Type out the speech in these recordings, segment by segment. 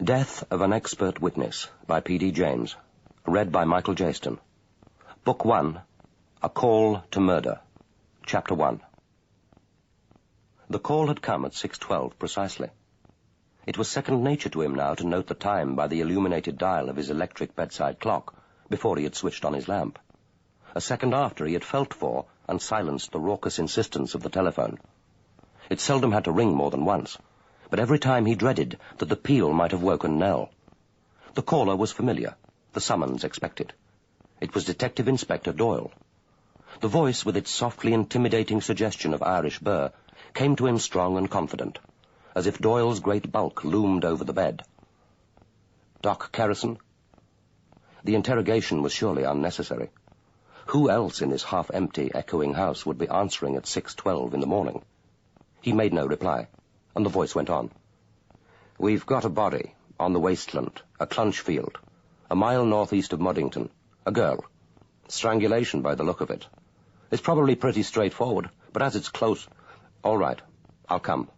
Death of an Expert Witness by P.D. James. Read by Michael Jayston. Book 1, A Call to Murder. Chapter 1. The call had come at 6:12 precisely. It was second nature to him now to note the time by the illuminated dial of his electric bedside clock before he had switched on his lamp. A second after he had felt for and silenced the raucous insistence of the telephone. It seldom had to ring more than once, but every time he dreaded that the peal might have woken Nell. The caller was familiar, the summons expected. It was Detective Inspector Doyle. The voice, with its softly intimidating suggestion of Irish burr, came to him strong and confident, as if Doyle's great bulk loomed over the bed. Doc Kerrison? The interrogation was surely unnecessary. Who else in this half-empty, echoing house would be answering at 6:12 in the morning? He made no reply, and the voice went on. "We've got a body, on the wasteland, a clunch field, a mile northeast of Muddington, a girl. Strangulation by the look of it. It's probably pretty straightforward, but as it's close... All right, I'll come."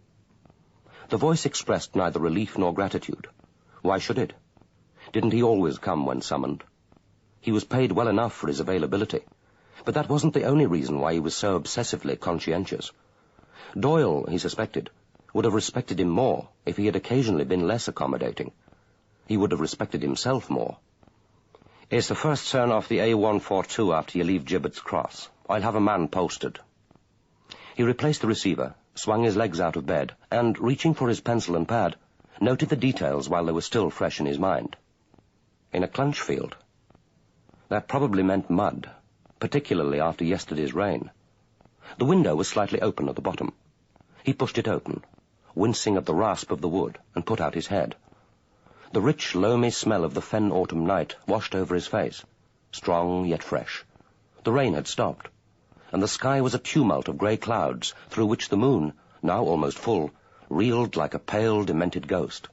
The voice expressed neither relief nor gratitude. Why should it? Didn't he always come when summoned? He was paid well enough for his availability, but that wasn't the only reason why he was so obsessively conscientious. Doyle, he suspected, would have respected him more if he had occasionally been less accommodating. He would have respected himself more. "It's the first turn off the A142 after you leave Gibbett's Cross. I'll have a man posted." He replaced the receiver, swung his legs out of bed, and, reaching for his pencil and pad, noted the details while they were still fresh in his mind. In a clunch field. That probably meant mud, particularly after yesterday's rain. The window was slightly open at the bottom. He pushed it open, wincing at the rasp of the wood, and put out his head. The rich, loamy smell of the fen autumn night washed over his face, strong yet fresh. The rain had stopped, and the sky was a tumult of grey clouds through which the moon, now almost full, reeled like a pale, demented ghost.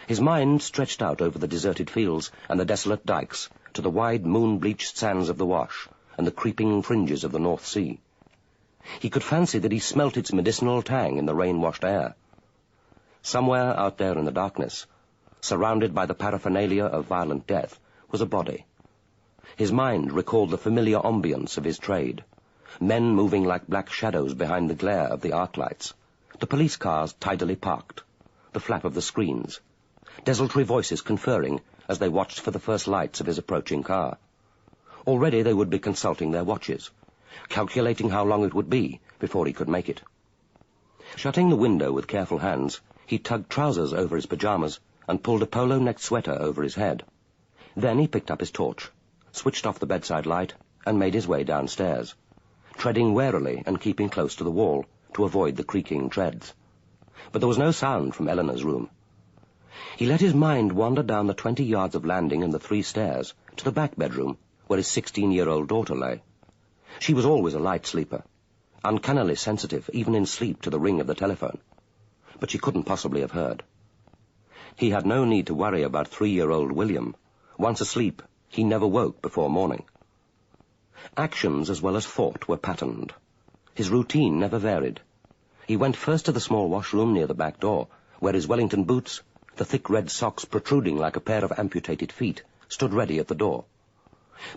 His mind stretched out over the deserted fields and the desolate dykes to the wide moon-bleached sands of the Wash and the creeping fringes of the North Sea. He could fancy that he smelt its medicinal tang in the rain-washed air. Somewhere out there in the darkness, surrounded by the paraphernalia of violent death, was a body. His mind recalled the familiar ambience of his trade, men moving like black shadows behind the glare of the arc lights, the police cars tidily parked, the flap of the screens, desultory voices conferring as they watched for the first lights of his approaching car. Already they would be consulting their watches, calculating how long it would be before he could make it. Shutting the window with careful hands, he tugged trousers over his pajamas and pulled a polo-necked sweater over his head. Then he picked up his torch, switched off the bedside light, and made his way downstairs, treading warily and keeping close to the wall to avoid the creaking treads. But there was no sound from Eleanor's room. He let his mind wander down the 20 yards of landing and the 3 stairs to the back bedroom where his 16-year-old daughter lay. She was always a light sleeper, uncannily sensitive even in sleep to the ring of the telephone, but she couldn't possibly have heard. He had no need to worry about 3-year-old William. Once asleep, he never woke before morning. Actions as well as thought were patterned. His routine never varied. He went first to the small washroom near the back door, where his Wellington boots, the thick red socks protruding like a pair of amputated feet, stood ready at the door.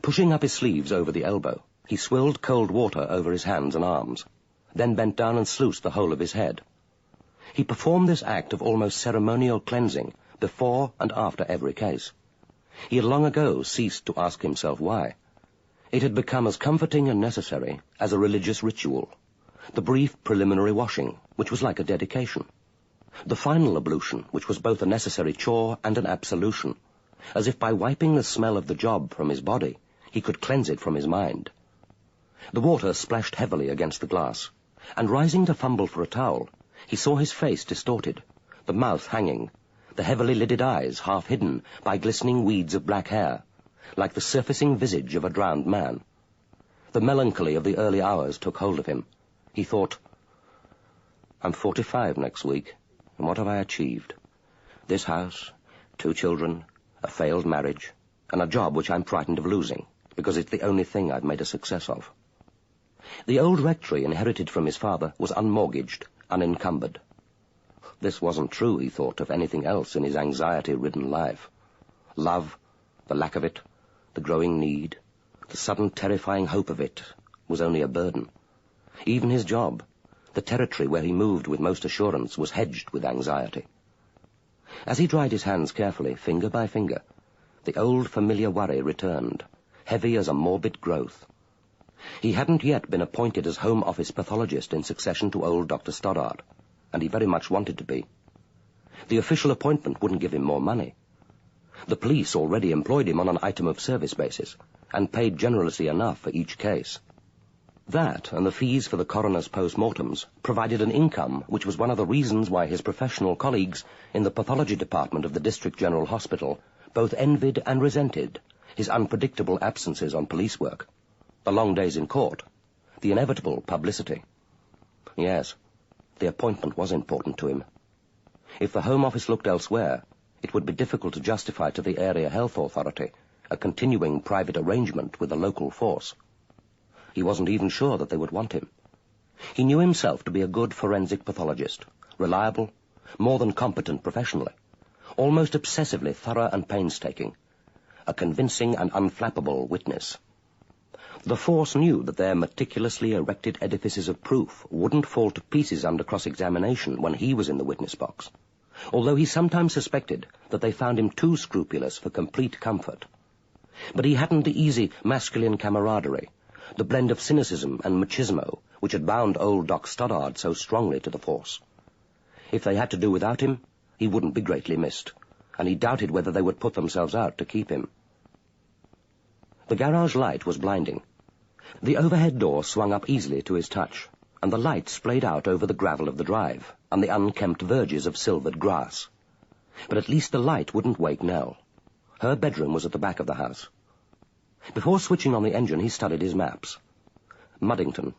Pushing up his sleeves over the elbow, he swilled cold water over his hands and arms, then bent down and sluiced the whole of his head. He performed this act of almost ceremonial cleansing before and after every case. He had long ago ceased to ask himself why. It had become as comforting and necessary as a religious ritual, the brief preliminary washing, which was like a dedication, the final ablution, which was both a necessary chore and an absolution, as if by wiping the smell of the job from his body, he could cleanse it from his mind. The water splashed heavily against the glass, and rising to fumble for a towel, he saw his face distorted, the mouth hanging, the heavily lidded eyes half hidden by glistening weeds of black hair, like the surfacing visage of a drowned man. The melancholy of the early hours took hold of him. He thought, "I'm 45 next week, and what have I achieved? This house, 2 children, a failed marriage, and a job which I'm frightened of losing, because it's the only thing I've made a success of." The old rectory inherited from his father was unmortgaged, unencumbered. This wasn't true, he thought, of anything else in his anxiety-ridden life. Love, the lack of it, the growing need, the sudden terrifying hope of it, was only a burden. Even his job, the territory where he moved with most assurance, was hedged with anxiety. As he dried his hands carefully, finger by finger, the old familiar worry returned, heavy as a morbid growth. He hadn't yet been appointed as Home Office pathologist in succession to old Dr. Stoddart, and he very much wanted to be. The official appointment wouldn't give him more money. The police already employed him on an item of service basis, and paid generously enough for each case. That, and the fees for the coroner's post-mortems, provided an income which was one of the reasons why his professional colleagues in the pathology department of the District General Hospital both envied and resented his unpredictable absences on police work, the long days in court, the inevitable publicity. Yes, the appointment was important to him. If the Home Office looked elsewhere, it would be difficult to justify to the Area Health Authority a continuing private arrangement with the local force. He wasn't even sure that they would want him. He knew himself to be a good forensic pathologist, reliable, more than competent professionally, almost obsessively thorough and painstaking, a convincing and unflappable witness. The force knew that their meticulously erected edifices of proof wouldn't fall to pieces under cross-examination when he was in the witness box, although he sometimes suspected that they found him too scrupulous for complete comfort. But he hadn't the easy masculine camaraderie, the blend of cynicism and machismo which had bound old Doc Stoddart so strongly to the force. If they had to do without him, he wouldn't be greatly missed, and he doubted whether they would put themselves out to keep him. The garage light was blinding. The overhead door swung up easily to his touch, and the light splayed out over the gravel of the drive and the unkempt verges of silvered grass. But at least the light wouldn't wake Nell. Her bedroom was at the back of the house. Before switching on the engine, he studied his maps. Muddington.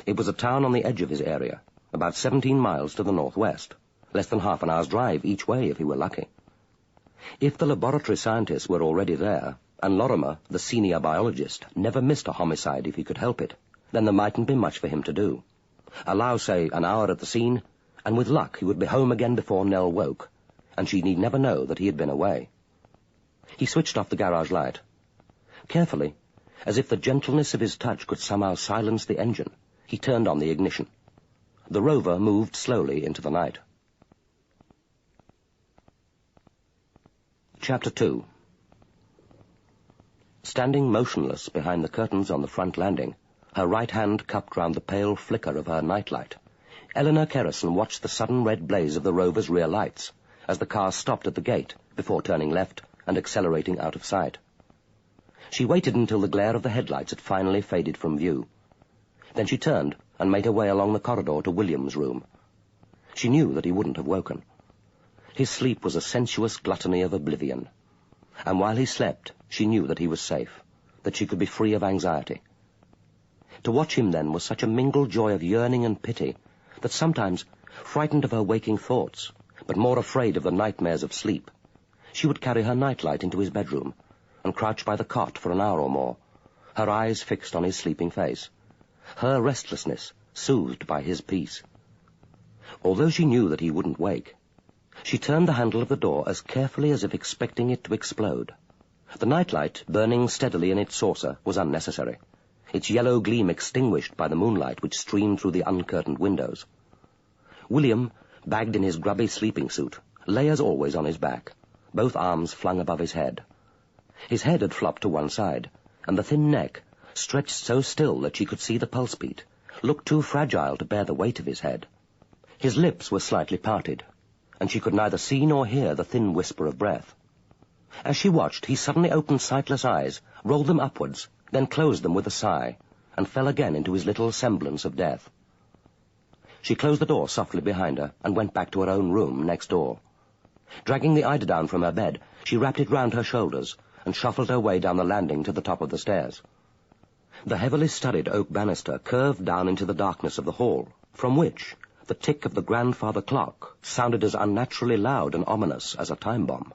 It was a town on the edge of his area, about 17 miles to the northwest, less than half an hour's drive each way if he were lucky. If the laboratory scientists were already there, and Lorrimer, the senior biologist, never missed a homicide if he could help it, then there mightn't be much for him to do. Allow, say, an hour at the scene, and with luck he would be home again before Nell woke, and she need never know that he had been away. He switched off the garage light. Carefully, as if the gentleness of his touch could somehow silence the engine, he turned on the ignition. The Rover moved slowly into the night. Chapter 2. Standing motionless behind the curtains on the front landing, her right hand cupped round the pale flicker of her nightlight, Eleanor Kerrison watched the sudden red blaze of the Rover's rear lights as the car stopped at the gate before turning left and accelerating out of sight. She waited until the glare of the headlights had finally faded from view. Then she turned and made her way along the corridor to William's room. She knew that he wouldn't have woken. His sleep was a sensuous gluttony of oblivion, and while he slept, she knew that he was safe, that she could be free of anxiety. To watch him then was such a mingled joy of yearning and pity that sometimes, frightened of her waking thoughts, but more afraid of the nightmares of sleep, she would carry her nightlight into his bedroom and crouch by the cot for an hour or more, her eyes fixed on his sleeping face, her restlessness soothed by his peace. Although she knew that he wouldn't wake, she turned the handle of the door as carefully as if expecting it to explode. The nightlight, burning steadily in its saucer, was unnecessary, its yellow gleam extinguished by the moonlight which streamed through the uncurtained windows. William, bagged in his grubby sleeping suit, lay as always on his back, both arms flung above his head. His head had flopped to one side, and the thin neck, stretched so still that she could see the pulse beat, looked too fragile to bear the weight of his head. His lips were slightly parted, and she could neither see nor hear the thin whisper of breath. As she watched, he suddenly opened sightless eyes, rolled them upwards, then closed them with a sigh, and fell again into his little semblance of death. She closed the door softly behind her and went back to her own room next door. Dragging the eiderdown from her bed, she wrapped it round her shoulders and shuffled her way down the landing to the top of the stairs. The heavily studded oak banister curved down into the darkness of the hall, from which the tick of the grandfather clock sounded as unnaturally loud and ominous as a time bomb.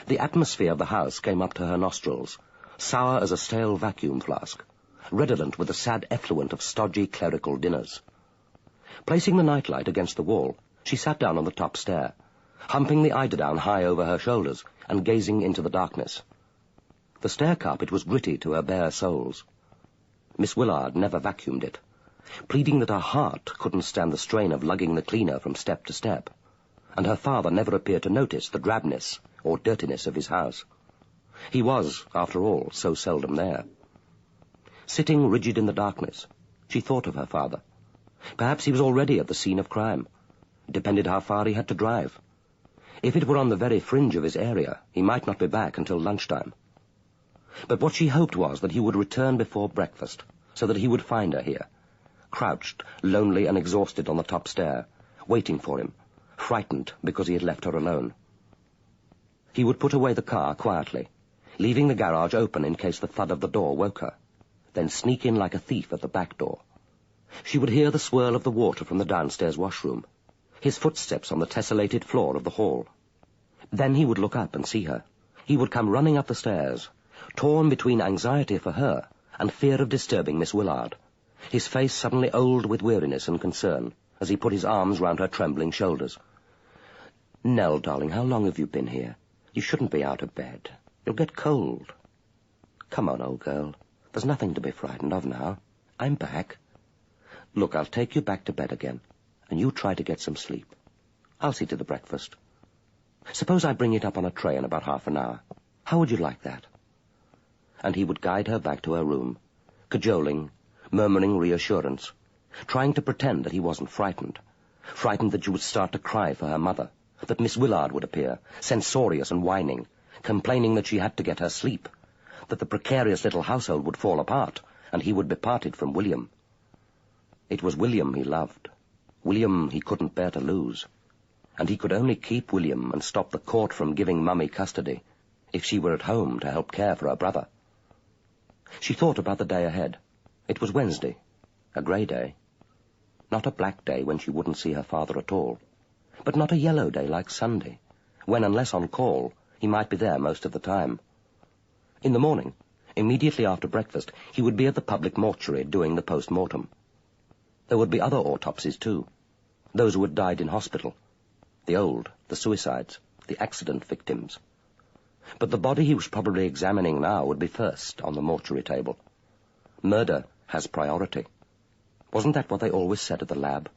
The atmosphere of the house came up to her nostrils, sour as a stale vacuum flask, redolent with the sad effluent of stodgy clerical dinners. Placing the nightlight against the wall, She sat down on the top stair, humping the eiderdown high over her shoulders and gazing into the darkness. The stair carpet was gritty to her bare soles. Miss Willard never vacuumed it, pleading that her heart couldn't stand the strain of lugging the cleaner from step to step, and her father never appeared to notice the drabness or dirtiness of his house. He was, after all, so seldom there. Sitting rigid in the darkness, she thought of her father. Perhaps he was already at the scene of crime. It depended how far he had to drive. If it were on the very fringe of his area, he might not be back until lunchtime. But what she hoped was that he would return before breakfast, so that he would find her here, crouched, lonely and exhausted on the top stair, waiting for him, frightened because he had left her alone. He would put away the car quietly, leaving the garage open in case the thud of the door woke her, then sneak in like a thief at the back door. She would hear the swirl of the water from the downstairs washroom, his footsteps on the tessellated floor of the hall. Then he would look up and see her. He would come running up the stairs, torn between anxiety for her and fear of disturbing Miss Willard, his face suddenly old with weariness and concern, as he put his arms round her trembling shoulders. "Nell, darling, how long have you been here? You shouldn't be out of bed. You'll get cold. Come on, old girl. There's nothing to be frightened of now. I'm back. Look, I'll take you back to bed again, and you try to get some sleep. I'll see to the breakfast. Suppose I bring it up on a tray in about half an hour. How would you like that?" And he would guide her back to her room, cajoling, murmuring reassurance, trying to pretend that he wasn't frightened that she would start to cry for her mother, that Miss Willard would appear, censorious and whining, complaining that she had to get her sleep, that the precarious little household would fall apart, and he would be parted from William. It was William he loved, William he couldn't bear to lose, and he could only keep William and stop the court from giving Mummy custody if she were at home to help care for her brother. She thought about the day ahead. It was Wednesday, a grey day. Not a black day when she wouldn't see her father at all, but not a yellow day like Sunday, when, unless on call, he might be there most of the time. In the morning, immediately after breakfast, he would be at the public mortuary doing the post-mortem. There would be other autopsies, too. Those who had died in hospital. The old, the suicides, the accident victims. But the body he was probably examining now would be first on the mortuary table. Murder has priority. Wasn't that what they always said at the lab?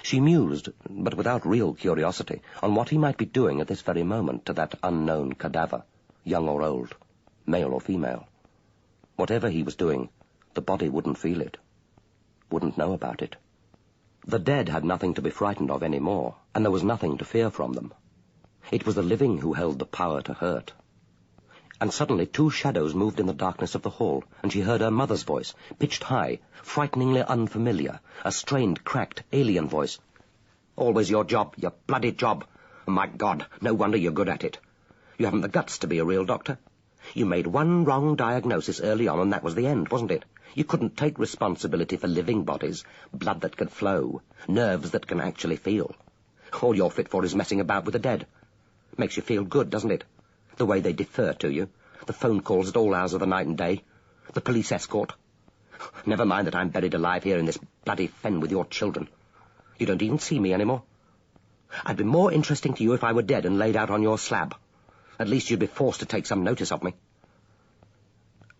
She mused, but without real curiosity, on what he might be doing at this very moment to that unknown cadaver, young or old, male or female. Whatever he was doing, the body wouldn't feel it, wouldn't know about it. The dead had nothing to be frightened of any more, and there was nothing to fear from them. It was the living who held the power to hurt. And suddenly 2 shadows moved in the darkness of the hall, and she heard her mother's voice, pitched high, frighteningly unfamiliar, a strained, cracked, alien voice. "Always your job, your bloody job. My God, no wonder you're good at it. You haven't the guts to be a real doctor. You made one wrong diagnosis early on, and that was the end, wasn't it? You couldn't take responsibility for living bodies, blood that could flow, nerves that can actually feel. All you're fit for is messing about with the dead. Makes you feel good, doesn't it? The way they defer to you, the phone calls at all hours of the night and day, the police escort. Never mind that I'm buried alive here in this bloody fen with your children. You don't even see me anymore. I'd be more interesting to you if I were dead and laid out on your slab. At least you'd be forced to take some notice of me."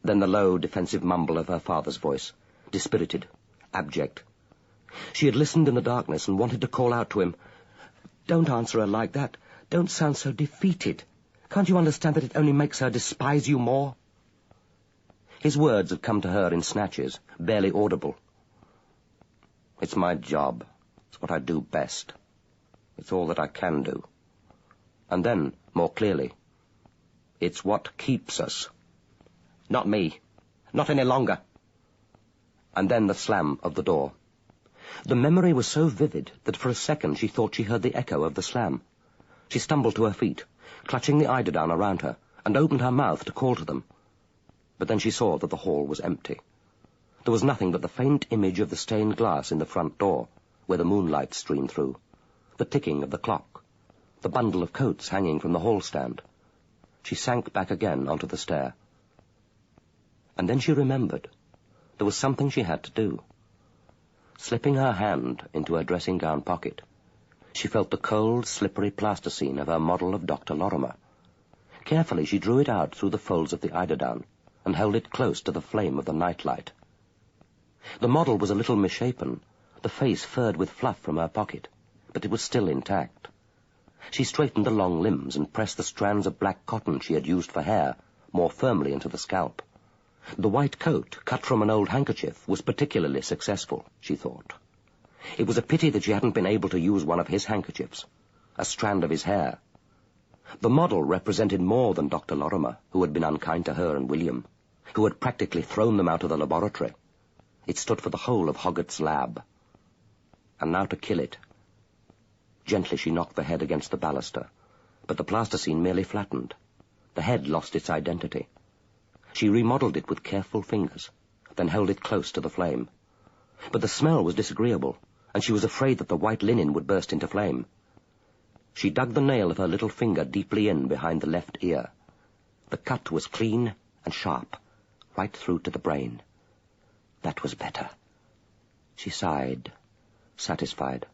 Then the low, defensive mumble of her father's voice, dispirited, abject. She had listened in the darkness and wanted to call out to him, "Don't answer her like that. Don't sound so defeated. Can't you understand that it only makes her despise you more?" His words had come to her in snatches, barely audible. "It's my job. It's what I do best. It's all that I can do." And then, more clearly, "It's what keeps us." "Not me. Not any longer." And then the slam of the door. The memory was so vivid that for a second she thought she heard the echo of the slam. She stumbled to her feet, clutching the eiderdown around her, and opened her mouth to call to them. But then she saw that the hall was empty. There was nothing but the faint image of the stained glass in the front door, where the moonlight streamed through, the ticking of the clock, the bundle of coats hanging from the hall stand. She sank back again onto the stair. And then she remembered. There was something she had to do. Slipping her hand into her dressing-gown pocket, She felt the cold, slippery plasticine of her model of Dr. Lorrimer. Carefully she drew it out through the folds of the eiderdown and held it close to the flame of the nightlight. The model was a little misshapen, the face furred with fluff from her pocket, but it was still intact. She straightened the long limbs and pressed the strands of black cotton she had used for hair more firmly into the scalp. The white coat, cut from an old handkerchief, was particularly successful, she thought. It was a pity that she hadn't been able to use one of his handkerchiefs, a strand of his hair. The model represented more than Dr. Lorrimer, who had been unkind to her and William, who had practically thrown them out of the laboratory. It stood for the whole of Hoggatt's lab. And now to kill it. Gently she knocked the head against the baluster, but the plasticine merely flattened. The head lost its identity. She remodeled it with careful fingers, then held it close to the flame. But the smell was disagreeable, and she was afraid that the white linen would burst into flame. She dug the nail of her little finger deeply in behind the left ear. The cut was clean and sharp, right through to the brain. That was better. She sighed, satisfied.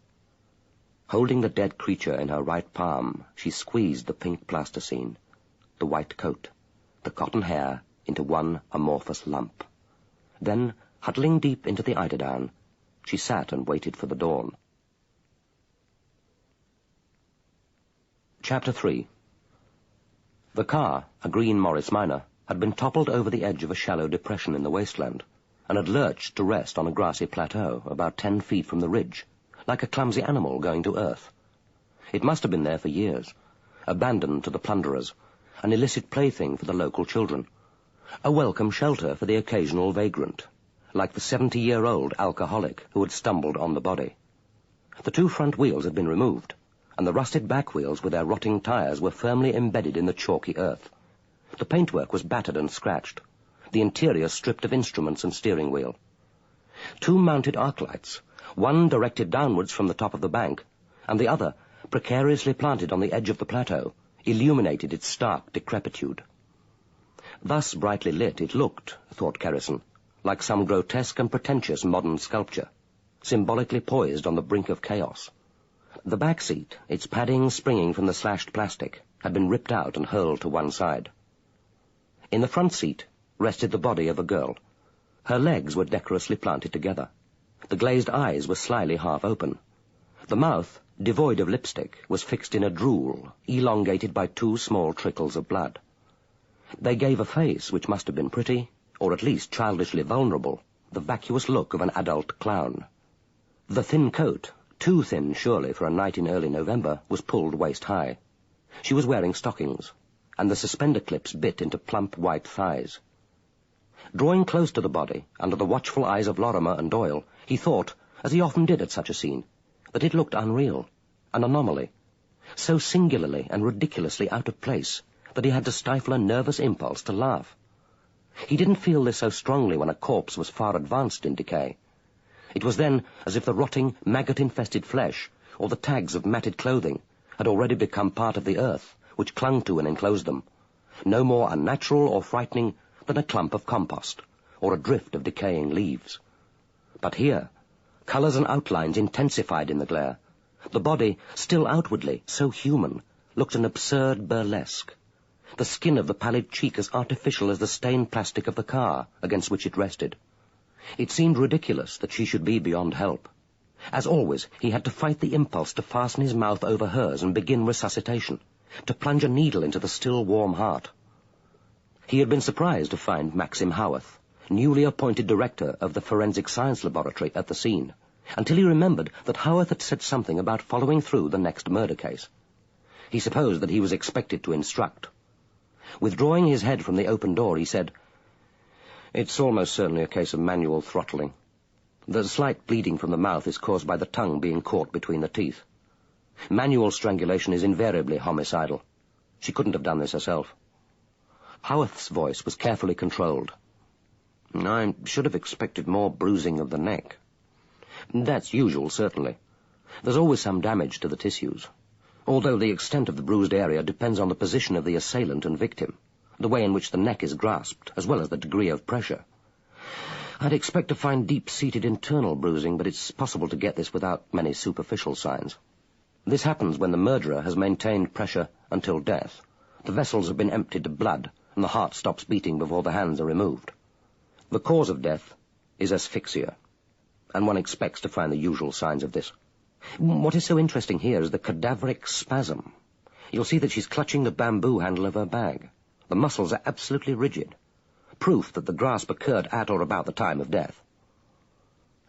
Holding the dead creature in her right palm, she squeezed the pink plasticine, the white coat, the cotton hair into one amorphous lump. Then, huddling deep into the eiderdown, she sat and waited for the dawn. Chapter 3. The car, a green Morris Minor, had been toppled over the edge of a shallow depression in the wasteland, and had lurched to rest on a grassy plateau about 10 feet from the ridge, like a clumsy animal going to earth. It must have been there for years, abandoned to the plunderers, an illicit plaything for the local children, a welcome shelter for the occasional vagrant, like the 70-year-old alcoholic who had stumbled on the body. The 2 front wheels had been removed, and the rusted back wheels with their rotting tires were firmly embedded in the chalky earth. The paintwork was battered and scratched, the interior stripped of instruments and steering wheel. 2 mounted arc lights, one directed downwards from the top of the bank, and the other, precariously planted on the edge of the plateau, illuminated its stark decrepitude. Thus brightly lit, it looked, thought Kerrison, like some grotesque and pretentious modern sculpture, symbolically poised on the brink of chaos. The back seat, its padding springing from the slashed plastic, had been ripped out and hurled to one side. In the front seat rested the body of a girl. Her legs were decorously planted together. The glazed eyes were slyly half open. The mouth, devoid of lipstick, was fixed in a drool, elongated by 2 small trickles of blood. They gave a face which must have been pretty, or at least childishly vulnerable, the vacuous look of an adult clown. The thin coat, too thin surely for a night in early November, was pulled waist-high. She was wearing stockings, and the suspender clips bit into plump white thighs. Drawing close to the body, under the watchful eyes of Lorrimer and Doyle, he thought, as he often did at such a scene, that it looked unreal, an anomaly, so singularly and ridiculously out of place that he had to stifle a nervous impulse to laugh. He didn't feel this so strongly when a corpse was far advanced in decay. It was then as if the rotting, maggot-infested flesh, or the tags of matted clothing, had already become part of the earth, which clung to and enclosed them, no more unnatural or frightening than a clump of compost, or a drift of decaying leaves. But here, colours and outlines intensified in the glare. The body, still outwardly so human, looked an absurd burlesque. The skin of the pallid cheek as artificial as the stained plastic of the car against which it rested. It seemed ridiculous that she should be beyond help. As always, he had to fight the impulse to fasten his mouth over hers and begin resuscitation, to plunge a needle into the still warm heart. He had been surprised to find Maxim Howarth, newly appointed director of the Forensic Science Laboratory, at the scene, until he remembered that Howarth had said something about following through the next murder case. He supposed that he was expected to instruct. Withdrawing his head from the open door, he said, "It's almost certainly a case of manual throttling. The slight bleeding from the mouth is caused by the tongue being caught between the teeth. Manual strangulation is invariably homicidal. She couldn't have done this herself." Howarth's voice was carefully controlled. "I should have expected more bruising of the neck." "That's usual, certainly. There's always some damage to the tissues, although the extent of the bruised area depends on the position of the assailant and victim, the way in which the neck is grasped, as well as the degree of pressure. I'd expect to find deep-seated internal bruising, but it's possible to get this without many superficial signs. This happens when the murderer has maintained pressure until death. The vessels have been emptied of blood, and the heart stops beating before the hands are removed. The cause of death is asphyxia, and one expects to find the usual signs of this. What is so interesting here is the cadaveric spasm. You'll see that she's clutching the bamboo handle of her bag. The muscles are absolutely rigid, proof that the grasp occurred at or about the time of death.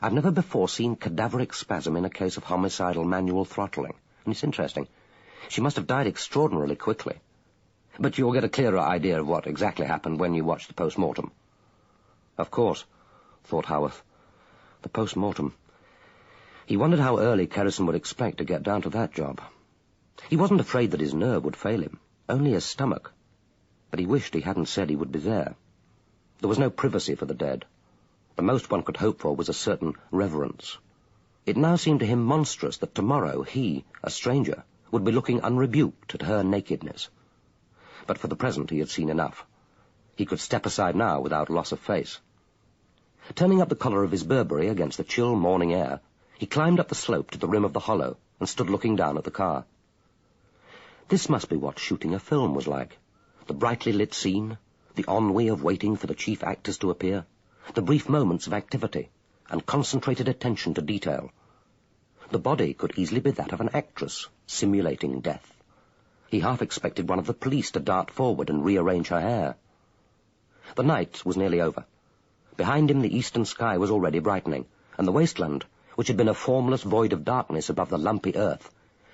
I've never before seen cadaveric spasm in a case of homicidal manual throttling, and it's interesting. She must have died extraordinarily quickly. But you'll get a clearer idea of what exactly happened when you watch the post-mortem. Of course, thought Howarth, the post-mortem. He wondered how early Kerrison would expect to get down to that job. He wasn't afraid that his nerve would fail him, only his stomach. But he wished he hadn't said he would be there. There was no privacy for the dead. The most one could hope for was a certain reverence. It now seemed to him monstrous that tomorrow he, a stranger, would be looking unrebuked at her nakedness. But for the present he had seen enough. He could step aside now without loss of face. Turning up the collar of his Burberry against the chill morning air, he climbed up the slope to the rim of the hollow and stood looking down at the car. This must be what shooting a film was like. The brightly lit scene, the ennui of waiting for the chief actors to appear, the brief moments of activity, and concentrated attention to detail. The body could easily be that of an actress, simulating death. He half expected one of the police to dart forward and rearrange her hair. The night was nearly over. Behind him the eastern sky was already brightening, and the wasteland, which had been a formless void of darkness above the lumpy earth,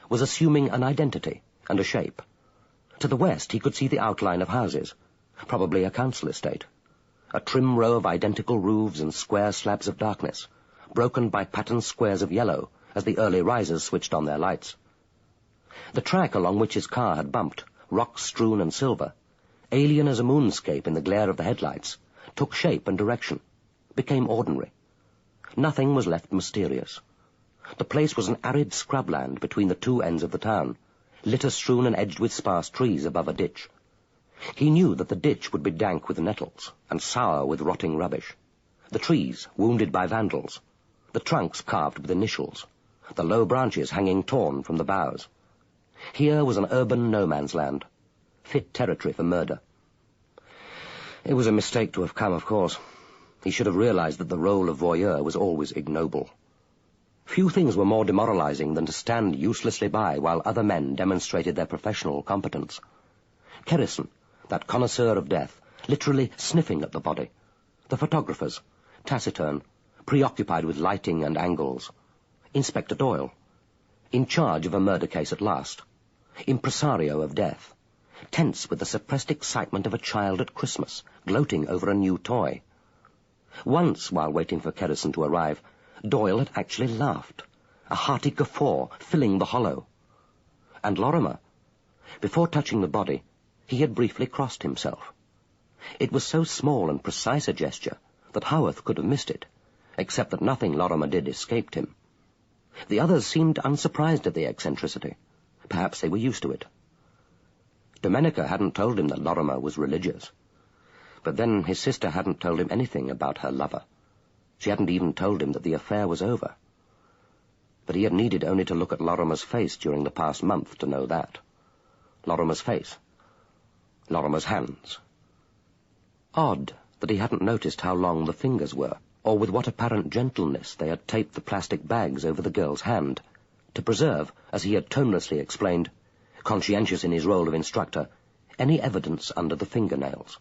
was assuming an identity and a shape. To the west he could see the outline of houses, probably a council estate, a trim row of identical roofs and square slabs of darkness, broken by patterned squares of yellow as the early risers switched on their lights. The track along which his car had bumped, rock-strewn and silver, alien as a moonscape in the glare of the headlights, took shape and direction, became ordinary. Nothing was left mysterious. The place was an arid scrubland between the two ends of the town, litter-strewn and edged with sparse trees above a ditch. He knew that the ditch would be dank with nettles and sour with rotting rubbish. The trees, wounded by vandals, the trunks carved with initials, the low branches hanging torn from the boughs. Here was an urban no-man's land, fit territory for murder. It was a mistake to have come, of course. He should have realized that the role of voyeur was always ignoble. Few things were more demoralizing than to stand uselessly by while other men demonstrated their professional competence. Kerrison, that connoisseur of death, literally sniffing at the body. The photographers, taciturn, preoccupied with lighting and angles. Inspector Doyle, in charge of a murder case at last. Impresario of death, tense with the suppressed excitement of a child at Christmas, gloating over a new toy. Once, while waiting for Kerrison to arrive, Doyle had actually laughed, a hearty guffaw filling the hollow. And Lorrimer, before touching the body, he had briefly crossed himself. It was so small and precise a gesture that Howarth could have missed it, except that nothing Lorrimer did escaped him. The others seemed unsurprised at the eccentricity. Perhaps they were used to it. Domenica hadn't told him that Lorrimer was religious. But then his sister hadn't told him anything about her lover. She hadn't even told him that the affair was over. But he had needed only to look at Lorrimer's face during the past month to know that. Lorrimer's face. Lorrimer's hands. Odd that he hadn't noticed how long the fingers were, or with what apparent gentleness they had taped the plastic bags over the girl's hand, to preserve, as he had tonelessly explained, conscientious in his role of instructor, any evidence under the fingernails.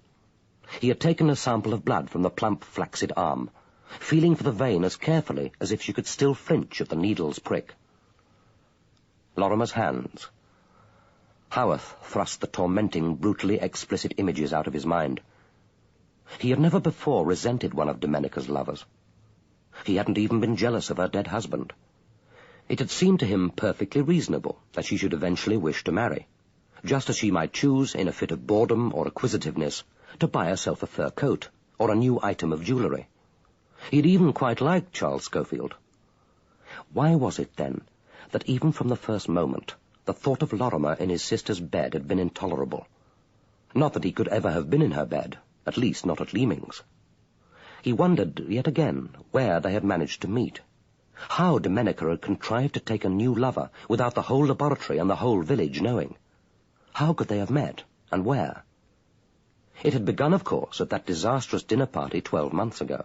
He had taken a sample of blood from the plump, flaccid arm, feeling for the vein as carefully as if she could still flinch at the needle's prick. Lorrimer's hands. Howarth thrust the tormenting, brutally explicit images out of his mind. He had never before resented one of Domenica's lovers. He hadn't even been jealous of her dead husband. It had seemed to him perfectly reasonable that she should eventually wish to marry, just as she might choose, in a fit of boredom or acquisitiveness, to buy herself a fur coat or a new item of jewellery. He had even quite liked Charles Schofield. Why was it, then, that even from the first moment the thought of Lorrimer in his sister's bed had been intolerable? Not that he could ever have been in her bed, at least not at Leaming's. He wondered, yet again, where they had managed to meet. How Domenica had contrived to take a new lover without the whole laboratory and the whole village knowing. How could they have met, and where? It had begun, of course, at that disastrous dinner party 12 months ago.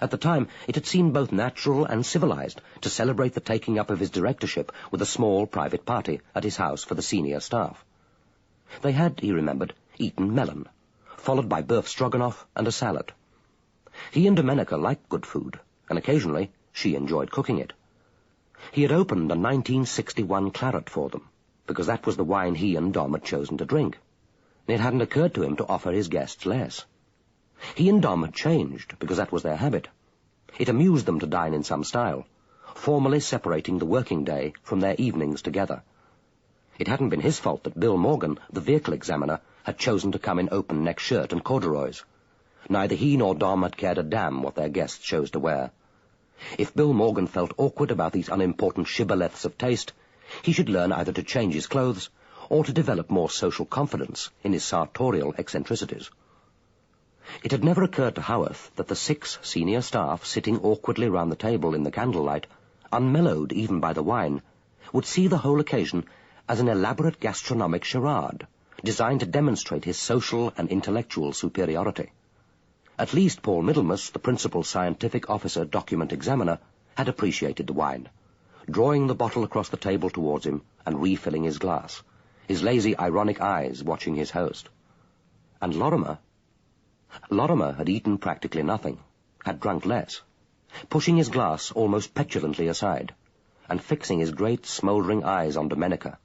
At the time, it had seemed both natural and civilized to celebrate the taking up of his directorship with a small private party at his house for the senior staff. They had, he remembered, eaten melon, followed by beef stroganoff and a salad. He and Domenica liked good food, and occasionally she enjoyed cooking it. He had opened a 1961 claret for them, because that was the wine he and Dom had chosen to drink. It hadn't occurred to him to offer his guests less. He and Dom had changed, because that was their habit. It amused them to dine in some style, formally separating the working day from their evenings together. It hadn't been his fault that Bill Morgan, the vehicle examiner, had chosen to come in open-neck shirt and corduroys. Neither he nor Dom had cared a damn what their guests chose to wear. If Bill Morgan felt awkward about these unimportant shibboleths of taste, he should learn either to change his clothes or to develop more social confidence in his sartorial eccentricities. It had never occurred to Howarth that the 6 senior staff sitting awkwardly round the table in the candlelight, unmellowed even by the wine, would see the whole occasion as an elaborate gastronomic charade, designed to demonstrate his social and intellectual superiority. At least Paul Middlemas, the principal scientific officer document examiner, had appreciated the wine, drawing the bottle across the table towards him and refilling his glass, his lazy, ironic eyes watching his host. And Lorrimer had eaten practically nothing, had drunk less, pushing his glass almost petulantly aside, and fixing his great smouldering eyes on Domenica,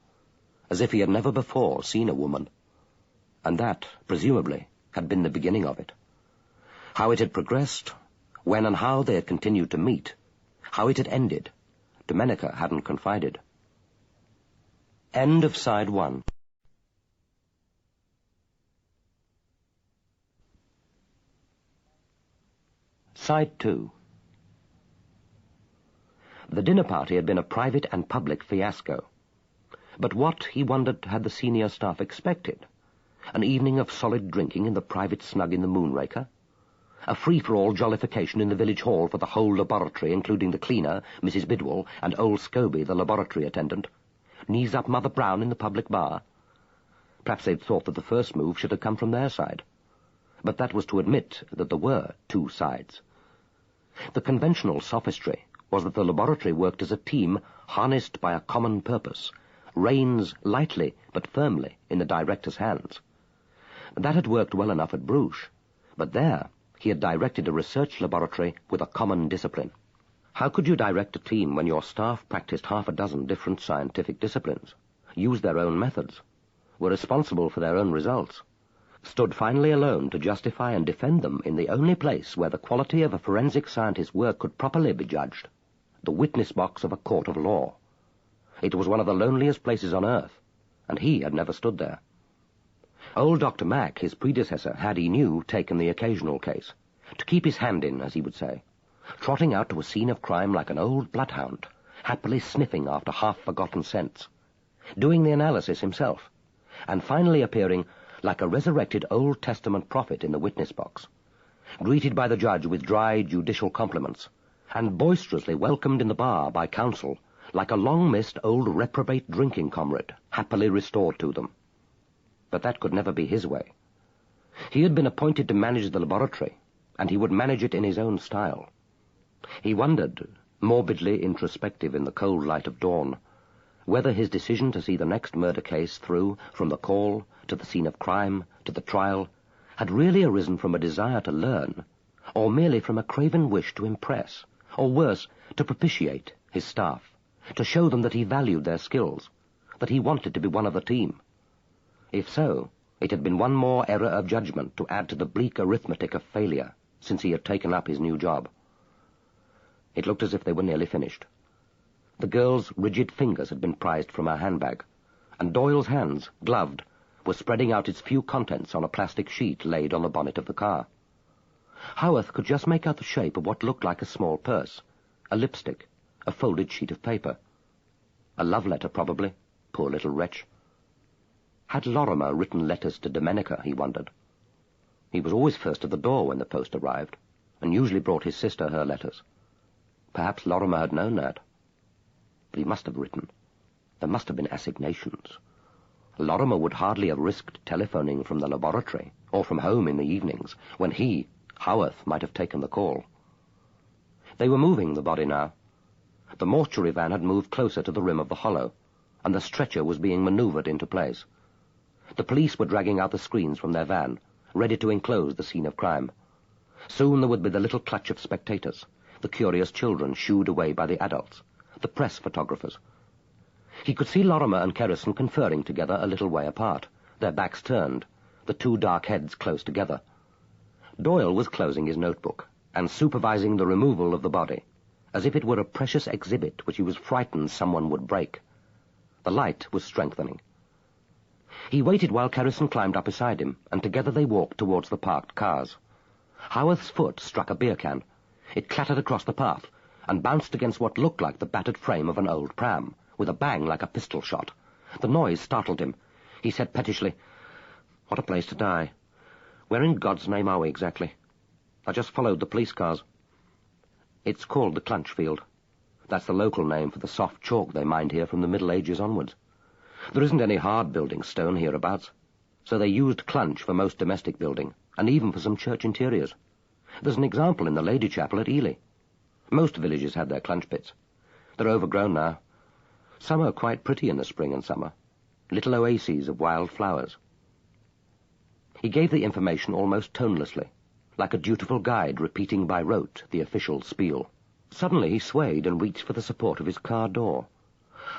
as if he had never before seen a woman. And that, presumably, had been the beginning of it. How it had progressed, when and how they had continued to meet, how it had ended, Domenica hadn't confided. End of Side 1. Side 2. The dinner party had been a private and public fiasco. But what, he wondered, had the senior staff expected? An evening of solid drinking in the private snug in the Moonraker? A free-for-all jollification in the village hall for the whole laboratory, including the cleaner, Mrs. Bidwell, and old Scobie, the laboratory attendant? Knees up Mother Brown in the public bar? Perhaps they'd thought that the first move should have come from their side. But that was to admit that there were 2 sides. The conventional sophistry was that the laboratory worked as a team harnessed by a common purpose, reins lightly but firmly in the director's hands. That had worked well enough at Bruges, but there he had directed a research laboratory with a common discipline. How could you direct a team when your staff practiced 6 different scientific disciplines, used their own methods, were responsible for their own results, stood finally alone to justify and defend them in the only place where the quality of a forensic scientist's work could properly be judged, the witness box of a court of law? It was one of the loneliest places on earth, and he had never stood there. Old Dr. Mack, his predecessor, had, he knew, taken the occasional case, to keep his hand in, as he would say, trotting out to a scene of crime like an old bloodhound, happily sniffing after half-forgotten scents, doing the analysis himself, and finally appearing like a resurrected Old Testament prophet in the witness box, greeted by the judge with dry judicial compliments, and boisterously welcomed in the bar by counsel like a long-missed old reprobate drinking comrade, happily restored to them. But that could never be his way. He had been appointed to manage the laboratory, and he would manage it in his own style. He wondered, morbidly introspective in the cold light of dawn, whether his decision to see the next murder case through, from the call to the scene of crime to the trial, had really arisen from a desire to learn, or merely from a craven wish to impress, or worse, to propitiate his staff, to show them that he valued their skills, that he wanted to be one of the team. If so, it had been one more error of judgment to add to the bleak arithmetic of failure since he had taken up his new job. It looked as if they were nearly finished. The girl's rigid fingers had been prized from her handbag, and Doyle's hands, gloved, were spreading out its few contents on a plastic sheet laid on the bonnet of the car. Howarth could just make out the shape of what looked like a small purse, a lipstick, a folded sheet of paper. A love letter, probably, poor little wretch. Had Lorrimer written letters to Domenica, he wondered? He was always first at the door when the post arrived, and usually brought his sister her letters. Perhaps Lorrimer had known that. But he must have written. There must have been assignations. Lorrimer would hardly have risked telephoning from the laboratory, or from home in the evenings, when he, Howarth, might have taken the call. They were moving the body now. The mortuary van had moved closer to the rim of the hollow, and the stretcher was being manoeuvred into place. The police were dragging out the screens from their van, ready to enclose the scene of crime. Soon there would be the little clutch of spectators, the curious children shooed away by the adults, the press photographers. He could see Lorrimer and Kerrison conferring together a little way apart, their backs turned, the two dark heads close together. Doyle was closing his notebook and supervising the removal of the body, as if it were a precious exhibit which he was frightened someone would break. The light was strengthening. He waited while Kerrison climbed up beside him, and together they walked towards the parked cars. Howarth's foot struck a beer can. It clattered across the path and bounced against what looked like the battered frame of an old pram, with a bang like a pistol shot. The noise startled him. He said pettishly, "What a place to die. Where in God's name are we exactly? I just followed the police cars." "It's called the Clunch Field. That's the local name for the soft chalk they mined here from the Middle Ages onwards. There isn't any hard building stone hereabouts, so they used clunch for most domestic building, and even for some church interiors. There's an example in the Lady Chapel at Ely. Most villages had their clunch pits. They're overgrown now. Some are quite pretty in the spring and summer, little oases of wild flowers." He gave the information almost tonelessly, like a dutiful guide repeating by rote the official spiel. Suddenly he swayed and reached for the support of his car door.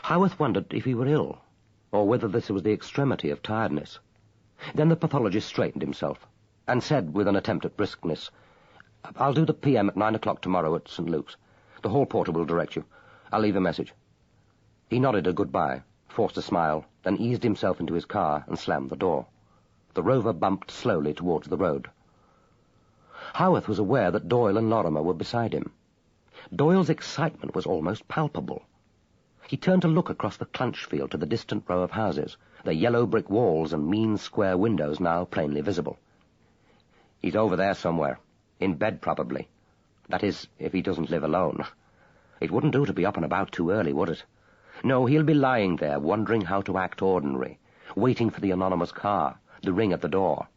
Howarth wondered if he were ill, or whether this was the extremity of tiredness. Then the pathologist straightened himself, and said with an attempt at briskness, "I'll do the PM at 9 o'clock tomorrow at St. Luke's. The hall porter will direct you. I'll leave a message." He nodded a goodbye, forced a smile, then eased himself into his car and slammed the door. The Rover bumped slowly towards the road. Howarth was aware that Doyle and Lorrimer were beside him. Doyle's excitement was almost palpable. He turned to look across the Clunch Field to the distant row of houses, their yellow brick walls and mean square windows now plainly visible. "He's over there somewhere, in bed probably. That is, if he doesn't live alone. It wouldn't do to be up and about too early, would it? No, he'll be lying there, wondering how to act ordinary, waiting for the anonymous car, the ring at the door.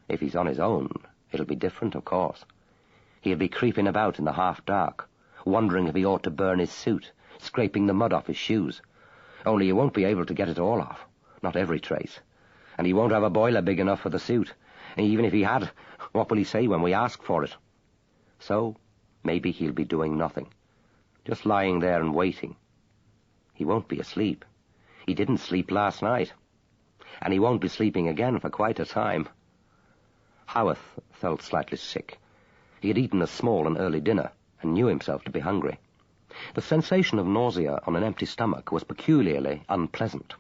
If he's on his own, it'll be different, of course. He'll be creeping about in the half-dark, wondering if he ought to burn his suit, scraping the mud off his shoes. Only he won't be able to get it all off, not every trace. And he won't have a boiler big enough for the suit. And even if he had, what will he say when we ask for it? So, maybe he'll be doing nothing, just lying there and waiting. He won't be asleep. He didn't sleep last night. And he won't be sleeping again for quite a time." Howarth felt slightly sick. He had eaten a small and early dinner, and knew himself to be hungry. The sensation of nausea on an empty stomach was peculiarly unpleasant.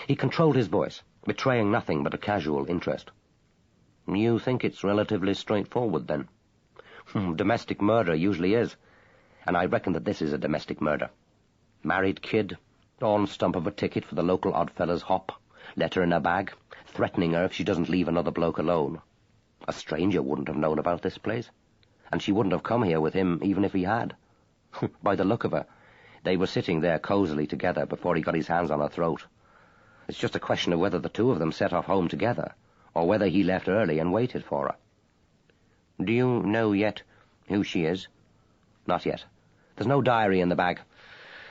He controlled his voice, betraying nothing but a casual interest. "You think it's relatively straightforward, then?" "Domestic murder usually is, and I reckon that this is a domestic murder. Married kid, on stump of a ticket for the local Oddfellows hop, letter in her bag, threatening her if she doesn't leave another bloke alone. A stranger wouldn't have known about this place, and she wouldn't have come here with him even if he had. By the look of her, they were sitting there cosily together before he got his hands on her throat. It's just a question of whether the two of them set off home together, or whether he left early and waited for her." "Do you know yet who she is?" "Not yet. There's no diary in the bag.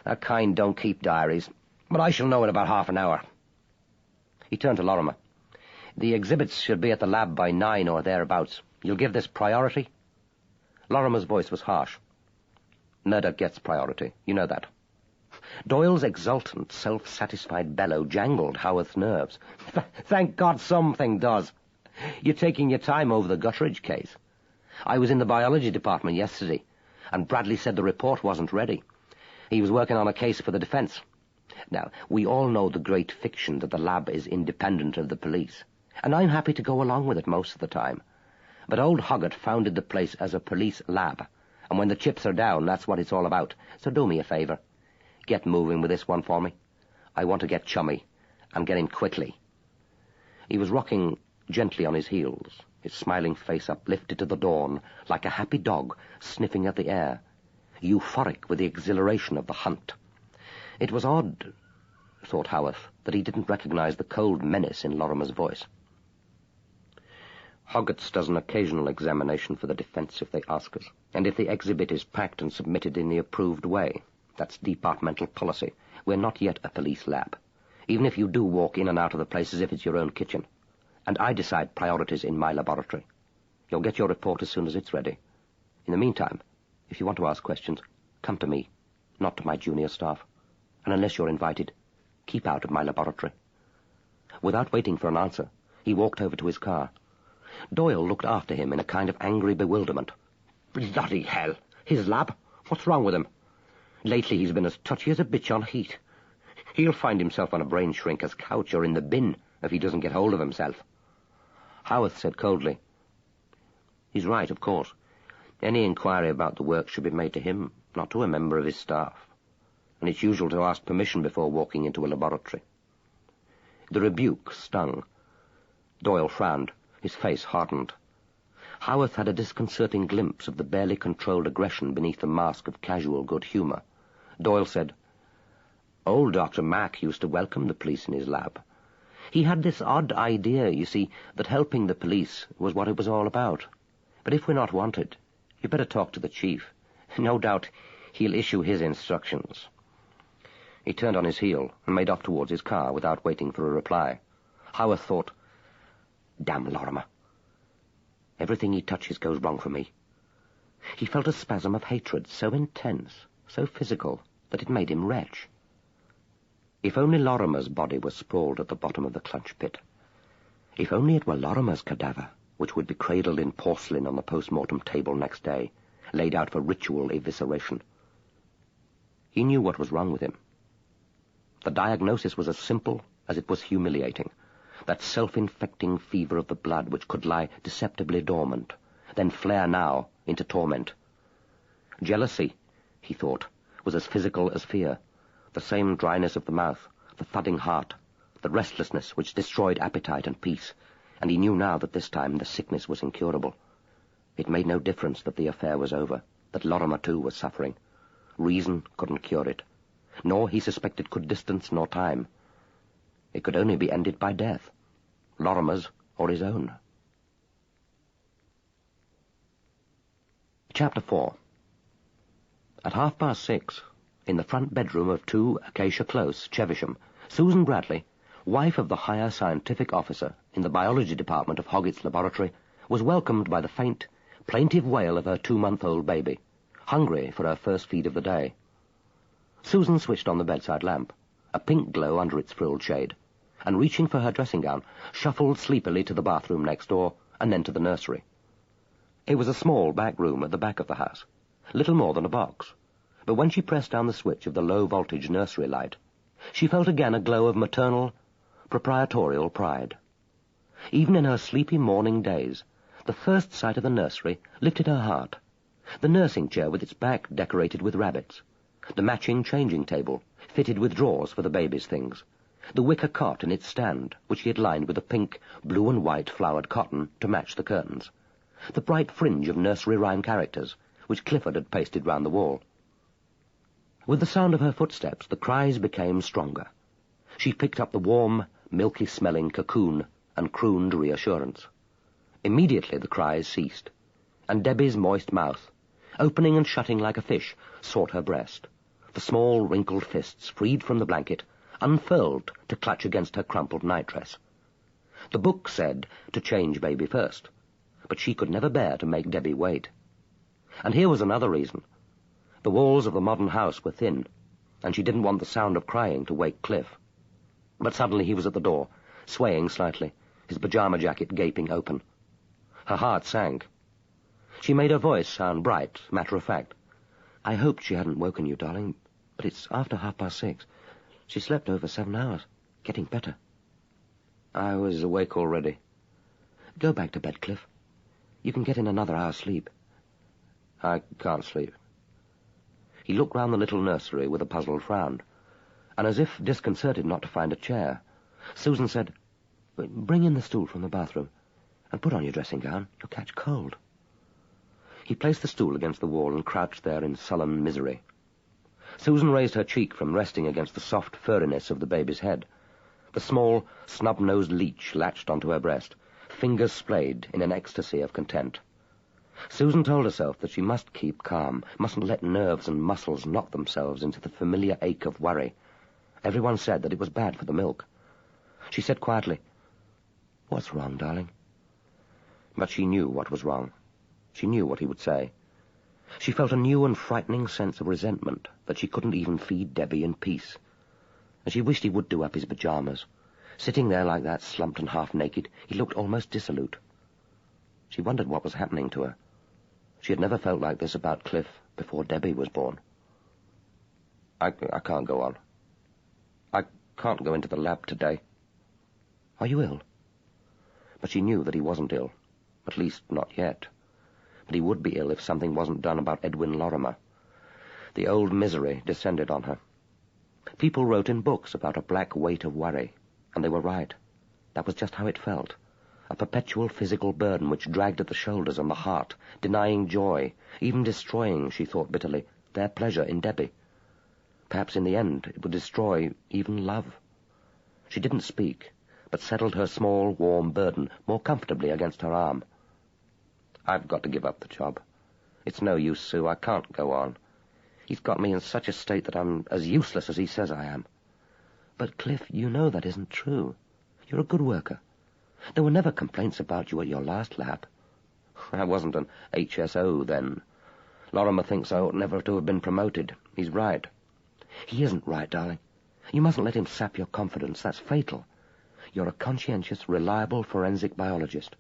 That kind don't keep diaries, but I shall know in about half an hour." He turned to Lorrimer. "The exhibits should be at the lab by 9 or thereabouts. You'll give this priority?" Lorrimer's voice was harsh. "Murder gets priority. You know that." Doyle's exultant, self-satisfied bellow jangled Howarth's nerves. "Thank God something does. You're taking your time over the Guttridge case. I was in the biology department yesterday, and Bradley said the report wasn't ready. He was working on a case for the defense. Now, we all know the great fiction that the lab is independent of the police, and I'm happy to go along with it most of the time. But old Hoggatt founded the place as a police lab, and when the chips are down, that's what it's all about. So do me a favour. Get moving with this one for me. I want to get chummy, and get in quickly." He was rocking gently on his heels, his smiling face uplifted to the dawn, like a happy dog sniffing at the air. euphoric with the exhilaration of the hunt. It was odd, thought Howarth, that he didn't recognize the cold menace in Lorrimer's voice. Hoggatt does an occasional examination for the defence if they ask us, and if the exhibit is packed and submitted in the approved way. That's departmental policy. We're not yet a police lab, even if you do walk in and out of the place as if it's your own kitchen. And I decide priorities in my laboratory. You'll get your report as soon as it's ready. In the meantime, if you want to ask questions, come to me, not to my junior staff. And unless you're invited, keep out of my laboratory. Without waiting for an answer, he walked over to his car. Doyle looked after him in a kind of angry bewilderment. Bloody hell! His lab? What's wrong with him? Lately he's been as touchy as a bitch on heat. He'll find himself on a brain shrinker's couch or in the bin if he doesn't get hold of himself. Howarth said coldly, "He's right, of course. Any inquiry about the work should be made to him, not to a member of his staff. And it's usual to ask permission before walking into a laboratory." The rebuke stung. Doyle frowned. His face hardened. Howarth had a disconcerting glimpse of the barely controlled aggression beneath the mask of casual good humour. Doyle said, "Old Dr. Mack used to welcome the police in his lab. He had this odd idea, you see, that helping the police was what it was all about. But if we're not wanted, you'd better talk to the chief. No doubt he'll issue his instructions." He turned on his heel and made off towards his car without waiting for a reply. Howarth thought, "Damn Lorrimer. Everything he touches goes wrong for me." He felt a spasm of hatred so intense, so physical, that it made him retch. If only Lorrimer's body were sprawled at the bottom of the clunch pit. If only it were Lorrimer's cadaver, which would be cradled in porcelain on the post-mortem table next day, laid out for ritual evisceration. He knew what was wrong with him. The diagnosis was as simple as it was humiliating. That self-infecting fever of the blood which could lie deceptively dormant, then flare now into torment. Jealousy, he thought, was as physical as fear, the same dryness of the mouth, the thudding heart, the restlessness which destroyed appetite and peace, and he knew now that this time the sickness was incurable. It made no difference that the affair was over, that Lorrimer too was suffering. Reason couldn't cure it, nor, he suspected, could distance nor time. It could only be ended by death, Lorrimer's or his own. Chapter 4. At 6:30, in the front bedroom of 2 Acacia Close, Chevisham, Susan Bradley, wife of the higher scientific officer in the biology department of Hoggatt's laboratory, was welcomed by the faint, plaintive wail of her 2-month-old baby, hungry for her first feed of the day. Susan switched on the bedside lamp, a pink glow under its frilled shade, and reaching for her dressing gown, shuffled sleepily to the bathroom next door, and then to the nursery. It was a small back room at the back of the house, little more than a box, but when she pressed down the switch of the low-voltage nursery light, she felt again a glow of maternal, proprietorial pride. Even in her sleepy morning days, the first sight of the nursery lifted her heart. The nursing chair with its back decorated with rabbits, the matching changing table, fitted with drawers for the baby's things, the wicker cot in its stand, which she had lined with a pink, blue and white flowered cotton to match the curtains, the bright fringe of nursery rhyme characters, which Clifford had pasted round the wall. With the sound of her footsteps, the cries became stronger. She picked up the warm, milky-smelling cocoon and crooned reassurance. Immediately the cries ceased, and Debbie's moist mouth, opening and shutting like a fish, sought her breast. The small, wrinkled fists, freed from the blanket, unfurled to clutch against her crumpled nightdress. The book said to change baby first, but she could never bear to make Debbie wait. And here was another reason. The walls of the modern house were thin, and she didn't want the sound of crying to wake Cliff. But suddenly he was at the door, swaying slightly, his pyjama jacket gaping open. Her heart sank. She made her voice sound bright, matter-of-fact. "I hoped she hadn't woken you, darling, but it's after 6:30. She slept over 7 hours, getting better." "I was awake already." "Go back to bed, Cliff. You can get in another hour's sleep." "I can't sleep." He looked round the little nursery with a puzzled frown, and as if disconcerted not to find a chair, Susan said, "Bring in the stool from the bathroom, and put on your dressing gown. You'll catch cold." He placed the stool against the wall and crouched there in sullen misery. Susan raised her cheek from resting against the soft furriness of the baby's head. The small, snub-nosed leech latched onto her breast, fingers splayed in an ecstasy of content. Susan told herself that she must keep calm, mustn't let nerves and muscles knock themselves into the familiar ache of worry. Everyone said that it was bad for the milk. She said quietly, "What's wrong, darling?" But she knew what was wrong. She knew what he would say. She felt a new and frightening sense of resentment that she couldn't even feed Debbie in peace. And she wished he would do up his pyjamas. Sitting there like that, slumped and half-naked, he looked almost dissolute. She wondered what was happening to her. She had never felt like this about Cliff before Debbie was born. I can't go on. I can't go into the lab today." "Are you ill?" But she knew that he wasn't ill, at least not yet. But he would be ill if something wasn't done about Edwin Lorrimer. The old misery descended on her. People wrote in books about a black weight of worry, and they were right. That was just how it felt. A perpetual physical burden which dragged at the shoulders and the heart, denying joy, even destroying, she thought bitterly, their pleasure in Debbie. Perhaps in the end it would destroy even love. She didn't speak, but settled her small, warm burden more comfortably against her arm. "I've got to give up the job. It's no use, Sue. I can't go on. He's got me in such a state that I'm as useless as he says I am." "But, Cliff, you know that isn't true. You're a good worker. There were never complaints about you at your last lab." "I wasn't an HSO then. Lorrimer thinks I ought never to have been promoted. He's right." "He isn't right, darling. You mustn't let him sap your confidence. That's fatal. You're a conscientious, reliable forensic biologist.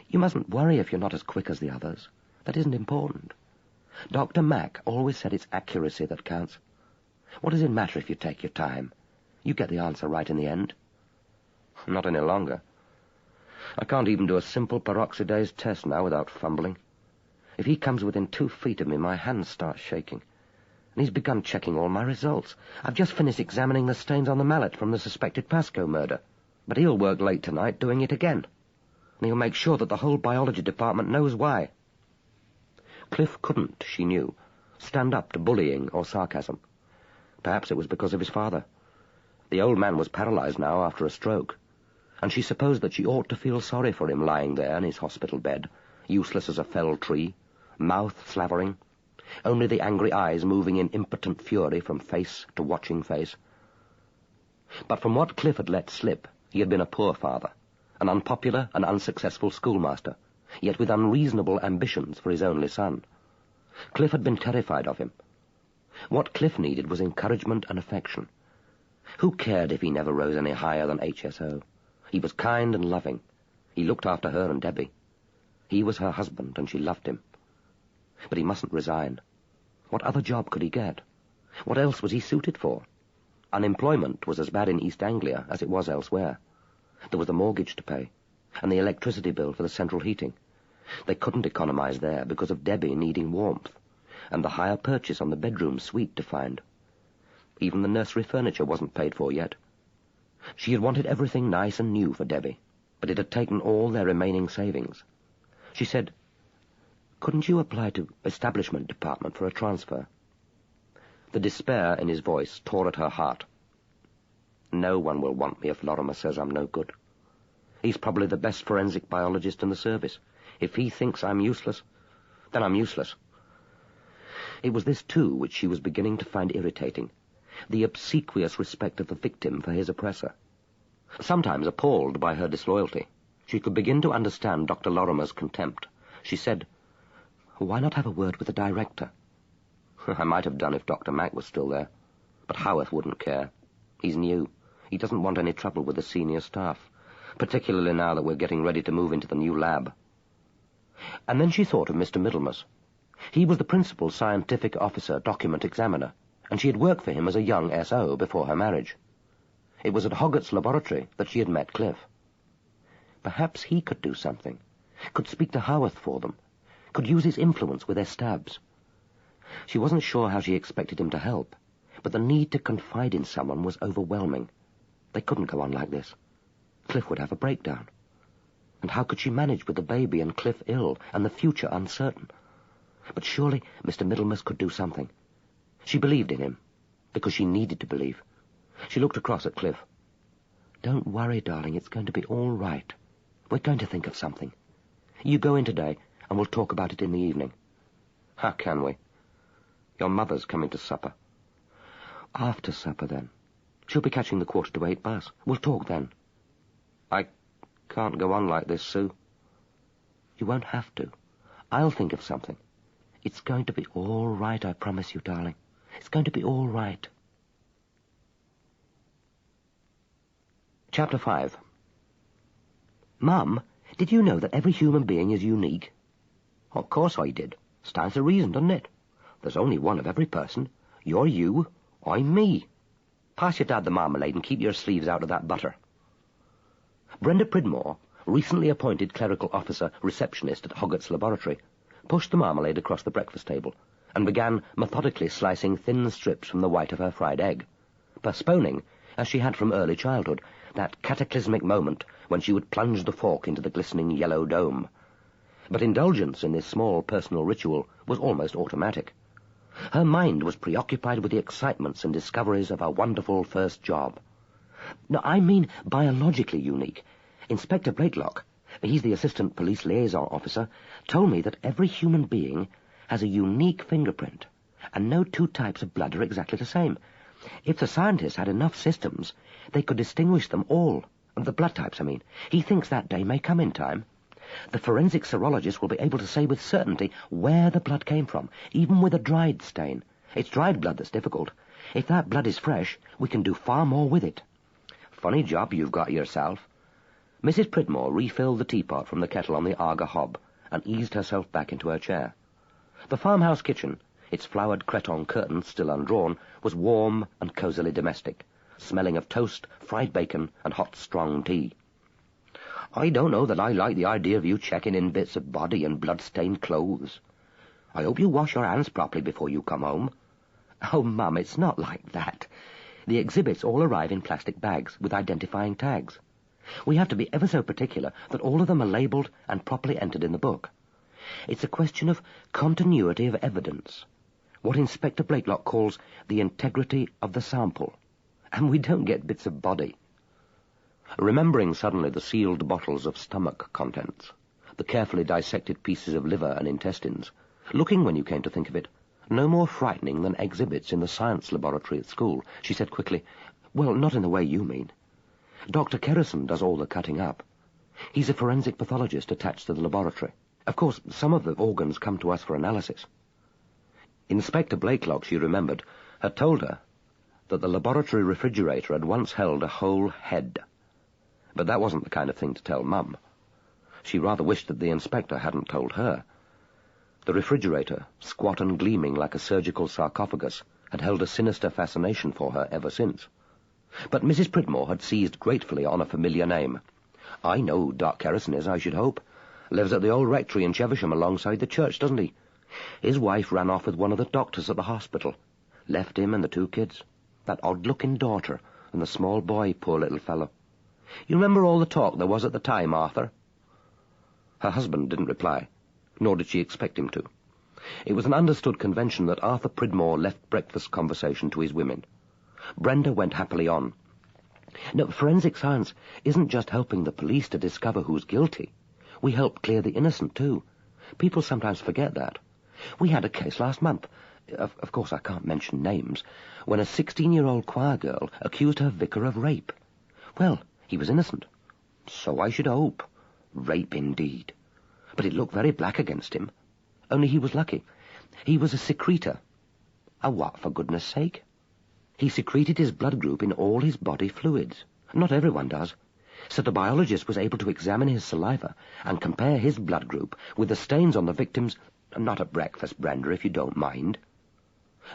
You mustn't worry if you're not as quick as the others. That isn't important. Dr. Mack always said it's accuracy that counts. What does it matter if you take your time? You get the answer right in the end." "Not any longer. I can't even do a simple peroxidase test now without fumbling. If he comes within 2 feet of me, my hands start shaking. And he's begun checking all my results. I've just finished examining the stains on the mallet from the suspected Pascoe murder. But he'll work late tonight doing it again. And he'll make sure that the whole biology department knows why." Cliff couldn't, she knew, stand up to bullying or sarcasm. Perhaps it was because of his father. The old man was paralyzed now after a stroke, and she supposed that she ought to feel sorry for him lying there in his hospital bed, useless as a fell tree, mouth slavering, only the angry eyes moving in impotent fury from face to watching face. But from what Cliff had let slip, he had been a poor father, an unpopular and unsuccessful schoolmaster, yet with unreasonable ambitions for his only son. Cliff had been terrified of him. What Cliff needed was encouragement and affection. Who cared if he never rose any higher than HSO? He was kind and loving. He looked after her and Debbie. He was her husband, and she loved him. But he mustn't resign. What other job could he get? What else was he suited for? Unemployment was as bad in East Anglia as it was elsewhere. There was the mortgage to pay, and the electricity bill for the central heating. They couldn't economize there because of Debbie needing warmth, and the hire purchase on the bedroom suite to find. Even the nursery furniture wasn't paid for yet. She had wanted everything nice and new for Debbie, but it had taken all their remaining savings. She said, "Couldn't you apply to establishment department for a transfer?" The despair in his voice tore at her heart. "No one will want me if Lorrimer says I'm no good. He's probably the best forensic biologist in the service. If he thinks I'm useless, then I'm useless." It was this, too, which she was beginning to find irritating, the obsequious respect of the victim for his oppressor. Sometimes, appalled by her disloyalty, she could begin to understand Dr. Lorrimer's contempt. She said, "Why not have a word with the director?" "I might have done if Dr. Mack was still there. But Howarth wouldn't care. He's new. He doesn't want any trouble with the senior staff, particularly now that we're getting ready to move into the new lab." And then she thought of Mr. Middlemas. He was the principal scientific officer document examiner, and she had worked for him as a young S.O. before her marriage. It was at Hoggatt's laboratory that she had met Cliff. Perhaps he could do something, could speak to Howarth for them, could use his influence with their stabs. She wasn't sure how she expected him to help, but the need to confide in someone was overwhelming. They couldn't go on like this. Cliff would have a breakdown. And how could she manage with the baby and Cliff ill and the future uncertain? But surely Mr. Middlemas could do something. She believed in him, because she needed to believe. She looked across at Cliff. "Don't worry, darling, it's going to be all right. We're going to think of something. You go in today, and we'll talk about it in the evening." "How can we? Your mother's coming to supper." "After supper, then. She'll be catching the 7:45 bus. We'll talk then." "I can't go on like this, Sue." "You won't have to. I'll think of something. It's going to be all right, I promise you, darling. It's going to be all right." Chapter 5. "Mum, did you know that every human being is unique?" "Of course I did. Stands to reason, doesn't it? There's only one of every person. You're you, I'm me. Pass your dad the marmalade and keep your sleeves out of that butter." Brenda Pridmore, recently appointed clerical officer receptionist at Hoggatt's laboratory, pushed the marmalade across the breakfast table and began methodically slicing thin strips from the white of her fried egg, postponing, as she had from early childhood, that cataclysmic moment when she would plunge the fork into the glistening yellow dome. But indulgence in this small personal ritual was almost automatic. Her mind was preoccupied with the excitements and discoveries of her wonderful first job. No, I mean biologically unique. Inspector Blakelock, he's the assistant police liaison officer, told me that every human being has a unique fingerprint, and no two types of blood are exactly the same. If the scientists had enough systems, they could distinguish them all. The blood types, I mean. He thinks that day may come in time. The forensic serologist will be able to say with certainty where the blood came from, even with a dried stain. It's dried blood that's difficult. If that blood is fresh, we can do far more with it. Funny job you've got yourself." Mrs. Pridmore refilled the teapot from the kettle on the Aga hob and eased herself back into her chair. The farmhouse kitchen, its flowered cretonne curtains still undrawn, was warm and cosily domestic, smelling of toast, fried bacon, and hot, strong tea. "I don't know that I like the idea of you checking in bits of body and blood-stained clothes. I hope you wash your hands properly before you come home." "Oh, Mum, it's not like that. The exhibits all arrive in plastic bags with identifying tags. We have to be ever so particular that all of them are labelled and properly entered in the book. It's a question of continuity of evidence, what Inspector Blakelock calls the integrity of the sample. And we don't get bits of body." Remembering suddenly the sealed bottles of stomach contents, the carefully dissected pieces of liver and intestines, looking, when you came to think of it, no more frightening than exhibits in the science laboratory at school, she said quickly, "Well, not in the way you mean. Dr. Kerrison does all the cutting up. He's a forensic pathologist attached to the laboratory. Of course, some of the organs come to us for analysis." Inspector Blakelock, she remembered, had told her that the laboratory refrigerator had once held a whole head. But that wasn't the kind of thing to tell Mum. She rather wished that the inspector hadn't told her. The refrigerator, squat and gleaming like a surgical sarcophagus, had held a sinister fascination for her ever since. But Mrs. Pridmore had seized gratefully on a familiar name. "I know who Doc Kerrison is, I should hope. Lives at the old rectory in Chevisham alongside the church, doesn't he? His wife ran off with one of the doctors at the hospital. Left him and the 2 kids. That odd-looking daughter and the small boy, poor little fellow. You remember all the talk there was at the time, Arthur?" Her husband didn't reply, nor did she expect him to. It was an understood convention that Arthur Pridmore left breakfast conversation to his women. Brenda went happily on. "No, forensic science isn't just helping the police to discover who's guilty. We help clear the innocent, too. People sometimes forget that. We had a case last month, of course I can't mention names, when a 16-year-old choir girl accused her vicar of rape. Well, he was innocent. So I should hope. Rape, indeed. But it looked very black against him. Only he was lucky. He was a secretor." "A what, for goodness sake?" "He secreted his blood group in all his body fluids. Not everyone does. So the biologist was able to examine his saliva and compare his blood group with the stains on the victim's—" "Not at breakfast, Brenda, if you don't mind."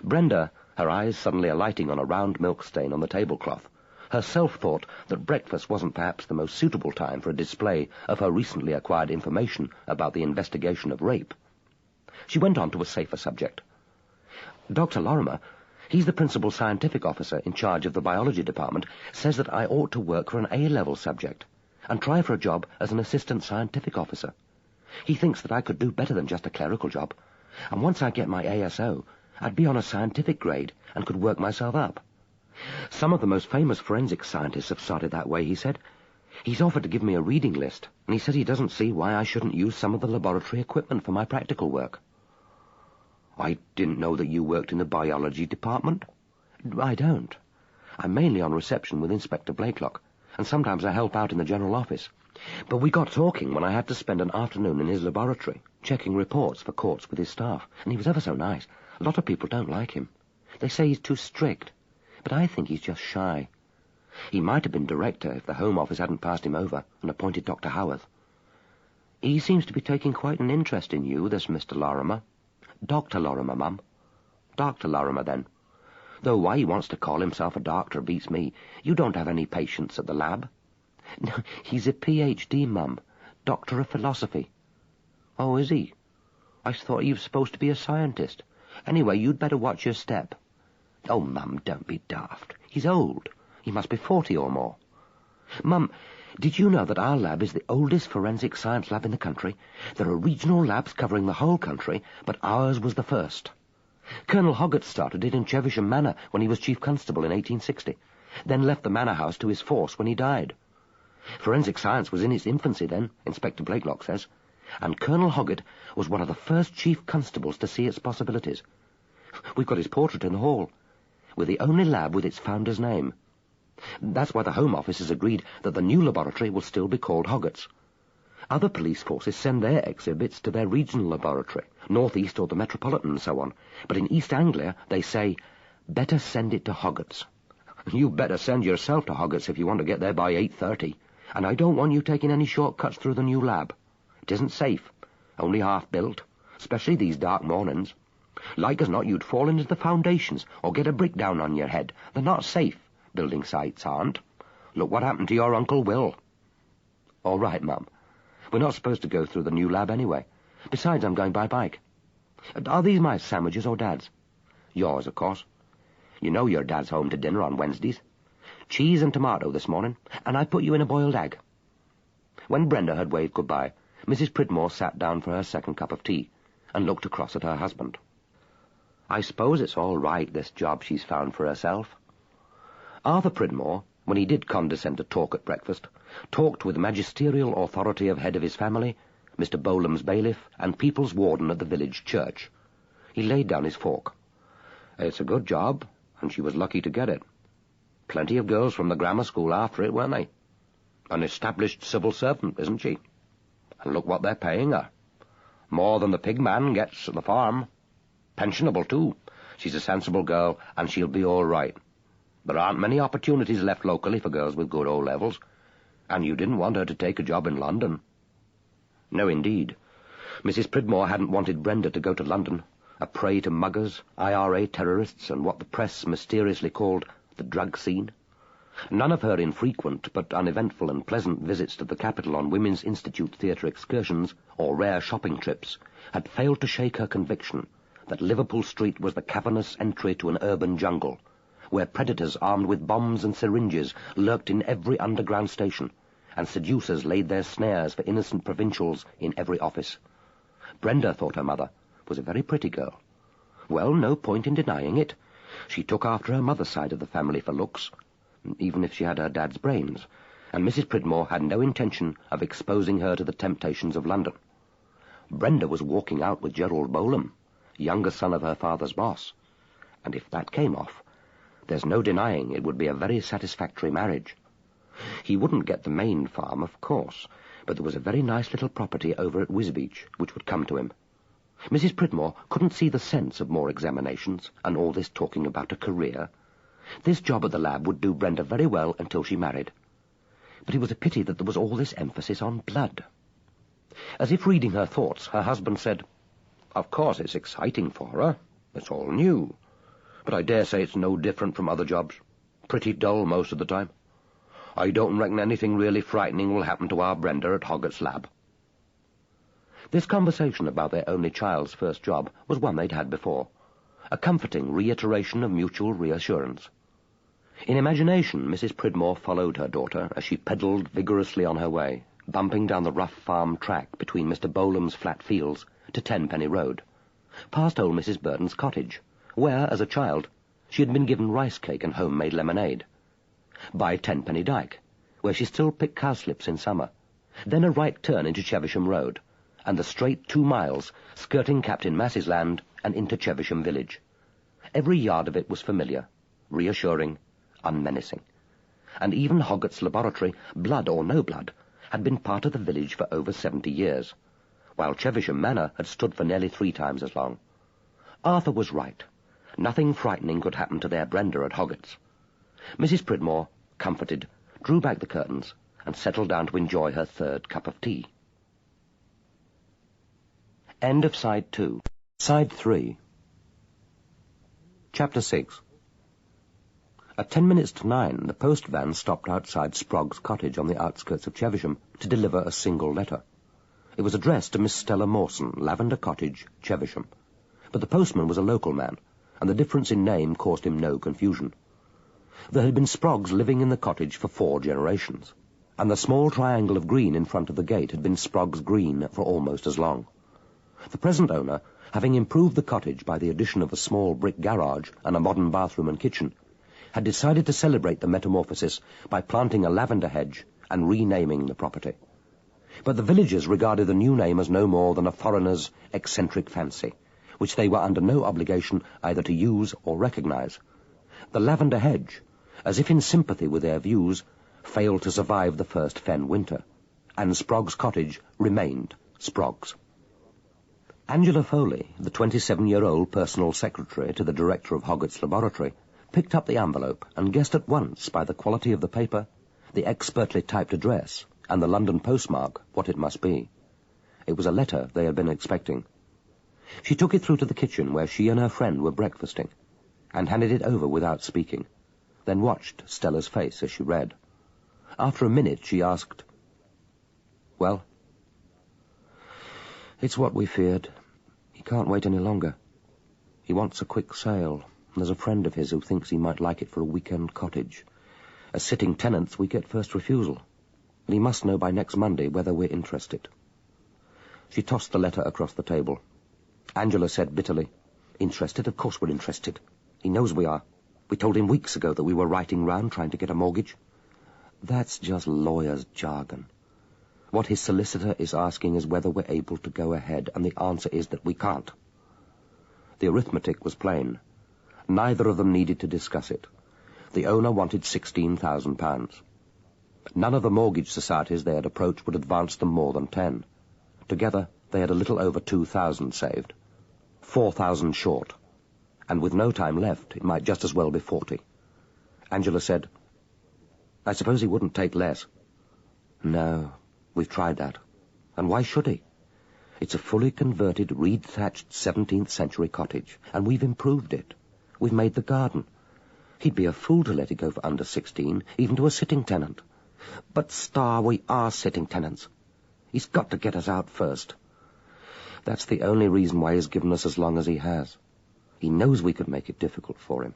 Brenda, her eyes suddenly alighting on a round milk stain on the tablecloth, herself thought that breakfast wasn't perhaps the most suitable time for a display of her recently acquired information about the investigation of rape. She went on to a safer subject. "Dr. Lorrimer, he's the principal scientific officer in charge of the biology department, says that I ought to work for an A-level subject and try for a job as an assistant scientific officer. He thinks that I could do better than just a clerical job. And once I get my ASO, I'd be on a scientific grade and could work myself up. Some of the most famous forensic scientists have started that way, he said. He's offered to give me a reading list, and he said he doesn't see why I shouldn't use some of the laboratory equipment for my practical work. I didn't know that you worked in the biology department. I don't. I'm mainly on reception with Inspector Blakelock, and sometimes I help out in the general office. But we got talking when I had to spend an afternoon in his laboratory, checking reports for courts with his staff, and he was ever so nice. A lot of people don't like him. They say he's too strict, but I think he's just shy. He might have been director if the Home Office hadn't passed him over and appointed Dr. Howarth. He seems to be taking quite an interest in you, this Mr. Lorrimer. Dr. Lorrimer, Mum. Dr. Lorrimer, then. Though why he wants to call himself a doctor beats me. You don't have any patients at the lab. No, he's a Ph.D., Mum. Doctor of Philosophy. Oh, is he? I thought he was supposed to be a scientist. Anyway, you'd better watch your step. Oh, Mum, don't be daft. He's old. He must be 40 or more. Mum, did you know that our lab is the oldest forensic science lab in the country? There are regional labs covering the whole country, but ours was the first. Colonel Hoggatt started it in Chevisham Manor when he was Chief Constable in 1860, then left the manor house to his force when he died. Forensic science was in its infancy then, Inspector Blakelock says, and Colonel Hoggatt was one of the first Chief Constables to see its possibilities. We've got his portrait in the hall. We're the only lab with its founder's name. That's why the Home Office has agreed that the new laboratory will still be called Hoggatt's. Other police forces send their exhibits to their regional laboratory, North East or the Metropolitan and so on. But in East Anglia, they say, better send it to Hoggatt's. You better send yourself to Hoggatt's if you want to get there by 8:30. And I don't want you taking any shortcuts through the new lab. It isn't safe, only half-built, especially these dark mornings. Like as not, you'd fall into the foundations or get a brick down on your head. They're not safe, building sites aren't. Look what happened to your Uncle Will. All right, Mum. We're not supposed to go through the new lab anyway. Besides, I'm going by bike. Are these my sandwiches or Dad's? Yours, of course. You know your Dad's home to dinner on Wednesdays. Cheese and tomato this morning, and I put you in a boiled egg. When Brenda had waved goodbye, Mrs. Pridmore sat down for her second cup of tea and looked across at her husband. I suppose it's all right, this job she's found for herself. Arthur Pridmore, when he did condescend to talk at breakfast, talked with magisterial authority of head of his family, Mr. Bolam's bailiff, and people's warden at the village church. He laid down his fork. It's a good job, and she was lucky to get it. Plenty of girls from the grammar school after it, weren't they? An established civil servant, isn't she? And look what they're paying her. More than the pig man gets at the farm. Pensionable, too. She's a sensible girl, and she'll be all right. There aren't many opportunities left locally for girls with good O-levels, and you didn't want her to take a job in London. No, indeed. Mrs. Pridmore hadn't wanted Brenda to go to London, a prey to muggers, IRA terrorists, and what the press mysteriously called the drug scene. None of her infrequent but uneventful and pleasant visits to the capital on Women's Institute theatre excursions or rare shopping trips had failed to shake her conviction that Liverpool Street was the cavernous entry to an urban jungle, where predators armed with bombs and syringes lurked in every underground station, and seducers laid their snares for innocent provincials in every office. Brenda, thought her mother, was a very pretty girl. Well, no point in denying it. She took after her mother's side of the family for looks, even if she had her dad's brains, and Mrs. Pridmore had no intention of exposing her to the temptations of London. Brenda was walking out with Gerald Bolam, younger son of her father's boss, and if that came off, there's no denying it would be a very satisfactory marriage. He wouldn't get the main farm, of course, but there was a very nice little property over at Wisbeach which would come to him. Mrs. Pridmore couldn't see the sense of more examinations and all this talking about a career. This job at the lab would do Brenda very well until she married. But it was a pity that there was all this emphasis on blood. As if reading her thoughts, her husband said, "Of course it's exciting for her. It's all new. But I dare say it's no different from other jobs. Pretty dull most of the time. I don't reckon anything really frightening will happen to our Brenda at Hoggatt's lab." This conversation about their only child's first job was one they'd had before, a comforting reiteration of mutual reassurance. In imagination, Mrs. Pridmore followed her daughter as she pedalled vigorously on her way, bumping down the rough farm track between Mr. Bolam's flat fields to Tenpenny Road, past old Mrs. Burden's cottage, where, as a child, she had been given rice cake and home-made lemonade, by Tenpenny Dyke, where she still picked cowslips in summer, then a right turn into Chevisham Road, and the straight 2 miles, skirting Captain Massey's land and into Chevisham village. Every yard of it was familiar, reassuring, unmenacing. And even Hoggatt's laboratory, blood or no blood, had been part of the village for over 70 years, while Chevisham Manor had stood for nearly 3 times as long. Arthur was right. Nothing frightening could happen to their Brenda at Hoggatt's. Mrs. Pridmore, comforted, drew back the curtains and settled down to enjoy her 3rd cup of tea. End of Side 2. Side 3. Chapter 6. At 10 minutes to 9, the post van stopped outside Sprague's cottage on the outskirts of Chevisham to deliver a single letter. It was addressed to Miss Stella Mawson, Lavender Cottage, Chevisham, but the postman was a local man, and the difference in name caused him no confusion. There had been Spragues living in the cottage for 4 generations, and the small triangle of green in front of the gate had been Sprague's Green for almost as long. The present owner, having improved the cottage by the addition of a small brick garage and a modern bathroom and kitchen, had decided to celebrate the metamorphosis by planting a lavender hedge and renaming the property. But the villagers regarded the new name as no more than a foreigner's eccentric fancy, which they were under no obligation either to use or recognize. The lavender hedge, as if in sympathy with their views, failed to survive the first fen winter, and Sprague's cottage remained Sprague's. Angela Foley, the 27-year-old personal secretary to the director of Hoggatt's laboratory, picked up the envelope and guessed at once by the quality of the paper, the expertly typed address, and the London postmark what it must be. It was a letter they had been expecting. She took it through to the kitchen where she and her friend were breakfasting, and handed it over without speaking, then watched Stella's face as she read. After a minute she asked, "Well?" "It's what we feared. He can't wait any longer. He wants a quick sale. There's a friend of his who thinks he might like it for a weekend cottage. As sitting tenants, we get first refusal. And he must know by next Monday whether we're interested." She tossed the letter across the table. Angela said bitterly, "Interested? Of course we're interested. He knows we are. We told him weeks ago that we were writing round trying to get a mortgage." "That's just lawyers' jargon. What his solicitor is asking is whether we're able to go ahead, and the answer is that we can't." The arithmetic was plain. Neither of them needed to discuss it. The owner wanted £16,000. None of the mortgage societies they had approached would advance them more than 10. Together, they had a little over 2,000 saved. 4,000 short. And with no time left, it might just as well be 40. Angela said, "I suppose he wouldn't take less." "No, we've tried that. And why should he? It's a fully converted, reed-thatched 17th century cottage, and we've improved it. We've made the garden. He'd be a fool to let it go for under 16, even to a sitting tenant." "But, Star, we are sitting tenants. He's got to get us out first." "That's the only reason why he's given us as long as he has. He knows we could make it difficult for him.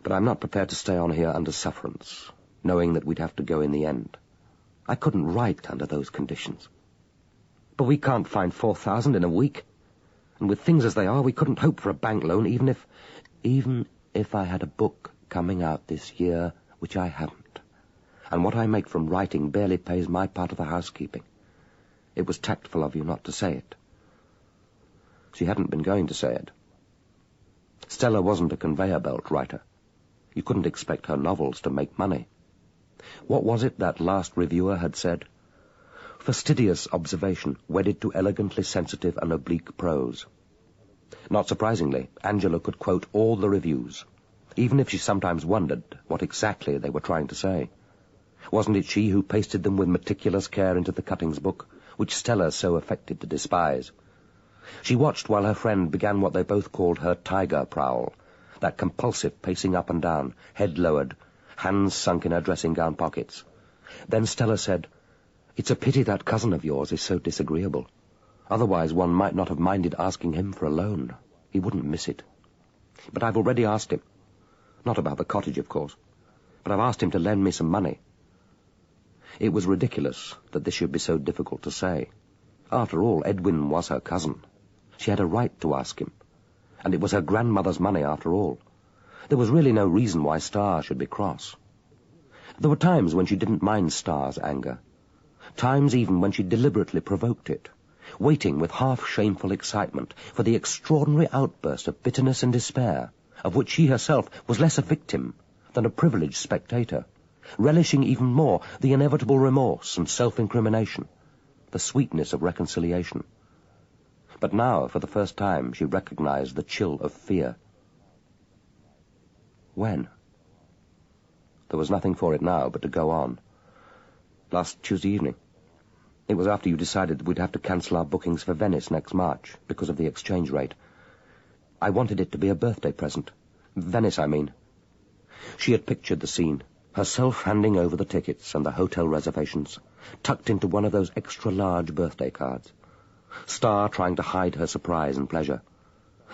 But I'm not prepared to stay on here under sufferance, knowing that we'd have to go in the end. I couldn't write under those conditions." "But we can't find 4,000 in a week. And with things as they are, we couldn't hope for a bank loan, even if I had a book coming out this year, which I haven't. And what I make from writing barely pays my part of the housekeeping. It was tactful of you not to say it." She hadn't been going to say it. Stella wasn't a conveyor belt writer. You couldn't expect her novels to make money. What was it that last reviewer had said? Fastidious observation, wedded to elegantly sensitive and oblique prose. Not surprisingly, Angela could quote all the reviews, even if she sometimes wondered what exactly they were trying to say. Wasn't it she who pasted them with meticulous care into the cuttings book, which Stella so affected to despise? She watched while her friend began what they both called her tiger prowl, that compulsive pacing up and down, head lowered, hands sunk in her dressing-gown pockets. Then Stella said, "It's a pity that cousin of yours is so disagreeable. Otherwise one might not have minded asking him for a loan. He wouldn't miss it. But I've already asked him. Not about the cottage, of course, but I've asked him to lend me some money." It was ridiculous that this should be so difficult to say. After all, Edwin was her cousin. She had a right to ask him, and it was her grandmother's money after all. There was really no reason why Star should be cross. There were times when she didn't mind Star's anger, times even when she deliberately provoked it, waiting with half-shameful excitement for the extraordinary outburst of bitterness and despair, of which she herself was less a victim than a privileged spectator, relishing even more the inevitable remorse and self-incrimination, the sweetness of reconciliation. But now, for the first time, she recognized the chill of fear. When? There was nothing for it now but to go on. Last Tuesday evening. It was after you decided that we'd have to cancel our bookings for Venice next March because of the exchange rate. I wanted it to be a birthday present. Venice, I mean. She had pictured the scene, herself handing over the tickets and the hotel reservations, tucked into one of those extra-large birthday cards. Star trying to hide her surprise and pleasure.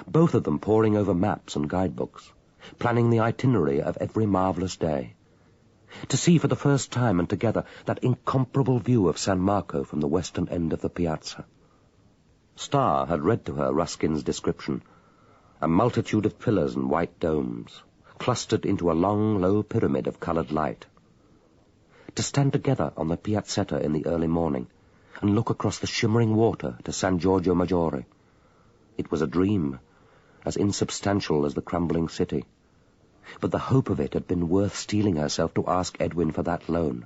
Both of them poring over maps and guidebooks, planning the itinerary of every marvellous day. To see for the first time and together that incomparable view of San Marco from the western end of the piazza. Star had read to her Ruskin's description, a multitude of pillars and white domes, clustered into a long, low pyramid of coloured light. To stand together on the piazzetta in the early morning and look across the shimmering water to San Giorgio Maggiore. It was a dream, as insubstantial as the crumbling city. But the hope of it had been worth steeling herself to ask Edwin for that loan.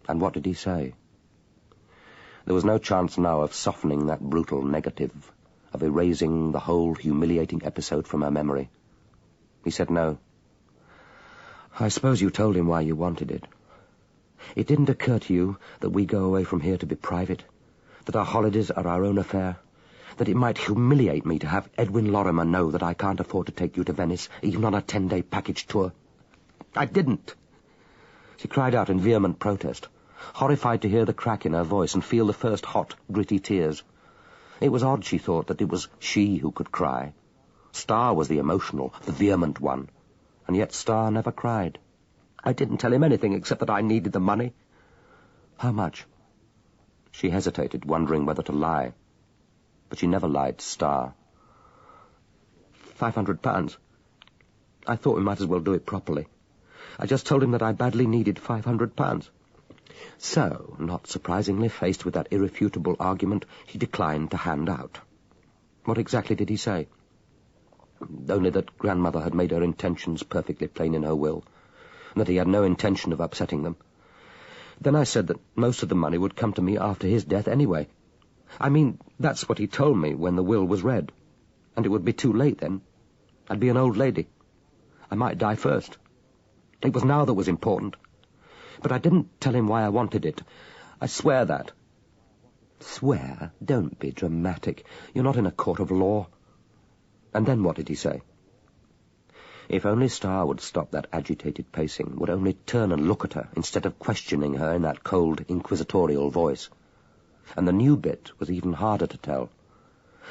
And what did he say? There was no chance now of softening that brutal negative, of erasing the whole humiliating episode from her memory. He said no. I suppose you told him why you wanted it. It didn't occur to you that we go away from here to be private, that our holidays are our own affair, that it might humiliate me to have Edwin Lorrimer know that I can't afford to take you to Venice, even on a 10-day package tour. I didn't. She cried out in vehement protest, horrified to hear the crack in her voice and feel the first hot, gritty tears. It was odd, she thought, that it was she who could cry. Star was the emotional, the vehement one, and yet Star never cried. I didn't tell him anything except that I needed the money. How much? She hesitated, wondering whether to lie. But she never lied to Star. £500. I thought we might as well do it properly. I just told him that I badly needed £500. So, not surprisingly, faced with that irrefutable argument, he declined to hand out. What exactly did he say? Only that Grandmother had made her intentions perfectly plain in her will, and that he had no intention of upsetting them. Then I said that most of the money would come to me after his death anyway. I mean, that's what he told me when the will was read, and it would be too late then. I'd be an old lady. I might die first. It was now that was important. But I didn't tell him why I wanted it. I swear that. Swear? Don't be dramatic. You're not in a court of law. And then what did he say? If only Star would stop that agitated pacing, would only turn and look at her, instead of questioning her in that cold, inquisitorial voice. And the new bit was even harder to tell.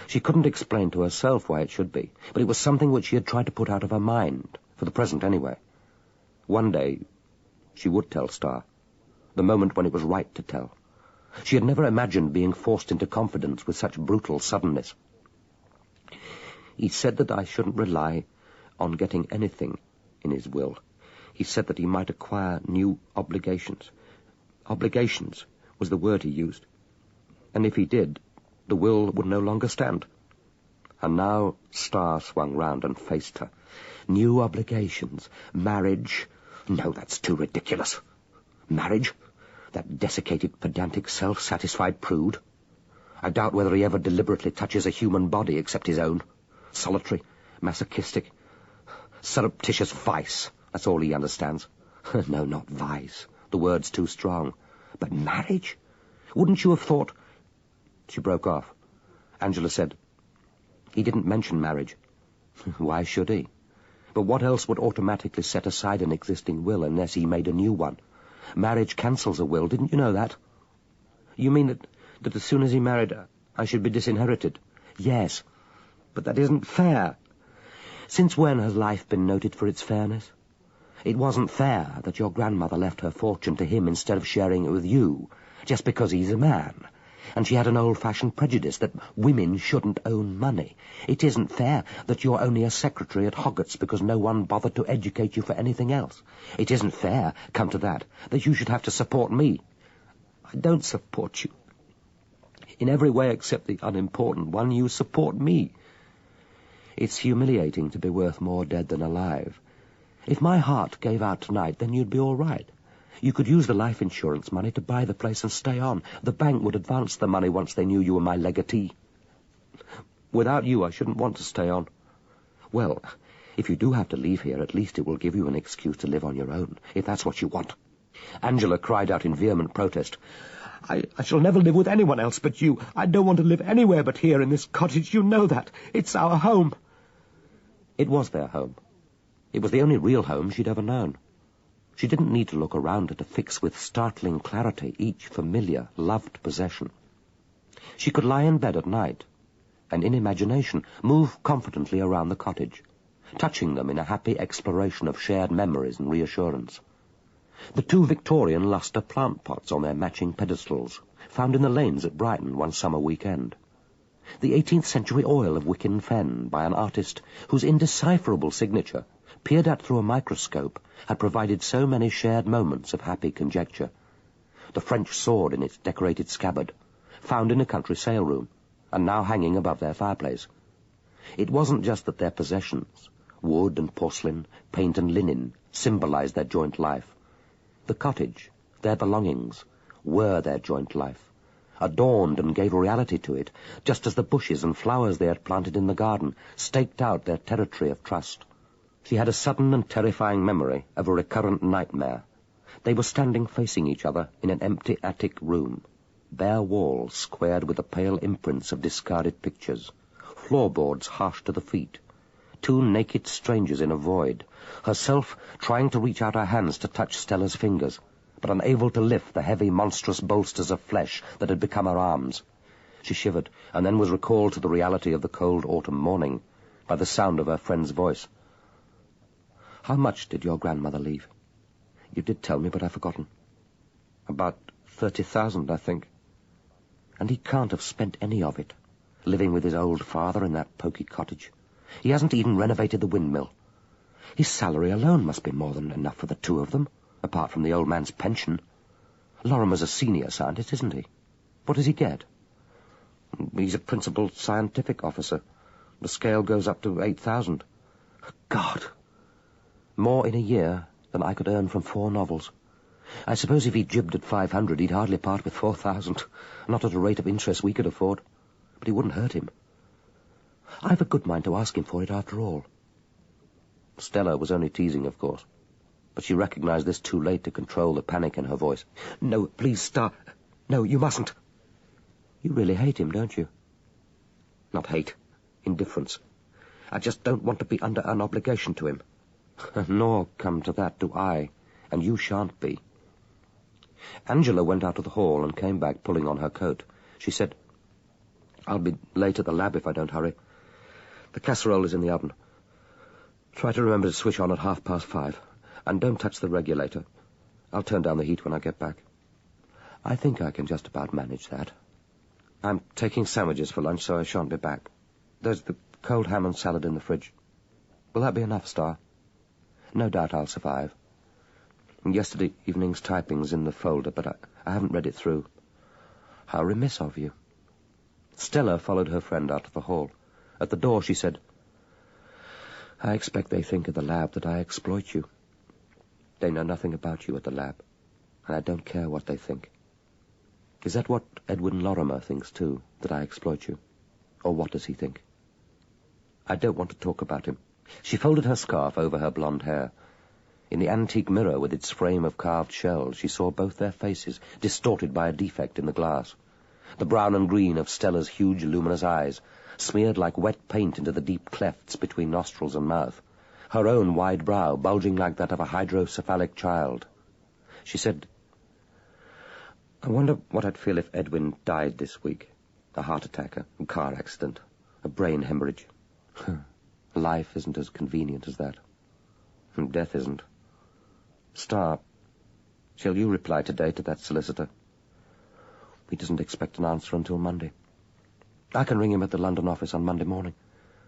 She couldn't explain to herself why it should be, but it was something which she had tried to put out of her mind, for the present anyway. One day she would tell Star, the moment when it was right to tell. She had never imagined being forced into confidence with such brutal suddenness. He said that I shouldn't rely on getting anything in his will. He said that he might acquire new obligations. Obligations was the word he used. And if he did, the will would no longer stand. And now Star swung round and faced her. New obligations. Marriage. No, that's too ridiculous. Marriage? That desiccated, pedantic, self-satisfied prude. I doubt whether he ever deliberately touches a human body except his own. Solitary, masochistic, surreptitious vice. That's all he understands. No, not vice. The word's too strong. But marriage? Wouldn't you have thought... She broke off. Angela said, he didn't mention marriage. Why should he? But what else would automatically set aside an existing will unless he made a new one? Marriage cancels a will, didn't you know that? You mean that as soon as he married, I should be disinherited? Yes, but that isn't fair. Since when has life been noted for its fairness? It wasn't fair that your grandmother left her fortune to him instead of sharing it with you, just because he's a man. And she had an old-fashioned prejudice that women shouldn't own money. It isn't fair that you're only a secretary at Hoggatt's because no one bothered to educate you for anything else. It isn't fair, come to that you should have to support me. I don't support you. In every way except the unimportant one, you support me. It's humiliating to be worth more dead than alive. If my heart gave out tonight, then you'd be all right. You could use the life insurance money to buy the place and stay on. The bank would advance the money once they knew you were my legatee. Without you, I shouldn't want to stay on. Well, if you do have to leave here, at least it will give you an excuse to live on your own, if that's what you want. Angela cried out in vehement protest. I shall never live with anyone else but you. I don't want to live anywhere but here in this cottage. You know that. It's our home. It was their home. It was the only real home she'd ever known. She didn't need to look around her to fix with startling clarity each familiar, loved possession. She could lie in bed at night, and in imagination move confidently around the cottage, touching them in a happy exploration of shared memories and reassurance. The two Victorian lustre plant pots on their matching pedestals, found in the lanes at Brighton one summer weekend. The 18th century oil of Wicken Fen by an artist whose indecipherable signature, peered at through a microscope, had provided so many shared moments of happy conjecture. The French sword in its decorated scabbard, found in a country sale room, and now hanging above their fireplace. It wasn't just that their possessions, wood and porcelain, paint and linen, symbolized their joint life. The cottage, their belongings, were their joint life, adorned and gave reality to it, just as the bushes and flowers they had planted in the garden staked out their territory of trust. She had a sudden and terrifying memory of a recurrent nightmare. They were standing facing each other in an empty attic room, bare walls squared with the pale imprints of discarded pictures, floorboards harsh to the feet, two naked strangers in a void, herself trying to reach out her hands to touch Stella's fingers, but unable to lift the heavy, monstrous bolsters of flesh that had become her arms. She shivered, and then was recalled to the reality of the cold autumn morning by the sound of her friend's voice. "How much did your grandmother leave?" "You did tell me, but I've forgotten." "About 30,000, I think." "And he can't have spent any of it, living with his old father in that poky cottage. He hasn't even renovated the windmill. His salary alone must be more than enough for the two of them, apart from the old man's pension. Lorrimer's a senior scientist, isn't he? What does he get?" "He's a principal scientific officer. The scale goes up to 8,000. God! More in a year than I could earn from 4 novels. I suppose if he jibbed at 500, he'd hardly part with 4,000, not at a rate of interest we could afford. But it wouldn't hurt him. I've a good mind to ask him for it after all." Stella was only teasing, of course, but she recognized this too late to control the panic in her voice. "No, please, Star. No, you mustn't." "You really hate him, don't you?" "Not hate. Indifference. I just don't want to be under an obligation to him. Nor, come to that, do I, and you shan't be." Angela went out of the hall and came back pulling on her coat. She said, "I'll be late at the lab if I don't hurry. The casserole is in the oven. Try to remember to switch on at 5:30, and don't touch the regulator. I'll turn down the heat when I get back." "I think I can just about manage that. I'm taking sandwiches for lunch, so I shan't be back. There's the cold ham and salad in the fridge. Will that be enough, Star?" "No doubt I'll survive. Yesterday evening's typing's in the folder, but I haven't read it through." "How remiss of you." Stella followed her friend out of the hall. At the door she said, "I expect they think at the lab that I exploit you. They know nothing about you at the lab, and I don't care what they think. Is that what Edwin Lorrimer thinks too, that I exploit you? Or what does he think?" "I don't want to talk about him." She folded her scarf over her blonde hair. In the antique mirror with its frame of carved shells, she saw both their faces, distorted by a defect in the glass. The brown and green of Stella's huge luminous eyes, smeared like wet paint into the deep clefts between nostrils and mouth. Her own wide brow bulging like that of a hydrocephalic child. She said, "I wonder what I'd feel if Edwin died this week. A heart attack, a car accident, a brain hemorrhage. Life isn't as convenient as that. And death isn't. Star, shall you reply today to that solicitor?" He doesn't expect an answer until Monday. I can ring him at the London office on Monday morning.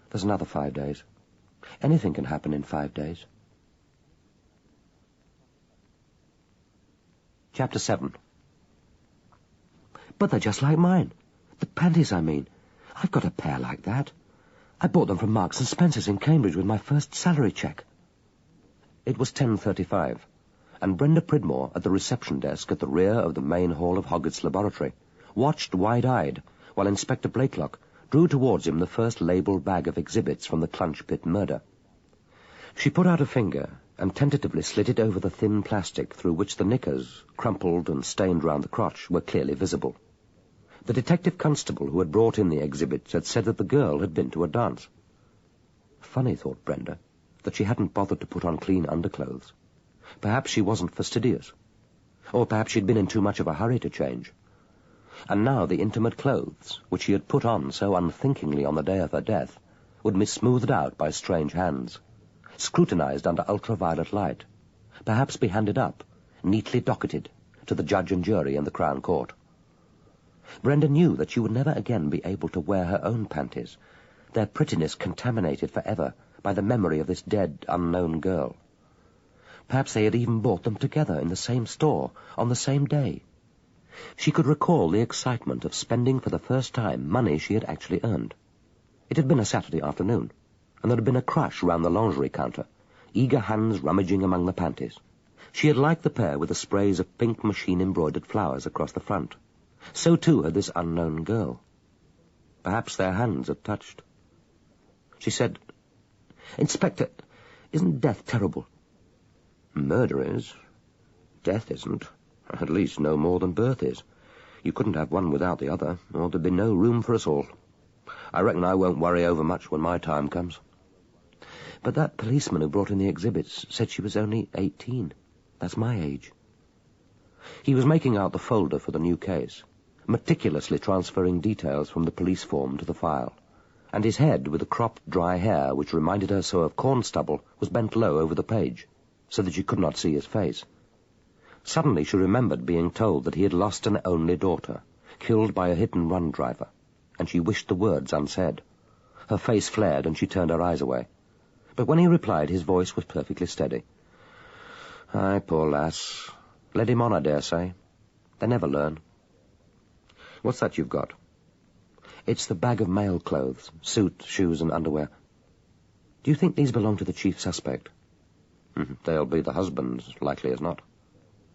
There's another 5 days. Anything can happen in 5 days. Chapter 7. But they're just like mine. The panties, I mean. I've got a pair like that. I bought them from Marks and Spencer's in Cambridge with my first salary cheque. It was 10:35, and Brenda Pridmore, at the reception desk at the rear of the main hall of Hoggatt's laboratory, watched wide-eyed while Inspector Blakelock drew towards him the first labelled bag of exhibits from the Clunch Pit murder. She put out a finger and tentatively slid it over the thin plastic through which the knickers, crumpled and stained round the crotch, were clearly visible. The detective constable who had brought in the exhibits had said that the girl had been to a dance. Funny, thought Brenda, that she hadn't bothered to put on clean underclothes. Perhaps she wasn't fastidious. Or perhaps she'd been in too much of a hurry to change. And now the intimate clothes, which she had put on so unthinkingly on the day of her death, would be smoothed out by strange hands, scrutinized under ultraviolet light, perhaps be handed up, neatly docketed, to the judge and jury in the Crown Court. Brenda knew that she would never again be able to wear her own panties, their prettiness contaminated forever by the memory of this dead, unknown girl. Perhaps they had even bought them together in the same store, on the same day. She could recall the excitement of spending for the first time money she had actually earned. It had been a Saturday afternoon, and there had been a crush round the lingerie counter, eager hands rummaging among the panties. She had liked the pair with the sprays of pink machine-embroidered flowers across the front. So too had this unknown girl. Perhaps their hands had touched. She said, "Inspector, isn't death terrible?" "Murder is. Death isn't. At least no more than birth is. You couldn't have one without the other, or there'd be no room for us all. I reckon I won't worry over much when my time comes." But that policeman who brought in the exhibits said she was only 18. That's my age. He was making out the folder for the new case, meticulously transferring details from the police form to the file, and his head, with the cropped dry hair which reminded her so of corn stubble, was bent low over the page, so that she could not see his face. Suddenly she remembered being told that he had lost an only daughter, killed by a hit-and-run driver, and she wished the words unsaid. Her face flared, and she turned her eyes away. But when he replied, his voice was perfectly steady. "Aye, poor lass. Led him on, I dare say. They never learn. What's that you've got?" "It's the bag of male clothes, suit, shoes, and underwear. Do you think these belong to the chief suspect?" "They'll be the husband's, likely as not."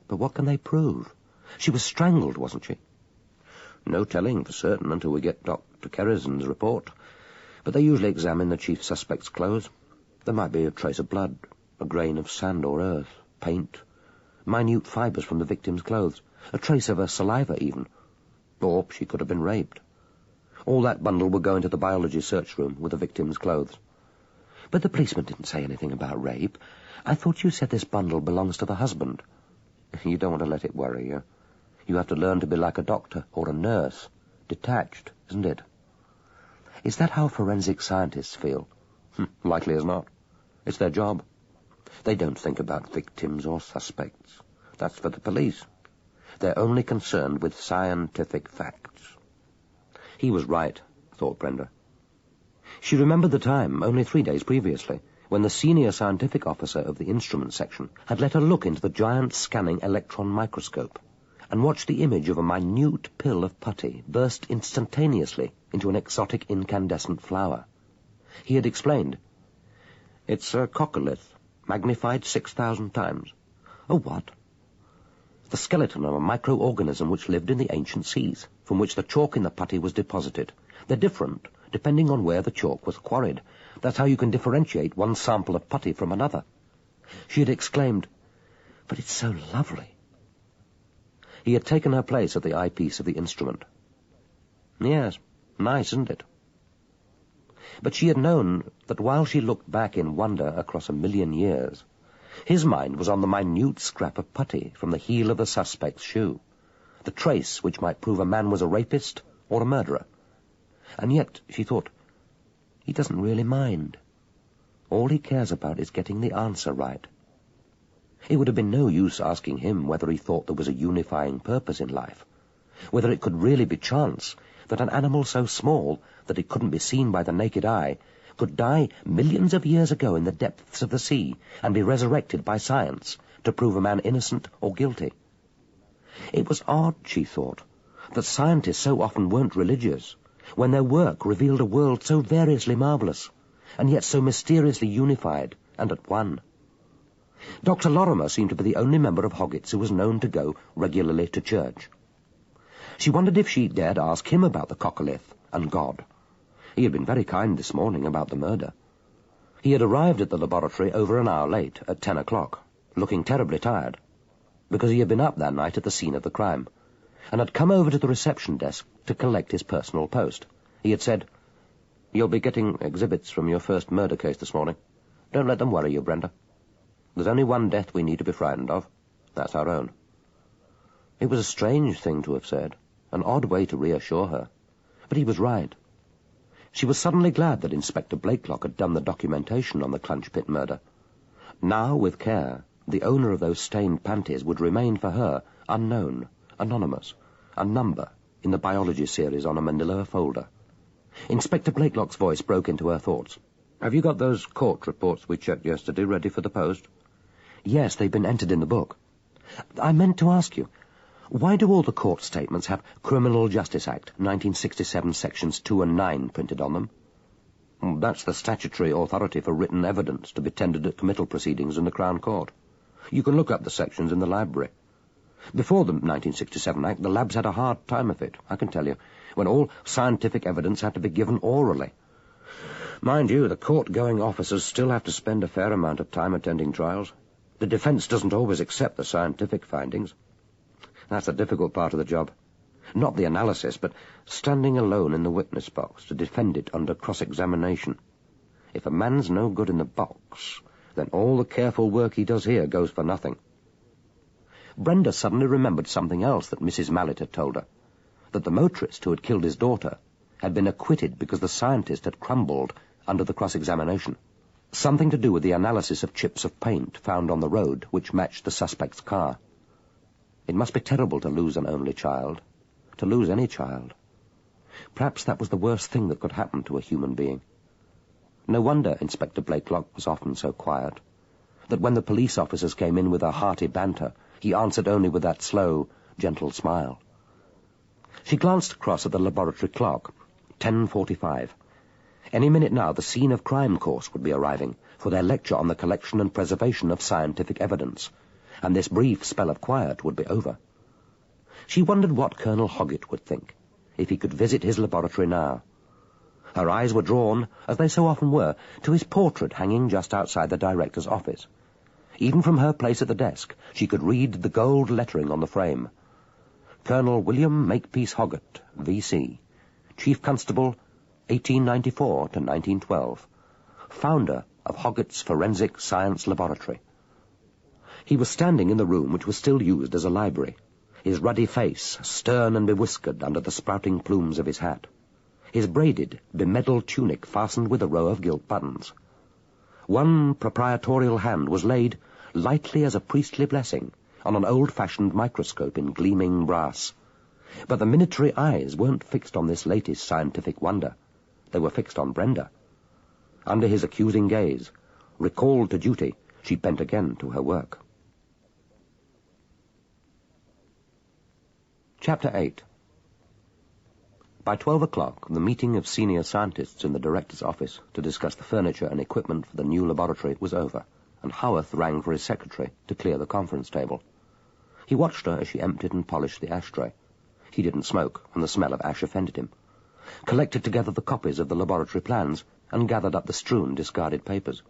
"But what can they prove? She was strangled, wasn't she?" "No telling for certain until we get Dr. Kerrisan's report. But they usually examine the chief suspect's clothes. There might be a trace of blood, a grain of sand or earth, paint, minute fibres from the victim's clothes, a trace of her saliva even. Or she could have been raped. All that bundle will go into the biology search room with the victim's clothes." "But the policeman didn't say anything about rape. I thought you said this bundle belongs to the husband." "You don't want to let it worry you. You have to learn to be like a doctor or a nurse, detached, isn't it?" "Is that how forensic scientists feel?" "Likely as not. It's their job. They don't think about victims or suspects. That's for the police. They're only concerned with scientific facts." He was right, thought Brenda. She remembered the time, only 3 days previously, when the senior scientific officer of the instrument section had let her look into the giant scanning electron microscope and watch the image of a minute pill of putty burst instantaneously into an exotic incandescent flower. He had explained, "It's a coccolith, magnified 6,000 times. "A what?" "The skeleton of a microorganism which lived in the ancient seas, from which the chalk in the putty was deposited. They're different, depending on where the chalk was quarried. That's how you can differentiate one sample of putty from another." She had exclaimed, "But it's so lovely." He had taken her place at the eyepiece of the instrument. "Yes, nice, isn't it?" But she had known that while she looked back in wonder across 1,000,000 years, his mind was on the minute scrap of putty from the heel of the suspect's shoe, the trace which might prove a man was a rapist or a murderer. And yet, she thought, he doesn't really mind. All he cares about is getting the answer right. It would have been no use asking him whether he thought there was a unifying purpose in life. whether it could really be chance that an animal so small that it couldn't be seen by the naked eye could die millions of years ago in the depths of the sea and be resurrected by science to prove a man innocent or guilty. It was odd, she thought, that scientists so often weren't religious, when their work revealed a world so variously marvellous, and yet so mysteriously unified and at one. Dr. Lorrimer seemed to be the only member of Hoggatt's who was known to go regularly to church. She wondered if she dared ask him about the coccolith and God. He had been very kind this morning about the murder. He had arrived at the laboratory over an hour late, at 10 o'clock, looking terribly tired, because he had been up that night at the scene of the crime, and had come over to the reception desk to collect his personal post. He had said, "You'll be getting exhibits from your first murder case this morning. Don't let them worry you, Brenda. There's only one death we need to be frightened of. That's our own." It was a strange thing to have said, an odd way to reassure her, but he was right. She was suddenly glad that Inspector Blakelock had done the documentation on the Clunch Pit murder. Now, with care, the owner of those stained panties would remain for her unknown, anonymous, a number in the biology series on a manila folder. Inspector Blakelock's voice broke into her thoughts. "Have you got those court reports we checked yesterday ready for the post?" "Yes, they've been entered in the book. I meant to ask you, why do all the court statements have Criminal Justice Act, 1967, Sections 2 and 9 printed on them?" "That's the statutory authority for written evidence to be tendered at committal proceedings in the Crown Court. You can look up the sections in the library. Before the 1967 Act, the labs had a hard time of it, I can tell you, when all scientific evidence had to be given orally. Mind you, the court-going officers still have to spend a fair amount of time attending trials. The defence doesn't always accept the scientific findings. That's the difficult part of the job. Not the analysis, but standing alone in the witness box to defend it under cross-examination. If a man's no good in the box, then all the careful work he does here goes for nothing." Brenda suddenly remembered something else that Mrs. Mallet had told her, that the motorist who had killed his daughter had been acquitted because the scientist had crumbled under the cross-examination. Something to do with the analysis of chips of paint found on the road which matched the suspect's car. It must be terrible to lose an only child, to lose any child. Perhaps that was the worst thing that could happen to a human being. No wonder Inspector Blakelock was often so quiet, that when the police officers came in with a hearty banter, he answered only with that slow, gentle smile. She glanced across at the laboratory clock. 10:45. Any minute now the scene of crime course would be arriving for their lecture on the collection and preservation of scientific evidence, and this brief spell of quiet would be over. She wondered what Colonel Hoggatt would think if he could visit his laboratory now. Her eyes were drawn, as they so often were, to his portrait hanging just outside the director's office. Even from her place at the desk, she could read the gold lettering on the frame. Colonel William Makepeace Hoggatt, V.C., Chief Constable, 1894 to 1912, founder of Hoggatt's Forensic Science Laboratory. He was standing in the room which was still used as a library, his ruddy face stern and bewhiskered under the sprouting plumes of his hat, his braided, bemedalled tunic fastened with a row of gilt buttons. One proprietorial hand was laid, lightly as a priestly blessing, on an old-fashioned microscope in gleaming brass. But the minatory eyes weren't fixed on this latest scientific wonder. They were fixed on Brenda. Under his accusing gaze, recalled to duty, she bent again to her work. Chapter 8. By 12 o'clock, the meeting of senior scientists in the director's office to discuss the furniture and equipment for the new laboratory was over, and Howarth rang for his secretary to clear the conference table. He watched her as she emptied and polished the ashtray. He didn't smoke, and the smell of ash offended him. Collected together the copies of the laboratory plans, and gathered up the strewn, discarded papers.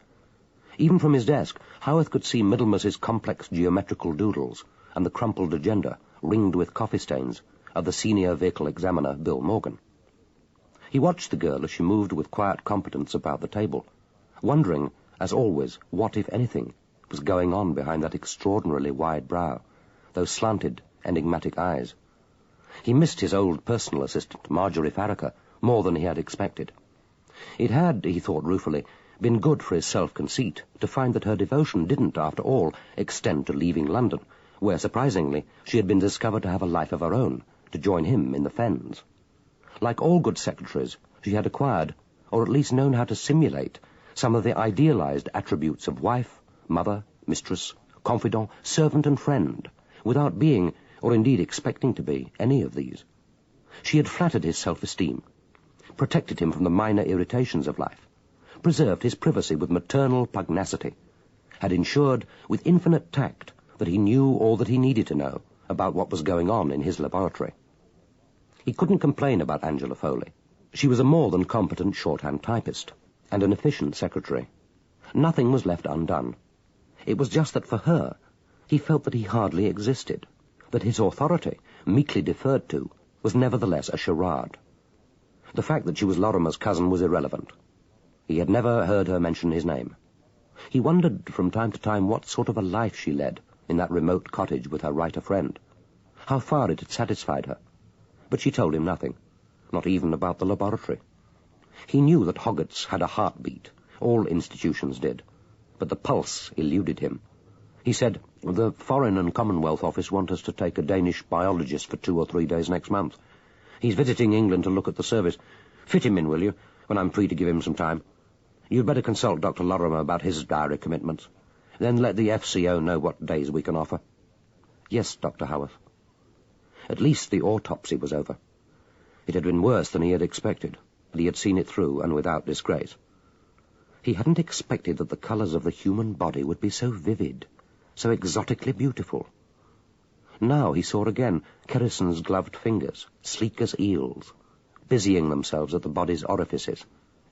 Even from his desk, Howarth could see Middlemas's complex geometrical doodles, and the crumpled agenda, ringed with coffee stains, of the senior vehicle examiner, Bill Morgan. He watched the girl as she moved with quiet competence about the table, wondering, as always, what, if anything, was going on behind that extraordinarily wide brow, those slanted, enigmatic eyes. He missed his old personal assistant, Marjorie Farraker, more than he had expected. It had, he thought ruefully, been good for his self-conceit to find that her devotion didn't, after all, extend to leaving London, where, surprisingly, she had been discovered to have a life of her own, to join him in the fens. Like all good secretaries, she had acquired, or at least known how to simulate, some of the idealized attributes of wife, mother, mistress, confidant, servant and friend, without being, or indeed expecting to be, any of these. She had flattered his self-esteem, protected him from the minor irritations of life, preserved his privacy with maternal pugnacity, had ensured with infinite tact that he knew all that he needed to know about what was going on in his laboratory. He couldn't complain about Angela Foley. She was a more than competent shorthand typist, and an efficient secretary. Nothing was left undone. It was just that for her, he felt that he hardly existed, that his authority, meekly deferred to, was nevertheless a charade. The fact that she was Lorrimer's cousin was irrelevant. He had never heard her mention his name. He wondered from time to time what sort of a life she led in that remote cottage with her writer friend, how far it had satisfied her. But she told him nothing, not even about the laboratory. He knew that Hoggatt's had a heartbeat, all institutions did, but the pulse eluded him. He said, "The Foreign and Commonwealth Office want us to take a Danish biologist for 2 or 3 days next month. He's visiting England to look at the service. Fit him in, will you, when I'm free to give him some time? You'd better consult Dr. Lorrimer about his diary commitments. Then let the FCO know what days we can offer." "Yes, Dr. Howarth." At least the autopsy was over. It had been worse than he had expected, but he had seen it through and without disgrace. He hadn't expected that the colours of the human body would be so vivid, so exotically beautiful. Now he saw again Kerrison's gloved fingers, sleek as eels, busying themselves at the body's orifices,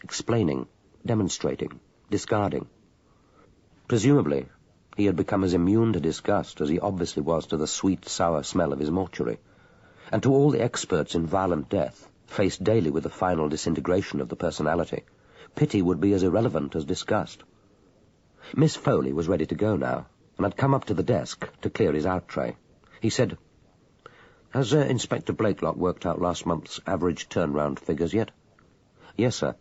explaining, demonstrating, discarding. Presumably, he had become as immune to disgust as he obviously was to the sweet, sour smell of his mortuary, and to all the experts in violent death, faced daily with the final disintegration of the personality, pity would be as irrelevant as disgust. Miss Foley was ready to go now, and had come up to the desk to clear his out tray. He said, "Has Inspector Blakelock worked out last month's average turnaround figures yet?" "Yes, sir.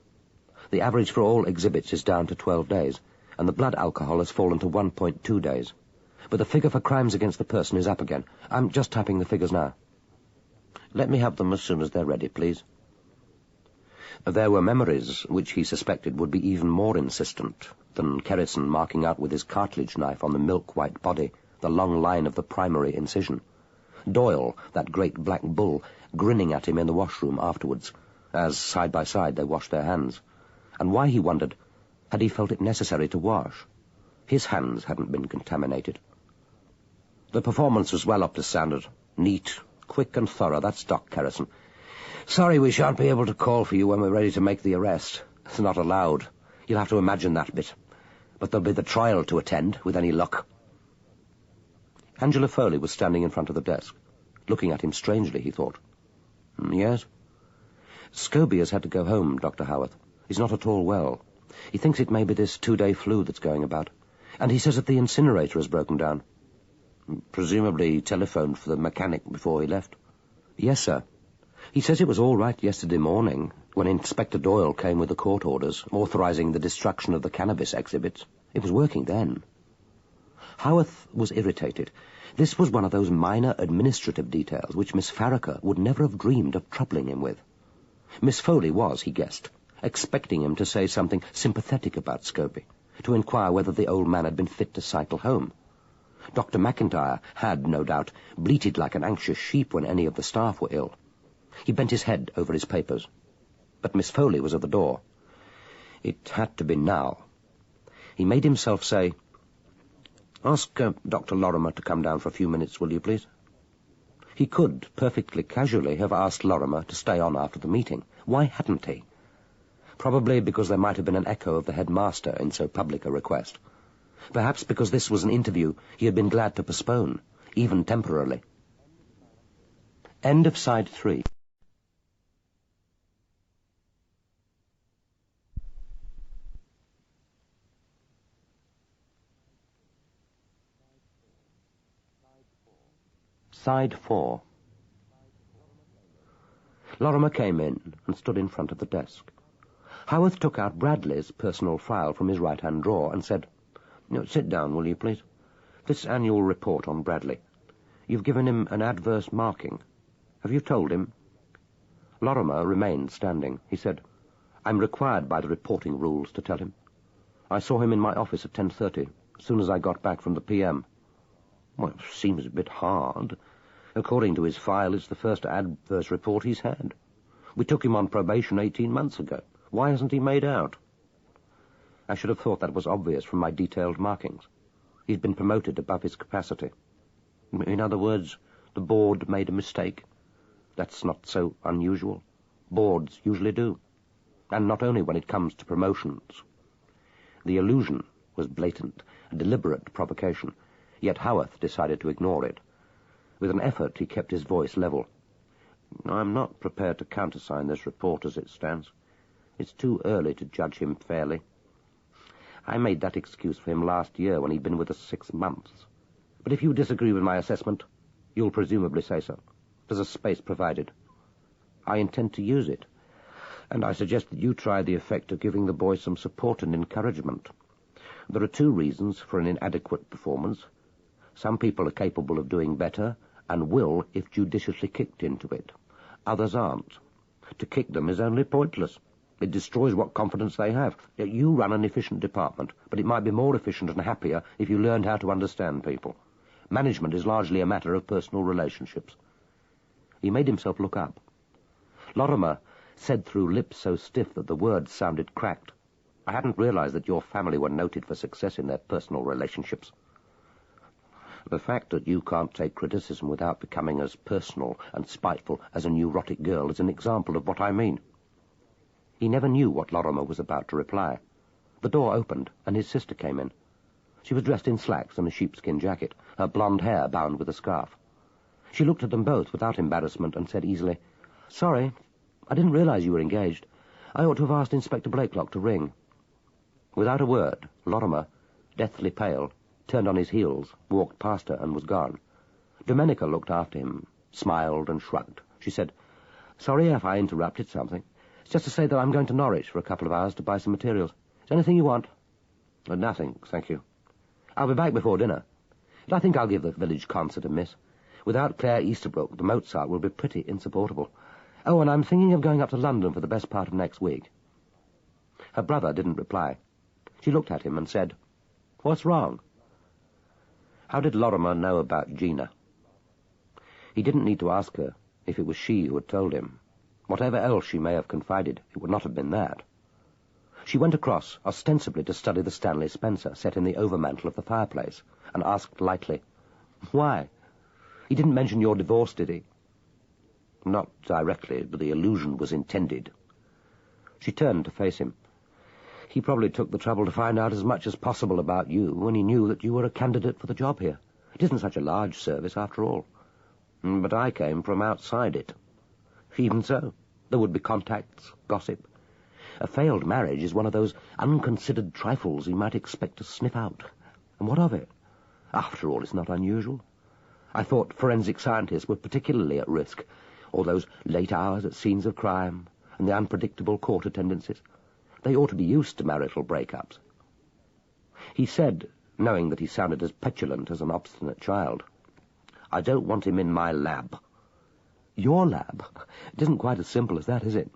The average for all exhibits is down to 12 days, and the blood alcohol has fallen to 1.2 days. But the figure for crimes against the person is up again. I'm just typing the figures now." "Let me have them as soon as they're ready, please." There were memories which he suspected would be even more insistent than Kerrison marking out with his cartilage knife on the milk-white body the long line of the primary incision. Doyle, that great black bull, grinning at him in the washroom afterwards, as side by side they washed their hands. And why, he wondered, had he felt it necessary to wash? His hands hadn't been contaminated. The performance was well up to standard. Neat, quick and thorough, that's Doc Kerrison. "Sorry we shan't be able to call for you when we're ready to make the arrest. It's not allowed. You'll have to imagine that bit. But there'll be the trial to attend, with any luck." Angela Foley was standing in front of the desk, looking at him strangely, he thought. "Yes?" "Scobie has had to go home, Dr. Howarth. He's not at all well. He thinks it may be this 2-day flu that's going about. And he says that the incinerator has broken down." "Presumably he telephoned for the mechanic before he left?" "Yes, sir. He says it was all right yesterday morning, when Inspector Doyle came with the court orders authorizing the destruction of the cannabis exhibits. It was working then." Howarth was irritated. This was one of those minor administrative details which Miss Farraker would never have dreamed of troubling him with. Miss Foley was, he guessed, expecting him to say something sympathetic about Scobie, to inquire whether the old man had been fit to cycle home. Dr. McIntyre had, no doubt, bleated like an anxious sheep when any of the staff were ill. He bent his head over his papers. But Miss Foley was at the door. It had to be now. He made himself say, "Ask Dr. Lorrimer to come down for a few minutes, will you, please?" He could, perfectly casually, have asked Lorrimer to stay on after the meeting. Why hadn't he? Probably because there might have been an echo of the headmaster in so public a request. Perhaps because this was an interview he had been glad to postpone, even temporarily. End of Side 3. Side 4. Lorrimer came in and stood in front of the desk. Howarth took out Bradley's personal file from his right-hand drawer and said, "Sit down, will you, please? This annual report on Bradley. You've given him an adverse marking. Have you told him?" Lorrimer remained standing. He said, "I'm required by the reporting rules to tell him. I saw him in my office at 10:30, as soon as I got back from the PM. Well, it seems a bit hard. According to his file, it's the first adverse report he's had. We took him on probation 18 months ago. Why hasn't he made out?" I should have thought that was obvious from my detailed markings. He's been promoted above his capacity. In other words, the board made a mistake. That's not so unusual. Boards usually do. And not only when it comes to promotions. The allusion was blatant, a deliberate provocation, yet Howarth decided to ignore it. With an effort, he kept his voice level. "I'm not prepared to countersign this report as it stands. It's too early to judge him fairly. I made that excuse for him last year when he'd been with us 6 months. But if you disagree with my assessment, you'll presumably say so. There's a space provided. I intend to use it, and I suggest that you try the effect of giving the boy some support and encouragement. There are 2 reasons for an inadequate performance. Some people are capable of doing better, and will if judiciously kicked into it. Others aren't. To kick them is only pointless. It destroys what confidence they have. You run an efficient department, but it might be more efficient and happier if you learned how to understand people. Management is largely a matter of personal relationships." He made himself look up. Lorrimer said through lips so stiff that the words sounded cracked, "I hadn't realized that your family were noted for success in their personal relationships." The fact that you can't take criticism without becoming as personal and spiteful as a neurotic girl is an example of what I mean. He never knew what Lorrimer was about to reply. The door opened, and his sister came in. She was dressed in slacks and a sheepskin jacket, her blonde hair bound with a scarf. She looked at them both without embarrassment and said easily, "Sorry, I didn't realize you were engaged. I ought to have asked Inspector Blakelock to ring." Without a word, Lorrimer, deathly pale, turned on his heels, walked past her, and was gone. Domenica looked after him, smiled and shrugged. She said, "Sorry if I interrupted something. It's just to say that I'm going to Norwich for a couple of hours to buy some materials. Is there anything you want?" "Nothing, thank you. I'll be back before dinner. But I think I'll give the village concert a miss. Without Claire Easterbrook, the Mozart will be pretty insupportable. Oh, and I'm thinking of going up to London for the best part of next week." Her brother didn't reply. She looked at him and said, "What's wrong?" How did Lorrimer know about Gina? He didn't need to ask her if it was she who had told him. Whatever else she may have confided, it would not have been that. She went across, ostensibly to study the Stanley Spencer set in the overmantel of the fireplace, and asked lightly, "Why? He didn't mention your divorce, did he?" "Not directly, but the allusion was intended." She turned to face him. "He probably took the trouble to find out as much as possible about you when he knew that you were a candidate for the job here. It isn't such a large service, after all." "But I came from outside it." "Even so, there would be contacts, gossip. A failed marriage is one of those unconsidered trifles you might expect to sniff out. And what of it? After all, it's not unusual. I thought forensic scientists were particularly at risk, all those late hours at scenes of crime, and the unpredictable court attendances. They ought to be used to marital breakups." He said, knowing that he sounded as petulant as an obstinate child, "I don't want him in my lab." "Your lab? It isn't quite as simple as that, is it?"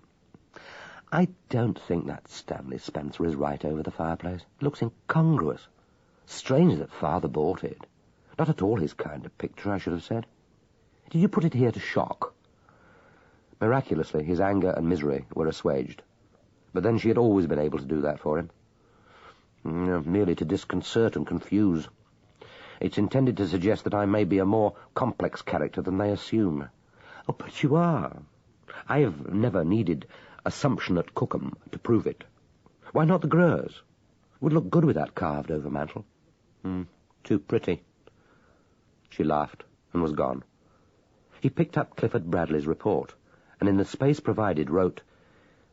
"I don't think that Stanley Spencer is right over the fireplace. It looks incongruous. Strange that Father bought it. Not at all his kind of picture, I should have said. Did you put it here to shock?" Miraculously, his anger and misery were assuaged. But then she had always been able to do that for him. "Merely to disconcert and confuse. It's intended to suggest that I may be a more complex character than they assume." "Oh, but you are. I have never needed assumption at Cookham to prove it. Why not the Greurs? It would look good with that carved over mantel." "Too pretty." She laughed and was gone. He picked up Clifford Bradley's report, and in the space provided wrote,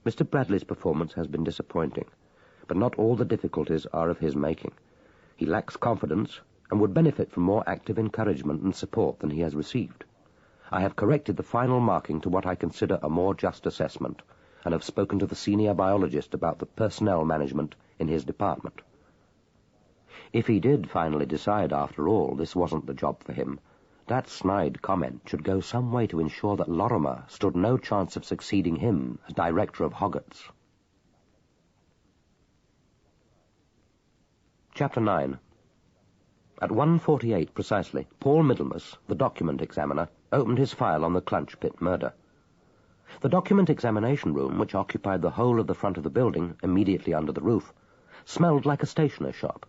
"Mr. Bradley's performance has been disappointing, but not all the difficulties are of his making. He lacks confidence and would benefit from more active encouragement and support than he has received. I have corrected the final marking to what I consider a more just assessment, and have spoken to the senior biologist about the personnel management in his department." If he did finally decide, after all, this wasn't the job for him, That snide comment should go some way to ensure that Lorrimer stood no chance of succeeding him as director of Hoggatt's. Chapter 9. At 1:48 precisely, Paul Middlemas, the document examiner, opened his file on the Clunch Pit murder. The document examination room, which occupied the whole of the front of the building, immediately under the roof, smelled like a stationer's shop,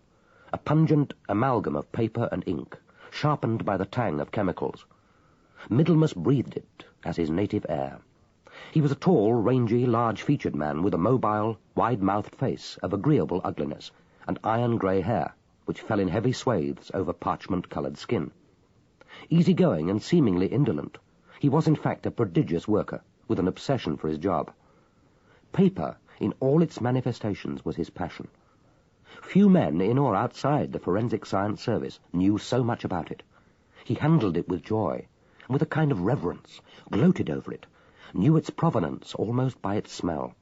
a pungent amalgam of paper and ink, sharpened by the tang of chemicals. Middlemas breathed it as his native air. He was a tall, rangy, large-featured man with a mobile, wide-mouthed face of agreeable ugliness and iron-grey hair, which fell in heavy swathes over parchment-coloured skin. Easy-going and seemingly indolent, he was in fact a prodigious worker, with an obsession for his job. Paper, in all its manifestations, was his passion. Few men, in or outside the forensic science service, knew so much about it. He handled it with joy, and with a kind of reverence, gloated over it, knew its provenance almost by its smell.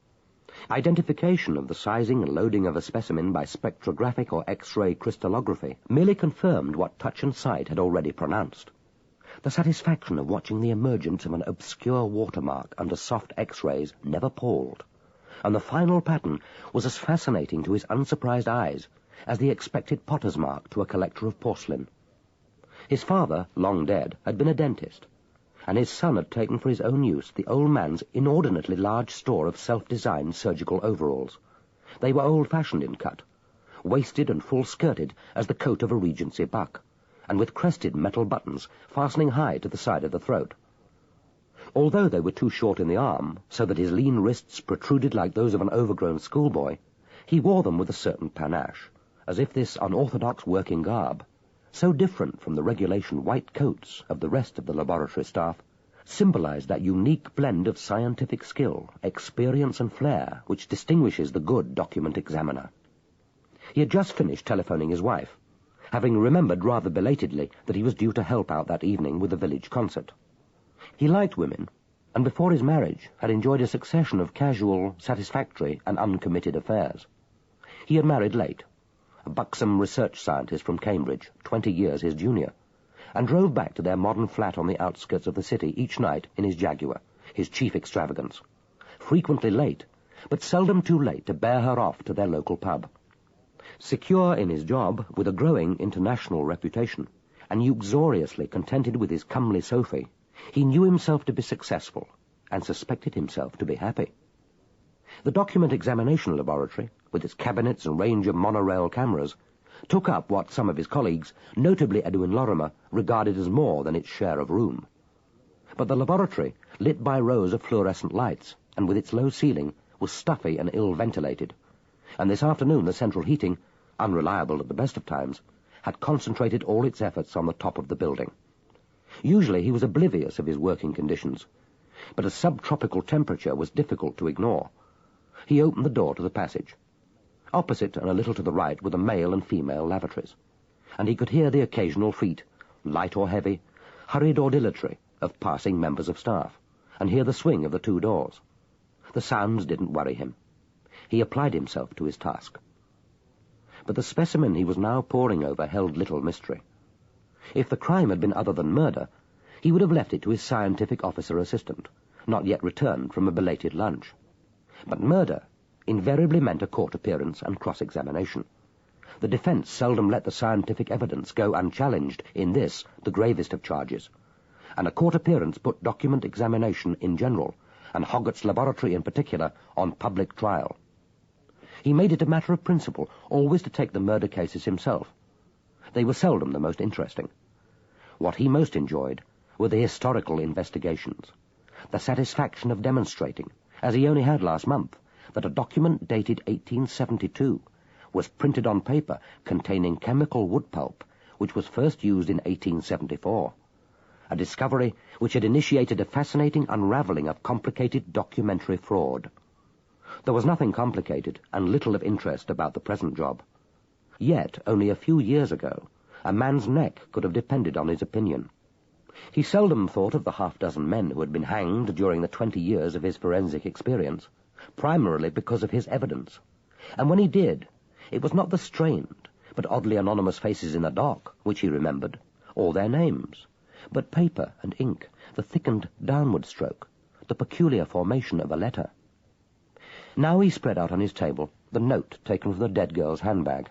Identification of the sizing and loading of a specimen by spectrographic or X-ray crystallography merely confirmed what touch and sight had already pronounced. The satisfaction of watching the emergence of an obscure watermark under soft X-rays never palled, and the final pattern was as fascinating to his unsurprised eyes as the expected potter's mark to a collector of porcelain. His father, long dead, had been a dentist, and his son had taken for his own use the old man's inordinately large store of self-designed surgical overalls. They were old-fashioned in cut, waisted and full-skirted as the coat of a Regency buck, and with crested metal buttons fastening high to the side of the throat. Although they were too short in the arm, so that his lean wrists protruded like those of an overgrown schoolboy, he wore them with a certain panache, as if this unorthodox working garb, so different from the regulation white coats of the rest of the laboratory staff, symbolized that unique blend of scientific skill, experience and flair which distinguishes the good document examiner. He had just finished telephoning his wife, having remembered rather belatedly that he was due to help out that evening with the village concert. He liked women, and before his marriage had enjoyed a succession of casual, satisfactory, and uncommitted affairs. He had married late, a buxom research scientist from Cambridge, 20 years his junior, and drove back to their modern flat on the outskirts of the city each night in his Jaguar, his chief extravagance, frequently late, but seldom too late to bear her off to their local pub. Secure in his job, with a growing international reputation, and uxoriously contented with his comely Sophie, he knew himself to be successful, and suspected himself to be happy. The document examination laboratory, with its cabinets and range of monorail cameras, took up what some of his colleagues, notably Edwin Lorrimer, regarded as more than its share of room. But the laboratory, lit by rows of fluorescent lights, and with its low ceiling, was stuffy and ill-ventilated, and this afternoon the central heating, unreliable at the best of times, had concentrated all its efforts on the top of the building. Usually he was oblivious of his working conditions, but a subtropical temperature was difficult to ignore. He opened the door to the passage. Opposite and a little to the right were the male and female lavatories, and he could hear the occasional feet, light or heavy, hurried or dilatory, of passing members of staff, and hear the swing of the two doors. The sounds didn't worry him. He applied himself to his task. But the specimen he was now poring over held little mystery. If the crime had been other than murder, he would have left it to his scientific officer assistant, not yet returned from a belated lunch. But murder invariably meant a court appearance and cross-examination. The defense seldom let the scientific evidence go unchallenged in this, the gravest of charges, and a court appearance put document examination in general, and Hoggatt's laboratory in particular, on public trial. He made it a matter of principle always to take the murder cases himself. They were seldom the most interesting. What he most enjoyed were the historical investigations, the satisfaction of demonstrating, as he only had last month, that a document dated 1872 was printed on paper containing chemical wood pulp, which was first used in 1874, a discovery which had initiated a fascinating unravelling of complicated documentary fraud. There was nothing complicated and little of interest about the present job. Yet, only a few years ago, a man's neck could have depended on his opinion. He seldom thought of the half-dozen men who had been hanged during the 20 years of his forensic experience, primarily because of his evidence. And when he did, it was not the strained, but oddly anonymous faces in the dock which he remembered, or their names, but paper and ink, the thickened downward stroke, the peculiar formation of a letter. Now he spread out on his table the note taken from the dead girl's handbag,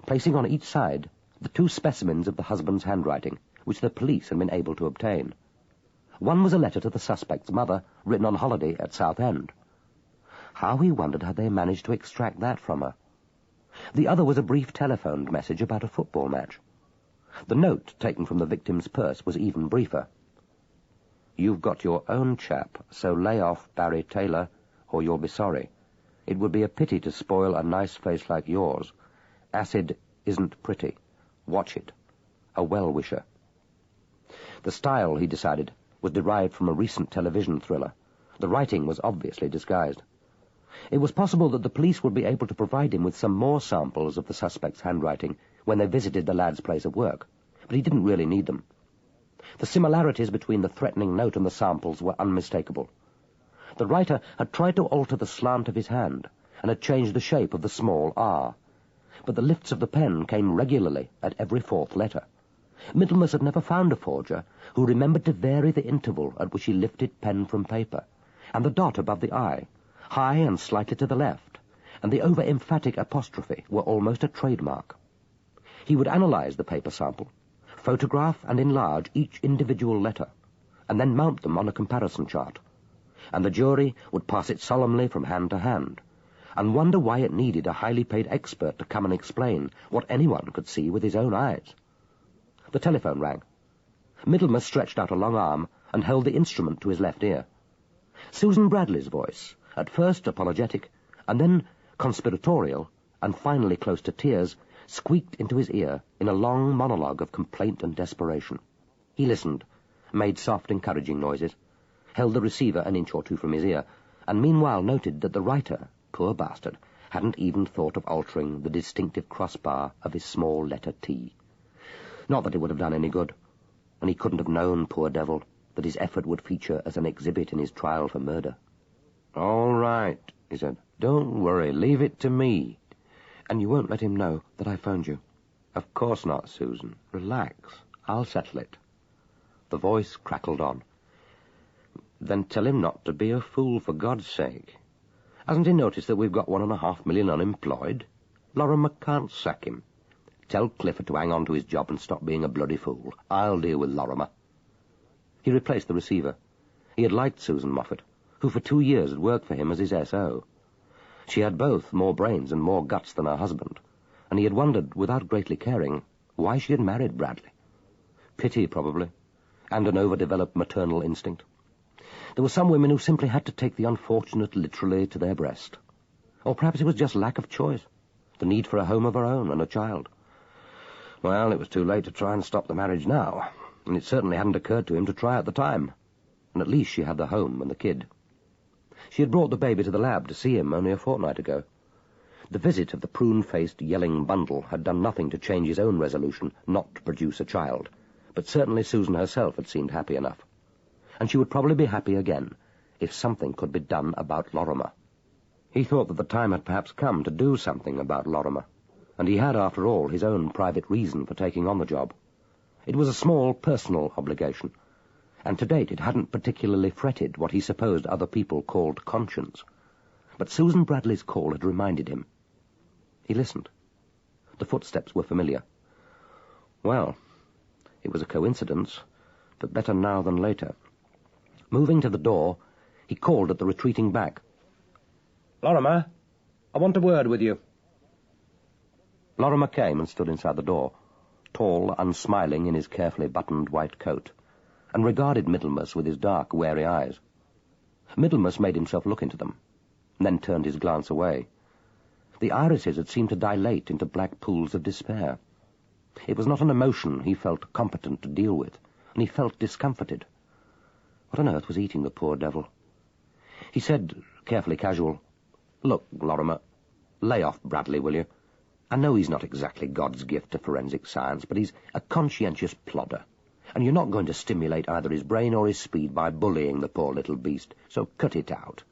placing on each side the 2 specimens of the husband's handwriting, which the police had been able to obtain. One was a letter to the suspect's mother, written on holiday at Southend. How, he wondered, had they managed to extract that from her? The other was a brief telephoned message about a football match. The note, taken from the victim's purse, was even briefer. "You've got your own chap, so lay off Barry Taylor, or you'll be sorry. It would be a pity to spoil a nice face like yours. Acid isn't pretty. Watch it. A well-wisher." The style, he decided, was derived from a recent television thriller. The writing was obviously disguised. It was possible that the police would be able to provide him with some more samples of the suspect's handwriting when they visited the lad's place of work, but he didn't really need them. The similarities between the threatening note and the samples were unmistakable. The writer had tried to alter the slant of his hand and had changed the shape of the small R, but the lifts of the pen came regularly at every 4th letter. Middlemas had never found a forger who remembered to vary the interval at which he lifted pen from paper, and the dot above the I, high and slightly to the left, and the over-emphatic apostrophe were almost a trademark. He would analyze the paper sample, photograph and enlarge each individual letter, and then mount them on a comparison chart, and the jury would pass it solemnly from hand to hand, and wonder why it needed a highly paid expert to come and explain what anyone could see with his own eyes. The telephone rang. Middlemas stretched out a long arm and held the instrument to his left ear. Susan Bradley's voice, at first apologetic, and then conspiratorial, and finally close to tears, squeaked into his ear in a long monologue of complaint and desperation. He listened, made soft, encouraging noises, held the receiver an inch or 2 from his ear, and meanwhile noted that the writer, poor bastard, hadn't even thought of altering the distinctive crossbar of his small letter T. Not that it would have done any good, and he couldn't have known, poor devil, that his effort would feature as an exhibit in his trial for murder. "All right," he said. "Don't worry, leave it to me." "And you won't let him know that I phoned you?" "Of course not, Susan. Relax. I'll settle it." The voice crackled on. "Then tell him not to be a fool, for God's sake. Hasn't he noticed that we've got 1.5 million unemployed? Lorrimer can't sack him. Tell Clifford to hang on to his job and stop being a bloody fool. I'll deal with Lorrimer." He replaced the receiver. He had liked Susan Moffat, who for 2 years had worked for him as his S.O. She had both more brains and more guts than her husband, and he had wondered, without greatly caring, why she had married Bradley. Pity, probably, and an overdeveloped maternal instinct. There were some women who simply had to take the unfortunate literally to their breast. Or perhaps it was just lack of choice, the need for a home of her own and a child. Well, it was too late to try and stop the marriage now, and it certainly hadn't occurred to him to try at the time. And at least she had the home and the kid. She had brought the baby to the lab to see him only a fortnight ago. The visit of the prune-faced, yelling bundle had done nothing to change his own resolution not to produce a child, but certainly Susan herself had seemed happy enough. And she would probably be happy again if something could be done about Lorrimer. He thought that the time had perhaps come to do something about Lorrimer, and he had, after all, his own private reason for taking on the job. It was a small personal obligation, and to date it hadn't particularly fretted what he supposed other people called conscience. But Susan Bradley's call had reminded him. He listened. The footsteps were familiar. Well, it was a coincidence, but better now than later. Moving to the door, he called at the retreating back. "Lorrimer, I want a word with you." Lorrimer came and stood inside the door, tall, unsmiling in his carefully buttoned white coat, and regarded Middlemas with his dark, wary eyes. Middlemas made himself look into them, and then turned his glance away. The irises had seemed to dilate into black pools of despair. It was not an emotion he felt competent to deal with, and he felt discomforted. What on earth was eating the poor devil? He said, carefully casual, "Look, Lorrimer, lay off Bradley, will you? I know he's not exactly God's gift to forensic science, but he's a conscientious plodder, and you're not going to stimulate either his brain or his speed by bullying the poor little beast, so cut it out."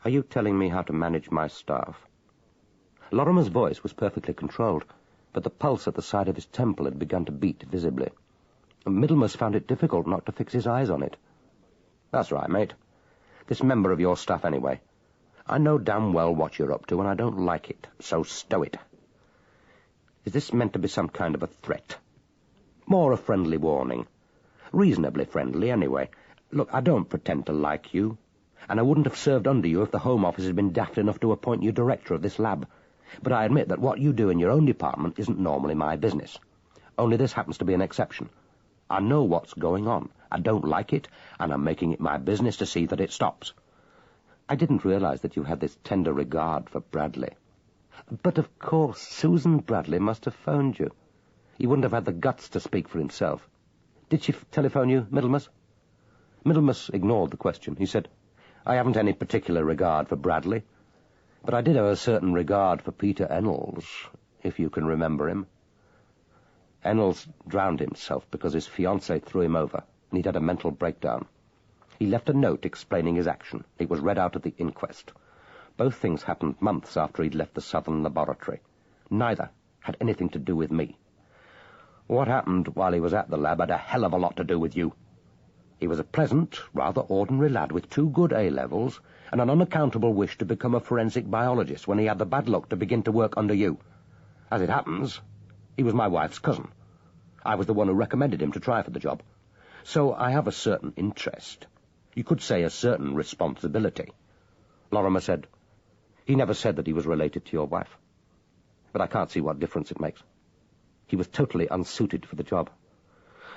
"Are you telling me how to manage my staff?" Lorrimer's voice was perfectly controlled, but the pulse at the side of his temple had begun to beat visibly. Middlemas found it difficult not to fix his eyes on it. "That's right, mate. This member of your staff, anyway. I know damn well what you're up to, and I don't like it, so stow it. Is this meant to be some kind of a threat? More a friendly warning. Reasonably friendly, anyway. Look, I don't pretend to like you, and I wouldn't have served under you if the Home Office had been daft enough to appoint you director of this lab. But I admit that what you do in your own department isn't normally my business. Only this happens to be an exception. I know what's going on. I don't like it, and I'm making it my business to see that it stops. I didn't realize that you had this tender regard for Bradley. But of course, Susan Bradley must have phoned you. He wouldn't have had the guts to speak for himself. Did she telephone you, Middlemas?" Middlemas ignored the question. He said, "I haven't any particular regard for Bradley, but I did have a certain regard for Peter Ennals, if you can remember him. Ennals drowned himself because his fiancée threw him over, and he'd had a mental breakdown. He left a note explaining his action. It was read out at the inquest. Both things happened months after he'd left the Southern Laboratory. Neither had anything to do with me. What happened while he was at the lab had a hell of a lot to do with you. He was a pleasant, rather ordinary lad with 2 good A-levels and an unaccountable wish to become a forensic biologist when he had the bad luck to begin to work under you. As it happens, he was my wife's cousin. I was the one who recommended him to try for the job. So I have a certain interest. You could say a certain responsibility." Lorrimer said, "He never said that he was related to your wife. But I can't see what difference it makes. He was totally unsuited for the job.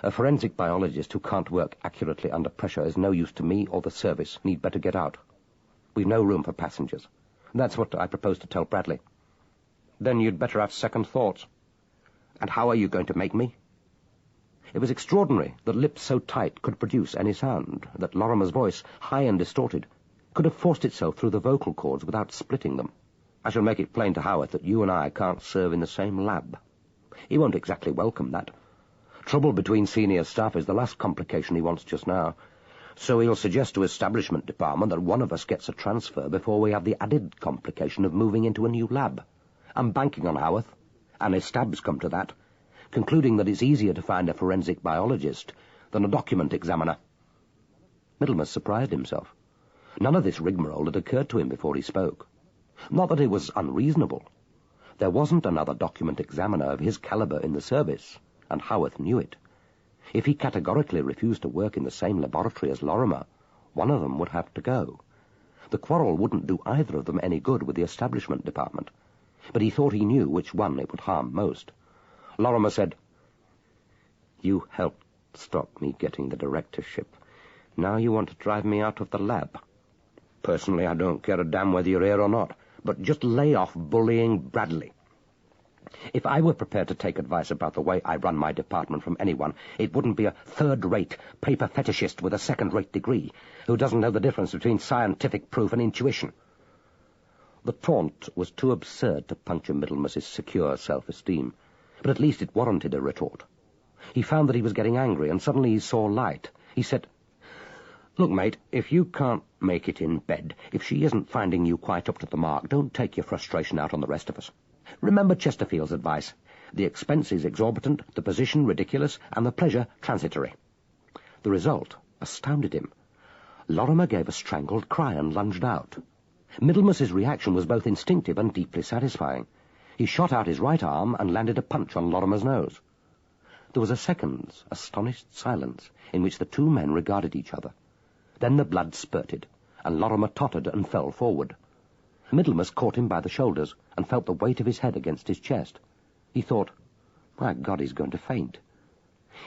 A forensic biologist who can't work accurately under pressure is no use to me or the service. He'd better get out. We've no room for passengers. That's what I propose to tell Bradley." "Then you'd better have second thoughts." "And how are you going to make me?" It was extraordinary that lips so tight could produce any sound, that Lorrimer's voice, high and distorted, could have forced itself through the vocal cords without splitting them. "I shall make it plain to Howarth that you and I can't serve in the same lab. He won't exactly welcome that. Trouble between senior staff is the last complication he wants just now, so he'll suggest to Establishment Department that one of us gets a transfer before we have the added complication of moving into a new lab. I'm banking on Howarth, and Estab's come to that, concluding that it's easier to find a forensic biologist than a document examiner." Middlemas surprised himself. None of this rigmarole had occurred to him before he spoke. Not that it was unreasonable. There wasn't another document examiner of his caliber in the service, and Howarth knew it. If he categorically refused to work in the same laboratory as Lorrimer, one of them would have to go. The quarrel wouldn't do either of them any good with the Establishment Department, but he thought he knew which one it would harm most. Lorrimer said, "You helped stop me getting the directorship. Now you want to drive me out of the lab. Personally, I don't care a damn whether you're here or not, but just lay off bullying Bradley. If I were prepared to take advice about the way I run my department from anyone, it wouldn't be a third-rate paper fetishist with a second-rate degree who doesn't know the difference between scientific proof and intuition." The taunt was too absurd to puncture Middlemas's secure self-esteem, but at least it warranted a retort. He found that he was getting angry, and suddenly he saw light. He said, "Look, mate, if you can't make it in bed, if she isn't finding you quite up to the mark, don't take your frustration out on the rest of us. Remember Chesterfield's advice. The expense is exorbitant, the position ridiculous, and the pleasure transitory." The result astounded him. Lorrimer gave a strangled cry and lunged out. Middlemas's reaction was both instinctive and deeply satisfying. He shot out his right arm and landed a punch on Lorrimer's nose. There was a second's astonished silence in which the two men regarded each other. Then the blood spurted, and Lorrimer tottered and fell forward. Middlemas caught him by the shoulders and felt the weight of his head against his chest. He thought, "My God, he's going to faint."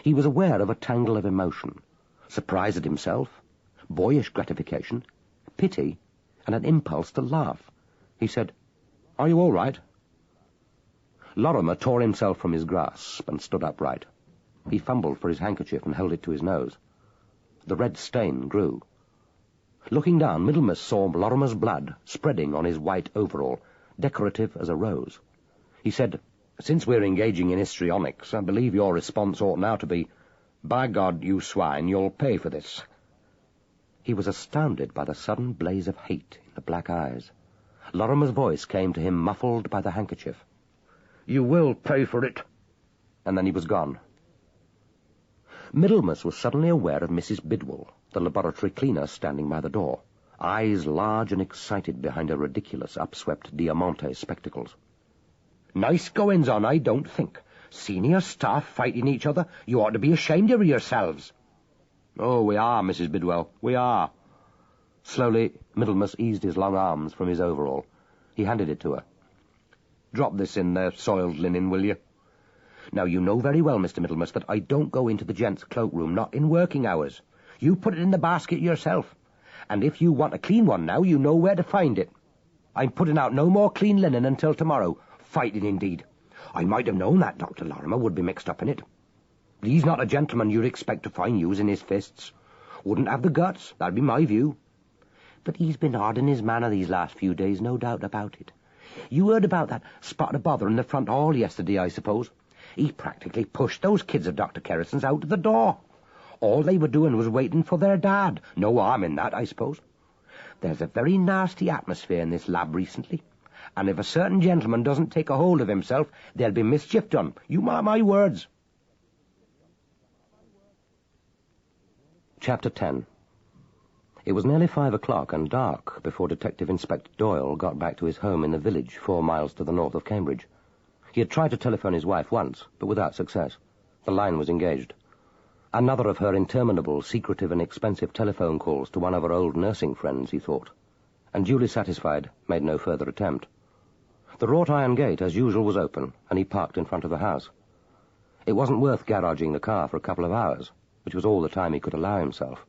He was aware of a tangle of emotion, surprise at himself, boyish gratification, pity, and an impulse to laugh. He said, "Are you all right?" Lorrimer tore himself from his grasp and stood upright. He fumbled for his handkerchief and held it to his nose. The red stain grew. Looking down, Middlemas saw Lorrimer's blood spreading on his white overall, decorative as a rose. He said, "Since we're engaging in histrionics, I believe your response ought now to be, 'By God, you swine, you'll pay for this.'" He was astounded by the sudden blaze of hate in the black eyes. Lorrimer's voice came to him muffled by the handkerchief. "You will pay for it." And then he was gone. Middlemas was suddenly aware of Mrs. Bidwell, the laboratory cleaner, standing by the door, eyes large and excited behind her ridiculous, upswept diamante spectacles. "Nice goings-on, I don't think. Senior staff fighting each other. You ought to be ashamed of yourselves." "Oh, we are, Mrs. Bidwell, we are." Slowly, Middlemas eased his long arms from his overall. He handed it to her. "Drop this in there, soiled linen, will you? Now, you know very well, Mr. Middlemas, that I don't go into the gents' cloakroom, not in working hours. You put it in the basket yourself. And if you want a clean one now, you know where to find it. I'm putting out no more clean linen until tomorrow. Fighting, indeed. I might have known that Dr. Lorrimer would be mixed up in it. But he's not a gentleman you'd expect to find using his fists. Wouldn't have the guts, that'd be my view. But he's been odd in his manner these last few days, no doubt about it. You heard about that spot of bother in the front hall yesterday, I suppose? He practically pushed those kids of Dr. Kerrison's out of the door. All they were doing was waiting for their dad. No harm in that, I suppose. There's a very nasty atmosphere in this lab recently, and if a certain gentleman doesn't take a hold of himself, there'll be mischief done. You mark my words." Chapter 10. It was nearly 5 o'clock and dark before Detective Inspector Doyle got back to his home in the village 4 miles to the north of Cambridge. He had tried to telephone his wife once, but without success. The line was engaged. Another of her interminable, secretive and expensive telephone calls to one of her old nursing friends, he thought, and duly satisfied, made no further attempt. The wrought iron gate, as usual, was open, and he parked in front of the house. It wasn't worth garaging the car for a couple of hours, which was all the time he could allow himself.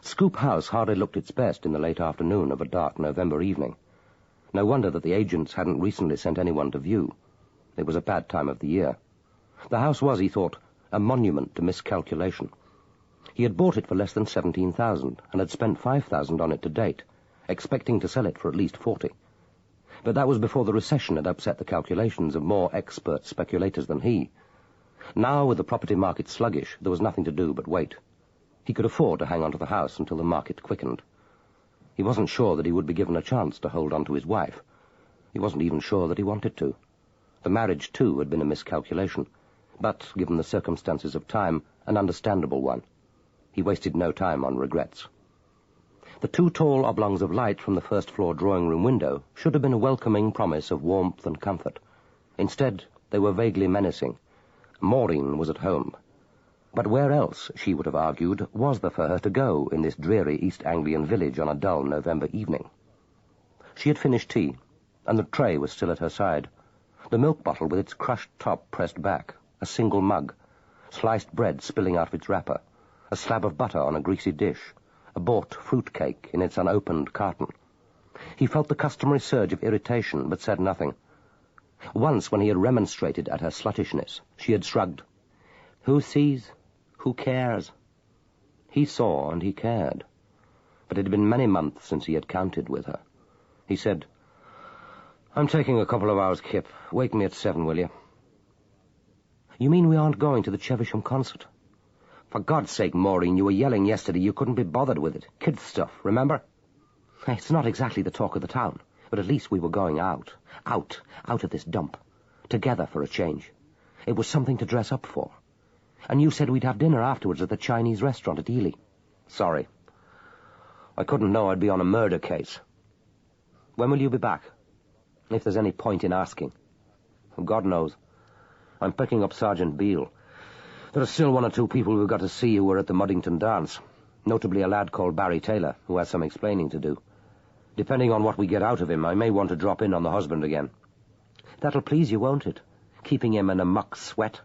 Scoop House hardly looked its best in the late afternoon of a dark November evening. No wonder that the agents hadn't recently sent anyone to view. It was a bad time of the year. The house was, he thought, a monument to miscalculation. He had bought it for less than $17,000 and had spent $5,000 on it to date, expecting to sell it for at least $40,000. But that was before the recession had upset the calculations of more expert speculators than he. Now, with the property market sluggish, there was nothing to do but wait. He could afford to hang on to the house until the market quickened. He wasn't sure that he would be given a chance to hold on to his wife. He wasn't even sure that he wanted to. The marriage, too, had been a miscalculation, but, given the circumstances of time, an understandable one. He wasted no time on regrets. The 2 tall oblongs of light from the first-floor drawing-room window should have been a welcoming promise of warmth and comfort. Instead, they were vaguely menacing. Maureen was at home. But where else, she would have argued, was there for her to go in this dreary East Anglian village on a dull November evening? She had finished tea, and the tray was still at her side. The milk bottle with its crushed top pressed back, a single mug, sliced bread spilling out of its wrapper, a slab of butter on a greasy dish, a bought fruit cake in its unopened carton. He felt the customary surge of irritation, but said nothing. Once, when he had remonstrated at her sluttishness, she had shrugged. Who sees? Who cares? He saw and he cared. But it had been many months since he had counted with her. He said, I'm taking a couple of hours kip. Wake me at 7, will you? You mean we aren't going to the Chevisham concert? For God's sake, Maureen, you were yelling yesterday you couldn't be bothered with it. Kids stuff, remember? It's not exactly the talk of the town, but at least we were going out of this dump, together for a change. It was something to dress up for. And you said we'd have dinner afterwards at the Chinese restaurant at Ely. Sorry. I couldn't know I'd be on a murder case. When will you be back? If there's any point in asking. God knows. I'm picking up Sergeant Beale. There are still 1 or 2 people we've got to see who were at the Muddington dance, notably a lad called Barry Taylor, who has some explaining to do. Depending on what we get out of him, I may want to drop in on the husband again. That'll please you, won't it? Keeping him in a muck sweat.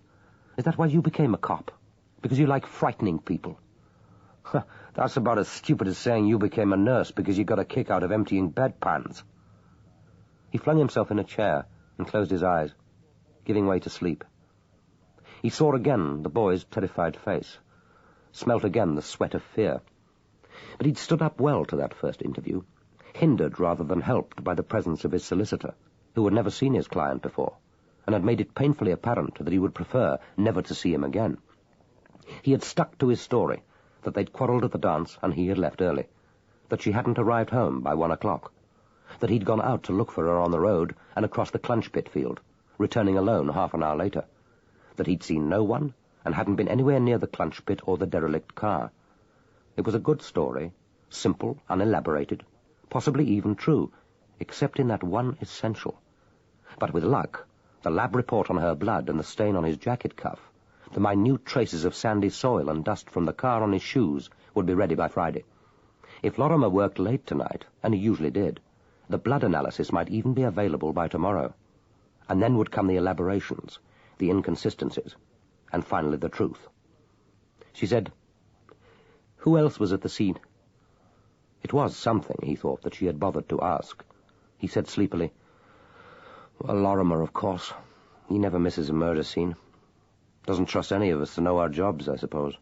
Is that why you became a cop? Because you like frightening people? That's about as stupid as saying you became a nurse because you got a kick out of emptying bedpans. He flung himself in a chair and closed his eyes, giving way to sleep. He saw again the boy's terrified face, smelt again the sweat of fear. But he'd stood up well to that first interview, hindered rather than helped by the presence of his solicitor, who had never seen his client before, and had made it painfully apparent that he would prefer never to see him again. He had stuck to his story, that they'd quarrelled at the dance and he had left early, that she hadn't arrived home by 1 o'clock, that he'd gone out to look for her on the road and across the clunch pit field, returning alone half an hour later, that he'd seen no one, and hadn't been anywhere near the clunch pit or the derelict car. It was a good story, simple, unelaborated, possibly even true, except in that one essential. But with luck, the lab report on her blood and the stain on his jacket cuff, the minute traces of sandy soil and dust from the car on his shoes, would be ready by Friday. If Lorrimer worked late tonight, and he usually did, the blood analysis might even be available by tomorrow. And then would come the elaborations, the inconsistencies, and finally the truth. She said, "Who else was at the scene?" It was something, he thought, that she had bothered to ask. He said sleepily, "Well, Lorrimer, of course. He never misses a murder scene. Doesn't trust any of us to know our jobs, I suppose.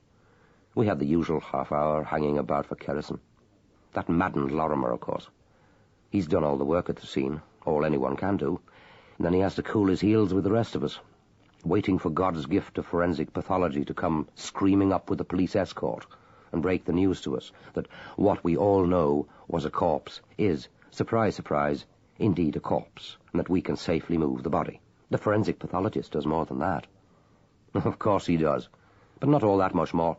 We had the usual half-hour hanging about for kerosene. That maddened Lorrimer, of course. He's done all the work at the scene, all anyone can do, and then he has to cool his heels with the rest of us, waiting for God's gift of forensic pathology to come screaming up with a police escort and break the news to us that what we all know was a corpse is, surprise, surprise, indeed a corpse, and that we can safely move the body. The forensic pathologist does more than that." "Of course he does, but not all that much more.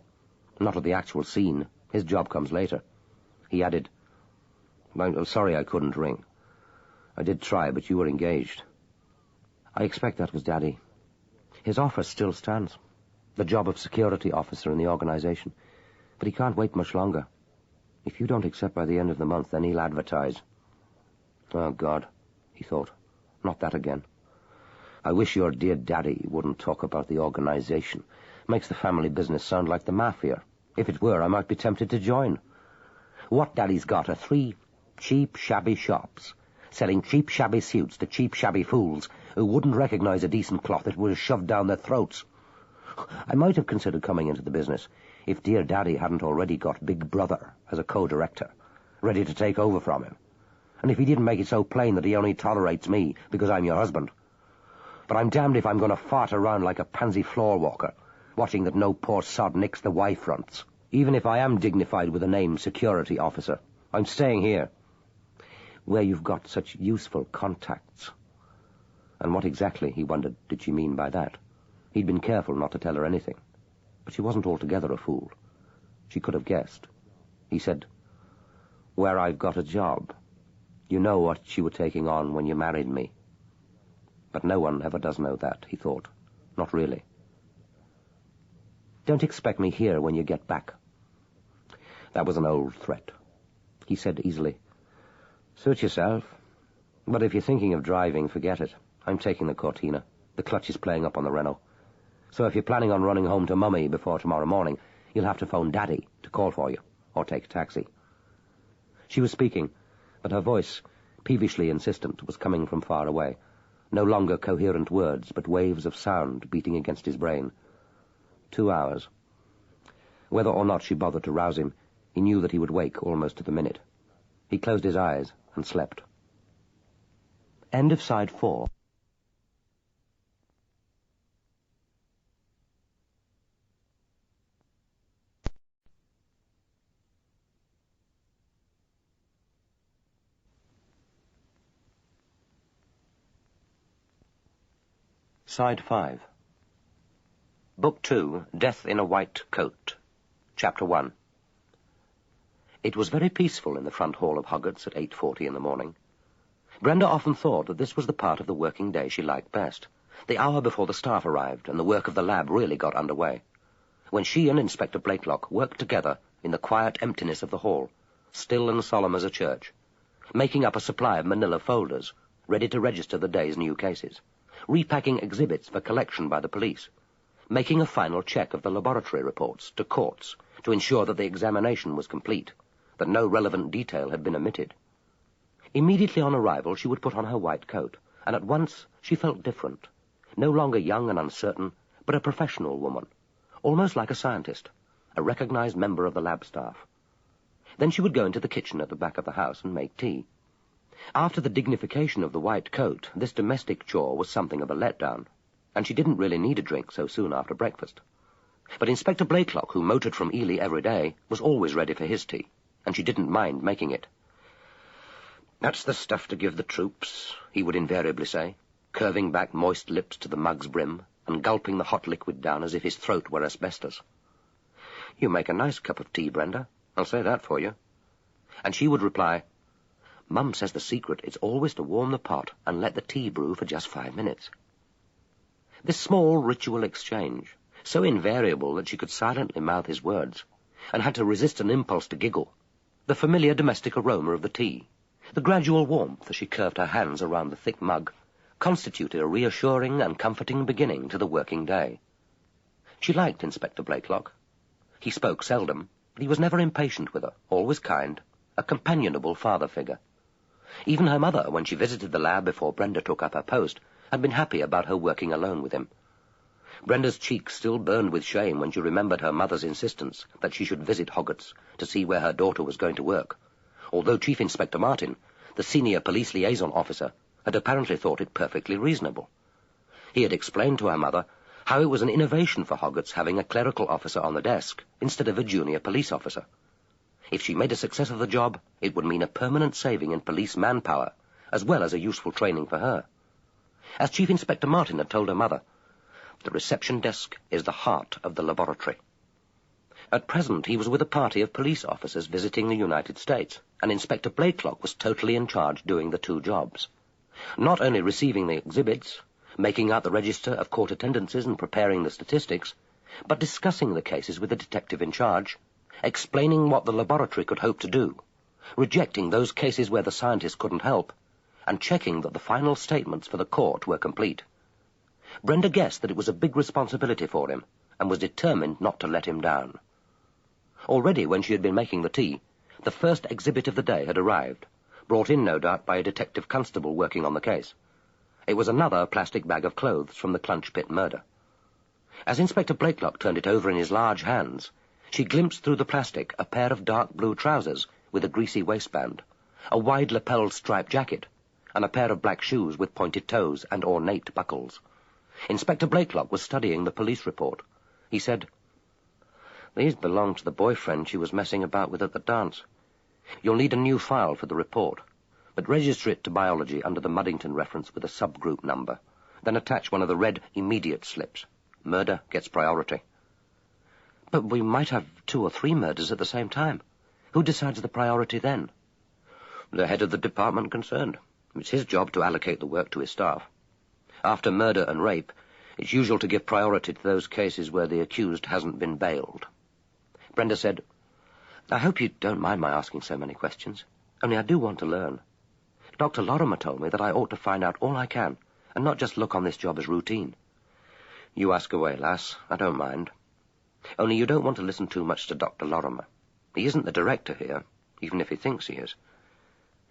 Not at the actual scene. His job comes later." He added, "I'm sorry I couldn't ring. I did try, but you were engaged." "I expect that was Daddy. His offer still stands, the job of security officer in the organization, but he can't wait much longer. If you don't accept by the end of the month, then he'll advertise." Oh, God, he thought, not that again. "I wish your dear Daddy wouldn't talk about the organization. Makes the family business sound like the mafia. If it were, I might be tempted to join. What Daddy's got are 3 cheap, shabby shops, selling cheap, shabby suits to cheap, shabby fools who wouldn't recognize a decent cloth if it was shoved down their throats. I might have considered coming into the business if dear Daddy hadn't already got Big Brother as a co-director, ready to take over from him, and if he didn't make it so plain that he only tolerates me because I'm your husband. But I'm damned if I'm going to fart around like a pansy floor walker, watching that no poor sod nicks the Y-fronts. Even if I am dignified with the name security officer, I'm staying here, where you've got such useful contacts." And what exactly, he wondered, did she mean by that? He'd been careful not to tell her anything, but she wasn't altogether a fool. She could have guessed. He said, "Where I've got a job. You know what you were taking on when you married me." But no one ever does know that, he thought. Not really. "Don't expect me here when you get back." That was an old threat. He said easily, "Suit yourself. But if you're thinking of driving, forget it. I'm taking the Cortina. The clutch is playing up on the Renault. So if you're planning on running home to Mummy before tomorrow morning, you'll have to phone Daddy to call for you, or take a taxi." She was speaking, but her voice, peevishly insistent, was coming from far away. No longer coherent words, but waves of sound beating against his brain. 2 hours. Whether or not she bothered to rouse him, he knew that he would wake almost to the minute. He closed his eyes and slept. End of side 4. Side 5. Book 2, Death in a White Coat. Chapter 1. It was very peaceful in the front hall of Hoggatt's at 8:40 in the morning. Brenda often thought that this was the part of the working day she liked best, the hour before the staff arrived and the work of the lab really got underway, when she and Inspector Blakelock worked together in the quiet emptiness of the hall, still and solemn as a church, making up a supply of manila folders, ready to register the day's new cases, repacking exhibits for collection by the police, making a final check of the laboratory reports to courts to ensure that the examination was complete, that no relevant detail had been omitted. Immediately on arrival, she would put on her white coat, and at once she felt different, no longer young and uncertain, but a professional woman, almost like a scientist, a recognized member of the lab staff. Then she would go into the kitchen at the back of the house and make tea. After the dignification of the white coat, this domestic chore was something of a letdown, and she didn't really need a drink so soon after breakfast. But Inspector Blakelock, who motored from Ely every day, was always ready for his tea, and she didn't mind making it. "That's the stuff to give the troops," he would invariably say, curving back moist lips to the mug's brim, and gulping the hot liquid down as if his throat were asbestos. "You make a nice cup of tea, Brenda. I'll say that for you." And she would reply, "Mum says the secret is always to warm the pot and let the tea brew for just 5 minutes." This small ritual exchange, so invariable that she could silently mouth his words, and had to resist an impulse to giggle, the familiar domestic aroma of the tea, the gradual warmth as she curved her hands around the thick mug, constituted a reassuring and comforting beginning to the working day. She liked Inspector Blakelock. He spoke seldom, but he was never impatient with her, always kind, a companionable father figure. Even her mother, when she visited the lab before Brenda took up her post, had been happy about her working alone with him. Brenda's cheeks still burned with shame when she remembered her mother's insistence that she should visit Hoggatt's to see where her daughter was going to work, although Chief Inspector Martin, the senior police liaison officer, had apparently thought it perfectly reasonable. He had explained to her mother how it was an innovation for Hoggatt's having a clerical officer on the desk instead of a junior police officer. If she made a success of the job, it would mean a permanent saving in police manpower, as well as a useful training for her. As Chief Inspector Martin had told her mother, the reception desk is the heart of the laboratory. At present, he was with a party of police officers visiting the United States, and Inspector Blakelock was totally in charge doing the two jobs. Not only receiving the exhibits, making out the register of court attendances and preparing the statistics, but discussing the cases with the detective in charge, explaining what the laboratory could hope to do, rejecting those cases where the scientist couldn't help, and checking that the final statements for the court were complete. Brenda guessed that it was a big responsibility for him, and was determined not to let him down. Already, when she had been making the tea, the first exhibit of the day had arrived, brought in, no doubt, by a detective constable working on the case. It was another plastic bag of clothes from the Clunch Pit murder. As Inspector Blakelock turned it over in his large hands, she glimpsed through the plastic a pair of dark blue trousers with a greasy waistband, a wide-lapelled striped jacket, and a pair of black shoes with pointed toes and ornate buckles. Inspector Blakelock was studying the police report. He said, "These belong to the boyfriend she was messing about with at the dance. You'll need a new file for the report, but register it to biology under the Muddington reference with a subgroup number. Then attach one of the red immediate slips. Murder gets priority." "But we might have 2 or 3 murders at the same time. Who decides the priority then?" "The head of the department concerned. It's his job to allocate the work to his staff. After murder and rape, it's usual to give priority to those cases where the accused hasn't been bailed." Brenda said, "I hope you don't mind my asking so many questions, only I do want to learn. Dr. Lorrimer told me that I ought to find out all I can, and not just look on this job as routine." "You ask away, lass. I don't mind. Only you don't want to listen too much to Dr. Lorrimer. He isn't the director here, even if he thinks he is.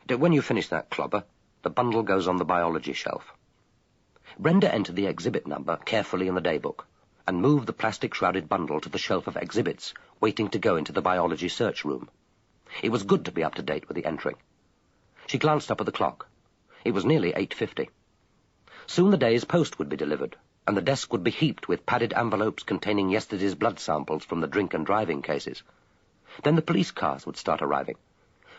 When you finish that clobber, the bundle goes on the biology shelf." Brenda entered the exhibit number carefully in the daybook, and moved the plastic-shrouded bundle to the shelf of exhibits, waiting to go into the biology search room. It was good to be up to date with the entering. She glanced up at the clock. It was nearly 8:50. Soon the day's post would be delivered, and the desk would be heaped with padded envelopes containing yesterday's blood samples from the drink and driving cases. Then the police cars would start arriving.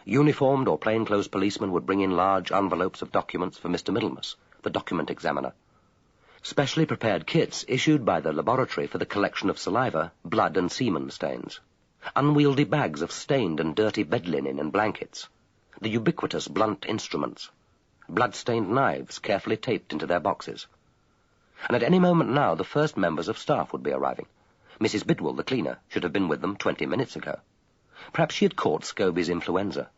Uniformed or plainclothes policemen would bring in large envelopes of documents for Mr. Middlemas, the document examiner. Specially prepared kits issued by the laboratory for the collection of saliva, blood and semen stains. Unwieldy bags of stained and dirty bed linen and blankets. The ubiquitous blunt instruments. Blood-stained knives carefully taped into their boxes. And at any moment now the first members of staff would be arriving. Mrs. Bidwell, the cleaner, should have been with them 20 minutes ago. Perhaps she had caught scabies influenza.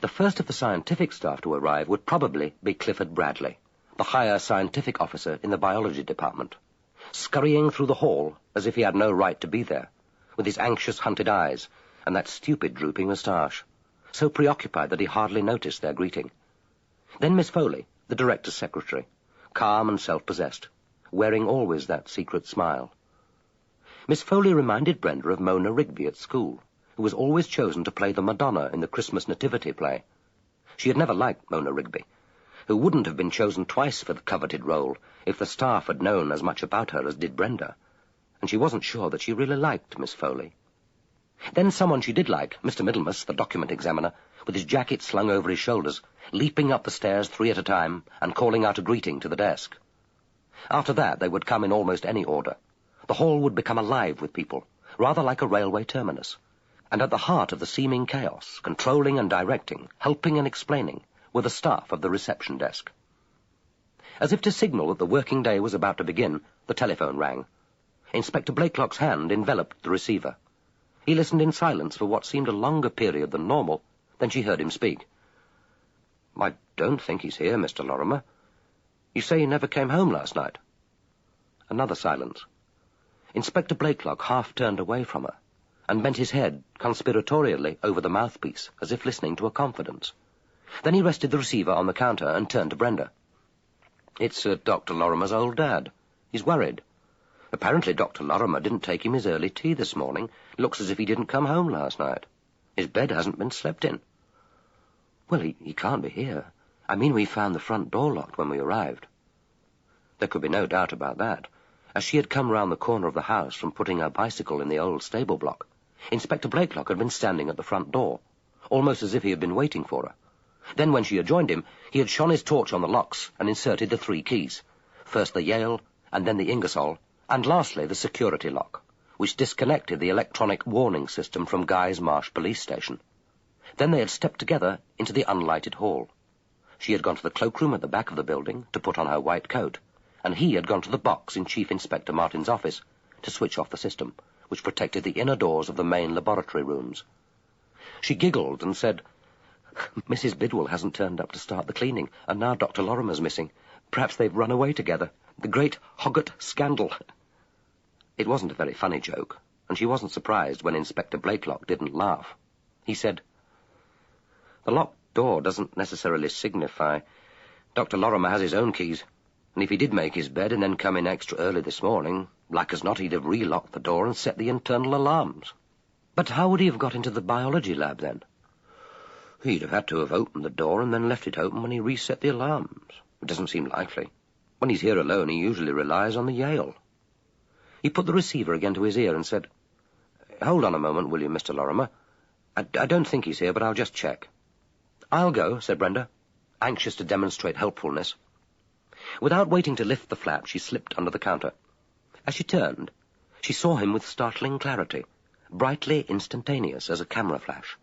The first of the scientific staff to arrive would probably be Clifford Bradley, the higher scientific officer in the biology department, scurrying through the hall as if he had no right to be there, with his anxious, hunted eyes and that stupid drooping moustache, so preoccupied that he hardly noticed their greeting. Then Miss Foley, the director's secretary, calm and self-possessed, wearing always that secret smile. Miss Foley reminded Brenda of Mona Rigby at school, who was always chosen to play the Madonna in the Christmas Nativity play. She had never liked Mona Rigby, who wouldn't have been chosen twice for the coveted role if the staff had known as much about her as did Brenda, and she wasn't sure that she really liked Miss Foley. Then someone she did like, Mr. Middlemas, the document examiner, with his jacket slung over his shoulders, leaping up the stairs 3 at a time and calling out a greeting to the desk. After that, they would come in almost any order. The hall would become alive with people, rather like a railway terminus. And at the heart of the seeming chaos, controlling and directing, helping and explaining, were the staff of the reception desk. As if to signal that the working day was about to begin, the telephone rang. Inspector Blakelock's hand enveloped the receiver. He listened in silence for what seemed a longer period than normal. Then she heard him speak. "I don't think he's here, Mr. Lorrimer. You say he never came home last night?" Another silence. Inspector Blakelock half turned away from her and bent his head conspiratorially over the mouthpiece, as if listening to a confidence. Then he rested the receiver on the counter and turned to Brenda. "It's Dr. Lorrimer's old dad. He's worried. Apparently Dr. Lorrimer didn't take him his early tea this morning. Looks as if he didn't come home last night. His bed hasn't been slept in." "Well, he can't be here. I mean, we found the front door locked when we arrived." There could be no doubt about that. As she had come round the corner of the house from putting her bicycle in the old stable block, Inspector Blakelock had been standing at the front door, almost as if he had been waiting for her. Then, when she had joined him, he had shone his torch on the locks and inserted the 3 keys, first the Yale, and then the Ingersoll, and lastly the security lock, which disconnected the electronic warning system from Guy's Marsh police station. Then they had stepped together into the unlighted hall. She had gone to the cloakroom at the back of the building to put on her white coat, and he had gone to the box in Chief Inspector Martin's office to switch off the system, which protected the inner doors of the main laboratory rooms. She giggled and said, "Mrs. Bidwell hasn't turned up to start the cleaning, and now Dr. Lorrimer's missing. Perhaps they've run away together. The great Hoggatt scandal." It wasn't a very funny joke, and she wasn't surprised when Inspector Blakelock didn't laugh. He said, "The locked door doesn't necessarily signify. Dr. Lorrimer has his own keys, and if he did make his bed and then come in extra early this morning, like as not he'd have relocked the door and set the internal alarms." "But how would he have got into the biology lab, then?" "He'd have had to have opened the door and then left it open when he reset the alarms. It doesn't seem likely. When he's here alone, he usually relies on the Yale." He put the receiver again to his ear and said, "Hold on a moment, will you, Mr. Lorrimer? I don't think he's here, but I'll just check." "I'll go," said Brenda, anxious to demonstrate helpfulness. Without waiting to lift the flap, she slipped under the counter. As she turned, she saw him with startling clarity, brightly instantaneous as a camera flash.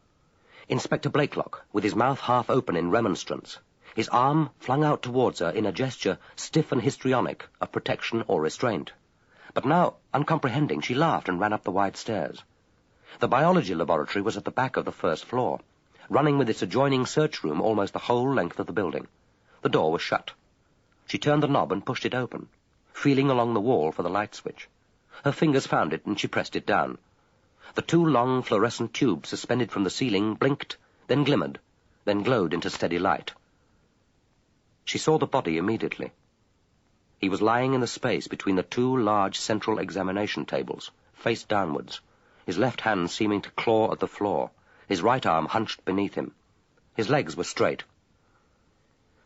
Inspector Blakelock, with his mouth half open in remonstrance, his arm flung out towards her in a gesture stiff and histrionic of protection or restraint. But now, uncomprehending, she laughed and ran up the wide stairs. The biology laboratory was at the back of the first floor, running with its adjoining search room almost the whole length of the building. The door was shut. She turned the knob and pushed it open, feeling along the wall for the light switch. Her fingers found it, and she pressed it down. The 2 long fluorescent tubes suspended from the ceiling blinked, then glimmered, then glowed into steady light. She saw the body immediately. He was lying in the space between the 2 large central examination tables, face downwards, his left hand seeming to claw at the floor, his right arm hunched beneath him. His legs were straight.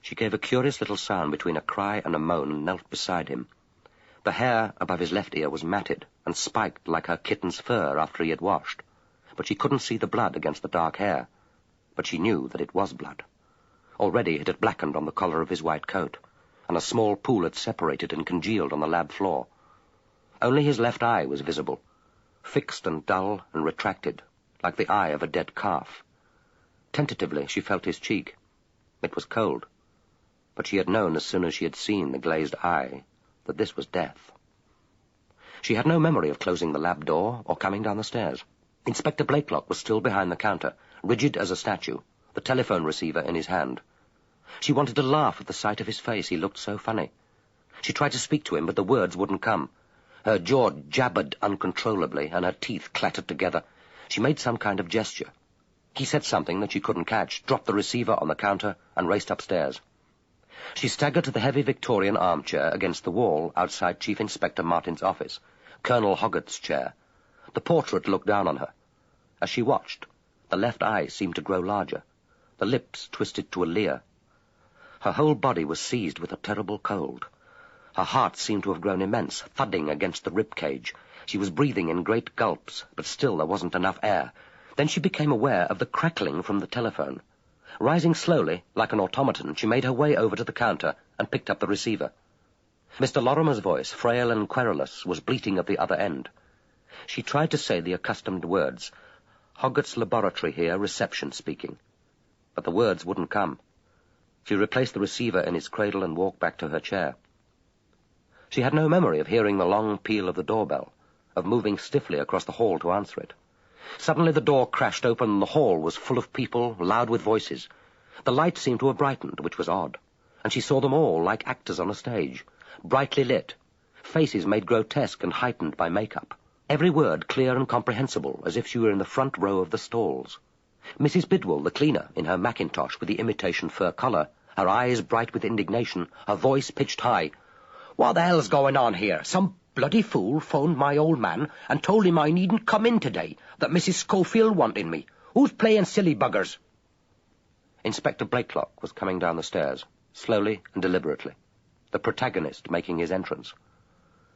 She gave a curious little sound between a cry and a moan and knelt beside him. The hair above his left ear was matted and spiked like her kitten's fur after he had washed, but she couldn't see the blood against the dark hair. But she knew that it was blood. Already it had blackened on the collar of his white coat, and a small pool had separated and congealed on the lab floor. Only his left eye was visible, fixed and dull and retracted, like the eye of a dead calf. Tentatively she felt his cheek. It was cold, but she had known as soon as she had seen the glazed eye that this was death. She had no memory of closing the lab door or coming down the stairs. Inspector Blakelock was still behind the counter, rigid as a statue, the telephone receiver in his hand. She wanted to laugh at the sight of his face. He looked so funny. She tried to speak to him, but the words wouldn't come. Her jaw jabbered uncontrollably, and her teeth clattered together. She made some kind of gesture. He said something that she couldn't catch, dropped the receiver on the counter, and raced upstairs. She staggered to the heavy Victorian armchair against the wall outside Chief Inspector Martin's office, Colonel Hoggatt's chair. The portrait looked down on her. As she watched, the left eye seemed to grow larger, the lips twisted to a leer. Her whole body was seized with a terrible cold. Her heart seemed to have grown immense, thudding against the rib cage. She was breathing in great gulps, but still there wasn't enough air. Then she became aware of the crackling from the telephone. Rising slowly, like an automaton, she made her way over to the counter and picked up the receiver. Mr. Lorrimer's voice, frail and querulous, was bleating at the other end. She tried to say the accustomed words, "Hoggatt's laboratory here, reception speaking." But the words wouldn't come. She replaced the receiver in its cradle and walked back to her chair. She had no memory of hearing the long peal of the doorbell, of moving stiffly across the hall to answer it. Suddenly the door crashed open and the hall was full of people, loud with voices. The lights seemed to have brightened, which was odd, and she saw them all like actors on a stage, brightly lit, faces made grotesque and heightened by make-up. Every word clear and comprehensible, as if she were in the front row of the stalls. Mrs. Bidwell, the cleaner, in her mackintosh with the imitation fur collar, her eyes bright with indignation, her voice pitched high. "What the hell's going on here? Some bloody fool phoned my old man and told him I needn't come in today, that Mrs. Schofield wanted me. Who's playing silly buggers?" Inspector Blakelock was coming down the stairs, slowly and deliberately, the protagonist making his entrance.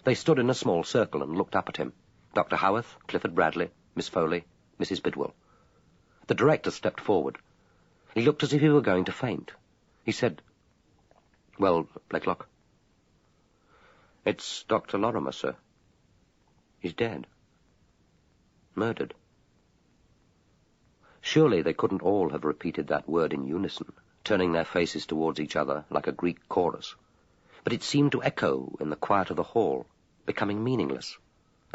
They stood in a small circle and looked up at him. Dr. Howarth, Clifford Bradley, Miss Foley, Mrs. Bidwell. The director stepped forward. He looked as if he were going to faint. He said, "Well, Blakelock?" "It's Dr. Lorrimer, sir. He's dead. Murdered." Surely they couldn't all have repeated that word in unison, turning their faces towards each other like a Greek chorus. But it seemed to echo in the quiet of the hall, becoming meaningless.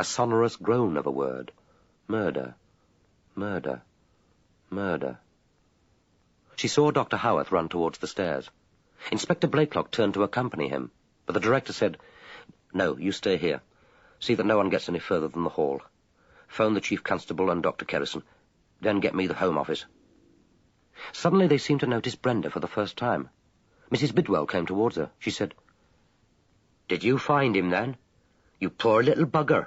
A sonorous groan of a word. Murder, murder, murder. She saw Dr. Howarth run towards the stairs. Inspector Blakelock turned to accompany him, but the director said, "No, you stay here. See that no one gets any further than the hall. Phone the Chief Constable and Dr. Kerrison. Then get me the Home Office." Suddenly they seemed to notice Brenda for the first time. Mrs. Bidwell came towards her. She said, "Did you find him, then? You poor little bugger."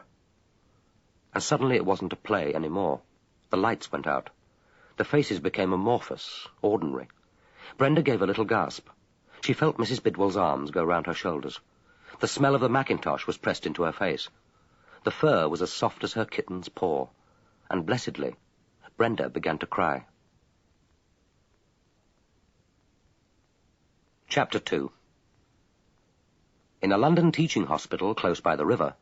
And suddenly it wasn't a play any more. The lights went out. The faces became amorphous, ordinary. Brenda gave a little gasp. She felt Mrs. Bidwell's arms go round her shoulders. The smell of the mackintosh was pressed into her face. The fur was as soft as her kitten's paw. And blessedly, Brenda began to cry. Chapter 2. In a London teaching hospital close by the river,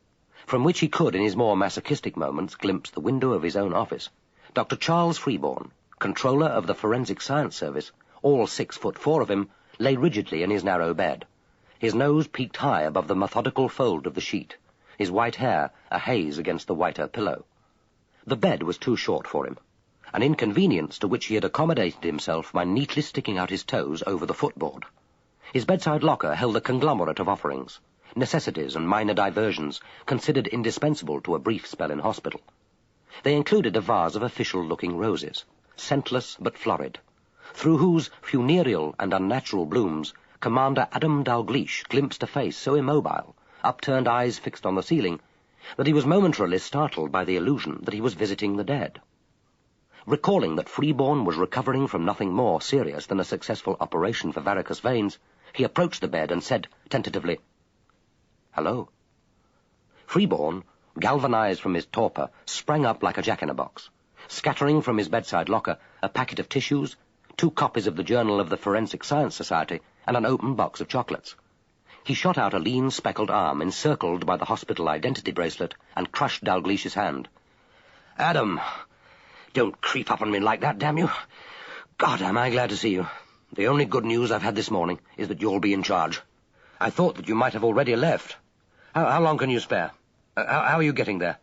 from which he could, in his more masochistic moments, glimpse the window of his own office, Dr. Charles Freeborn, controller of the Forensic Science Service, all 6'4" of him, lay rigidly in his narrow bed. His nose peaked high above the methodical fold of the sheet, his white hair a haze against the whiter pillow. The bed was too short for him, an inconvenience to which he had accommodated himself by neatly sticking out his toes over the footboard. His bedside locker held a conglomerate of offerings, necessities and minor diversions considered indispensable to a brief spell in hospital. They included a vase of official-looking roses, scentless but florid, through whose funereal and unnatural blooms Commander Adam Dalgliesh glimpsed a face so immobile, upturned eyes fixed on the ceiling, that he was momentarily startled by the illusion that he was visiting the dead. Recalling that Freeborn was recovering from nothing more serious than a successful operation for varicose veins, he approached the bed and said, tentatively, "Hello." Freeborn, galvanized from his torpor, sprang up like a jack-in-a-box, scattering from his bedside locker a packet of tissues, 2 copies of the Journal of the Forensic Science Society, and an open box of chocolates. He shot out a lean, speckled arm encircled by the hospital identity bracelet and crushed Dalglish's hand. "Adam, don't creep up on me like that, damn you. God, am I glad to see you. The only good news I've had this morning is that you'll be in charge. I thought that you might have already left. How long can you spare? How are you getting there?"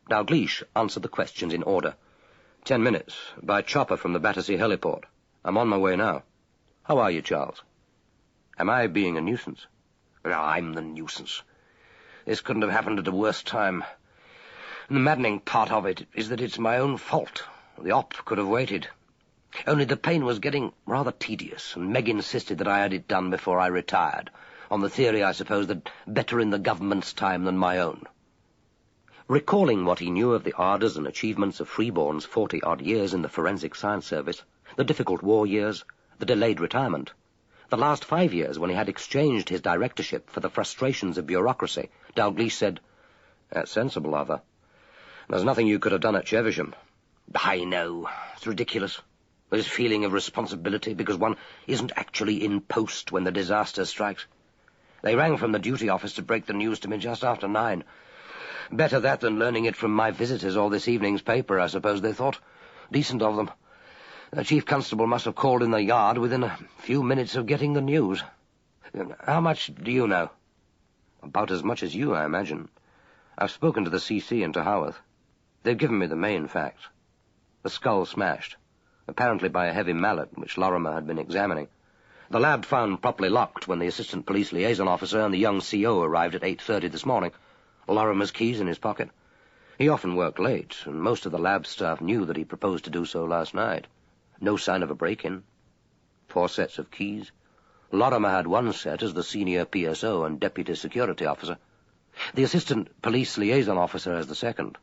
Dalgliesh answered the questions in order. 10 minutes, by chopper from the Battersea heliport. I'm on my way now. How are you, Charles? Am I being a nuisance? Oh, I'm the nuisance. This couldn't have happened at a worse time. And the maddening part of it is that it's my own fault. The op could have waited. Only the pain was getting rather tedious, and Meg insisted that I had it done before I retired, on the theory, I suppose, that better in the government's time than my own. Recalling what he knew of the ardours and achievements of Freeborn's 40-odd years in the Forensic Science Service, the difficult war years, the delayed retirement, the last 5 years when he had exchanged his directorship for the frustrations of bureaucracy, Dalgliesh said, "That's sensible of her. There's nothing you could have done at Chevisham." "I know. It's ridiculous. This feeling of responsibility because one isn't actually in post when the disaster strikes. They rang from the duty office to break the news to me just after 9. Better that than learning it from my visitors or this evening's paper, I suppose they thought. Decent of them. The chief constable must have called in the yard within a few minutes of getting the news. How much do you know? About as much as you, I imagine. I've spoken to the CC and to Howarth. They've given me the main facts. The skull smashed, apparently by a heavy mallet which Lorrimer had been examining. The lab found properly locked when the assistant police liaison officer and the young CO arrived at 8:30 this morning. Lorrimer's keys in his pocket. He often worked late, and most of the lab staff knew that he proposed to do so last night. No sign of a break-in. 4 sets of keys. Lorrimer had one set as the senior PSO and deputy security officer. The assistant police liaison officer has the second.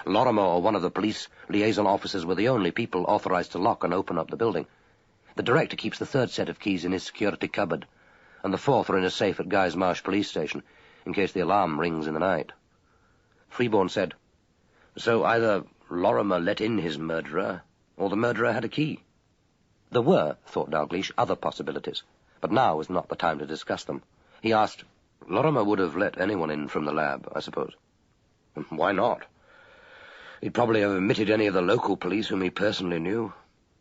Lorrimer or one of the police liaison officers were the only people authorized to lock and open up the building. The director keeps the 3rd set of keys in his security cupboard, and the 4th are in a safe at Guy's Marsh police station, in case the alarm rings in the night. Freeborn said, "So either Lorrimer let in his murderer, or the murderer had a key." There were, thought Dalgliesh, other possibilities, but now was not the time to discuss them. He asked, "Lorrimer would have let anyone in from the lab, I suppose?" "Why not? He'd probably have omitted any of the local police whom he personally knew,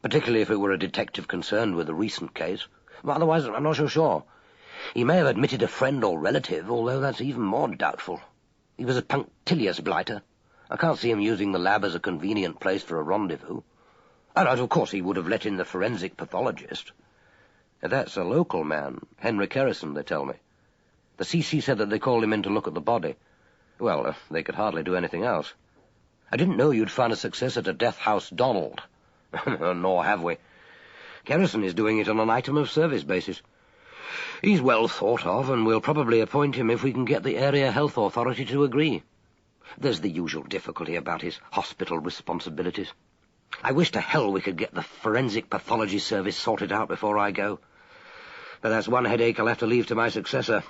particularly if it were a detective concerned with the recent case. Otherwise, I'm not so sure. He may have admitted a friend or relative, although that's even more doubtful. He was a punctilious blighter. I can't see him using the lab as a convenient place for a rendezvous. And of course he would have let in the forensic pathologist. That's a local man, Henry Kerrison, they tell me. The CC said that they called him in to look at the body. Well, they could hardly do anything else. I didn't know you'd found a successor to Death House Donald. Nor have we. Kerrison is doing it on an item of service basis. He's well thought of, and we'll probably appoint him if we can get the area health authority to agree. There's the usual difficulty about his hospital responsibilities. I wish to hell we could get the forensic pathology service sorted out before I go. But that's one headache I'll have to leave to my successor."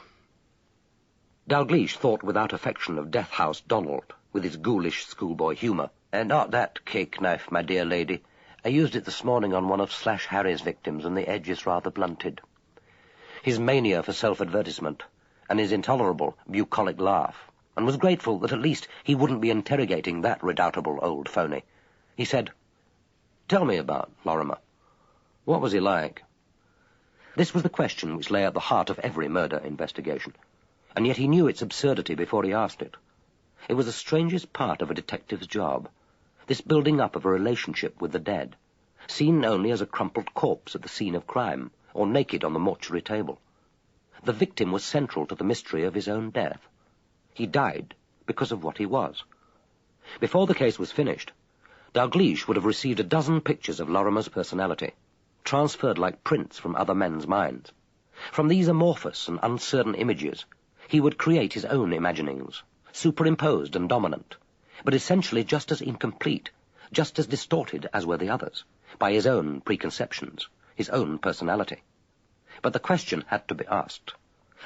Dalgliesh thought without affection of Death House Donald, with his ghoulish schoolboy humour. "Not that cake knife, my dear lady. I used it this morning on one of Slash Harry's victims, and the edge is rather blunted." His mania for self-advertisement, and his intolerable bucolic laugh, and was grateful that at least he wouldn't be interrogating that redoubtable old phony. He said, "Tell me about Lorrimer. What was he like?" This was the question which lay at the heart of every murder investigation, and yet he knew its absurdity before he asked it. It was the strangest part of a detective's job, this building up of a relationship with the dead, seen only as a crumpled corpse at the scene of crime, or naked on the mortuary table. The victim was central to the mystery of his own death. He died because of what he was. Before the case was finished, Dalgliesh would have received a dozen pictures of Lorrimer's personality, transferred like prints from other men's minds. From these amorphous and uncertain images, he would create his own imaginings, superimposed and dominant, but essentially just as incomplete, just as distorted as were the others, by his own preconceptions, his own personality. But the question had to be asked,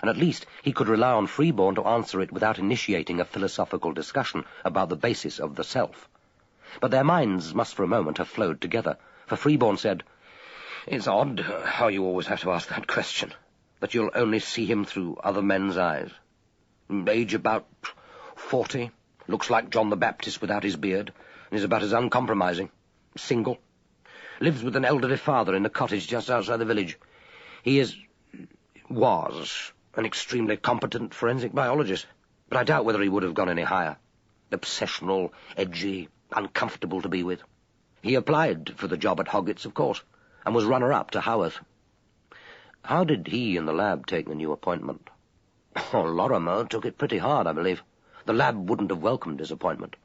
and at least he could rely on Freeborn to answer it without initiating a philosophical discussion about the basis of the self. But their minds must for a moment have flowed together, for Freeborn said, "It's odd how you always have to ask that question, that you'll only see him through other men's eyes. Age about 40, looks like John the Baptist without his beard, and is about as uncompromising. Single. Lives with an elderly father in a cottage just outside the village. He was an extremely competent forensic biologist, but I doubt whether he would have gone any higher. Obsessional, edgy, uncomfortable to be with. He applied for the job at Hoggatt's, of course, and was runner-up to Howarth." "How did he and the lab take the new appointment?" "Lorrimer took it pretty hard, I believe. The lab wouldn't have welcomed his appointment.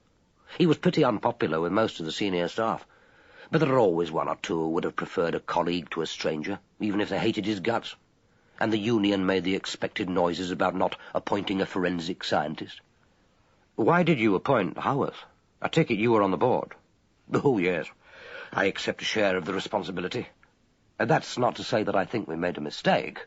He was pretty unpopular with most of the senior staff, but there are always one or two who would have preferred a colleague to a stranger, even if they hated his guts. And the union made the expected noises about not appointing a forensic scientist." "Why did you appoint Howarth? I take it you were on the board." "Oh, yes. I accept a share of the responsibility. And that's not to say that I think we made a mistake.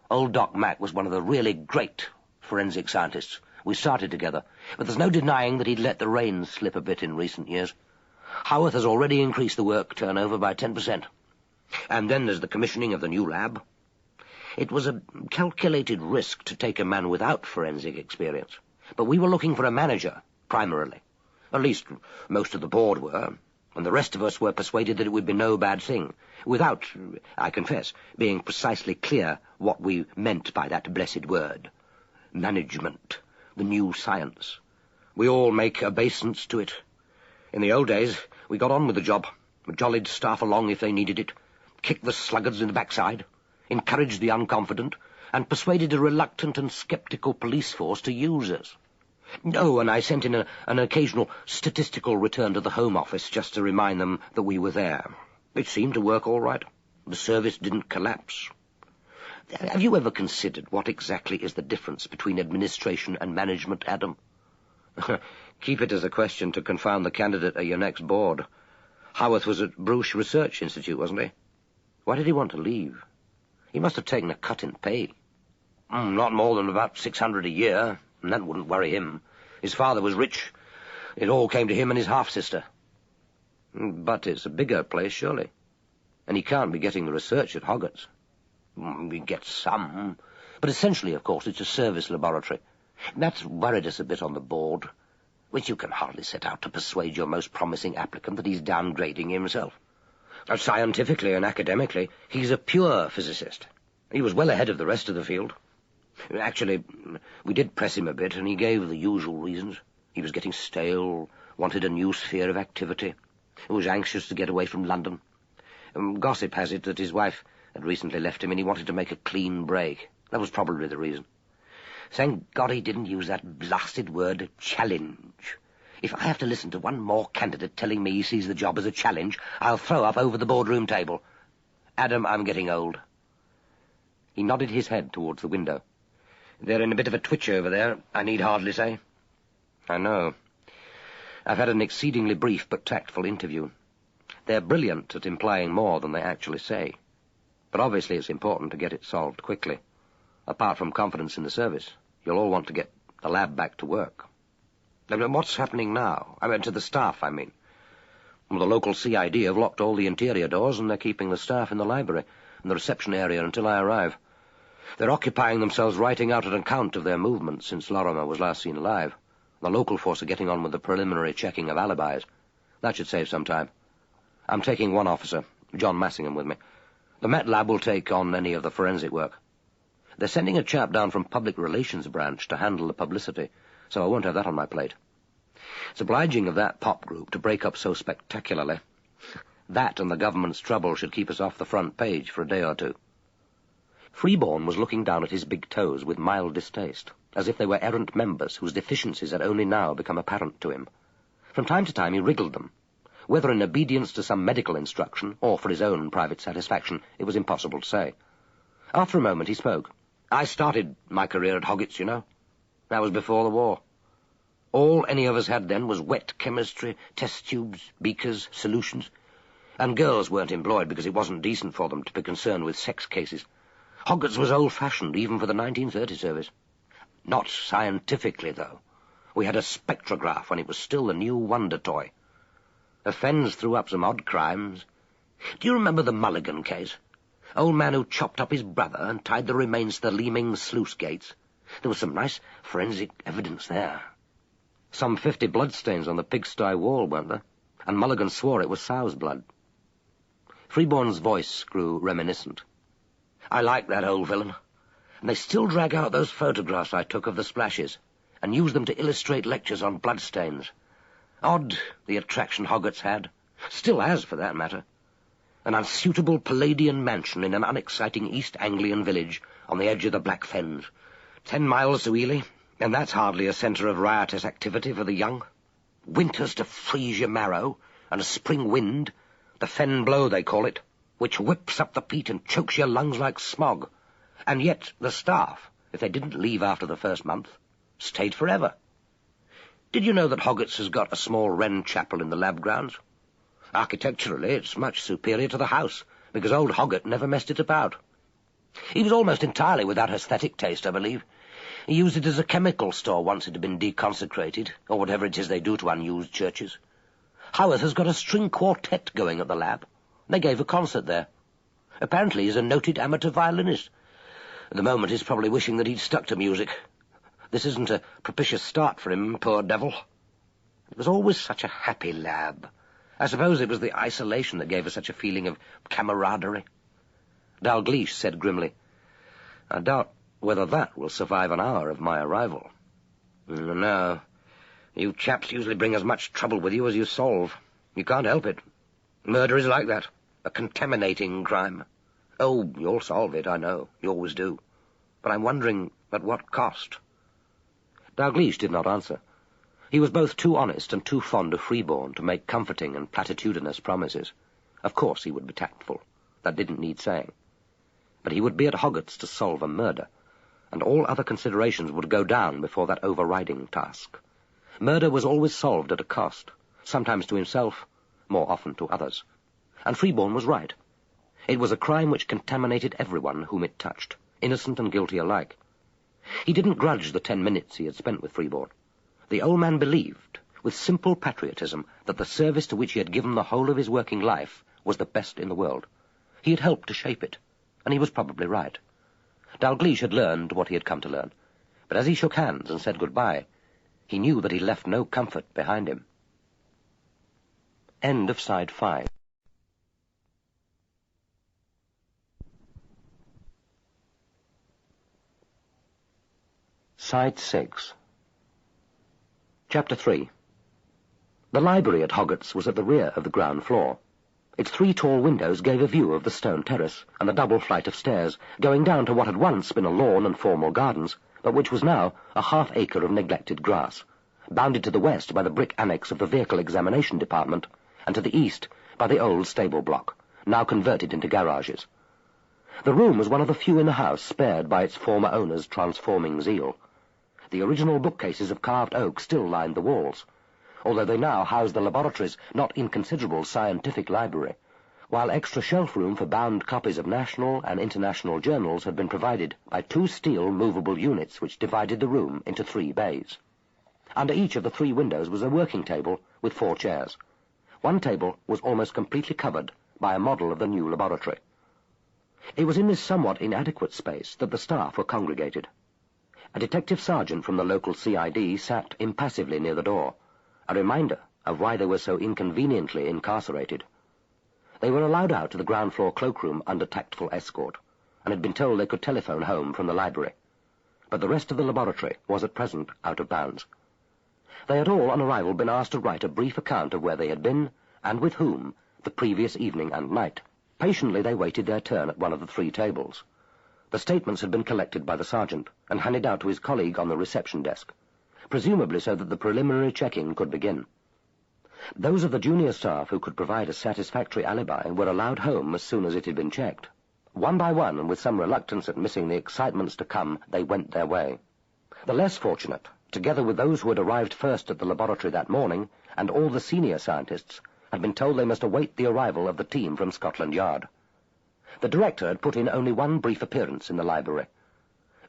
Old Doc Mack was one of the really great forensic scientists. We started together, but there's no denying that he'd let the reins slip a bit in recent years. Howarth has already increased the work turnover by 10%. And then there's the commissioning of the new lab. It was a calculated risk to take a man without forensic experience. But we were looking for a manager, primarily. At least, most of the board were, and the rest of us were persuaded that it would be no bad thing, without, I confess, being precisely clear what we meant by that blessed word. Management, the new science. We all make obeisance to it. In the old days, we got on with the job, jollied staff along if they needed it, kicked the sluggards in the backside, encouraged the unconfident, and persuaded a reluctant and sceptical police force to use us. Oh, and I sent in an occasional statistical return to the Home Office just to remind them that we were there. It seemed to work all right. The service didn't collapse. Have you ever considered what exactly is the difference between administration and management, Adam? Keep it as a question to confound the candidate at your next board. Howarth was at Bruce Research Institute, wasn't he? Why did he want to leave? He must have taken a cut in pay. Not more than about $600 a year, and that wouldn't worry him. His father was rich. It all came to him and his half-sister. But it's a bigger place, surely. And he can't be getting the research at Hoggatt's. He gets some. But essentially, of course, it's a service laboratory. That's worried us a bit on the board, which you can hardly set out to persuade your most promising applicant that he's downgrading himself. Scientifically and academically, he's a pure physicist. He was well ahead of the rest of the field. Actually, we did press him a bit, and he gave the usual reasons. He was getting stale, wanted a new sphere of activity, was anxious to get away from London. Gossip has it that his wife had recently left him, and he wanted to make a clean break. That was probably the reason. Thank God he didn't use that blasted word, challenge. If I have to listen to one more candidate telling me he sees the job as a challenge, I'll throw up over the boardroom table. Adam, I'm getting old. He nodded his head towards the window. They're in a bit of a twitch over there, I need hardly say. I know. I've had an exceedingly brief but tactful interview. They're brilliant at implying more than they actually say. But obviously it's important to get it solved quickly. Apart from confidence in the service, you'll all want to get the lab back to work. What's happening now? To the staff, I mean. Well, the local CID have locked all the interior doors, and they're keeping the staff in the library and the reception area until I arrive. They're occupying themselves writing out an account of their movements since Lorrimer was last seen alive. The local force are getting on with the preliminary checking of alibis. That should save some time. I'm taking one officer, John Massingham, with me. The Met Lab will take on any of the forensic work. They're sending a chap down from Public Relations Branch to handle the publicity, so I won't have that on my plate. It's obliging of that pop group to break up so spectacularly. That and the government's trouble should keep us off the front page for a day or two. Freeborn was looking down at his big toes with mild distaste, as if they were errant members whose deficiencies had only now become apparent to him. From time to time he wriggled them. Whether in obedience to some medical instruction or for his own private satisfaction, it was impossible to say. After a moment he spoke. I started my career at Hoggatt's, you know. That was before the war. All any of us had then was wet chemistry, test tubes, beakers, solutions. And girls weren't employed because it wasn't decent for them to be concerned with sex cases. Hoggatt's was old-fashioned, even for the 1930 service. Not scientifically, though. We had a spectrograph when it was still the new wonder toy. The fens threw up some odd crimes. Do you remember the Mulligan case? Old man who chopped up his brother and tied the remains to the Leeming sluice gates. There was some nice forensic evidence there. Some 50 bloodstains on the pigsty wall, weren't there? And Mulligan swore it was sow's blood. Freeborn's voice grew reminiscent. I like that old villain. And they still drag out those photographs I took of the splashes and use them to illustrate lectures on bloodstains. Odd, the attraction Hoggatt's had. Still has, for that matter. An unsuitable Palladian mansion in an unexciting East Anglian village on the edge of the Black Fens. 10 miles to Ely, and that's hardly a centre of riotous activity for the young. Winters to freeze your marrow, and a spring wind, the fen blow they call it, which whips up the peat and chokes your lungs like smog. And yet the staff, if they didn't leave after the first month, stayed forever. Did you know that Hoggatt's has got a small wren chapel in the lab grounds? Architecturally, it's much superior to the house, because old Hoggatt never messed it about. He was almost entirely without aesthetic taste, I believe. He used it as a chemical store once it had been deconsecrated, or whatever it is they do to unused churches. Howarth has got a string quartet going at the lab. They gave a concert there. Apparently he's a noted amateur violinist. At the moment he's probably wishing that he'd stuck to music. This isn't a propitious start for him, poor devil. It was always such a happy lab. I suppose it was the isolation that gave us such a feeling of camaraderie. Dalgliesh said grimly, "I doubt whether that will survive an hour of my arrival." "No. You chaps usually bring as much trouble with you as you solve. You can't help it. Murder is like that, a contaminating crime. Oh, you'll solve it, I know. You always do. But I'm wondering at what cost." Dalgliesh did not answer. He was both too honest and too fond of Freeborn to make comforting and platitudinous promises. Of course he would be tactful. That didn't need saying. But he would be at Hoggatt's to solve a murder, and all other considerations would go down before that overriding task. Murder was always solved at a cost, sometimes to himself, more often to others. And Freeborn was right. It was a crime which contaminated everyone whom it touched, innocent and guilty alike. He didn't grudge the 10 minutes he had spent with Freeborn. The old man believed, with simple patriotism, that the service to which he had given the whole of his working life was the best in the world. He had helped to shape it, and he was probably right. Dalgliesh had learned what he had come to learn, but as he shook hands and said goodbye, he knew that he left no comfort behind him. End of Side 5. Side 6. Chapter 3. The library at Hoggatt's was at the rear of the ground floor. Its 3 tall windows gave a view of the stone terrace and the double flight of stairs, going down to what had once been a lawn and formal gardens, but which was now a half-acre of neglected grass, bounded to the west by the brick annex of the Vehicle Examination Department, and to the east by the old stable block, now converted into garages. The room was one of the few in the house spared by its former owner's transforming zeal. The original bookcases of carved oak still lined the walls, although they now housed the laboratory's not inconsiderable scientific library, while extra shelf room for bound copies of national and international journals had been provided by 2 steel movable units which divided the room into 3 bays. Under each of the 3 windows was a working table with 4 chairs. One table was almost completely covered by a model of the new laboratory. It was in this somewhat inadequate space that the staff were congregated. A detective sergeant from the local CID sat impassively near the door, a reminder of why they were so inconveniently incarcerated. They were allowed out to the ground floor cloakroom under tactful escort, and had been told they could telephone home from the library. But the rest of the laboratory was at present out of bounds. They had all on arrival been asked to write a brief account of where they had been, and with whom, the previous evening and night. Patiently they waited their turn at one of the 3 tables. The statements had been collected by the sergeant and handed out to his colleague on the reception desk, presumably so that the preliminary checking could begin. Those of the junior staff who could provide a satisfactory alibi were allowed home as soon as it had been checked. One by one, and with some reluctance at missing the excitements to come, they went their way. The less fortunate, together with those who had arrived first at the laboratory that morning, and all the senior scientists, had been told they must await the arrival of the team from Scotland Yard. The director had put in only one brief appearance in the library.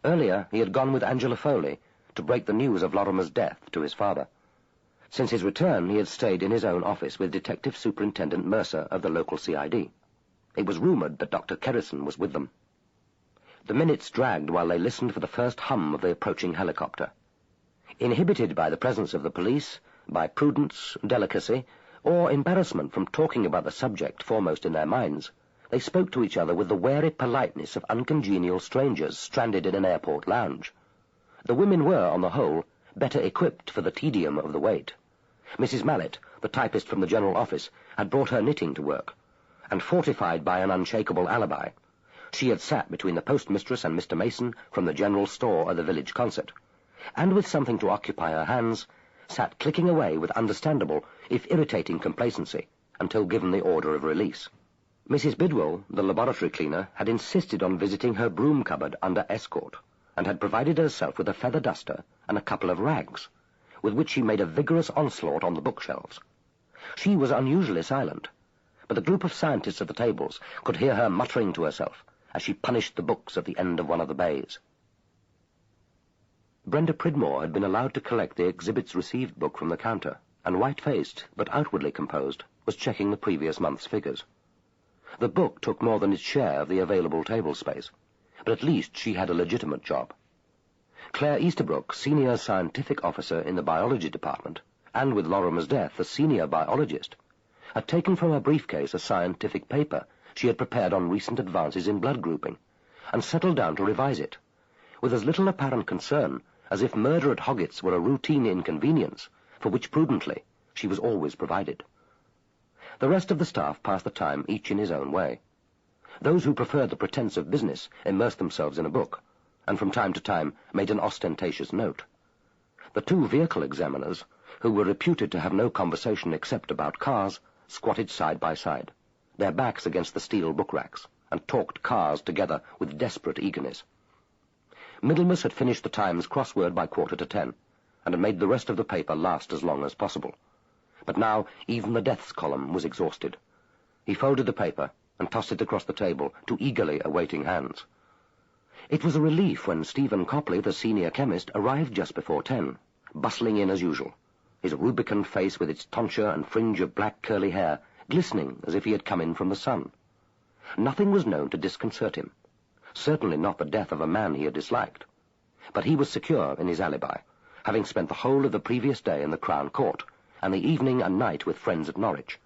Earlier, he had gone with Angela Foley to break the news of Lorrimer's death to his father. Since his return, he had stayed in his own office with Detective Superintendent Mercer of the local CID. It was rumoured that Dr. Kerrison was with them. The minutes dragged while they listened for the first hum of the approaching helicopter. Inhibited by the presence of the police, by prudence, delicacy, or embarrassment from talking about the subject foremost in their minds, they spoke to each other with the wary politeness of uncongenial strangers stranded in an airport lounge. The women were, on the whole, better equipped for the tedium of the wait. Mrs. Mallet, the typist from the general office, had brought her knitting to work, and fortified by an unshakable alibi, she had sat between the postmistress and Mr. Mason from the general store of the village concert, and with something to occupy her hands, sat clicking away with understandable, if irritating complacency, until given the order of release. Mrs. Bidwell, the laboratory cleaner, had insisted on visiting her broom cupboard under escort, and had provided herself with a feather duster and a couple of rags, with which she made a vigorous onslaught on the bookshelves. She was unusually silent, but the group of scientists at the tables could hear her muttering to herself as she punished the books at the end of one of the bays. Brenda Pridmore had been allowed to collect the exhibits received book from the counter, and white-faced, but outwardly composed, was checking the previous month's figures. The book took more than its share of the available table space, but at least she had a legitimate job. Claire Easterbrook, senior scientific officer in the biology department, and with Lorrimer's death, the senior biologist, had taken from her briefcase a scientific paper she had prepared on recent advances in blood grouping, and settled down to revise it, with as little apparent concern as if murder at Hoggatt's were a routine inconvenience, for which prudently she was always provided. The rest of the staff passed the time each in his own way. Those who preferred the pretence of business immersed themselves in a book, and from time to time made an ostentatious note. The two vehicle examiners, who were reputed to have no conversation except about cars, squatted side by side, their backs against the steel book racks, and talked cars together with desperate eagerness. Middlemas had finished the Times crossword by 10:15, and had made the rest of the paper last as long as possible. But now even the deaths column was exhausted. He folded the paper and tossed it across the table to eagerly awaiting hands. It was a relief when Stephen Copley, the senior chemist, arrived just before 10, bustling in as usual, his rubicund face with its tonsure and fringe of black curly hair glistening as if he had come in from the sun. Nothing was known to disconcert him, certainly not the death of a man he had disliked, but he was secure in his alibi, having spent the whole of the previous day in the Crown Court, and the evening and night with friends at Norwich,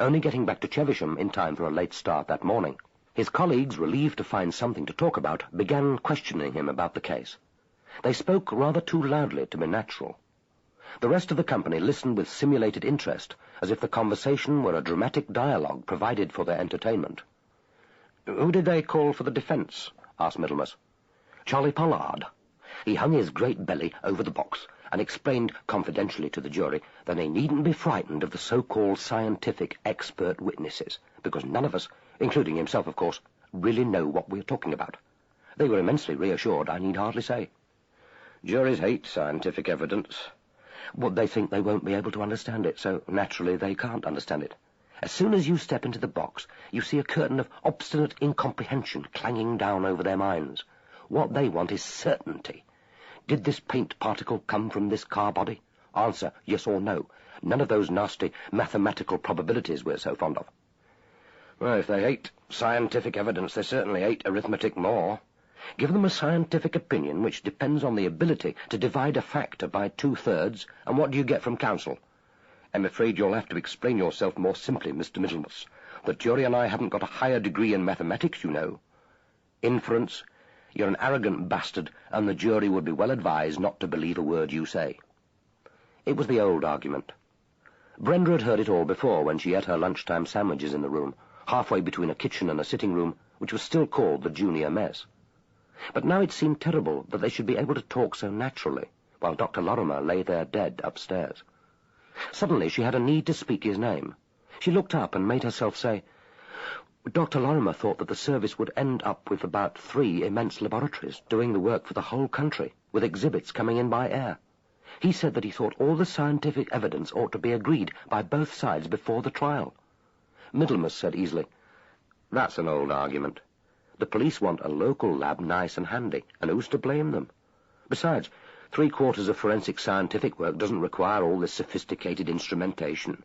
only getting back to Chevisham in time for a late start that morning. His colleagues, relieved to find something to talk about, began questioning him about the case. They spoke rather too loudly to be natural. The rest of the company listened with simulated interest, as if the conversation were a dramatic dialogue provided for their entertainment. "Who did they call for the defence?" asked Middlemas. "Charlie Pollard. He hung his great belly over the box and explained confidentially to the jury that they needn't be frightened of the so-called scientific expert witnesses, because none of us, including himself, of course, really know what we're talking about. They were immensely reassured, I need hardly say. Juries hate scientific evidence. Well, they think they won't be able to understand it, so naturally they can't understand it. As soon as you step into the box, you see a curtain of obstinate incomprehension clanging down over their minds. What they want is certainty. Did this paint particle come from this car body? Answer, yes or no. None of those nasty mathematical probabilities we're so fond of. Well, if they hate scientific evidence, they certainly hate arithmetic more. Give them a scientific opinion which depends on the ability to divide a factor by 2/3, and what do you get from counsel? I'm afraid you'll have to explain yourself more simply, Mr. Middlemas. The jury and I haven't got a higher degree in mathematics, you know. Inference, you're an arrogant bastard, and the jury would be well advised not to believe a word you say. It was the old argument. Brenda had heard it all before when she ate her lunchtime sandwiches in the room, halfway between a kitchen and a sitting room, which was still called the junior mess. But now it seemed terrible that they should be able to talk so naturally, while Dr. Lorrimer lay there dead upstairs. Suddenly she had a need to speak his name. She looked up and made herself say, Dr. Lorrimer thought that the service would end up with about 3 immense laboratories doing the work for the whole country, with exhibits coming in by air. He said that he thought all the scientific evidence ought to be agreed by both sides before the trial. Middlemas said easily, That's an old argument. The police want a local lab nice and handy, and who's to blame them? Besides, 3/4 of forensic scientific work doesn't require all this sophisticated instrumentation.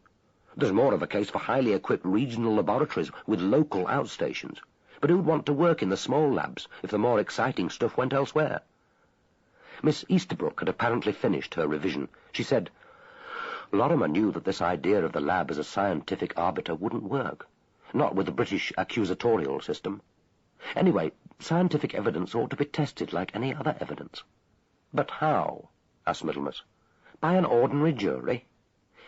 There's more of a case for highly equipped regional laboratories with local outstations. But who'd want to work in the small labs if the more exciting stuff went elsewhere? Miss Easterbrook had apparently finished her revision. She said, Lorrimer knew that this idea of the lab as a scientific arbiter wouldn't work, not with the British accusatorial system. Anyway, scientific evidence ought to be tested like any other evidence. But how? Asked Middlemas. By an ordinary jury?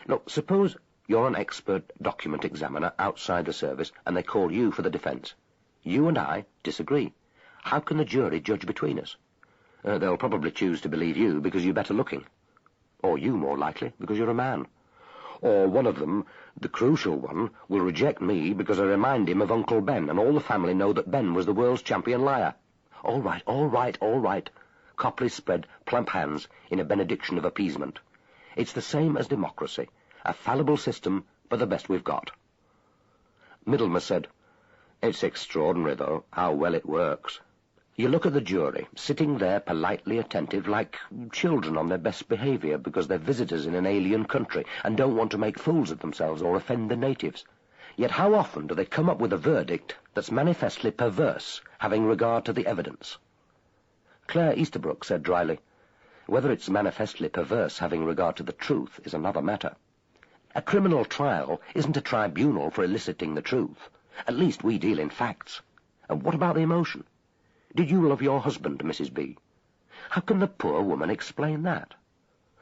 Look, suppose you're an expert document examiner outside the service, and they call you for the defence. You and I disagree. How can the jury judge between us? They'll probably choose to believe you because you're better looking. Or you, more likely, because you're a man. Or one of them, the crucial one, will reject me because I remind him of Uncle Ben, and all the family know that Ben was the world's champion liar. All right, all right, all right. Copley spread plump hands in a benediction of appeasement. It's the same as democracy, a fallible system, but the best we've got. Middlemas said, It's extraordinary, though, how well it works. You look at the jury, sitting there politely attentive, like children on their best behaviour because they're visitors in an alien country and don't want to make fools of themselves or offend the natives. Yet how often do they come up with a verdict that's manifestly perverse, having regard to the evidence? Claire Easterbrook said dryly, "Whether it's manifestly perverse having regard to the truth is another matter. A criminal trial isn't a tribunal for eliciting the truth. At least we deal in facts. And what about the emotion? Did you love your husband, Mrs. B? How can the poor woman explain that?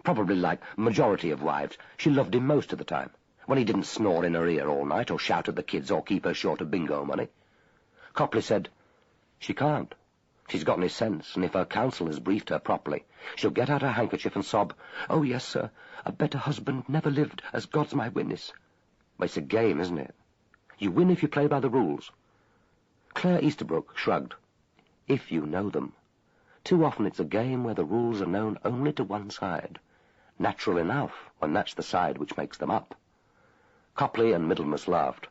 Probably, like majority of wives, she loved him most of the time, when he didn't snore in her ear all night or shout at the kids or keep her short of bingo money." Copley said, "She can't. She's got any sense, and if her counsel has briefed her properly, she'll get out her handkerchief and sob, 'Oh, yes, sir, a better husband never lived, as God's my witness.' Well, it's a game, isn't it? You win if you play by the rules." Claire Easterbrook shrugged. "If you know them. Too often it's a game where the rules are known only to one side. Natural enough, when that's the side which makes them up." Copley and Middlemas laughed.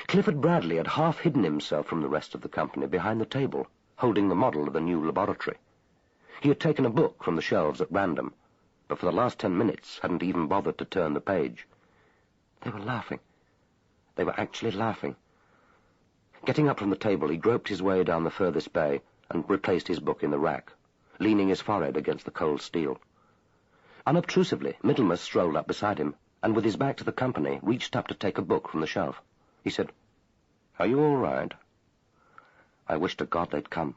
Clifford Bradley had half hidden himself from the rest of the company behind the table, holding the model of the new laboratory. He had taken a book from the shelves at random, but for the last 10 minutes hadn't even bothered to turn the page. They were laughing. They were actually laughing. Getting up from the table, he groped his way down the furthest bay and replaced his book in the rack, leaning his forehead against the cold steel. Unobtrusively, Middlemas strolled up beside him, and with his back to the company, reached up to take a book from the shelf. He said, "Are you all right?" "I wish to God they'd come."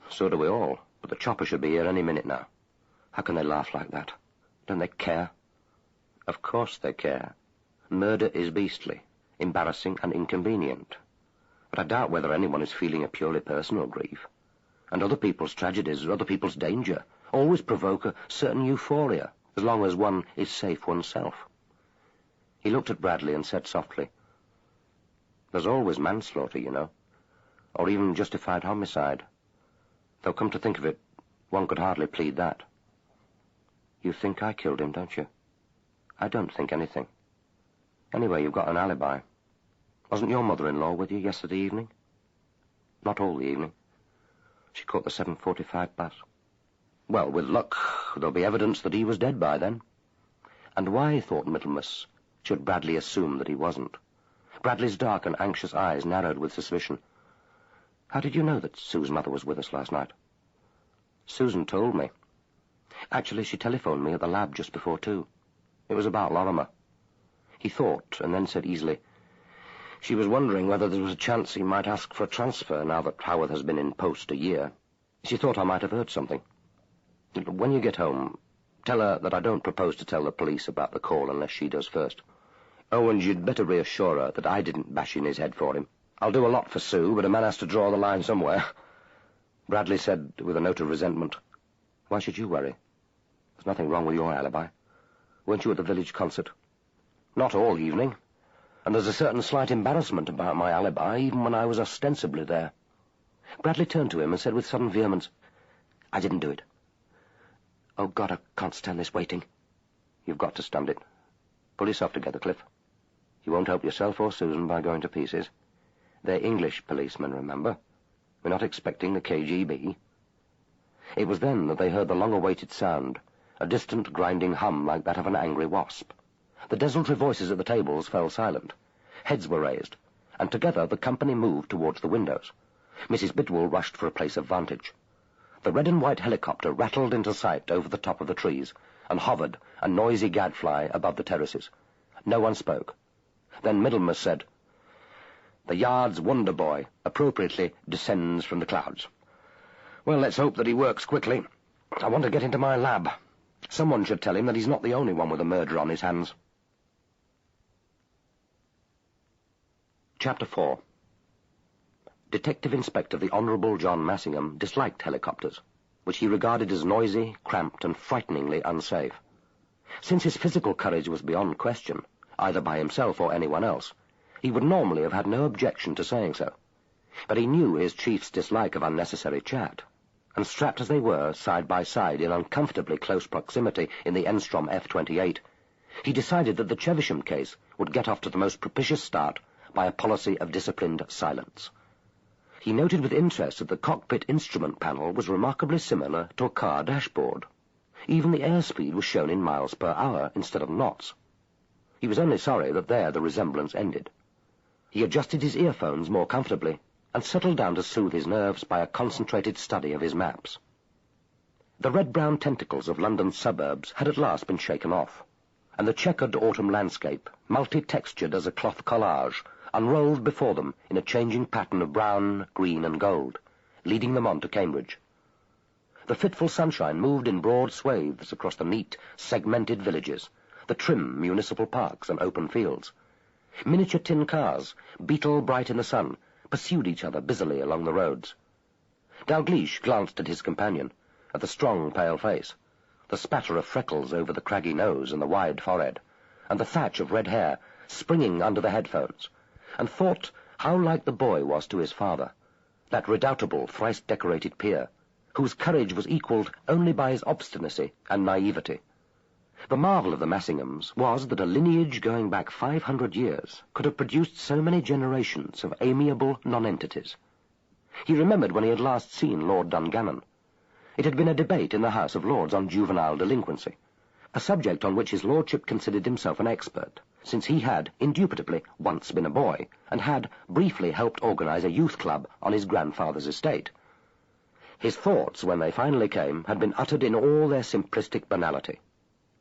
"So do we all, but the chopper should be here any minute now." "How can they laugh like that? Don't they care?" "Of course they care. Murder is beastly, embarrassing and inconvenient. But I doubt whether anyone is feeling a purely personal grief. And other people's tragedies, other people's danger, always provoke a certain euphoria, as long as one is safe oneself." He looked at Bradley and said softly, "There's always manslaughter, you know, or even justified homicide. Though, come to think of it, one could hardly plead that." "You think I killed him, don't you?" "I don't think anything. Anyway, you've got an alibi. Wasn't your mother-in-law with you yesterday evening?" "Not all the evening. She caught the 7:45 bus." "Well, with luck, there'll be evidence that he was dead by then." And why, thought Middlemas, should Bradley assume that he wasn't? Bradley's dark and anxious eyes narrowed with suspicion. "How did you know that Sue's mother was with us last night?" "Susan told me. Actually, she telephoned me at the lab just before 2. It was about Lorrimer." He thought, and then said easily, "She was wondering whether there was a chance he might ask for a transfer now that Howard has been in post a year. She thought I might have heard something. When you get home, tell her that I don't propose to tell the police about the call unless she does first. Oh, and you'd better reassure her that I didn't bash in his head for him. I'll do a lot for Sue, but a man has to draw the line somewhere." Bradley said, with a note of resentment, "Why should you worry? There's nothing wrong with your alibi. Weren't you at the village concert?" "Not all evening. And there's a certain slight embarrassment about my alibi, even when I was ostensibly there." Bradley turned to him and said with sudden vehemence, "I didn't do it. Oh, God, I can't stand this waiting." "You've got to stand it. Pull yourself together, Cliff. You won't help yourself or Susan by going to pieces. They're English policemen, remember. We're not expecting the KGB." It was then that they heard the long-awaited sound, a distant grinding hum like that of an angry wasp. The desultory voices at the tables fell silent. Heads were raised, and together the company moved towards the windows. Mrs. Bidwell rushed for a place of vantage. The red and white helicopter rattled into sight over the top of the trees, and hovered, a noisy gadfly, above the terraces. No one spoke. Then Middlemas said, "The Yard's wonder boy appropriately descends from the clouds. Well, let's hope that he works quickly. I want to get into my lab. Someone should tell him that he's not the only one with a murder on his hands." Chapter 4. Detective Inspector the Honourable John Massingham disliked helicopters, which he regarded as noisy, cramped, and frighteningly unsafe. Since his physical courage was beyond question, either by himself or anyone else, he would normally have had no objection to saying so. But he knew his chief's dislike of unnecessary chat, and strapped as they were, side by side, in uncomfortably close proximity in the Enstrom F-28, he decided that the Chevisham case would get off to the most propitious start by a policy of disciplined silence. He noted with interest that the cockpit instrument panel was remarkably similar to a car dashboard. Even the airspeed was shown in miles per hour instead of knots. He was only sorry that there the resemblance ended. He adjusted his earphones more comfortably and settled down to soothe his nerves by a concentrated study of his maps. The red-brown tentacles of London's suburbs had at last been shaken off, and the checkered autumn landscape, multi-textured as a cloth collage, unrolled before them in a changing pattern of brown, green, and gold, leading them on to Cambridge. The fitful sunshine moved in broad swathes across the neat, segmented villages, the trim municipal parks and open fields. Miniature tin cars, beetle-bright in the sun, pursued each other busily along the roads. Dalgliesh glanced at his companion, at the strong, pale face, the spatter of freckles over the craggy nose and the wide forehead, and the thatch of red hair springing under the headphones, and thought how like the boy was to his father, that redoubtable, thrice-decorated peer, whose courage was equalled only by his obstinacy and naivety. The marvel of the Massinghams was that a lineage going back 500 years could have produced so many generations of amiable nonentities. He remembered when he had last seen Lord Dungannon. It had been a debate in the House of Lords on juvenile delinquency, a subject on which his lordship considered himself an expert, since he had, indubitably, once been a boy, and had briefly helped organize a youth club on his grandfather's estate. His thoughts, when they finally came, had been uttered in all their simplistic banality,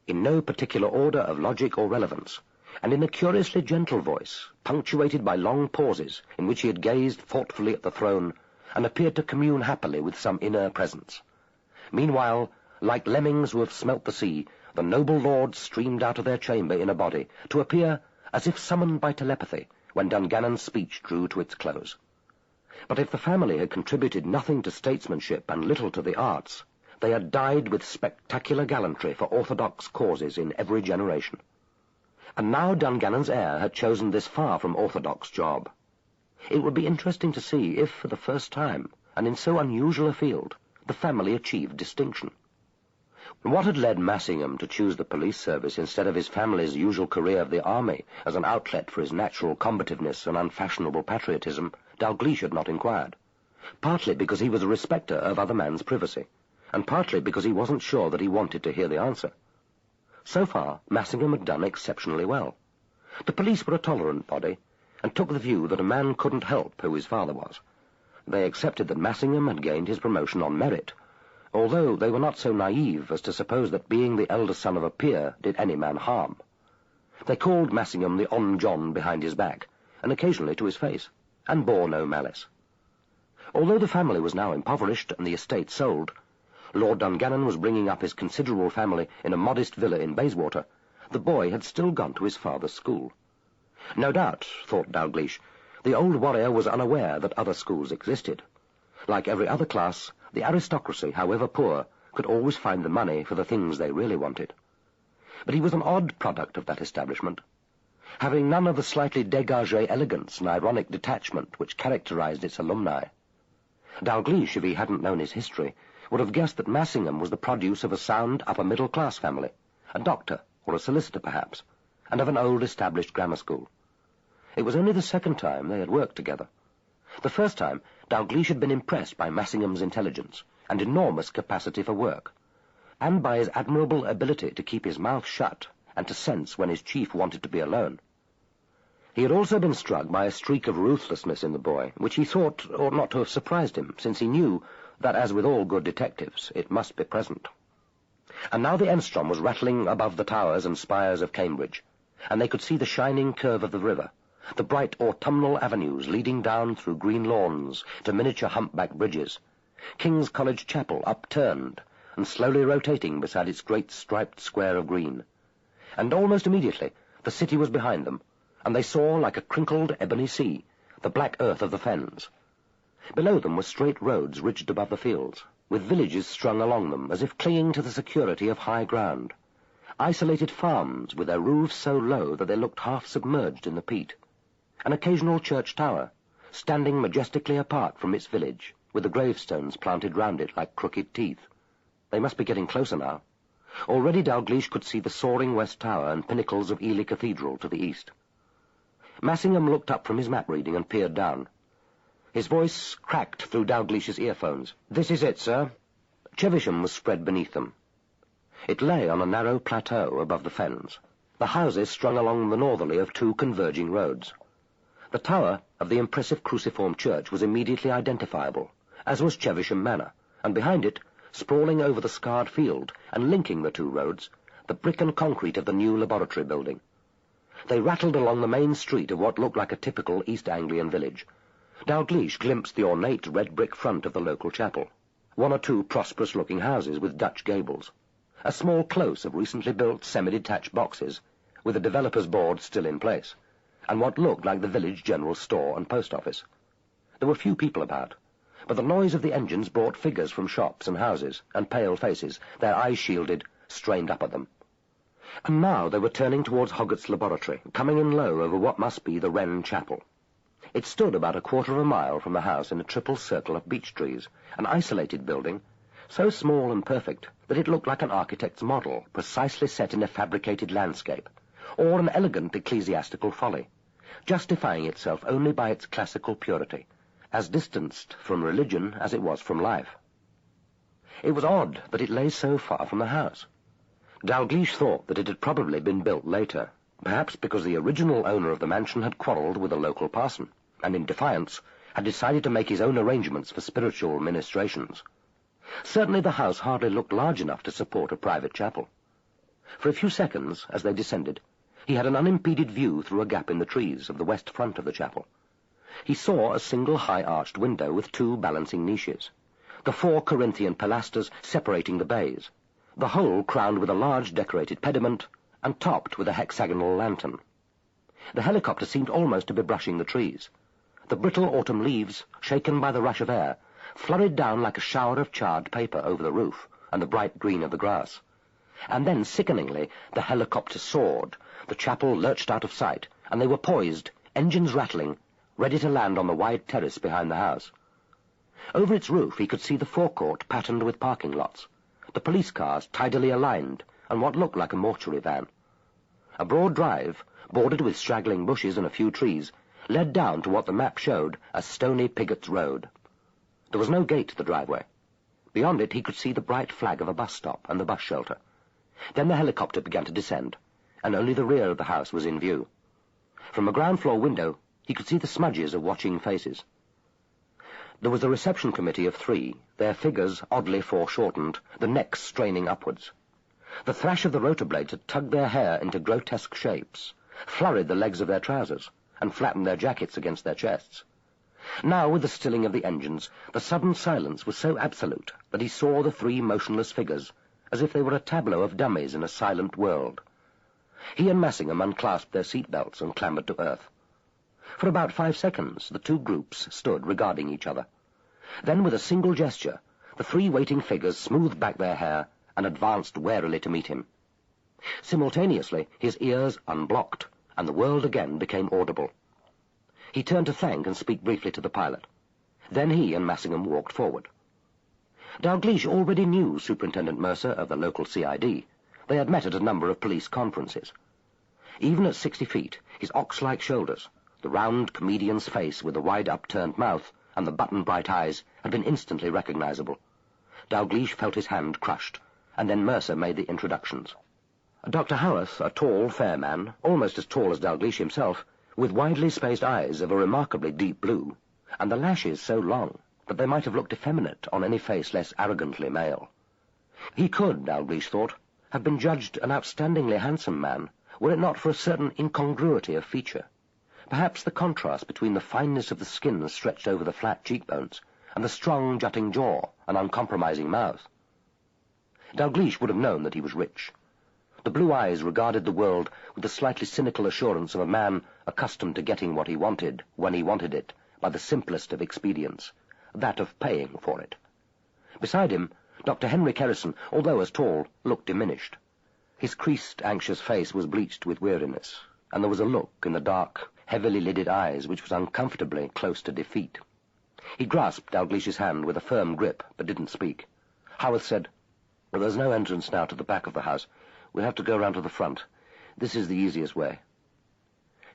in no particular order of logic or relevance, and in a curiously gentle voice, punctuated by long pauses in which he had gazed thoughtfully at the throne and appeared to commune happily with some inner presence. Meanwhile, like lemmings who have smelt the sea, the noble lords streamed out of their chamber in a body, to appear as if summoned by telepathy when Dungannon's speech drew to its close. But if the family had contributed nothing to statesmanship and little to the arts, they had died with spectacular gallantry for orthodox causes in every generation. And now Dungannon's heir had chosen this far from orthodox job. It would be interesting to see if, for the first time, and in so unusual a field, the family achieved distinction. What had led Massingham to choose the police service instead of his family's usual career of the army as an outlet for his natural combativeness and unfashionable patriotism, Dalgliesh had not inquired, partly because he was a respecter of other men's privacy, and partly because he wasn't sure that he wanted to hear the answer. So far, Massingham had done exceptionally well. The police were a tolerant body, and took the view that a man couldn't help who his father was. They accepted that Massingham had gained his promotion on merit, although they were not so naive as to suppose that being the elder son of a peer did any man harm. They called Massingham the on-John behind his back, and occasionally to his face, and bore no malice. Although the family was now impoverished and the estate sold, Lord Dungannon was bringing up his considerable family in a modest villa in Bayswater, the boy had still gone to his father's school. No doubt, thought Dalgliesh, the old warrior was unaware that other schools existed. Like every other class, the aristocracy, however poor, could always find the money for the things they really wanted. But he was an odd product of that establishment, having none of the slightly dégagé elegance and ironic detachment which characterized its alumni. Dalgliesh, if he hadn't known his history, would have guessed that Massingham was the produce of a sound upper-middle-class family, a doctor or a solicitor perhaps, and of an old established grammar school. It was only the second time they had worked together. The first time, Dalgliesh had been impressed by Massingham's intelligence and enormous capacity for work, and by his admirable ability to keep his mouth shut and to sense when his chief wanted to be alone. He had also been struck by a streak of ruthlessness in the boy, which he thought ought not to have surprised him, since he knew that, as with all good detectives, it must be present. And now the Enstrom was rattling above the towers and spires of Cambridge, and they could see the shining curve of the river, the bright autumnal avenues leading down through green lawns to miniature humpback bridges, King's College Chapel upturned and slowly rotating beside its great striped square of green. And almost immediately the city was behind them, and they saw, like a crinkled ebony sea, the black earth of the fens. Below them were straight roads ridged above the fields, with villages strung along them, as if clinging to the security of high ground. Isolated farms with their roofs so low that they looked half submerged in the peat. An occasional church tower, standing majestically apart from its village, with the gravestones planted round it like crooked teeth. They must be getting closer now. Already Dalgliesh could see the soaring west tower and pinnacles of Ely Cathedral to the east. Massingham looked up from his map-reading and peered down. His voice cracked through Dalglish's earphones. "This is it, sir." Chevisham was spread beneath them. It lay on a narrow plateau above the fens. the houses strung along the northerly of two converging roads. The tower of the impressive cruciform church was immediately identifiable, as was Chevisham Manor, and behind it, sprawling over the scarred field and linking the two roads, the brick and concrete of the new laboratory building. They rattled along the main street of what looked like a typical East Anglian village. Dalgliesh glimpsed the ornate red brick front of the local chapel, one or two prosperous-looking houses with Dutch gables, a small close of recently built semi-detached boxes, with the developer's board still in place, and what looked like the village general store and post office. There were few people about, but the noise of the engines brought figures from shops and houses, and pale faces, their eyes shielded, strained up at them. And now they were turning towards Hoggatt's laboratory, coming in low over what must be the Wren Chapel. It stood about a quarter of a mile from the house in a triple circle of beech trees, an isolated building, so small and perfect that it looked like an architect's model, precisely set in a fabricated landscape, or an elegant ecclesiastical folly, justifying itself only by its classical purity, as distanced from religion as it was from life. It was odd that it lay so far from the house. Dalgliesh thought that it had probably been built later, perhaps because the original owner of the mansion had quarrelled with a local parson, and in defiance had decided to make his own arrangements for spiritual ministrations. Certainly the house hardly looked large enough to support a private chapel. For a few seconds, as they descended, he had an unimpeded view through a gap in the trees of the west front of the chapel. He saw a single high-arched window with two balancing niches, the 4 Corinthian pilasters separating the bays, the whole crowned with a large decorated pediment and topped with a hexagonal lantern. The helicopter seemed almost to be brushing the trees. The brittle autumn leaves, shaken by the rush of air, flurried down like a shower of charred paper over the roof and the bright green of the grass. And then, sickeningly, the helicopter soared, the chapel lurched out of sight, and they were poised, engines rattling, ready to land on the wide terrace behind the house. Over its roof he could see the forecourt patterned with parking lots, the police cars tidily aligned, and what looked like a mortuary van. A broad drive, bordered with straggling bushes and a few trees, led down to what the map showed as Stony Pigot's Road. There was no gate to the driveway. Beyond it he could see the bright flag of a bus stop and the bus shelter. Then the helicopter began to descend, and only the rear of the house was in view. From a ground-floor window he could see the smudges of watching faces. There was a reception committee of 3, their figures oddly foreshortened, the necks straining upwards. The thrash of the rotor blades had tugged their hair into grotesque shapes, flurried the legs of their trousers, and flattened their jackets against their chests. Now, with the stilling of the engines, the sudden silence was so absolute that he saw the 3 motionless figures, as if they were a tableau of dummies in a silent world. He and Massingham unclasped their seat-belts and clambered to earth. For about 5 seconds the 2 groups stood regarding each other. Then, with a single gesture, the 3 waiting figures smoothed back their hair and advanced warily to meet him. Simultaneously his ears unblocked, and the world again became audible. He turned to thank and speak briefly to the pilot. Then he and Massingham walked forward. Dalgliesh already knew Superintendent Mercer of the local CID. They had met at a number of police conferences. Even at 60 feet, his ox-like shoulders, the round comedian's face with the wide upturned mouth, and the button-bright eyes had been instantly recognizable. Dalgliesh felt his hand crushed, and then Mercer made the introductions. Dr. Howarth, a tall, fair man, almost as tall as Dalgliesh himself, with widely spaced eyes of a remarkably deep blue, and the lashes so long that they might have looked effeminate on any face less arrogantly male. He could, Dalgliesh thought, have been judged an outstandingly handsome man, were it not for a certain incongruity of feature. Perhaps the contrast between the fineness of the skin stretched over the flat cheekbones and the strong, jutting jaw and uncompromising mouth. Dalgliesh would have known that he was rich. The blue eyes regarded the world with the slightly cynical assurance of a man accustomed to getting what he wanted, when he wanted it, by the simplest of expedients, that of paying for it. Beside him, Dr. Henry Kerrison, although as tall, looked diminished. His creased, anxious face was bleached with weariness, and there was a look in the dark, heavily lidded eyes which was uncomfortably close to defeat. He grasped Dalglish's hand with a firm grip, but didn't speak. Howarth said, "Well, there's no entrance now to the back of the house. We'll have to go round to the front. This is the easiest way."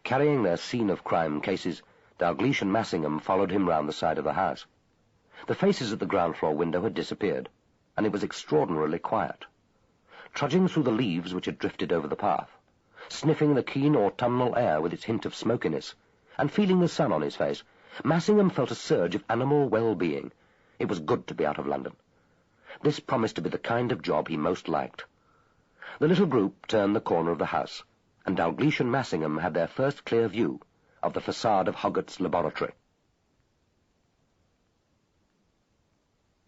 Carrying their scene-of-crime cases, Dalgliesh and Massingham followed him round the side of the house. The faces at the ground-floor window had disappeared, and it was extraordinarily quiet. Trudging through the leaves which had drifted over the path, sniffing the keen autumnal air with its hint of smokiness, and feeling the sun on his face, Massingham felt a surge of animal well-being. It was good to be out of London. This promised to be the kind of job he most liked. The little group turned the corner of the house, and Dalgliesh and Massingham had their first clear view of the facade of Hoggatt's laboratory.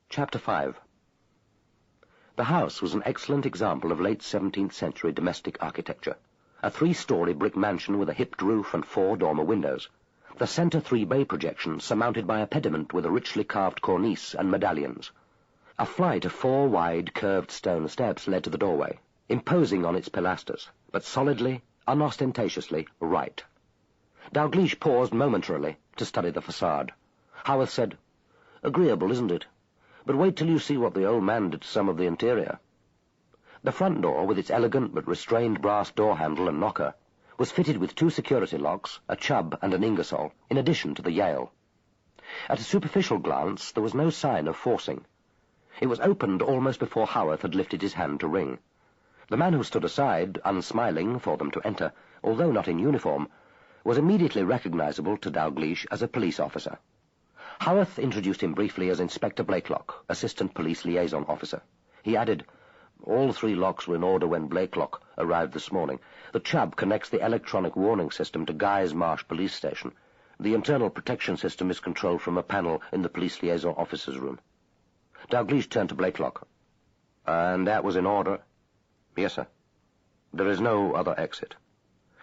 Chapter 5. The house was an excellent example of late 17th century domestic architecture, a 3-story brick mansion with a hipped roof and 4 dormer windows, the centre 3-bay projection surmounted by a pediment with a richly carved cornice and medallions. A flight of 4 wide, curved stone steps led to the doorway, imposing on its pilasters, but solidly, unostentatiously right. Dalgliesh paused momentarily to study the facade. Howarth said, "Agreeable, isn't it? But wait till you see what the old man did to some of the interior." The front door, with its elegant but restrained brass door handle and knocker, was fitted with 2 security locks, a Chubb and an Ingersoll, in addition to the Yale. At a superficial glance, there was no sign of forcing. It was opened almost before Howarth had lifted his hand to ring. The man who stood aside, unsmiling, for them to enter, although not in uniform, was immediately recognizable to Dalgliesh as a police officer. Howarth introduced him briefly as Inspector Blakelock, Assistant Police Liaison Officer. He added, "All 3 locks were in order when Blakelock arrived this morning. The Chubb connects the electronic warning system to Guy's Marsh Police Station. The internal protection system is controlled from a panel in the Police Liaison Officer's room." Dalgliesh turned to Blakelock. "And that was in order?" "Yes, sir." "There is no other exit?"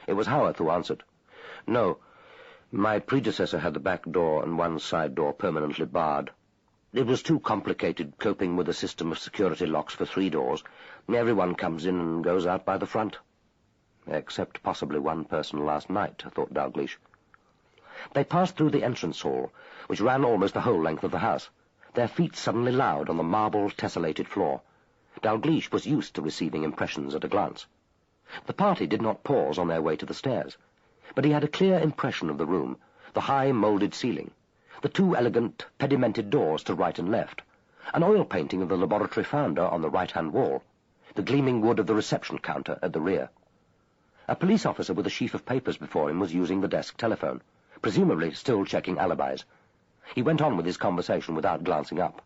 It was Howarth who answered. "No. My predecessor had the back door and 1 side door permanently barred. It was too complicated coping with a system of security locks for 3 doors. Everyone comes in and goes out by the front." "Except possibly 1 person last night," thought Dalgliesh. They passed through the entrance hall, which ran almost the whole length of the house, their feet suddenly loud on the marble tessellated floor. Dalgliesh was used to receiving impressions at a glance. The party did not pause on their way to the stairs, but he had a clear impression of the room, the high moulded ceiling, the 2 elegant pedimented doors to right and left, an oil painting of the laboratory founder on the right-hand wall, the gleaming wood of the reception counter at the rear. A police officer with a sheaf of papers before him was using the desk telephone, presumably still checking alibis. He went on with his conversation without glancing up.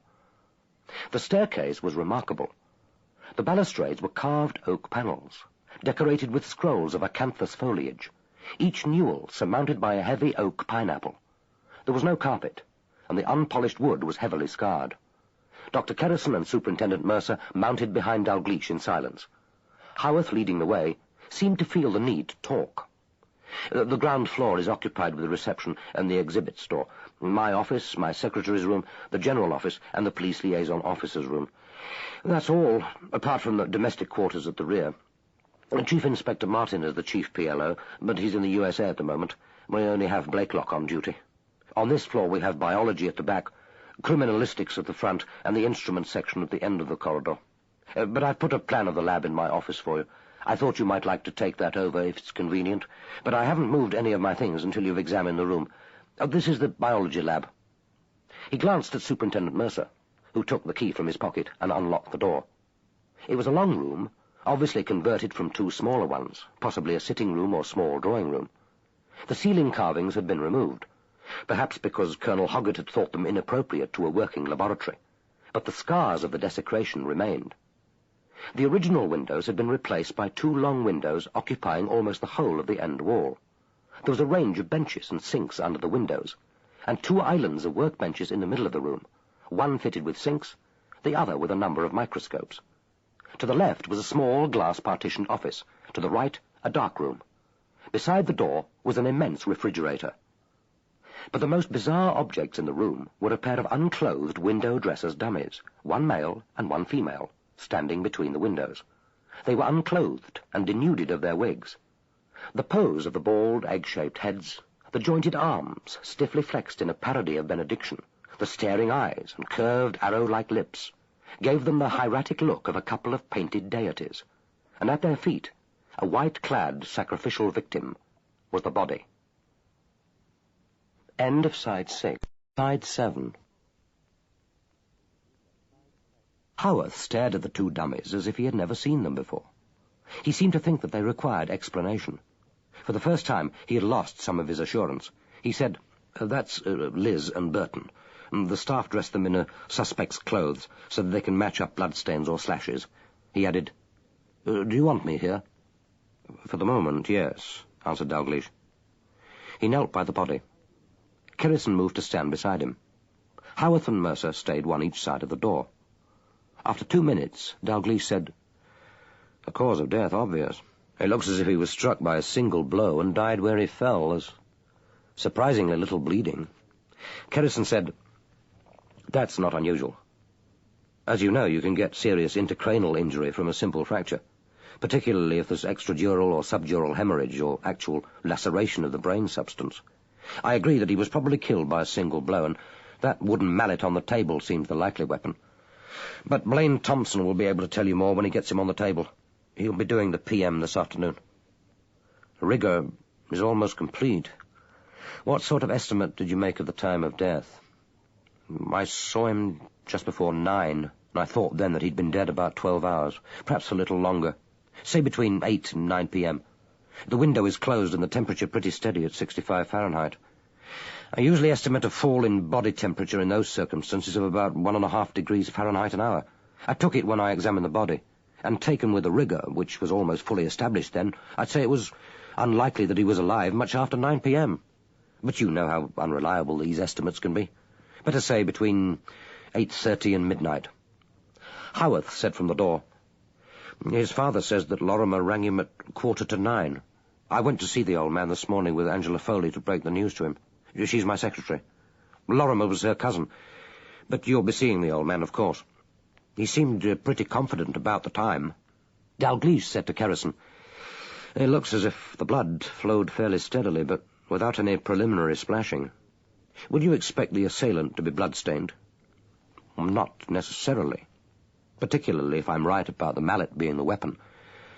The staircase was remarkable. The balustrades were carved oak panels, decorated with scrolls of acanthus foliage, each newel surmounted by a heavy oak pineapple. There was no carpet, and the unpolished wood was heavily scarred. Dr. Kerrison and Superintendent Mercer mounted behind Dalgliesh in silence. Howarth, leading the way, seemed to feel the need to talk. "The ground floor is occupied with the reception and the exhibit store. My office, my secretary's room, the general office, and the police liaison officer's room. That's all, apart from the domestic quarters at the rear. Chief Inspector Martin is the chief PLO, but he's in the USA at the moment. We only have Blakelock on duty. On this floor we have biology at the back, criminalistics at the front, and the instrument section at the end of the corridor. But I've put a plan of the lab in my office for you. I thought you might like to take that over if it's convenient, but I haven't moved any of my things until you've examined the room. This is the biology lab." He glanced at Superintendent Mercer, who took the key from his pocket and unlocked the door. It was a long room, obviously converted from 2 smaller ones, possibly a sitting room or small drawing room. The ceiling carvings had been removed, perhaps because Colonel Hoggatt had thought them inappropriate to a working laboratory, but the scars of the desecration remained. The original windows had been replaced by 2 long windows occupying almost the whole of the end wall. There was a range of benches and sinks under the windows, and 2 islands of workbenches in the middle of the room, one fitted with sinks, the other with a number of microscopes. To the left was a small glass-partitioned office, to the right a dark room. Beside the door was an immense refrigerator. But the most bizarre objects in the room were a pair of unclothed window dressers' dummies, 1 male and 1 female, standing between the windows. They were unclothed and denuded of their wigs. The pose of the bald, egg-shaped heads, the jointed arms, stiffly flexed in a parody of benediction, the staring eyes and curved arrow-like lips, gave them the hieratic look of a couple of painted deities, and at their feet, a white-clad sacrificial victim, was the body. End of Side 6. Side 7. Howarth stared at the 2 dummies as if he had never seen them before. He seemed to think that they required explanation. For the first time, he had lost some of his assurance. He said, "That's Liz and Burton. The staff dressed them in a suspect's clothes so that they can match up bloodstains or slashes." He added, "Do you want me here?" "For the moment, yes," answered Dalgliesh. He knelt by the body. Kerrison moved to stand beside him. Howarth and Mercer stayed one each side of the door. After 2 minutes, Dalgliesh said, "The cause of death obvious. It looks as if he was struck by a single blow and died where he fell. There's surprisingly little bleeding." Kerrison said, "That's not unusual. As you know, you can get serious intracranial injury from a simple fracture, particularly if there's extradural or subdural hemorrhage or actual laceration of the brain substance. I agree that he was probably killed by a single blow, and that wooden mallet on the table seems the likely weapon. But Blaine Thompson will be able to tell you more when he gets him on the table. He'll be doing the PM this afternoon. The rigor is almost complete. What sort of estimate did you make of the time of death?" "I saw him just before 9, and I thought then that he'd been dead about 12 hours, perhaps a little longer. Say between 8 and 9 p.m. The window is closed and the temperature pretty steady at 65 Fahrenheit. I usually estimate a fall in body temperature in those circumstances of about 1.5 degrees Fahrenheit an hour. I took it when I examined the body, and taken with the rigor, which was almost fully established then, I'd say it was unlikely that he was alive much after 9 p.m. But you know how unreliable these estimates can be. Better say between 8:30 and midnight." Howarth said from the door, "His father says that Lorrimer rang him at 9:15. I went to see the old man this morning with Angela Foley to break the news to him. She's my secretary. Lorrimer was her cousin. But you'll be seeing the old man, of course. He seemed pretty confident about the time." Dalgliesh said to Kerrison, "It looks as if the blood flowed fairly steadily, but without any preliminary splashing. Would you expect the assailant to be blood-stained?" "Not necessarily. Particularly if I'm right about the mallet being the weapon.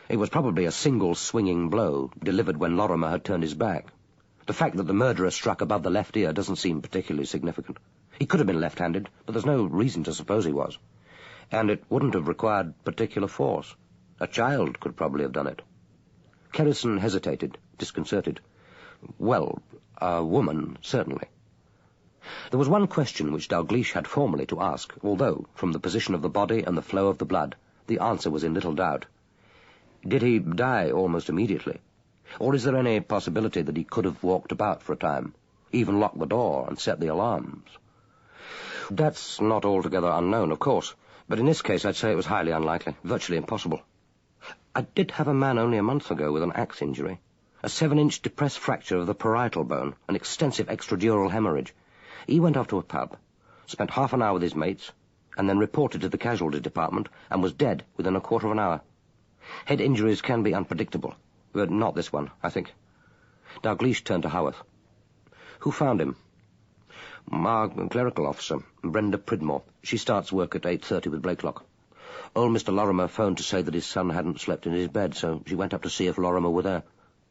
It was probably a single swinging blow, delivered when Lorrimer had turned his back. The fact that the murderer struck above the left ear doesn't seem particularly significant. He could have been left-handed, but there's no reason to suppose he was. And it wouldn't have required particular force. A child could probably have done it." Kerrison hesitated, disconcerted. "Well, a woman, certainly." There was one question which Dalgliesh had formally to ask, although, from the position of the body and the flow of the blood, the answer was in little doubt. Did he die almost immediately? Or is there any possibility that he could have walked about for a time, even locked the door and set the alarms? "That's not altogether unknown, of course, but in this case I'd say it was highly unlikely, virtually impossible. I did have a man only a month ago with an axe injury, a 7-inch depressed fracture of the parietal bone, an extensive extradural hemorrhage. He went off to a pub, spent half an hour with his mates, and then reported to the casualty department and was dead within a quarter of an hour. Head injuries can be unpredictable, but not this one, I think." Dalgliesh turned to Howarth. "Who found him?" "Our clerical officer, Brenda Pridmore. She starts work at 8:30 with Blakelock. Old Mr. Lorrimer phoned to say that his son hadn't slept in his bed, so she went up to see if Lorrimer were there.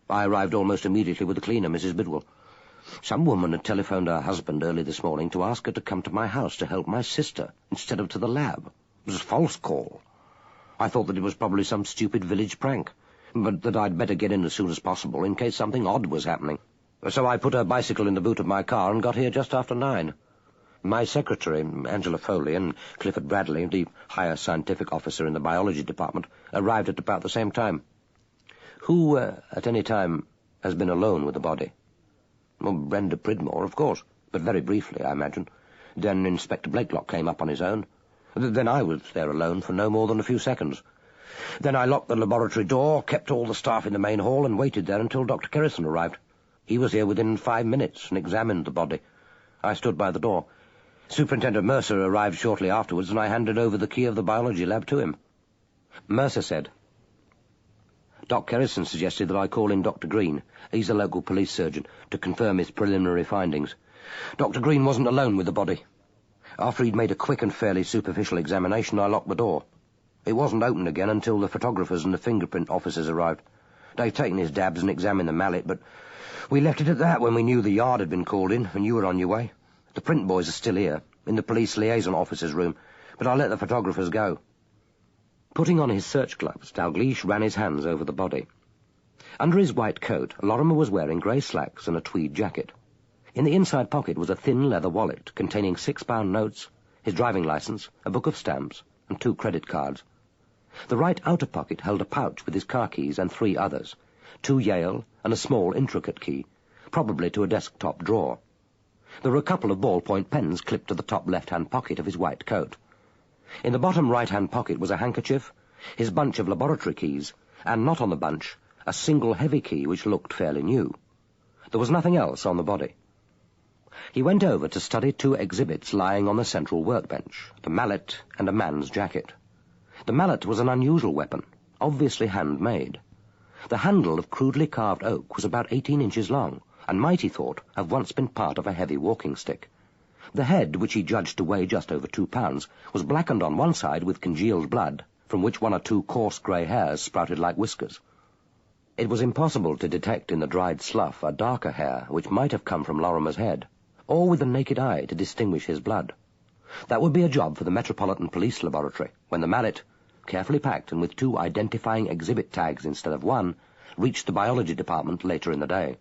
I arrived almost immediately with the cleaner, Mrs. Bidwell. Some woman had telephoned her husband early this morning to ask her to come to my house to help my sister instead of to the lab. It was a false call. I thought that it was probably some stupid village prank, but that I'd better get in as soon as possible in case something odd was happening. So I put her bicycle in the boot of my car and got here just after 9. My secretary, Angela Foley, and Clifford Bradley, the higher scientific officer in the biology department, arrived at about the same time." "Who, at any time, has been alone with the body?" "Well, Brenda Pridmore, of course, but very briefly, I imagine. Then Inspector Blakelock came up on his own. Then I was there alone for no more than a few seconds. Then I locked the laboratory door, kept all the staff in the main hall, and waited there until Dr. Kerrison arrived. He was here within 5 minutes and examined the body. I stood by the door. Superintendent Mercer arrived shortly afterwards, and I handed over the key of the biology lab to him." Mercer said, "Doc Kerrison suggested that I call in Dr. Green. He's a local police surgeon, to confirm his preliminary findings. Dr. Green wasn't alone with the body. After he'd made a quick and fairly superficial examination, I locked the door. It wasn't opened again until the photographers and the fingerprint officers arrived. They'd taken his dabs and examined the mallet, but we left it at that when we knew the yard had been called in and you were on your way. The print boys are still here, in the police liaison officer's room, but I let the photographers go." Putting on his search gloves, Dalgliesh ran his hands over the body. Under his white coat, Lorrimer was wearing grey slacks and a tweed jacket. In the inside pocket was a thin leather wallet containing £6 notes, his driving licence, a book of stamps, and 2 credit cards. The right outer pocket held a pouch with his car keys and 3 others, 2 Yale and a small intricate key, probably to a desktop drawer. There were a couple of ballpoint pens clipped to the top left-hand pocket of his white coat. In the bottom right-hand pocket was a handkerchief, his bunch of laboratory keys, and not on the bunch, a single heavy key which looked fairly new. There was nothing else on the body. He went over to study 2 exhibits lying on the central workbench, the mallet and a man's jacket. The mallet was an unusual weapon, obviously handmade. The handle of crudely carved oak was about 18 inches long, and might, he thought, have once been part of a heavy walking stick. The head, which he judged to weigh just over 2 pounds, was blackened on one side with congealed blood, from which 1 or 2 coarse grey hairs sprouted like whiskers. It was impossible to detect in the dried slough a darker hair which might have come from Lorrimer's head, or with the naked eye to distinguish his blood. That would be a job for the Metropolitan Police Laboratory, when the mallet, carefully packed and with 2 identifying exhibit tags instead of 1, reached the biology department later in the day.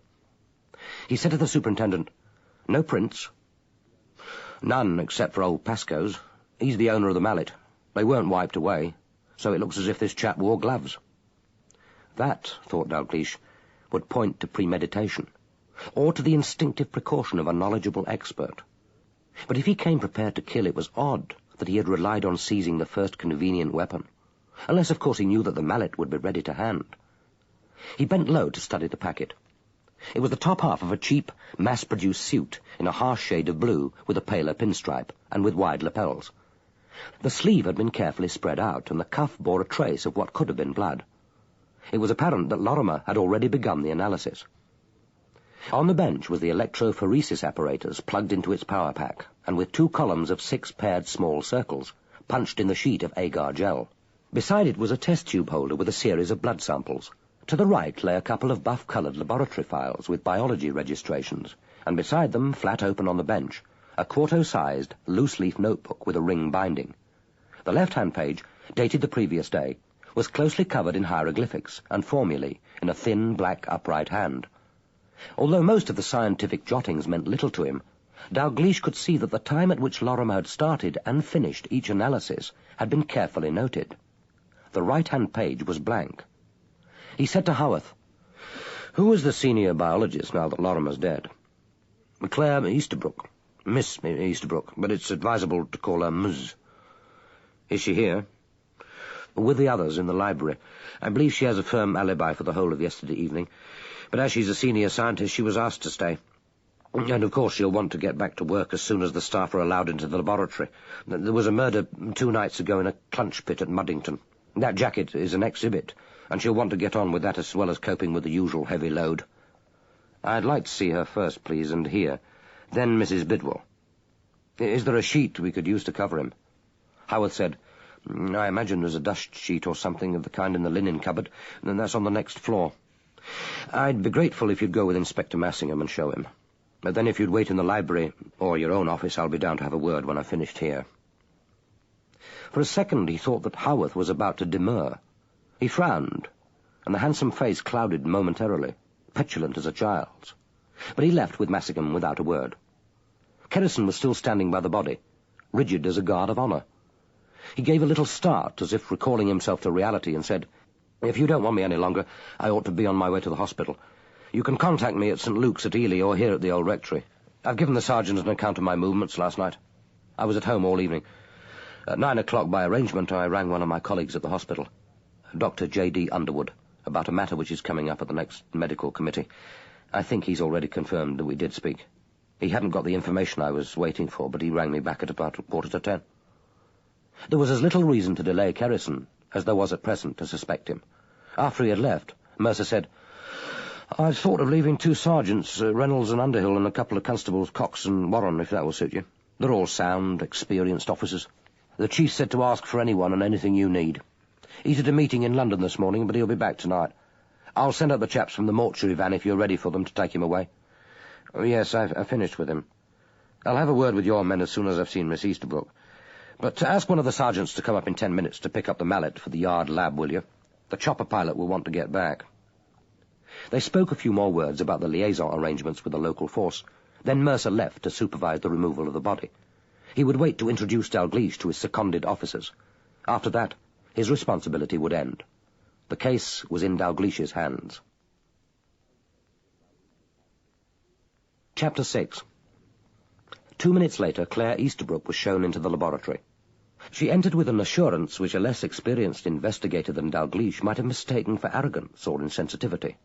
He said to the superintendent, "No prints?" "None, except for old Pascoe's. He's the owner of the mallet. They weren't wiped away, so it looks as if this chap wore gloves." That, thought Dalgliesh, would point to premeditation, or to the instinctive precaution of a knowledgeable expert. But if he came prepared to kill, it was odd that he had relied on seizing the first convenient weapon, unless, of course, he knew that the mallet would be ready to hand. He bent low to study the packet. It was the top half of a cheap, mass-produced suit in a harsh shade of blue with a paler pinstripe and with wide lapels. The sleeve had been carefully spread out, and the cuff bore a trace of what could have been blood. It was apparent that Lorrimer had already begun the analysis. On the bench was the electrophoresis apparatus plugged into its power pack, and with 2 columns of 6 paired small circles, punched in the sheet of agar gel. Beside it was a test tube holder with a series of blood samples. To the right lay a couple of buff-coloured laboratory files with biology registrations, and beside them, flat open on the bench, a quarto-sized, loose-leaf notebook with a ring binding. The left-hand page, dated the previous day, was closely covered in hieroglyphics and formulae in a thin, black, upright hand. Although most of the scientific jottings meant little to him, Dalgliesh could see that the time at which Lorrimer had started and finished each analysis had been carefully noted. The right-hand page was blank. He said to Howarth, "Who was the senior biologist now that Lorrimer's dead?" "Claire Easterbrook. Miss Easterbrook, but it's advisable to call her Ms." "Is she here?" "With the others in the library. I believe she has a firm alibi for the whole of yesterday evening, but as she's a senior scientist, she was asked to stay. And of course she'll want to get back to work as soon as the staff are allowed into the laboratory. There was a murder 2 nights ago in a clunch pit at Muddington. That jacket is an exhibit, and she'll want to get on with that as well as coping with the usual heavy load." "I'd like to see her first, please, and hear. Then Mrs. Bidwell." "Is there a sheet we could use to cover him?" Howarth said, "I imagine there's a dust sheet or something of the kind in the linen cupboard, and that's on the next floor. I'd be grateful if you'd go with Inspector Massingham and show him. But then if you'd wait in the library or your own office, I'll be down to have a word when I've finished here." For a second he thought that Howarth was about to demur. He frowned, and the handsome face clouded momentarily, petulant as a child's. But he left with Massingham without a word. Kerrison was still standing by the body, rigid as a guard of honour. He gave a little start, as if recalling himself to reality, and said, "If you don't want me any longer, I ought to be on my way to the hospital. You can contact me at St. Luke's at Ely or here at the old rectory. I've given the sergeant an account of my movements last night. I was at home all evening. At 9 o'clock, by arrangement, I rang one of my colleagues at the hospital, Dr. J.D. Underwood, about a matter which is coming up at the next medical committee. I think he's already confirmed that we did speak. He hadn't got the information I was waiting for, but he rang me back at about 9:45. There was as little reason to delay Kerrison as there was at present to suspect him. After he had left, Mercer said, "I've thought of leaving 2 sergeants, Reynolds and Underhill, and a couple of constables, Cox and Warren, if that will suit you. They're all sound, experienced officers. The chief said to ask for anyone and anything you need. He's at a meeting in London this morning, but he'll be back tonight. I'll send up the chaps from the mortuary van if you're ready for them to take him away." "Oh, yes, I've finished with him. I'll have a word with your men as soon as I've seen Miss Easterbrook. But ask one of the sergeants to come up in 10 minutes to pick up the mallet for the yard lab, will you? The chopper pilot will want to get back. They spoke a few more words about the liaison arrangements with the local force. Then Mercer left to supervise the removal of the body. He would wait to introduce Dalgliesh to his seconded officers. After that, his responsibility would end. The case was in Dalglish's hands. Chapter 6. 2 minutes later, Claire Easterbrook was shown into the laboratory. She entered with an assurance which a less experienced investigator than Dalgliesh might have mistaken for arrogance or insensitivity.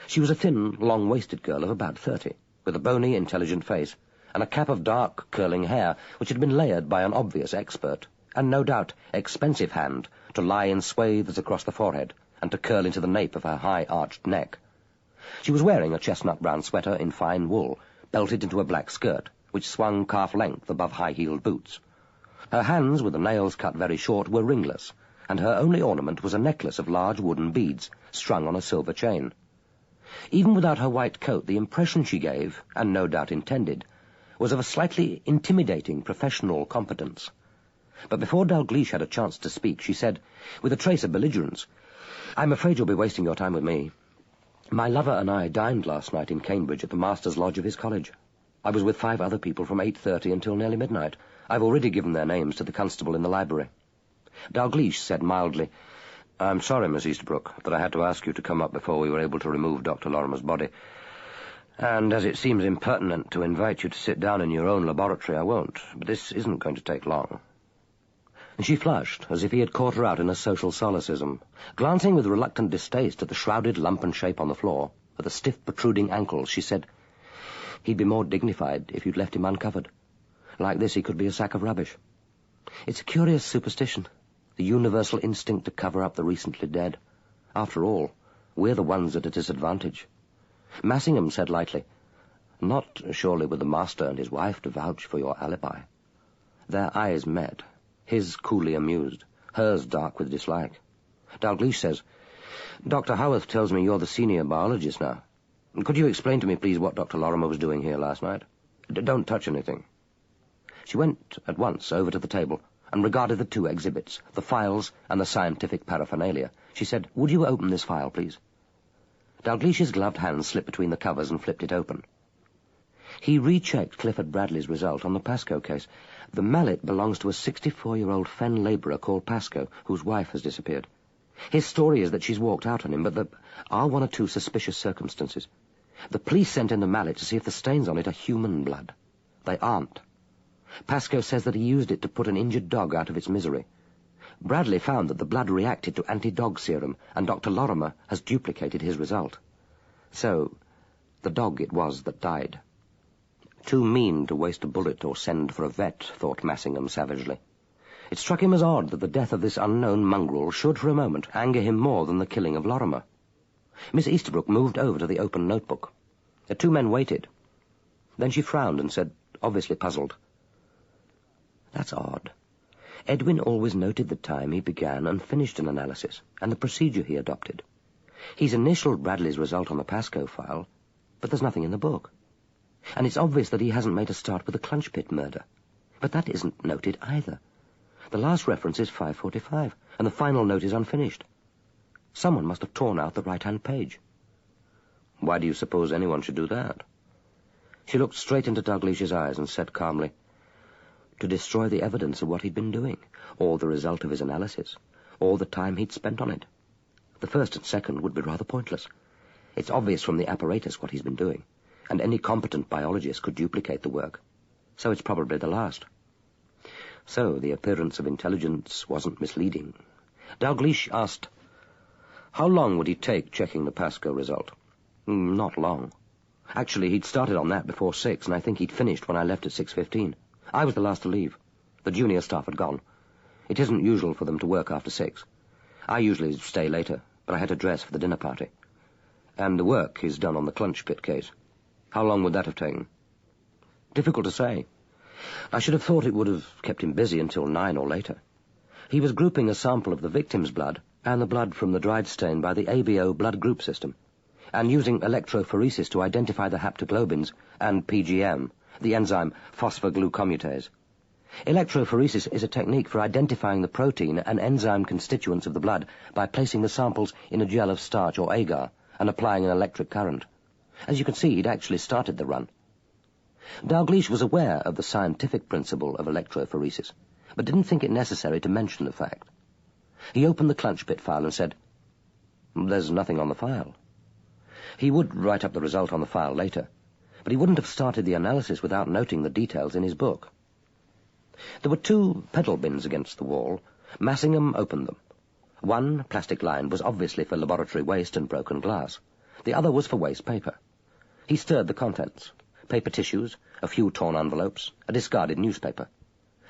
She was a thin, long-waisted girl of about 30, with a bony, intelligent face, and a cap of dark, curling hair which had been layered by an obvious expert, and no doubt expensive hand, to lie in swathes across the forehead and to curl into the nape of her high-arched neck. She was wearing a chestnut-brown sweater in fine wool, belted into a black skirt, which swung calf-length above high-heeled boots. Her hands, with the nails cut very short, were ringless, and her only ornament was a necklace of large wooden beads strung on a silver chain. Even without her white coat, the impression she gave, and no doubt intended, was of a slightly intimidating professional competence. But before Dalgliesh had a chance to speak, she said, with a trace of belligerence, "I'm afraid you'll be wasting your time with me. My lover and I dined last night in Cambridge at the Master's Lodge of his college. I was with 5 other people from 8:30 until nearly midnight. I've already given their names to the constable in the library." Dalgliesh said mildly, "I'm sorry, Miss Easterbrook, that I had to ask you to come up before we were able to remove Dr. Lorrimer's body. And as it seems impertinent to invite you to sit down in your own laboratory, I won't. But this isn't going to take long." And she flushed, as if he had caught her out in a social solecism, glancing with reluctant distaste at the shrouded lump and shape on the floor, at the stiff protruding ankles. She said, "He'd be more dignified if you'd left him uncovered. Like this, he could be a sack of rubbish. It's a curious superstition, the universal instinct to cover up the recently dead. After all, we're the ones at a disadvantage." Massingham said lightly, "Not surely with the master and his wife to vouch for your alibi." Their eyes met, his coolly amused, hers dark with dislike. Dalgliesh says, "Dr. Howarth tells me you're the senior biologist now. Could you explain to me, please, what Dr. Lorrimer was doing here last night? Don't touch anything." She went at once over to the table and regarded the 2 exhibits, the files and the scientific paraphernalia. She said, "Would you open this file, please?" Dalglish's gloved hand slipped between the covers and flipped it open. He rechecked Clifford Bradley's result on the Pascoe case. The mallet belongs to a 64-year-old fen labourer called Pascoe, whose wife has disappeared. His story is that she's walked out on him, but there are 1 or 2 suspicious circumstances. The police sent in the mallet to see if the stains on it are human blood. They aren't. Pascoe says that he used it to put an injured dog out of its misery. Bradley found that the blood reacted to anti-dog serum, and Dr. Lorrimer has duplicated his result. So, the dog it was that died. Too mean to waste a bullet or send for a vet, thought Massingham savagely. It struck him as odd that the death of this unknown mongrel should for a moment anger him more than the killing of Lorrimer. Miss Easterbrook moved over to the open notebook. The 2 men waited. Then she frowned and said, obviously puzzled, "That's odd. Edwin always noted the time he began and finished an analysis, and the procedure he adopted. He's initialed Bradley's result on the Pascoe file, but there's nothing in the book. And it's obvious that he hasn't made a start with the Clunch Pit murder. But that isn't noted either. The last reference is 5:45, and the final note is unfinished. Someone must have torn out the right-hand page." "Why do you suppose anyone should do that?" She looked straight into Dalglish's eyes and said calmly, "To destroy the evidence of what he'd been doing, or the result of his analysis, or the time he'd spent on it. The first and second would be rather pointless. It's obvious from the apparatus what he's been doing, and any competent biologist could duplicate the work. So it's probably the last." So the appearance of intelligence wasn't misleading. Dalgliesh asked, "How long would he take checking the Pascoe result?" "Not long. Actually, he'd started on that before 6, and I think he'd finished when I left at 6:15. I was the last to leave. The junior staff had gone. It isn't usual for them to work after 6. I usually stay later, but I had to dress for the dinner party. And the work is done on the Clunch Pit case. How long would that have taken?" "Difficult to say. I should have thought it would have kept him busy until 9 or later. He was grouping a sample of the victim's blood and the blood from the dried stain by the ABO blood group system, and using electrophoresis to identify the haptoglobins and PGM, the enzyme phosphoglucosamidase. Electrophoresis is a technique for identifying the protein and enzyme constituents of the blood by placing the samples in a gel of starch or agar and applying an electric current. As you can see, he'd actually started the run. Dalgliesh was aware of the scientific principle of electrophoresis, but didn't think it necessary to mention the fact. He opened the clunch pit file and said, "There's nothing on the file." He would write up the result on the file later, but he wouldn't have started the analysis without noting the details in his book. There were 2 pedal bins against the wall. Massingham opened them. One, plastic lined, was obviously for laboratory waste and broken glass. The other was for waste paper. He stirred the contents. Paper tissues, a few torn envelopes, a discarded newspaper.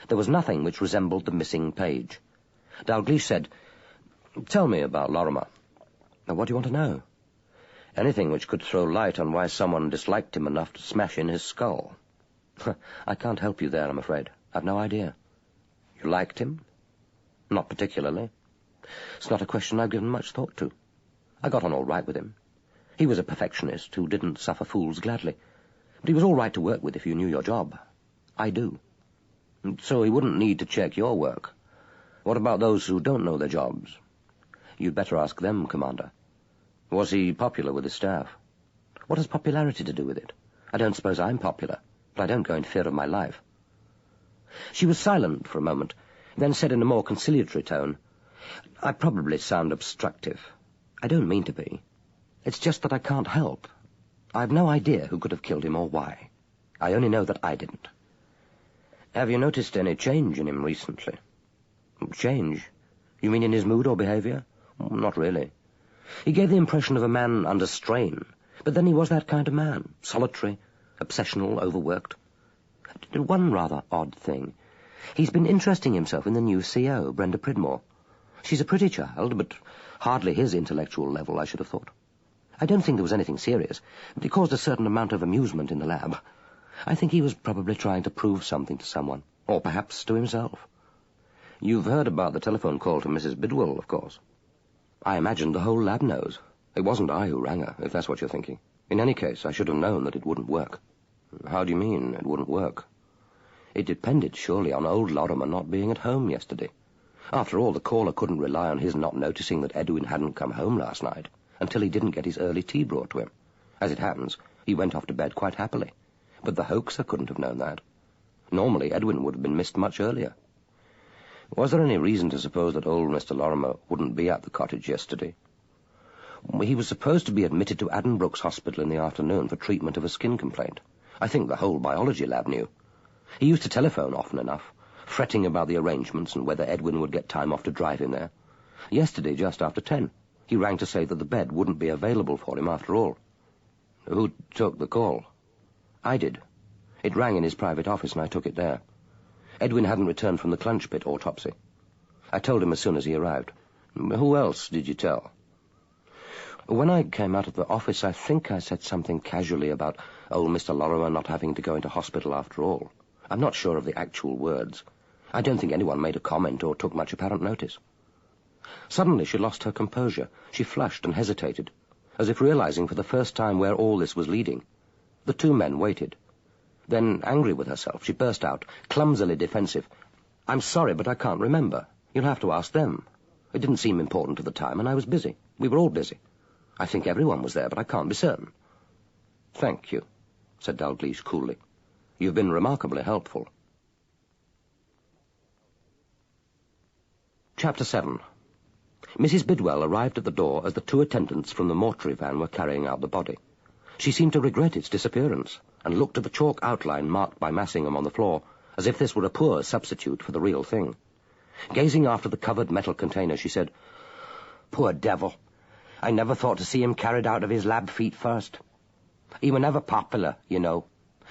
There was nothing which resembled the missing page. Dalgliesh said, "Tell me about Lorrimer." "What do you want to know?" "Anything which could throw light on why someone disliked him enough to smash in his skull." "I can't help you there, I'm afraid. I've no idea." "You liked him?" "Not particularly. It's not a question I've given much thought to. I got on all right with him. He was a perfectionist who didn't suffer fools gladly. But he was all right to work with if you knew your job. I do. So he wouldn't need to check your work. What about those who don't know their jobs?" "You'd better ask them, Commander." "Was he popular with his staff?" "What has popularity to do with it? I don't suppose I'm popular, but I don't go in fear of my life." She was silent for a moment, then said in a more conciliatory tone, "I probably sound obstructive. I don't mean to be. It's just that I can't help. I've no idea who could have killed him or why. I only know that I didn't." "Have you noticed any change in him recently?" "Change? You mean in his mood or behavior?" "Not really. He gave the impression of a man under strain, but then he was that kind of man, solitary, obsessional, overworked. One rather odd thing. He's been interesting himself in the new CO, Brenda Pridmore. She's a pretty child, but hardly his intellectual level, I should have thought. I don't think there was anything serious, but it caused a certain amount of amusement in the lab. I think he was probably trying to prove something to someone, or perhaps to himself." "You've heard about the telephone call to Mrs. Bidwell, of course." "I imagine the whole lab knows. It wasn't I who rang her, if that's what you're thinking. In any case, I should have known that it wouldn't work." "How do you mean, it wouldn't work?" "It depended, surely, on old Lorrimer not being at home yesterday. After all, the caller couldn't rely on his not noticing that Edwin hadn't come home last night until he didn't get his early tea brought to him. As it happens, he went off to bed quite happily. But the hoaxer couldn't have known that. Normally, Edwin would have been missed much earlier." "Was there any reason to suppose that old Mr. Lorrimer wouldn't be at the cottage yesterday?" "He was supposed to be admitted to Addenbrooke's Hospital in the afternoon for treatment of a skin complaint. I think the whole biology lab knew. He used to telephone often enough, fretting about the arrangements and whether Edwin would get time off to drive him there. Yesterday, just after 10, he rang to say that the bed wouldn't be available for him after all." "Who took the call?" "I did. It rang in his private office and I took it there. Edwin hadn't returned from the clunch pit autopsy. I told him as soon as he arrived." "Who else did you tell?" "When I came out of the office, I think I said something casually about old Mr. Lorrimer not having to go into hospital after all. I'm not sure of the actual words. I don't think anyone made a comment or took much apparent notice." Suddenly she lost her composure. She flushed and hesitated, as if realizing for the first time where all this was leading. The 2 men waited. Then, angry with herself, she burst out, clumsily defensive, "I'm sorry, but I can't remember. You'll have to ask them. It didn't seem important at the time, and I was busy. We were all busy. I think everyone was there, but I can't be certain." "Thank you," said Dalgliesh coolly. "You've been remarkably helpful." Chapter 7. Mrs. Bidwell arrived at the door as the 2 attendants from the mortuary van were carrying out the body. She seemed to regret its disappearance, and looked at the chalk outline marked by Massingham on the floor, as if this were a poor substitute for the real thing. Gazing after the covered metal container, she said, "Poor devil. I never thought to see him carried out of his lab feet first. He were never popular, you know.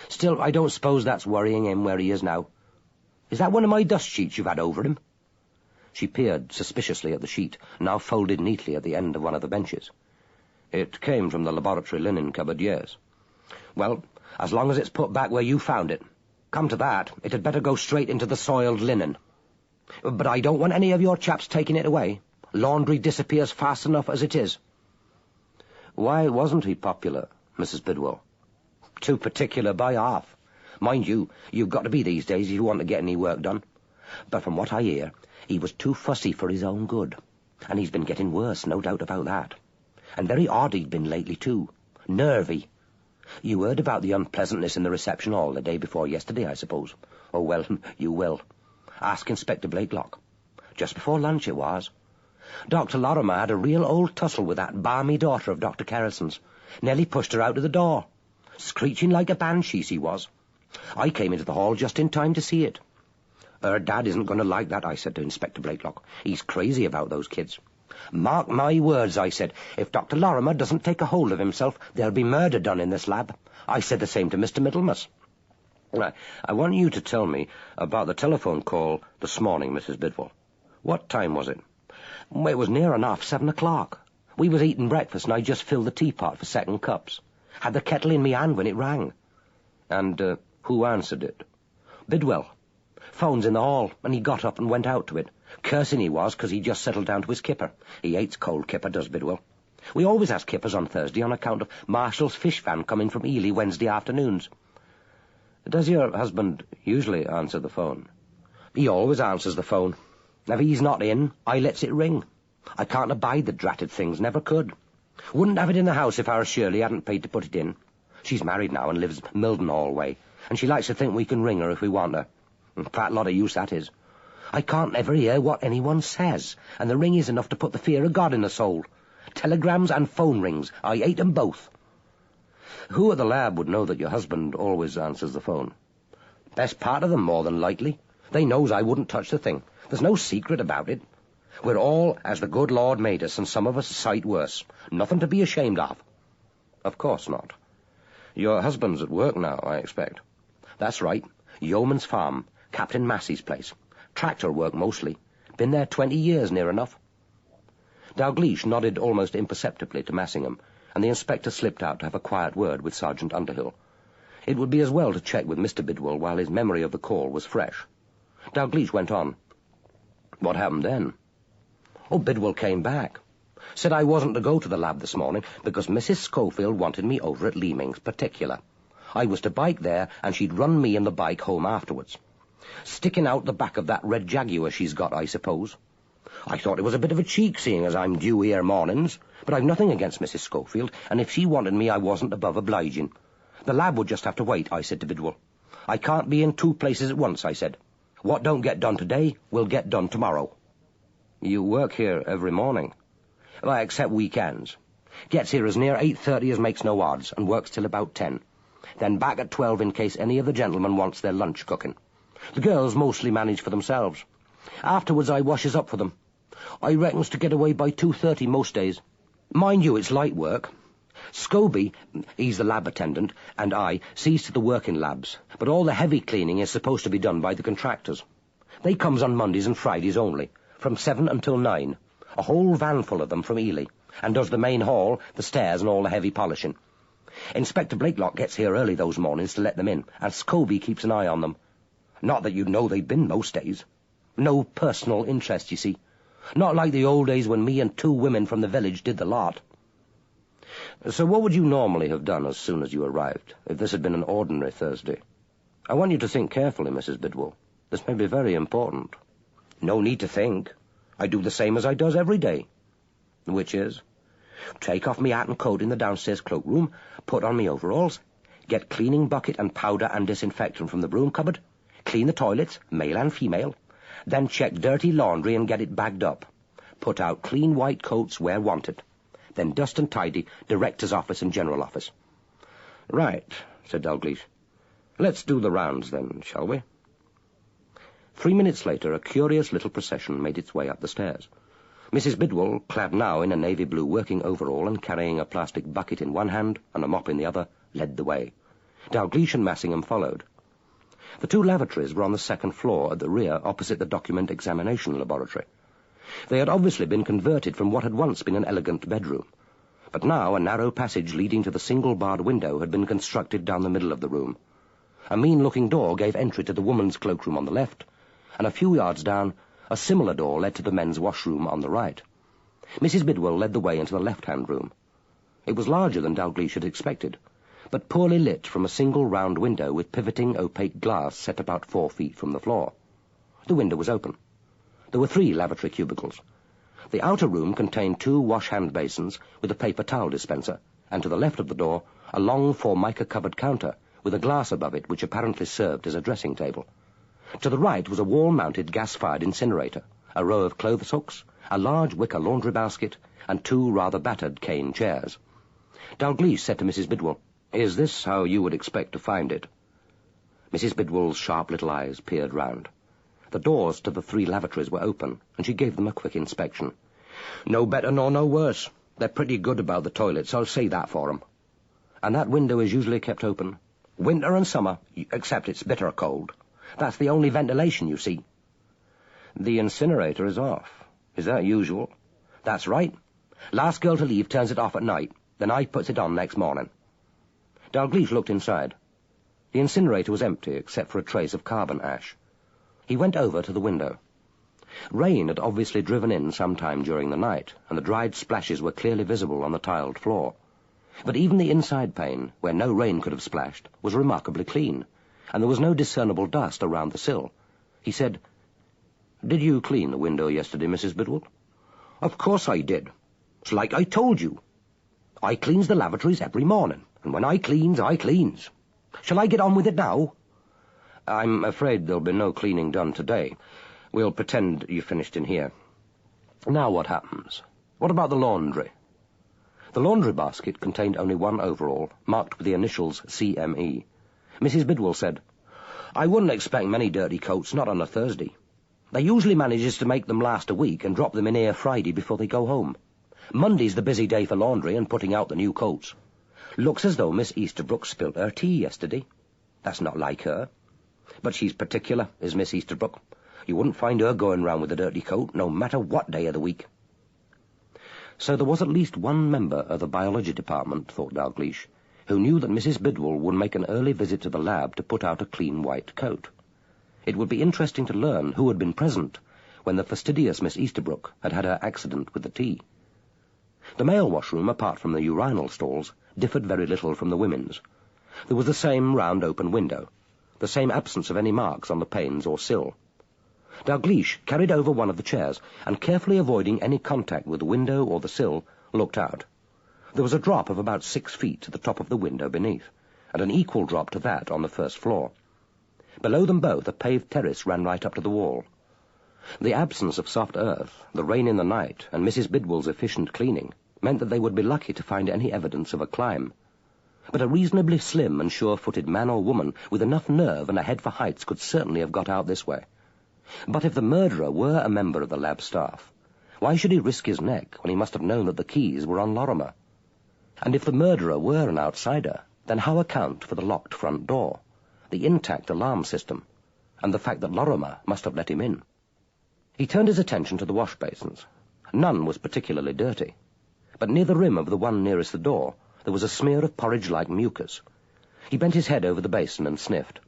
Still, I don't suppose that's worrying him where he is now. Is that one of my dust sheets you've had over him?" She peered suspiciously at the sheet, now folded neatly at the end of one of the benches. "It came from the laboratory linen cupboard, yes." "Well, as long as it's put back where you found it. Come to that, it had better go straight into the soiled linen. But I don't want any of your chaps taking it away. Laundry disappears fast enough as it is." "Why wasn't he popular, Mrs. Bidwell?" "Too particular by half. Mind you, you've got to be these days if you want to get any work done. But from what I hear, he was too fussy for his own good. And he's been getting worse, no doubt about that. And very odd he'd been lately, too. Nervy. You heard about the unpleasantness in the reception hall the day before yesterday, I suppose. Oh, well, you will. Ask Inspector Blakelock. Just before lunch it was. Dr. Lorrimer had a real old tussle with that balmy daughter of Dr. Kerrison's. Nearly pushed her out of the door. Screeching like a banshee, she was. I came into the hall just in time to see it. Her dad isn't going to like that, I said to Inspector Blakelock. He's crazy about those kids. Mark my words, I said. If Dr. Lorrimer doesn't take a hold of himself, there'll be murder done in this lab. I said the same to Mr. Middlemas. I want you to tell me about the telephone call this morning, Mrs. Bidwell. What time was it? Well, it was near enough 7 o'clock. We was eating breakfast, and I just filled the teapot for second cups. Had the kettle in me hand when it rang. And who answered it? Bidwell. Phone's in the hall, and he got up and went out to it. Cursing he was, 'cause he just settled down to his kipper. He hates cold kipper, does Bidwell. We always has kippers on Thursday on account of Marshall's fish van coming from Ely Wednesday afternoons. Does your husband usually answer the phone? He always answers the phone. If he's not in, I lets it ring. I can't abide the dratted things, never could. Wouldn't have it in the house if our Shirley hadn't paid to put it in. She's married now and lives Mildenhall way, and she likes to think we can ring her if we want her. Fat lot of use that is. I can't ever hear what anyone says, and the ring is enough to put the fear of God in the soul. Telegrams and phone rings, I hate them both. Who at the lab would know that your husband always answers the phone? Best part of them, more than likely. They knows I wouldn't touch the thing. There's no secret about it. We're all as the good Lord made us, and some of us a sight worse. Nothing to be ashamed of. Of course not. Your husband's at work now, I expect. That's right. Yeoman's Farm, Captain Massey's place. Tractor work mostly. Been there 20 years, near enough. Dalgliesh nodded almost imperceptibly to Massingham, and the inspector slipped out to have a quiet word with Sergeant Underhill. It would be as well to check with Mr. Bidwell while his memory of the call was fresh. Dalgliesh went on. What happened then? Oh, Bidwell came back. Said I wasn't to go to the lab this morning because Mrs. Schofield wanted me over at Leaming's particular. I was to bike there, and she'd run me and the bike home afterwards. Sticking out the back of that red Jaguar she's got, I suppose. I thought it was a bit of a cheek, seeing as I'm due here mornings, but I've nothing against Mrs. Schofield, and if she wanted me, I wasn't above obliging. The lab would just have to wait, I said to Bidwell. I can't be in two places at once, I said. What don't get done today will get done tomorrow. You work here every morning? Well, except weekends. Gets here as near 8:30 as makes no odds, and works till about 10. Then back at 12 in case any of the gentlemen wants their lunch cooking. The girls mostly manage for themselves. Afterwards I washes up for them. I reckons to get away by 2:30 most days. Mind you, it's light work. Scobie, he's the lab attendant, and I sees to the working labs, but all the heavy cleaning is supposed to be done by the contractors. They comes on Mondays and Fridays only, from 7 until 9, a whole van full of them from Ely, and does the main hall, the stairs, and all the heavy polishing. Inspector Blakelock gets here early those mornings to let them in, and Scobie keeps an eye on them. Not that you'd know they'd been most days. No personal interest, you see. Not like the old days when me and 2 women from the village did the lot. So what would you normally have done as soon as you arrived, if this had been an ordinary Thursday? I want you to think carefully, Mrs. Bidwell. This may be very important. No need to think. I do the same as I does every day. Which is? Take off me hat and coat in the downstairs cloakroom, put on me overalls, get cleaning bucket and powder and disinfectant from the broom cupboard, clean the toilets, male and female, then check dirty laundry and get it bagged up, put out clean white coats where wanted, then dust and tidy director's office and general office. Right, said Dalgliesh. Let's do the rounds then, shall we? 3 minutes later, a curious little procession made its way up the stairs. Mrs. Bidwell, clad now in a navy blue working overall and carrying a plastic bucket in one hand and a mop in the other, led the way. Dalgliesh and Massingham followed. The 2 lavatories were on the second floor at the rear opposite the document examination laboratory. They had obviously been converted from what had once been an elegant bedroom, but now a narrow passage leading to the single-barred window had been constructed down the middle of the room. A mean-looking door gave entry to the woman's cloakroom on the left, and a few yards down, a similar door led to the men's washroom on the right. Mrs. Bidwell led the way into the left-hand room. It was larger than Dalgliesh had expected, but poorly lit from a single round window with pivoting opaque glass set about 4 feet from the floor. The window was open. There were 3 lavatory cubicles. The outer room contained 2 wash-hand basins with a paper towel dispenser, and to the left of the door, a long formica-covered counter with a glass above it which apparently served as a dressing table. To the right was a wall-mounted gas-fired incinerator, a row of clothes hooks, a large wicker laundry basket, and 2 rather battered cane chairs. Dalgliesh said to Mrs. Bidwell, "Is this how you would expect to find it?" Mrs. Bidwell's sharp little eyes peered round. The doors to the 3 lavatories were open, and she gave them a quick inspection. "No better nor no worse. They're pretty good about the toilets, I'll say that for 'em." "And that window is usually kept open?" "Winter and summer, except it's bitter cold. That's the only ventilation, you see." "The incinerator is off. Is that usual?" "That's right. Last girl to leave turns it off at night, then I puts it on next morning." Dalgliesh looked inside. The incinerator was empty, except for a trace of carbon ash. He went over to the window. Rain had obviously driven in some time during the night, and the dried splashes were clearly visible on the tiled floor. But even the inside pane, where no rain could have splashed, was remarkably clean, and there was no discernible dust around the sill. He said, "Did you clean the window yesterday, Mrs. Bidwell?" "Of course I did. It's like I told you. I cleans the lavatories every morning, and when I cleans, I cleans. Shall I get on with it now?" "I'm afraid there'll be no cleaning done today. We'll pretend you finished in here. Now what happens? What about the laundry?" The laundry basket contained only 1 overall, marked with the initials CME. Mrs. Bidwell said, "I wouldn't expect many dirty coats, not on a Thursday. They usually manages to make them last a week and drop them in here Friday before they go home. Monday's the busy day for laundry and putting out the new coats. Looks as though Miss Easterbrook spilt her tea yesterday. That's not like her. But she's particular, is Miss Easterbrook. You wouldn't find her going round with a dirty coat, no matter what day of the week." So there was at least 1 member of the biology department, thought Dalgliesh, who knew that Mrs. Bidwell would make an early visit to the lab to put out a clean white coat. It would be interesting to learn who had been present when the fastidious Miss Easterbrook had had her accident with the tea. The male washroom, apart from the urinal stalls, differed very little from the women's. There was the same round open window, the same absence of any marks on the panes or sill. Dalgliesh carried over one of the chairs, and carefully avoiding any contact with the window or the sill, looked out. There was a drop of about 6 feet to the top of the window beneath, and an equal drop to that on the first floor. Below them both a paved terrace ran right up to the wall. The absence of soft earth, the rain in the night, and Mrs. Bidwell's efficient cleaning meant that they would be lucky to find any evidence of a climb. But a reasonably slim and sure-footed man or woman with enough nerve and a head for heights could certainly have got out this way. But if the murderer were a member of the lab staff, why should he risk his neck when he must have known that the keys were on Lorrimer? And if the murderer were an outsider, then how account for the locked front door, the intact alarm system, and the fact that Lorrimer must have let him in? He turned his attention to the wash basins. None was particularly dirty, but near the rim of the one nearest the door there was a smear of porridge-like mucus. He bent his head over the basin and sniffed.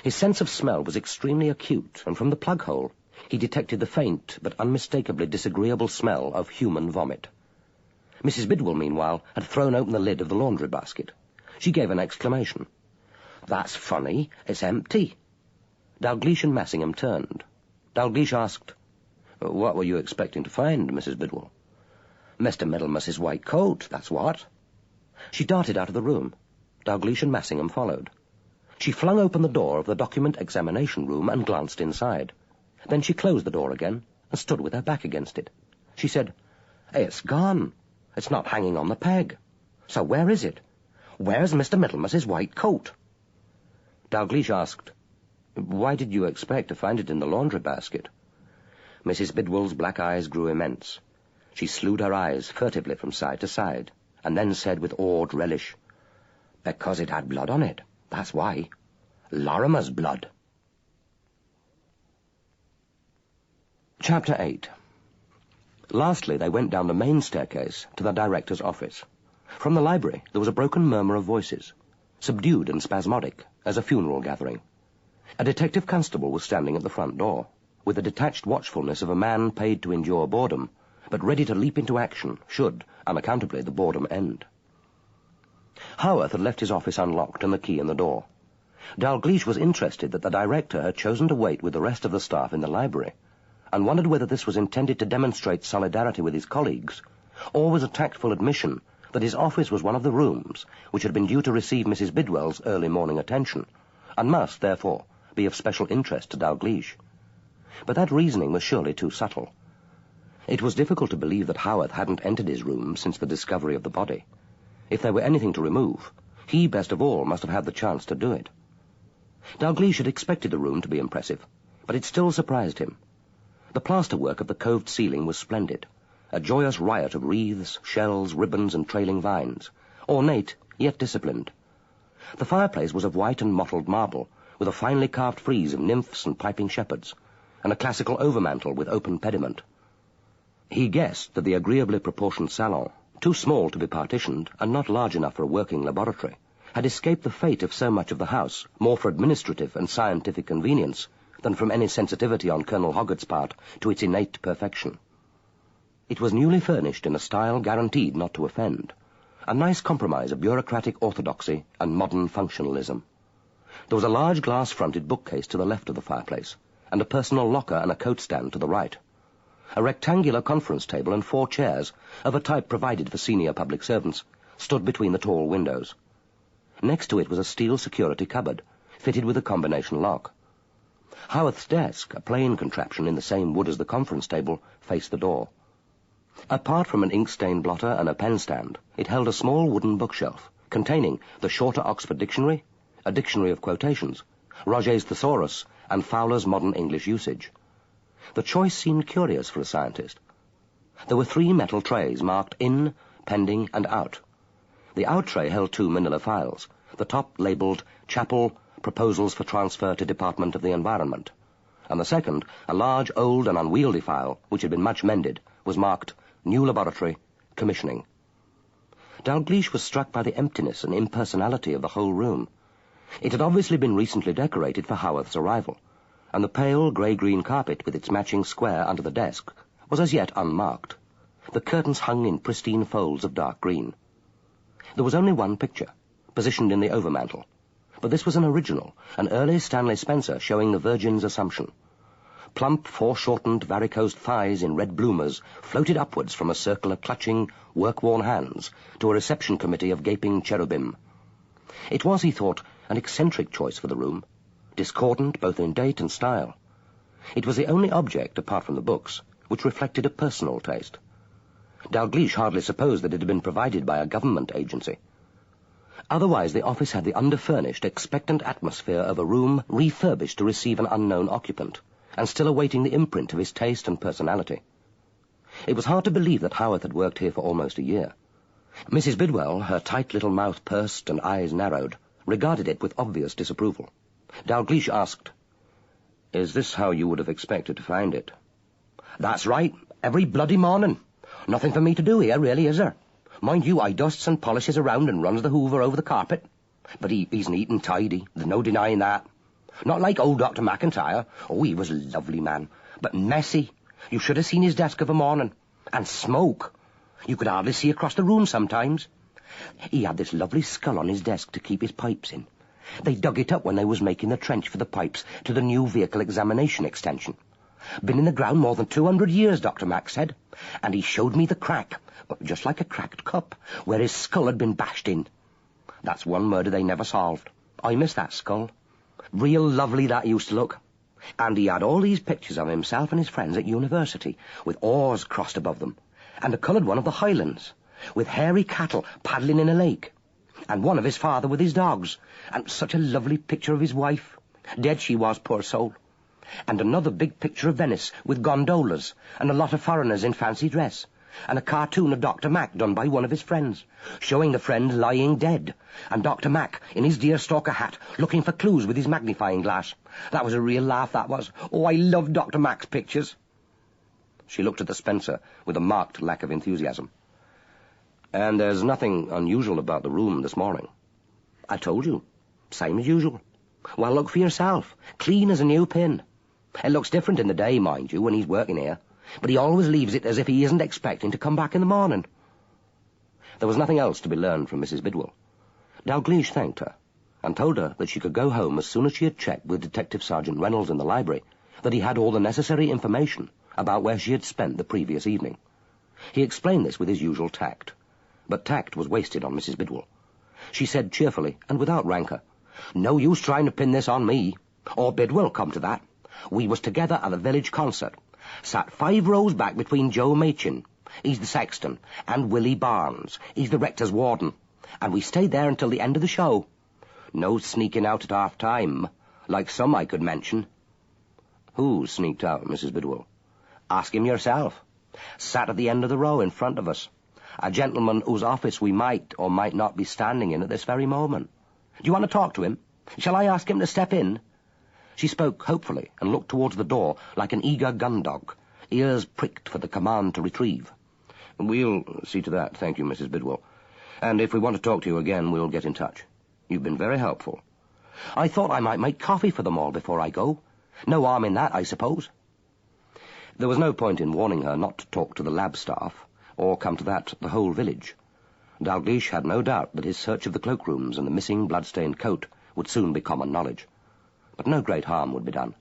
His sense of smell was extremely acute, and from the plug-hole he detected the faint but unmistakably disagreeable smell of human vomit. Mrs. Bidwell, meanwhile, had thrown open the lid of the laundry basket. She gave an exclamation. "That's funny. It's empty." Dalgliesh and Massingham turned. Dalgliesh asked, "What were you expecting to find, Mrs. Bidwell?" "Mr. Middlemas's white coat, that's what." She darted out of the room. Dalgliesh and Massingham followed. She flung open the door of the document examination room and glanced inside. Then she closed the door again and stood with her back against it. She said, "It's gone. It's not hanging on the peg. So where is it? Where's Mr. Middlemas's white coat?" Dalgliesh asked, "Why did you expect to find it in the laundry basket?" Mrs. Bidwell's black eyes grew immense. She slewed her eyes furtively from side to side, and then said with awed relish, "Because it had blood on it. That's why. Lorrimer's blood." Chapter 8. Lastly, they went down the main staircase to the director's office. From the library there was a broken murmur of voices, subdued and spasmodic, as a funeral gathering. A detective constable was standing at the front door, with the detached watchfulness of a man paid to endure boredom, but ready to leap into action should, unaccountably, the boredom end. Howarth had left his office unlocked and the key in the door. Dalgliesh was interested that the director had chosen to wait with the rest of the staff in the library, and wondered whether this was intended to demonstrate solidarity with his colleagues, or was a tactful admission that his office was one of the rooms which had been due to receive Mrs. Bidwell's early morning attention, and must, therefore, be of special interest to Dalgliesh. But that reasoning was surely too subtle. It was difficult to believe that Howarth hadn't entered his room since the discovery of the body. If there were anything to remove, he, best of all, must have had the chance to do it. Dalgliesh had expected the room to be impressive, but it still surprised him. The plasterwork of the coved ceiling was splendid, a joyous riot of wreaths, shells, ribbons, and trailing vines, ornate, yet disciplined. The fireplace was of white and mottled marble, with a finely carved frieze of nymphs and piping shepherds, and a classical overmantel with open pediment. He guessed that the agreeably proportioned salon, too small to be partitioned and not large enough for a working laboratory, had escaped the fate of so much of the house, more for administrative and scientific convenience than from any sensitivity on Colonel Hoggatt's part to its innate perfection. It was newly furnished in a style guaranteed not to offend, a nice compromise of bureaucratic orthodoxy and modern functionalism. There was a large glass-fronted bookcase to the left of the fireplace, and a personal locker and a coat stand to the right. A rectangular conference table and 4 chairs, of a type provided for senior public servants, stood between the tall windows. Next to it was a steel security cupboard, fitted with a combination lock. Howarth's desk, a plain contraption in the same wood as the conference table, faced the door. Apart from an ink-stained blotter and a pen stand, it held a small wooden bookshelf, containing the Shorter Oxford Dictionary, a dictionary of quotations, Roget's Thesaurus, and Fowler's Modern English Usage. The choice seemed curious for a scientist. There were 3 metal trays marked In, Pending, and Out. The Out tray held 2 manila files, the top labelled Chapel, Proposals for Transfer to Department of the Environment, and the second, a large, old, and unwieldy file, which had been much mended, was marked New Laboratory, Commissioning. Dalgliesh was struck by the emptiness and impersonality of the whole room. It had obviously been recently decorated for Howarth's arrival, and the pale grey-green carpet with its matching square under the desk was as yet unmarked. The curtains hung in pristine folds of dark green. There was only one picture, positioned in the overmantel, but this was an original, an early Stanley Spencer showing the Virgin's Assumption. Plump, foreshortened, varicosed thighs in red bloomers floated upwards from a circle of clutching, work-worn hands to a reception committee of gaping cherubim. It was, he thought, an eccentric choice for the room, discordant both in date and style. It was the only object, apart from the books, which reflected a personal taste. Dalgliesh hardly supposed that it had been provided by a government agency. Otherwise, the office had the underfurnished, expectant atmosphere of a room refurbished to receive an unknown occupant, and still awaiting the imprint of his taste and personality. It was hard to believe that Howarth had worked here for almost a year. Mrs. Bidwell, her tight little mouth pursed and eyes narrowed, regarded it with obvious disapproval. Dalgliesh asked, "Is this how you would have expected to find it?" "That's right, every bloody morning. Nothing for me to do here, really, is there? Mind you, I dusts and polishes around and runs the hoover over the carpet. But he's neat and tidy, there's no denying that. Not like old Dr. McIntyre. Oh, he was a lovely man, but messy. You should have seen his desk of a morning. And smoke. You could hardly see across the room sometimes. He had this lovely skull on his desk to keep his pipes in. They dug it up when they was making the trench for the pipes to the new vehicle examination extension. Been in the ground more than 200 years, Dr. Mac said, and he showed me the crack, just like a cracked cup, where his skull had been bashed in. That's one murder they never solved. I miss that skull. Real lovely that used to look. And he had all these pictures of himself and his friends at university, with oars crossed above them, and a coloured one of the Highlands, with hairy cattle paddling in a lake, and one of his father with his dogs, and such a lovely picture of his wife. Dead she was, poor soul. And another big picture of Venice, with gondolas, and a lot of foreigners in fancy dress, and a cartoon of Dr. Mac done by one of his friends, showing the friend lying dead, and Dr. Mac in his deerstalker hat, looking for clues with his magnifying glass. That was a real laugh, that was. Oh, I love Dr. Mac's pictures. She looked at the Spencer with a marked lack of enthusiasm. And there's nothing unusual about the room this morning. I told you. Same as usual. Well, look for yourself. Clean as a new pin. It looks different in the day, mind you, when he's working here, but he always leaves it as if he isn't expecting to come back in the morning. There was nothing else to be learned from Mrs. Bidwell. Dalgliesh thanked her, and told her that she could go home as soon as she had checked with Detective Sergeant Reynolds in the library that he had all the necessary information about where she had spent the previous evening. He explained this with his usual tact, but tact was wasted on Mrs. Bidwell. She said cheerfully, and without rancour, "No use trying to pin this on me, or Bidwell, come to that. We was together at the village concert, sat 5 rows back between Joe Machin, he's the sexton, and Willie Barnes, he's the rector's warden, and we stayed there until the end of the show. No sneaking out at half-time, like some I could mention." "Who sneaked out, Mrs. Bidwell?" "Ask him yourself. Sat at the end of the row in front of us. A gentleman whose office we might or might not be standing in at this very moment. Do you want to talk to him? Shall I ask him to step in?" She spoke hopefully and looked towards the door like an eager gun dog, ears pricked for the command to retrieve. "We'll see to that, thank you, Mrs. Bidwell. And if we want to talk to you again, we'll get in touch. You've been very helpful." "I thought I might make coffee for them all before I go. No harm in that, I suppose." There was no point in warning her not to talk to the lab staff, or come to that, the whole village. Dalgliesh had no doubt that his search of the cloakrooms and the missing blood-stained coat would soon be common knowledge. But no great harm would be done.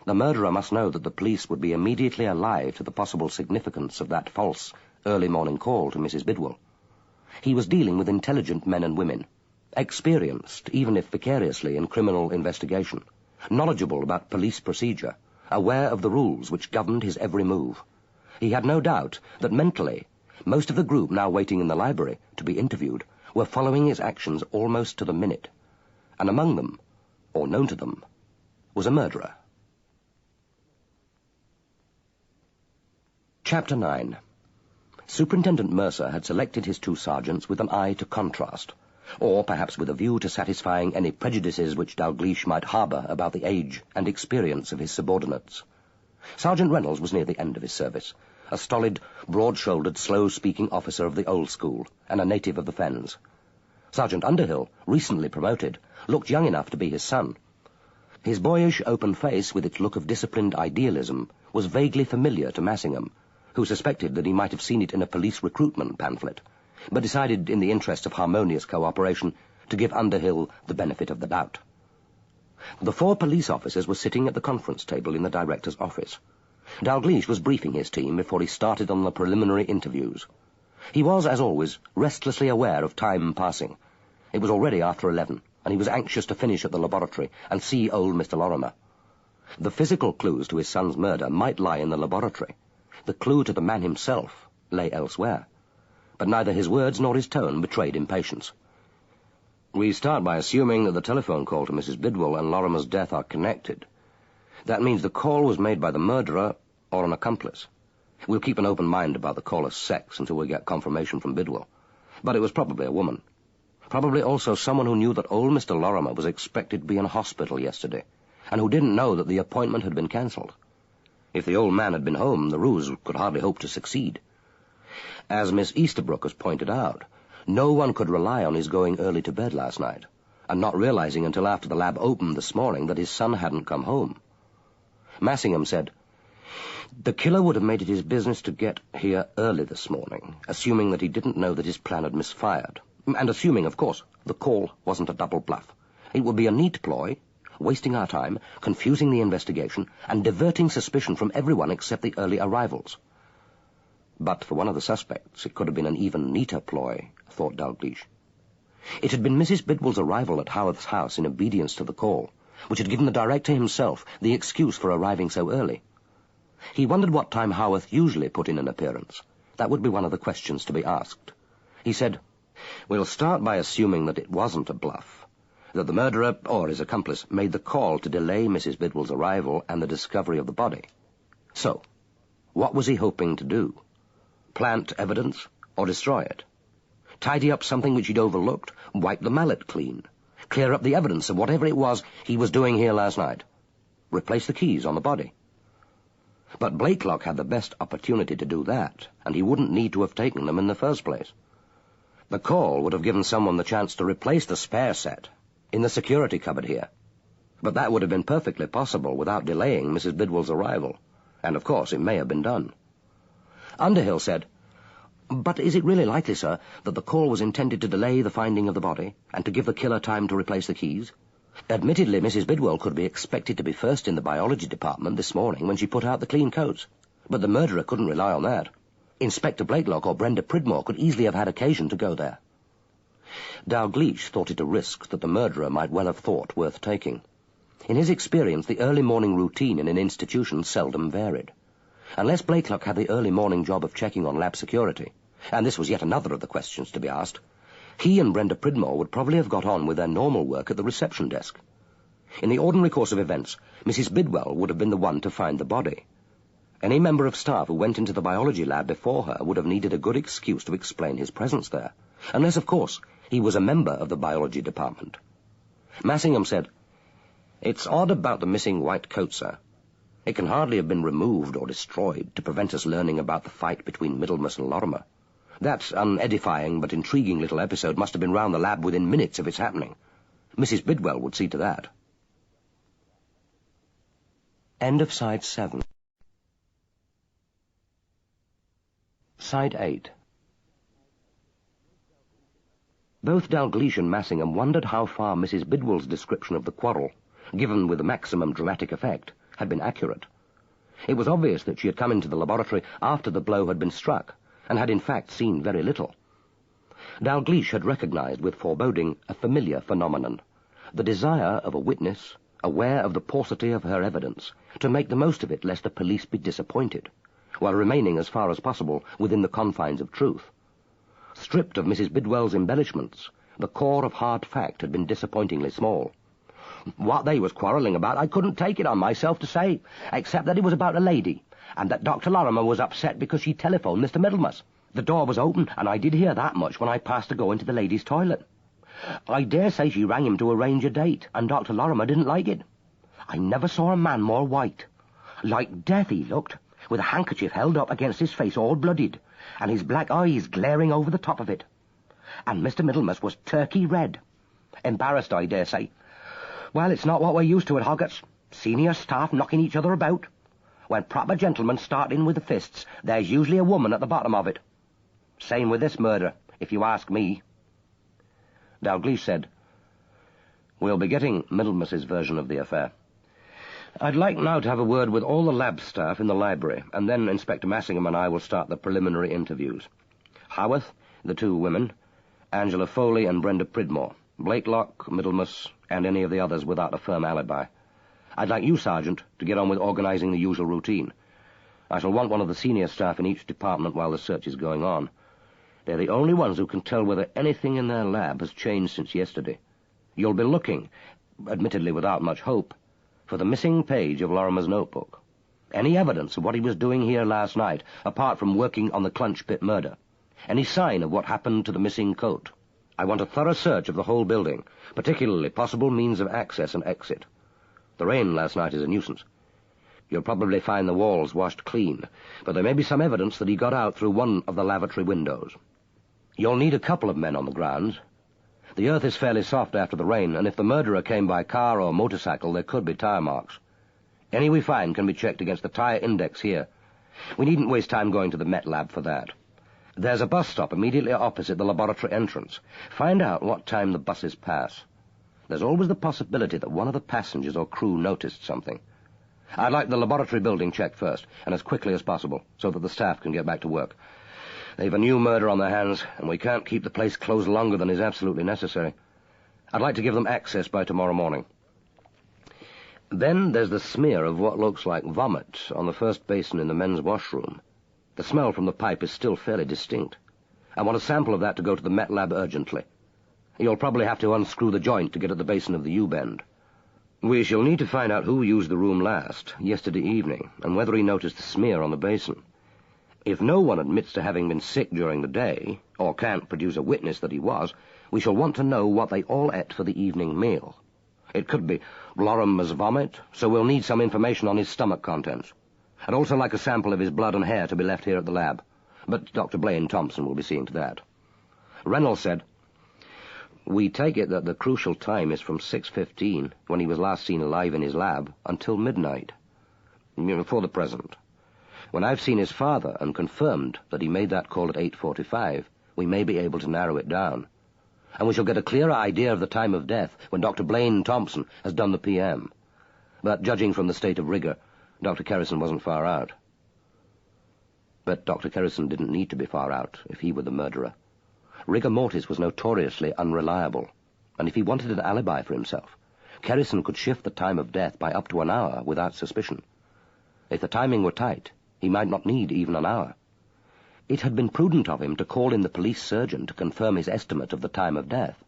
The murderer must know that the police would be immediately alive to the possible significance of that false, early-morning call to Mrs. Bidwell. He was dealing with intelligent men and women, experienced, even if vicariously, in criminal investigation, knowledgeable about police procedure, aware of the rules which governed his every move. He had no doubt that mentally most of the group now waiting in the library to be interviewed were following his actions almost to the minute, and among them, or known to them, was a murderer. Chapter 9. Superintendent Mercer had selected his 2 sergeants with an eye to contrast, or perhaps with a view to satisfying any prejudices which Dalgliesh might harbour about the age and experience of his subordinates. Sergeant Reynolds was near the end of his service, a stolid, broad-shouldered, slow-speaking officer of the old school, and a native of the fens. Sergeant Underhill, recently promoted, looked young enough to be his son. His boyish, open face, with its look of disciplined idealism, was vaguely familiar to Massingham, who suspected that he might have seen it in a police recruitment pamphlet, but decided, in the interest of harmonious cooperation, to give Underhill the benefit of the doubt. The 4 police officers were sitting at the conference table in the director's office. Dalgliesh was briefing his team before he started on the preliminary interviews. He was, as always, restlessly aware of time passing. It was already after 11, and he was anxious to finish at the laboratory and see old Mr. Lorrimer. The physical clues to his son's murder might lie in the laboratory. The clue to the man himself lay elsewhere. But neither his words nor his tone betrayed impatience. "We start by assuming that the telephone call to Mrs. Bidwell and Lorrimer's death are connected. That means the call was made by the murderer or an accomplice. We'll keep an open mind about the caller's sex until we get confirmation from Bidwell. But it was probably a woman. Probably also someone who knew that old Mr. Lorrimer was expected to be in hospital yesterday, and who didn't know that the appointment had been cancelled. If the old man had been home, the ruse could hardly hope to succeed. As Miss Easterbrook has pointed out, no one could rely on his going early to bed last night, and not realizing until after the lab opened this morning that his son hadn't come home. Massingham said, "The killer would have made it his business to get here early this morning, assuming that he didn't know that his plan had misfired. And assuming, of course, the call wasn't a double bluff. It would be a neat ploy, wasting our time, confusing the investigation, and diverting suspicion from everyone except the early arrivals." But for one of the suspects, it could have been an even neater ploy, thought Dalgliesh. It had been Mrs. Bidwell's arrival at Howarth's house in obedience to the call, which had given the director himself the excuse for arriving so early. He wondered what time Howarth usually put in an appearance. That would be one of the questions to be asked. He said, "We'll start by assuming that it wasn't a bluff, that the murderer, or his accomplice, made the call to delay Mrs. Bidwell's arrival and the discovery of the body. So, what was he hoping to do? Plant evidence, or destroy it? Tidy up something which he'd overlooked, wipe the mallet clean, clear up the evidence of whatever it was he was doing here last night, replace the keys on the body? But Blakelock had the best opportunity to do that, and he wouldn't need to have taken them in the first place. The call would have given someone the chance to replace the spare set in the security cupboard here. But that would have been perfectly possible without delaying Mrs. Bidwell's arrival, and of course it may have been done. Underhill said, But is it really likely, sir, that the call was intended to delay the finding of the body and to give the killer time to replace the keys? Admittedly, Mrs. Bidwell could be expected to be first in the biology department this morning when she put out the clean coats, but the murderer couldn't rely on that. Inspector Blakelock or Brenda Pridmore could easily have had occasion to go there. Dalgliesh thought it a risk that the murderer might well have thought worth taking. In his experience, the early morning routine in an institution seldom varied. Unless Blakelock had the early morning job of checking on lab security, and this was yet another of the questions to be asked, he and Brenda Pridmore would probably have got on with their normal work at the reception desk. In the ordinary course of events, Mrs. Bidwell would have been the one to find the body. Any member of staff who went into the biology lab before her would have needed a good excuse to explain his presence there, unless, of course, he was a member of the biology department. Massingham said, "It's odd about the missing white coat, sir. It can hardly have been removed or destroyed to prevent us learning about the fight between Middlemas and Lorrimer. That unedifying but intriguing little episode must have been round the lab within minutes of its happening. Mrs. Bidwell would see to that." End of Side 7. Side 8. Both Dalgliesh and Massingham wondered how far Mrs. Bidwell's description of the quarrel, given with the maximum dramatic effect, had been accurate. It was obvious that she had come into the laboratory after the blow had been struck, and had in fact seen very little. Dalgliesh had recognized with foreboding a familiar phenomenon, the desire of a witness, aware of the paucity of her evidence, to make the most of it lest the police be disappointed, while remaining as far as possible within the confines of truth. Stripped of Mrs. Bidwell's embellishments, the core of hard fact had been disappointingly small. What they was quarrelling about I couldn't take it on myself to say, except that it was about a lady, and that Dr. Lorrimer was upset because she telephoned Mr. Middlemas. The door was open, and I did hear that much when I passed to go into the ladies' toilet. I dare say she rang him to arrange a date, and Dr. Lorrimer didn't like it. I never saw a man more white. Like death he looked, with a handkerchief held up against his face all bloodied, and his black eyes glaring over the top of it. And Mr. Middlemas was turkey red. Embarrassed, I dare say. Well, it's not what we're used to at Hoggatt's. Senior staff knocking each other about. When proper gentlemen start in with the fists, there's usually a woman at the bottom of it. Same with this murder, if you ask me." Dalgliesh said, "We'll be getting Middlemas's version of the affair. I'd like now to have a word with all the lab staff in the library, and then Inspector Massingham and I will start the preliminary interviews. Howarth, the two women, Angela Foley and Brenda Pridmore, Blakelock, Middlemas, and any of the others without a firm alibi. I'd like you, Sergeant, to get on with organising the usual routine. I shall want one of the senior staff in each department while the search is going on. They're the only ones who can tell whether anything in their lab has changed since yesterday. You'll be looking, admittedly without much hope, for the missing page of Lorrimer's notebook. Any evidence of what he was doing here last night, apart from working on the Clunch Pit murder. Any sign of what happened to the missing coat. I want a thorough search of the whole building, particularly possible means of access and exit. The rain last night is a nuisance. You'll probably find the walls washed clean, but there may be some evidence that he got out through one of the lavatory windows. You'll need a couple of men on the grounds. The earth is fairly soft after the rain, and if the murderer came by car or motorcycle, there could be tire marks. Any we find can be checked against the tire index here. We needn't waste time going to the Met Lab for that. There's a bus stop immediately opposite the laboratory entrance. Find out what time the buses pass. There's always the possibility that one of the passengers or crew noticed something. I'd like the laboratory building checked first, and as quickly as possible, so that the staff can get back to work. They've a new murder on their hands, and we can't keep the place closed longer than is absolutely necessary. I'd like to give them access by tomorrow morning. Then there's the smear of what looks like vomit on the first basin in the men's washroom. The smell from the pipe is still fairly distinct. I want a sample of that to go to the Met Lab urgently. You'll probably have to unscrew the joint to get at the basin of the U-bend. We shall need to find out who used the room last, yesterday evening, and whether he noticed the smear on the basin. If no one admits to having been sick during the day, or can't produce a witness that he was, we shall want to know what they all ate for the evening meal. It could be Lorrimer's vomit, so we'll need some information on his stomach contents. I'd also like a sample of his blood and hair to be left here at the lab, but Dr. Blaine Thompson will be seeing to that. Reynolds said, "We take it that the crucial time is from 6:15, when he was last seen alive in his lab, until midnight. For the present. When I've seen his father and confirmed that he made that call at 8:45, we may be able to narrow it down. And we shall get a clearer idea of the time of death when Dr. Blaine Thompson has done the PM. But judging from the state of rigour, Dr. Kerrison wasn't far out. But Dr. Kerrison didn't need to be far out if he were the murderer. Rigor mortis was notoriously unreliable, and if he wanted an alibi for himself, Kerrison could shift the time of death by up to an hour without suspicion. If the timing were tight, he might not need even an hour. It had been prudent of him to call in the police surgeon to confirm his estimate of the time of death.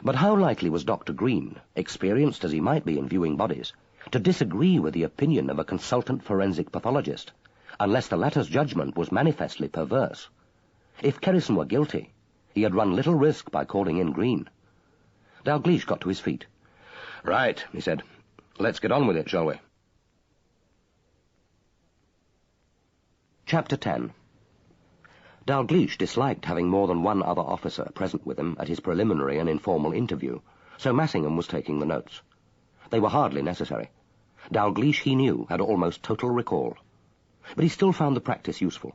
But how likely was Dr. Green, experienced as he might be in viewing bodies, to disagree with the opinion of a consultant forensic pathologist, unless the latter's judgment was manifestly perverse? If Kerrison were guilty, he had run little risk by calling in Green. Dalgliesh got to his feet. "Right," he said. "Let's get on with it, shall we?" Chapter 10. Dalgliesh disliked having more than one other officer present with him at his preliminary and informal interview, so Massingham was taking the notes. They were hardly necessary. Dalgliesh, he knew, had almost total recall. But he still found the practice useful.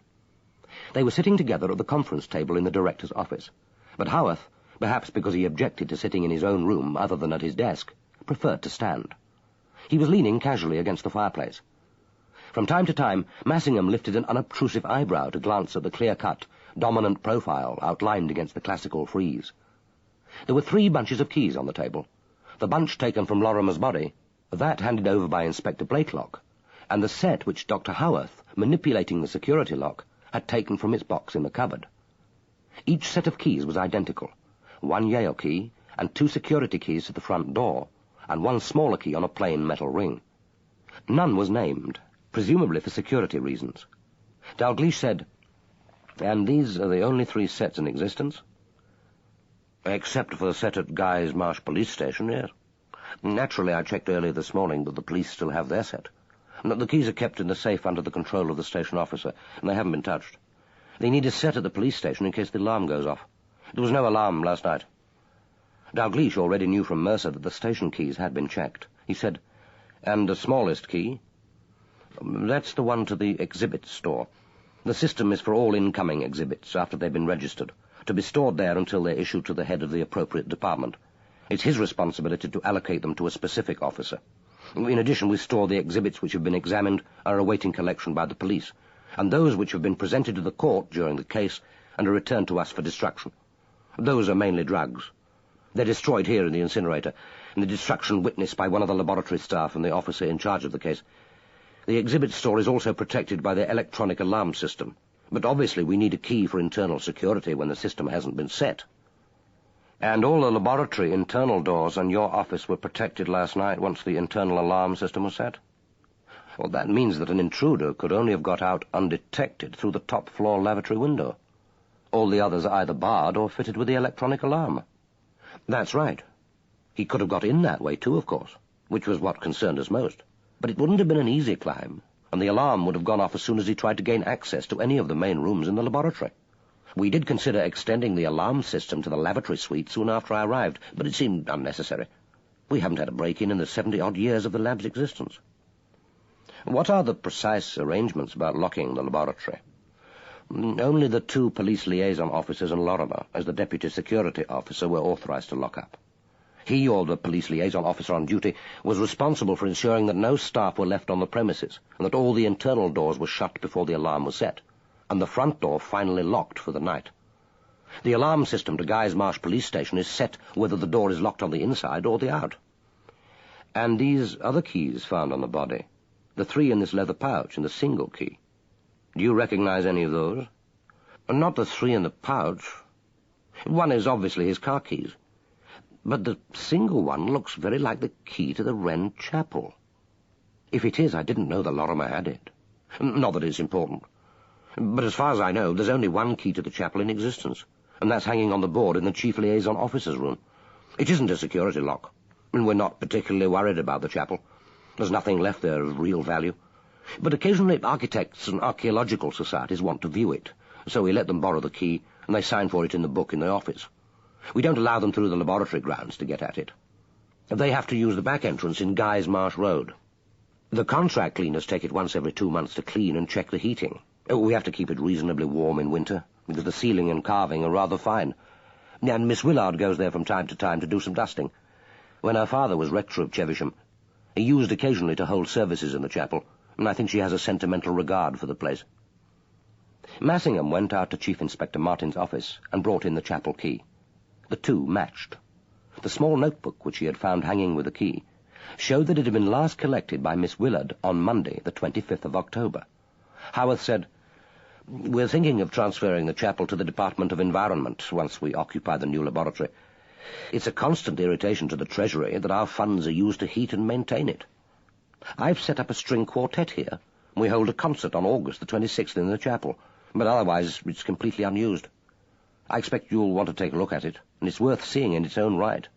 They were sitting together at the conference table in the director's office, but Howarth, perhaps because he objected to sitting in his own room other than at his desk, preferred to stand. He was leaning casually against the fireplace. From time to time, Massingham lifted an unobtrusive eyebrow to glance at the clear-cut, dominant profile outlined against the classical frieze. There were 3 bunches of keys on the table: the bunch taken from Lorrimer's body, that handed over by Inspector Blakelock, and the set which Dr. Howarth, manipulating the security lock, had taken from its box in the cupboard. Each set of keys was identical: 1 Yale key and 2 security keys to the front door, and 1 smaller key on a plain metal ring. None was named, presumably for security reasons. Dalgliesh said, "And these are the only 3 sets in existence?" "Except for the set at Guy's Marsh Police Station, yes. Naturally, I checked earlier this morning that the police still have their set. The keys are kept in the safe under the control of the station officer, and they haven't been touched. They need a set at the police station in case the alarm goes off. There was no alarm last night." Dalgliesh already knew from Mercer that the station keys had been checked. He said, "And the smallest key?" "That's the one to the exhibit store. The system is for all incoming exhibits, after they've been registered, to be stored there until they're issued to the head of the appropriate department. It's his responsibility to allocate them to a specific officer. In addition, we store the exhibits which have been examined, are awaiting collection by the police, and those which have been presented to the court during the case and are returned to us for destruction. Those are mainly drugs. They're destroyed here in the incinerator, and the destruction witnessed by one of the laboratory staff and the officer in charge of the case. The exhibit store is also protected by the electronic alarm system, but obviously we need a key for internal security when the system hasn't been set." "And all the laboratory internal doors and your office were protected last night once the internal alarm system was set?" "Well, that means that an intruder could only have got out undetected through the top-floor lavatory window. All the others are either barred or fitted with the electronic alarm." "That's right. He could have got in that way too, of course, which was what concerned us most. But it wouldn't have been an easy climb, and the alarm would have gone off as soon as he tried to gain access to any of the main rooms in the laboratory. We did consider extending the alarm system to the lavatory suite soon after I arrived, but it seemed unnecessary. We haven't had a break-in in the 70-odd years of the lab's existence." "What are the precise arrangements about locking the laboratory?" "Only the 2 police liaison officers and Lorrimer, as the deputy security officer, were authorized to lock up. He, or the police liaison officer on duty, was responsible for ensuring that no staff were left on the premises, and that all the internal doors were shut before the alarm was set, and the front door finally locked for the night. The alarm system to Guy's Marsh Police Station is set whether the door is locked on the inside or the out." "And these other keys found on the body, the 3 in this leather pouch and the single key, do you recognize any of those?" "Not the 3 in the pouch. One is obviously his car keys. But the single one looks very like the key to the Wren Chapel. If it is, I didn't know that Lorrimer had it. Not that it's important. But as far as I know, there's only 1 key to the chapel in existence, and that's hanging on the board in the chief liaison officer's room. It isn't a security lock, and we're not particularly worried about the chapel. There's nothing left there of real value. But occasionally architects and archaeological societies want to view it, so we let them borrow the key, and they sign for it in the book in the office. We don't allow them through the laboratory grounds to get at it. They have to use the back entrance in Guy's Marsh Road. The contract cleaners take it once every 2 months to clean and check the heating. We have to keep it reasonably warm in winter, because the ceiling and carving are rather fine. And Miss Willard goes there from time to time to do some dusting. When her father was rector of Chevisham, he used occasionally to hold services in the chapel, and I think she has a sentimental regard for the place. Massingham went out to Chief Inspector Martin's office and brought in the chapel key. The two matched. The small notebook which he had found hanging with the key showed that it had been last collected by Miss Willard on Monday, the 25th of October. Howarth said, "We're thinking of transferring the chapel to the Department of Environment once we occupy the new laboratory. It's a constant irritation to the Treasury that our funds are used to heat and maintain it. I've set up a string quartet here. We hold a concert on August the 26th in the chapel, but otherwise it's completely unused. I expect you'll want to take a look at it, and it's worth seeing in its own right.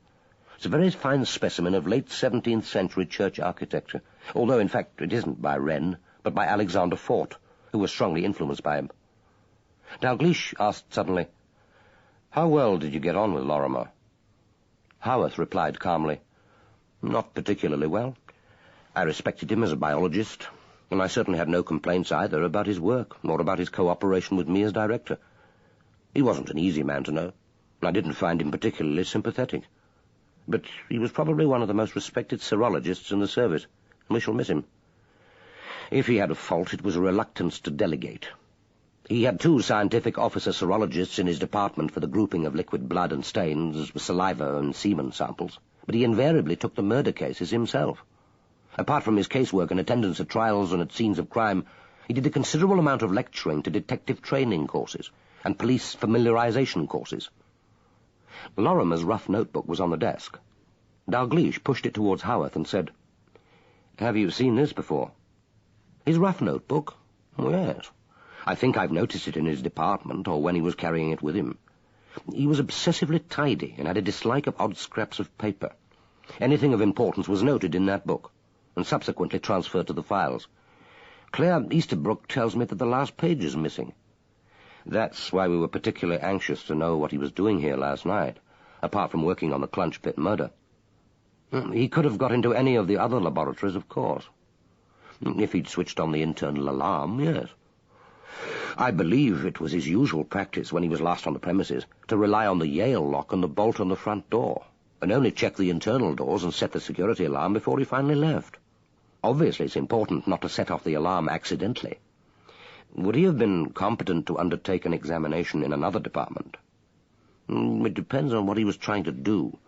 It's a very fine specimen of late 17th century church architecture, although in fact it isn't by Wren, but by Alexander Fort, who was strongly influenced by him." Dalgliesh asked suddenly, "How well did you get on with Lorrimer?" Howarth replied calmly, "Not particularly well. I respected him as a biologist, and I certainly had no complaints either about his work, nor about his cooperation with me as director. He wasn't an easy man to know, and I didn't find him particularly sympathetic. But he was probably one of the most respected serologists in the service, and we shall miss him. If he had a fault, it was a reluctance to delegate. He had 2 scientific officer serologists in his department for the grouping of liquid blood and stains, saliva and semen samples, but he invariably took the murder cases himself. Apart from his casework and attendance at trials and at scenes of crime, he did a considerable amount of lecturing to detective training courses and police familiarization courses." Lorrimer's rough notebook was on the desk. Dalgliesh pushed it towards Howarth and said, "Have you seen this before?" "His rough notebook? Yes. I think I've noticed it in his department, or when he was carrying it with him. He was obsessively tidy and had a dislike of odd scraps of paper. Anything of importance was noted in that book, and subsequently transferred to the files. Claire Easterbrook tells me that the last page is missing. That's why we were particularly anxious to know what he was doing here last night, apart from working on the Clunch Pit murder. He could have got into any of the other laboratories, of course. If he'd switched on the internal alarm, yes. I believe it was his usual practice when he was last on the premises to rely on the Yale lock and the bolt on the front door, and only check the internal doors and set the security alarm before he finally left. Obviously it's important not to set off the alarm accidentally. Would he have been competent to undertake an examination in another department? It depends on what he was trying to do.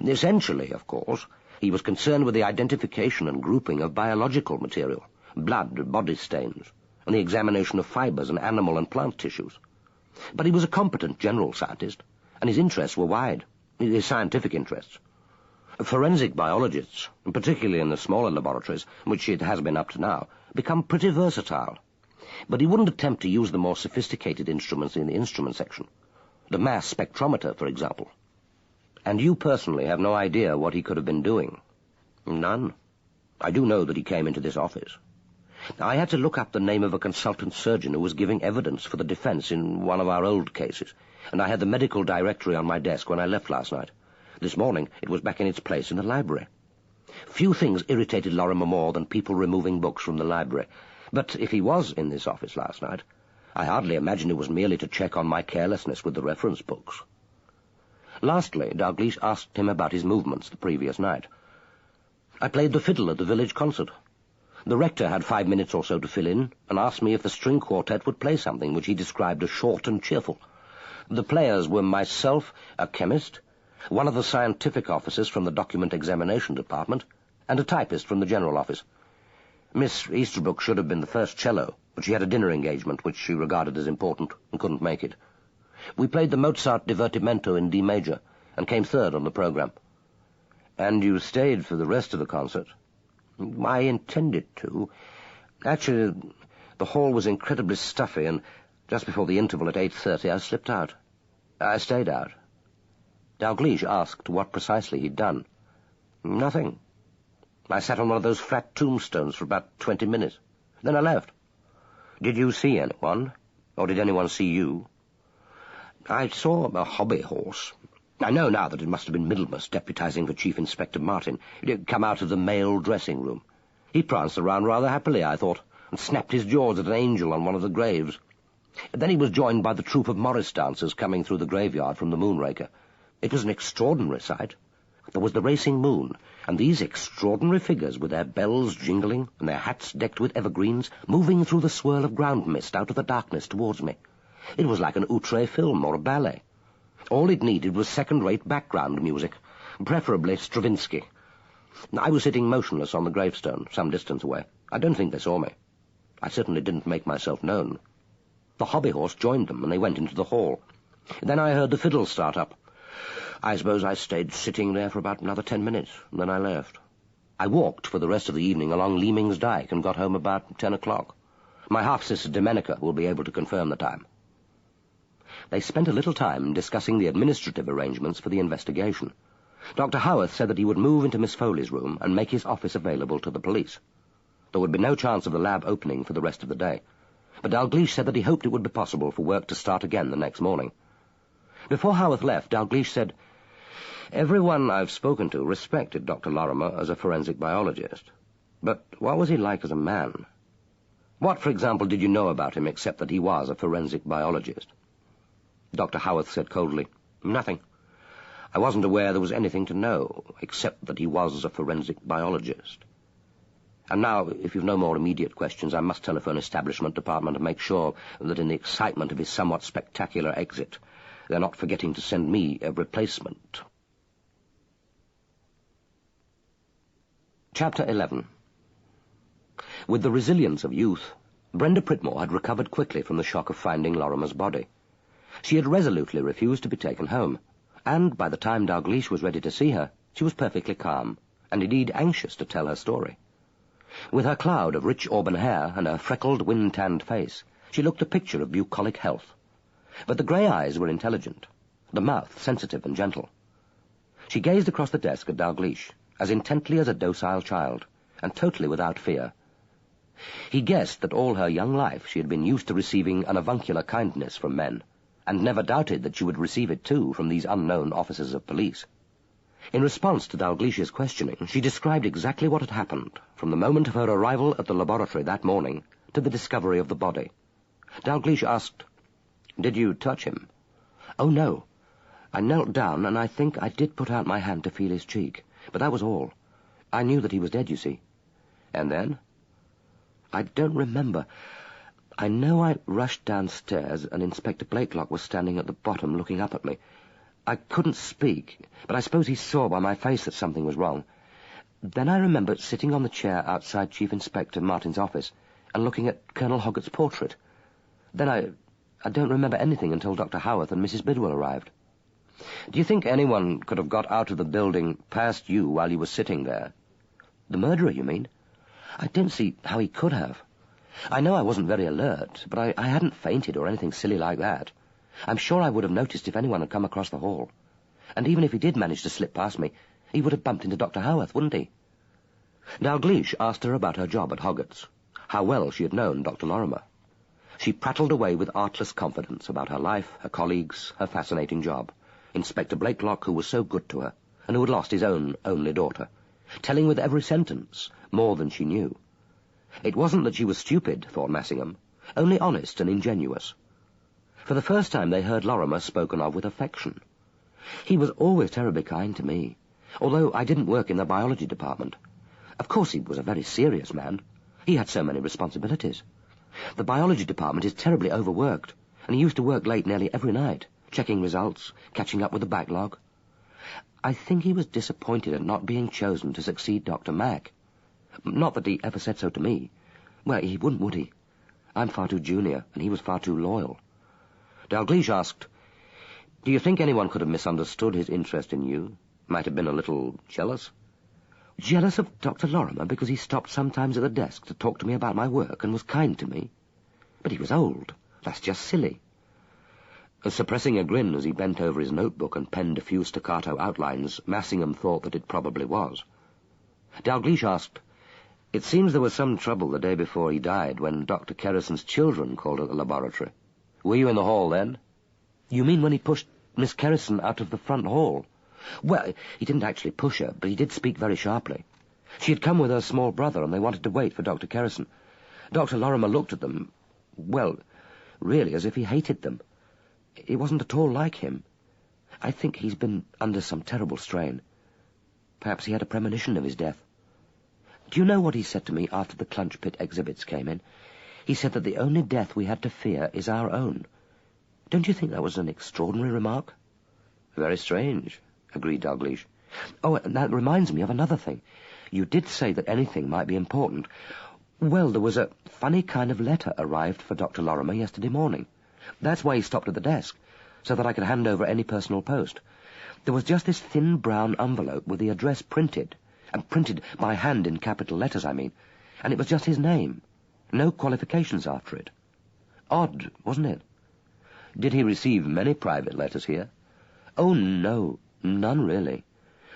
Essentially, of course, he was concerned with the identification and grouping of biological material, blood, body stains, and the examination of fibers and animal and plant tissues. But he was a competent general scientist, and his interests were wide, his scientific interests. Forensic biologists, particularly in the smaller laboratories, which it has been up to now, become pretty versatile. But he wouldn't attempt to use the more sophisticated instruments in the instrument section. The mass spectrometer, for example. And you personally have no idea what he could have been doing? None. I do know that he came into this office. I had to look up the name of a consultant surgeon who was giving evidence for the defense in one of our old cases, and I had the medical directory on my desk when I left last night. This morning it was back in its place in the library. Few things irritated Lorrimer more than people removing books from the library, but if he was in this office last night, I hardly imagine it was merely to check on my carelessness with the reference books. Lastly, Dalgliesh asked him about his movements the previous night. I played the fiddle at the village concert. The rector had 5 minutes or so to fill in, and asked me if the string quartet would play something which he described as short and cheerful. The players were myself, a chemist, one of the scientific officers from the document examination department, and a typist from the general office. Miss Easterbrook should have been the first cello, but she had a dinner engagement which she regarded as important and couldn't make it. We played the Mozart Divertimento in D major, and came third on the programme. And you stayed for the rest of the concert? I intended to. Actually, the hall was incredibly stuffy, and just before the interval at 8:30 I slipped out. I stayed out. Dalgliesh asked what precisely he'd done. Nothing. I sat on one of those flat tombstones for about 20 minutes. Then I left. Did you see anyone? Or did anyone see you? I saw a hobby horse. I know now that it must have been Middlemas deputizing for Chief Inspector Martin. It had come out of the male dressing room. He pranced around rather happily, I thought, and snapped his jaws at an angel on one of the graves. Then he was joined by the troop of Morris dancers coming through the graveyard from the Moonraker. It was an extraordinary sight. There was the racing moon, and these extraordinary figures with their bells jingling and their hats decked with evergreens moving through the swirl of ground mist out of the darkness towards me. It was like an outre film or a ballet. All it needed was second-rate background music, preferably Stravinsky. I was sitting motionless on the gravestone, some distance away. I don't think they saw me. I certainly didn't make myself known. The hobby horse joined them, and they went into the hall. Then I heard the fiddles start up. I suppose I stayed sitting there for about another 10 minutes, and then I left. I walked for the rest of the evening along Leaming's Dyke and got home about 10 o'clock. My half-sister Domenica will be able to confirm the time. They spent a little time discussing the administrative arrangements for the investigation. Dr. Howarth said that he would move into Miss Foley's room and make his office available to the police. There would be no chance of the lab opening for the rest of the day, but Dalgliesh said that he hoped it would be possible for work to start again the next morning. Before Howarth left, Dalgliesh said, "Everyone I've spoken to respected Dr. Lorrimer as a forensic biologist. But what was he like as a man? What, for example, did you know about him except that he was a forensic biologist?" Dr. Howarth said coldly, "Nothing. I wasn't aware there was anything to know, except that he was a forensic biologist. And now, if you've no more immediate questions, I must telephone Establishment Department and make sure that in the excitement of his somewhat spectacular exit, they're not forgetting to send me a replacement." Chapter 11. With the resilience of youth, Brenda Prittmore had recovered quickly from the shock of finding Lorrimer's body. She had resolutely refused to be taken home, and by the time Dalgliesh was ready to see her, she was perfectly calm, and indeed anxious to tell her story. With her cloud of rich auburn hair and her freckled, wind-tanned face, she looked a picture of bucolic health. But the grey eyes were intelligent, the mouth sensitive and gentle. She gazed across the desk at Dalgliesh, as intently as a docile child, and totally without fear. He guessed that all her young life she had been used to receiving an avuncular kindness from men, and never doubted that she would receive it too from these unknown officers of police. In response to Dalglish's questioning, she described exactly what had happened, from the moment of her arrival at the laboratory that morning to the discovery of the body. Dalglish asked, "Did you touch him?" "Oh, no. I knelt down, and I think I did put out my hand to feel his cheek, but that was all. I knew that he was dead, you see." "And then?" "I don't remember. I know I rushed downstairs, and Inspector Blakelock was standing at the bottom looking up at me. I couldn't speak, but I suppose he saw by my face that something was wrong. Then I remember sitting on the chair outside Chief Inspector Martin's office and looking at Colonel Hoggatt's portrait. Then I don't remember anything until Dr. Howarth and Mrs. Bidwell arrived." "Do you think anyone could have got out of the building past you while you were sitting there?" "The murderer, you mean? I don't see how he could have. I know I wasn't very alert, but I hadn't fainted or anything silly like that. I'm sure I would have noticed if anyone had come across the hall. And even if he did manage to slip past me, he would have bumped into Dr. Howarth, wouldn't he?" Dalgliesh asked her about her job at Hoggatt's, how well she had known Dr. Lorrimer. She prattled away with artless confidence about her life, her colleagues, her fascinating job, Inspector Blakelock, who was so good to her, and who had lost his own only daughter, telling with every sentence more than she knew. It wasn't that she was stupid, thought Massingham, only honest and ingenuous. For the first time they heard Lorrimer spoken of with affection. "He was always terribly kind to me, although I didn't work in the biology department. Of course he was a very serious man. He had so many responsibilities. The biology department is terribly overworked, and he used to work late nearly every night, checking results, catching up with the backlog. I think he was disappointed at not being chosen to succeed Dr. Mack. Not that he ever said so to me. Well, he wouldn't, would he? I'm far too junior, and he was far too loyal." Dalgliesh asked, "Do you think anyone could have misunderstood his interest in you? Might have been a little jealous?" "Jealous of Dr. Lorrimer because he stopped sometimes at the desk to talk to me about my work and was kind to me? But he was old. That's just silly." Suppressing a grin as he bent over his notebook and penned a few staccato outlines, Massingham thought that it probably was. Dalgliesh asked, "It seems there was some trouble the day before he died when Dr. Kerrison's children called at the laboratory. Were you in the hall then?" "You mean when he pushed Miss Kerrison out of the front hall?" "Well, he didn't actually push her, but he did speak very sharply. She had come with her small brother, and they wanted to wait for Dr. Kerrison. Dr. Lorrimer looked at them, well, really as if he hated them. It wasn't at all like him. I think he's been under some terrible strain. Perhaps he had a premonition of his death. Do you know what he said to me after the Clunch Pit exhibits came in? He said that the only death we had to fear is our own. Don't you think that was an extraordinary remark? Very strange, agreed Dalgliesh. Oh, and that reminds me of another thing. You did say that anything might be important. Well, there was a funny kind of letter arrived for Dr. Lorrimer yesterday morning. That's why he stopped at the desk, so that I could hand over any personal post. There was just this thin brown envelope with the address printed, and printed by hand in capital letters, I mean, and it was just his name. No qualifications after it. Odd, wasn't it? Did he receive many private letters here? Oh, no, none really.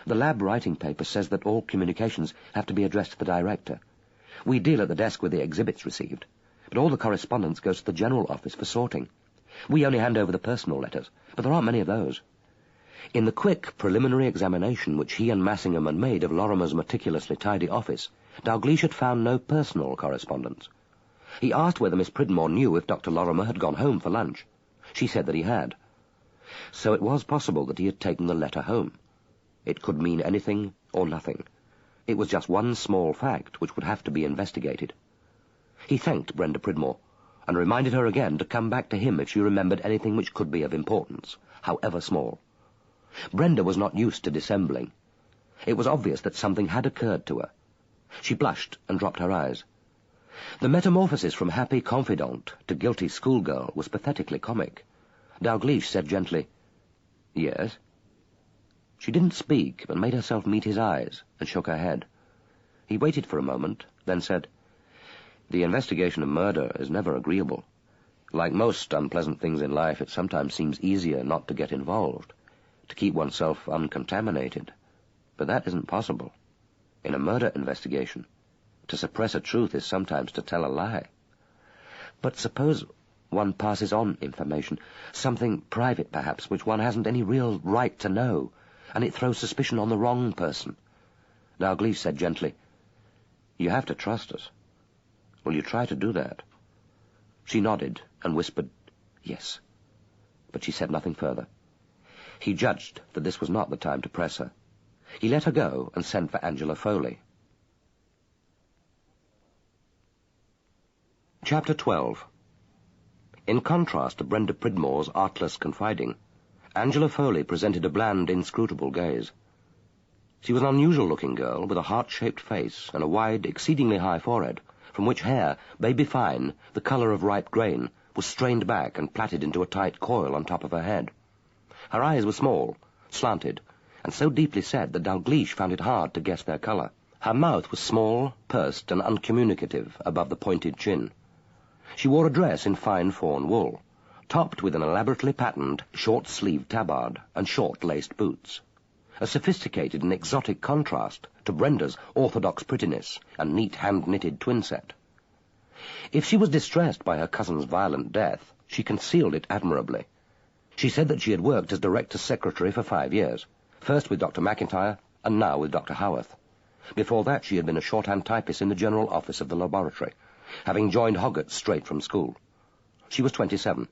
The lab writing paper says that all communications have to be addressed to the director. We deal at the desk with the exhibits received, but all the correspondence goes to the general office for sorting. We only hand over the personal letters, but there aren't many of those. In the quick preliminary examination which he and Massingham had made of Lorrimer's meticulously tidy office, Dalgliesh had found no personal correspondence. He asked whether Miss Pridmore knew if Dr. Lorrimer had gone home for lunch. She said that he had. So it was possible that he had taken the letter home. It could mean anything or nothing. It was just one small fact which would have to be investigated. He thanked Brenda Pridmore, and reminded her again to come back to him if she remembered anything which could be of importance, however small. Brenda was not used to dissembling. It was obvious that something had occurred to her. She blushed and dropped her eyes. The metamorphosis from happy confidante to guilty schoolgirl was pathetically comic. Dalgliesh said gently, "Yes?" She didn't speak, but made herself meet his eyes, and shook her head. He waited for a moment, then said, "The investigation of murder is never agreeable. Like most unpleasant things in life, it sometimes seems easier not to get involved, to keep oneself uncontaminated. But that isn't possible. In a murder investigation, to suppress a truth is sometimes to tell a lie. But suppose one passes on information, something private perhaps, which one hasn't any real right to know, and it throws suspicion on the wrong person." Dalgliesh said gently, "You have to trust us. Will you try to do that?" She nodded and whispered, "Yes." But she said nothing further. He judged that this was not the time to press her. He let her go and sent for Angela Foley. Chapter 12. In contrast to Brenda Pridmore's artless confiding, Angela Foley presented a bland, inscrutable gaze. She was an unusual-looking girl with a heart-shaped face and a wide, exceedingly high forehead, from which hair, baby-fine, the colour of ripe grain, was strained back and plaited into a tight coil on top of her head. Her eyes were small, slanted, and so deeply set that Dalgliesh found it hard to guess their colour. Her mouth was small, pursed, and uncommunicative above the pointed chin. She wore a dress in fine fawn wool, topped with an elaborately patterned, short-sleeved tabard and short-laced boots, a sophisticated and exotic contrast to Brenda's orthodox prettiness and neat hand-knitted twin-set. If she was distressed by her cousin's violent death, she concealed it admirably. She said that she had worked as director's secretary for 5 years, first with Dr. McIntyre and now with Dr. Howarth. Before that she had been a shorthand typist in the general office of the laboratory, having joined Hoggatt straight from school. She was 27.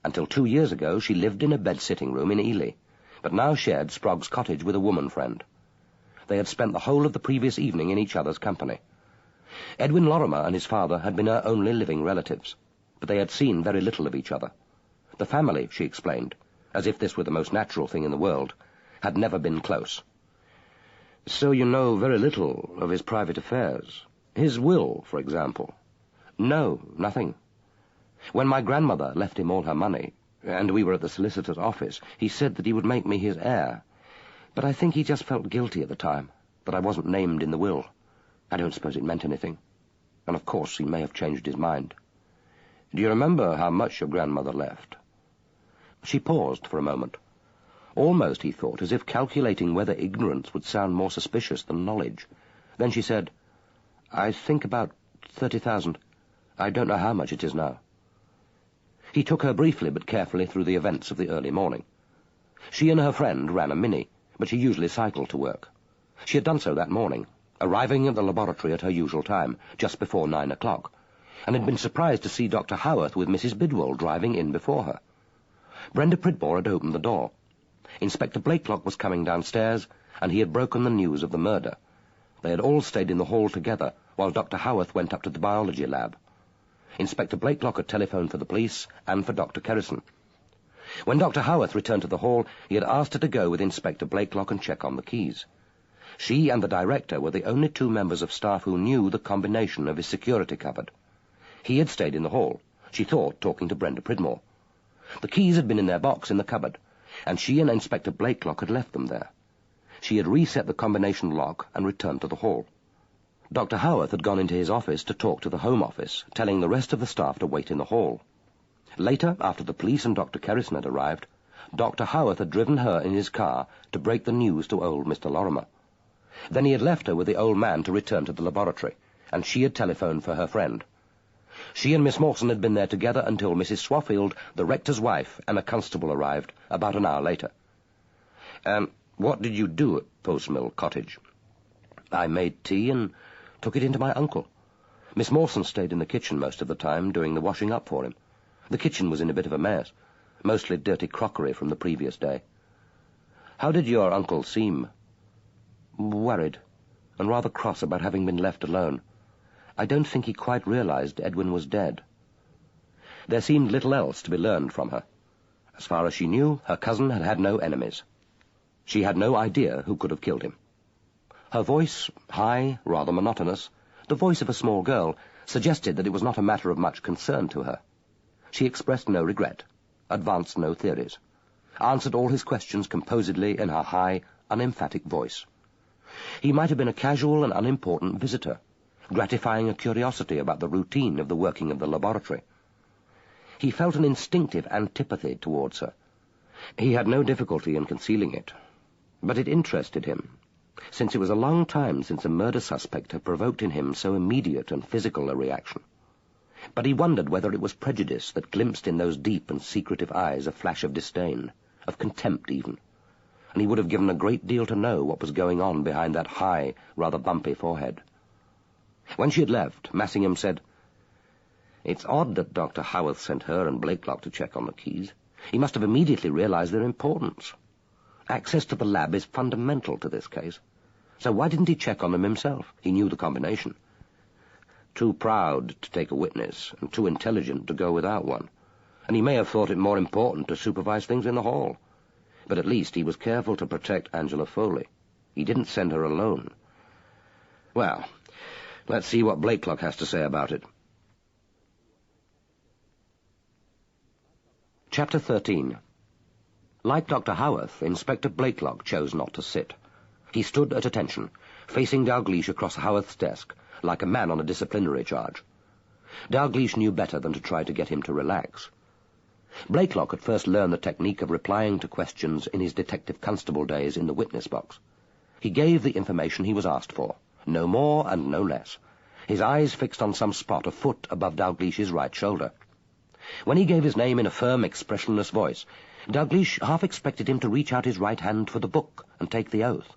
Until 2 years ago she lived in a bed-sitting room in Ely, but now shared Sprague's cottage with a woman friend. They had spent the whole of the previous evening in each other's company. Edwin Lorrimer and his father had been her only living relatives, but they had seen very little of each other. The family, she explained, as if this were the most natural thing in the world, had never been close. "So you know very little of his private affairs? His will, for example?" "No, nothing. When my grandmother left him all her money, and we were at the solicitor's office, he said that he would make me his heir. But I think he just felt guilty at the time, that I wasn't named in the will. I don't suppose it meant anything. And of course he may have changed his mind." "Do you remember how much your grandmother left?" She paused for a moment, almost, he thought, as if calculating whether ignorance would sound more suspicious than knowledge. Then she said, "I think about 30,000. I don't know how much it is now." He took her briefly but carefully through the events of the early morning. She and her friend ran a Mini, but she usually cycled to work. She had done so that morning, arriving at the laboratory at her usual time, just before 9 o'clock, and had been surprised to see Dr. Howarth with Mrs. Bidwell driving in before her. Brenda Pridmore had opened the door. Inspector Blakelock was coming downstairs, and he had broken the news of the murder. They had all stayed in the hall together, while Dr. Howarth went up to the biology lab. Inspector Blakelock had telephoned for the police and for Dr. Kerrison. When Dr. Howarth returned to the hall, he had asked her to go with Inspector Blakelock and check on the keys. She and the director were the only two members of staff who knew the combination of his security cupboard. He had stayed in the hall, she thought, talking to Brenda Pridmore. The keys had been in their box in the cupboard, and she and Inspector Blakelock had left them there. She had reset the combination lock and returned to the hall. Dr. Howarth had gone into his office to talk to the Home Office, telling the rest of the staff to wait in the hall. Later, after the police and Dr. Kerrison had arrived, Dr. Howarth had driven her in his car to break the news to old Mr. Lorrimer. Then he had left her with the old man to return to the laboratory, and she had telephoned for her friend. She and Miss Mawson had been there together until Mrs. Swaffield, the rector's wife, and a constable arrived about an hour later. What did you do at Post Mill Cottage?" "I made tea and took it into my uncle. Miss Mawson stayed in the kitchen most of the time, doing the washing up for him. The kitchen was in a bit of a mess, mostly dirty crockery from the previous day." "How did your uncle seem?" "Worried, and rather cross about having been left alone. I don't think he quite realized Edwin was dead." There seemed little else to be learned from her. As far as she knew, her cousin had had no enemies. She had no idea who could have killed him. Her voice, high, rather monotonous, the voice of a small girl, suggested that it was not a matter of much concern to her. She expressed no regret, advanced no theories, answered all his questions composedly in her high, unemphatic voice. He might have been a casual and unimportant visitor, gratifying a curiosity about the routine of the working of the laboratory. He felt an instinctive antipathy towards her. He had no difficulty in concealing it, but it interested him, since it was a long time since a murder suspect had provoked in him so immediate and physical a reaction. But he wondered whether it was prejudice that glimpsed in those deep and secretive eyes a flash of disdain, of contempt even, and he would have given a great deal to know what was going on behind that high, rather bumpy forehead. When she had left, Massingham said, "It's odd that Dr. Howarth sent her and Blakelock to check on the keys. He must have immediately realized their importance. Access to the lab is fundamental to this case. So why didn't he check on them himself? He knew the combination." "Too proud to take a witness, and too intelligent to go without one. And he may have thought it more important to supervise things in the hall. But at least he was careful to protect Angela Foley. He didn't send her alone. Well, let's see what Blakelock has to say about it." Chapter 13. Like Dr. Howarth, Inspector Blakelock chose not to sit. He stood at attention, facing Dalgliesh across Howarth's desk, like a man on a disciplinary charge. Dalgliesh knew better than to try to get him to relax. Blakelock had first learned the technique of replying to questions in his detective constable days in the witness box. He gave the information he was asked for, no more and no less, his eyes fixed on some spot a foot above Dalglish's right shoulder. When he gave his name in a firm, expressionless voice, Dalgliesh half expected him to reach out his right hand for the book and take the oath.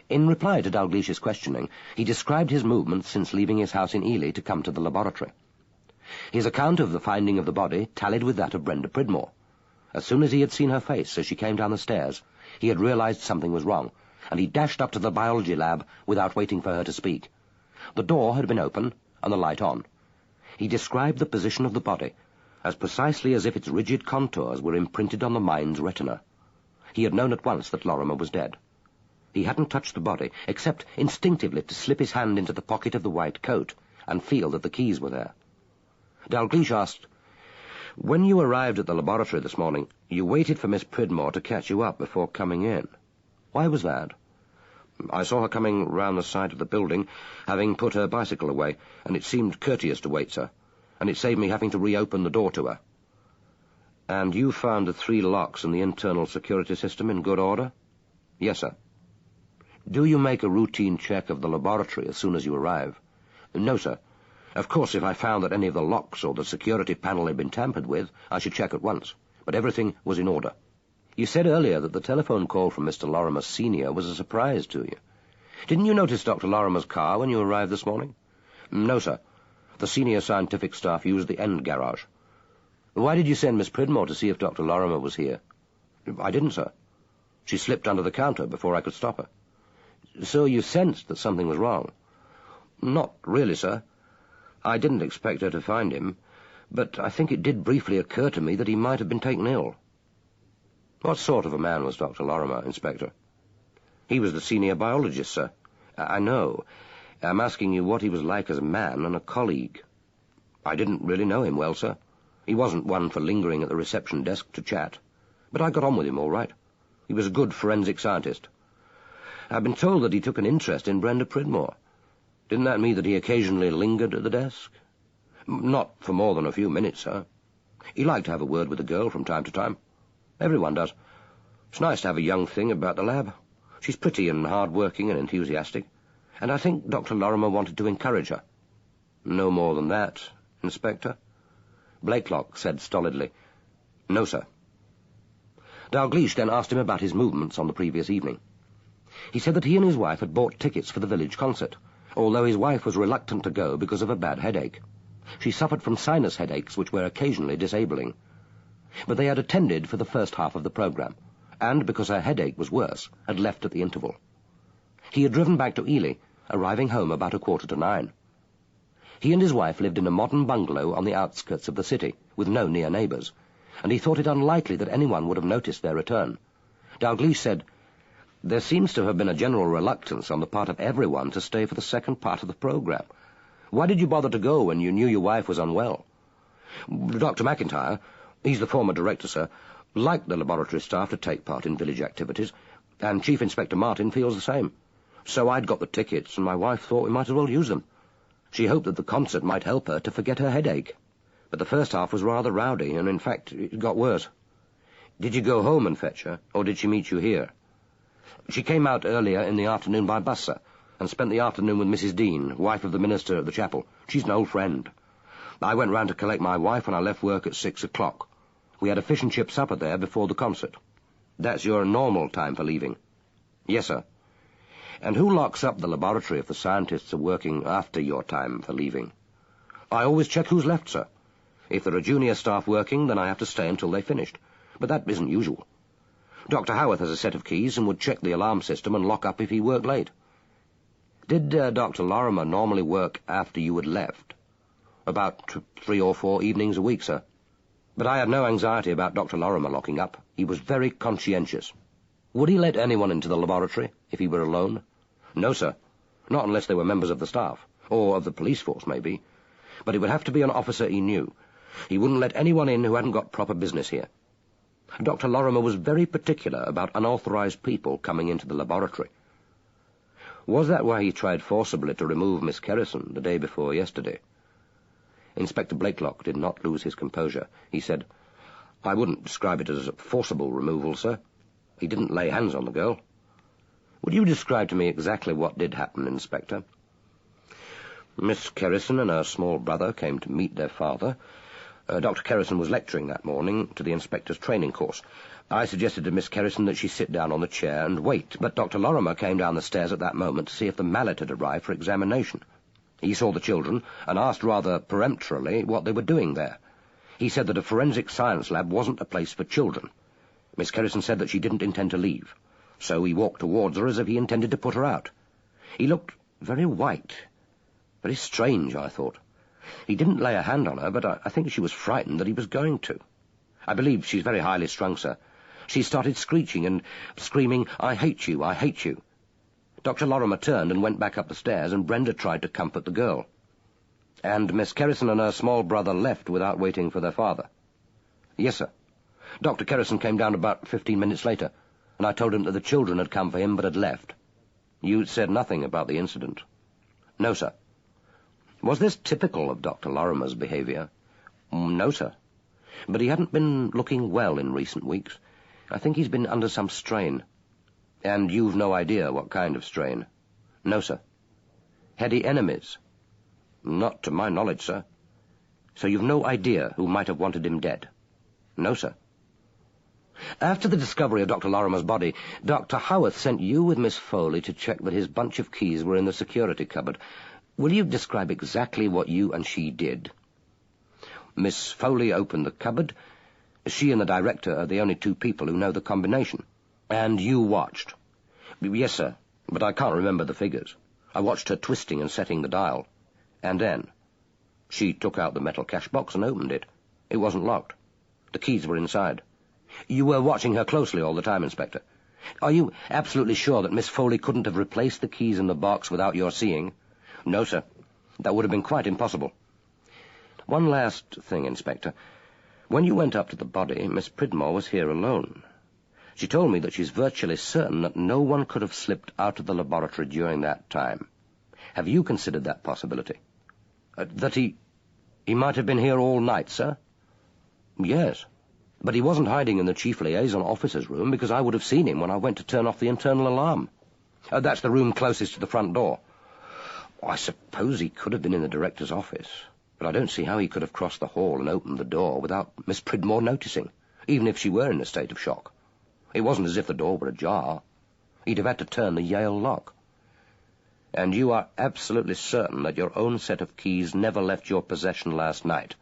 In reply to Dalglish's questioning, he described his movements since leaving his house in Ely to come to the laboratory. His account of the finding of the body tallied with that of Brenda Pridmore. As soon as he had seen her face as she came down the stairs, he had realized something was wrong, and he dashed up to the biology lab without waiting for her to speak. The door had been open and the light on. He described the position of the body as precisely as if its rigid contours were imprinted on the mind's retina. He had known at once that Lorrimer was dead. He hadn't touched the body, except instinctively to slip his hand into the pocket of the white coat and feel that the keys were there. Dalgliesh asked, "When you arrived at the laboratory this morning, you waited for Miss Pridmore to catch you up before coming in. Why was that?" "I saw her coming round the side of the building, having put her bicycle away, and it seemed courteous to wait, sir, and it saved me having to reopen the door to her." "And you found the 3 locks in the internal security system in good order?" "Yes, sir." "Do you make a routine check of the laboratory as soon as you arrive?" "No, sir. Of course, if I found that any of the locks or the security panel had been tampered with, I should check at once, but everything was in order." "You said earlier that the telephone call from Mr. Lorrimer Sr. was a surprise to you. Didn't you notice Dr. Lorrimer's car when you arrived this morning? No, sir. The senior scientific staff used the end garage. Why did you send Miss Pridmore to see if Dr. Lorrimer was here? I didn't, sir. She slipped under the counter before I could stop her. So you sensed that something was wrong? Not really, sir. I didn't expect her to find him, but I think it did briefly occur to me that he might have been taken ill. What sort of a man was Dr. Lorrimer, Inspector? He was the senior biologist, sir. I know. I'm asking you what he was like as a man and a colleague. I didn't really know him well, sir. He wasn't one for lingering at the reception desk to chat, but I got on with him all right. He was a good forensic scientist. I've been told that he took an interest in Brenda Pridmore. Didn't that mean that he occasionally lingered at the desk? Not for more than a few minutes, sir. He liked to have a word with the girl from time to time. Everyone does. It's nice to have a young thing about the lab. She's pretty and hard-working and enthusiastic, and I think Dr. Lorrimer wanted to encourage her. No more than that, Inspector. Blakelock said stolidly, No, sir. Dalgliesh then asked him about his movements on the previous evening. He said that he and his wife had bought tickets for the village concert, although his wife was reluctant to go because of a bad headache. She suffered from sinus headaches, which were occasionally disabling. But they had attended for the first half of the programme, and, because her headache was worse, had left at the interval. He had driven back to Ely, arriving home about 9:15. He and his wife lived in a modern bungalow on the outskirts of the city, with no near neighbours, and he thought it unlikely that anyone would have noticed their return. Dalgliesh said, There seems to have been a general reluctance on the part of everyone to stay for the second part of the programme. Why did you bother to go when you knew your wife was unwell? Dr. McIntyre, he's the former director, sir, liked the laboratory staff to take part in village activities, and Chief Inspector Martin feels the same. So I'd got the tickets, and my wife thought we might as well use them. She hoped that the concert might help her to forget her headache. But the first half was rather rowdy, and in fact it got worse. Did you go home and fetch her, or did she meet you here? She came out earlier in the afternoon by bus, sir, and spent the afternoon with Mrs. Dean, wife of the minister at the chapel. She's an old friend. I went round to collect my wife when I left work at 6 o'clock. We had a fish and chip supper there before the concert. That's your normal time for leaving? Yes, sir. And who locks up the laboratory if the scientists are working after your time for leaving? I always check who's left, sir. If there are junior staff working, then I have to stay until they've finished. But that isn't usual. Dr. Howarth has a set of keys and would check the alarm system and lock up if he worked late. Did Dr. Lorrimer normally work after you had left? About 3 or 4 evenings a week, sir. But I had no anxiety about Dr. Lorrimer locking up. He was very conscientious. Would he let anyone into the laboratory if he were alone? No, sir. Not unless they were members of the staff, or of the police force, maybe. But it would have to be an officer he knew. He wouldn't let anyone in who hadn't got proper business here. Dr. Lorrimer was very particular about unauthorized people coming into the laboratory. Was that why he tried forcibly to remove Miss Kerrison the day before yesterday? Inspector Blakelock did not lose his composure. He said, I wouldn't describe it as a forcible removal, sir. He didn't lay hands on the girl. Would you describe to me exactly what did happen, Inspector? Miss Kerrison and her small brother came to meet their father. Dr. Kerrison was lecturing that morning to the inspector's training course. I suggested to Miss Kerrison that she sit down on the chair and wait, but Dr. Lorrimer came down the stairs at that moment to see if the mallet had arrived for examination. He saw the children and asked rather peremptorily what they were doing there. He said that a forensic science lab wasn't a place for children. Miss Kerrison said that she didn't intend to leave, so he walked towards her as if he intended to put her out. He looked very white. Very strange, I thought. He didn't lay a hand on her, but I think she was frightened that he was going to. I believe she's very highly strung, sir. She started screeching and screaming, I hate you, I hate you. Dr. Lorrimer turned and went back up the stairs, and Brenda tried to comfort the girl. And Miss Kerrison and her small brother left without waiting for their father? Yes, sir. Dr. Kerrison came down about 15 minutes later, and I told him that the children had come for him but had left. You said nothing about the incident? No, sir. Was this typical of Dr. Lorrimer's behaviour? No, sir. But he hadn't been looking well in recent weeks. I think he's been under some strain. And you've no idea what kind of strain? No, sir. Had he enemies? Not to my knowledge, sir. So you've no idea who might have wanted him dead? No, sir. After the discovery of Dr. Lorrimer's body, Dr. Howarth sent you with Miss Foley to check that his bunch of keys were in the security cupboard. Will you describe exactly what you and she did? Miss Foley opened the cupboard. She and the director are the only two people who know the combination. And you watched? Yes, sir, but I can't remember the figures. I watched her twisting and setting the dial. And then she took out the metal cash box and opened it. It wasn't locked. The keys were inside. You were watching her closely all the time, Inspector. Are you absolutely sure that Miss Foley couldn't have replaced the keys in the box without your seeing? No, sir. That would have been quite impossible. One last thing, Inspector. When you went up to the body, Miss Pridmore was here alone. She told me that she's virtually certain that no one could have slipped out of the laboratory during that time. Have you considered that possibility? That he might have been here all night, sir? Yes. But he wasn't hiding in the chief liaison officer's room, because I would have seen him when I went to turn off the internal alarm. That's the room closest to the front door. I suppose he could have been in the director's office, but I don't see how he could have crossed the hall and opened the door without Miss Pridmore noticing, even if she were in a state of shock. It wasn't as if the door were ajar. He'd have had to turn the Yale lock. And you are absolutely certain that your own set of keys never left your possession last night?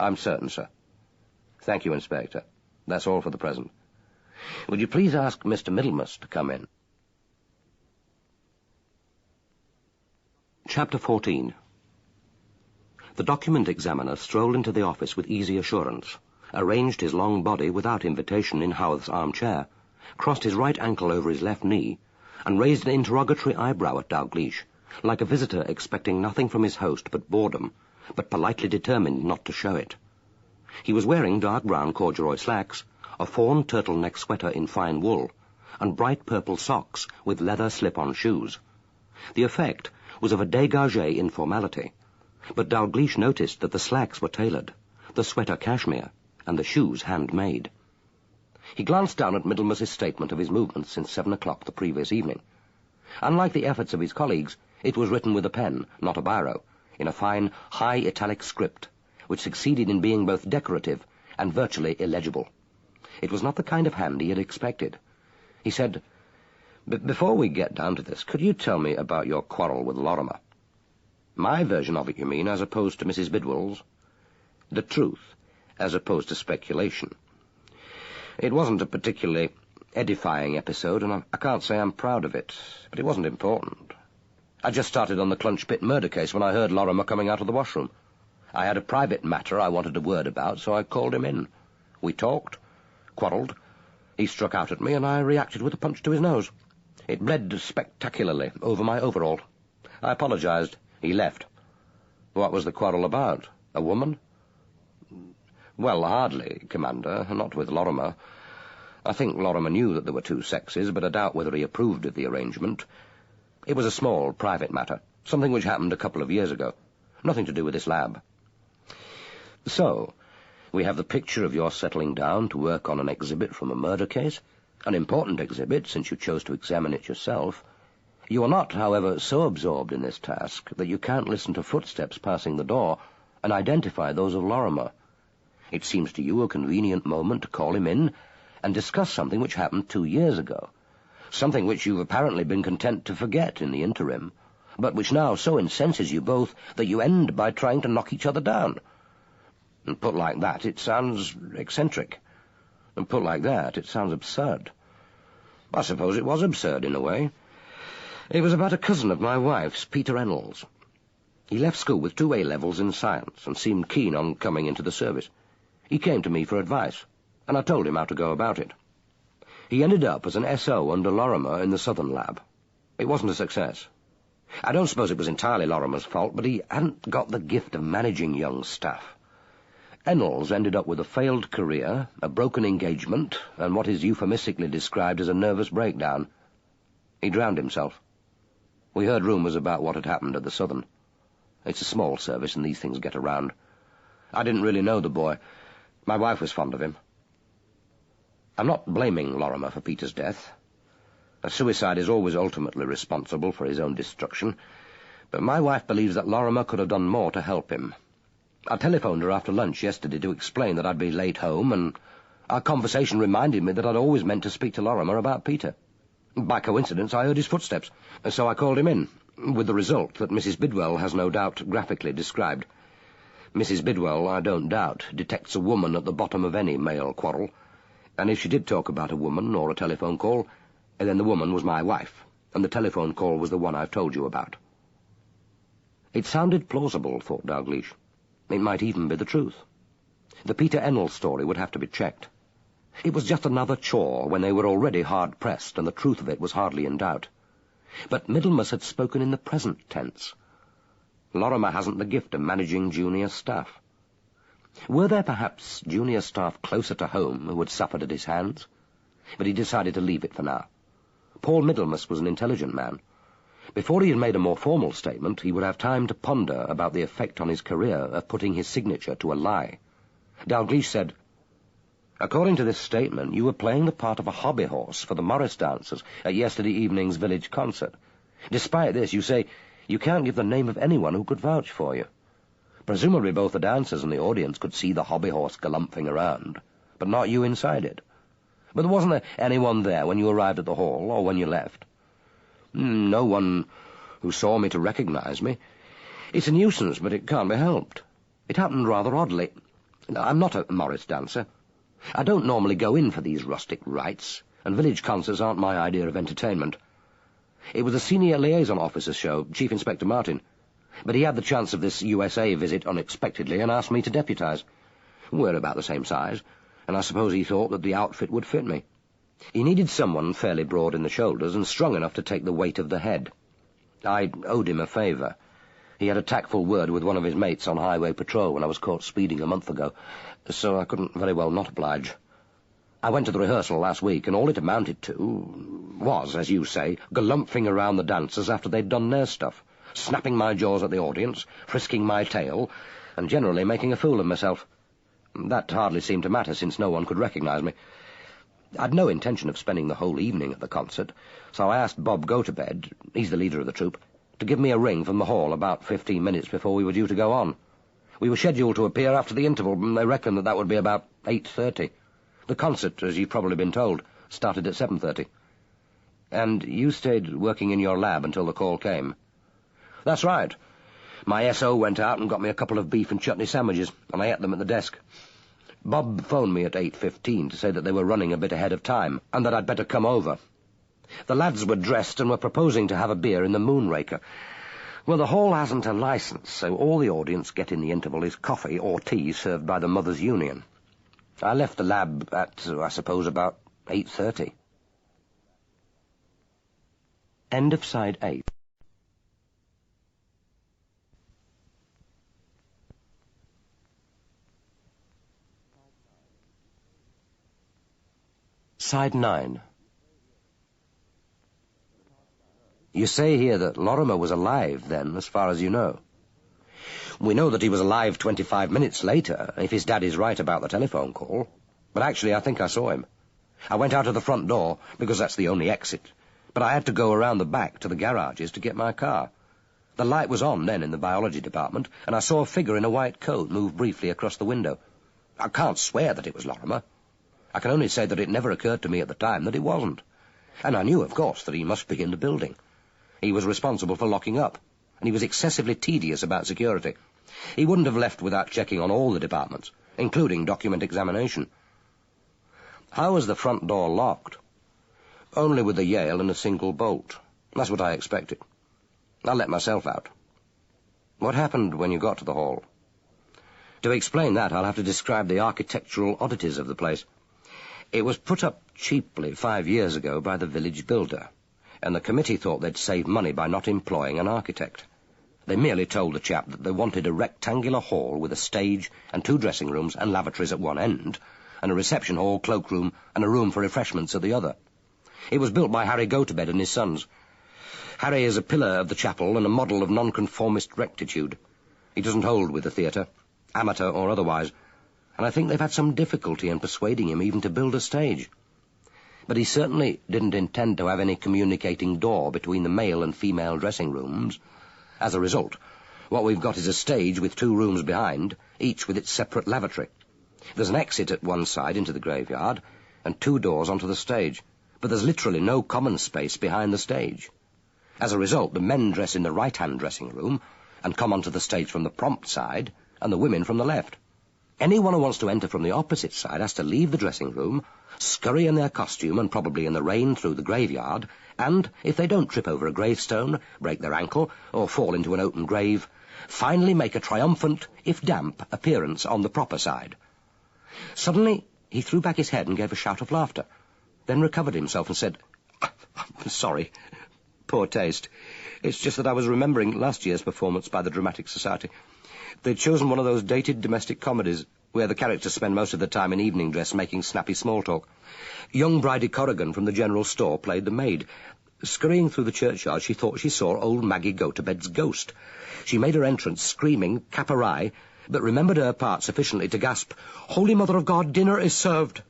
I'm certain, sir. Thank you, Inspector. That's all for the present. Would you please ask Mr. Middlemas to come in? Chapter 14. The document examiner strolled into the office with easy assurance, arranged his long body without invitation in Howarth's armchair, crossed his right ankle over his left knee, and raised an interrogatory eyebrow at Dalgliesh, like a visitor expecting nothing from his host but boredom, but politely determined not to show it. He was wearing dark brown corduroy slacks, a fawn turtleneck sweater in fine wool, and bright purple socks with leather slip-on shoes. The effect was of a dégagé informality, but Dalgliesh noticed that the slacks were tailored, the sweater cashmere, and the shoes handmade. He glanced down at Middlemas's statement of his movements since 7 o'clock the previous evening. Unlike the efforts of his colleagues, it was written with a pen, not a biro, in a fine, high italic script, which succeeded in being both decorative and virtually illegible. It was not the kind of hand he had expected. He said, "Before we get down to this, could you tell me about your quarrel with Lorrimer?" "My version of it, you mean, as opposed to Mrs. Bidwell's?" "The truth, as opposed to speculation." "It wasn't a particularly edifying episode, and I can't say I'm proud of it, but it wasn't important. I just started on the Clunch Pit murder case when I heard Lorrimer coming out of the washroom. I had a private matter I wanted a word about, so I called him in. We talked, quarrelled. He struck out at me, and I reacted with a punch to his nose. It bled spectacularly over my overall. I apologized. He left." "What was the quarrel about? A woman?" "Well, hardly, Commander, not with Lorrimer. I think Lorrimer knew that there were two sexes, but I doubt whether he approved of the arrangement. It was a small, private matter, something which happened a couple of years ago. Nothing to do with this lab." "So, we have the picture of your settling down to work on an exhibit from a murder case, an important exhibit since you chose to examine it yourself. You are not, however, so absorbed in this task that you can't listen to footsteps passing the door and identify those of Lorrimer. It seems to you a convenient moment to call him in and discuss something which happened 2 years ago, something which you've apparently been content to forget in the interim, but which now so incenses you both that you end by trying to knock each other down. And put like that, it sounds eccentric. And put like that, it sounds absurd. I suppose it was absurd in a way. It was about a cousin of my wife's, Peter Reynolds. He left school with 2 A-levels in science and seemed keen on coming into the service. He came to me for advice, and I told him how to go about it. He ended up as an SO under Lorrimer in the Southern Lab. It wasn't a success. I don't suppose it was entirely Lorrimer's fault, but he hadn't got the gift of managing young staff. Reynolds ended up with a failed career, a broken engagement, and what is euphemistically described as a nervous breakdown. He drowned himself. We heard rumours about what had happened at the Southern. It's a small service, and these things get around. I didn't really know the boy. My wife was fond of him. I'm not blaming Lorrimer for Peter's death. A suicide is always ultimately responsible for his own destruction, but my wife believes that Lorrimer could have done more to help him. I telephoned her after lunch yesterday to explain that I'd be late home, and Our conversation reminded me that I'd always meant to speak to Lorrimer about Peter. By coincidence, I heard his footsteps, so I called him in, with the result that Mrs. Bidwell has no doubt graphically described. Mrs. Bidwell, I don't doubt, detects a woman at the bottom of any male quarrel, and if she did talk about a woman or a telephone call, then the woman was my wife, and the telephone call was the one I've told you about. It sounded plausible, thought Dalgliesh. It might even be the truth. The Peter Ennell story would have to be checked. It was just another chore when they were already hard-pressed, and the truth of it was hardly in doubt. But Middlemas had spoken in the present tense. Lorrimer hasn't the gift of managing junior staff. Were there perhaps junior staff closer to home who had suffered at his hands? But he decided to leave it for now. Paul Middlemas was an intelligent man. Before he had made a more formal statement, he would have time to ponder about the effect on his career of putting his signature to a lie. Dalgliesh said, "According to this statement, you were playing the part of a hobby horse for the Morris dancers at yesterday evening's village concert. Despite this, you say you can't give the name of anyone who could vouch for you. Presumably both the dancers and the audience could see the hobby horse galumphing around, but not you inside it. But wasn't there anyone there when you arrived at the hall, or when you left?" "No one who saw me to recognize me. It's a nuisance, but it can't be helped. It happened rather oddly. I'm not a Morris dancer. I don't normally go in for these rustic rites, and village concerts aren't my idea of entertainment. It was a senior liaison officer's show, Chief Inspector Martin, but he had the chance of this USA visit unexpectedly and asked me to deputize. We're about the same size, and I suppose he thought that the outfit would fit me. He needed someone fairly broad in the shoulders and strong enough to take the weight of the head. I owed him a favour. He had a tactful word with one of his mates on highway patrol when I was caught speeding a month ago, so I couldn't very well not oblige. I went to the rehearsal last week, and all it amounted to was, as you say, galumphing around the dancers after they'd done their stuff, snapping my jaws at the audience, frisking my tail, and generally making a fool of myself. That hardly seemed to matter, since no one could recognize me. I'd no intention of spending the whole evening at the concert, so I asked Bob Go-to-Bed, he's the leader of the troupe, to give me a ring from the hall about 15 minutes before we were due to go on. We were scheduled to appear after the interval, and they reckoned that would be about 8:30. The concert, as you've probably been told, started at 7:30. And you stayed working in your lab until the call came? That's right. My SO went out and got me a couple of beef and chutney sandwiches, and I ate them at the desk. Bob phoned me at 8:15 to say that they were running a bit ahead of time, and that I'd better come over. The lads were dressed and were proposing to have a beer in the Moonraker. Well, the hall hasn't a licence, so all the audience get in the interval is coffee or tea served by the Mothers' Union. I left the lab at, I suppose, about 8:30. End of side 8. Side 9. You say here that Lorrimer was alive then, as far as you know. We know that he was alive 25 minutes later, if his dad is right about the telephone call. But actually, I think I saw him. I went out of the front door, because that's the only exit, but I had to go around the back to the garages to get my car. The light was on then in the biology department, and I saw a figure in a white coat move briefly across the window. I can't swear that it was Lorrimer. I can only say that it never occurred to me at the time that it wasn't. And I knew, of course, that he must be in the building. He was responsible for locking up, and he was excessively tedious about security. He wouldn't have left without checking on all the departments, including document examination. How was the front door locked? Only with a Yale and a single bolt. That's what I expected. I let myself out. What happened when you got to the hall? To explain that, I'll have to describe the architectural oddities of the place. It was put up cheaply 5 years ago by the village builder, and the committee thought they'd save money by not employing an architect. They merely told the chap that they wanted a rectangular hall with a stage and 2 dressing rooms and lavatories at one end, and a reception hall, cloakroom, and a room for refreshments at the other. It was built by Harry Go-to-Bed and his sons. Harry is a pillar of the chapel and a model of nonconformist rectitude. He doesn't hold with the theatre, amateur or otherwise, and I think they've had some difficulty in persuading him even to build a stage. But he certainly didn't intend to have any communicating door between the male and female dressing rooms. As a result, what we've got is a stage with 2 rooms behind, each with its separate lavatory. There's an exit at one side into the graveyard, and 2 doors onto the stage, but there's literally no common space behind the stage. As a result, the men dress in the right-hand dressing room and come onto the stage from the prompt side, and the women from the left. Anyone who wants to enter from the opposite side has to leave the dressing room, scurry in their costume and probably in the rain through the graveyard, and, if they don't trip over a gravestone, break their ankle, or fall into an open grave, finally make a triumphant, if damp, appearance on the proper side. Suddenly, he threw back his head and gave a shout of laughter, then recovered himself and said, "Sorry, poor taste. It's just that I was remembering last year's performance by the Dramatic Society. They'd chosen one of those dated domestic comedies where the characters spend most of the time in evening dress making snappy small talk. Young Bridie Corrigan from the general store played the maid. Scurrying through the churchyard, she thought she saw old Maggie Go-to-Bed's ghost. She made her entrance screaming, cap awry, but remembered her part sufficiently to gasp, 'Holy Mother of God, dinner is served!'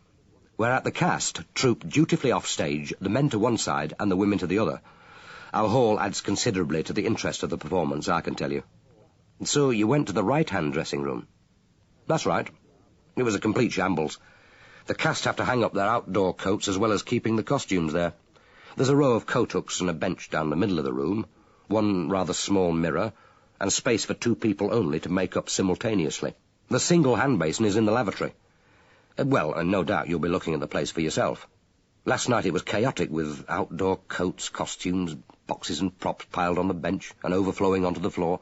Whereat the cast trooped dutifully off stage, the men to one side and the women to the other. Our hall adds considerably to the interest of the performance, I can tell you. So you went to the right-hand dressing room?" "That's right. It was a complete shambles. The cast have to hang up their outdoor coats as well as keeping the costumes there. There's a row of coat hooks and a bench down the middle of the room, one rather small mirror, and space for 2 people only to make up simultaneously. The single hand basin is in the lavatory. Well, and no doubt you'll be looking at the place for yourself. Last night it was chaotic with outdoor coats, costumes, boxes and props piled on the bench and overflowing onto the floor.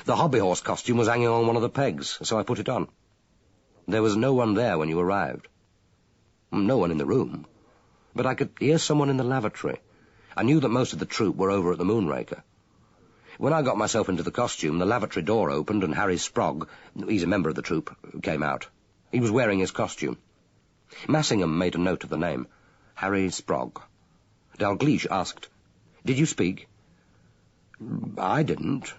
The hobby horse costume was hanging on one of the pegs, so I put it on. There was no one there when you arrived. No one in the room, but I could hear someone in the lavatory. I knew that most of the troupe were over at the Moonraker. When I got myself into the costume, the lavatory door opened and Harry Sprogg, he's a member of the troupe, came out. He was wearing his costume. Massingham made a note of the name, Harry Sprogg. Dalgliesh asked, "Did you speak?" "I didn't.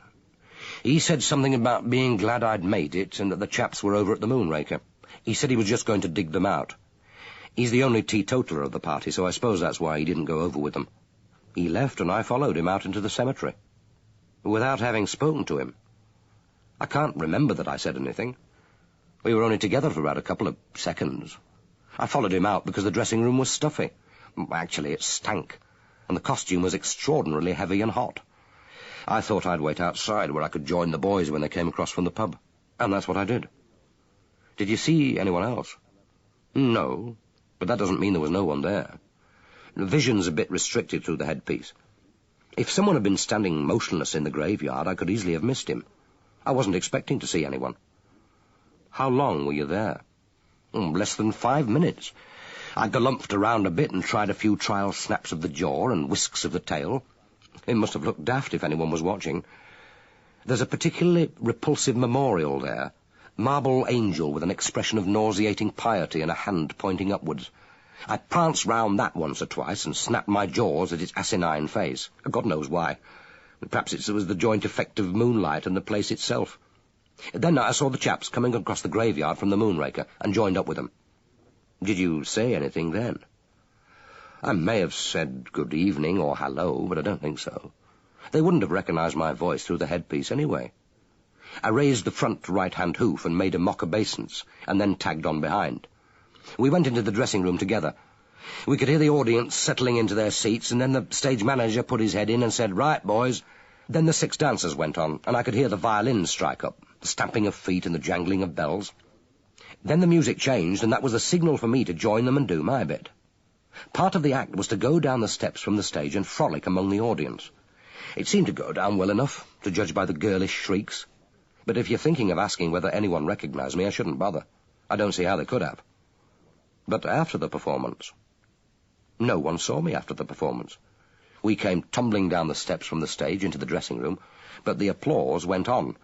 He said something about being glad I'd made it and that the chaps were over at the Moonraker. He said he was just going to dig them out. He's the only teetotaler of the party, so I suppose that's why he didn't go over with them. He left and I followed him out into the cemetery, without having spoken to him. I can't remember that I said anything. We were only together for about a couple of seconds. I followed him out because the dressing room was stuffy. Actually, it stank, and the costume was extraordinarily heavy and hot. I thought I'd wait outside where I could join the boys when they came across from the pub, and that's what I did." "Did you see anyone else?" "No, but that doesn't mean there was no one there. The vision's a bit restricted through the headpiece. If someone had been standing motionless in the graveyard, I could easily have missed him. I wasn't expecting to see anyone." "How long were you there?" Less than 5 minutes. I galumped around a bit and tried a few trial snaps of the jaw and whisks of the tail. It must have looked daft if anyone was watching. There's a particularly repulsive memorial there, marble angel with an expression of nauseating piety and a hand pointing upwards. I pranced round that once or twice and snapped my jaws at its asinine face. God knows why. Perhaps it was the joint effect of moonlight and the place itself. Then I saw the chaps coming across the graveyard from the Moonraker and joined up with them." "Did you say anything then?" "I may have said good evening or hello, but I don't think so. They wouldn't have recognized my voice through the headpiece anyway. I raised the front right-hand hoof and made a mock obeisance, and then tagged on behind. We went into the dressing room together. We could hear the audience settling into their seats, and then the stage manager put his head in and said, 'Right, boys.' Then the 6 dancers went on, and I could hear the violins strike up, the stamping of feet and the jangling of bells. Then the music changed, and that was the signal for me to join them and do my bit. Part of the act was to go down the steps from the stage and frolic among the audience. It seemed to go down well enough, to judge by the girlish shrieks. But if you're thinking of asking whether anyone recognized me, I shouldn't bother. I don't see how they could have." "But after the performance?" "No one saw me after the performance. We came tumbling down the steps from the stage into the dressing room, but the applause went on.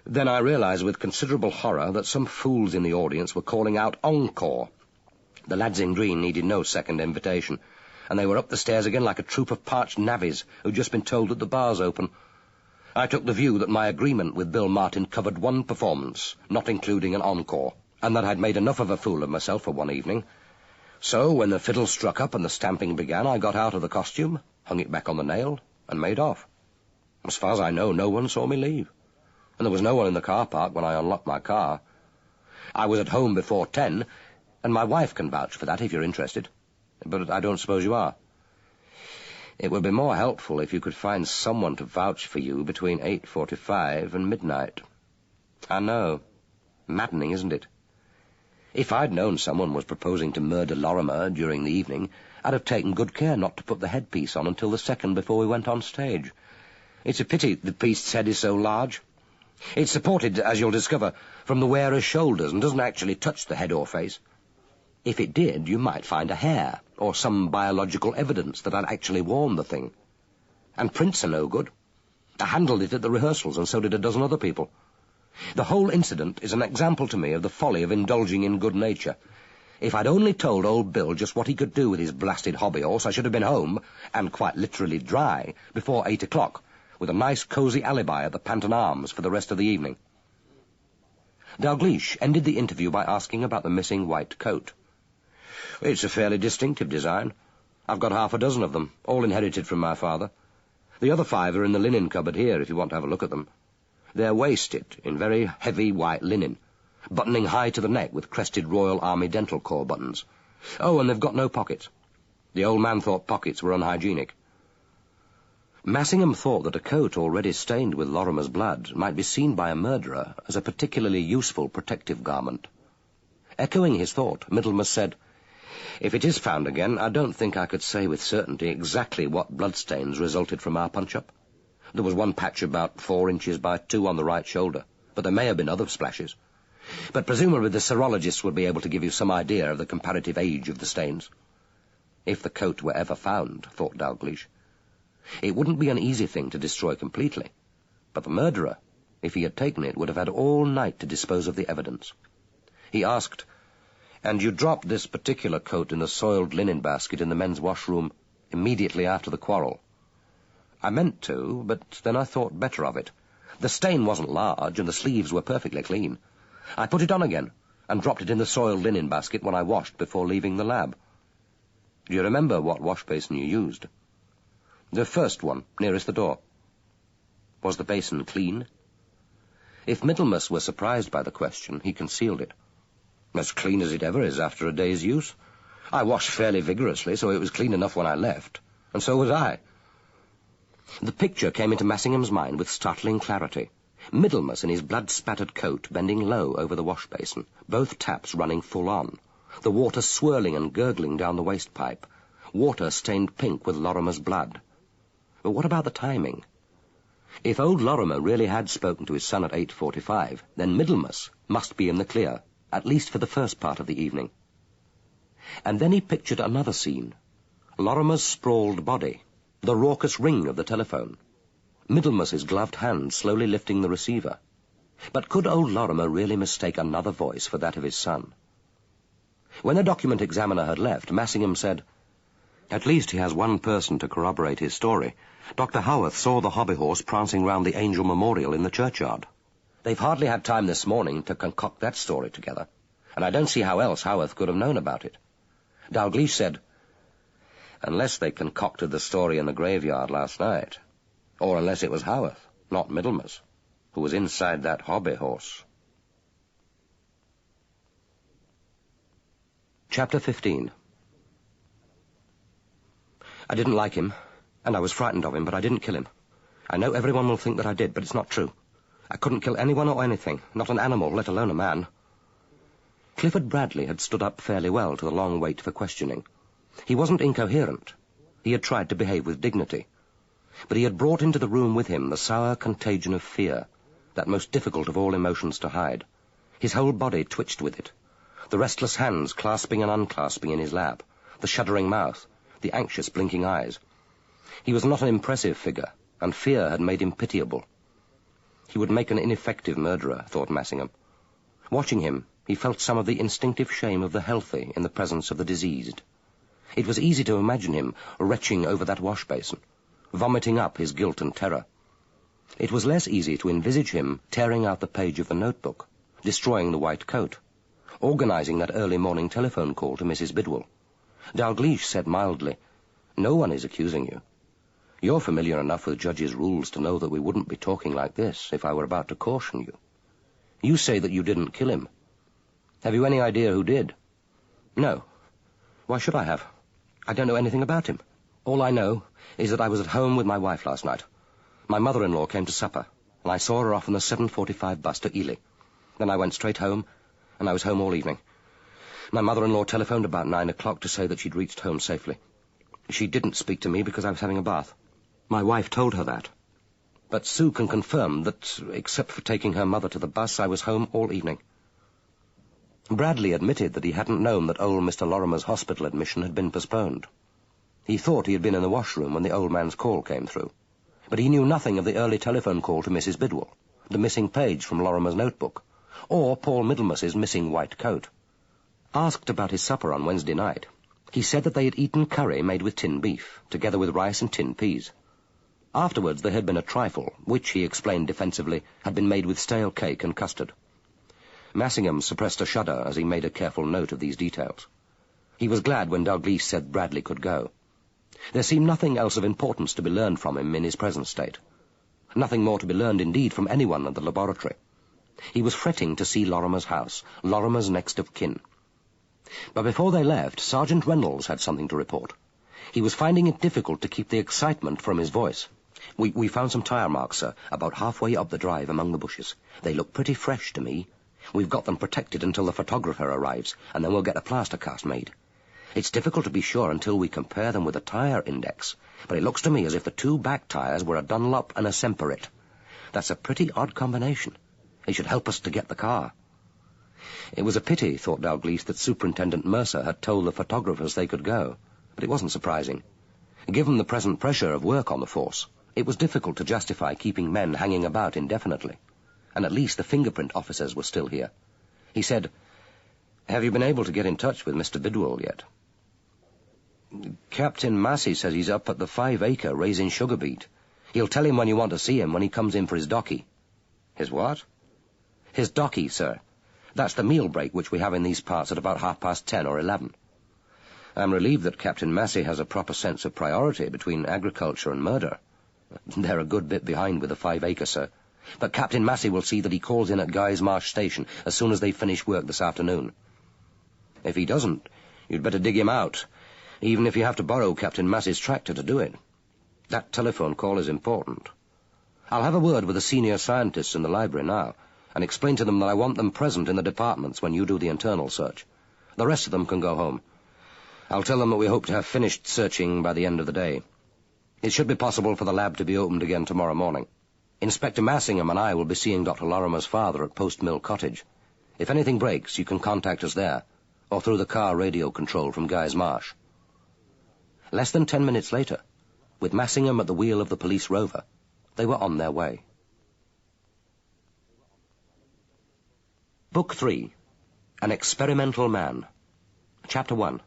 Then I realized with considerable horror that some fools in the audience were calling out encore. The lads in green needed no second invitation, and they were up the stairs again like a troop of parched navvies who'd just been told that the bar's open. I took the view that my agreement with Bill Martin covered one performance, not including an encore, and that I'd made enough of a fool of myself for one evening. So when the fiddle struck up and the stamping began, I got out of the costume, hung it back on the nail, and made off. As far as I know, no one saw me leave, and there was no one in the car park when I unlocked my car. I was at home before 10, and my wife can vouch for that if you're interested. But I don't suppose you are. It would be more helpful if you could find someone to vouch for you between 8:45 and midnight. I know. Maddening, isn't it? If I'd known someone was proposing to murder Lorrimer during the evening, I'd have taken good care not to put the headpiece on until the second before we went on stage. It's a pity the priest's head is so large. It's supported, as you'll discover, from the wearer's shoulders and doesn't actually touch the head or face. If it did, you might find a hair or some biological evidence that I'd actually worn the thing. And prints are no good. I handled it at the rehearsals, and so did a dozen other people. The whole incident is an example to me of the folly of indulging in good nature. If I'd only told old Bill just what he could do with his blasted hobby horse, I should have been home, and quite literally dry, before 8 o'clock, with a nice cosy alibi at the Panton Arms for the rest of the evening. Dalgliesh ended the interview by asking about the missing white coat. It's a fairly distinctive design. I've got half a dozen of them, all inherited from my father. The other 5 are in the linen cupboard here, if you want to have a look at them. They're waisted in very heavy white linen, buttoning high to the neck with crested Royal Army Dental Corps buttons. Oh, and they've got no pockets. The old man thought pockets were unhygienic. Massingham thought that a coat already stained with Lorrimer's blood might be seen by a murderer as a particularly useful protective garment. Echoing his thought, Middlemas said, "If it is found again, I don't think I could say with certainty exactly what bloodstains resulted from our punch-up. There was one patch about 4 inches by 2 on the right shoulder, but there may have been other splashes. But presumably the serologists would be able to give you some idea of the comparative age of the stains. If the coat were ever found, thought Dalgliesh, it wouldn't be an easy thing to destroy completely, but the murderer, if he had taken it, would have had all night to dispose of the evidence." He asked, "And you dropped this particular coat in the soiled linen basket in the men's washroom immediately after the quarrel?" "I meant to, but then I thought better of it. The stain wasn't large, and the sleeves were perfectly clean. I put it on again, and dropped it in the soiled linen basket when I washed before leaving the lab." "Do you remember what wash basin you used?" "The first one, nearest the door." "Was the basin clean?" If Middlemas were surprised by the question, he concealed it. "As clean as it ever is after a day's use. I washed fairly vigorously, so it was clean enough when I left, and so was I." The picture came into Massingham's mind with startling clarity. Middlemas in his blood-spattered coat bending low over the wash-basin, both taps running full on, the water swirling and gurgling down the waste pipe, water stained pink with Lorrimer's blood. But what about the timing? If old Lorrimer really had spoken to his son at 8:45, then Middlemas must be in the clear, at least for the first part of the evening. And then he pictured another scene. Lorrimer's sprawled body, the raucous ring of the telephone, Middlemas's gloved hand slowly lifting the receiver. But could old Lorrimer really mistake another voice for that of his son? When the document examiner had left, Massingham said, "At least he has one person to corroborate his story. Dr. Howarth saw the hobby horse prancing round the Angel Memorial in the churchyard." "They've hardly had time this morning to concoct that story together, and I don't see how else Howarth could have known about it." Dalgliesh said, "Unless they concocted the story in the graveyard last night, or unless it was Howarth, not Middlemas, who was inside that hobby horse." Chapter 15. I didn't like him, and I was frightened of him, but I didn't kill him. I know everyone will think that I did, but it's not true. I couldn't kill anyone or anything, not an animal, let alone a man. Clifford Bradley had stood up fairly well to the long wait for questioning. He wasn't incoherent. He had tried to behave with dignity. But he had brought into the room with him the sour contagion of fear, that most difficult of all emotions to hide. His whole body twitched with it, the restless hands clasping and unclasping in his lap, the shuddering mouth, the anxious blinking eyes. He was not an impressive figure, and fear had made him pitiable. He would make an ineffective murderer, thought Massingham. Watching him, he felt some of the instinctive shame of the healthy in the presence of the diseased. It was easy to imagine him retching over that wash-basin, vomiting up his guilt and terror. It was less easy to envisage him tearing out the page of the notebook, destroying the white coat, organizing that early morning telephone call to Mrs. Bidwell. Dalgliesh said mildly, "No one is accusing you. You're familiar enough with judges' rules to know that we wouldn't be talking like this if I were about to caution you. You say that you didn't kill him. Have you any idea who did? No. Why should I have? I don't know anything about him. All I know is that I was at home with my wife last night. My mother-in-law came to supper, and I saw her off on the 7:45 bus to Ely. Then I went straight home, and I was home all evening. My mother-in-law telephoned about 9 o'clock to say that she'd reached home safely. She didn't speak to me because I was having a bath. My wife told her that. But Sue can confirm that, except for taking her mother to the bus, I was home all evening. Bradley admitted that he hadn't known that old Mr. Lorrimer's hospital admission had been postponed. He thought he had been in the washroom when the old man's call came through. But he knew nothing of the early telephone call to Mrs. Bidwell, the missing page from Lorrimer's notebook, or Paul Middlemas's missing white coat. Asked about his supper on Wednesday night, he said that they had eaten curry made with tinned beef, together with rice and tinned peas. Afterwards there had been a trifle, which, he explained defensively, had been made with stale cake and custard. Massingham suppressed a shudder as he made a careful note of these details. He was glad when Dalgliesh said Bradley could go. There seemed nothing else of importance to be learned from him in his present state. Nothing more to be learned, indeed, from anyone at the laboratory. He was fretting to see Lorrimer's house, Lorrimer's next of kin. But before they left, Sergeant Reynolds had something to report. He was finding it difficult to keep the excitement from his voice. We found some tire marks, sir, about halfway up the drive among the bushes. They look pretty fresh to me. We've got them protected until the photographer arrives, and then we'll get a plaster cast made. It's difficult to be sure until we compare them with a tire index, but it looks to me as if the two back tires were a Dunlop and a Semperit. That's a pretty odd combination. It should help us to get the car. It was a pity, thought Dalgliesh, that Superintendent Mercer had told the photographers they could go, but it wasn't surprising. Given the present pressure of work on the force, it was difficult to justify keeping men hanging about indefinitely, and at least the fingerprint officers were still here. He said, "Have you been able to get in touch with Mr. Bidwell yet?" "Captain Massey says he's up at the 5-acre raising sugar beet. He'll tell him when you want to see him when he comes in for his docky." "His what?" "His docky, sir. That's the meal break which we have in these parts at about 10:30 or 11. I'm relieved that Captain Massey has a proper sense of priority between agriculture and murder. They're a good bit behind with the 5-acre, sir. But Captain Massey will see that he calls in at Guy's Marsh Station as soon as they finish work this afternoon. If he doesn't, you'd better dig him out, even if you have to borrow Captain Massey's tractor to do it. That telephone call is important. I'll have a word with the senior scientists in the library now, and explain to them that I want them present in the departments when you do the internal search. The rest of them can go home. I'll tell them that we hope to have finished searching by the end of the day. It should be possible for the lab to be opened again tomorrow morning. Inspector Massingham and I will be seeing Dr. Lorrimer's father at Post Mill Cottage. If anything breaks, you can contact us there, or through the car radio control from Guy's Marsh." Less than 10 minutes later, with Massingham at the wheel of the police rover, they were on their way. Book 3. An Experimental Man. Chapter 1.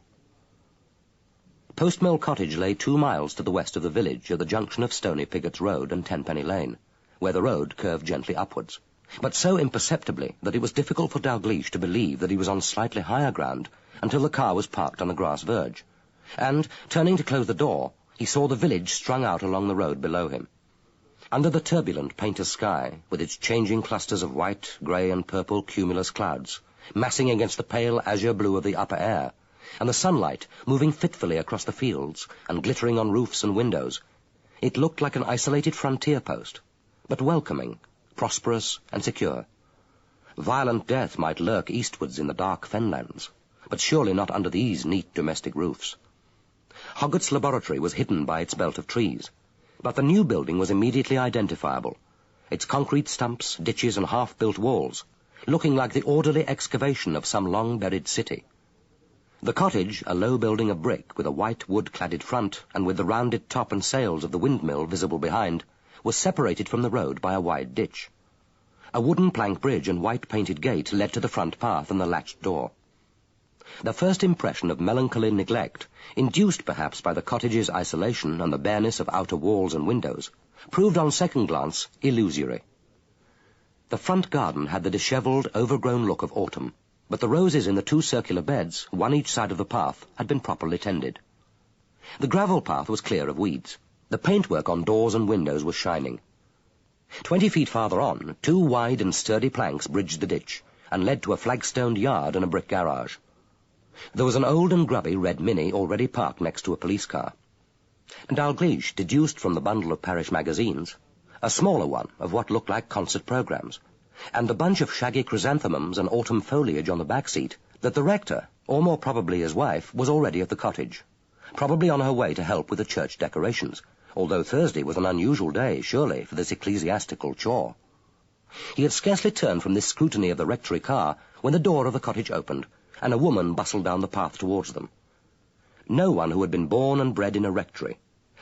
Post Mill Cottage lay 2 miles to the west of the village at the junction of Stony Pigot's Road and Tenpenny Lane, where the road curved gently upwards, but so imperceptibly that it was difficult for Dalgliesh to believe that he was on slightly higher ground until the car was parked on the grass verge, and, turning to close the door, he saw the village strung out along the road below him. Under the turbulent painter's sky, with its changing clusters of white, grey and purple cumulus clouds, massing against the pale azure blue of the upper air, and the sunlight moving fitfully across the fields and glittering on roofs and windows, it looked like an isolated frontier post, but welcoming, prosperous and secure. Violent death might lurk eastwards in the dark fenlands, but surely not under these neat domestic roofs. Hoggatt's laboratory was hidden by its belt of trees, but the new building was immediately identifiable, its concrete stumps, ditches and half-built walls, looking like the orderly excavation of some long-buried city. The cottage, a low building of brick with a white wood-cladded front and with the rounded top and sails of the windmill visible behind, was separated from the road by a wide ditch. A wooden plank bridge and white-painted gate led to the front path and the latched door. The first impression of melancholy neglect, induced perhaps by the cottage's isolation and the bareness of outer walls and windows, proved on second glance illusory. The front garden had the dishevelled, overgrown look of autumn, but the roses in the 2 circular beds, one each side of the path, had been properly tended. The gravel path was clear of weeds. The paintwork on doors and windows was shining. 20 feet farther on, 2 wide and sturdy planks bridged the ditch, and led to a flagstoned yard and a brick garage. There was an old and grubby red Mini already parked next to a police car. Dalgliesh deduced from the bundle of parish magazines a smaller one of what looked like concert programmes, and the bunch of shaggy chrysanthemums and autumn foliage on the back seat that the rector, or more probably his wife, was already at the cottage, probably on her way to help with the church decorations, although Thursday was an unusual day, surely, for this ecclesiastical chore. He had scarcely turned from this scrutiny of the rectory car when the door of the cottage opened, and a woman bustled down the path towards them. No one who had been born and bred in a rectory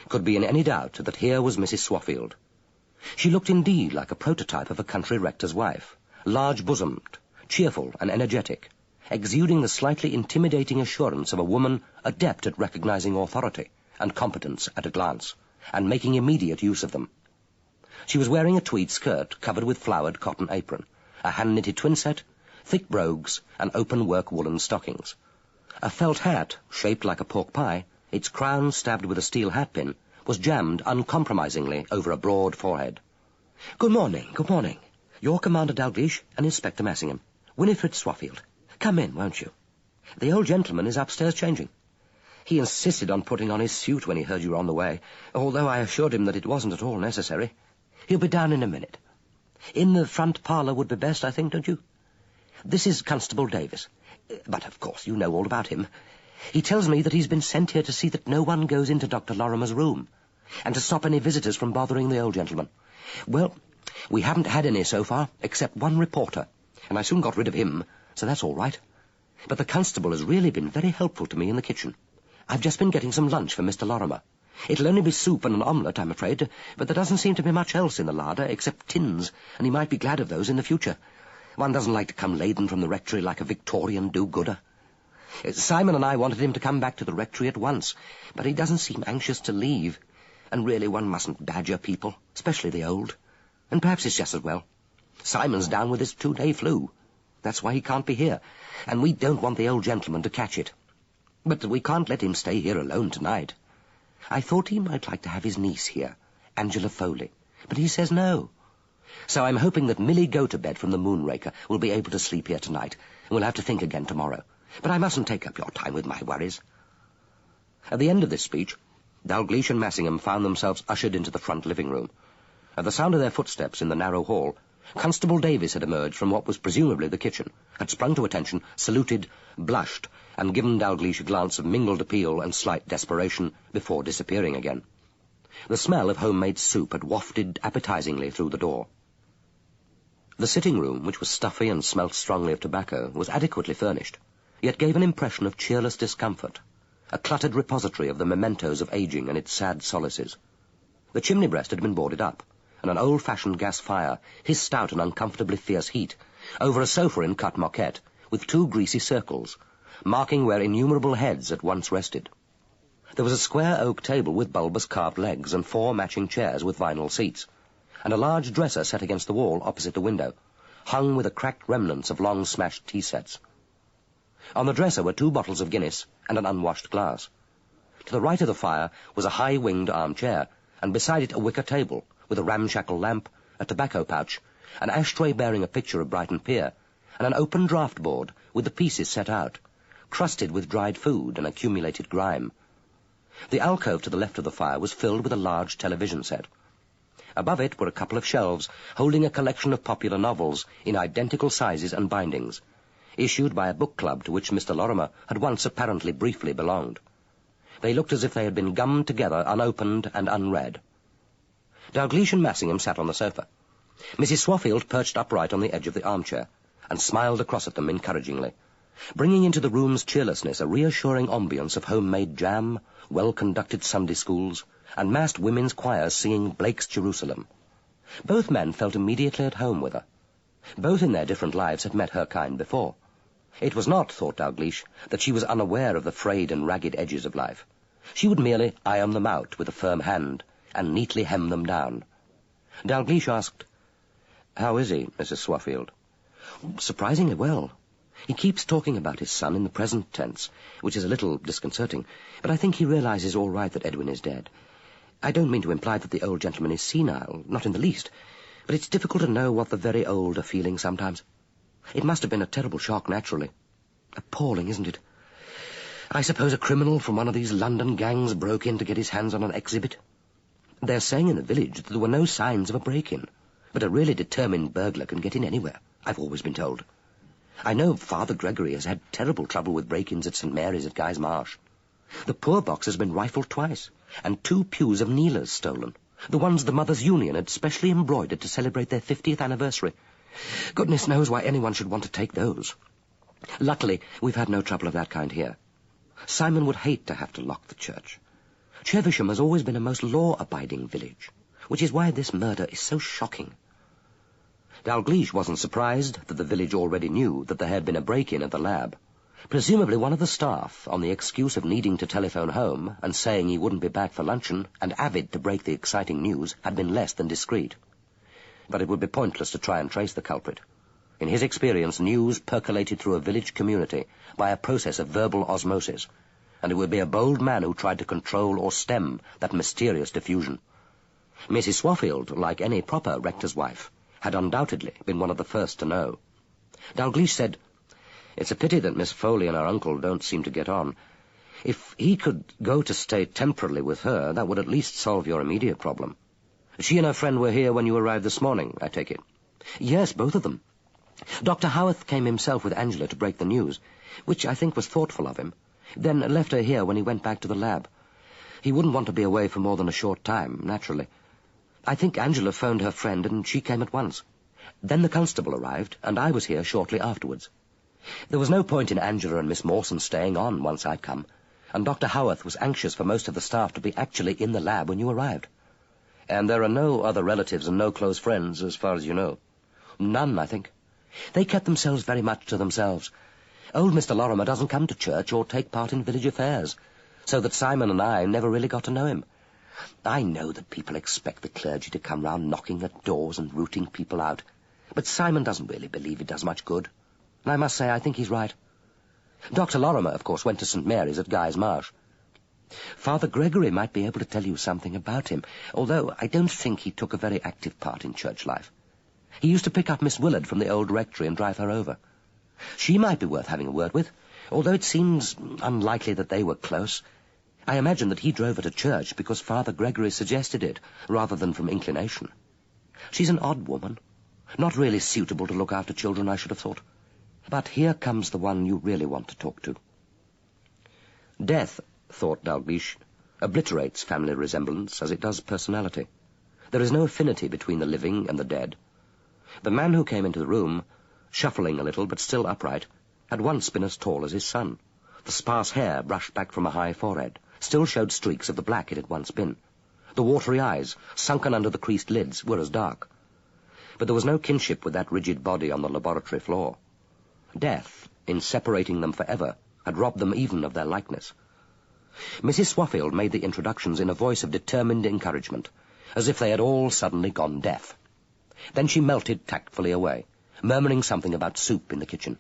could be in any doubt that here was Mrs. Swaffield. She looked indeed like a prototype of a country rector's wife, large-bosomed, cheerful and energetic, exuding the slightly intimidating assurance of a woman adept at recognizing authority and competence at a glance, and making immediate use of them. She was wearing a tweed skirt covered with flowered cotton apron, a hand-knitted twinset, thick brogues, and open-work woolen stockings. A felt hat, shaped like a pork pie, its crown stabbed with a steel hat-pin, was jammed uncompromisingly over a broad forehead. "Good morning, good morning. You're Commander Dalgliesh and Inspector Massingham. Winifred Swaffield. Come in, won't you? The old gentleman is upstairs changing. He insisted on putting on his suit when he heard you were on the way, although I assured him that it wasn't at all necessary. He'll be down in a minute. In the front parlour would be best, I think, don't you? This is Constable Davis. But, of course, you know all about him. He tells me that he's been sent here to see that no one goes into Dr. Lorrimer's room, and to stop any visitors from bothering the old gentleman. Well, we haven't had any so far, except one reporter, and I soon got rid of him, so that's all right. But the constable has really been very helpful to me in the kitchen. I've just been getting some lunch for Mr. Lorrimer. It'll only be soup and an omelette, I'm afraid, but there doesn't seem to be much else in the larder except tins, and he might be glad of those in the future. One doesn't like to come laden from the rectory like a Victorian do-gooder. Simon and I wanted him to come back to the rectory at once, but he doesn't seem anxious to leave. And really one mustn't badger people, especially the old. And perhaps it's just as well. Simon's down with his 2-day flu. That's why he can't be here, and we don't want the old gentleman to catch it. But we can't let him stay here alone tonight. I thought he might like to have his niece here, Angela Foley, but he says no. So I'm hoping that Millie Go-to-Bed from the Moonraker will be able to sleep here tonight, and we'll have to think again tomorrow. But I mustn't take up your time with my worries. At the end of this speech, Dalgliesh and Massingham found themselves ushered into the front living room. At the sound of their footsteps in the narrow hall, Constable Davis had emerged from what was presumably the kitchen, had sprung to attention, saluted, blushed, and given Dalgliesh a glance of mingled appeal and slight desperation before disappearing again. The smell of homemade soup had wafted appetizingly through the door. The sitting room, which was stuffy and smelt strongly of tobacco, was adequately furnished, yet gave an impression of cheerless discomfort, a cluttered repository of the mementos of aging and its sad solaces. The chimney breast had been boarded up, and an old-fashioned gas fire hissed out an uncomfortably fierce heat over a sofa in cut moquette with 2 greasy circles, marking where innumerable heads at once rested. There was a square oak table with bulbous carved legs and 4 matching chairs with vinyl seats, and a large dresser set against the wall opposite the window, hung with the cracked remnants of long smashed tea sets. On the dresser were 2 bottles of Guinness and an unwashed glass. To the right of the fire was a high-winged armchair, and beside it a wicker table, with a ramshackle lamp, a tobacco pouch, an ashtray bearing a picture of Brighton Pier, and an open draught board with the pieces set out, crusted with dried food and accumulated grime. The alcove to the left of the fire was filled with a large television set. Above it were a couple of shelves holding a collection of popular novels in identical sizes and bindings, issued by a book club to which Mr. Lorrimer had once apparently briefly belonged. They looked as if they had been gummed together, unopened and unread. Dalgliesh and Massingham sat on the sofa. Mrs. Swaffield perched upright on the edge of the armchair, and smiled across at them encouragingly, bringing into the room's cheerlessness a reassuring ambience of homemade jam, well-conducted Sunday schools, and massed women's choirs singing Blake's Jerusalem. Both men felt immediately at home with her. Both in their different lives had met her kind before. It was not, thought Dalgliesh, that she was unaware of the frayed and ragged edges of life. She would merely iron them out with a firm hand, and neatly hem them down. Dalgliesh asked, "How is he, Mrs. Swaffield?" "Surprisingly well. He keeps talking about his son in the present tense, which is a little disconcerting, but I think he realizes all right that Edwin is dead. I don't mean to imply that the old gentleman is senile, not in the least, but it's difficult to know what the very old are feeling sometimes. It must have been a terrible shock, naturally. Appalling, isn't it? I suppose a criminal from one of these London gangs broke in to get his hands on an exhibit. They're saying in the village that there were no signs of a break-in, but a really determined burglar can get in anywhere, I've always been told. I know Father Gregory has had terrible trouble with break-ins at St. Mary's at Guy's Marsh. The poor box has been rifled twice, and 2 pews of kneelers stolen, the ones the Mothers' Union had specially embroidered to celebrate their 50th anniversary. Goodness knows why anyone should want to take those. Luckily, we've had no trouble of that kind here. Simon would hate to have to lock the church. Chevisham has always been a most law-abiding village, which is why this murder is so shocking. Dalgliesh wasn't surprised that the village already knew that there had been a break-in at the lab. Presumably one of the staff, on the excuse of needing to telephone home and saying he wouldn't be back for luncheon, and avid to break the exciting news, had been less than discreet. But it would be pointless to try and trace the culprit. In his experience, news percolated through a village community by a process of verbal osmosis, and it would be a bold man who tried to control or stem that mysterious diffusion. Mrs. Swaffield, like any proper rector's wife, had undoubtedly been one of the first to know. Dalgliesh said, "It's a pity that Miss Foley and her uncle don't seem to get on. If he could go to stay temporarily with her, that would at least solve your immediate problem. She and her friend were here when you arrived this morning, I take it?" "Yes, both of them. Dr. Howarth came himself with Angela to break the news, which I think was thoughtful of him, then left her here when he went back to the lab. He wouldn't want to be away for more than a short time, naturally. I think Angela phoned her friend, and she came at once. Then the constable arrived, and I was here shortly afterwards. There was no point in Angela and Miss Mawson staying on once I'd come, and Dr. Howarth was anxious for most of the staff to be actually in the lab when you arrived." "And there are no other relatives and no close friends, as far as you know?" "None, I think. They kept themselves very much to themselves. Old Mr. Lorrimer doesn't come to church or take part in village affairs, so that Simon and I never really got to know him. I know that people expect the clergy to come round knocking at doors and rooting people out, but Simon doesn't really believe it does much good, and I must say I think he's right. Dr. Lorrimer, of course, went to St. Mary's at Guy's Marsh. Father Gregory might be able to tell you something about him, although I don't think he took a very active part in church life. He used to pick up Miss Willard from the old rectory and drive her over. She might be worth having a word with, although it seems unlikely that they were close. I imagine that he drove her to church because Father Gregory suggested it, rather than from inclination. She's an odd woman, not really suitable to look after children, I should have thought. But here comes the one you really want to talk to." Death, thought Dalgliesh, obliterates family resemblance as it does personality. There is no affinity between the living and the dead. The man who came into the room, shuffling a little but still upright, had once been as tall as his son. The sparse hair, brushed back from a high forehead, still showed streaks of the black it had once been. The watery eyes, sunken under the creased lids, were as dark. But there was no kinship with that rigid body on the laboratory floor. Death, in separating them forever, had robbed them even of their likeness. Mrs. Swaffield made the introductions in a voice of determined encouragement, as if they had all suddenly gone deaf. Then she melted tactfully away, murmuring something about soup in the kitchen.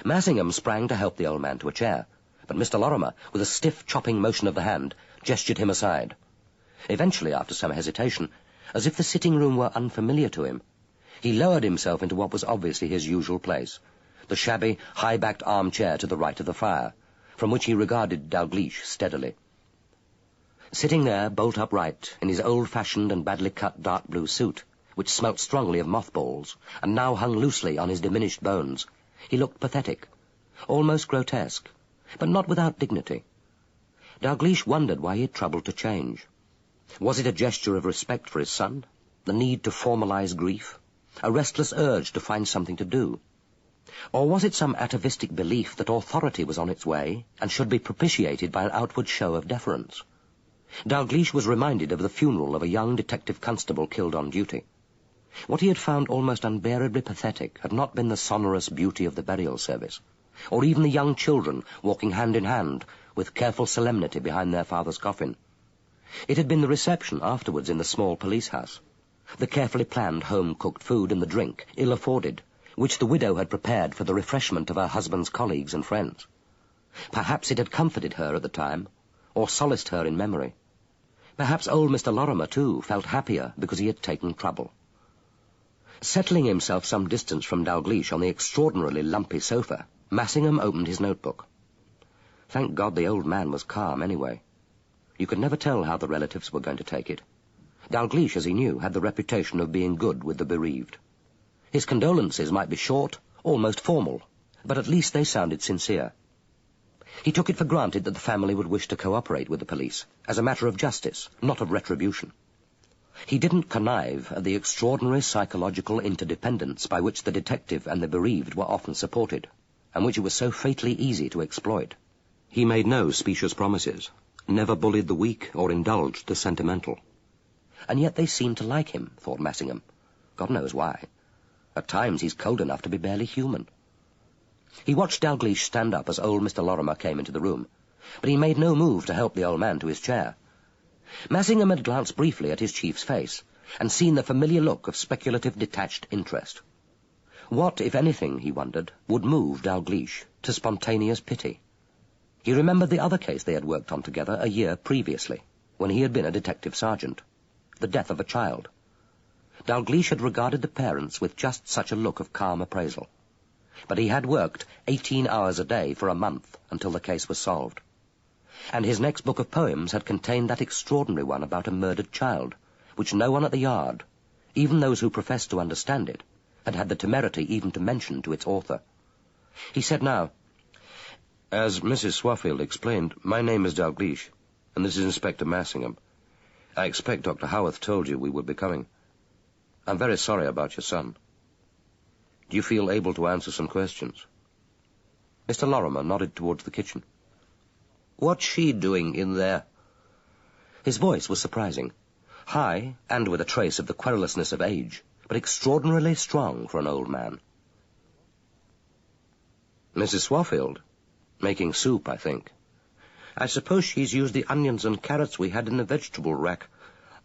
Massingham sprang to help the old man to a chair, but Mr. Lorrimer, with a stiff chopping motion of the hand, gestured him aside. Eventually, after some hesitation, as if the sitting-room were unfamiliar to him, he lowered himself into what was obviously his usual place, the shabby, high-backed armchair to the right of the fire, from which he regarded Dalgliesh steadily. Sitting there, bolt upright, in his old-fashioned and badly cut dark blue suit, which smelt strongly of mothballs, and now hung loosely on his diminished bones, he looked pathetic, almost grotesque, but not without dignity. Dalgliesh wondered why he had troubled to change. Was it a gesture of respect for his son, the need to formalize grief, a restless urge to find something to do? Or was it some atavistic belief that authority was on its way and should be propitiated by an outward show of deference? Dalgliesh was reminded of the funeral of a young detective constable killed on duty. What he had found almost unbearably pathetic had not been the sonorous beauty of the burial service, or even the young children walking hand in hand with careful solemnity behind their father's coffin. It had been the reception afterwards in the small police house, the carefully planned home-cooked food and the drink, ill-afforded, which the widow had prepared for the refreshment of her husband's colleagues and friends. Perhaps it had comforted her at the time, or solaced her in memory. Perhaps old Mr. Lorrimer, too, felt happier because he had taken trouble. Settling himself some distance from Dalgliesh on the extraordinarily lumpy sofa, Massingham opened his notebook. Thank God the old man was calm anyway. You could never tell how the relatives were going to take it. Dalgliesh, as he knew, had the reputation of being good with the bereaved. His condolences might be short, almost formal, but at least they sounded sincere. He took it for granted that the family would wish to cooperate with the police, as a matter of justice, not of retribution. He didn't connive at the extraordinary psychological interdependence by which the detective and the bereaved were often supported, and which it was so fatally easy to exploit. He made no specious promises, never bullied the weak or indulged the sentimental. And yet they seemed to like him, thought Massingham. God knows why. At times he's cold enough to be barely human. He watched Dalgliesh stand up as old Mr. Lorrimer came into the room, but he made no move to help the old man to his chair. Massingham had glanced briefly at his chief's face, and seen the familiar look of speculative detached interest. What, if anything, he wondered, would move Dalgliesh to spontaneous pity? He remembered the other case they had worked on together a year previously, when he had been a detective sergeant, the death of a child. Dalgliesh had regarded the parents with just such a look of calm appraisal. But he had worked 18 hours a day for a month until the case was solved. And his next book of poems had contained that extraordinary one about a murdered child, which no one at the Yard, even those who professed to understand it, had had the temerity even to mention to its author. He said now, "As Mrs. Swaffield explained, my name is Dalgliesh, and this is Inspector Massingham. I expect Dr. Howarth told you we would be coming. I'm very sorry about your son. Do you feel able to answer some questions?" Mr. Lorrimer nodded towards the kitchen. "What's she doing in there?" His voice was surprising, high and with a trace of the querulousness of age, but extraordinarily strong for an old man. "Mrs. Swaffield? Making soup, I think. I suppose she's used the onions and carrots we had in the vegetable rack.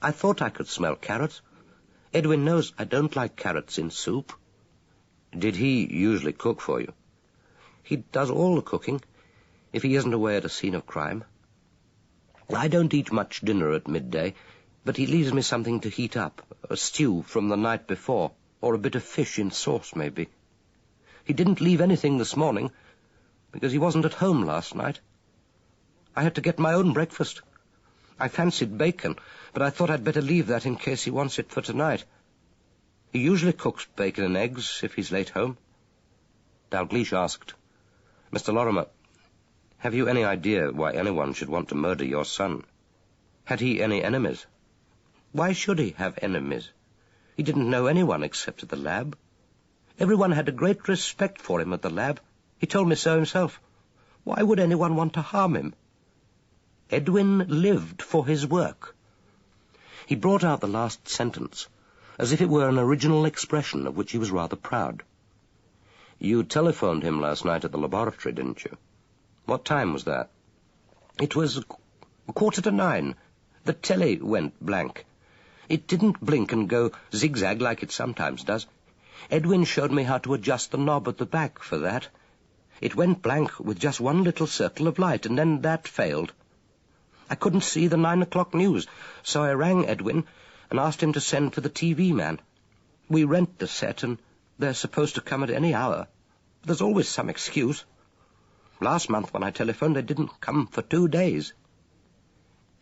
I thought I could smell carrots. Edwin knows I don't like carrots in soup." "Did he usually cook for you?" "He does all the cooking, if he isn't away at a scene of crime. I don't eat much dinner at midday, but he leaves me something to heat up, a stew from the night before, or a bit of fish in sauce, maybe. He didn't leave anything this morning, because he wasn't at home last night. I had to get my own breakfast. I fancied bacon, but I thought I'd better leave that in case he wants it for tonight. He usually cooks bacon and eggs if he's late home." Dalgliesh asked, "Mr. Lorrimer, have you any idea why anyone should want to murder your son? Had he any enemies?" "Why should he have enemies? He didn't know anyone except at the lab. Everyone had a great respect for him at the lab. He told me so himself. Why would anyone want to harm him? Edwin lived for his work." He brought out the last sentence, as if it were an original expression of which he was rather proud. "You telephoned him last night at the laboratory, didn't you? What time was that?" "It was 9:15. The telly went blank. It didn't blink and go zigzag like it sometimes does. Edwin showed me how to adjust the knob at the back for that. It went blank with just one little circle of light, and then that failed. I couldn't see the 9 o'clock news, so I rang Edwin and asked him to send for the TV man. We rent the set, and they're supposed to come at any hour. There's always some excuse. Last month when I telephoned, they didn't come for 2 days.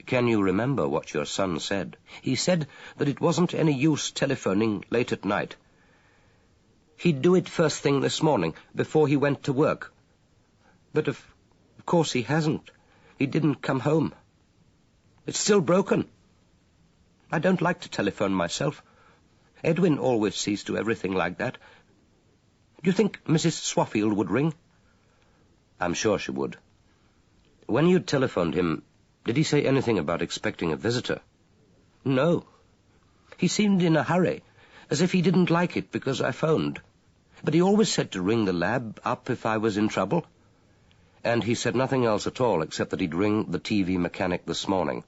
"Can you remember what your son said?" "He said that it wasn't any use telephoning late at night. He'd do it first thing this morning, before he went to work. But of course he hasn't. He didn't come home. It's still broken. I don't like to telephone myself. Edwin always sees to everything like that. Do you think Mrs. Swaffield would ring?" "I'm sure she would. When you telephoned him, did he say anything about expecting a visitor?" "No. He seemed in a hurry, as if he didn't like it because I phoned. But he always said to ring the lab up if I was in trouble." "And he said nothing else at all except that he'd ring the TV mechanic this morning?"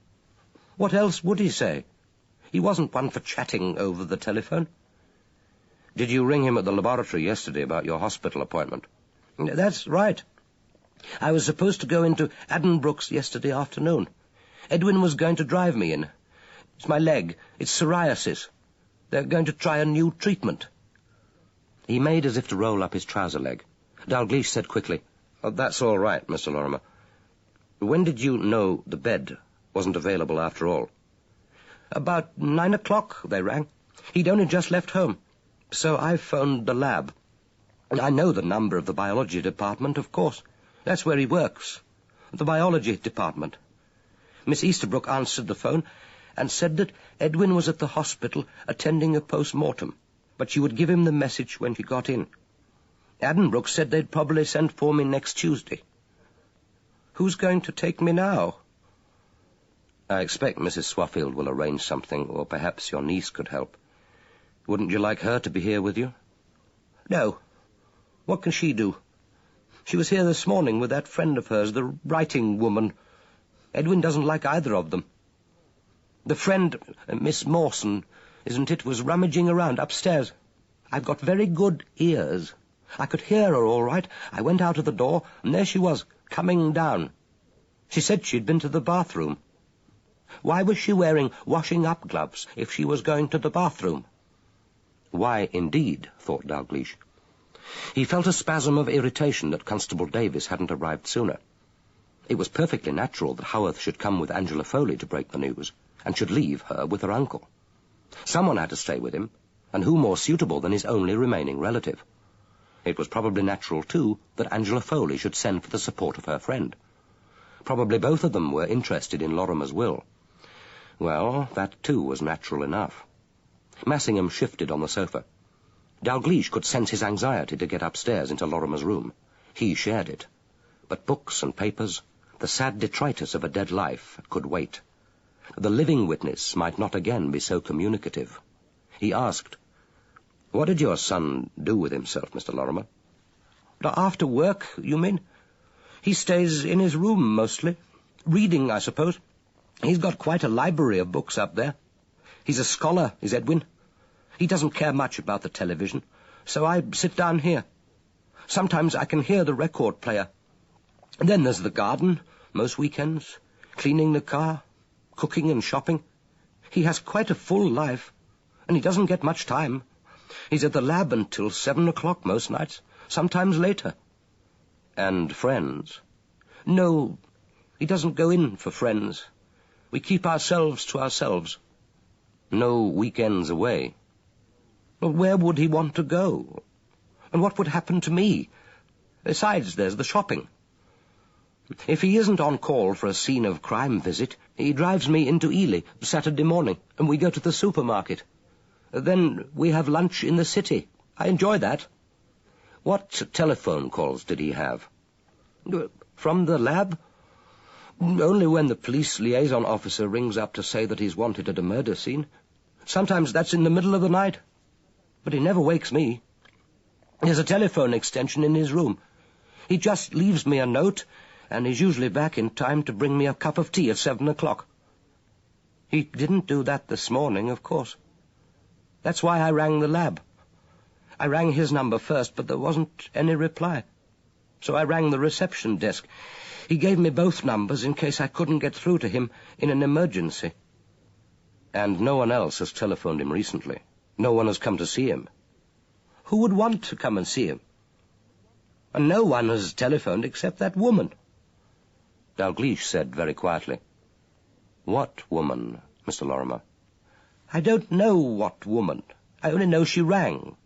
"What else would he say? He wasn't one for chatting over the telephone." "Did you ring him at the laboratory yesterday about your hospital appointment?" "That's right. I was supposed to go into Addenbrooke's yesterday afternoon. Edwin was going to drive me in. It's my leg. It's psoriasis. They're going to try a new treatment." He made as if to roll up his trouser leg. Dalgliesh said quickly, "Oh, that's all right, Mr. Lorrimer. When did you know the bed wasn't available after all?" "About 9 o'clock, they rang. He'd only just left home. So I phoned the lab. I know the number of the biology department, of course. That's where he works. The biology department. Miss Easterbrook answered the phone and said that Edwin was at the hospital attending a post-mortem, but she would give him the message when she got in. Addenbrooke said they'd probably send for me next Tuesday. Who's going to take me now?" "I expect Mrs. Swaffield will arrange something, or perhaps your niece could help. Wouldn't you like her to be here with you?" "No. What can she do? She was here this morning with that friend of hers, the writing woman. Edwin doesn't like either of them. The friend, Miss Mawson, isn't it, was rummaging around upstairs. I've got very good ears. I could hear her all right. I went out of the door, and there she was, coming down. She said she'd been to the bathroom. Why was she wearing washing-up gloves if she was going to the bathroom?" Why, indeed, thought Dalgliesh. He felt a spasm of irritation that Constable Davis hadn't arrived sooner. It was perfectly natural that Howarth should come with Angela Foley to break the news, and should leave her with her uncle. Someone had to stay with him, and who more suitable than his only remaining relative? It was probably natural, too, that Angela Foley should send for the support of her friend. Probably both of them were interested in Lorrimer's will. Well, that, too, was natural enough. Massingham shifted on the sofa. Dalgliesh could sense his anxiety to get upstairs into Lorrimer's room. He shared it. But books and papers, the sad detritus of a dead life, could wait. The living witness might not again be so communicative. He asked, "What did your son do with himself, Mr. Lorrimer?" "After work, you mean? He stays in his room, mostly. Reading, I suppose. He's got quite a library of books up there. He's a scholar, is Edwin. He doesn't care much about the television, so I sit down here. Sometimes I can hear the record player. Then there's the garden, most weekends, cleaning the car, cooking and shopping. He has quite a full life, and he doesn't get much time. He's at the lab until 7 o'clock most nights, sometimes later." "And friends?" "No, he doesn't go in for friends. We keep ourselves to ourselves." "No weekends away?" Well, where would he want to go? And what would happen to me? Besides, there's the shopping. If he isn't on call for a scene of crime visit, he drives me into Ely Saturday morning, and we go to the supermarket. Then we have lunch in the city. I enjoy that." "What telephone calls did he have?" "From the lab? Only when the police liaison officer rings up to say that he's wanted at a murder scene. Sometimes that's in the middle of the night. But he never wakes me. There's a telephone extension in his room. He just leaves me a note, and he's usually back in time to bring me a cup of tea at 7 o'clock. He didn't do that this morning, of course. That's why I rang the lab. I rang his number first, but there wasn't any reply. So I rang the reception desk. He gave me both numbers in case I couldn't get through to him in an emergency." "And no one else has telephoned him recently? No one has come to see him?" "Who would want to come and see him? And no one has telephoned except that woman." Dalgliesh said very quietly, "What woman, Mr. Lorrimer?" "I don't know what woman. I only know she rang.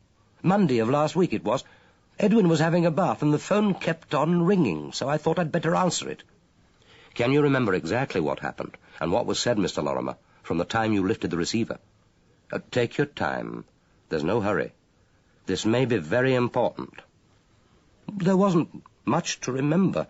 Monday of last week it was. Edwin was having a bath, and the phone kept on ringing, so I thought I'd better answer it." "Can you remember exactly what happened, and what was said, Mr. Lorrimer, from the time you lifted the receiver?" "Take your time. There's no hurry. This may be very important." "There wasn't much to remember.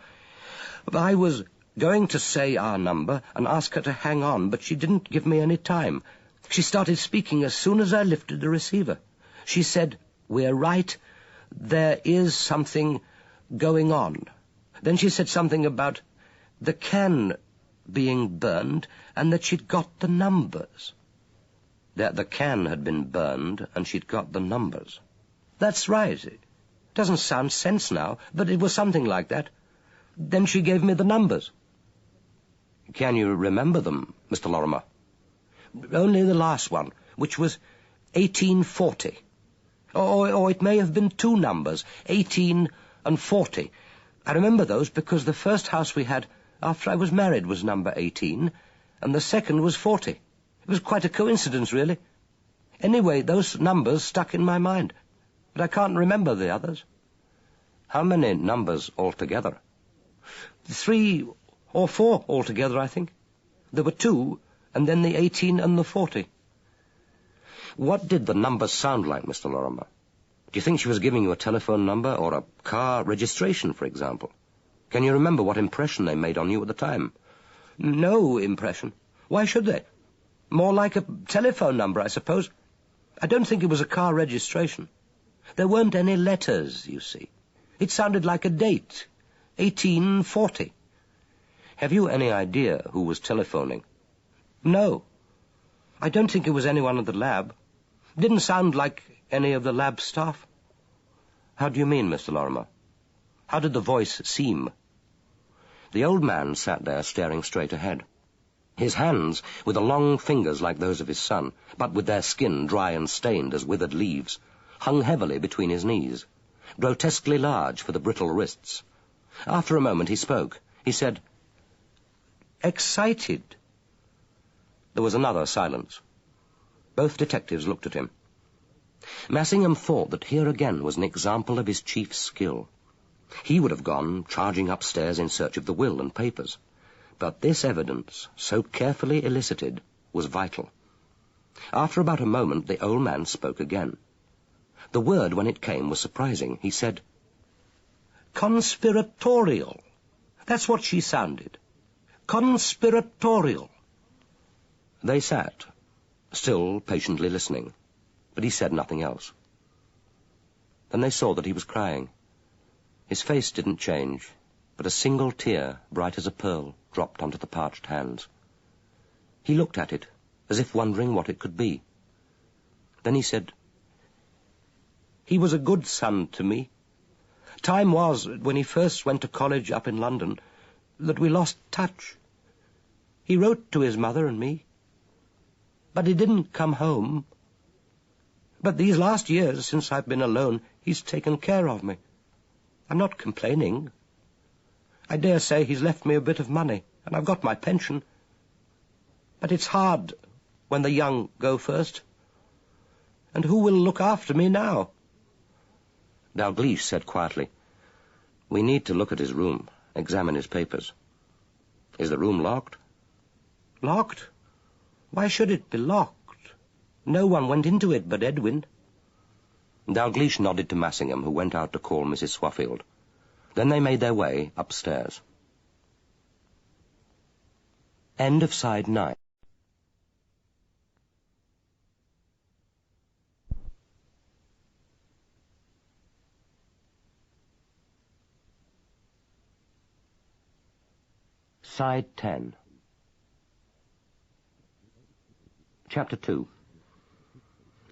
I was going to say our number and ask her to hang on, but she didn't give me any time. She started speaking as soon as I lifted the receiver. She said, 'We're right. There is something going on.' Then she said something about the can being burned and that she'd got the numbers." "That the can had been burned and she'd got the numbers?" "That's right. It doesn't sound sense now, but it was something like that. Then she gave me the numbers." "Can you remember them, Mr. Lorrimer?" "Only the last one, which was 1840. Or it may have been two numbers, 18 and 40. I remember those because the first house we had after I was married was number 18, and the second was 40. It was quite a coincidence, really. Anyway, those numbers stuck in my mind, but I can't remember the others. How many numbers altogether? 3 or 4 altogether, I think. There were 2, and then the 18 and the 40. What did the numbers sound like, Mr. Lorrimer? Do you think she was giving you a telephone number or a car registration, for example? Can you remember what impression they made on you at the time? No impression. Why should they? More like a telephone number, I suppose. I don't think it was a car registration. There weren't any letters, you see. It sounded like a date, 1840. Have you any idea who was telephoning? No. I don't think it was anyone at the lab. Didn't sound like any of the lab staff. How do you mean, Mr. Lorrimer? How did the voice seem? The old man sat there staring straight ahead. His hands, with the long fingers like those of his son, but with their skin dry and stained as withered leaves, hung heavily between his knees, grotesquely large for the brittle wrists. After a moment he spoke. He said, "Excited." There was another silence. Both detectives looked at him. Massingham thought that here again was an example of his chief's skill. He would have gone charging upstairs in search of the will and papers, but this evidence, so carefully elicited, was vital. After about a moment the old man spoke again. The word, when it came, was surprising. He said, "Conspiratorial. That's what she sounded. Conspiratorial." They sat, still patiently listening, but he said nothing else. Then they saw that he was crying. His face didn't change, but a single tear, bright as a pearl, dropped onto the parched hands. He looked at it, as if wondering what it could be. Then he said, "He was a good son to me. Time was, when he first went to college up in London, that we lost touch. He wrote to his mother and me, but he didn't come home. But these last years, since I've been alone, he's taken care of me. I'm not complaining. I dare say he's left me a bit of money, and I've got my pension. But it's hard when the young go first. And who will look after me now?" Dalgliesh said quietly, "We need to look at his room, examine his papers. Is the room locked?" "Locked? Why should it be locked? No one went into it but Edwin." Dalgliesh nodded to Massingham, who went out to call Mrs. Swaffield. Then they made their way upstairs. End of Side 9. Side 10. Chapter 2.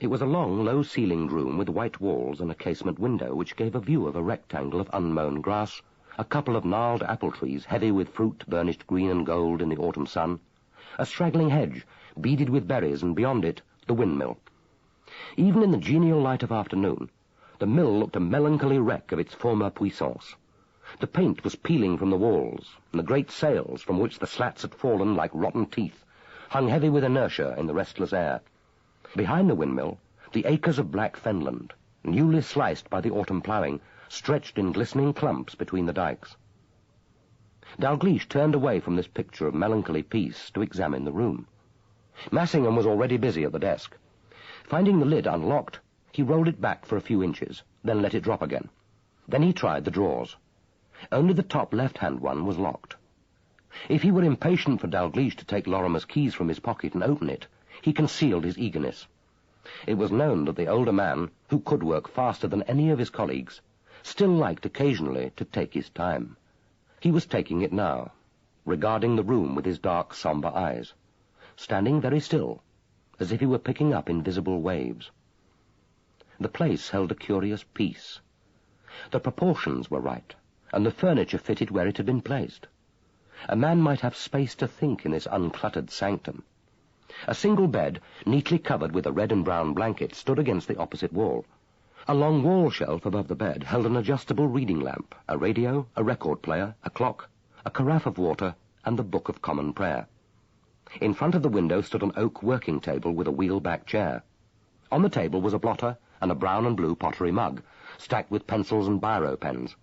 It was a long, low-ceilinged room with white walls and a casement window which gave a view of a rectangle of unmown grass, a couple of gnarled apple trees heavy with fruit burnished green and gold in the autumn sun, a straggling hedge beaded with berries, and beyond it the windmill. Even in the genial light of afternoon, the mill looked a melancholy wreck of its former puissance. The paint was peeling from the walls, and the great sails, from which the slats had fallen like rotten teeth, hung heavy with inertia in the restless air. Behind the windmill, the acres of black fenland, newly sliced by the autumn ploughing, stretched in glistening clumps between the dikes. Dalgliesh turned away from this picture of melancholy peace to examine the room. Massingham was already busy at the desk. Finding the lid unlocked, he rolled it back for a few inches, then let it drop again. Then he tried the drawers. Only the top left-hand one was locked. If he were impatient for Dalgliesh to take Lorrimer's keys from his pocket and open it, he concealed his eagerness. It was known that the older man, who could work faster than any of his colleagues, still liked occasionally to take his time. He was taking it now, regarding the room with his dark, sombre eyes, standing very still, as if he were picking up invisible waves. The place held a curious peace. The proportions were right, and the furniture fitted where it had been placed. A man might have space to think in this uncluttered sanctum. A single bed, neatly covered with a red and brown blanket, stood against the opposite wall. A long wall shelf above the bed held an adjustable reading lamp, a radio, a record player, a clock, a carafe of water, and the Book of Common Prayer. In front of the window stood an oak working table with a wheel-back chair. On the table was a blotter and a brown and blue pottery mug, stacked with pencils and biro pens.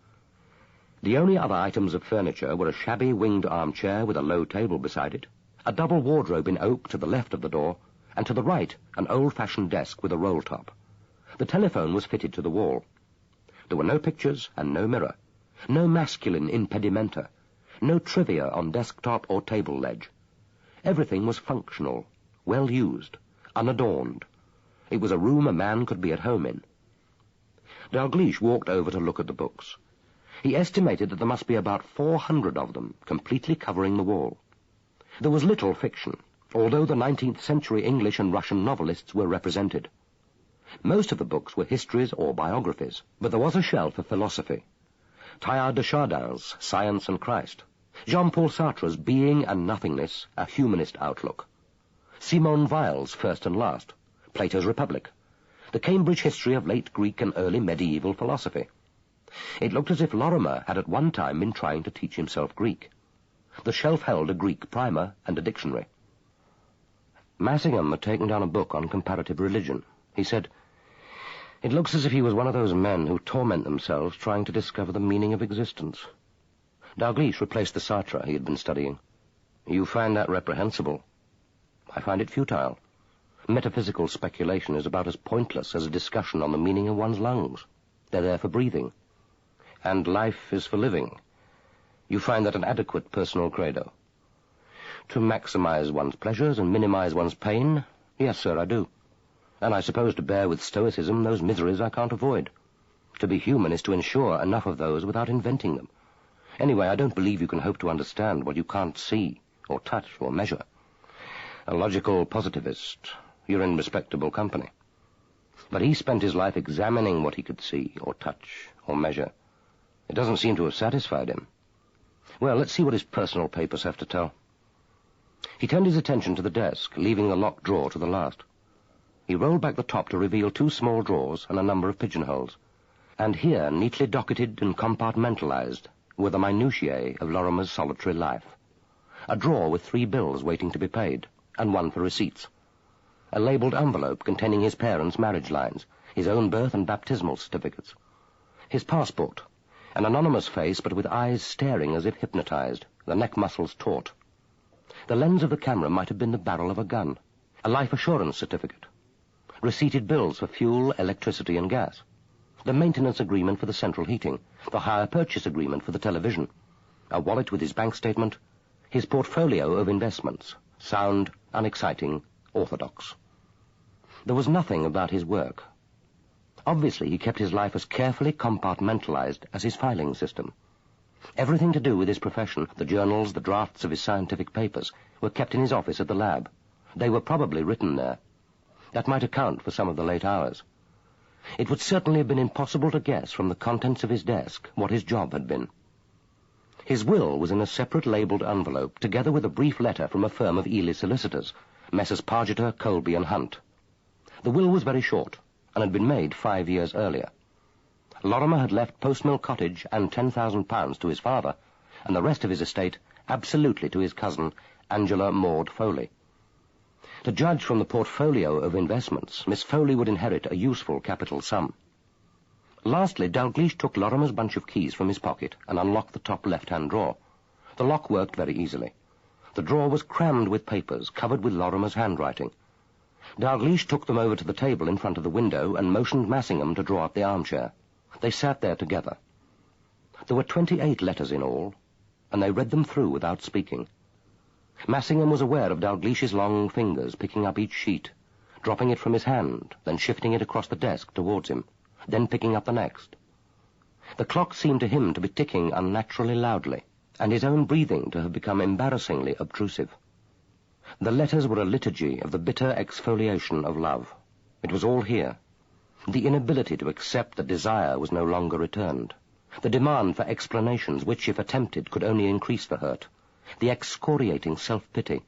The only other items of furniture were a shabby winged armchair with a low table beside it, a double wardrobe in oak to the left of the door, and to the right an old-fashioned desk with a roll-top. The telephone was fitted to the wall. There were no pictures and no mirror, no masculine impedimenta, no trivia on desktop or table ledge. Everything was functional, well used, unadorned. It was a room a man could be at home in. Dalgliesh walked over to look at the books. He estimated that there must be about 400 of them, completely covering the wall. There was little fiction, although the 19th century English and Russian novelists were represented. Most of the books were histories or biographies, but there was a shelf of philosophy. Teilhard de Chardin's Science and Christ, Jean-Paul Sartre's Being and Nothingness, a Humanist Outlook, Simone Weil's First and Last, Plato's Republic, the Cambridge history of late Greek and early medieval philosophy. It looked as if Lorrimer had at one time been trying to teach himself Greek. The shelf held a Greek primer and a dictionary. Massingham had taken down a book on comparative religion. He said, "It looks as if he was one of those men who torment themselves trying to discover the meaning of existence." Dalgliesh replaced the Sartre he had been studying. "You find that reprehensible?" "I find it futile. Metaphysical speculation is about as pointless as a discussion on the meaning of one's lungs. They're there for breathing. And life is for living. You find that an adequate personal credo?" "To maximize one's pleasures and minimize one's pain? Yes, sir, I do. And I suppose to bear with stoicism those miseries I can't avoid. To be human is to ensure enough of those without inventing them. Anyway, I don't believe you can hope to understand what you can't see, or touch, or measure. A logical positivist, you're in respectable company. But he spent his life examining what he could see, or touch, or measure. It doesn't seem to have satisfied him. Well, let's see what his personal papers have to tell." He turned his attention to the desk, leaving the locked drawer to the last. He rolled back the top to reveal 2 small drawers and a number of pigeonholes. And here, neatly docketed and compartmentalized, were the minutiae of Lorrimer's solitary life. A drawer with 3 bills waiting to be paid, and 1 for receipts. A labelled envelope containing his parents' marriage lines, his own birth and baptismal certificates. His passport, an anonymous face but with eyes staring as if hypnotized, the neck muscles taut. The lens of the camera might have been the barrel of a gun. A life assurance certificate. Receipted bills for fuel, electricity and gas. The maintenance agreement for the central heating, the hire purchase agreement for the television, a wallet with his bank statement, his portfolio of investments, sound, unexciting, orthodox. There was nothing about his work. Obviously, he kept his life as carefully compartmentalized as his filing system. Everything to do with his profession, the journals, the drafts of his scientific papers, were kept in his office at the lab. They were probably written there. That might account for some of the late hours. It would certainly have been impossible to guess from the contents of his desk what his job had been. His will was in a separate labelled envelope, together with a brief letter from a firm of Ely solicitors, Messrs. Pargeter, Colby and Hunt. The will was very short, and had been made 5 years earlier. Lorrimer had left Postmill Cottage and £10,000 to his father, and the rest of his estate absolutely to his cousin, Angela Maud Foley. To judge from the portfolio of investments, Miss Foley would inherit a useful capital sum. Lastly, Dalgliesh took Lorrimer's bunch of keys from his pocket and unlocked the top left-hand drawer. The lock worked very easily. The drawer was crammed with papers, covered with Lorrimer's handwriting. Dalgliesh took them over to the table in front of the window and motioned Massingham to draw up the armchair. They sat there together. There were 28 letters in all, and they read them through without speaking. Massingham was aware of Dalglish's long fingers picking up each sheet, dropping it from his hand, then shifting it across the desk towards him, then picking up the next. The clock seemed to him to be ticking unnaturally loudly, and his own breathing to have become embarrassingly obtrusive. The letters were a liturgy of the bitter exfoliation of love. It was all here. The inability to accept that desire was no longer returned. The demand for explanations which, if attempted, could only increase the hurt. The excoriating self-pity.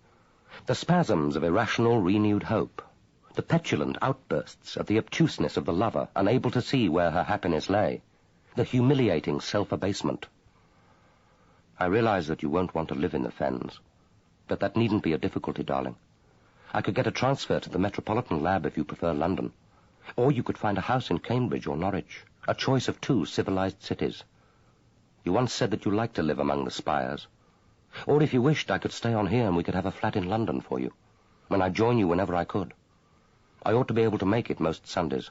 The spasms of irrational, renewed hope, the petulant outbursts of the obtuseness of the lover, unable to see where her happiness lay, the humiliating self-abasement. I realize that you won't want to live in the fens, but that needn't be a difficulty, darling. I could get a transfer to the Metropolitan Lab if you prefer London, or you could find a house in Cambridge or Norwich, a choice of 2 civilized cities. You once said that you liked to live among the spires. Or if you wished, I could stay on here and we could have a flat in London for you, when I'd join you whenever I could. I ought to be able to make it most Sundays.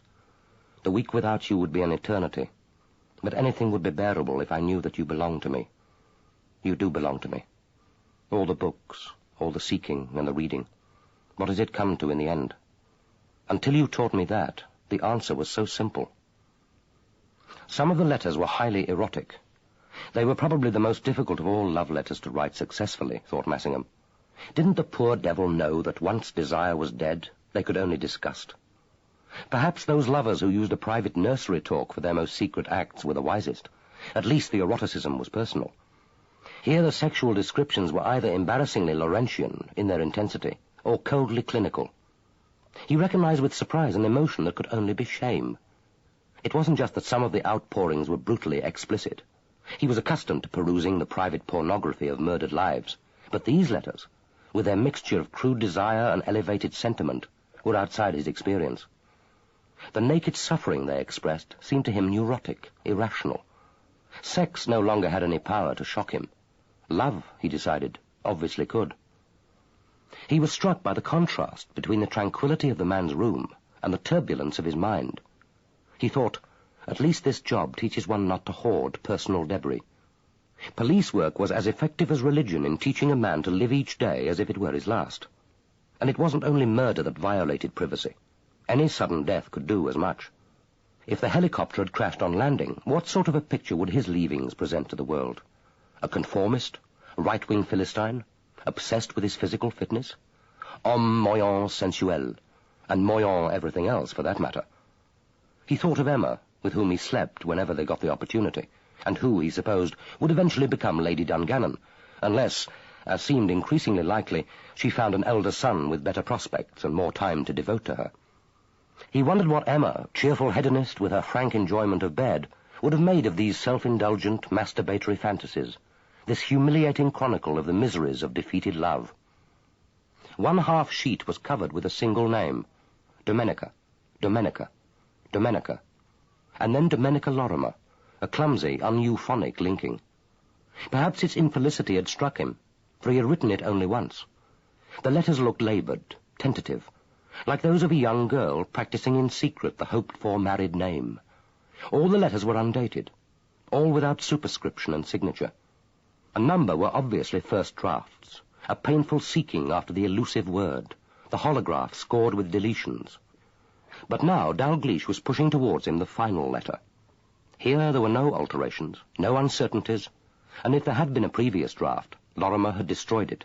The week without you would be an eternity, but anything would be bearable if I knew that you belonged to me. You do belong to me. All the books, all the seeking and the reading. What does it come to in the end? Until you taught me that, the answer was so simple. Some of the letters were highly erotic. They were probably the most difficult of all love letters to write successfully, thought Massingham. Didn't the poor devil know that once desire was dead, they could only disgust? Perhaps those lovers who used a private nursery talk for their most secret acts were the wisest. At least the eroticism was personal. Here the sexual descriptions were either embarrassingly Laurentian in their intensity, or coldly clinical. He recognized with surprise an emotion that could only be shame. It wasn't just that some of the outpourings were brutally explicit. He was accustomed to perusing the private pornography of murdered lives, but these letters, with their mixture of crude desire and elevated sentiment, were outside his experience. The naked suffering they expressed seemed to him neurotic, irrational. Sex no longer had any power to shock him. Love, he decided, obviously could. He was struck by the contrast between the tranquility of the man's room and the turbulence of his mind. He thought, at least this job teaches one not to hoard personal debris. Police work was as effective as religion in teaching a man to live each day as if it were his last. And it wasn't only murder that violated privacy. Any sudden death could do as much. If the helicopter had crashed on landing, what sort of a picture would his leavings present to the world? A conformist? A right-wing Philistine? Obsessed with his physical fitness? Homme moyen sensuel, and moyen everything else, for that matter. He thought of Emma, with whom he slept whenever they got the opportunity, and who, he supposed, would eventually become Lady Dungannon, unless, as seemed increasingly likely, she found an elder son with better prospects and more time to devote to her. He wondered what Emma, cheerful hedonist with her frank enjoyment of bed, would have made of these self-indulgent, masturbatory fantasies, this humiliating chronicle of the miseries of defeated love. One half sheet was covered with a single name, Domenica, Domenica, Domenica, and then Domenica Lorrimer, a clumsy, uneuphonic linking. Perhaps its infelicity had struck him, for he had written it only once. The letters looked laboured, tentative, like those of a young girl practising in secret the hoped-for married name. All the letters were undated, all without superscription and signature. A number were obviously first drafts, a painful seeking after the elusive word, the holograph scored with deletions. But now Dalgliesh was pushing towards him the final letter. Here there were no alterations, no uncertainties, and if there had been a previous draft, Lorrimer had destroyed it.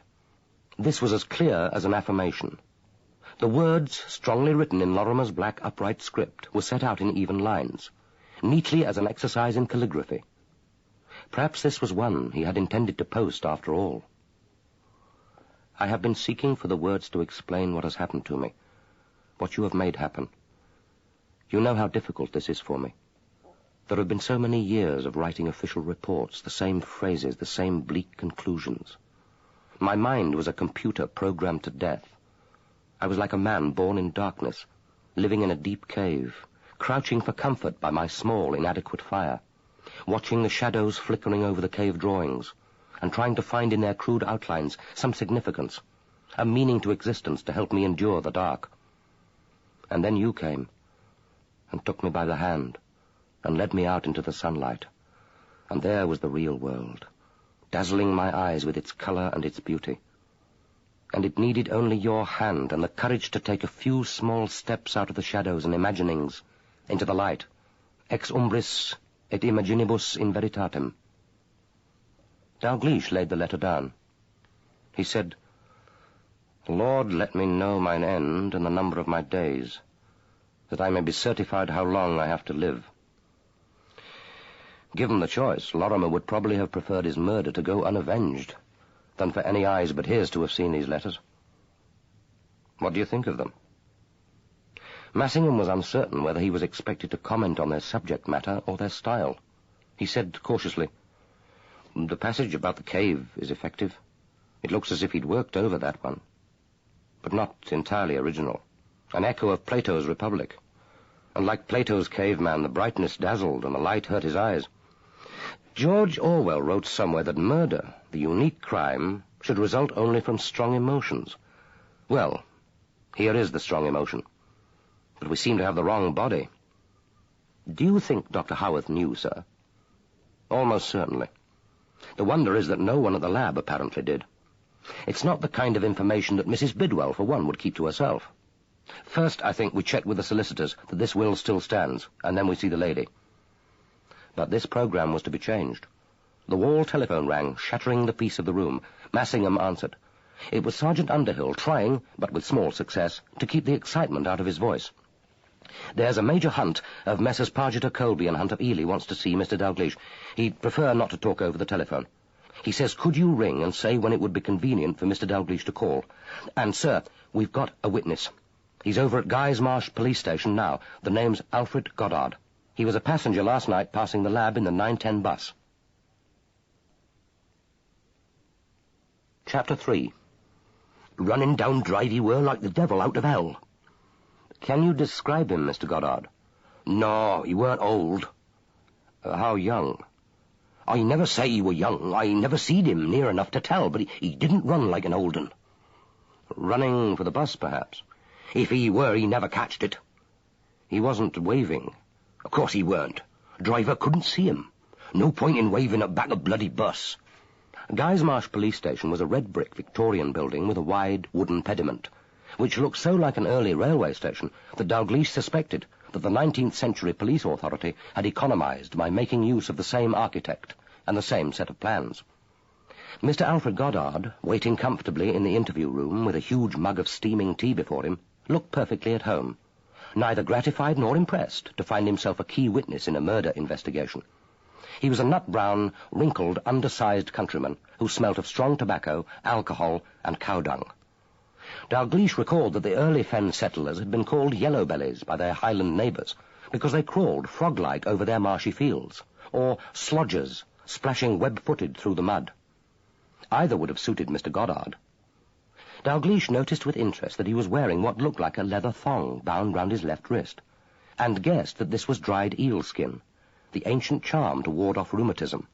This was as clear as an affirmation. The words, strongly written in Lorrimer's black upright script, were set out in even lines, neatly as an exercise in calligraphy. Perhaps this was one he had intended to post after all. I have been seeking for the words to explain what has happened to me, what you have made happen. You know how difficult this is for me. There have been so many years of writing official reports, the same phrases, the same bleak conclusions. My mind was a computer programmed to death. I was like a man born in darkness, living in a deep cave, crouching for comfort by my small, inadequate fire, watching the shadows flickering over the cave drawings, and trying to find in their crude outlines some significance, a meaning to existence to help me endure the dark. And then you came, and took me by the hand, and led me out into the sunlight, and there was the real world, dazzling my eyes with its colour and its beauty. And it needed only your hand and the courage to take a few small steps out of the shadows and imaginings into the light, ex umbris et imaginibus in veritatem. Dalgliesh laid the letter down. He said, Lord, let me know mine end and the number of my days, that I may be certified how long I have to live. Given the choice, Lorrimer would probably have preferred his murder to go unavenged than for any eyes but his to have seen these letters. What do you think of them?" Massingham was uncertain whether he was expected to comment on their subject matter or their style. He said cautiously, "The passage about the cave is effective. It looks as if he'd worked over that one. But not entirely original. An echo of Plato's Republic. And like Plato's caveman, the brightness dazzled and the light hurt his eyes. George Orwell wrote somewhere that murder, the unique crime, should result only from strong emotions. Well, here is the strong emotion. But we seem to have the wrong body." "Do you think Dr. Howarth knew, sir?" "Almost certainly. The wonder is that no one at the lab apparently did. It's not the kind of information that Mrs. Bidwell, for one, would keep to herself. First, I think we check with the solicitors that this will still stands, and then we see the lady." But this programme was to be changed. The wall telephone rang, shattering the peace of the room. Massingham answered. It was Sergeant Underhill, trying, but with small success, to keep the excitement out of his voice. "There's a Major Hunt of Messrs. Pargeter, Colby and Hunt of Ely wants to see Mr. Dalgliesh. He'd prefer not to talk over the telephone. He says, could you ring and say when it would be convenient for Mr. Dalgliesh to call? And, sir, we've got a witness. He's over at Guy's Marsh Police Station now. The name's Alfred Goddard. He was a passenger last night passing the lab in the 9:10 bus." Chapter 3. "Running down drive he were like the devil out of hell." "Can you describe him, Mr. Goddard?" "No, he weren't old." "How young?" "I never say he were young. I never seed him near enough to tell, but he didn't run like an old un." "Running for the bus, perhaps?" "If he were, he never catched it." "He wasn't waving?" "Of course he weren't. Driver couldn't see him. No point in waving at back a bloody bus." Guy's Marsh Police Station was a red-brick Victorian building with a wide wooden pediment, which looked so like an early railway station that Dalgliesh suspected that the 19th-century police authority had economized by making use of the same architect and the same set of plans. Mr. Alfred Goddard, waiting comfortably in the interview room with a huge mug of steaming tea before him, looked perfectly at home, neither gratified nor impressed to find himself a key witness in a murder investigation. He was a nut-brown, wrinkled, undersized countryman who smelt of strong tobacco, alcohol, and cow dung. Dalgliesh recalled that the early fen settlers had been called yellow-bellies by their Highland neighbours because they crawled frog-like over their marshy fields, or slodgers, splashing web-footed through the mud. Either would have suited Mr. Goddard. Dalgliesh noticed with interest that he was wearing what looked like a leather thong bound round his left wrist, and guessed that this was dried eel skin, the ancient charm to ward off rheumatism.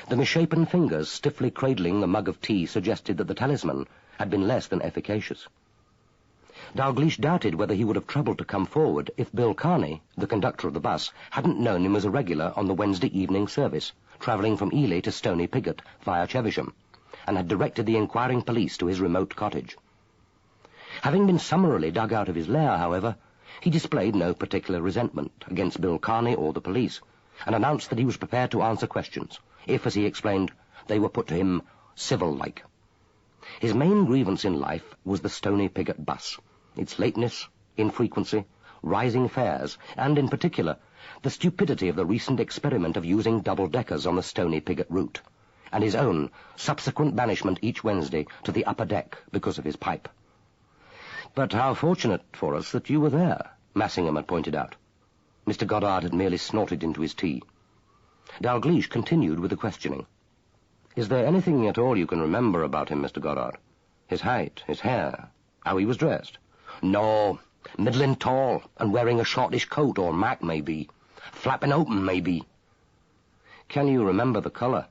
The misshapen fingers stiffly cradling the mug of tea suggested that the talisman had been less than efficacious. Dalgliesh doubted whether he would have troubled to come forward if Bill Carney, the conductor of the bus, hadn't known him as a regular on the Wednesday evening service, travelling from Ely to Stony Piggott via Chevisham, and had directed the inquiring police to his remote cottage. Having been summarily dug out of his lair, however, he displayed no particular resentment against Bill Carney or the police, and announced that he was prepared to answer questions, if, as he explained, they were put to him civil-like. His main grievance in life was the Stony Piggott bus, its lateness, infrequency, rising fares, and, in particular, the stupidity of the recent experiment of using double-deckers on the Stony Piggott route, and his own subsequent banishment each Wednesday to the upper deck because of his pipe. "But how fortunate for us that you were there," Massingham had pointed out. Mr. Goddard had merely snorted into his tea. Dalgliesh continued with the questioning. "Is there anything at all you can remember about him, Mr. Goddard? His height, his hair, how he was dressed?" "No, middling tall, and wearing a shortish coat or mac, maybe. Flapping open, maybe." "Can you remember the colour?"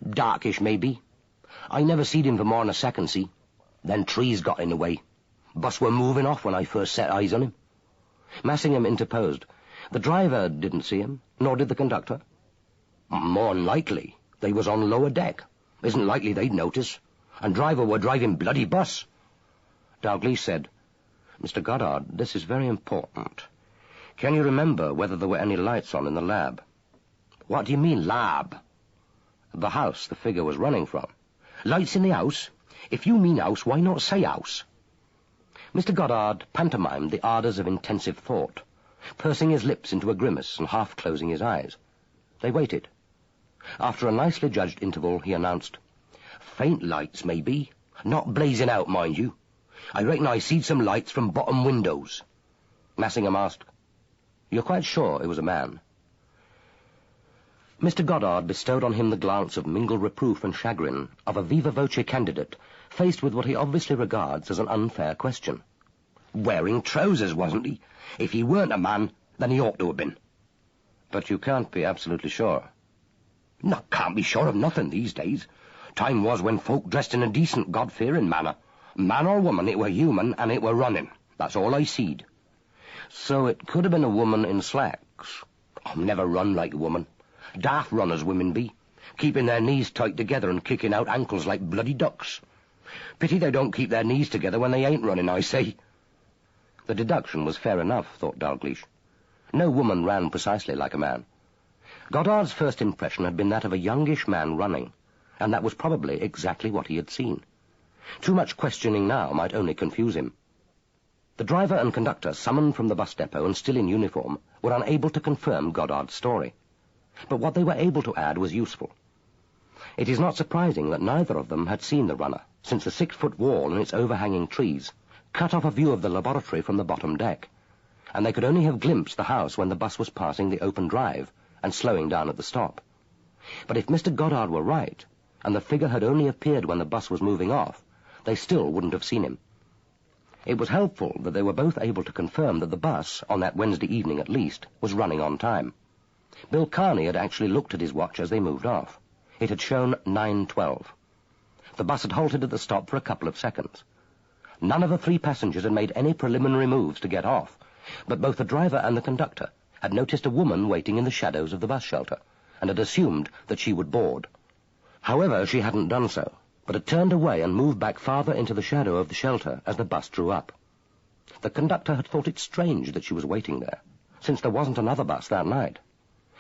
"Darkish, maybe. I never seed him for more'n a second, see. Then trees got in the way. Bus were moving off when I first set eyes on him." Massingham interposed. "The driver didn't see him, nor did the conductor?" "More'n likely. They was on lower deck. Isn't likely they'd notice. And driver were driving bloody bus." Dalgliesh said, "Mr. Goddard, this is very important. Can you remember whether there were any lights on in the lab?" "What do you mean, lab?" "The house the figure was running from." "Lights in the house? If you mean house, why not say house?" Mr. Goddard pantomimed the ardours of intensive thought, pursing his lips into a grimace and half-closing his eyes. They waited. After a nicely judged interval, he announced, "Faint lights, maybe. Not blazing out, mind you. I reckon I seed some lights from bottom windows." Massingham asked, "You're quite sure it was a man?" Mr. Goddard bestowed on him the glance of mingled reproof and chagrin of a viva voce candidate faced with what he obviously regards as an unfair question. "Wearing trousers, wasn't he? If he weren't a man, then he ought to have been." "But you can't be absolutely sure." "No, can't be sure of nothing these days. Time was when folk dressed in a decent, God-fearing manner. Man or woman, it were human, and it were running. That's all I seed." "So it could have been a woman in slacks?" "I've never run like a woman. Daft runners women be, keeping their knees tight together and kicking out ankles like bloody ducks. Pity they don't keep their knees together when they ain't running, I say." The deduction was fair enough, thought Dalgliesh. No woman ran precisely like a man. Goddard's first impression had been that of a youngish man running, and that was probably exactly what he had seen. Too much questioning now might only confuse him. The driver and conductor, summoned from the bus depot and still in uniform, were unable to confirm Goddard's story. But what they were able to add was useful. It is not surprising that neither of them had seen the runner, since the 6-foot wall and its overhanging trees cut off a view of the laboratory from the bottom deck, and they could only have glimpsed the house when the bus was passing the open drive and slowing down at the stop. But if Mr. Goddard were right, and the figure had only appeared when the bus was moving off, they still wouldn't have seen him. It was helpful that they were both able to confirm that the bus, on that Wednesday evening at least, was running on time. Bill Carney had actually looked at his watch as they moved off. It had shown 9:12. The bus had halted at the stop for a couple of seconds. None of the 3 passengers had made any preliminary moves to get off, but both the driver and the conductor had noticed a woman waiting in the shadows of the bus shelter, and had assumed that she would board. However, she hadn't done so, but had turned away and moved back farther into the shadow of the shelter as the bus drew up. The conductor had thought it strange that she was waiting there, since there wasn't another bus that night.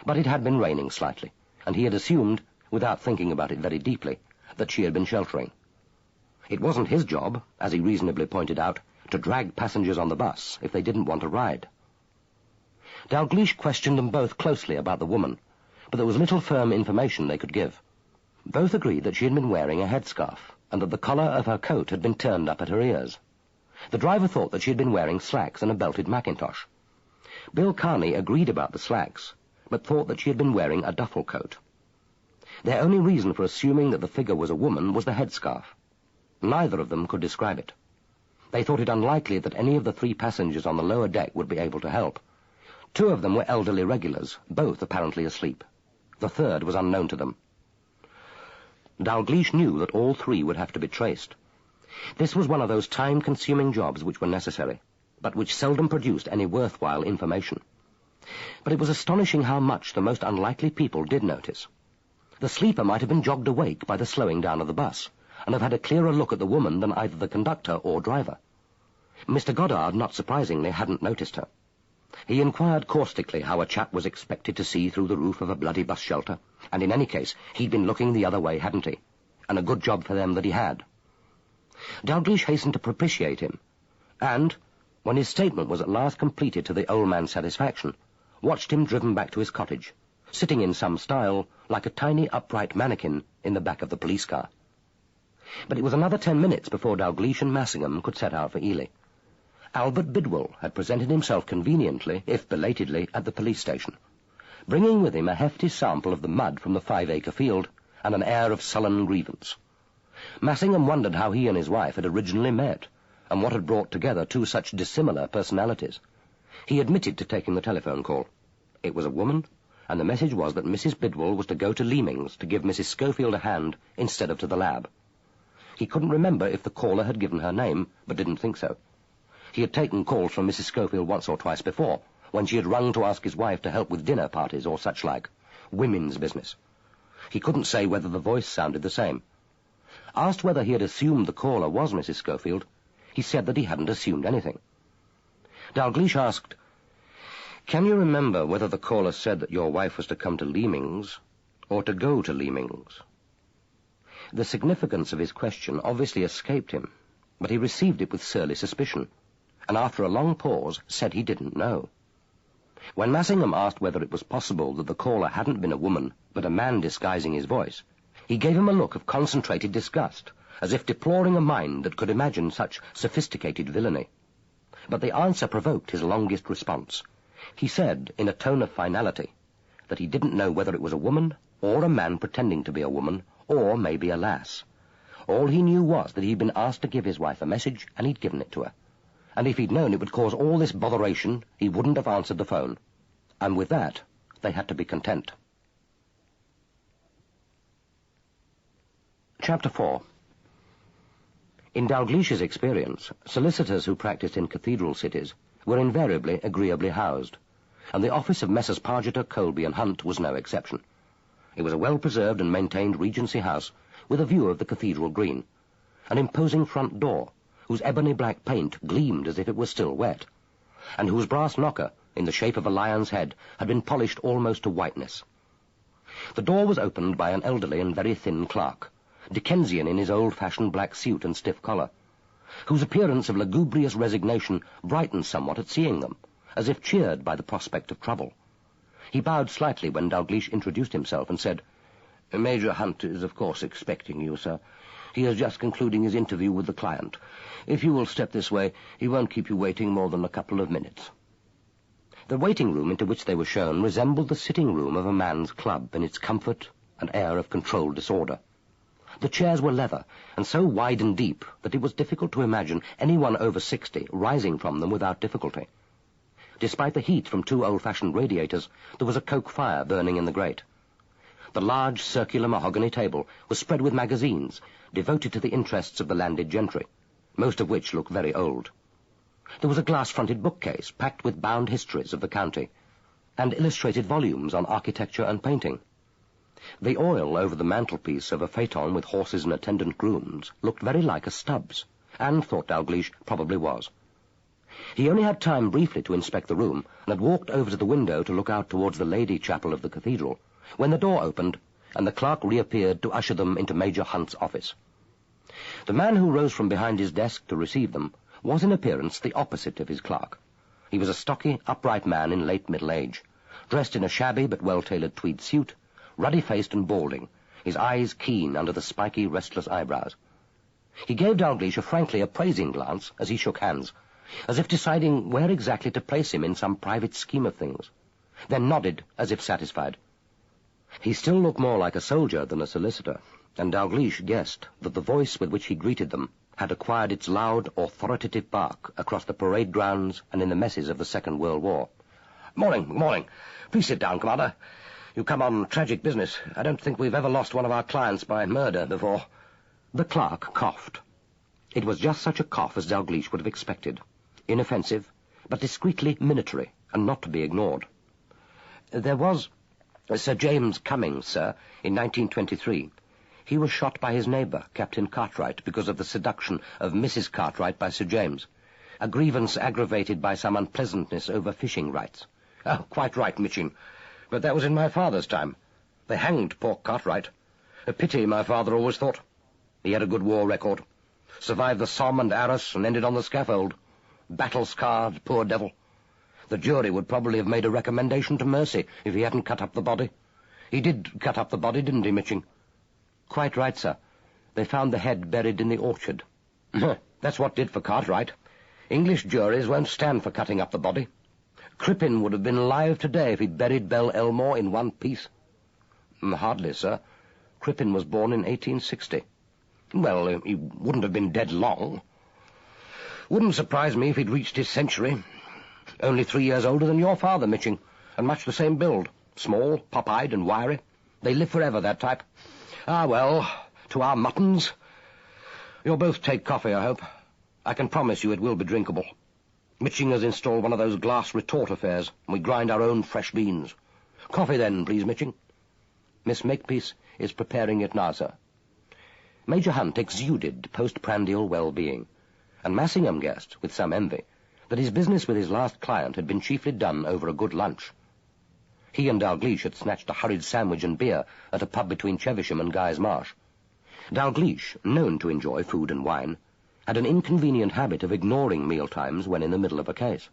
But it had been raining slightly, and he had assumed, without thinking about it very deeply, that she had been sheltering. It wasn't his job, as he reasonably pointed out, to drag passengers on the bus if they didn't want a ride. Dalgliesh questioned them both closely about the woman, but there was little firm information they could give. Both agreed that she had been wearing a headscarf, and that the collar of her coat had been turned up at her ears. The driver thought that she had been wearing slacks and a belted mackintosh. Bill Carney agreed about the slacks, but thought that she had been wearing a duffel coat. Their only reason for assuming that the figure was a woman was the headscarf. Neither of them could describe it. They thought it unlikely that any of the 3 passengers on the lower deck would be able to help. 2 of them were elderly regulars, both apparently asleep. The third was unknown to them. Dalgliesh knew that all 3 would have to be traced. This was one of those time-consuming jobs which were necessary, but which seldom produced any worthwhile information. But it was astonishing how much the most unlikely people did notice. The sleeper might have been jogged awake by the slowing down of the bus, and have had a clearer look at the woman than either the conductor or driver. Mr. Goddard, not surprisingly, hadn't noticed her. He inquired caustically how a chap was expected to see through the roof of a bloody bus shelter, and in any case, he'd been looking the other way, hadn't he? And a good job for them that he had. Dalgliesh hastened to propitiate him, and, when his statement was at last completed to the old man's satisfaction, watched him driven back to his cottage, sitting in some style like a tiny upright mannequin in the back of the police car. But it was another 10 minutes before Dalgliesh and Massingham could set out for Ely. Albert Bidwell had presented himself conveniently, if belatedly, at the police station, bringing with him a hefty sample of the mud from the 5-acre field and an air of sullen grievance. Massingham wondered how he and his wife had originally met, and what had brought together 2 such dissimilar personalities. He admitted to taking the telephone call. It was a woman, and the message was that Mrs. Bidwell was to go to Leaming's to give Mrs. Schofield a hand instead of to the lab. He couldn't remember if the caller had given her name, but didn't think so. He had taken calls from Mrs. Schofield once or twice before, when she had rung to ask his wife to help with dinner parties or such like. Women's business. He couldn't say whether the voice sounded the same. Asked whether he had assumed the caller was Mrs. Schofield, he said that he hadn't assumed anything. Dalgliesh asked, "Can you remember whether the caller said that your wife was to come to Leaming's, or to go to Leaming's?" The significance of his question obviously escaped him, but he received it with surly suspicion, and after a long pause said he didn't know. When Massingham asked whether it was possible that the caller hadn't been a woman, but a man disguising his voice, he gave him a look of concentrated disgust, as if deploring a mind that could imagine such sophisticated villainy. But the answer provoked his longest response. He said, in a tone of finality, that he didn't know whether it was a woman, or a man pretending to be a woman, or maybe a lass. All he knew was that he'd been asked to give his wife a message, and he'd given it to her. And if he'd known it would cause all this botheration, he wouldn't have answered the phone. And with that, they had to be content. Chapter 4. In Dalglish's experience, solicitors who practiced in cathedral cities were invariably agreeably housed, and the office of Messrs. Pargeter, Colby and Hunt was no exception. It was a well-preserved and maintained Regency house with a view of the cathedral green, an imposing front door whose ebony black paint gleamed as if it was still wet, and whose brass knocker, in the shape of a lion's head, had been polished almost to whiteness. The door was opened by an elderly and very thin clerk, Dickensian in his old-fashioned black suit and stiff collar, whose appearance of lugubrious resignation brightened somewhat at seeing them, as if cheered by the prospect of trouble. He bowed slightly when Dalglish introduced himself and said, "Major Hunt is, of course, expecting you, sir. He is just concluding his interview with the client. If you will step this way, he won't keep you waiting more than a couple of minutes." The waiting room into which they were shown resembled the sitting room of a man's club in its comfort and air of controlled disorder. The chairs were leather, and so wide and deep that it was difficult to imagine anyone over 60 rising from them without difficulty. Despite the heat from 2 old-fashioned radiators, there was a coke fire burning in the grate. The large circular mahogany table was spread with magazines devoted to the interests of the landed gentry, most of which looked very old. There was a glass-fronted bookcase packed with bound histories of the county, and illustrated volumes on architecture and painting. The oil over the mantelpiece of a phaeton with horses and attendant grooms looked very like a Stubbs, and, thought Dalglish, probably was. He only had time briefly to inspect the room, and had walked over to the window to look out towards the Lady Chapel of the cathedral, when the door opened, and the clerk reappeared to usher them into Major Hunt's office. The man who rose from behind his desk to receive them was in appearance the opposite of his clerk. He was a stocky, upright man in late middle age, dressed in a shabby but well-tailored tweed suit, ruddy-faced and balding, his eyes keen under the spiky, restless eyebrows. He gave Dalglish a frankly appraising glance as he shook hands, as if deciding where exactly to place him in some private scheme of things, then nodded as if satisfied. He still looked more like a soldier than a solicitor, and Dalglish guessed that the voice with which he greeted them had acquired its loud, authoritative bark across the parade grounds and in the messes of the Second World War. "Morning. Please sit down, Commander. You come on tragic business. I don't think we've ever lost one of our clients by murder before." The clerk coughed. It was just such a cough as Dalglish would have expected, inoffensive, but discreetly minatory, and not to be ignored. "There was Sir James Cummings, sir, in 1923. He was shot by his neighbour, Captain Cartwright, because of the seduction of Mrs. Cartwright by Sir James, a grievance aggravated by some unpleasantness over fishing rights." "Oh, quite right, Mitchin. But that was in my father's time. They hanged poor Cartwright. A pity, my father always thought. He had a good war record. Survived the Somme and Arras and ended on the scaffold. Battle-scarred, poor devil. The jury would probably have made a recommendation to mercy if he hadn't cut up the body. He did cut up the body, didn't he, Mitching?" "Quite right, sir. They found the head buried in the orchard." "That's what did for Cartwright. English juries won't stand for cutting up the body. Crippen would have been alive today if he'd buried Belle Elmore in one piece." "Hardly, sir. Crippen was born in 1860. "Well, he wouldn't have been dead long. Wouldn't surprise me if he'd reached his century. Only 3 years older than your father, Mitching, and much the same build. Small, pop-eyed and wiry. They live forever, that type. Ah, well, to our muttons. You'll both take coffee, I hope. I can promise you it will be drinkable. Mitching has installed one of those glass retort affairs, and we grind our own fresh beans. Coffee, then, please, Mitching." "Miss Makepeace is preparing it now, sir." Major Hunt exuded post-prandial well-being, and Massingham guessed, with some envy, that his business with his last client had been chiefly done over a good lunch. He and Dalglish had snatched a hurried sandwich and beer at a pub between Chevisham and Guy's Marsh. Dalglish, known to enjoy food and wine, had an inconvenient habit of ignoring mealtimes when in the middle of a case.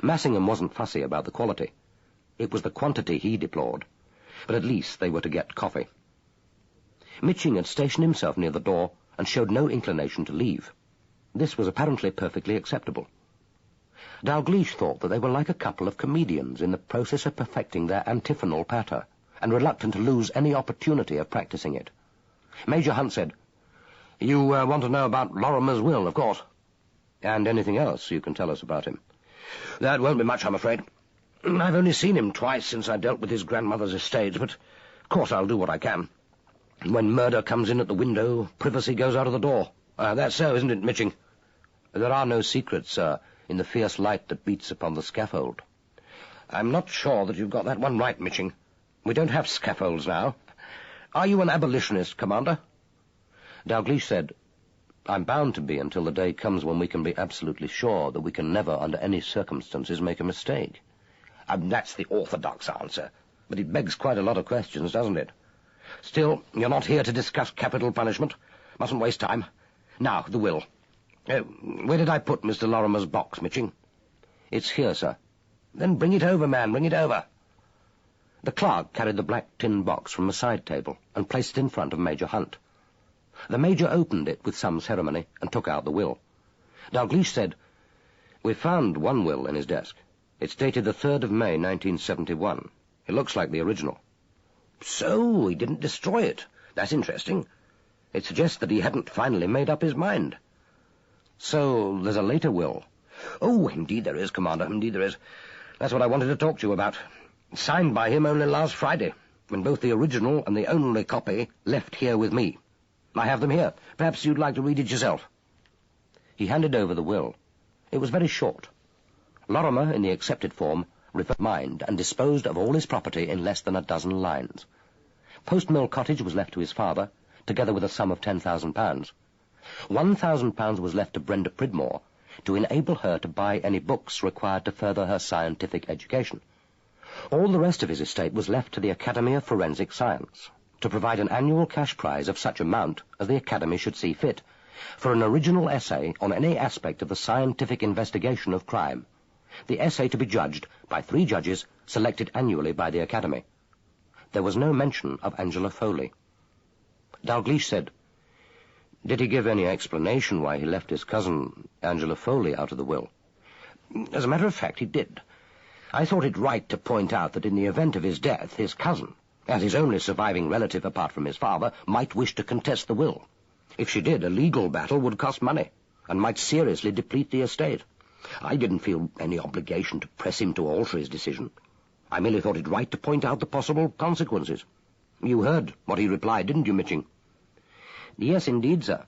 Massingham wasn't fussy about the quality. It was the quantity he deplored, but at least they were to get coffee. Mitching had stationed himself near the door and showed no inclination to leave. This was apparently perfectly acceptable. Dalgliesh thought that they were like a couple of comedians in the process of perfecting their antiphonal patter, and reluctant to lose any opportunity of practicing it. Major Hunt said, "You want to know about Lorrimer's will, of course. And anything else you can tell us about him?" "That won't be much, I'm afraid. I've only seen him twice since I dealt with his grandmother's estates, but of course I'll do what I can. When murder comes in at the window, privacy goes out of the door. That's so, isn't it, Mitching?" "There are no secrets, sir, in the fierce light that beats upon the scaffold." "I'm not sure that you've got that one right, Mitching. We don't have scaffolds now. Are you an abolitionist, Commander?" Dalgliesh said, "I'm bound to be until the day comes when we can be absolutely sure that we can never, under any circumstances, make a mistake." "That's the orthodox answer, but it begs quite a lot of questions, doesn't it? Still, you're not here to discuss capital punishment. Mustn't waste time. Now, the will. Where did I put Mr. Lorrimer's box, Mitching?" "It's here, sir." "Then bring it over, man, bring it over." The clerk carried the black tin box from a side table and placed it in front of Major Hunt. The Major opened it with some ceremony and took out the will. Dalgliesh said, "We found one will in his desk. It's dated the 3rd of May, 1971. It looks like the original." "So, he didn't destroy it. That's interesting. It suggests that he hadn't finally made up his mind." "So, there's a later will?" "Oh, indeed there is, Commander, indeed there is. That's what I wanted to talk to you about. Signed by him only last Friday, when both the original and the only copy left here with me. I have them here. Perhaps you'd like to read it yourself." He handed over the will. It was very short. Lorrimer, in the accepted form, mind and disposed of all his property in less than a dozen lines. Post Mill Cottage was left to his father, together with a sum of £10,000. £1,000 was left to Brenda Pridmore, to enable her to buy any books required to further her scientific education. All the rest of his estate was left to the Academy of Forensic Science, to provide an annual cash prize of such amount as the Academy should see fit, for an original essay on any aspect of the scientific investigation of crime, the essay to be judged by 3 judges selected annually by the Academy. There was no mention of Angela Foley. Dalgliesh said, "Did he give any explanation why he left his cousin, Angela Foley, out of the will?" "As a matter of fact, he did. I thought it right to point out that in the event of his death, his cousin, as his only surviving relative apart from his father, might wish to contest the will. If she did, a legal battle would cost money, and might seriously deplete the estate. I didn't feel any obligation to press him to alter his decision. I merely thought it right to point out the possible consequences. You heard what he replied, didn't you, Mitching?" "Yes, indeed, sir.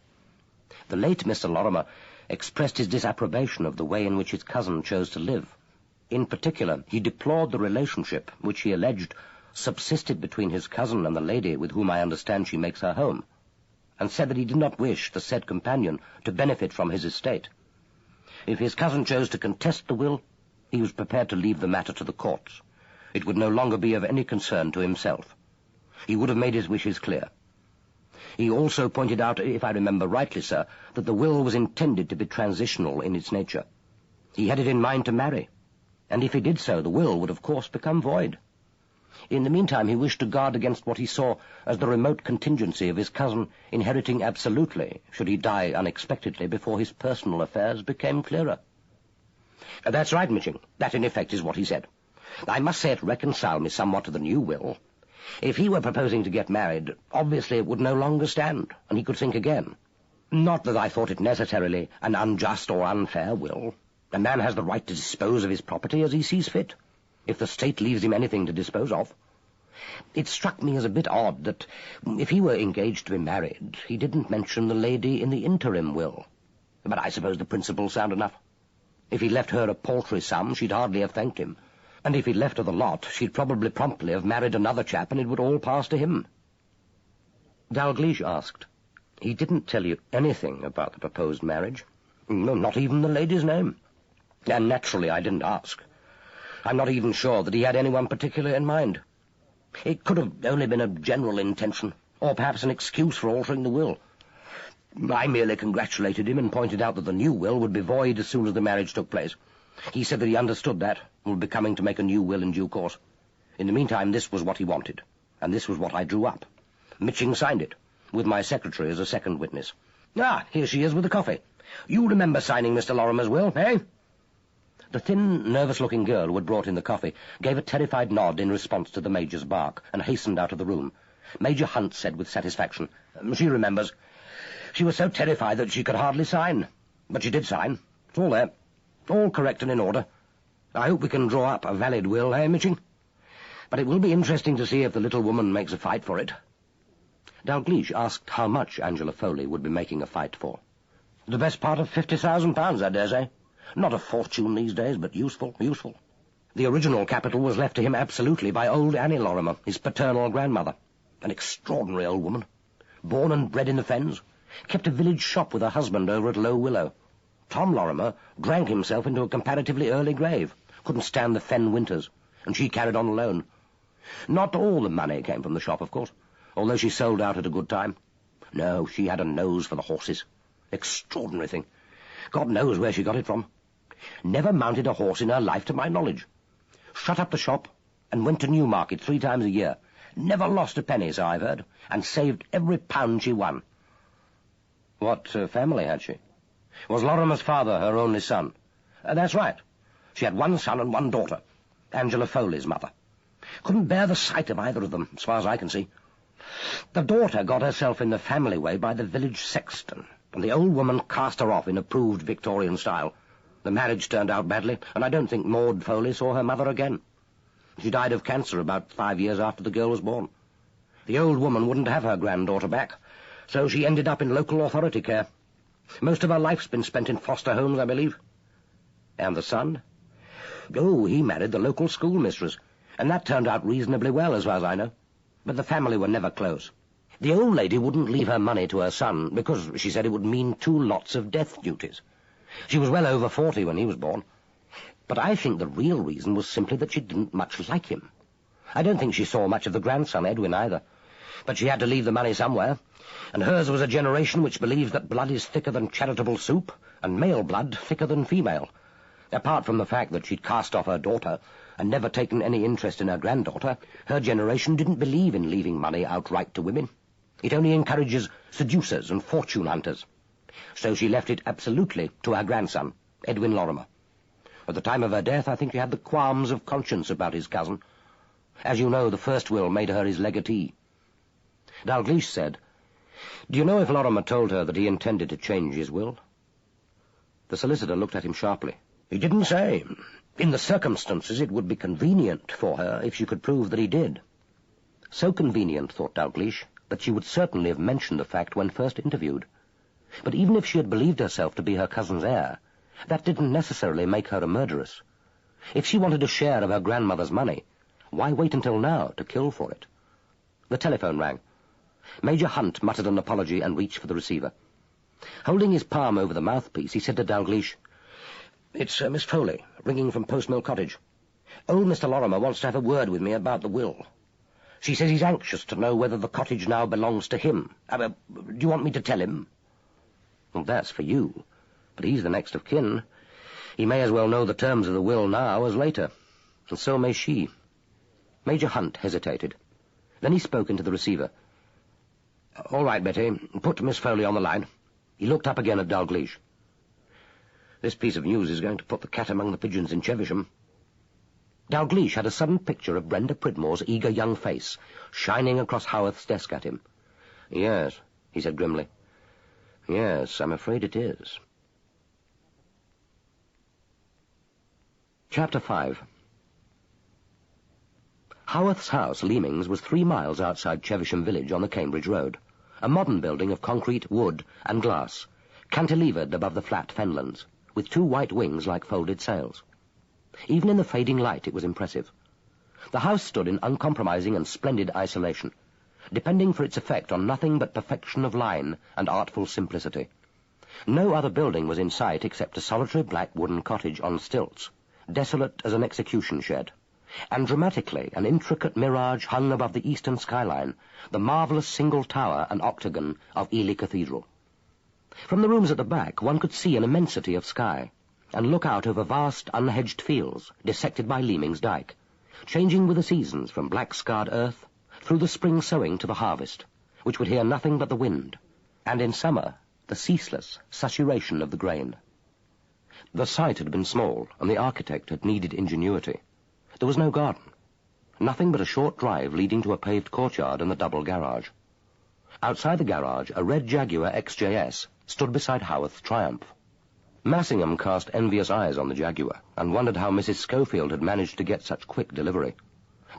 The late Mr. Lorrimer expressed his disapprobation of the way in which his cousin chose to live. In particular, he deplored the relationship which he alleged subsisted between his cousin and the lady with whom I understand she makes her home, and said that he did not wish the said companion to benefit from his estate. If his cousin chose to contest the will, he was prepared to leave the matter to the courts. It would no longer be of any concern to himself. He would have made his wishes clear. He also pointed out, if I remember rightly, sir, that the will was intended to be transitional in its nature. He had it in mind to marry, and if he did so, the will would of course become void. In the meantime, he wished to guard against what he saw as the remote contingency of his cousin inheriting absolutely, should he die unexpectedly before his personal affairs became clearer." "That's right, Mitching. That, in effect, is what he said. I must say it reconciled me somewhat to the new will. If he were proposing to get married, obviously it would no longer stand, and he could think again. Not that I thought it necessarily an unjust or unfair will. A man has the right to dispose of his property as he sees fit, if the state leaves him anything to dispose of. It struck me as a bit odd that, if he were engaged to be married, he didn't mention the lady in the interim will. But I suppose the principle's sound enough. If he left her a paltry sum, she'd hardly have thanked him, and if he'd left her the lot, she'd probably promptly have married another chap, and it would all pass to him." Dalgliesh asked, "He didn't tell you anything about the proposed marriage?" "No, not even the lady's name. And naturally I didn't ask. I'm not even sure that he had anyone particular in mind. It could have only been a general intention, or perhaps an excuse for altering the will. I merely congratulated him and pointed out that the new will would be void as soon as the marriage took place. He said that he understood that, and would be coming to make a new will in due course. In the meantime, this was what he wanted, and this was what I drew up. Mitching signed it, with my secretary as a second witness. Ah, here she is with the coffee. You remember signing Mr. Lorrimer's will, eh? The thin, nervous-looking girl who had brought in the coffee gave a terrified nod in response to the Major's bark and hastened out of the room. Major Hunt said with satisfaction, "She remembers. She was so terrified that she could hardly sign. But she did sign. It's all there. All correct and in order. I hope we can draw up a valid will, eh, Mitching? But it will be interesting to see if the little woman makes a fight for it." Dalgliesh asked how much Angela Foley would be making a fight for. "The best part of £50,000, I dare say. Not a fortune these days, but useful, useful. The original capital was left to him absolutely by old Annie Lorrimer, his paternal grandmother. An extraordinary old woman. Born and bred in the fens. Kept a village shop with her husband over at Low Willow. Tom Lorrimer drank himself into a comparatively early grave. Couldn't stand the fen winters, and she carried on alone. Not all the money came from the shop, of course, although she sold out at a good time. No, she had a nose for the horses. Extraordinary thing. God knows where she got it from. Never mounted a horse in her life, to my knowledge. Shut up the shop and went to Newmarket 3 times a year. Never lost a penny, so I've heard, and saved every pound she won." "What family had she?" "Was Lorrimer's father her only son?" "That's right. She had 1 son and 1 daughter. Angela Foley's mother. Couldn't bear the sight of either of them, as far as I can see. The daughter got herself in the family way by the village sexton, and the old woman cast her off in approved Victorian style. The marriage turned out badly, and I don't think Maud Foley saw her mother again. She died of cancer about 5 years after the girl was born. The old woman wouldn't have her granddaughter back, so she ended up in local authority care. Most of her life's been spent in foster homes, I believe." "And the son?" "Oh, he married the local schoolmistress, and that turned out reasonably well, as far as I know. But the family were never close. The old lady wouldn't leave her money to her son, because she said it would mean 2 lots of death duties. She was well over 40 when he was born. But I think the real reason was simply that she didn't much like him. I don't think she saw much of the grandson, Edwin, either. But she had to leave the money somewhere, and hers was a generation which believes that blood is thicker than charitable soup, and male blood thicker than female. Apart from the fact that she'd cast off her daughter and never taken any interest in her granddaughter, her generation didn't believe in leaving money outright to women. It only encourages seducers and fortune hunters. So she left it absolutely to her grandson, Edwin Lorrimer. At the time of her death, I think she had the qualms of conscience about his cousin. As you know, the first will made her his legatee." Dalgliesh said, "Do you know if Lorrimer told her that he intended to change his will?" The solicitor looked at him sharply. "He didn't say. In the circumstances, it would be convenient for her if she could prove that he did." So convenient, thought Dalgliesh, that she would certainly have mentioned the fact when first interviewed. But even if she had believed herself to be her cousin's heir, that didn't necessarily make her a murderess. If she wanted a share of her grandmother's money, why wait until now to kill for it? The telephone rang. Major Hunt muttered an apology and reached for the receiver. Holding his palm over the mouthpiece, he said to Dalgliesh, "It's Miss Foley, ringing from Post Mill Cottage. Old Mr. Lorrimer wants to have a word with me about the will. She says he's anxious to know whether the cottage now belongs to him. Do you want me to tell him?" "Well, that's for you. But he's the next of kin. He may as well know the terms of the will now as later. And so may she." Major Hunt hesitated. Then he spoke into the receiver. "All right, Betty. Put Miss Foley on the line." He looked up again at Dalgliesh. "This piece of news is going to put the cat among the pigeons in Chevisham." Dalgliesh had a sudden picture of Brenda Pridmore's eager young face, shining across Howarth's desk at him. "Yes," he said grimly. "Yes, I'm afraid it is." Chapter 5. Howarth's house, Leaming's, was 3 miles outside Chevisham village on the Cambridge road, a modern building of concrete, wood, and glass, cantilevered above the flat fenlands, with 2 white wings like folded sails. Even in the fading light it was impressive. The house stood in uncompromising and splendid isolation, depending for its effect on nothing but perfection of line and artful simplicity. No other building was in sight except a solitary black wooden cottage on stilts, desolate as an execution shed, and dramatically an intricate mirage hung above the eastern skyline, the marvellous single tower and octagon of Ely Cathedral. From the rooms at the back one could see an immensity of sky, and look out over vast unhedged fields dissected by Leaming's dyke, changing with the seasons from black-scarred earth through the spring sowing to the harvest, which would hear nothing but the wind, and in summer the ceaseless susurration of the grain. The site had been small, and the architect had needed ingenuity. There was no garden. Nothing but a short drive leading to a paved courtyard and the double garage. Outside the garage, a red Jaguar XJS stood beside Howarth's Triumph. Massingham cast envious eyes on the Jaguar and wondered how Mrs. Schofield had managed to get such quick delivery.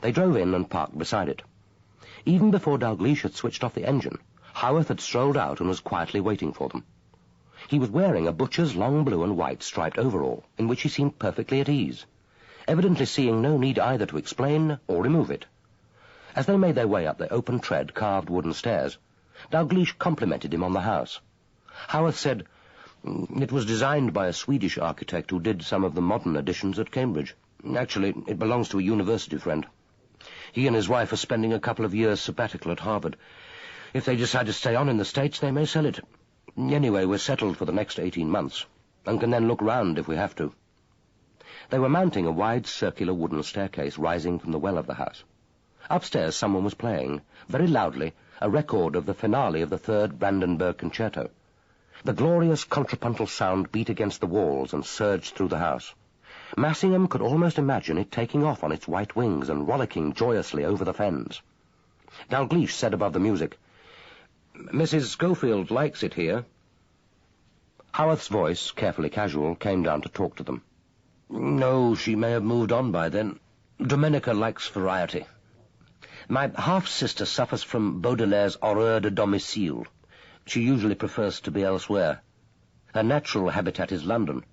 They drove in and parked beside it. Even before Dalgliesh had switched off the engine, Howarth had strolled out and was quietly waiting for them. He was wearing a butcher's long blue and white striped overall, in which he seemed perfectly at ease, evidently seeing no need either to explain or remove it. As they made their way up the open-tread, carved wooden stairs, Dalgliesh complimented him on the house. Howarth said, "It was designed by a Swedish architect who did some of the modern additions at Cambridge. Actually, it belongs to a university friend. He and his wife are spending a couple of years sabbatical at Harvard. If they decide to stay on in the States, they may sell it. Anyway, we're settled for the next 18 months, and can then look round if we have to." They were mounting a wide circular wooden staircase rising from the well of the house. Upstairs someone was playing, very loudly, a record of the finale of the Third Brandenburg Concerto. The glorious contrapuntal sound beat against the walls and surged through the house. Massingham could almost imagine it taking off on its white wings and rollicking joyously over the fens. Dalgliesh said above the music, "Mrs. Schofield likes it here." Howarth's voice, carefully casual, came down to talk to them. "No, she may have moved on by then. Domenica likes variety. My half-sister suffers from Baudelaire's horreur de domicile. She usually prefers to be elsewhere. Her natural habitat is London,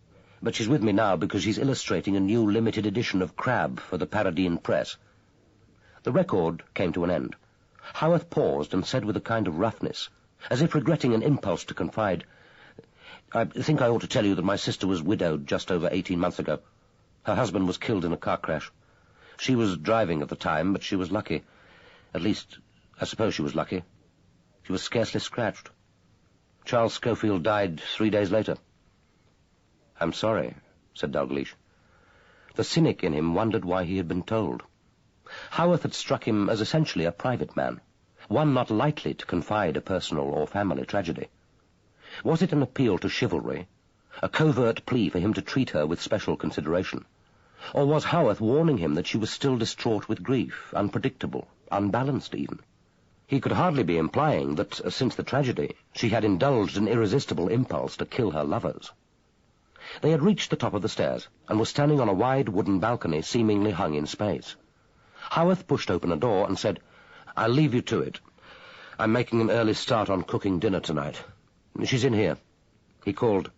but she's with me now because she's illustrating a new limited edition of Crabbe for the Paradine Press." The record came to an end. Howarth paused and said with a kind of roughness, as if regretting an impulse to confide, "I think I ought to tell you that my sister was widowed just over 18 months ago. Her husband was killed in a car crash. She was driving at the time, but she was lucky. At least, I suppose she was lucky. She was scarcely scratched. Charles Schofield died 3 days later." "I'm sorry," said Dalgliesh. The cynic in him wondered why he had been told. Howarth had struck him as essentially a private man, one not lightly to confide a personal or family tragedy. Was it an appeal to chivalry, a covert plea for him to treat her with special consideration? Or was Howarth warning him that she was still distraught with grief, unpredictable, unbalanced even? He could hardly be implying that, since the tragedy, she had indulged an irresistible impulse to kill her lovers. They had reached the top of the stairs, and were standing on a wide wooden balcony seemingly hung in space. Howarth pushed open a door and said, "I'll leave you to it. I'm making an early start on cooking dinner tonight. She's in here." He called,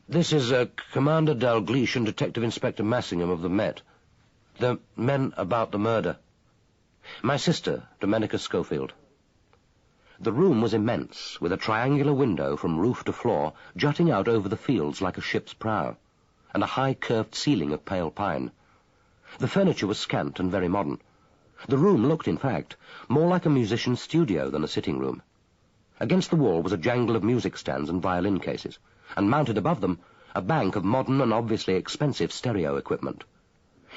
"This is Commander Dalgliesh and Detective Inspector Massingham of the Met. The men about the murder. My sister, Domenica Schofield." The room was immense, with a triangular window from roof to floor jutting out over the fields like a ship's prow, and a high curved ceiling of pale pine. The furniture was scant and very modern. The room looked, in fact, more like a musician's studio than a sitting room. Against the wall was a jangle of music stands and violin cases, and mounted above them a bank of modern and obviously expensive stereo equipment.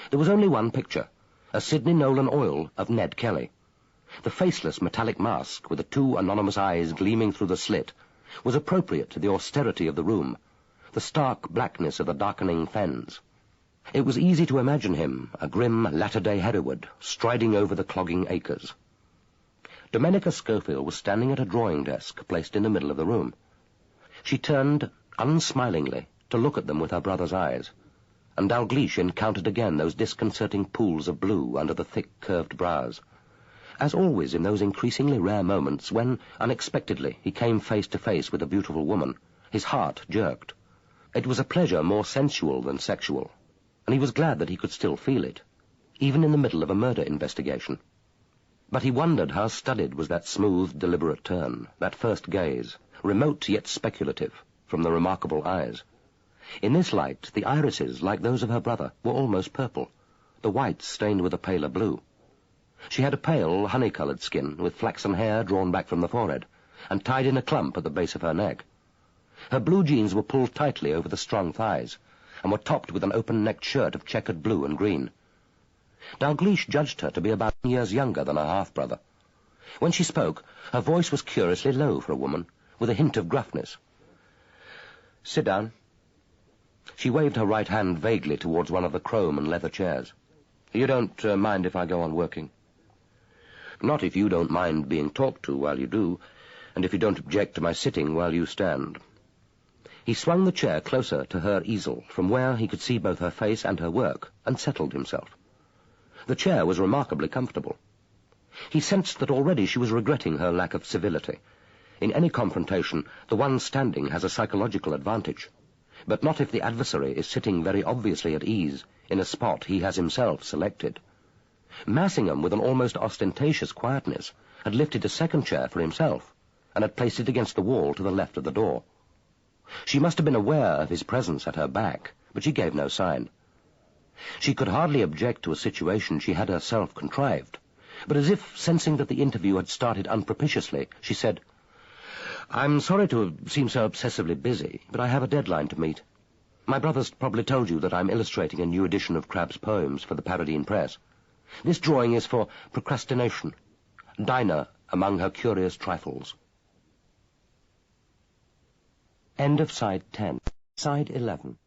There was only one picture, a Sidney Nolan oil of Ned Kelly. The faceless metallic mask, with the 2 anonymous eyes gleaming through the slit, was appropriate to the austerity of the room, the stark blackness of the darkening fens. It was easy to imagine him, a grim latter-day Hereward, striding over the clogging acres. Domenica Schofield was standing at a drawing desk placed in the middle of the room. She turned, unsmilingly, to look at them with her brother's eyes, and Dalgliesh encountered again those disconcerting pools of blue under the thick, curved brows. As always in those increasingly rare moments when, unexpectedly, he came face to face with a beautiful woman, his heart jerked. It was a pleasure more sensual than sexual, and he was glad that he could still feel it, even in the middle of a murder investigation. But he wondered how studied was that smooth, deliberate turn, that first gaze, remote yet speculative, from the remarkable eyes. In this light, the irises, like those of her brother, were almost purple, the whites stained with a paler blue. She had a pale, honey-coloured skin, with flaxen hair drawn back from the forehead, and tied in a clump at the base of her neck. Her blue jeans were pulled tightly over the strong thighs, and were topped with an open-necked shirt of checkered blue and green. Dalgliesh judged her to be about 10 years younger than her half-brother. When she spoke, her voice was curiously low for a woman, with a hint of gruffness, Sit down. She waved her right hand vaguely towards one of the chrome and leather chairs. You don't mind if I go on working? Not if you don't mind being talked to while you do, and if you don't object to my sitting while you stand. He swung the chair closer to her easel, from where he could see both her face and her work, and settled himself. The chair was remarkably comfortable. He sensed that already she was regretting her lack of civility. In any confrontation, the one standing has a psychological advantage, but not if the adversary is sitting very obviously at ease in a spot he has himself selected. Massingham, with an almost ostentatious quietness, had lifted a second chair for himself, and had placed it against the wall to the left of the door. She must have been aware of his presence at her back, but she gave no sign. She could hardly object to a situation she had herself contrived, but as if sensing that the interview had started unpropitiously, she said, "I'm sorry to seem so obsessively busy, but I have a deadline to meet. My brother's probably told you that I'm illustrating a new edition of Crabbe's poems for the Paradine Press. This drawing is for Procrastination, Dinah among her curious trifles." End of side 10. Side 11.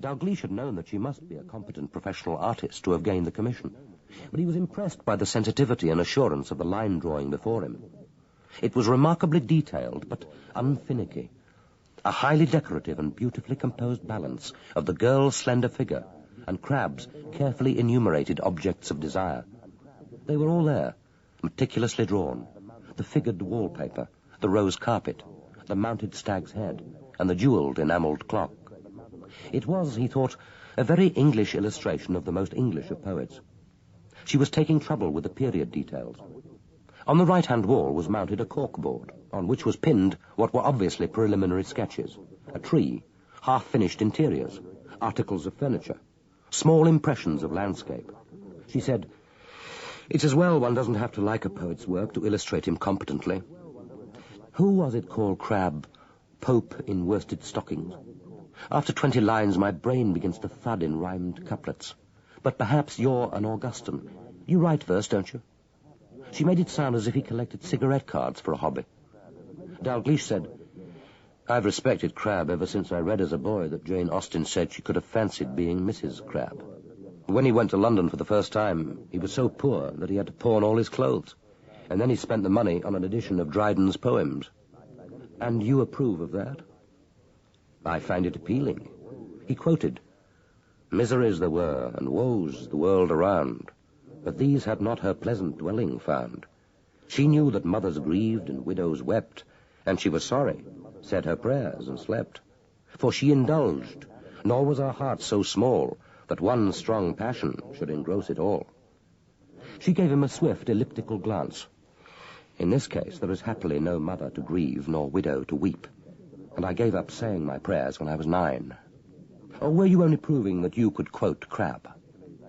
Dalgliesh had known that she must be a competent professional artist to have gained the commission, but he was impressed by the sensitivity and assurance of the line drawing before him. It was remarkably detailed, but unfinicky. A highly decorative and beautifully composed balance of the girl's slender figure and Crabbe's carefully enumerated objects of desire. They were all there, meticulously drawn. The figured wallpaper, the rose carpet, the mounted stag's head, and the jewelled enamelled clock. It was, he thought, a very English illustration of the most English of poets. She was taking trouble with the period details. On the right-hand wall was mounted a corkboard, on which was pinned what were obviously preliminary sketches, a tree, half-finished interiors, articles of furniture, small impressions of landscape. She said, "It's as well one doesn't have to like a poet's work to illustrate him competently. Who was it called Crabbe? Pope in worsted stockings. After 20 lines my brain begins to thud in rhymed couplets. But perhaps you're an Augustan. You write verse, don't you?" She made it sound as if he collected cigarette cards for a hobby. Dalgliesh said, "I've respected Crabbe ever since I read as a boy that Jane Austen said she could have fancied being Mrs. Crabbe. When he went to London for the first time, he was so poor that he had to pawn all his clothes, and then he spent the money on an edition of Dryden's poems." "And you approve of that?" "I find it appealing." He quoted, "Miseries there were, and woes the world around, but these had not her pleasant dwelling found. She knew that mothers grieved and widows wept, and she was sorry, said her prayers and slept. For she indulged, nor was her heart so small that one strong passion should engross it all." She gave him a swift, elliptical glance. "In this case there is happily no mother to grieve, nor widow to weep, and I gave up saying my prayers when I was 9. Or were you only proving that you could quote Crabbe?"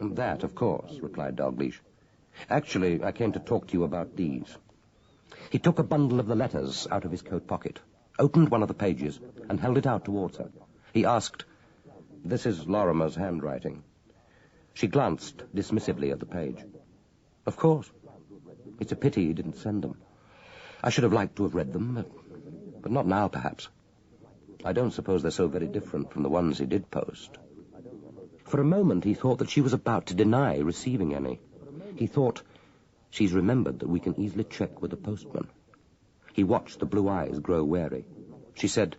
"That, of course," replied Dalgliesh. "Actually, I came to talk to you about these." He took a bundle of the letters out of his coat pocket, opened one of the pages, and held it out towards her. He asked, "This is Lorrimer's handwriting." She glanced dismissively at the page. "Of course. It's a pity he didn't send them. I should have liked to have read them, but not now, perhaps. I don't suppose they're so very different from the ones he did post." For a moment he thought that she was about to deny receiving any. He thought, "She's remembered that we can easily check with the postman." He watched the blue eyes grow wary. She said,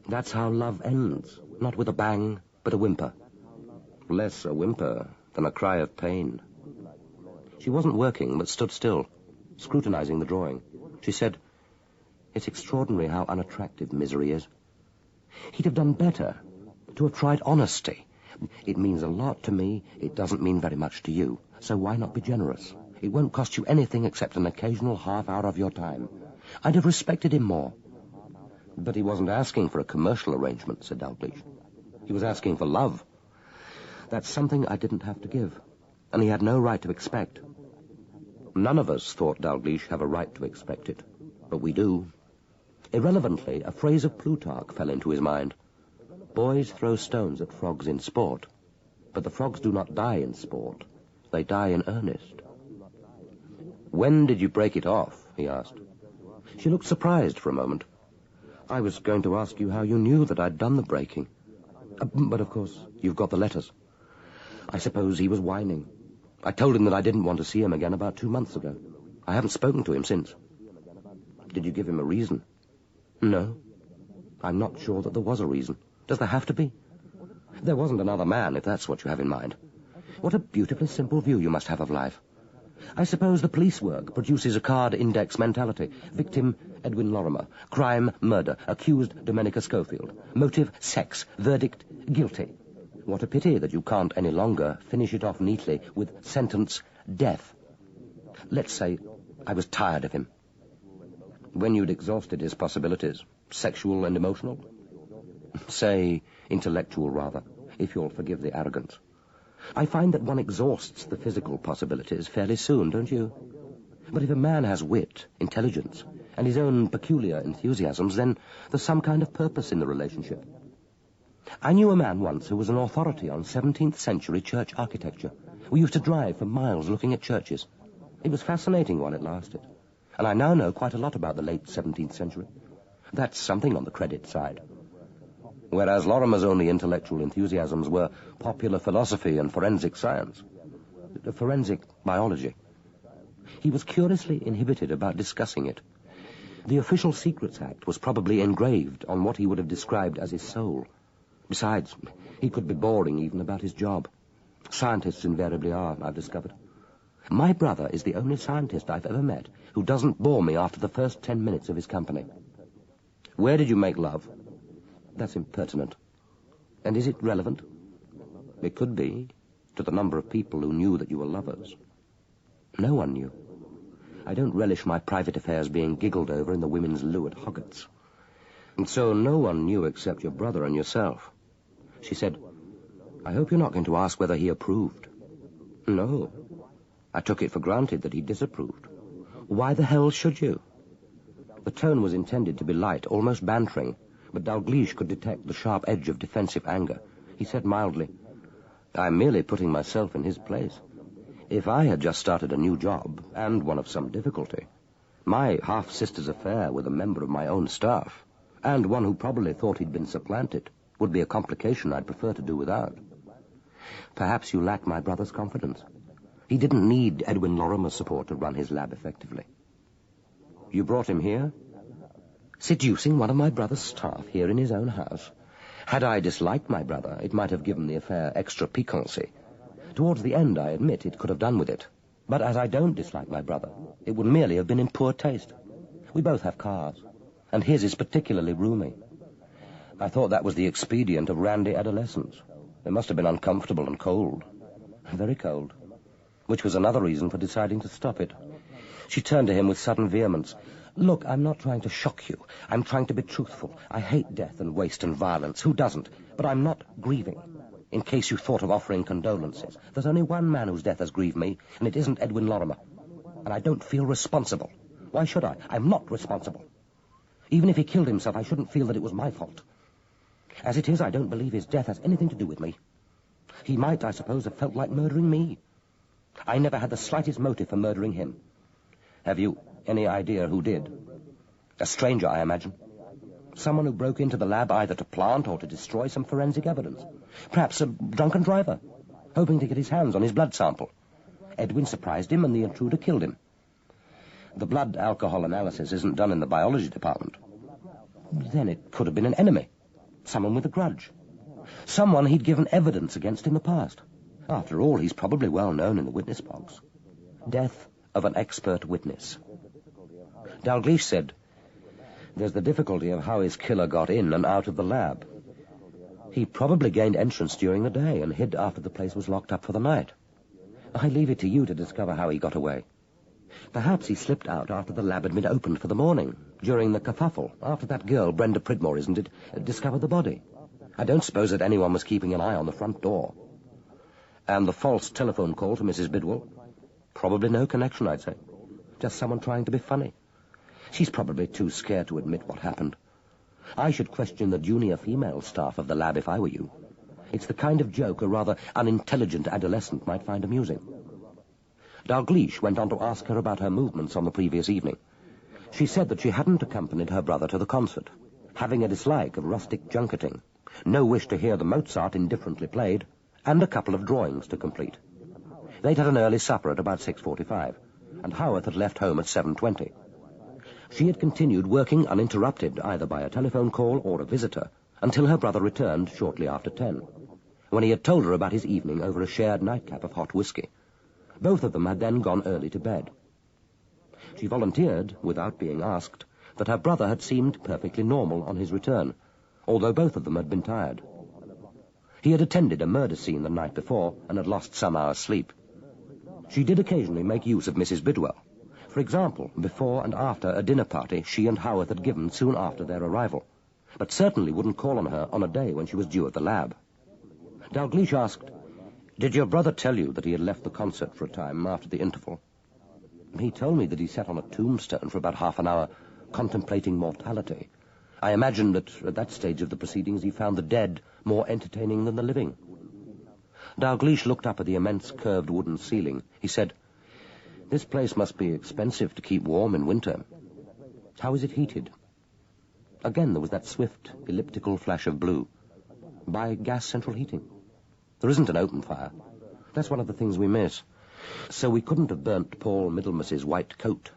"That's how love ends, not with a bang, but a whimper." "Less a whimper than a cry of pain." She wasn't working, but stood still, scrutinizing the drawing. She said, "It's extraordinary how unattractive misery is. He'd have done better to have tried honesty. It means a lot to me. It doesn't mean very much to you. So why not be generous? It won't cost you anything except an occasional half hour of your time. I'd have respected him more." "But he wasn't asking for a commercial arrangement," said Dalgliesh. "He was asking for love. That's something I didn't have to give, and he had no right to expect." "None of us," thought Dalgliesh, "have a right to expect it. But we do." Irrelevantly, a phrase of Plutarch fell into his mind. "Boys throw stones at frogs in sport, but the frogs do not die in sport. They die in earnest." "When did you break it off?" he asked. She looked surprised for a moment. I was going to ask you how you knew that I'd done the breaking. But, of course, you've got the letters. I suppose he was whining. I told him that I didn't want to see him again about 2 months ago. I haven't spoken to him since. Did you give him a reason? No. I'm not sure that there was a reason. Does there have to be? There wasn't another man, if that's what you have in mind. What a beautifully simple view you must have of life. I suppose the police work produces a card index mentality. Victim, Edwin Lorrimer. Crime, murder. Accused, Domenica Schofield. Motive, sex. Verdict, guilty. What a pity that you can't any longer finish it off neatly with sentence, death. Let's say I was tired of him. When you'd exhausted his possibilities, sexual and emotional? Say intellectual, rather, if you'll forgive the arrogance. I find that one exhausts the physical possibilities fairly soon, don't you? But if a man has wit, intelligence, and his own peculiar enthusiasms, then there's some kind of purpose in the relationship. I knew a man once who was an authority on 17th century church architecture. We used to drive for miles looking at churches. It was fascinating while it lasted. And I now know quite a lot about the late 17th century. That's something on the credit side. Whereas Lorrimer's only intellectual enthusiasms were popular philosophy and forensic science. Forensic biology. He was curiously inhibited about discussing it. The Official Secrets Act was probably engraved on what he would have described as his soul. Besides, he could be boring even about his job. Scientists invariably are, I've discovered. My brother is the only scientist I've ever met who doesn't bore me after the first 10 minutes of his company. Where did you make love? That's impertinent. And is it relevant? It could be, to the number of people who knew that you were lovers. No one knew. I don't relish my private affairs being giggled over in the women's loo at Hoggatt's. And so no one knew except your brother and yourself. She said, I hope you're not going to ask whether he approved. No. I took it for granted that he disapproved. Why the hell should you? The tone was intended to be light, almost bantering, but Dalgliesh could detect the sharp edge of defensive anger. He said mildly, I'm merely putting myself in his place. If I had just started a new job, and one of some difficulty, my half-sister's affair with a member of my own staff, and one who probably thought he'd been supplanted, would be a complication I'd prefer to do without. Perhaps you lack my brother's confidence. He didn't need Edwin Lorrimer's support to run his lab effectively. You brought him here? Seducing one of my brother's staff here in his own house. Had I disliked my brother, it might have given the affair extra piquancy. Towards the end, I admit, it could have done with it. But as I don't dislike my brother, it would merely have been in poor taste. We both have cars, and his is particularly roomy. I thought that was the expedient of randy adolescence. It must have been uncomfortable and cold. Very cold. Which was another reason for deciding to stop it. She turned to him with sudden vehemence. Look, I'm not trying to shock you. I'm trying to be truthful. I hate death and waste and violence. Who doesn't? But I'm not grieving. In case you thought of offering condolences, there's only one man whose death has grieved me, and it isn't Edwin Lorrimer. And I don't feel responsible. Why should I? I'm not responsible. Even if he killed himself, I shouldn't feel that it was my fault. As it is, I don't believe his death has anything to do with me. He might, I suppose, have felt like murdering me. I never had the slightest motive for murdering him. Have you any idea who did? A stranger, I imagine. Someone who broke into the lab either to plant or to destroy some forensic evidence. Perhaps a drunken driver, hoping to get his hands on his blood sample. Edwin surprised him and the intruder killed him. The blood alcohol analysis isn't done in the biology department. Then it could have been an enemy. Someone with a grudge. Someone he'd given evidence against in the past. After all, he's probably well known in the witness box. Death of an expert witness. Dalgliesh said, there's the difficulty of how his killer got in and out of the lab. He probably gained entrance during the day and hid after the place was locked up for the night. I leave it to you to discover how he got away. Perhaps he slipped out after the lab had been opened for the morning, during the kerfuffle, after that girl, Brenda Pridmore, isn't it, discovered the body. I don't suppose that anyone was keeping an eye on the front door. And the false telephone call to Mrs. Bidwell? Probably no connection, I'd say. Just someone trying to be funny. She's probably too scared to admit what happened. I should question the junior female staff of the lab if I were you. It's the kind of joke a rather unintelligent adolescent might find amusing. Dalgliesh went on to ask her about her movements on the previous evening. She said that she hadn't accompanied her brother to the concert. having a dislike of rustic junketing, no wish to hear the Mozart indifferently played, and a couple of drawings to complete. They'd had an early supper at about 6:45, and Howarth had left home at 7:20. She had continued working uninterrupted either by a telephone call or a visitor until her brother returned shortly after 10, when he had told her about his evening over a shared nightcap of hot whisky. Both of them had then gone early to bed. She volunteered, without being asked, that her brother had seemed perfectly normal on his return, although both of them had been tired. He had attended a murder scene the night before and had lost some hours' sleep. She did occasionally make use of Mrs. Bidwell. For example, before and after a dinner party she and Howarth had given soon after their arrival, but certainly wouldn't call on her on a day when she was due at the lab. Dalgliesh asked, "Did your brother tell you that he had left the concert for a time after the interval?" "He told me that he sat on a tombstone for about half an hour, contemplating mortality. I imagine that at that stage of the proceedings he found the dead more entertaining than the living." Dalgliesh looked up at the immense curved wooden ceiling. He said, "This place must be expensive to keep warm in winter. How is it heated?" Again there was that swift, elliptical flash of blue. "By gas central heating. There isn't an open fire. That's one of the things we miss. So we couldn't have burnt Paul Middlemas's white coat.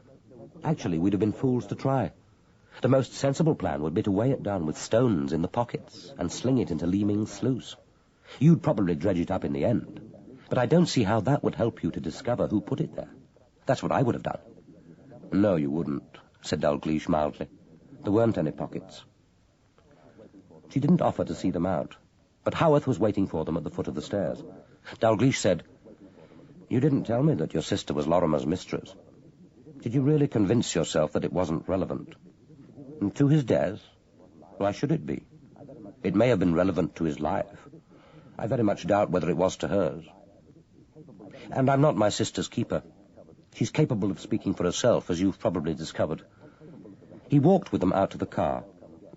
Actually, we'd have been fools to try. The most sensible plan would be to weigh it down with stones in the pockets and sling it into Leaming's sluice. You'd probably dredge it up in the end, but I don't see how that would help you to discover who put it there. That's what I would have done." "No, you wouldn't," said Dalgliesh mildly. "There weren't any pockets." She didn't offer to see them out, but Howarth was waiting for them at the foot of the stairs. Dalgliesh said, "You didn't tell me that your sister was Lorrimer's mistress. Did you really convince yourself that it wasn't relevant?" "To his death? Why should it be? It may have been relevant to his life. I very much doubt whether it was to hers. And I'm not my sister's keeper. She's capable of speaking for herself, as you've probably discovered." He walked with them out to the car,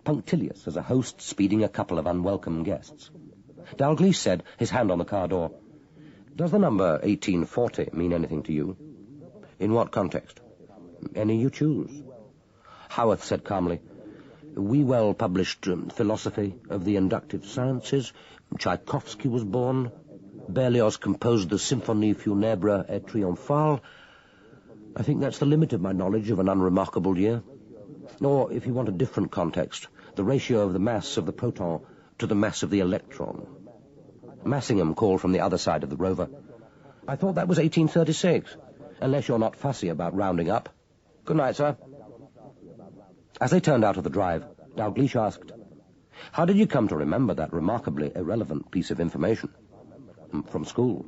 punctilious as a host speeding a couple of unwelcome guests. Dalgliesh said, his hand on the car door, "Does the number 1840 mean anything to you?" "In what context?" "Any you choose." Howarth said calmly, "Wewell published Philosophy of the Inductive Sciences. Tchaikovsky was born. Berlioz composed the Symphonie Funèbre et Triomphale. I think that's the limit of my knowledge of an unremarkable year. Or, if you want a different context, the ratio of the mass of the proton to the mass of the electron." Massingham called from the other side of the rover, "I thought that was 1836, unless you're not fussy about rounding up. Good night, sir." As they turned out of the drive, Dalgliesh asked, "How did you come to remember that remarkably irrelevant piece of information?" "From school.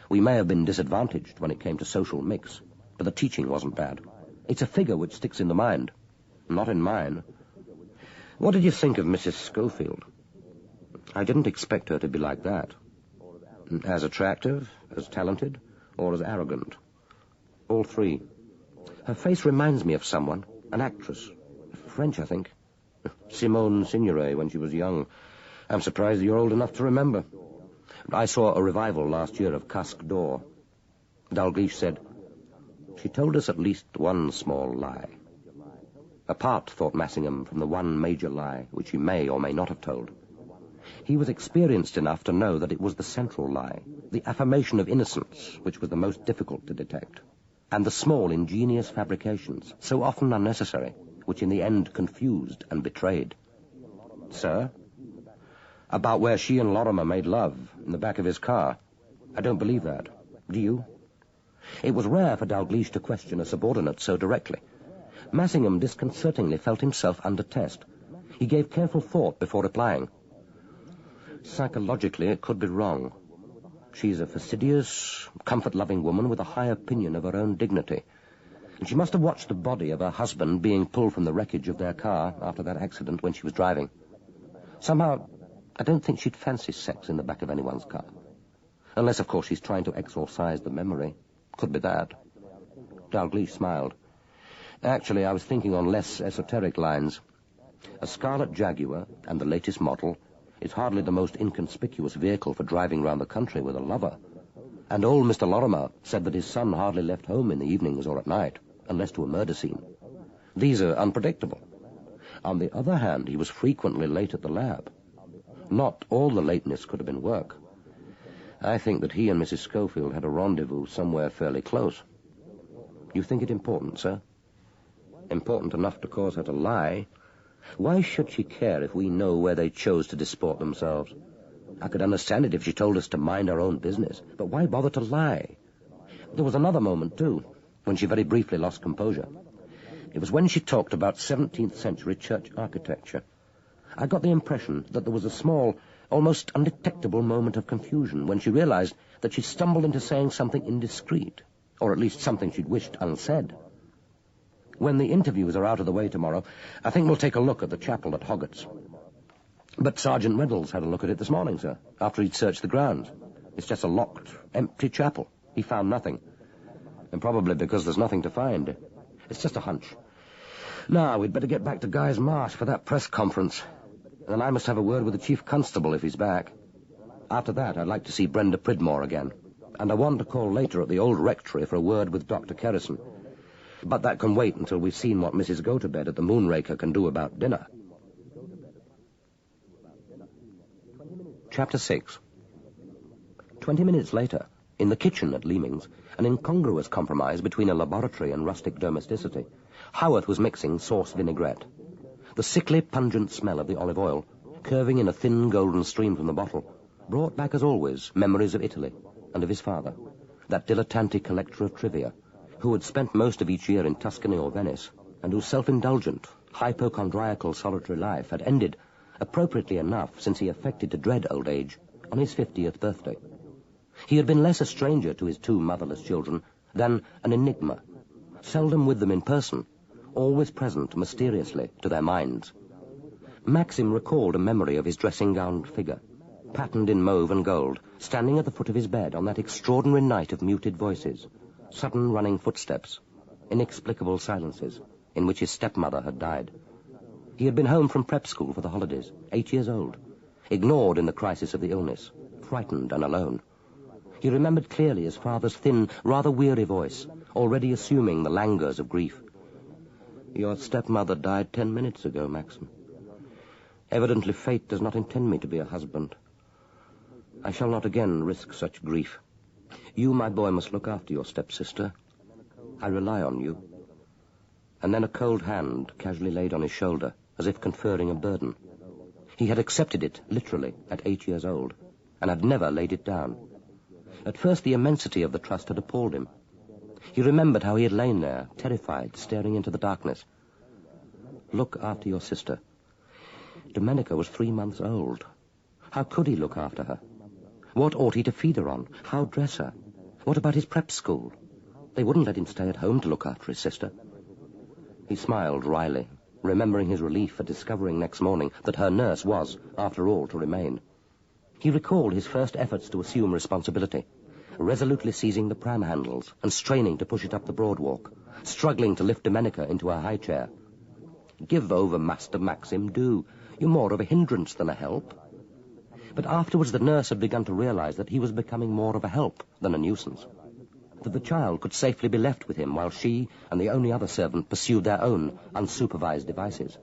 We may have been disadvantaged when it came to social mix, but the teaching wasn't bad. It's a figure which sticks in the mind." "Not in mine." "What did you think of Mrs. Schofield?" "I didn't expect her to be like that." "As attractive, as talented, or as arrogant?" "All three. Her face reminds me of someone, an actress. French, I think. Simone Signoret when she was young. I'm surprised you're old enough to remember. I saw a revival last year of Casque d'Or." Dalgliesh said, "She told us at least one small lie." Apart, thought Massingham, from the one major lie, which he may or may not have told. He was experienced enough to know that it was the central lie, the affirmation of innocence, which was the most difficult to detect, and the small, ingenious fabrications, so often unnecessary, which in the end confused and betrayed. "Sir?" "About where she and Lorrimer made love, in the back of his car. I don't believe that. Do you?" It was rare for Dalgliesh to question a subordinate so directly. Massingham disconcertingly felt himself under test. He gave careful thought before replying. "Psychologically, it could be wrong. She's a fastidious, comfort-loving woman with a high opinion of her own dignity. And she must have watched the body of her husband being pulled from the wreckage of their car after that accident when she was driving. Somehow, I don't think she'd fancy sex in the back of anyone's car. Unless, of course, she's trying to exorcise the memory. Could be that." Dalgliesh smiled. "Actually, I was thinking on less esoteric lines. A Scarlet Jaguar, and the latest model, is hardly the most inconspicuous vehicle for driving round the country with a lover. And old Mr. Lorrimer said that his son hardly left home in the evenings or at night, unless to a murder scene. These are unpredictable. On the other hand, he was frequently late at the lab. Not all the lateness could have been work. I think that he and Mrs. Schofield had a rendezvous somewhere fairly close. You think it important, sir? Important enough to cause her to lie? Why should she care if we know where they chose to disport themselves? I could understand it if she told us to mind our own business, but why bother to lie? There was another moment, too, when she very briefly lost composure. It was when she talked about 17th century church architecture. I got the impression that there was a small, almost undetectable moment of confusion when she realized that she'd stumbled into saying something indiscreet, or at least something she'd wished unsaid. When the interviews are out of the way tomorrow, I think we'll take a look at the chapel at Hoggatt's. But Sergeant Reynolds had a look at it this morning, sir, after he'd searched the grounds. It's just a locked, empty chapel. He found nothing. And probably because there's nothing to find. It's just a hunch. Now, we'd better get back to Guy's Marsh for that press conference. And then I must have a word with the Chief Constable if he's back. After that, I'd like to see Brenda Pridmore again. And I want to call later at the old rectory for a word with Dr. Kerrison. But that can wait until we've seen what Mrs. Go-to-Bed at the Moonraker can do about dinner. Chapter 6. 20 minutes later, in the kitchen at Leaming's, an incongruous compromise between a laboratory and rustic domesticity, Howarth was mixing sauce vinaigrette. The sickly, pungent smell of the olive oil, curving in a thin golden stream from the bottle, brought back, as always, memories of Italy and of his father, that dilettante collector of trivia, who had spent most of each year in Tuscany or Venice, and whose self-indulgent, hypochondriacal solitary life had ended, appropriately enough, since he affected to dread old age, on his 50th birthday. He had been less a stranger to his two motherless children than an enigma, seldom with them in person, always present mysteriously to their minds. Maxim recalled a memory of his dressing-gowned figure, patterned in mauve and gold, standing at the foot of his bed on that extraordinary night of muted voices, sudden running footsteps, inexplicable silences, in which his stepmother had died. He had been home from prep school for the holidays, 8 years old, ignored in the crisis of the illness, frightened and alone. He remembered clearly his father's thin, rather weary voice, already assuming the languors of grief. "Your stepmother died 10 minutes ago, Maxim. Evidently fate does not intend me to be a husband. I shall not again risk such grief. You, my boy, must look after your stepsister. I rely on you." And then a cold hand casually laid on his shoulder, as if conferring a burden. He had accepted it, literally, at 8 years old, and had never laid it down. At first the immensity of the trust had appalled him. He remembered how he had lain there, terrified, staring into the darkness. Look after your sister. Domenica was 3 months old. How could he look after her? What ought he to feed her on? How dress her? What about his prep school? They wouldn't let him stay at home to look after his sister. He smiled wryly, remembering his relief at discovering next morning that her nurse was, after all, to remain. He recalled his first efforts to assume responsibility, resolutely seizing the pram handles and straining to push it up the broad walk, struggling to lift Domenica into a high chair. "Give over, Master Maxim, do. You're more of a hindrance than a help." But afterwards the nurse had begun to realize that he was becoming more of a help than a nuisance, that the child could safely be left with him while she and the only other servant pursued their own unsupervised devices.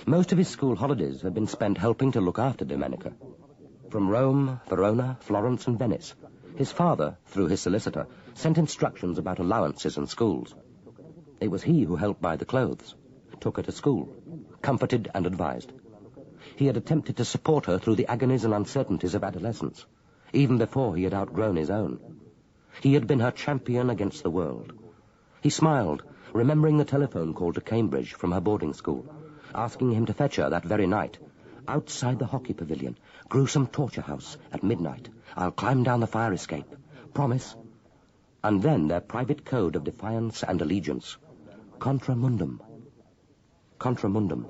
Most of his school holidays had been spent helping to look after Domenica. From Rome, Verona, Florence, and Venice, his father, through his solicitor, sent instructions about allowances and schools. It was he who helped buy the clothes, took her to school, comforted and advised. He had attempted to support her through the agonies and uncertainties of adolescence, even before he had outgrown his own. He had been her champion against the world. He smiled, remembering the telephone call to Cambridge from her boarding school, asking him to fetch her that very night. "Outside the hockey pavilion, gruesome torture house, at midnight. I'll climb down the fire escape. Promise?" And then their private code of defiance and allegiance. Contra mundum. Contra mundum.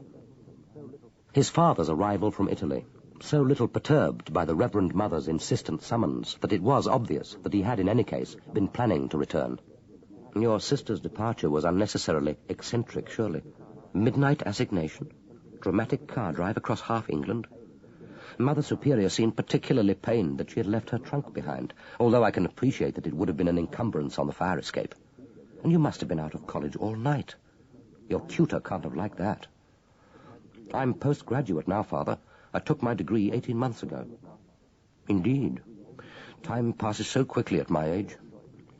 His father's arrival from Italy, so little perturbed by the Reverend Mother's insistent summons that it was obvious that he had, in any case, been planning to return. "Your sister's departure was unnecessarily eccentric, surely. Midnight assignation? Dramatic car drive across half England? Mother Superior seemed particularly pained that she had left her trunk behind, although I can appreciate that it would have been an encumbrance on the fire escape. And you must have been out of college all night. Your tutor can't have liked that." I'm postgraduate now, Father. I took my degree 18 months ago. Indeed. Time passes so quickly at my age.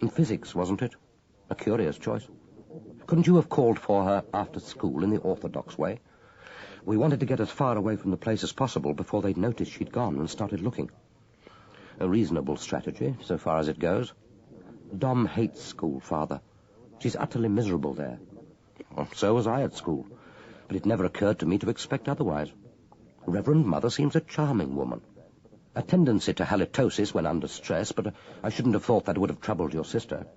In physics, wasn't it? A curious choice. Couldn't you have called for her after school in the orthodox way? We wanted to get as far away from the place as possible before they'd noticed she'd gone and started looking. A reasonable strategy, so far as it goes. Dom hates school, Father. She's utterly miserable there. Well, so was I at school, but it never occurred to me to expect otherwise. Reverend Mother seems a charming woman. A tendency to halitosis when under stress, but I shouldn't have thought that would have troubled your sister.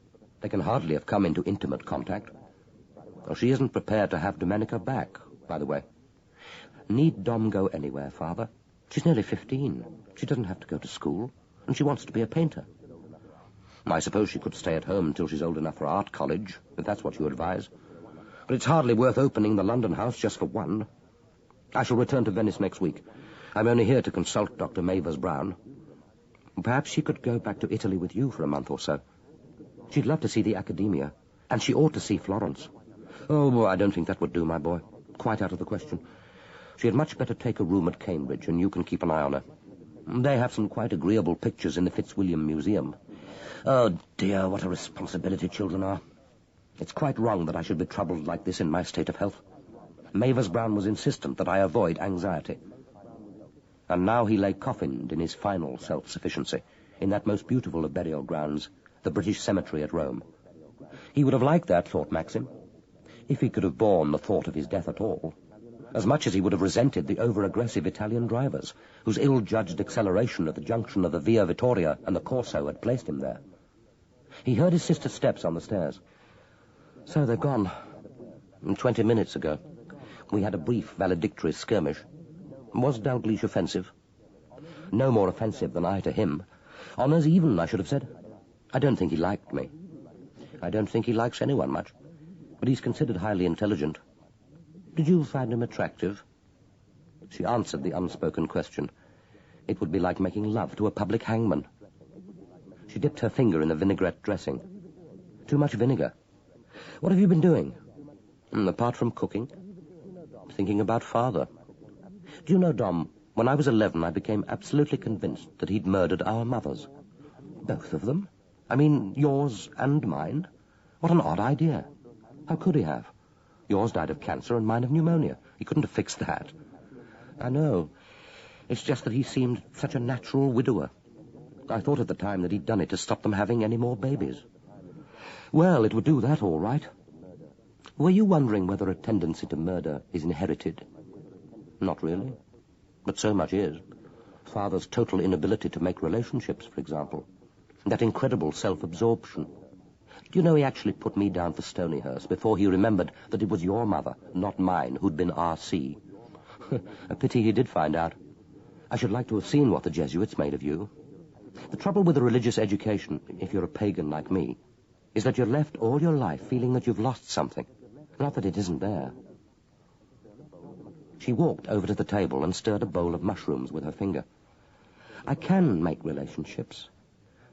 They can hardly have come into intimate contact. Well, she isn't prepared to have Domenica back, by the way. Need Dom go anywhere, Father? She's nearly 15. She doesn't have to go to school, and she wants to be a painter. I suppose she could stay at home until she's old enough for art college, if that's what you advise. But it's hardly worth opening the London house just for one. I shall return to Venice next week. I'm only here to consult Dr. Mavers Brown. Perhaps she could go back to Italy with you for a month or so. She'd love to see the Accademia, and she ought to see Florence. Oh, I don't think that would do, my boy. Quite out of the question. She had much better take a room at Cambridge, and you can keep an eye on her. They have some quite agreeable pictures in the Fitzwilliam Museum. Oh, dear, what a responsibility children are. It's quite wrong that I should be troubled like this in my state of health. Mavers Brown was insistent that I avoid anxiety. And now he lay coffined in his final self-sufficiency, in that most beautiful of burial grounds, the British Cemetery at Rome. He would have liked that, thought Maxim, if he could have borne the thought of his death at all, as much as he would have resented the over-aggressive Italian drivers, whose ill-judged acceleration at the junction of the Via Vittoria and the Corso had placed him there. He heard his sister's steps on the stairs. So they're gone. 20 minutes ago. We had a brief valedictory skirmish. Was Dalgliesh offensive? No more offensive than I to him. Honours even, I should have said. I don't think he liked me. I don't think he likes anyone much. But he's considered highly intelligent. Did you find him attractive? She answered the unspoken question. It would be like making love to a public hangman. She dipped her finger in the vinaigrette dressing. Too much vinegar. What have you been doing? Apart from cooking? Thinking about Father. Do you know, Dom, when I was 11, I became absolutely convinced that he'd murdered our mothers. Both of them? I mean, yours and mine? What an odd idea. How could he have? Yours died of cancer and mine of pneumonia. He couldn't have fixed that. I know. It's just that he seemed such a natural widower. I thought at the time that he'd done it to stop them having any more babies. Well, it would do that all right. Were you wondering whether a tendency to murder is inherited? Not really. But so much is. Father's total inability to make relationships, for example. That incredible self-absorption. Do you know he actually put me down for Stonyhurst before he remembered that it was your mother, not mine, who'd been R.C.? A pity he did find out. I should like to have seen what the Jesuits made of you. The trouble with a religious education, if you're a pagan like me, is that you're left all your life feeling that you've lost something. Not that it isn't there. She walked over to the table and stirred a bowl of mushrooms with her finger. I can make relationships.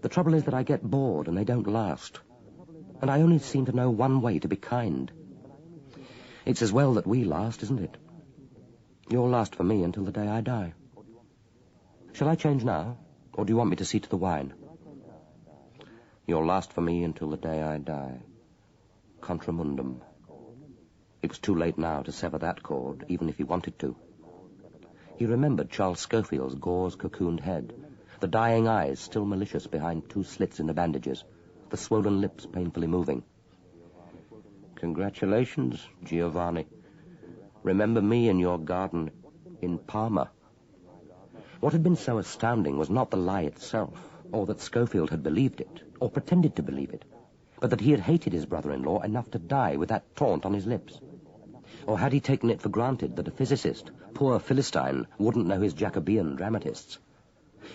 The trouble is that I get bored and they don't last. And I only seem to know one way to be kind. It's as well that we last, isn't it? You'll last for me until the day I die. Shall I change now, or do you want me to see to the wine? You'll last for me until the day I die. Contra mundum. It was too late now to sever that cord, even if he wanted to. He remembered Charles Schofield's gauze-cocooned head, the dying eyes still malicious behind 2 slits in the bandages, the swollen lips painfully moving. Congratulations, Giovanni. Remember me in your garden in Parma. What had been so astounding was not the lie itself, or that Schofield had believed it, or pretended to believe it, but that he had hated his brother-in-law enough to die with that taunt on his lips. Or had he taken it for granted that a physicist, poor Philistine, wouldn't know his Jacobean dramatists?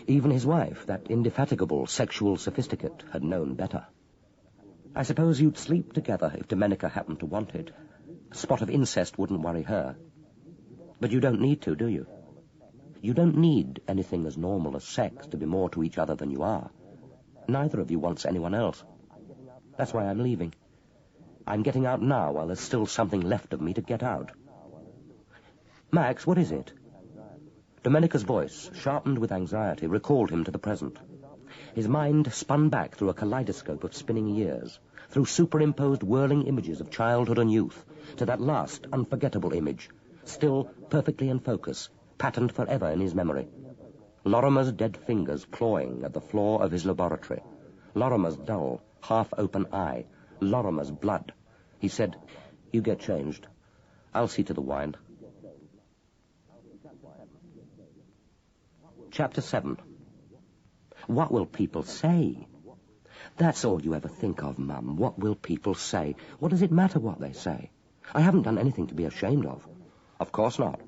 Even his wife, that indefatigable sexual sophisticate, had known better. I suppose you'd sleep together if Domenica happened to want it. A spot of incest wouldn't worry her. But you don't need to, do you? You don't need anything as normal as sex to be more to each other than you are. Neither of you wants anyone else. That's why I'm leaving. I'm getting out now while there's still something left of me to get out. Max, what is it? Domenica's voice, sharpened with anxiety, recalled him to the present. His mind spun back through a kaleidoscope of spinning years, through superimposed whirling images of childhood and youth, to that last unforgettable image, still perfectly in focus, patterned forever in his memory. Lorrimer's dead fingers clawing at the floor of his laboratory. Lorrimer's dull, half-open eye. Lorrimer's blood. He said, "You get changed. I'll see to the wine." Chapter 7. What will people say? That's all you ever think of, Mum. What will people say? What does it matter what they say? I haven't done anything to be ashamed of. Of course not.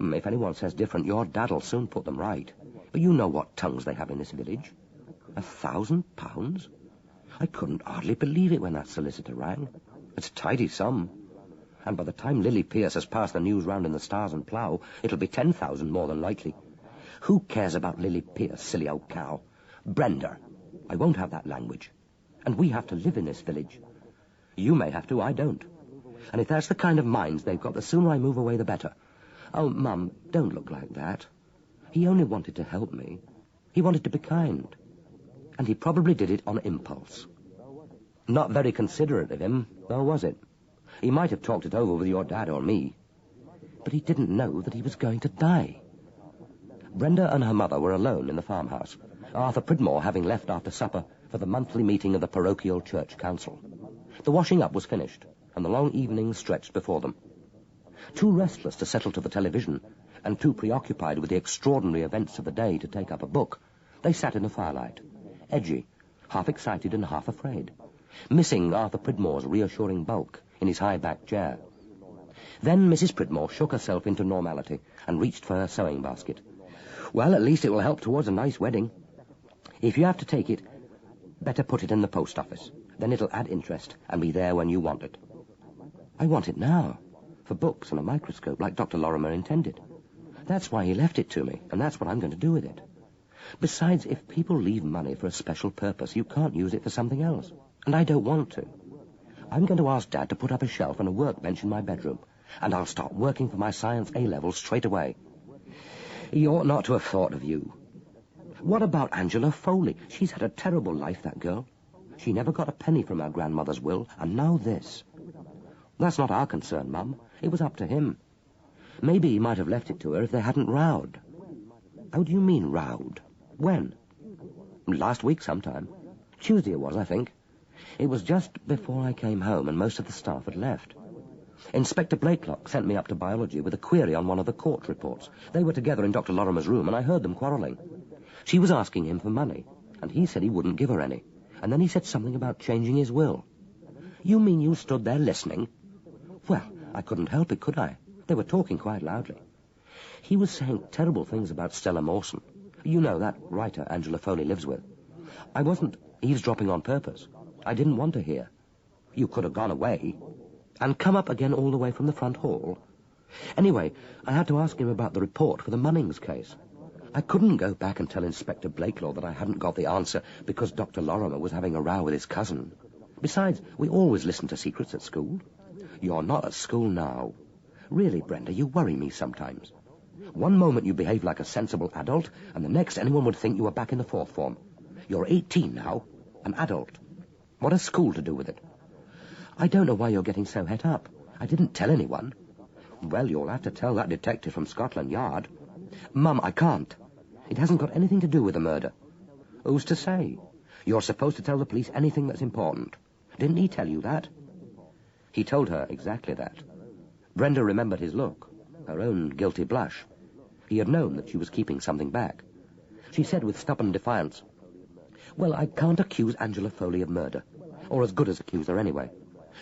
If anyone says different, your dad'll soon put them right. But you know what tongues they have in this village. £1,000? I couldn't hardly believe it when that solicitor rang. It's a tidy sum. And by the time Lily Pierce has passed the news round in the Stars and Plough, it'll be 10,000 more than likely. Who cares about Lily Pierce, silly old cow? Brenda, I won't have that language. And we have to live in this village. You may have to, I don't. And if that's the kind of minds they've got, the sooner I move away, the better. Oh, Mum, don't look like that. He only wanted to help me. He wanted to be kind. And he probably did it on impulse. Not very considerate of him, though, was it? He might have talked it over with your dad or me. But he didn't know that he was going to die. Brenda and her mother were alone in the farmhouse, Arthur Pridmore having left after supper for the monthly meeting of the parochial church council. The washing up was finished, and the long evening stretched before them. Too restless to settle to the television, and too preoccupied with the extraordinary events of the day to take up a book, they sat in the firelight, edgy, half excited and half afraid, missing Arthur Pridmore's reassuring bulk in his high-backed chair. Then Mrs. Pridmore shook herself into normality and reached for her sewing basket. "Well, at least it will help towards a nice wedding. If you have to take it, better put it in the post office. Then it'll add interest and be there when you want it." "I want it now, for books and a microscope like Dr. Lorrimer intended. That's why he left it to me, and that's what I'm going to do with it. Besides, if people leave money for a special purpose, you can't use it for something else, and I don't want to. I'm going to ask Dad to put up a shelf and a workbench in my bedroom, and I'll start working for my science A-levels straight away. He ought not to have thought of you. What about Angela Foley? She's had a terrible life, that girl. She never got a penny from her grandmother's will, and now this. That's not our concern, Mum. It was up to him. Maybe he might have left it to her if they hadn't rowed." "How do you mean, rowed? When?" "Last week sometime. Tuesday it was, I think. It was just before I came home and most of the staff had left. Inspector Blakelock sent me up to biology with a query on one of the court reports. They were together in Dr. Lorrimer's room, and I heard them quarrelling. She was asking him for money, and he said he wouldn't give her any. And then he said something about changing his will." "You mean you stood there listening?" "Well, I couldn't help it, could I? They were talking quite loudly. He was saying terrible things about Stella Mawson. You know, that writer Angela Foley lives with. I wasn't eavesdropping on purpose. I didn't want to hear. You could have gone away and come up again all the way from the front hall. Anyway, I had to ask him about the report for the Munnings case. I couldn't go back and tell Inspector Blakelock that I hadn't got the answer because Dr. Lorrimer was having a row with his cousin. Besides, we always listen to secrets at school. You're not at school now. Really, Brenda, you worry me sometimes. One moment you behave like a sensible adult, and the next anyone would think you were back in the fourth form. You're 18 now, an adult. What has school to do with it? I don't know why you're getting so het up. I didn't tell anyone." "Well, you'll have to tell that detective from Scotland Yard." "Mum, I can't. It hasn't got anything to do with the murder." "Who's to say? You're supposed to tell the police anything that's important. Didn't he tell you that?" He told her exactly that. Brenda remembered his look, her own guilty blush. He had known that she was keeping something back. She said with stubborn defiance, "Well, I can't accuse Angela Foley of murder, or as good as accuse her anyway.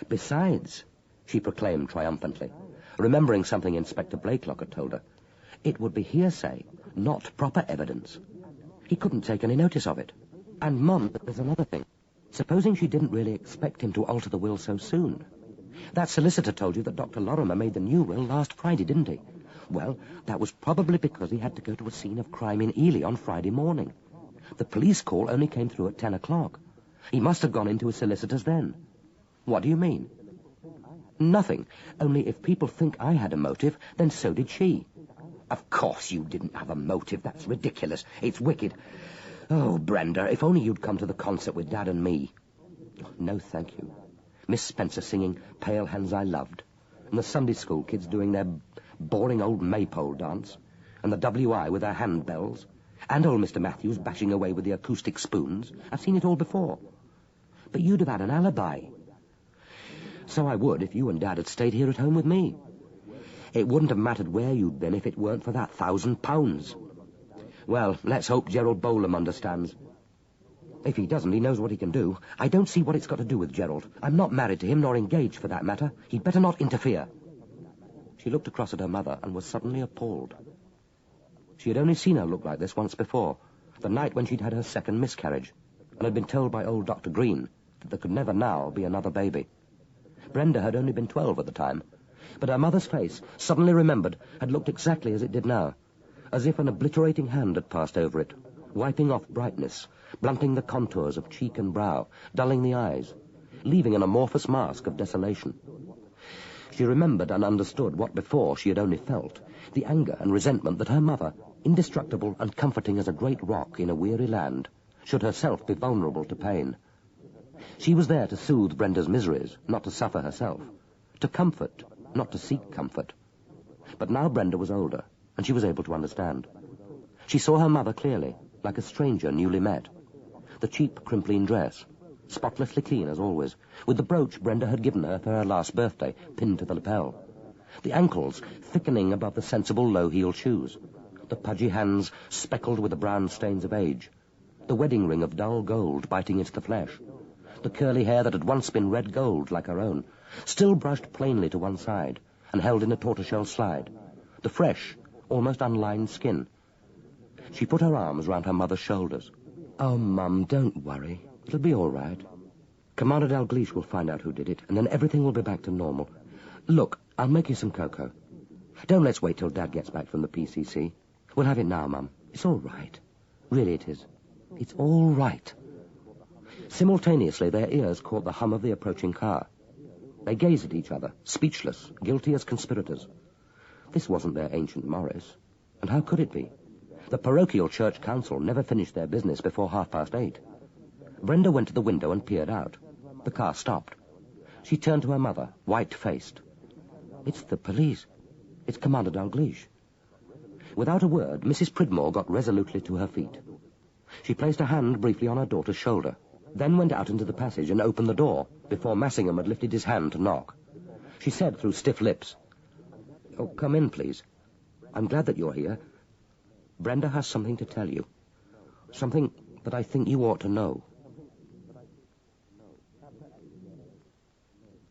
Besides," she proclaimed triumphantly, remembering something Inspector Blakelock had told her, "it would be hearsay, not proper evidence. He couldn't take any notice of it. And, Mum, there's another thing. Supposing she didn't really expect him to alter the will so soon. That solicitor told you that Dr. Lorrimer made the new will last Friday, didn't he? Well, that was probably because he had to go to a scene of crime in Ely on Friday morning. The police call only came through at 10 o'clock. He must have gone into his solicitor's then. What do you mean?" Nothing. Only if people think I had a motive, then so did she. Of course you didn't have a motive. That's ridiculous. It's wicked. Oh, Brenda, if only you'd come to the concert with Dad and me. No, thank you. Miss Spencer singing Pale Hands I Loved, and the Sunday school kids doing their boring old maypole dance, and the WI with their handbells, and old Mr. Matthews bashing away with the acoustic spoons. I've seen it all before. But you'd have had an alibi. So I would if you and Dad had stayed here at home with me. It wouldn't have mattered where you'd been if it weren't for that £1,000. Well, let's hope Gerald Bolam understands. If he doesn't, he knows what he can do. I don't see what it's got to do with Gerald. I'm not married to him, nor engaged for that matter. He'd better not interfere. She looked across at her mother and was suddenly appalled. She had only seen her look like this once before, the night when she'd had her second miscarriage, and had been told by old Dr. Green that there could never now be another baby. Brenda had only been 12 at the time, but her mother's face, suddenly remembered, had looked exactly as it did now, as if an obliterating hand had passed over it, wiping off brightness, blunting the contours of cheek and brow, dulling the eyes, leaving an amorphous mask of desolation. She remembered and understood what before she had only felt, the anger and resentment that her mother, indestructible and comforting as a great rock in a weary land, should herself be vulnerable to pain. She was there to soothe Brenda's miseries, not to suffer herself, to comfort, not to seek comfort. But now Brenda was older, and she was able to understand. She saw her mother clearly, like a stranger newly met. The cheap crimpline dress, spotlessly clean as always, with the brooch Brenda had given her for her last birthday, pinned to the lapel. The ankles thickening above the sensible low-heeled shoes. The pudgy hands speckled with the brown stains of age. The wedding ring of dull gold biting into the flesh. The curly hair that had once been red gold like her own, still brushed plainly to one side and held in a tortoiseshell slide. The fresh, almost unlined skin. She put her arms round her mother's shoulders. "Oh, Mum, don't worry. It'll be all right. Commander Dalgliesh will find out who did it, and then everything will be back to normal. Look, I'll make you some cocoa. Don't let's wait till Dad gets back from the PCC. We'll have it now, Mum. It's all right. Really it is. It's all right." Simultaneously, their ears caught the hum of the approaching car. They gazed at each other, speechless, guilty as conspirators. This wasn't their ancient Morris, and how could it be? The parochial church council never finished their business before 8:30. Brenda went to the window and peered out. The car stopped. She turned to her mother, white-faced. "It's the police. It's Commander Dalgliesh." Without a word, Mrs. Pridmore got resolutely to her feet. She placed a hand briefly on her daughter's shoulder, then went out into the passage and opened the door before Massingham had lifted his hand to knock. She said through stiff lips, "Oh, come in, please. I'm glad that you're here. Brenda has something to tell you. Something that I think you ought to know."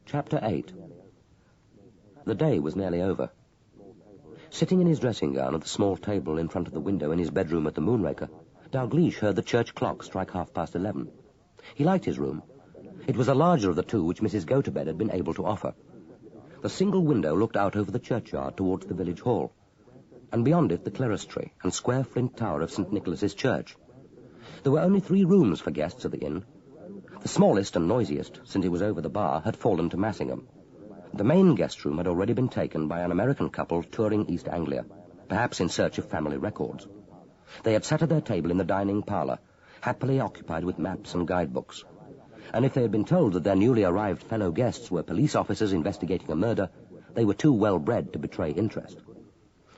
Chapter 8. The day was nearly over. Sitting in his dressing gown at the small table in front of the window in his bedroom at the Moonraker, Dalgliesh heard the church clock strike 11:30. He liked his room. It was the larger of the two which Mrs. Gotobed had been able to offer. The single window looked out over the churchyard towards the village hall, and beyond it the clerestory and square flint tower of St. Nicholas's Church. There were only 3 rooms for guests at the inn. The smallest and noisiest, since it was over the bar, had fallen to Massingham. The main guest room had already been taken by an American couple touring East Anglia, perhaps in search of family records. They had sat at their table in the dining parlour, happily occupied with maps and guidebooks. And if they had been told that their newly arrived fellow guests were police officers investigating a murder, they were too well-bred to betray interest.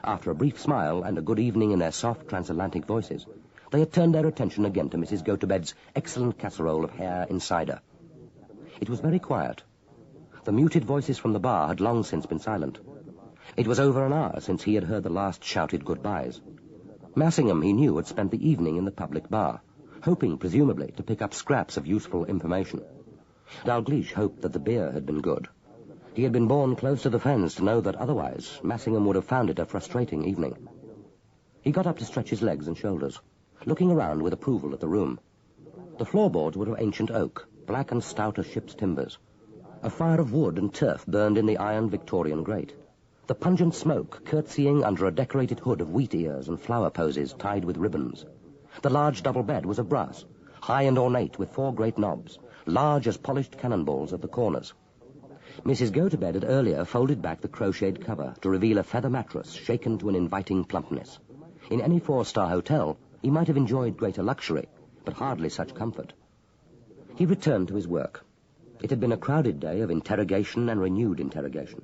After a brief smile and a good evening in their soft transatlantic voices, they had turned their attention again to Mrs. Gotobed's excellent casserole of hare in cider. It was very quiet. The muted voices from the bar had long since been silent. It was over an hour since he had heard the last shouted goodbyes. Massingham, he knew, had spent the evening in the public bar, hoping, presumably, to pick up scraps of useful information. Dalgliesh hoped that the beer had been good. He had been born close to the fens to know that otherwise Massingham would have found it a frustrating evening. He got up to stretch his legs and shoulders, looking around with approval at the room. The floorboards were of ancient oak, black and stout as ship's timbers. A fire of wood and turf burned in the iron Victorian grate. The pungent smoke curtsying under a decorated hood of wheat ears and flower posies tied with ribbons. The large double bed was of brass, high and ornate with 4 great knobs, large as polished cannonballs at the corners. Mrs. Gotobed had earlier folded back the crocheted cover to reveal a feather mattress shaken to an inviting plumpness. In any four-star hotel, he might have enjoyed greater luxury, but hardly such comfort. He returned to his work. It had been a crowded day of interrogation and renewed interrogation.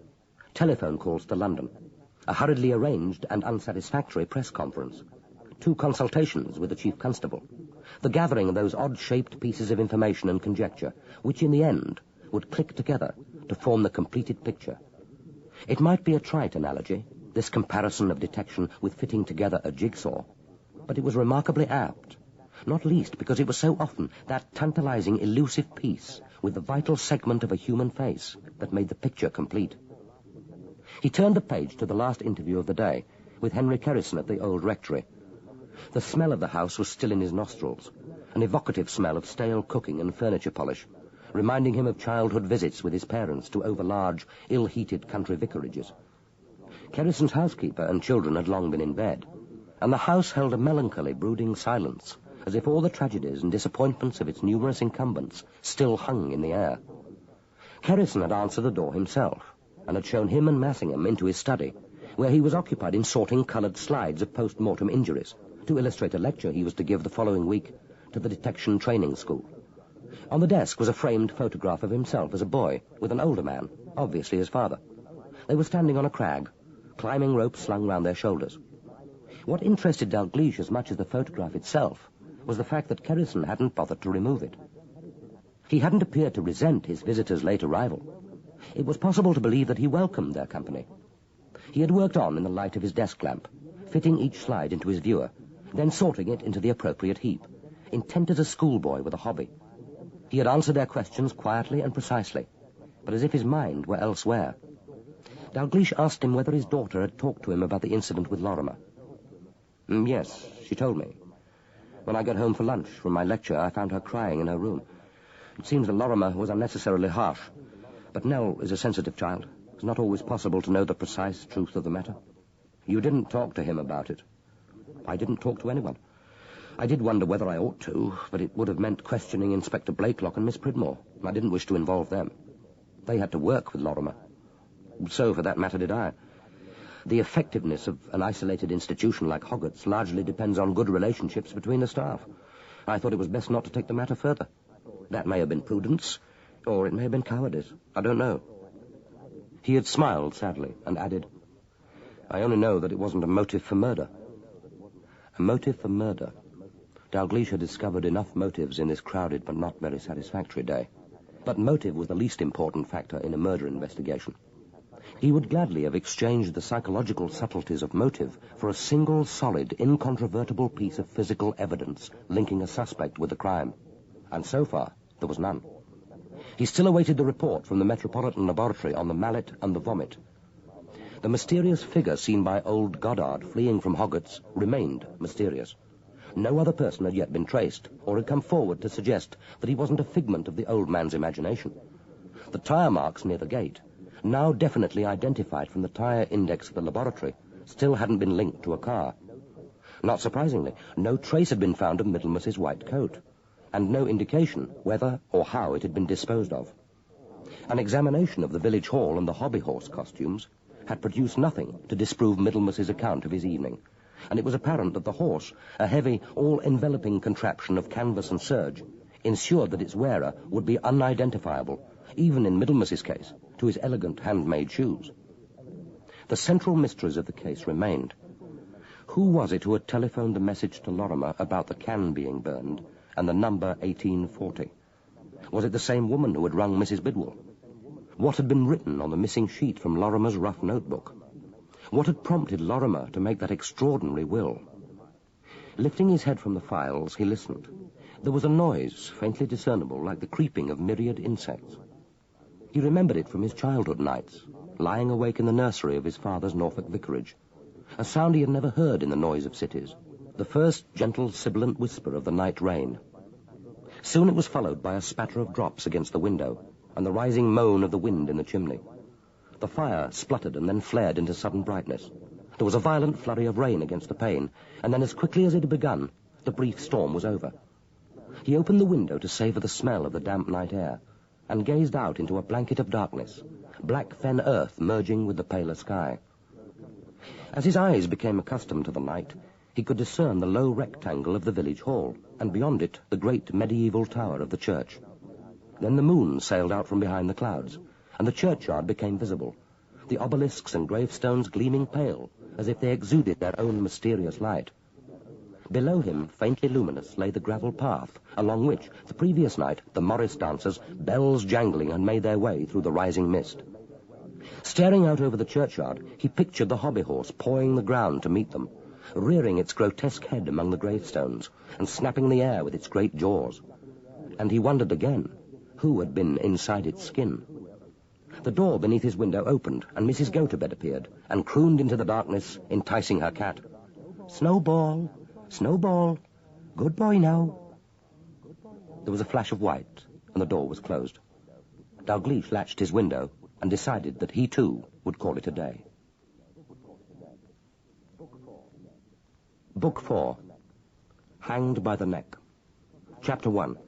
Telephone calls to London, a hurriedly arranged and unsatisfactory press conference, 2 consultations with the Chief Constable, the gathering of those odd-shaped pieces of information and conjecture, which in the end would click together to form the completed picture. It might be a trite analogy, this comparison of detection with fitting together a jigsaw, but it was remarkably apt, not least because it was so often that tantalizing, elusive piece with the vital segment of a human face that made the picture complete. He turned the page to the last interview of the day, with Henry Kerrison at the old rectory. The smell of the house was still in his nostrils, an evocative smell of stale cooking and furniture polish, reminding him of childhood visits with his parents to overlarge, ill-heated country vicarages. Kerrison's housekeeper and children had long been in bed, and the house held a melancholy, brooding silence, as if all the tragedies and disappointments of its numerous incumbents still hung in the air. Kerrison had answered the door himself, and had shown him and Massingham into his study, where he was occupied in sorting coloured slides of post-mortem injuries, to illustrate a lecture he was to give the following week to the detection training school. On the desk was a framed photograph of himself as a boy, with an older man, obviously his father. They were standing on a crag, climbing ropes slung round their shoulders. What interested Dalgliesh as much as the photograph itself was the fact that Kerrison hadn't bothered to remove it. He hadn't appeared to resent his visitor's late arrival. It was possible to believe that he welcomed their company. He had worked on in the light of his desk lamp, fitting each slide into his viewer, then sorting it into the appropriate heap, intent as a schoolboy with a hobby. He had answered their questions quietly and precisely, but as if his mind were elsewhere. Dalgliesh asked him whether his daughter had talked to him about the incident with Lorrimer. Yes, she told me. When I got home for lunch from my lecture, I found her crying in her room. It seems that Lorrimer was unnecessarily harsh, but Nell is a sensitive child. It's not always possible to know the precise truth of the matter. You didn't talk to him about it. I didn't talk to anyone. I did wonder whether I ought to, but it would have meant questioning Inspector Blakelock and Miss Pridmore. I didn't wish to involve them. They had to work with Lorrimer. So, for that matter, did I. The effectiveness of an isolated institution like Hoggatt's largely depends on good relationships between the staff. I thought it was best not to take the matter further. That may have been prudence, or it may have been cowardice. I don't know. He had smiled sadly and added, I only know that it wasn't a motive for murder. A motive for murder. Dalgliesh had discovered enough motives in this crowded but not very satisfactory day. But motive was the least important factor in a murder investigation. He would gladly have exchanged the psychological subtleties of motive for a single, solid, incontrovertible piece of physical evidence linking a suspect with the crime. And so far, there was none. He still awaited the report from the Metropolitan Laboratory on the mallet and the vomit. The mysterious figure seen by old Goddard fleeing from Hoggatt's remained mysterious. No other person had yet been traced, or had come forward to suggest that he wasn't a figment of the old man's imagination. The tyre marks near the gate, now definitely identified from the tyre index of the laboratory, still hadn't been linked to a car. Not surprisingly, no trace had been found of Middlemas's white coat, and no indication whether or how it had been disposed of. An examination of the village hall and the hobby horse costumes had produced nothing to disprove Middlemas's account of his evening, and it was apparent that the horse, a heavy, all-enveloping contraption of canvas and serge, ensured that its wearer would be unidentifiable, even in Middlemas's case, to his elegant handmade shoes. The central mysteries of the case remained. Who was it who had telephoned the message to Lorrimer about the can being burned and the number 1840? Was it the same woman who had rung Mrs. Bidwell? What had been written on the missing sheet from Lorrimer's rough notebook? What had prompted Lorrimer to make that extraordinary will? Lifting his head from the files, he listened. There was a noise, faintly discernible, like the creeping of myriad insects. He remembered it from his childhood nights, lying awake in the nursery of his father's Norfolk vicarage, a sound he had never heard in the noise of cities, the first gentle sibilant whisper of the night rain. Soon it was followed by a spatter of drops against the window, and the rising moan of the wind in the chimney. The fire spluttered and then flared into sudden brightness. There was a violent flurry of rain against the pane, and then as quickly as it had begun, the brief storm was over. He opened the window to savour the smell of the damp night air, and gazed out into a blanket of darkness, black fen earth merging with the paler sky. As his eyes became accustomed to the night, he could discern the low rectangle of the village hall, and beyond it the great medieval tower of the church. Then the moon sailed out from behind the clouds, and the churchyard became visible, the obelisks and gravestones gleaming pale, as if they exuded their own mysterious light. Below him, faintly luminous, lay the gravel path, along which, the previous night, the Morris dancers, bells jangling, had made their way through the rising mist. Staring out over the churchyard, he pictured the hobby horse pawing the ground to meet them, rearing its grotesque head among the gravestones, and snapping the air with its great jaws. And he wondered again, who had been inside its skin? The door beneath his window opened, and Mrs. Gotobed appeared, and crooned into the darkness, enticing her cat. "Snowball! Snowball! Good boy now." There was a flash of white, and the door was closed. Dalgliesh latched his window and decided that he too would call it a day. Book 4. Hanged by the Neck. Chapter 1.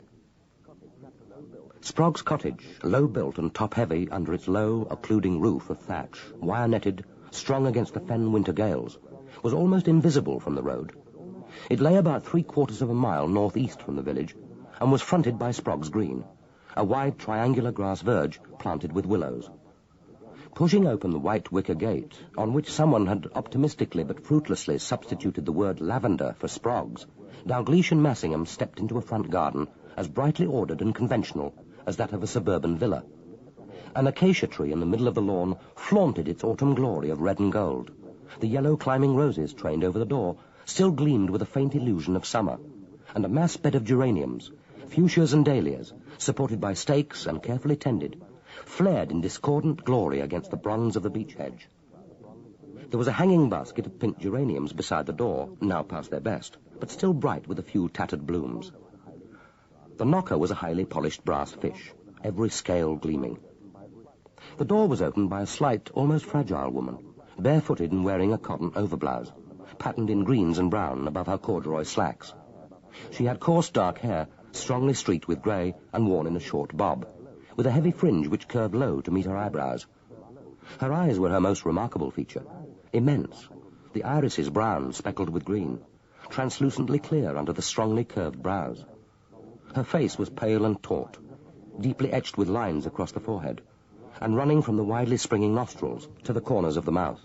Sprague's cottage, low-built and top-heavy under its low, occluding roof of thatch, wire-netted, strong against the fen winter gales, was almost invisible from the road. It lay about 3/4 of a mile northeast from the village, and was fronted by Sprague's Green, a wide triangular grass verge planted with willows. Pushing open the white wicker gate, on which someone had optimistically but fruitlessly substituted the word lavender for Sprague's, Dalgliesh and Massingham stepped into a front garden as brightly ordered and conventional as that of a suburban villa. An acacia tree in the middle of the lawn flaunted its autumn glory of red and gold. The yellow climbing roses trained over the door still gleamed with a faint illusion of summer, and a mass bed of geraniums, fuchsias and dahlias, supported by stakes and carefully tended, flared in discordant glory against the bronze of the beech hedge. There was a hanging basket of pink geraniums beside the door, now past their best, but still bright with a few tattered blooms. The knocker was a highly polished brass fish, every scale gleaming. The door was opened by a slight, almost fragile woman, barefooted and wearing a cotton overblouse, patterned in greens and brown above her corduroy slacks. She had coarse dark hair, strongly streaked with grey and worn in a short bob, with a heavy fringe which curved low to meet her eyebrows. Her eyes were her most remarkable feature, immense, the irises brown speckled with green, translucently clear under the strongly curved brows. Her face was pale and taut, deeply etched with lines across the forehead, and running from the widely springing nostrils to the corners of the mouth.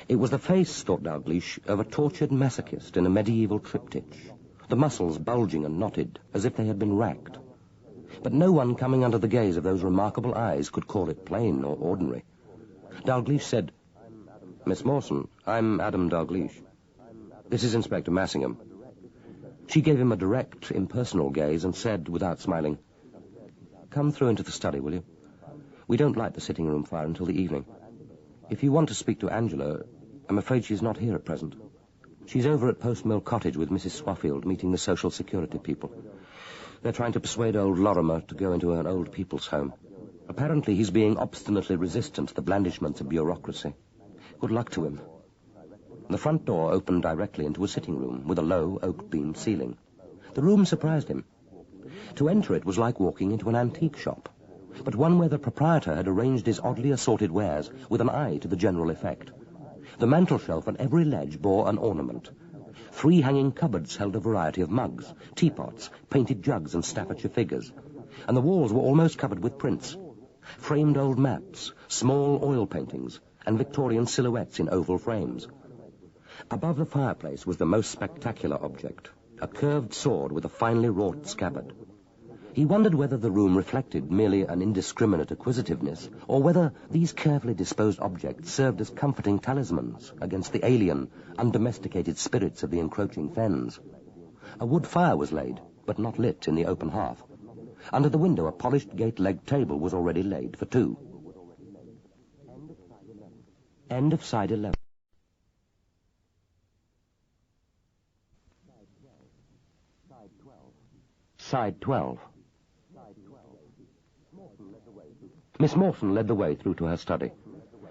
It was the face, thought Dalgliesh, of a tortured masochist in a medieval triptych, the muscles bulging and knotted as if they had been racked. But no one coming under the gaze of those remarkable eyes could call it plain or ordinary. Dalgliesh said, "Miss Mawson, I'm Adam Dalgliesh. This is Inspector Massingham." She gave him a direct, impersonal gaze and said, without smiling, "Come through into the study, will you? We don't light the sitting-room fire until the evening. If you want to speak to Angela, I'm afraid she's not here at present. She's over at Post Mill Cottage with Mrs. Swaffield, meeting the Social Security people. They're trying to persuade old Lorrimer to go into an old people's home. Apparently he's being obstinately resistant to the blandishments of bureaucracy. Good luck to him." The front door opened directly into a sitting room with a low, oak-beamed ceiling. The room surprised him. To enter it was like walking into an antique shop, but one where the proprietor had arranged his oddly assorted wares with an eye to the general effect. The mantelshelf on every ledge bore an ornament. 3 hanging cupboards held a variety of mugs, teapots, painted jugs and Staffordshire figures, and the walls were almost covered with prints, framed old maps, small oil paintings, and Victorian silhouettes in oval frames. Above the fireplace was the most spectacular object, a curved sword with a finely wrought scabbard. He wondered whether the room reflected merely an indiscriminate acquisitiveness, or whether these carefully disposed objects served as comforting talismans against the alien, undomesticated spirits of the encroaching fens. A wood fire was laid, but not lit in the open hearth. Under the window a polished gate-legged table was already laid for 2. End of side 11. Side 12. Miss Mawson led the way through to her study.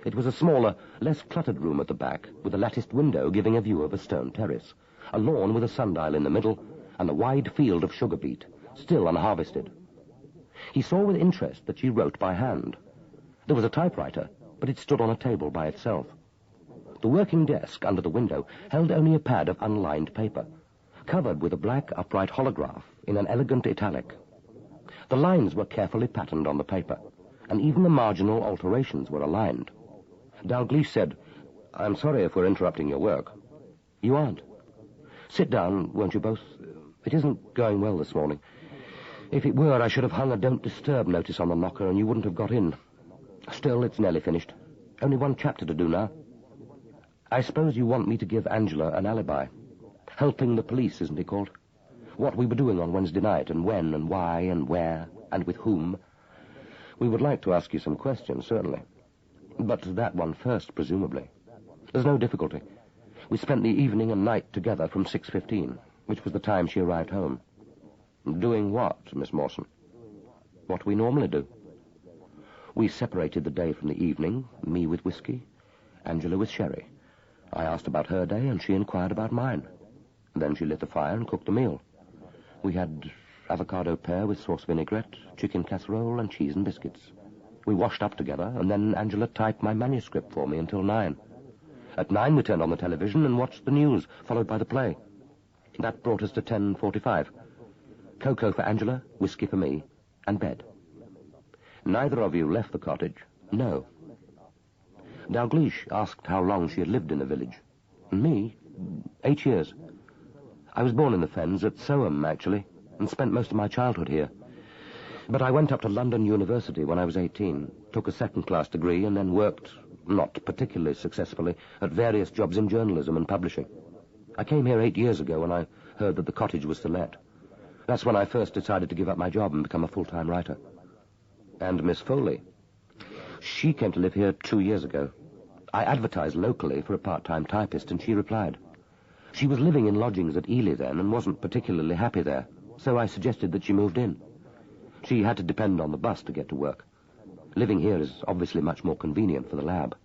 It was a smaller, less cluttered room at the back, with a latticed window giving a view of a stone terrace, a lawn with a sundial in the middle, and a wide field of sugar beet, still unharvested. He saw with interest that she wrote by hand. There was a typewriter, but it stood on a table by itself. The working desk under the window held only a pad of unlined paper, covered with a black upright holograph in an elegant italic. The lines were carefully patterned on the paper, and even the marginal alterations were aligned. Dalgliesh said, "I'm sorry if we're interrupting your work." "You aren't. Sit down, won't you both? It isn't going well this morning. If it were, I should have hung a don't disturb notice on the knocker and you wouldn't have got in. Still, it's nearly finished. Only one chapter to do now. I suppose you want me to give Angela an alibi. Helping the police, isn't it called? What we were doing on Wednesday night, and when, and why, and where, and with whom. We would like to ask you some questions, certainly. But that one first, presumably. There's no difficulty. We spent the evening and night together from 6:15, which was the time she arrived home. Doing what, Miss Mawson? What we normally do. We separated the day from the evening, me with whiskey, Angela with sherry. I asked about her day, and she inquired about mine. Then she lit the fire and cooked the meal. We had avocado pear with sauce vinaigrette, chicken casserole, and cheese and biscuits. We washed up together, and then Angela typed my manuscript for me until 9. At 9 we turned on the television and watched the news, followed by the play. That brought us to 10:45. Cocoa for Angela, whiskey for me, and bed. Neither of you left the cottage? No. Dalgliesh asked how long she had lived in the village. Me? 8 years. I was born in the fens, at Soham, actually, and spent most of my childhood here. But I went up to London University when I was 18, took a second-class degree, and then worked, not particularly successfully, at various jobs in journalism and publishing. I came here 8 years ago when I heard that the cottage was to let. That's when I first decided to give up my job and become a full-time writer. And Miss Foley? She came to live here 2 years ago. I advertised locally for a part-time typist, and she replied. She was living in lodgings at Ely then and wasn't particularly happy there, so I suggested that she moved in. She had to depend on the bus to get to work. Living here is obviously much more convenient for the lab.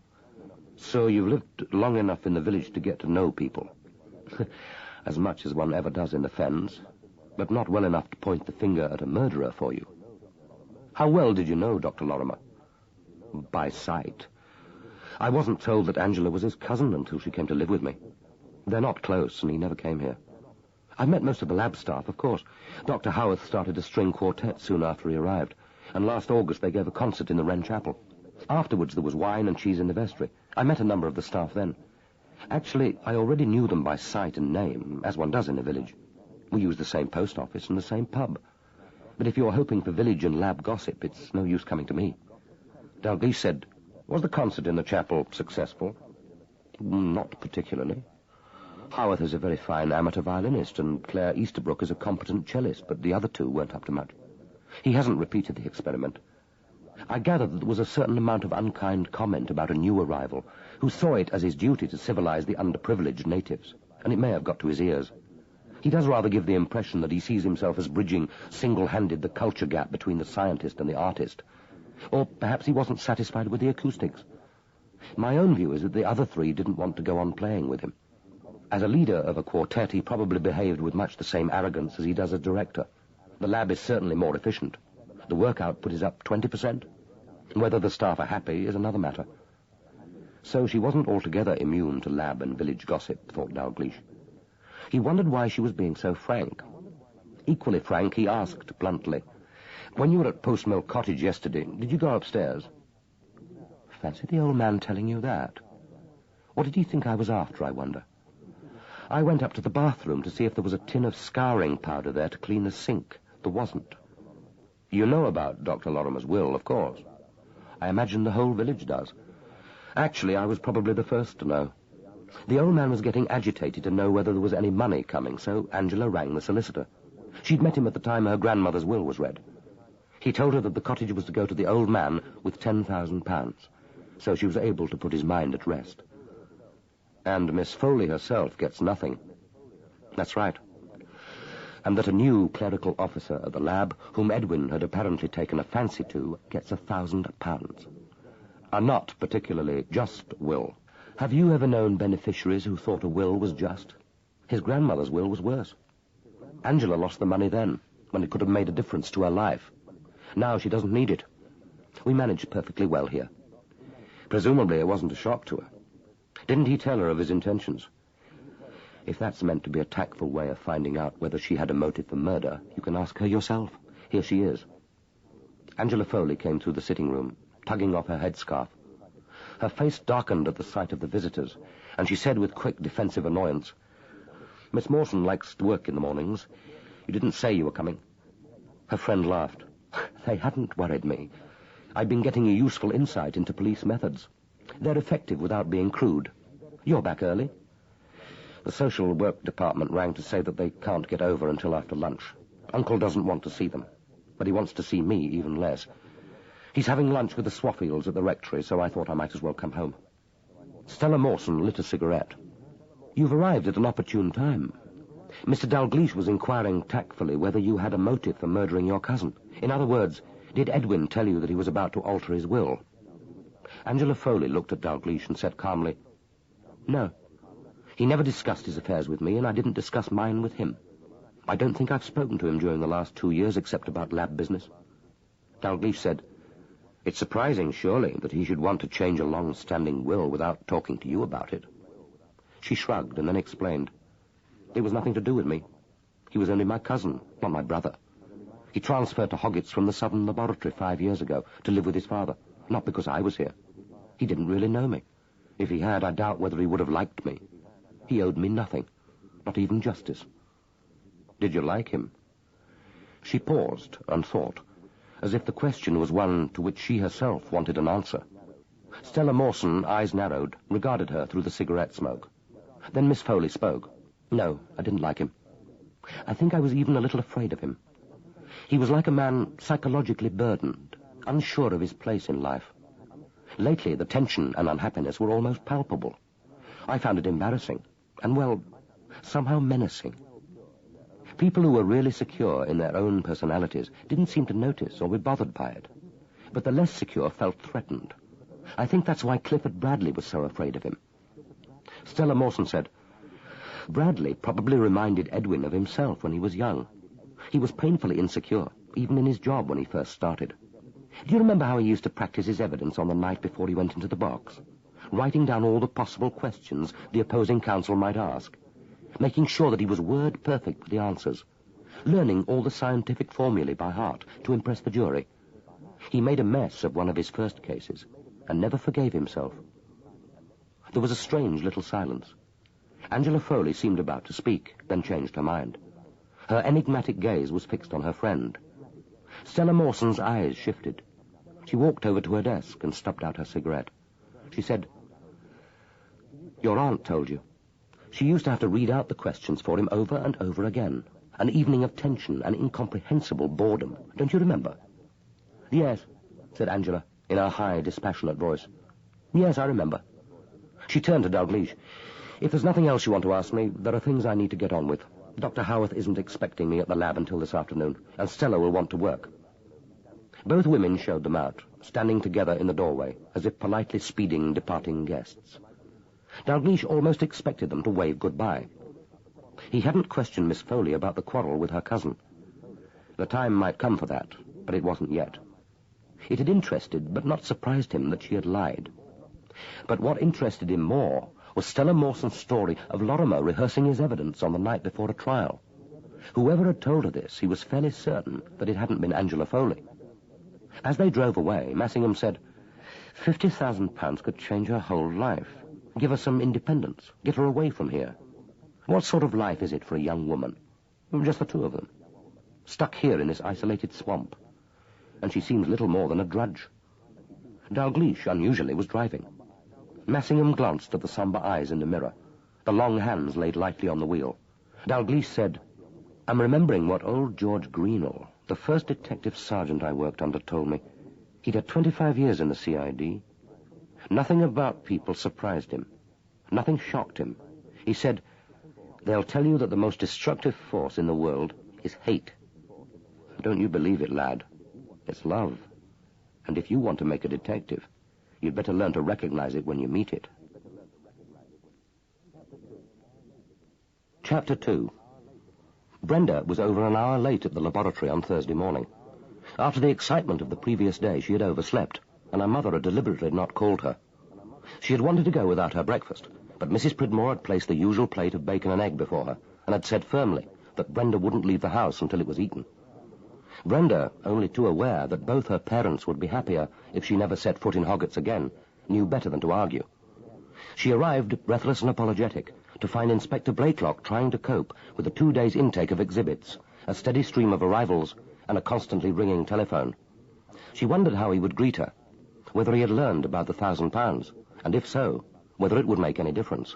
So you've lived long enough in the village to get to know people. As much as one ever does in the fens, but not well enough to point the finger at a murderer for you. How well did you know Dr. Lorrimer? By sight. I wasn't told that Angela was his cousin until she came to live with me. They're not close, and he never came here. I met most of the lab staff, of course. Dr. Howarth started a string quartet soon after he arrived, and last August they gave a concert in the Wren Chapel. Afterwards there was wine and cheese in the vestry. I met a number of the staff then. Actually, I already knew them by sight and name, as one does in a village. We used the same post office and the same pub. But if you're hoping for village and lab gossip, it's no use coming to me. Dalgliesh said, "Was the concert in the chapel successful?" "Not particularly. Howarth is a very fine amateur violinist, and Claire Easterbrook is a competent cellist, but the other two weren't up to much. He hasn't repeated the experiment. I gathered that there was a certain amount of unkind comment about a new arrival, who saw it as his duty to civilize the underprivileged natives, and it may have got to his ears. He does rather give the impression that he sees himself as bridging single-handed the culture gap between the scientist and the artist. Or perhaps he wasn't satisfied with the acoustics. My own view is that the other three didn't want to go on playing with him. As a leader of a quartet, he probably behaved with much the same arrogance as he does as director. The lab is certainly more efficient. The work output is up 20%. Whether the staff are happy is another matter. So she wasn't altogether immune to lab and village gossip, thought Dalgliesh. He wondered why she was being so frank. Equally frank, he asked bluntly, "When you were at Post Mill Cottage yesterday, did you go upstairs?" Fancy the old man telling you that. What did he think I was after, I wonder? I went up to the bathroom to see if there was a tin of scouring powder there to clean the sink. There wasn't. You know about Dr. Lorrimer's will, of course. I imagine the whole village does. Actually, I was probably the first to know. The old man was getting agitated to know whether there was any money coming, so Angela rang the solicitor. She'd met him at the time her grandmother's will was read. He told her that the cottage was to go to the old man with £10,000, so she was able to put his mind at rest. And Miss Foley herself gets nothing. That's right. And that a new clerical officer at the lab, whom Edwin had apparently taken a fancy to, gets £1,000. A not particularly just will. Have you ever known beneficiaries who thought a will was just? His grandmother's will was worse. Angela lost the money then, when it could have made a difference to her life. Now she doesn't need it. We managed perfectly well here. Presumably it wasn't a shock to her. Didn't he tell her of his intentions? If that's meant to be a tactful way of finding out whether she had a motive for murder, you can ask her yourself. Here she is. Angela Foley came through the sitting room, tugging off her headscarf. Her face darkened at the sight of the visitors, and she said with quick defensive annoyance, "Miss Mawson likes to work in the mornings. You didn't say you were coming." Her friend laughed. "They hadn't worried me. I've been getting a useful insight into police methods. They're effective without being crude. You're back early." The social work department rang to say that they can't get over until after lunch. Uncle doesn't want to see them, but he wants to see me even less. He's having lunch with the Swaffields at the rectory, so I thought I might as well come home. Stella Mawson lit a cigarette. "You've arrived at an opportune time. Mr. Dalgliesh was inquiring tactfully whether you had a motive for murdering your cousin. In other words, did Edwin tell you that he was about to alter his will?" Angela Foley looked at Dalgliesh and said calmly, "No. He never discussed his affairs with me, and I didn't discuss mine with him. I don't think I've spoken to him during the last 2 years except about lab business." Dalgliesh said, "It's surprising, surely, that he should want to change a long-standing will without talking to you about it." She shrugged and then explained, "It was nothing to do with me. He was only my cousin, not my brother. He transferred to Hoggatt's from the Southern Laboratory 5 years ago to live with his father, not because I was here. He didn't really know me. If he had, I doubt whether he would have liked me. He owed me nothing, not even justice." "Did you like him?" She paused and thought, as if the question was one to which she herself wanted an answer. Stella Mawson, eyes narrowed, regarded her through the cigarette smoke. Then Miss Foley spoke. "No, I didn't like him. I think I was even a little afraid of him. He was like a man psychologically burdened, unsure of his place in life. Lately, the tension and unhappiness were almost palpable. I found it embarrassing, and, well, somehow menacing. People who were really secure in their own personalities didn't seem to notice or be bothered by it, but the less secure felt threatened. I think that's why Clifford Bradley was so afraid of him." Stella Mawson said, "Bradley probably reminded Edwin of himself when he was young. He was painfully insecure, even in his job when he first started. Do you remember how he used to practice his evidence on the night before he went into the box? Writing down all the possible questions the opposing counsel might ask, making sure that he was word-perfect with the answers, learning all the scientific formulae by heart to impress the jury. He made a mess of one of his first cases and never forgave himself." There was a strange little silence. Angela Foley seemed about to speak, then changed her mind. Her enigmatic gaze was fixed on her friend. Stella Mawson's eyes shifted. She walked over to her desk and stubbed out her cigarette. She said, "Your aunt told you. She used to have to read out the questions for him over and over again. An evening of tension and incomprehensible boredom. Don't you remember?" "Yes," said Angela, in her high, dispassionate voice. "Yes, I remember." She turned to Dalgliesh. "If there's nothing else you want to ask me, there are things I need to get on with. Dr. Howarth isn't expecting me at the lab until this afternoon, and Stella will want to work." Both women showed them out, standing together in the doorway, as if politely speeding departing guests. Dalgliesh almost expected them to wave goodbye. He hadn't questioned Miss Foley about the quarrel with her cousin. The time might come for that, but it wasn't yet. It had interested but not surprised him that she had lied. But what interested him more was Stella Mawson's story of Lorrimer rehearsing his evidence on the night before a trial. Whoever had told her this, he was fairly certain that it hadn't been Angela Foley. As they drove away, Massingham said, £50,000 could change her whole life, give her some independence, get her away from here. What sort of life is it for a young woman? Just the two of them, stuck here in this isolated swamp. And she seems little more than a drudge. Dalgliesh, unusually, was driving. Massingham glanced at the sombre eyes in the mirror, the long hands laid lightly on the wheel. Dalgliesh said, "I'm remembering what old George Greenall, the first detective sergeant I worked under, told me. He'd had 25 years in the CID. Nothing about people surprised him. Nothing shocked him. He said, 'They'll tell you that the most destructive force in the world is hate. Don't you believe it, lad. It's love. And if you want to make a detective, you'd better learn to recognize it when you meet it.'" Chapter 2. Brenda was over an hour late at the laboratory on Thursday morning. After the excitement of the previous day, she had overslept, and her mother had deliberately not called her. She had wanted to go without her breakfast, but Mrs. Pridmore had placed the usual plate of bacon and egg before her, and had said firmly that Brenda wouldn't leave the house until it was eaten. Brenda, only too aware that both her parents would be happier if she never set foot in Hoggatt's again, knew better than to argue. She arrived, breathless and apologetic, to find Inspector Blakelock trying to cope with a 2 days' intake of exhibits, a steady stream of arrivals, and a constantly ringing telephone. She wondered how he would greet her, whether he had learned about the £1,000, and if so, whether it would make any difference.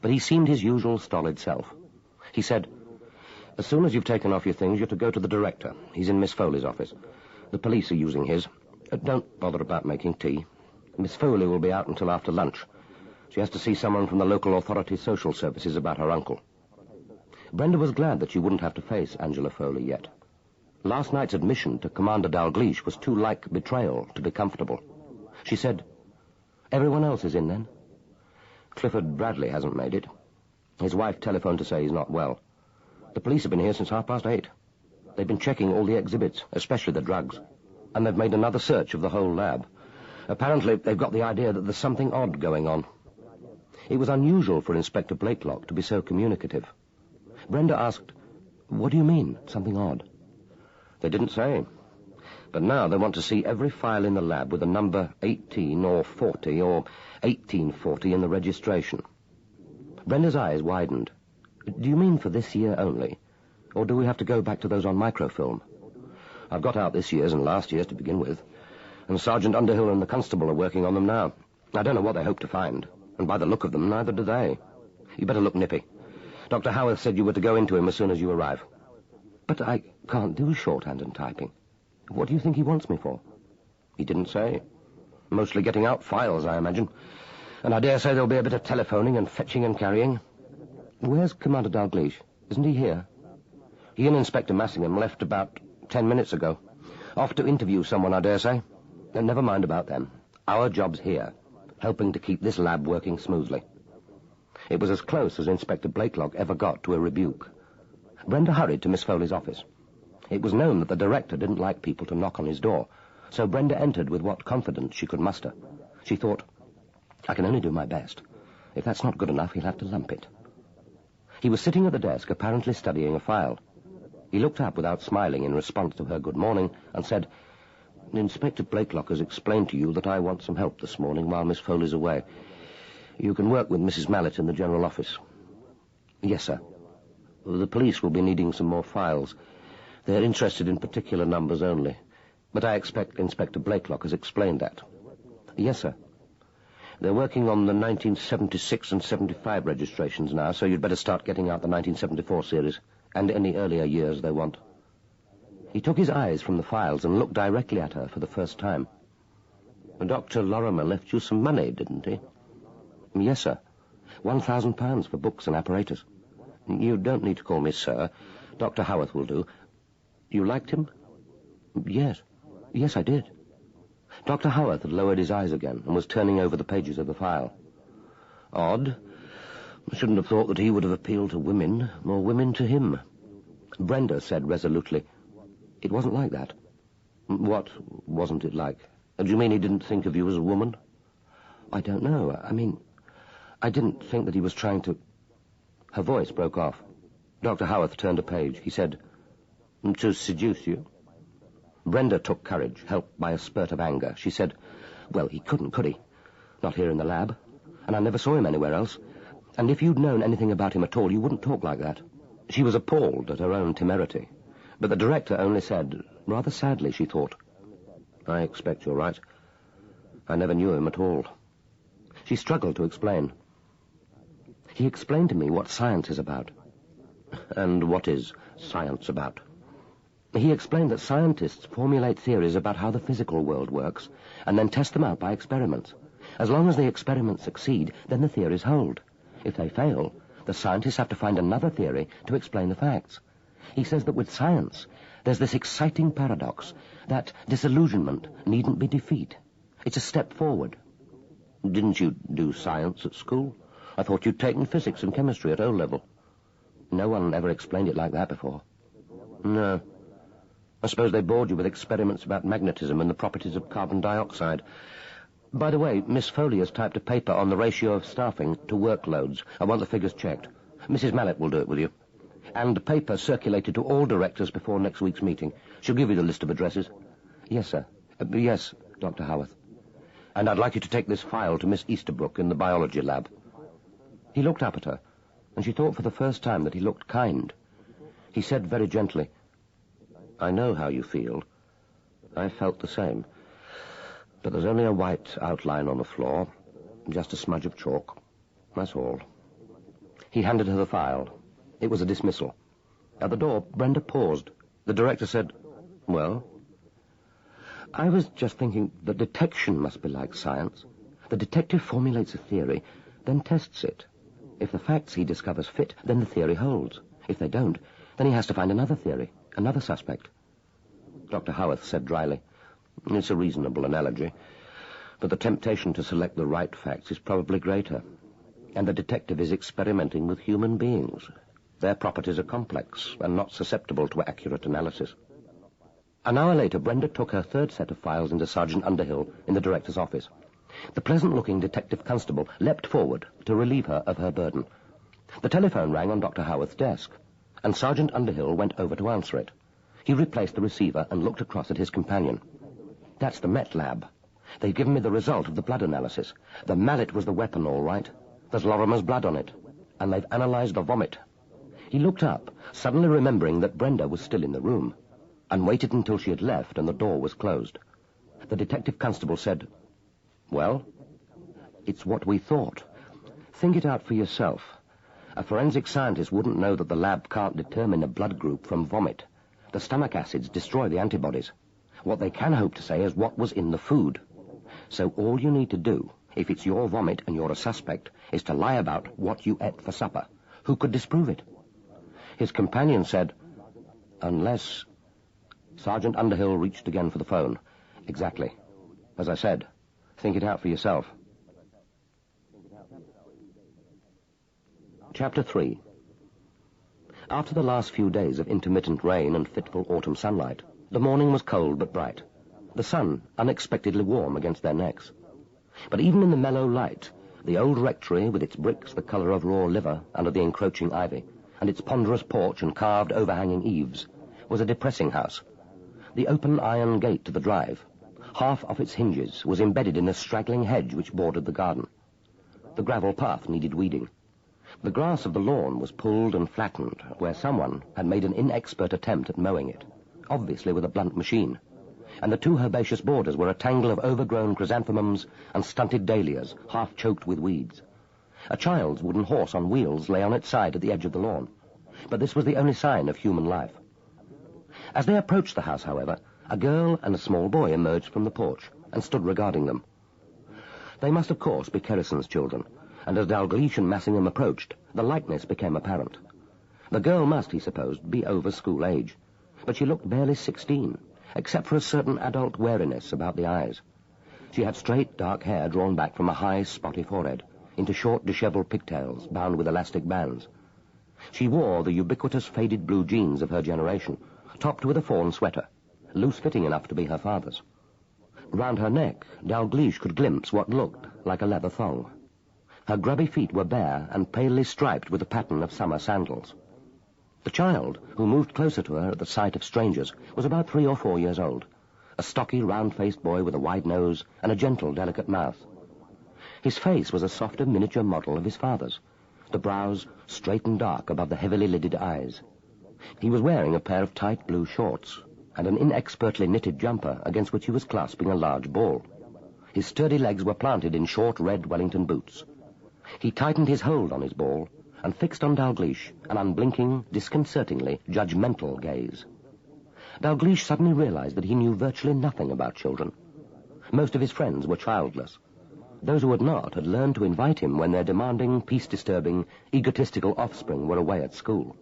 But he seemed his usual stolid self. He said, "As soon as you've taken off your things, you're to go to the director. He's in Miss Foley's office. The police are using his. Don't bother about making tea. Miss Foley will be out until after lunch. She has to see someone from the local authority's social services about her uncle." Brenda was glad that she wouldn't have to face Angela Foley yet. Last night's admission to Commander Dalgliesh was too like betrayal to be comfortable. She said, "Everyone else is in, then?" "Clifford Bradley hasn't made it. His wife telephoned to say he's not well. The police have been here since 8:30. They've been checking all the exhibits, especially the drugs, and they've made another search of the whole lab. Apparently, they've got the idea that there's something odd going on." It was unusual for Inspector Blakelock to be so communicative. Brenda asked, "What do you mean, something odd?" "They didn't say. But now they want to see every file in the lab with the number 18 or 40 or 1840 in the registration." Brenda's eyes widened. "Do you mean for this year only? Or do we have to go back to those on microfilm?" "I've got out this year's and last year's to begin with, and Sergeant Underhill and the constable are working on them now. I don't know what they hope to find, and by the look of them, neither do they. You better look nippy. Dr. Howarth said you were to go into him as soon as you arrive." "But I can't do shorthand and typing. What do you think he wants me for?" "He didn't say. Mostly getting out files, I imagine. And I dare say there'll be a bit of telephoning and fetching and carrying." "Where's Commander Dalgliesh? Isn't he here?" "He and Inspector Massingham left about 10 minutes ago. Off to interview someone, I dare say. And never mind about them. Our job's here, helping to keep this lab working smoothly." It was as close as Inspector Blakelock ever got to a rebuke. Brenda hurried to Miss Foley's office. It was known that the director didn't like people to knock on his door, so Brenda entered with what confidence she could muster. She thought, "I can only do my best. If that's not good enough, he'll have to lump it." He was sitting at the desk, apparently studying a file. He looked up without smiling in response to her good morning and said, "Inspector Blakelock has explained to you that I want some help this morning while Miss Foley's away. You can work with Mrs. Mallet in the general office." "Yes, sir." "The police will be needing some more files. They're interested in particular numbers only. But I expect Inspector Blakelock has explained that." "Yes, sir." "They're working on the 1976 and 75 registrations now, so you'd better start getting out the 1974 series, and any earlier years they want." He took his eyes from the files and looked directly at her for the first time. "Dr. Lorrimer left you some money, didn't he?" "Yes, sir. £1,000 for books and apparatus." "You don't need to call me sir. Dr. Howarth will do. You liked him?" "Yes. Yes, I did." Dr. Howarth had lowered his eyes again and was turning over the pages of the file. "Odd. I shouldn't have thought that he would have appealed to women, or women to him." Brenda said resolutely, "It wasn't like that." "What wasn't it like? Do you mean he didn't think of you as a woman?" "I don't know. I mean, I didn't think that he was trying to—" Her voice broke off. Dr. Howarth turned a page. He said, "To seduce you?" Brenda took courage, helped by a spurt of anger. She said, "Well, he couldn't, could he? Not here in the lab. And I never saw him anywhere else. And if you'd known anything about him at all, you wouldn't talk like that." She was appalled at her own temerity. But the director only said, rather sadly, she thought, "I expect you're right. I never knew him at all." She struggled to explain. "He explained to me what science is about." "And what is science about?" "He explained that scientists formulate theories about how the physical world works and then test them out by experiments. As long as the experiments succeed, then the theories hold. If they fail, the scientists have to find another theory to explain the facts. He says that with science, there's this exciting paradox that disillusionment needn't be defeat. It's a step forward." "Didn't you do science at school? I thought you'd taken physics and chemistry at O-level." "No one ever explained it like that before." "No. I suppose they bored you with experiments about magnetism and the properties of carbon dioxide. By the way, Miss Foley has typed a paper on the ratio of staffing to workloads. I want the figures checked. Mrs. Mallet will do it with you. And the paper circulated to all directors before next week's meeting. She'll give you the list of addresses. Yes, sir. Yes, Dr. Howarth. And I'd like you to take this file to Miss Easterbrook in the biology lab. He looked up at her, and she thought for the first time that he looked kind. He said very gently, I know how you feel. I felt the same. But there's only a white outline on the floor, just a smudge of chalk. That's all. He handed her the file. It was a dismissal. At the door, Brenda paused. The director said, Well? I was just thinking that detection must be like science. The detective formulates a theory, then tests it. If the facts he discovers fit, then the theory holds. If they don't, then he has to find another theory, another suspect. Dr. Howarth said dryly, It's a reasonable analogy, but the temptation to select the right facts is probably greater. And the detective is experimenting with human beings. Their properties are complex and not susceptible to accurate analysis. An hour later, Brenda took her third set of files into Sergeant Underhill in the director's office. The pleasant-looking detective constable leapt forward to relieve her of her burden. The telephone rang on Dr. Howarth's desk, and Sergeant Underhill went over to answer it. He replaced the receiver and looked across at his companion. That's the Met Lab. They've given me the result of the blood analysis. The mallet was the weapon, all right. There's Lorrimer's blood on it, and they've analysed the vomit. He looked up, suddenly remembering that Brenda was still in the room, and waited until she had left and the door was closed. The detective constable said, Well, it's what we thought. Think it out for yourself. A forensic scientist wouldn't know that the lab can't determine a blood group from vomit. The stomach acids destroy the antibodies. What they can hope to say is what was in the food. So all you need to do, if it's your vomit and you're a suspect, is to lie about what you ate for supper. Who could disprove it? His companion said, Unless... Sergeant Underhill reached again for the phone. Exactly. As I said, think it out for yourself. Chapter 3. After the last few days of intermittent rain and fitful autumn sunlight, the morning was cold but bright, the sun unexpectedly warm against their necks. But even in the mellow light, the old rectory, with its bricks the colour of raw liver under the encroaching ivy, and its ponderous porch and carved overhanging eaves, was a depressing house. The open iron gate to the drive, half of its hinges, was embedded in a straggling hedge which bordered the garden. The gravel path needed weeding. The grass of the lawn was pulled and flattened where someone had made an inexpert attempt at mowing it, obviously with a blunt machine, and the two herbaceous borders were a tangle of overgrown chrysanthemums and stunted dahlias, half choked with weeds. A child's wooden horse on wheels lay on its side at the edge of the lawn, but this was the only sign of human life. As they approached the house, however, a girl and a small boy emerged from the porch and stood regarding them. They must, of course, be Kerrison's children, and as Dalgliesh and Massingham approached, the likeness became apparent. The girl must, he supposed, be over school age, but she looked barely 16, except for a certain adult wariness about the eyes. She had straight, dark hair drawn back from a high, spotty forehead into short, dishevelled pigtails bound with elastic bands. She wore the ubiquitous faded blue jeans of her generation, topped with a fawn sweater, loose-fitting enough to be her father's. Round her neck, Dalgliesh could glimpse what looked like a leather thong. Her grubby feet were bare and palely striped with a pattern of summer sandals. The child, who moved closer to her at the sight of strangers, was about 3 or 4 years old, a stocky, round-faced boy with a wide nose and a gentle, delicate mouth. His face was a softer miniature model of his father's, the brows straight and dark above the heavily lidded eyes. He was wearing a pair of tight blue shorts and an inexpertly knitted jumper against which he was clasping a large ball. His sturdy legs were planted in short red Wellington boots. He tightened his hold on his ball and fixed on Dalgliesh an unblinking, disconcertingly judgmental gaze. Dalgliesh suddenly realized that he knew virtually nothing about children. Most of his friends were childless. Those who had not had learned to invite him when their demanding, peace-disturbing, egotistical offspring were away at school.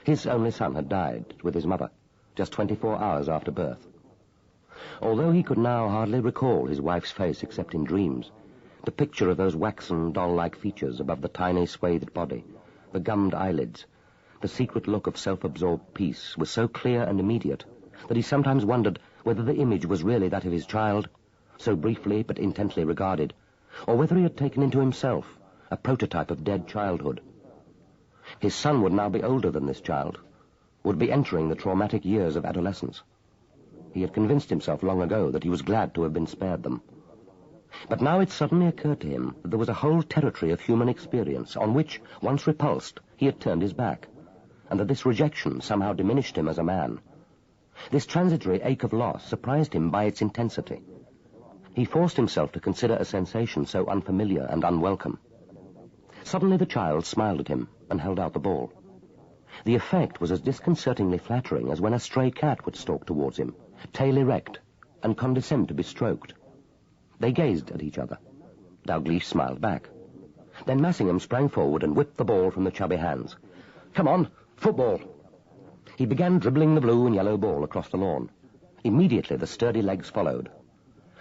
His only son had died with his mother, just 24 hours after birth. Although he could now hardly recall his wife's face except in dreams, the picture of those waxen, doll-like features above the tiny, swathed body, the gummed eyelids, the secret look of self-absorbed peace was so clear and immediate that he sometimes wondered whether the image was really that of his child, so briefly but intently regarded, or whether he had taken into himself a prototype of dead childhood. His son would now be older than this child, would be entering the traumatic years of adolescence. He had convinced himself long ago that he was glad to have been spared them. But now it suddenly occurred to him that there was a whole territory of human experience on which, once repulsed, he had turned his back, and that this rejection somehow diminished him as a man. This transitory ache of loss surprised him by its intensity. He forced himself to consider a sensation so unfamiliar and unwelcome. Suddenly the child smiled at him and held out the ball. The effect was as disconcertingly flattering as when a stray cat would stalk towards him, tail erect, and condescend to be stroked. They gazed at each other. Dalgliesh smiled back. Then Massingham sprang forward and whipped the ball from the chubby hands. "Come on, football!" He began dribbling the blue and yellow ball across the lawn. Immediately the sturdy legs followed.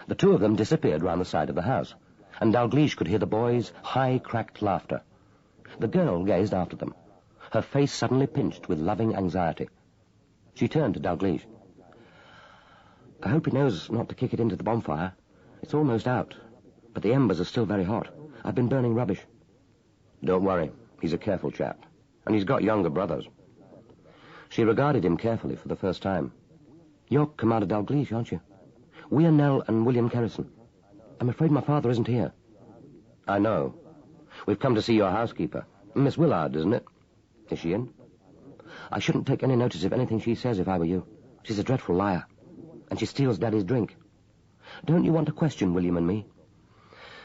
The two of them disappeared round the side of the house, and Dalgliesh could hear the boys' high, cracked laughter. The girl gazed after them, her face suddenly pinched with loving anxiety. She turned to Dalgliesh. "I hope he knows not to kick it into the bonfire. It's almost out, but the embers are still very hot. I've been burning rubbish." "Don't worry. He's a careful chap, and he's got younger brothers." She regarded him carefully for the first time. "You're Commander Dalgliesh, aren't you? We are Nell and William Kerrison. I'm afraid my father isn't here." "I know. We've come to see your housekeeper. Miss Willard, isn't it? Is she in?" "I shouldn't take any notice of anything she says if I were you. She's a dreadful liar, and she steals Daddy's drink. Don't you want to question William and me?"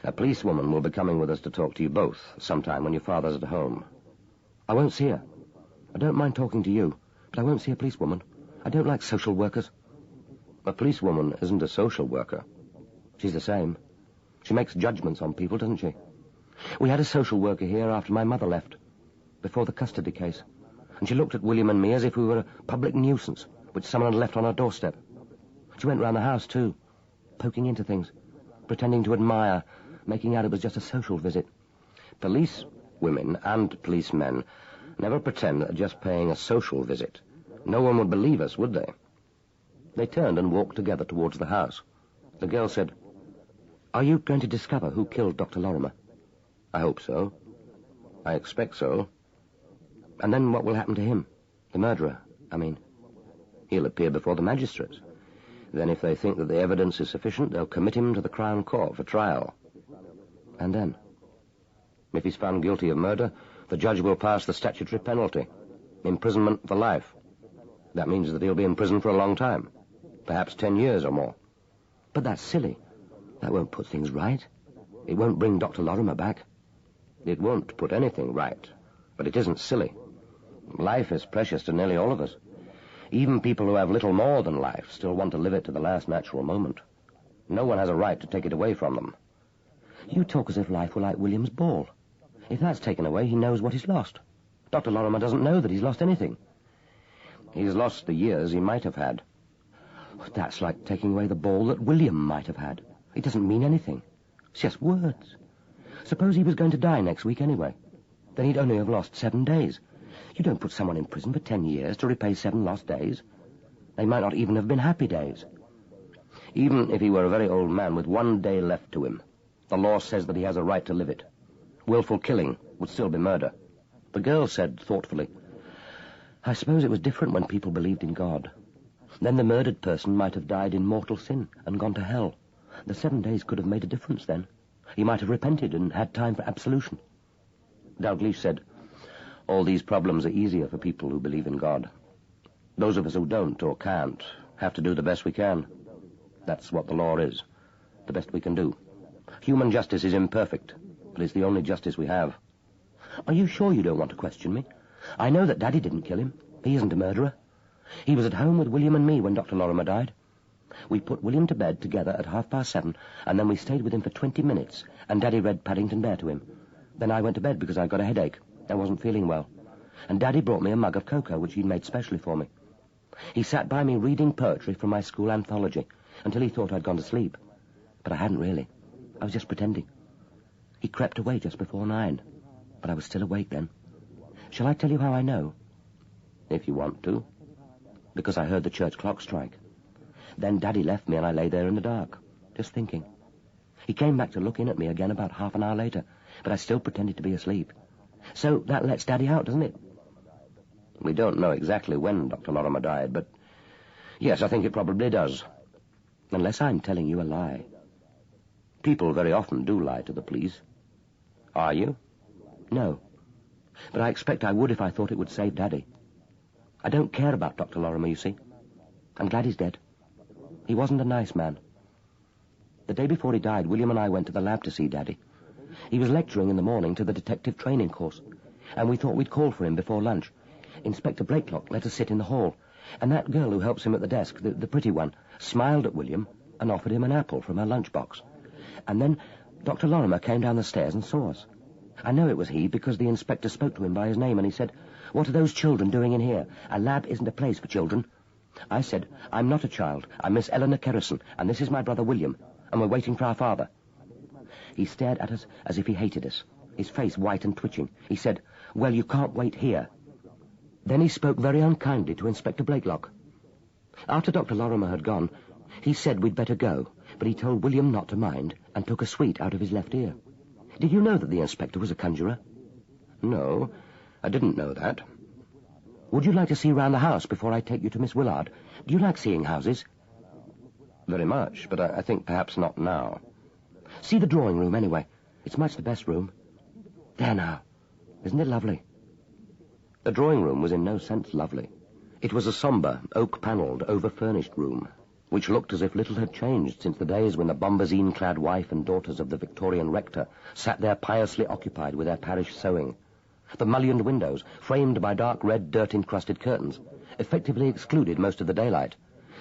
"A policewoman will be coming with us to talk to you both sometime when your father's at home." "I won't see her. I don't mind talking to you, but I won't see a policewoman. I don't like social workers." "A policewoman isn't a social worker." "She's the same. She makes judgments on people, doesn't she? We had a social worker here after my mother left, before the custody case, and she looked at William and me as if we were a public nuisance, which someone had left on her doorstep. She went round the house, too, poking into things, pretending to admire, making out it was just a social visit." "Police women and policemen never pretend that they're just paying a social visit. No one would believe us, would they?" They turned and walked together towards the house. The girl said, "Are you going to discover who killed Dr. Lorrimer?" "I hope so. I expect so." "And then what will happen to him? The murderer, I mean?" "He'll appear before the magistrates. Then if they think that the evidence is sufficient, they'll commit him to the Crown Court for trial." "And then?" "If he's found guilty of murder, the judge will pass the statutory penalty. Imprisonment for life. That means that he'll be in prison for a long time. Perhaps 10 years or more." "But that's silly. That won't put things right. It won't bring Dr. Lorrimer back." "It won't put anything right, but it isn't silly. Life is precious to nearly all of us. Even people who have little more than life still want to live it to the last natural moment. No one has a right to take it away from them." "You talk as if life were like William's ball. If that's taken away, he knows what he's lost. Dr. Lorrimer doesn't know that he's lost anything." "He's lost the years he might have had." "That's like taking away the ball that William might have had. It doesn't mean anything. It's just words. Suppose he was going to die next week anyway. Then he'd only have lost 7 days. You don't put someone in prison for 10 years to repay 7 lost days. They might not even have been happy days." "Even if he were a very old man with 1 day left to him, the law says that he has a right to live it. Willful killing would still be murder." The girl said thoughtfully, "I suppose it was different when people believed in God. Then the murdered person might have died in mortal sin and gone to hell. The 7 days could have made a difference then. He might have repented and had time for absolution." Dalgliesh said, "All these problems are easier for people who believe in God. Those of us who don't or can't have to do the best we can. That's what the law is, the best we can do. Human justice is imperfect, but it's the only justice we have." "Are you sure you don't want to question me? I know that Daddy didn't kill him. He isn't a murderer. He was at home with William and me when Dr. Lorrimer died. We put William to bed together at 7:30, and then we stayed with him for 20 minutes, and Daddy read Paddington Bear to him. Then I went to bed because I got a headache. I wasn't feeling well. And Daddy brought me a mug of cocoa, which he'd made specially for me. He sat by me reading poetry from my school anthology until he thought I'd gone to sleep. But I hadn't really. I was just pretending. He crept away just before 9, but I was still awake then. Shall I tell you how I know?" "If you want to." because I heard the church clock strike. Then Daddy left me and I lay there in the dark, just thinking. He came back to look in at me again about half an hour later, but I still pretended to be asleep. So that lets Daddy out, doesn't it? We don't know exactly when Dr. Lorrimer died, but yes, I think it probably does. Unless I'm telling you a lie. People very often do lie to the police. Are you? No. But I expect I would if I thought it would save Daddy. I don't care about Dr. Lorrimer, you see. I'm glad he's dead. He wasn't a nice man. The day before he died, William and I went to the lab to see Daddy. He was lecturing in the morning to the detective training course, and we thought we'd call for him before lunch. Inspector Blakelock let us sit in the hall, and that girl who helps him at the desk, the pretty one, smiled at William and offered him an apple from her lunchbox. And then Dr. Lorrimer came down the stairs and saw us. I know it was he because the inspector spoke to him by his name, and he said, "What are those children doing in here? A lab isn't a place for children." I said, "I'm not a child. I'm Miss Eleanor Kerrison, and this is my brother William, and we're waiting for our father." He stared at us as if he hated us, his face white and twitching. He said, "Well, you can't wait here." Then he spoke very unkindly to Inspector Blakelock. After Dr. Lorrimer had gone, he said we'd better go, but he told William not to mind and took a sweet out of his left ear. Did you know that the inspector was a conjurer? No, I didn't know that. Would you like to see round the house before I take you to Miss Willard? Do you like seeing houses? Very much, but I think perhaps not now. See the drawing room, anyway. It's much the best room. There now. Isn't it lovely? The drawing room was in no sense lovely. It was a sombre, oak-panelled, over-furnished room, which looked as if little had changed since the days when the bombazine-clad wife and daughters of the Victorian rector sat there piously occupied with their parish sewing. The mullioned windows, framed by dark red, dirt-encrusted curtains, effectively excluded most of the daylight,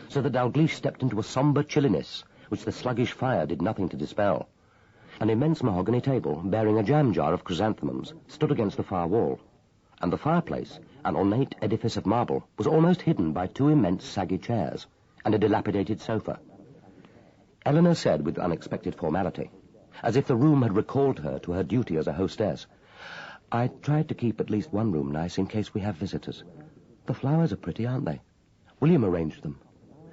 so that Dalgliesh stepped into a sombre chilliness which the sluggish fire did nothing to dispel. An immense mahogany table, bearing a jam jar of chrysanthemums, stood against the far wall, and the fireplace, an ornate edifice of marble, was almost hidden by two immense saggy chairs and a dilapidated sofa. Eleanor said with unexpected formality, as if the room had recalled her to her duty as a hostess, "I tried to keep at least one room nice in case we have visitors. The flowers are pretty, aren't they? William arranged them.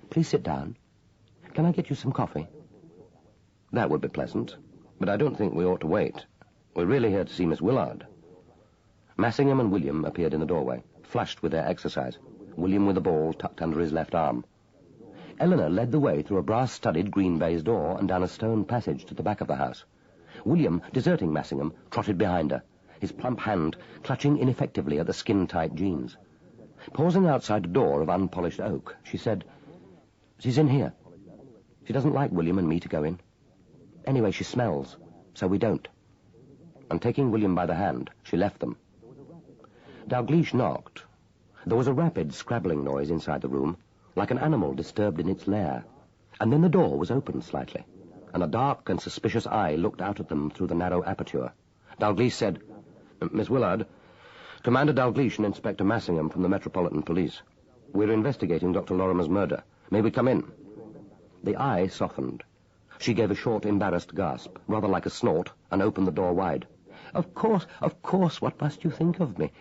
Please sit down. Can I get you some coffee?" That would be pleasant, but I don't think we ought to wait. We're really here to see Miss Willard. Massingham and William appeared in the doorway, flushed with their exercise, William with a ball tucked under his left arm. Eleanor led the way through a brass-studded green baize door and down a stone passage to the back of the house. William, deserting Massingham, trotted behind her, his plump hand clutching ineffectively at the skin-tight jeans. Pausing outside a door of unpolished oak, she said, "She's in here. She doesn't like William and me to go in. Anyway, she smells, so we don't." And taking William by the hand, she left them. Dalgliesh knocked. There was a rapid scrabbling noise inside the room, like an animal disturbed in its lair, and then the door was opened slightly, and a dark and suspicious eye looked out at them through the narrow aperture. Dalgliesh said, "Miss Willard, Commander Dalgliesh and Inspector Massingham from the Metropolitan Police. We're investigating Dr. Lorrimer's murder. May we come in?" The eye softened. She gave a short, embarrassed gasp, rather like a snort, and opened the door wide. Of course, what must you think of me?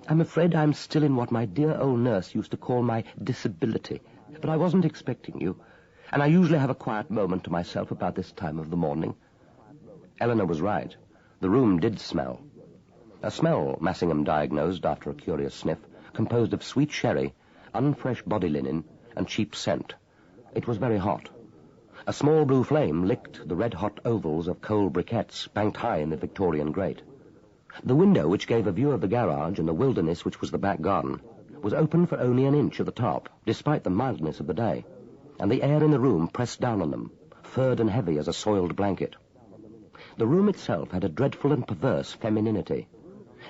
I'm afraid I'm still in what my dear old nurse used to call my disability, but I wasn't expecting you, and I usually have a quiet moment to myself about this time of the morning." Eleanor was right. The room did smell. A smell, Massingham diagnosed after a curious sniff, composed of sweet sherry, unfresh body linen, and cheap scent. It was very hot. A small blue flame licked the red-hot ovals of coal briquettes banked high in the Victorian grate. The window, which gave a view of the garage and the wilderness which was the back garden, was open for only an inch at the top, despite the mildness of the day, and the air in the room pressed down on them, furred and heavy as a soiled blanket. The room itself had a dreadful and perverse femininity.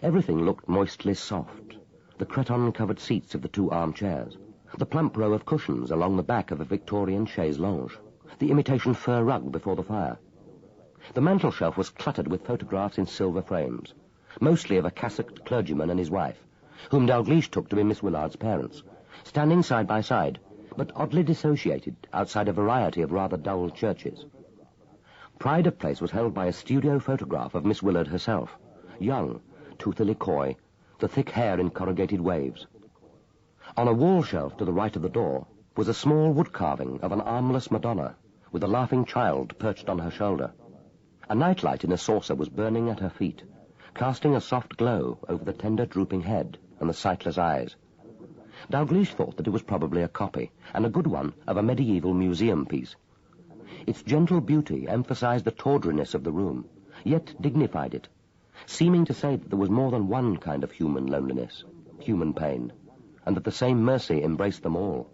Everything looked moistly soft. The cretonne-covered seats of the two armchairs, the plump row of cushions along the back of a Victorian chaise longue, the imitation fur rug before the fire. The mantel-shelf was cluttered with photographs in silver frames, mostly of a cassocked clergyman and his wife, whom Dalgliesh took to be Miss Willard's parents, standing side by side, but oddly dissociated outside a variety of rather dull churches. Pride of place was held by a studio photograph of Miss Willard herself, young, toothily coy, the thick hair in corrugated waves. On a wall shelf to the right of the door was a small wood carving of an armless Madonna, with a laughing child perched on her shoulder. A nightlight in a saucer was burning at her feet, casting a soft glow over the tender drooping head and the sightless eyes. Dalgliesh thought that it was probably a copy, and a good one, of a medieval museum piece. Its gentle beauty emphasized the tawdriness of the room, yet dignified it, seeming to say that there was more than one kind of human loneliness, human pain, and that the same mercy embraced them all.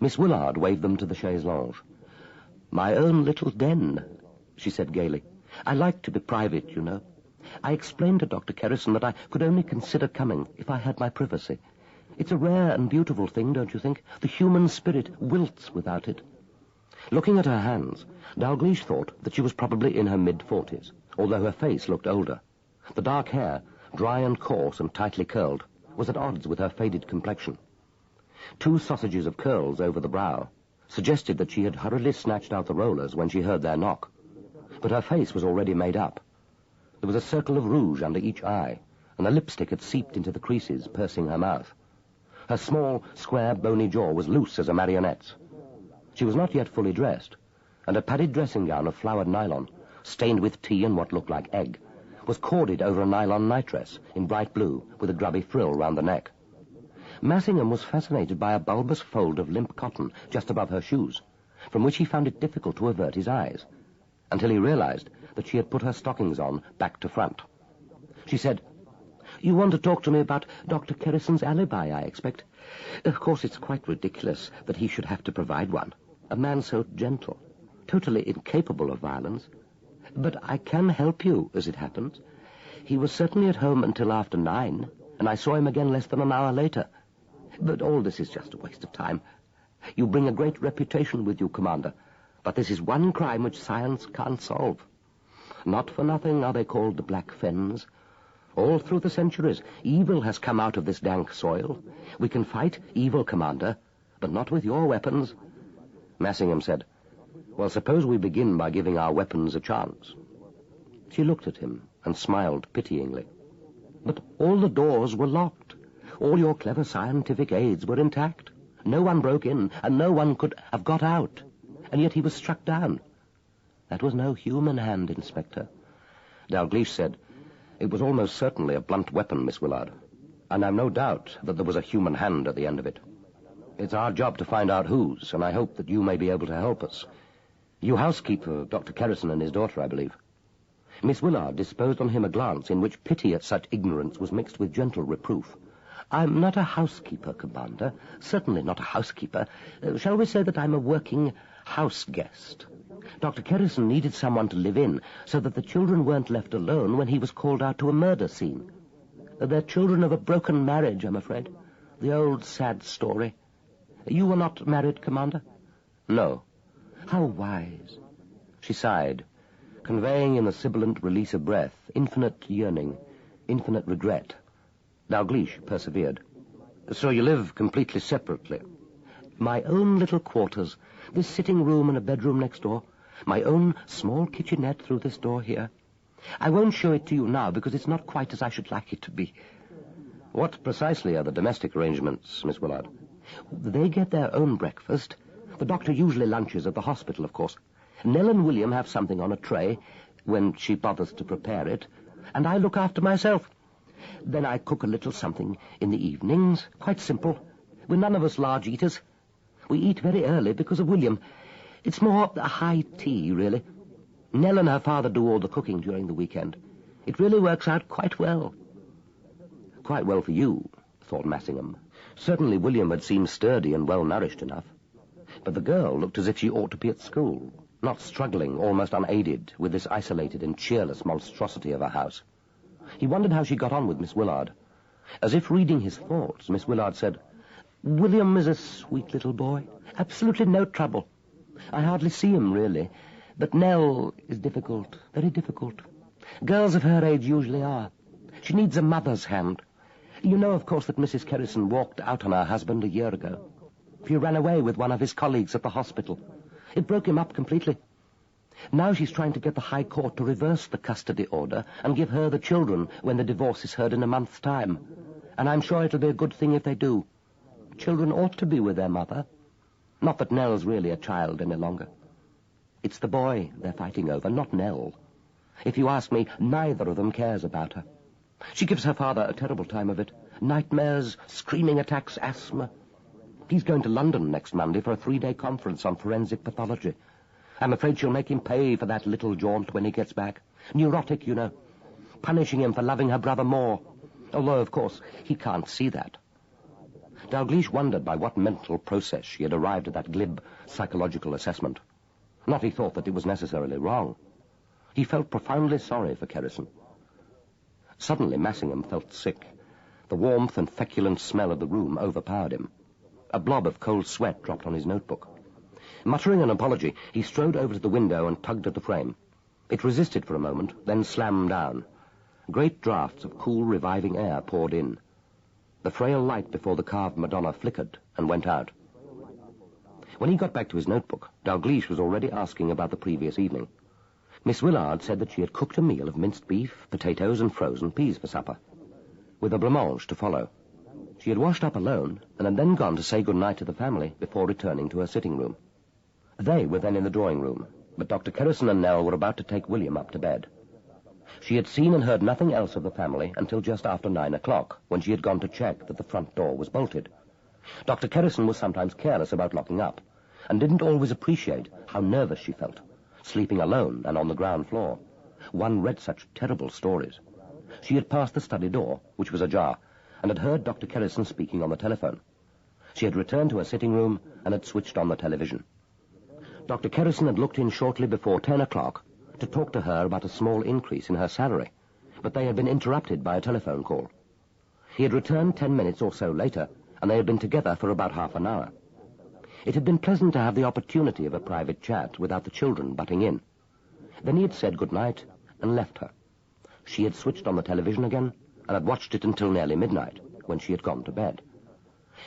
Miss Willard waved them to the chaise longue. "My own little den," she said gaily. "I like to be private, you know. I explained to Dr. Kerrison that I could only consider coming if I had my privacy. It's a rare and beautiful thing, don't you think? The human spirit wilts without it." Looking at her hands, Dalgliesh thought that she was probably in her mid-40s, although her face looked older. The dark hair, dry and coarse and tightly curled, was at odds with her faded complexion. 2 sausages of curls over the brow suggested that she had hurriedly snatched out the rollers when she heard their knock. But her face was already made up. There was a circle of rouge under each eye, and the lipstick had seeped into the creases, pursing her mouth. Her small, square, bony jaw was loose as a marionette's. She was not yet fully dressed, and a padded dressing gown of flowered nylon, stained with tea and what looked like egg, was corded over a nylon nightdress in bright blue with a grubby frill round the neck. Massingham was fascinated by a bulbous fold of limp cotton just above her shoes, from which he found it difficult to avert his eyes, until he realized that she had put her stockings on back to front. She said, "You want to talk to me about Dr. Kerrison's alibi, I expect. Of course, it's quite ridiculous that he should have to provide one. A man so gentle, totally incapable of violence. But I can help you, as it happens. He was certainly at home until after 9, and I saw him again less than an hour later. But all this is just a waste of time. You bring a great reputation with you, Commander, but this is one crime which science can't solve. Not for nothing are they called the Black Fens. All through the centuries, evil has come out of this dank soil. We can fight evil, Commander, but not with your weapons." Massingham said, "Well, suppose we begin by giving our weapons a chance." She looked at him and smiled pityingly. "But all the doors were locked. All your clever scientific aids were intact. No one broke in, and no one could have got out. And yet he was struck down." "That was no human hand, Inspector." Dalgliesh said, "It was almost certainly a blunt weapon, Miss Willard, and I've no doubt that there was a human hand at the end of it. It's our job to find out whose, and I hope that you may be able to help us. You housekeep for Dr. Kerrison and his daughter, I believe." Miss Willard disposed on him a glance in which pity at such ignorance was mixed with gentle reproof. "I'm not a housekeeper, Commander. Certainly not a housekeeper. Shall we say that I'm a working house guest? Dr. Kerrison needed someone to live in so that the children weren't left alone when he was called out to a murder scene. They're children of a broken marriage, I'm afraid. The old sad story. You were not married, Commander?" "No." "How wise." She sighed, conveying in the sibilant release of breath infinite yearning, infinite regret. Dalgliesh persevered. "So you live completely separately?" "My own little quarters, this sitting room and a bedroom next door. My own small kitchenette through this door here. I won't show it to you now because it's not quite as I should like it to be." "What precisely are the domestic arrangements, Miss Willard?" "They get their own breakfast. The doctor usually lunches at the hospital, of course. Nell and William have something on a tray, when she bothers to prepare it, and I look after myself. Then I cook a little something in the evenings, quite simple. We're none of us large eaters. We eat very early because of William. It's more a high tea, really. Nell and her father do all the cooking during the weekend. It really works out quite well." "Quite well for you," thought Massingham. Certainly William had seemed sturdy and well-nourished enough. But the girl looked as if she ought to be at school, not struggling, almost unaided, with this isolated and cheerless monstrosity of a house. He wondered how she got on with Miss Willard. As if reading his thoughts, Miss Willard said, "William is a sweet little boy. Absolutely no trouble. I hardly see him, really. But Nell is difficult, very difficult. Girls of her age usually are. She needs a mother's hand. You know, of course, that Mrs. Kerrison walked out on her husband a year ago. He ran away with one of his colleagues at the hospital. It broke him up completely. Now she's trying to get the High Court to reverse the custody order and give her the children when the divorce is heard in a month's time. And I'm sure it'll be a good thing if they do. Children ought to be with their mother. Not that Nell's really a child any longer. It's the boy they're fighting over, not Nell. If you ask me, neither of them cares about her. She gives her father a terrible time of it. Nightmares, screaming attacks, asthma. He's going to London next Monday for a 3-day conference on forensic pathology. I'm afraid she'll make him pay for that little jaunt when he gets back. Neurotic, you know. Punishing him for loving her brother more. Although, of course, he can't see that. Dalgliesh wondered by what mental process she had arrived at that glib psychological assessment. Not he thought that it was necessarily wrong. He felt profoundly sorry for Kerrison. Suddenly Massingham felt sick. The warmth and feculent smell of the room overpowered him. A blob of cold sweat dropped on his notebook. Muttering an apology, he strode over to the window and tugged at the frame. It resisted for a moment, then slammed down. Great draughts of cool, reviving air poured in. The frail light before the carved Madonna flickered and went out. When he got back to his notebook, Dalgliesh was already asking about the previous evening. Miss Willard said that she had cooked a meal of minced beef, potatoes, and frozen peas for supper, with a blancmange to follow. She had washed up alone and had then gone to say good-night to the family before returning to her sitting room. They were then in the drawing-room, but Dr. Kerrison and Nell were about to take William up to bed. She had seen and heard nothing else of the family until just after 9 o'clock, when she had gone to check that the front door was bolted. Dr. Kerrison was sometimes careless about locking up, and didn't always appreciate how nervous she felt, sleeping alone and on the ground floor. One read such terrible stories. She had passed the study door, which was ajar, and had heard Dr. Kerrison speaking on the telephone. She had returned to her sitting room and had switched on the television. Dr. Kerrison had looked in shortly before 10 o'clock to talk to her about a small increase in her salary, but they had been interrupted by a telephone call. He had returned 10 minutes or so later, and they had been together for about half an hour. It had been pleasant to have the opportunity of a private chat without the children butting in. Then he had said good-night and left her. She had switched on the television again and had watched it until nearly midnight, when she had gone to bed.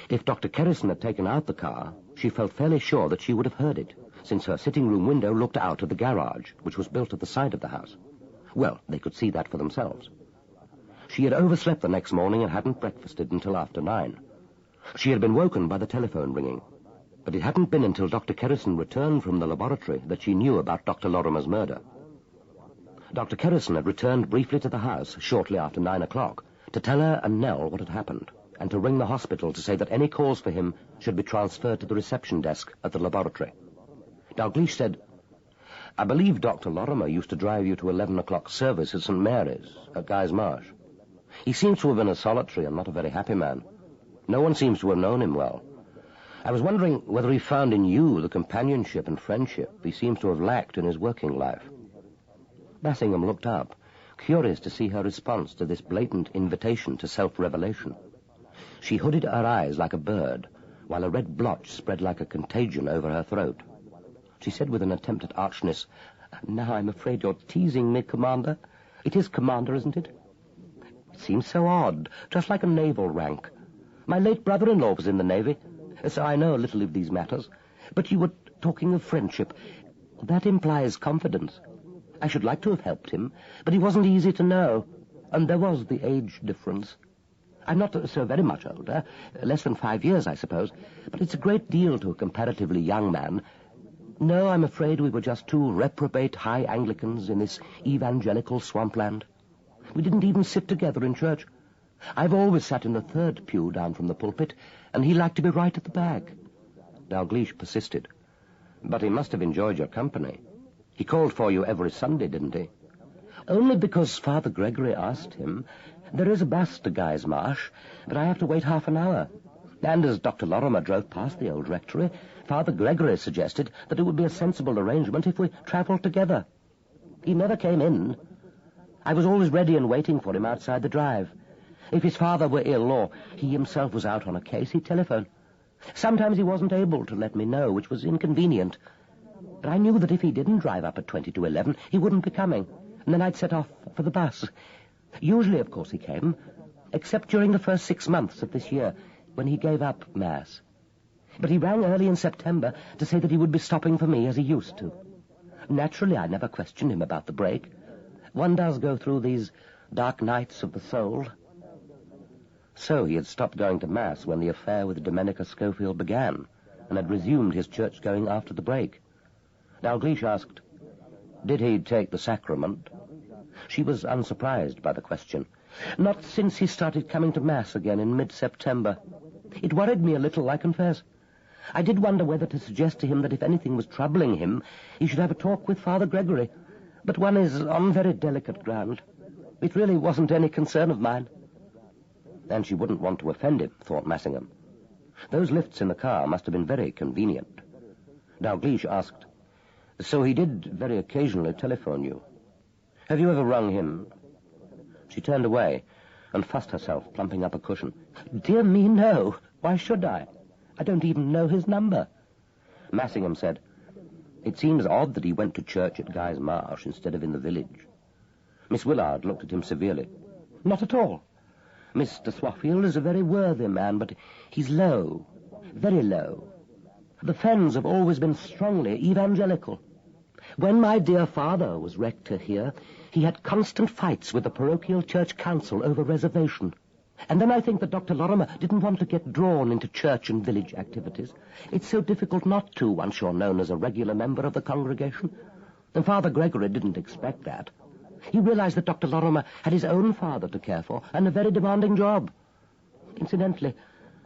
If Dr. Kerrison had taken out the car, she felt fairly sure that she would have heard it, since her sitting-room window looked out of the garage, which was built at the side of the house. Well, they could see that for themselves. She had overslept the next morning and hadn't breakfasted until after 9. She had been woken by the telephone ringing, but it hadn't been until Dr. Kerrison returned from the laboratory that she knew about Dr. Lorrimer's murder. Dr. Kerrison had returned briefly to the house shortly after 9 o'clock to tell her and Nell what had happened, and to ring the hospital to say that any calls for him should be transferred to the reception desk at the laboratory. Dalgliesh said, "I believe Dr. Lorrimer used to drive you to 11 o'clock service at St. Mary's, at Guy's Marsh. He seems to have been a solitary and not a very happy man. No one seems to have known him well. I was wondering whether he found in you the companionship and friendship he seems to have lacked in his working life." Massingham looked up, curious to see her response to this blatant invitation to self-revelation. She hooded her eyes like a bird, while a red blotch spread like a contagion over her throat. She said with an attempt at archness, "Now I'm afraid you're teasing me, Commander. It is Commander, isn't it? It seems so odd, just like a naval rank. My late brother-in-law was in the Navy, so I know a little of these matters. But you were talking of friendship. That implies confidence. I should like to have helped him, but he wasn't easy to know, and there was the age difference. I'm not so very much older, less than 5 years, I suppose, but it's a great deal to a comparatively young man. No, I'm afraid we were just two reprobate high Anglicans in this evangelical swampland. We didn't even sit together in church. I've always sat in the third pew down from the pulpit, and he liked to be right at the back." Dalgliesh persisted. "But he must have enjoyed your company. He called for you every Sunday, didn't he?" "Only because Father Gregory asked him. There is a bus to Guy's Marsh, but I have to wait half an hour. And as Dr. Lorrimer drove past the old rectory, Father Gregory suggested that it would be a sensible arrangement if we travelled together. He never came in. I was always ready and waiting for him outside the drive. If his father were ill or he himself was out on a case, he'd telephone. Sometimes he wasn't able to let me know, which was inconvenient. But I knew that if he didn't drive up at 20 to 11, he wouldn't be coming, and then I'd set off for the bus. Usually, of course, he came, except during the first 6 months of this year, when he gave up Mass. But he rang early in September to say that he would be stopping for me as he used to. Naturally, I never questioned him about the break. One does go through these dark nights of the soul." So he had stopped going to Mass when the affair with Domenica Schofield began, and had resumed his church-going after the break. Dalgliesh asked, "Did he take the sacrament?" She was unsurprised by the question. "Not since he started coming to Mass again in mid-September. It worried me a little, I confess. I did wonder whether to suggest to him that if anything was troubling him, he should have a talk with Father Gregory. But one is on very delicate ground. It really wasn't any concern of mine." And she wouldn't want to offend him, thought Massingham. Those lifts in the car must have been very convenient. Dalgliesh asked, "So he did very occasionally telephone you. Have you ever rung him?" She turned away and fussed herself, plumping up a cushion. "Dear me, no. Why should I? I don't even know his number." Massingham said, "It seems odd that he went to church at Guy's Marsh instead of in the village." Miss Willard looked at him severely. "Not at all. Mr. Swaffield is a very worthy man, but he's low, very low. The fens have always been strongly evangelical. When my dear father was rector here, he had constant fights with the parochial church council over reservation. And then I think that Dr. Lorrimer didn't want to get drawn into church and village activities. It's so difficult not to, once you're known as a regular member of the congregation. And Father Gregory didn't expect that. He realized that Dr. Lorrimer had his own father to care for, and a very demanding job. Incidentally,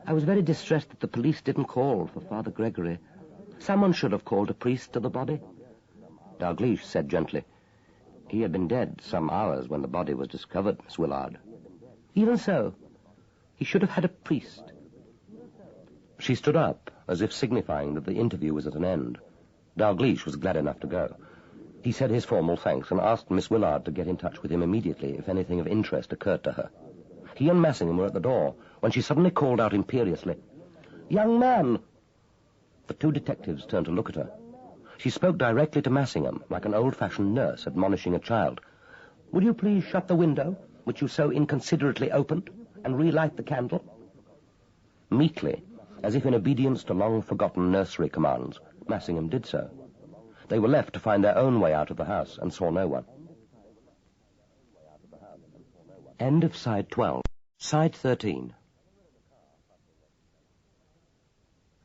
I was very distressed that the police didn't call for Father Gregory. Someone should have called a priest to the body." Dalgliesh said gently, "He had been dead some hours when the body was discovered, Miss Willard." "Even so, he should have had a priest." She stood up, as if signifying that the interview was at an end. Dalgliesh was glad enough to go. He said his formal thanks and asked Miss Willard to get in touch with him immediately if anything of interest occurred to her. He and Massingham were at the door when she suddenly called out imperiously, "Young man!" The two detectives turned to look at her. She spoke directly to Massingham, like an old-fashioned nurse admonishing a child. "Will you please shut the window, which you so inconsiderately opened, and relight the candle?" Meekly, as if in obedience to long-forgotten nursery commands, Massingham did so. They were left to find their own way out of the house, and saw no one. End of Side 12. Side 13.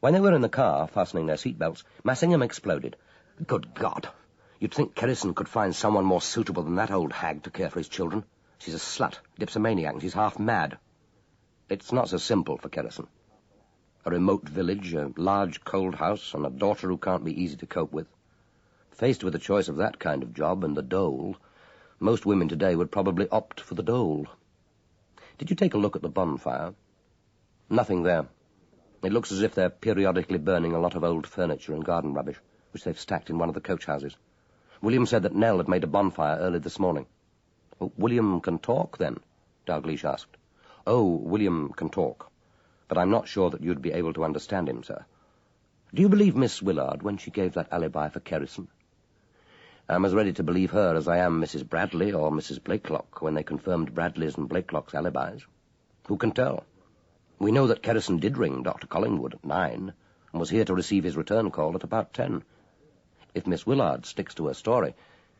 When they were in the car, fastening their seatbelts, Massingham exploded. "Good God! You'd think Kerrison could find someone more suitable than that old hag to care for his children. She's a slut, dipsomaniac, and she's half mad." It's not so simple for Kerrison. A remote village, a large cold house, and a daughter who can't be easy to cope with. Faced with the choice of that kind of job and the dole, most women today would probably opt for the dole. Did you take a look at the bonfire? Nothing there. It looks as if they're periodically burning a lot of old furniture and garden rubbish, which they've stacked in one of the coach houses. William said that Nell had made a bonfire early this morning. "Well, William can talk, then?" Dalgliesh asked. "Oh, William can talk, but I'm not sure that you'd be able to understand him, sir. Do you believe Miss Willard when she gave that alibi for Kerrison?" "I'm as ready to believe her as I am Mrs. Bradley or Mrs. Blakelock when they confirmed Bradley's and Blakelock's alibis. Who can tell? We know that Kerrison did ring Dr. Collingwood at 9 and was here to receive his return call at about 10. If Miss Willard sticks to her story,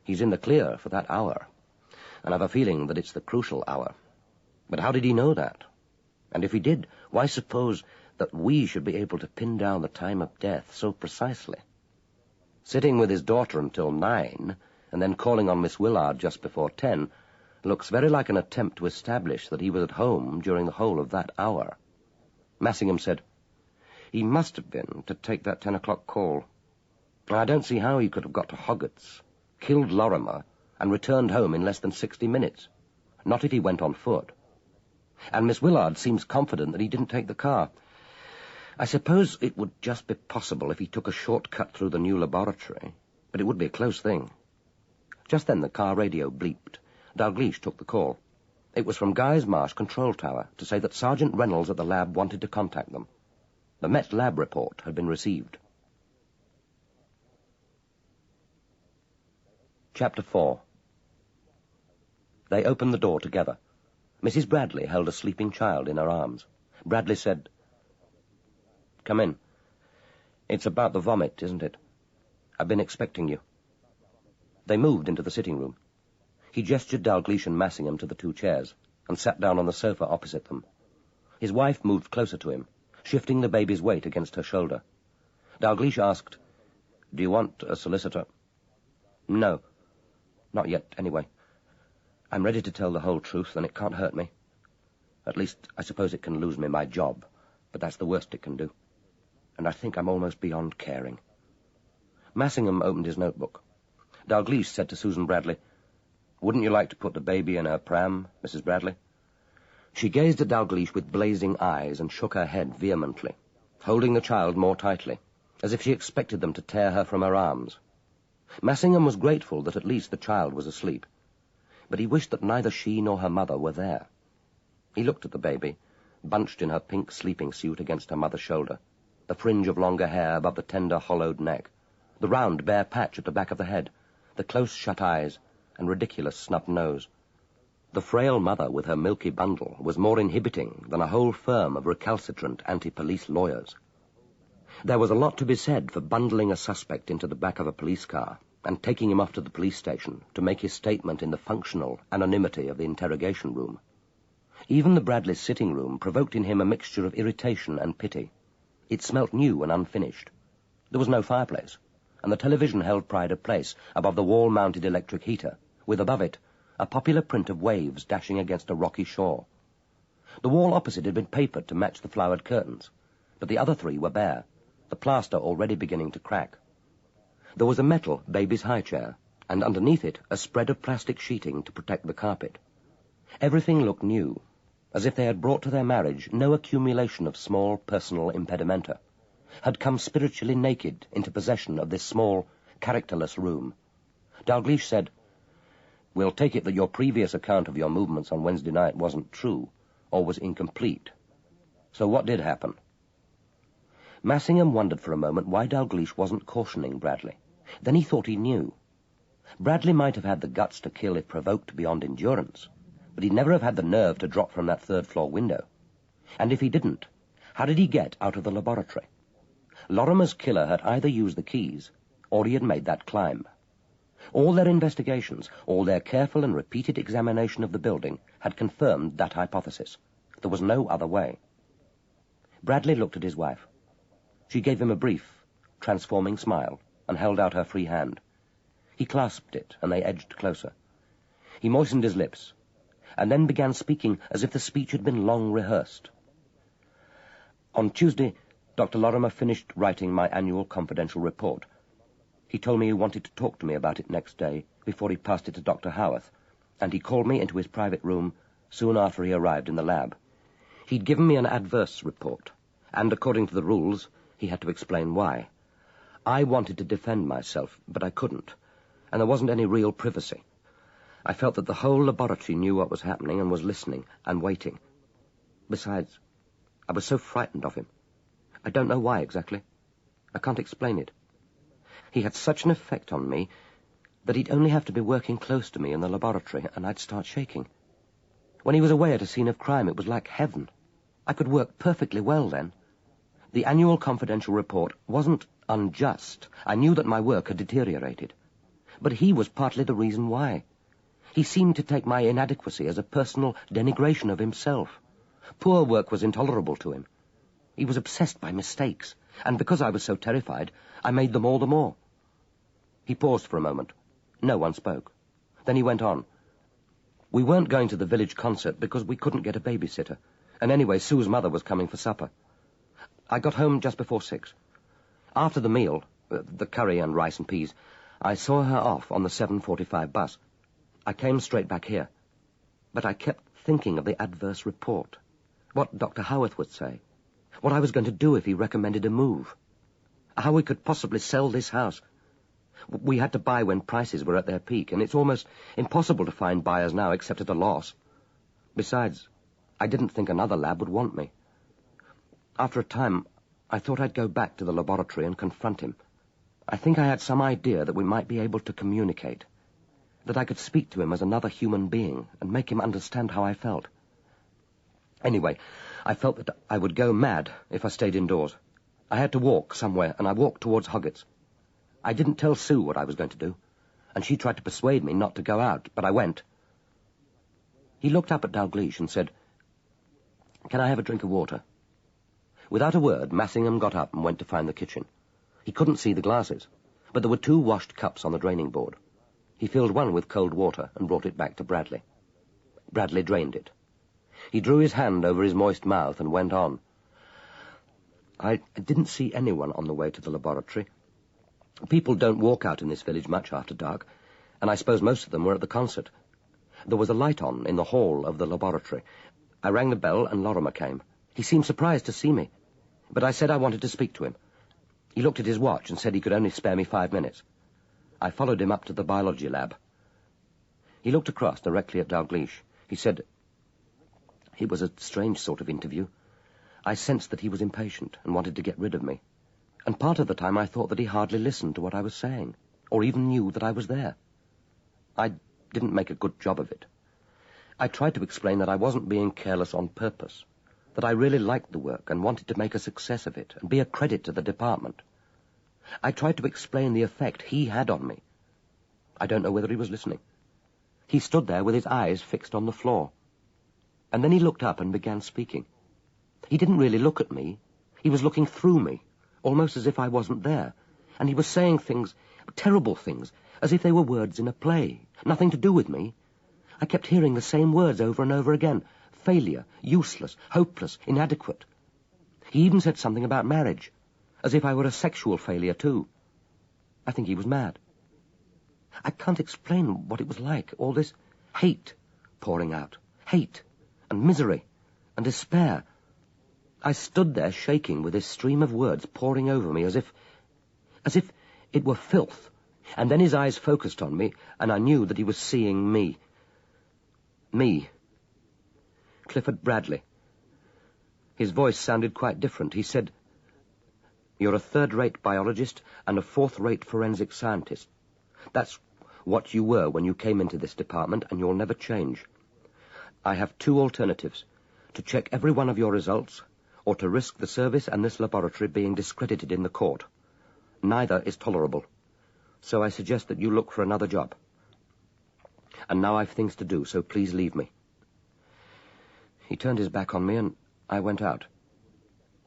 he's in the clear for that hour, and I've a feeling that it's the crucial hour. But how did he know that? And if he did, why suppose that we should be able to pin down the time of death so precisely? Sitting with his daughter until 9, and then calling on Miss Willard just before 10, looks very like an attempt to establish that he was at home during the whole of that hour." Massingham said, "He must have been to take that 10 o'clock call. I don't see how he could have got to Hoggatt's, killed Lorrimer, and returned home in less than 60 minutes. Not if he went on foot. And Miss Willard seems confident that he didn't take the car. I suppose it would just be possible if he took a short-cut through the new laboratory, but it would be a close thing." Just then the car radio bleeped. Dalgliesh took the call. It was from Guy's Marsh control tower to say that Sergeant Reynolds at the lab wanted to contact them. The Met lab report had been received. Chapter 4. They opened the door together. Mrs. Bradley held a sleeping child in her arms. Bradley said, "Come in. It's about the vomit, isn't it? I've been expecting you." They moved into the sitting room. He gestured Dalgliesh and Massingham to the two chairs, and sat down on the sofa opposite them. His wife moved closer to him, shifting the baby's weight against her shoulder. Dalgliesh asked, "Do you want a solicitor?" "No. Not yet, anyway. I'm ready to tell the whole truth, and it can't hurt me. At least, I suppose it can lose me my job, but that's the worst it can do. And I think I'm almost beyond caring." Massingham opened his notebook. Dalgliesh said to Susan Bradley, "Wouldn't you like to put the baby in her pram, Mrs. Bradley?" She gazed at Dalgliesh with blazing eyes and shook her head vehemently, holding the child more tightly, as if she expected them to tear her from her arms. Massingham was grateful that at least the child was asleep, but he wished that neither she nor her mother were there. He looked at the baby, bunched in her pink sleeping suit against her mother's shoulder, the fringe of longer hair above the tender, hollowed neck, the round, bare patch at the back of the head, the close-shut eyes, and ridiculous snub nose. The frail mother with her milky bundle was more inhibiting than a whole firm of recalcitrant anti-police lawyers. There was a lot to be said for bundling a suspect into the back of a police car and taking him off to the police station to make his statement in the functional anonymity of the interrogation room. Even the Bradleys' sitting room provoked in him a mixture of irritation and pity. It smelt new and unfinished. There was no fireplace, and the television held pride of place above the wall-mounted electric heater, with above it a popular print of waves dashing against a rocky shore. The wall opposite had been papered to match the flowered curtains, but the other three were bare, the plaster already beginning to crack. There was a metal baby's high chair, and underneath it a spread of plastic sheeting to protect the carpet. Everything looked new, as if they had brought to their marriage no accumulation of small personal impedimenta, had come spiritually naked into possession of this small, characterless room. Dalgliesh said, "We'll take it that your previous account of your movements on Wednesday night wasn't true, or was incomplete. So what did happen?" Massingham wondered for a moment why Dalgliesh wasn't cautioning Bradley. Then he thought he knew. Bradley might have had the guts to kill if provoked beyond endurance, but he'd never have had the nerve to drop from that third-floor window. And if he didn't, how did he get out of the laboratory? Lorrimer's killer had either used the keys, or he had made that climb. All their investigations, all their careful and repeated examination of the building, had confirmed that hypothesis. There was no other way. Bradley looked at his wife. She gave him a brief, transforming smile, and held out her free hand. He clasped it, and they edged closer. He moistened his lips, and then began speaking as if the speech had been long rehearsed. "On Tuesday, Dr. Lorrimer finished writing my annual confidential report. He told me he wanted to talk to me about it next day, before he passed it to Dr. Howarth, and he called me into his private room soon after he arrived in the lab. He'd given me an adverse report, and according to the rules, he had to explain why. I wanted to defend myself, but I couldn't, and there wasn't any real privacy. I felt that the whole laboratory knew what was happening and was listening and waiting. Besides, I was so frightened of him. I don't know why exactly. I can't explain it. He had such an effect on me that he'd only have to be working close to me in the laboratory and I'd start shaking. When he was away at a scene of crime, it was like heaven. I could work perfectly well then. The annual confidential report wasn't unjust. I knew that my work had deteriorated. But he was partly the reason why. He seemed to take my inadequacy as a personal denigration of himself. Poor work was intolerable to him. He was obsessed by mistakes, and because I was so terrified, I made them all the more." He paused for a moment. No one spoke. Then he went on. "We weren't going to the village concert because we couldn't get a babysitter, and anyway, Sue's mother was coming for supper. I got home just before 6. After the meal, the curry and rice and peas, I saw her off on the 7:45 bus. I came straight back here. But I kept thinking of the adverse report, what Dr. Howarth would say, what I was going to do if he recommended a move, how we could possibly sell this house. We had to buy when prices were at their peak, and it's almost impossible to find buyers now except at a loss. Besides, I didn't think another lab would want me. After a time, I thought I'd go back to the laboratory and confront him. I think I had some idea that we might be able to communicate, that I could speak to him as another human being and make him understand how I felt. Anyway, I felt that I would go mad if I stayed indoors. I had to walk somewhere, and I walked towards Hoggatt's. I didn't tell Sue what I was going to do, and she tried to persuade me not to go out, but I went." He looked up at Dalgliesh and said, Can I have a drink of water?" Without a word, Massingham got up and went to find the kitchen. He couldn't see the glasses, but there were 2 washed cups on the draining board. He filled one with cold water and brought it back to Bradley. Bradley drained it. He drew his hand over his moist mouth and went on. "I didn't see anyone on the way to the laboratory. People don't walk out in this village much after dark, and I suppose most of them were at the concert. There was a light on in the hall of the laboratory. I rang the bell and Lorrimer came. He seemed surprised to see me, but I said I wanted to speak to him. He looked at his watch and said he could only spare me 5 minutes. I followed him up to the biology lab." He looked across directly at Dalgliesh. He said, "It was a strange sort of interview. I sensed that he was impatient and wanted to get rid of me. And part of the time I thought that he hardly listened to what I was saying, or even knew that I was there. I didn't make a good job of it. I tried to explain that I wasn't being careless on purpose, that I really liked the work and wanted to make a success of it and be a credit to the department. I tried to explain the effect he had on me. I don't know whether he was listening. He stood there with his eyes fixed on the floor. And then he looked up and began speaking. He didn't really look at me. He was looking through me, almost as if I wasn't there. And he was saying things, terrible things, as if they were words in a play, nothing to do with me. I kept hearing the same words over and over again. Failure, useless, hopeless, inadequate. He even said something about marriage, as if I were a sexual failure too. I think he was mad. I can't explain what it was like, all this hate pouring out. Hate and misery and despair. I stood there shaking with this stream of words pouring over me as if it were filth. And then his eyes focused on me, and I knew that he was seeing me. Me. Clifford Bradley. His voice sounded quite different. He said, "You're a third-rate biologist and a fourth-rate forensic scientist. That's what you were when you came into this department, and you'll never change. I have 2 alternatives, to check every one of your results, or to risk the service and this laboratory being discredited in the court. Neither is tolerable. So I suggest that you look for another job. And now I've things to do, so please leave me." He turned his back on me, and I went out.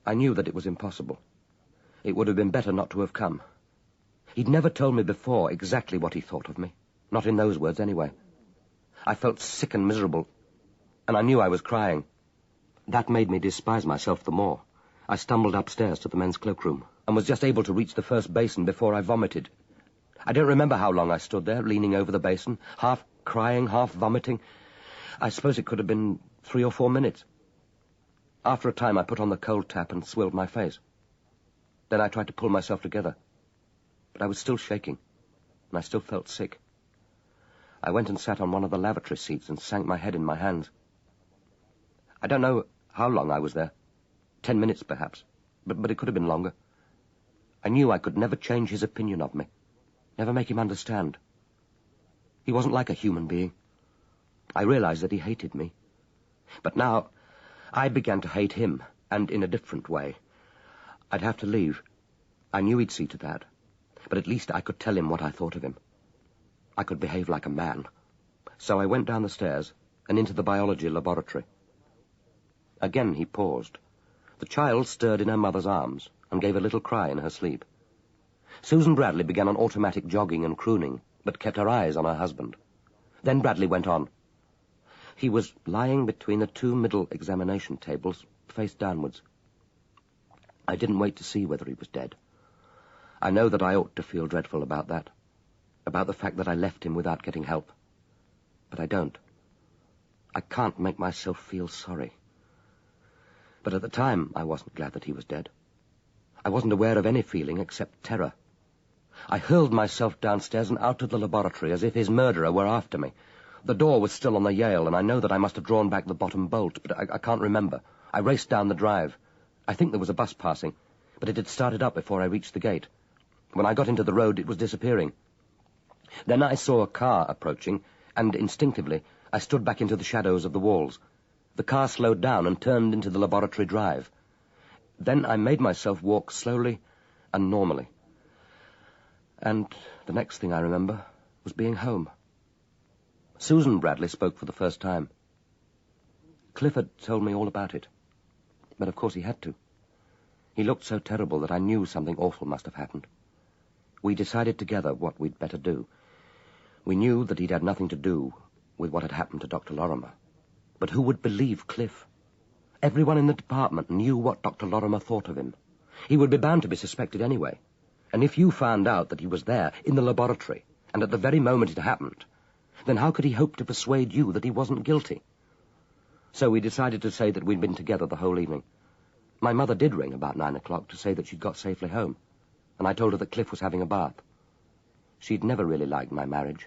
I knew that it was impossible. It would have been better not to have come. He'd never told me before exactly what he thought of me. Not in those words, anyway. I felt sick and miserable, and I knew I was crying. That made me despise myself the more. I stumbled upstairs to the men's cloakroom, and was just able to reach the first basin before I vomited. I don't remember how long I stood there, leaning over the basin, half crying, half vomiting. I suppose it could have been 3 or 4 minutes. After a time, I put on the cold tap and swilled my face. Then I tried to pull myself together. But I was still shaking, and I still felt sick. I went and sat on one of the lavatory seats and sank my head in my hands. I don't know how long I was there. 10 minutes, perhaps, but it could have been longer. I knew I could never change his opinion of me, never make him understand. He wasn't like a human being. I realized that he hated me. But now I began to hate him, and in a different way. I'd have to leave. I knew he'd see to that. But at least I could tell him what I thought of him. I could behave like a man. So I went down the stairs and into the biology laboratory. Again he paused. The child stirred in her mother's arms and gave a little cry in her sleep. Susan Bradley began an automatic jogging and crooning, but kept her eyes on her husband. Then Bradley went on. He was lying between the 2 middle examination tables, face downwards. I didn't wait to see whether he was dead. I know that I ought to feel dreadful about that, about the fact that I left him without getting help. But I don't. I can't make myself feel sorry. But at the time, I wasn't glad that he was dead. I wasn't aware of any feeling except terror. I hurled myself downstairs and out of the laboratory as if his murderer were after me. The door was still on the Yale, and I know that I must have drawn back the bottom bolt, but I can't remember. I raced down the drive. I think there was a bus passing, but it had started up before I reached the gate. When I got into the road, it was disappearing. Then I saw a car approaching, and instinctively I stood back into the shadows of the walls. The car slowed down and turned into the laboratory drive. Then I made myself walk slowly and normally. And the next thing I remember was being home. Susan Bradley spoke for the first time. Clifford told me all about it. But of course he had to. He looked so terrible that I knew something awful must have happened. We decided together what we'd better do. We knew that he'd had nothing to do with what had happened to Dr. Lorrimer. But who would believe Cliff? Everyone in the department knew what Dr. Lorrimer thought of him. He would be bound to be suspected anyway. And if you found out that he was there, in the laboratory, and at the very moment it happened, then how could he hope to persuade you that he wasn't guilty? So we decided to say that we'd been together the whole evening. My mother did ring about 9 o'clock to say that she'd got safely home, and I told her that Cliff was having a bath. She'd never really liked my marriage,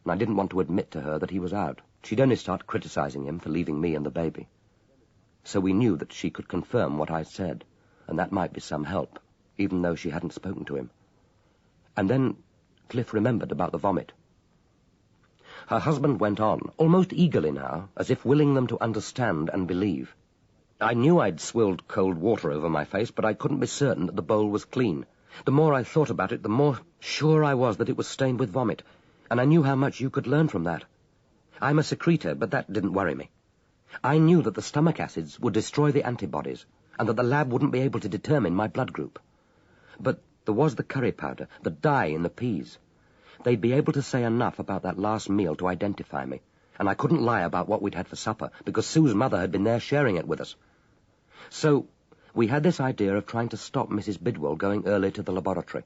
and I didn't want to admit to her that he was out. She'd only start criticizing him for leaving me and the baby. So we knew that she could confirm what I said, and that might be some help, even though she hadn't spoken to him. And then Cliff remembered about the vomit. Her husband went on, almost eagerly now, as if willing them to understand and believe. I knew I'd swilled cold water over my face, but I couldn't be certain that the bowl was clean. The more I thought about it, the more sure I was that it was stained with vomit, and I knew how much you could learn from that. I'm a secretor, but that didn't worry me. I knew that the stomach acids would destroy the antibodies, and that the lab wouldn't be able to determine my blood group. But there was the curry powder, the dye in the peas. They'd be able to say enough about that last meal to identify me, and I couldn't lie about what we'd had for supper, because Sue's mother had been there sharing it with us. So we had this idea of trying to stop Mrs. Bidwell going early to the laboratory.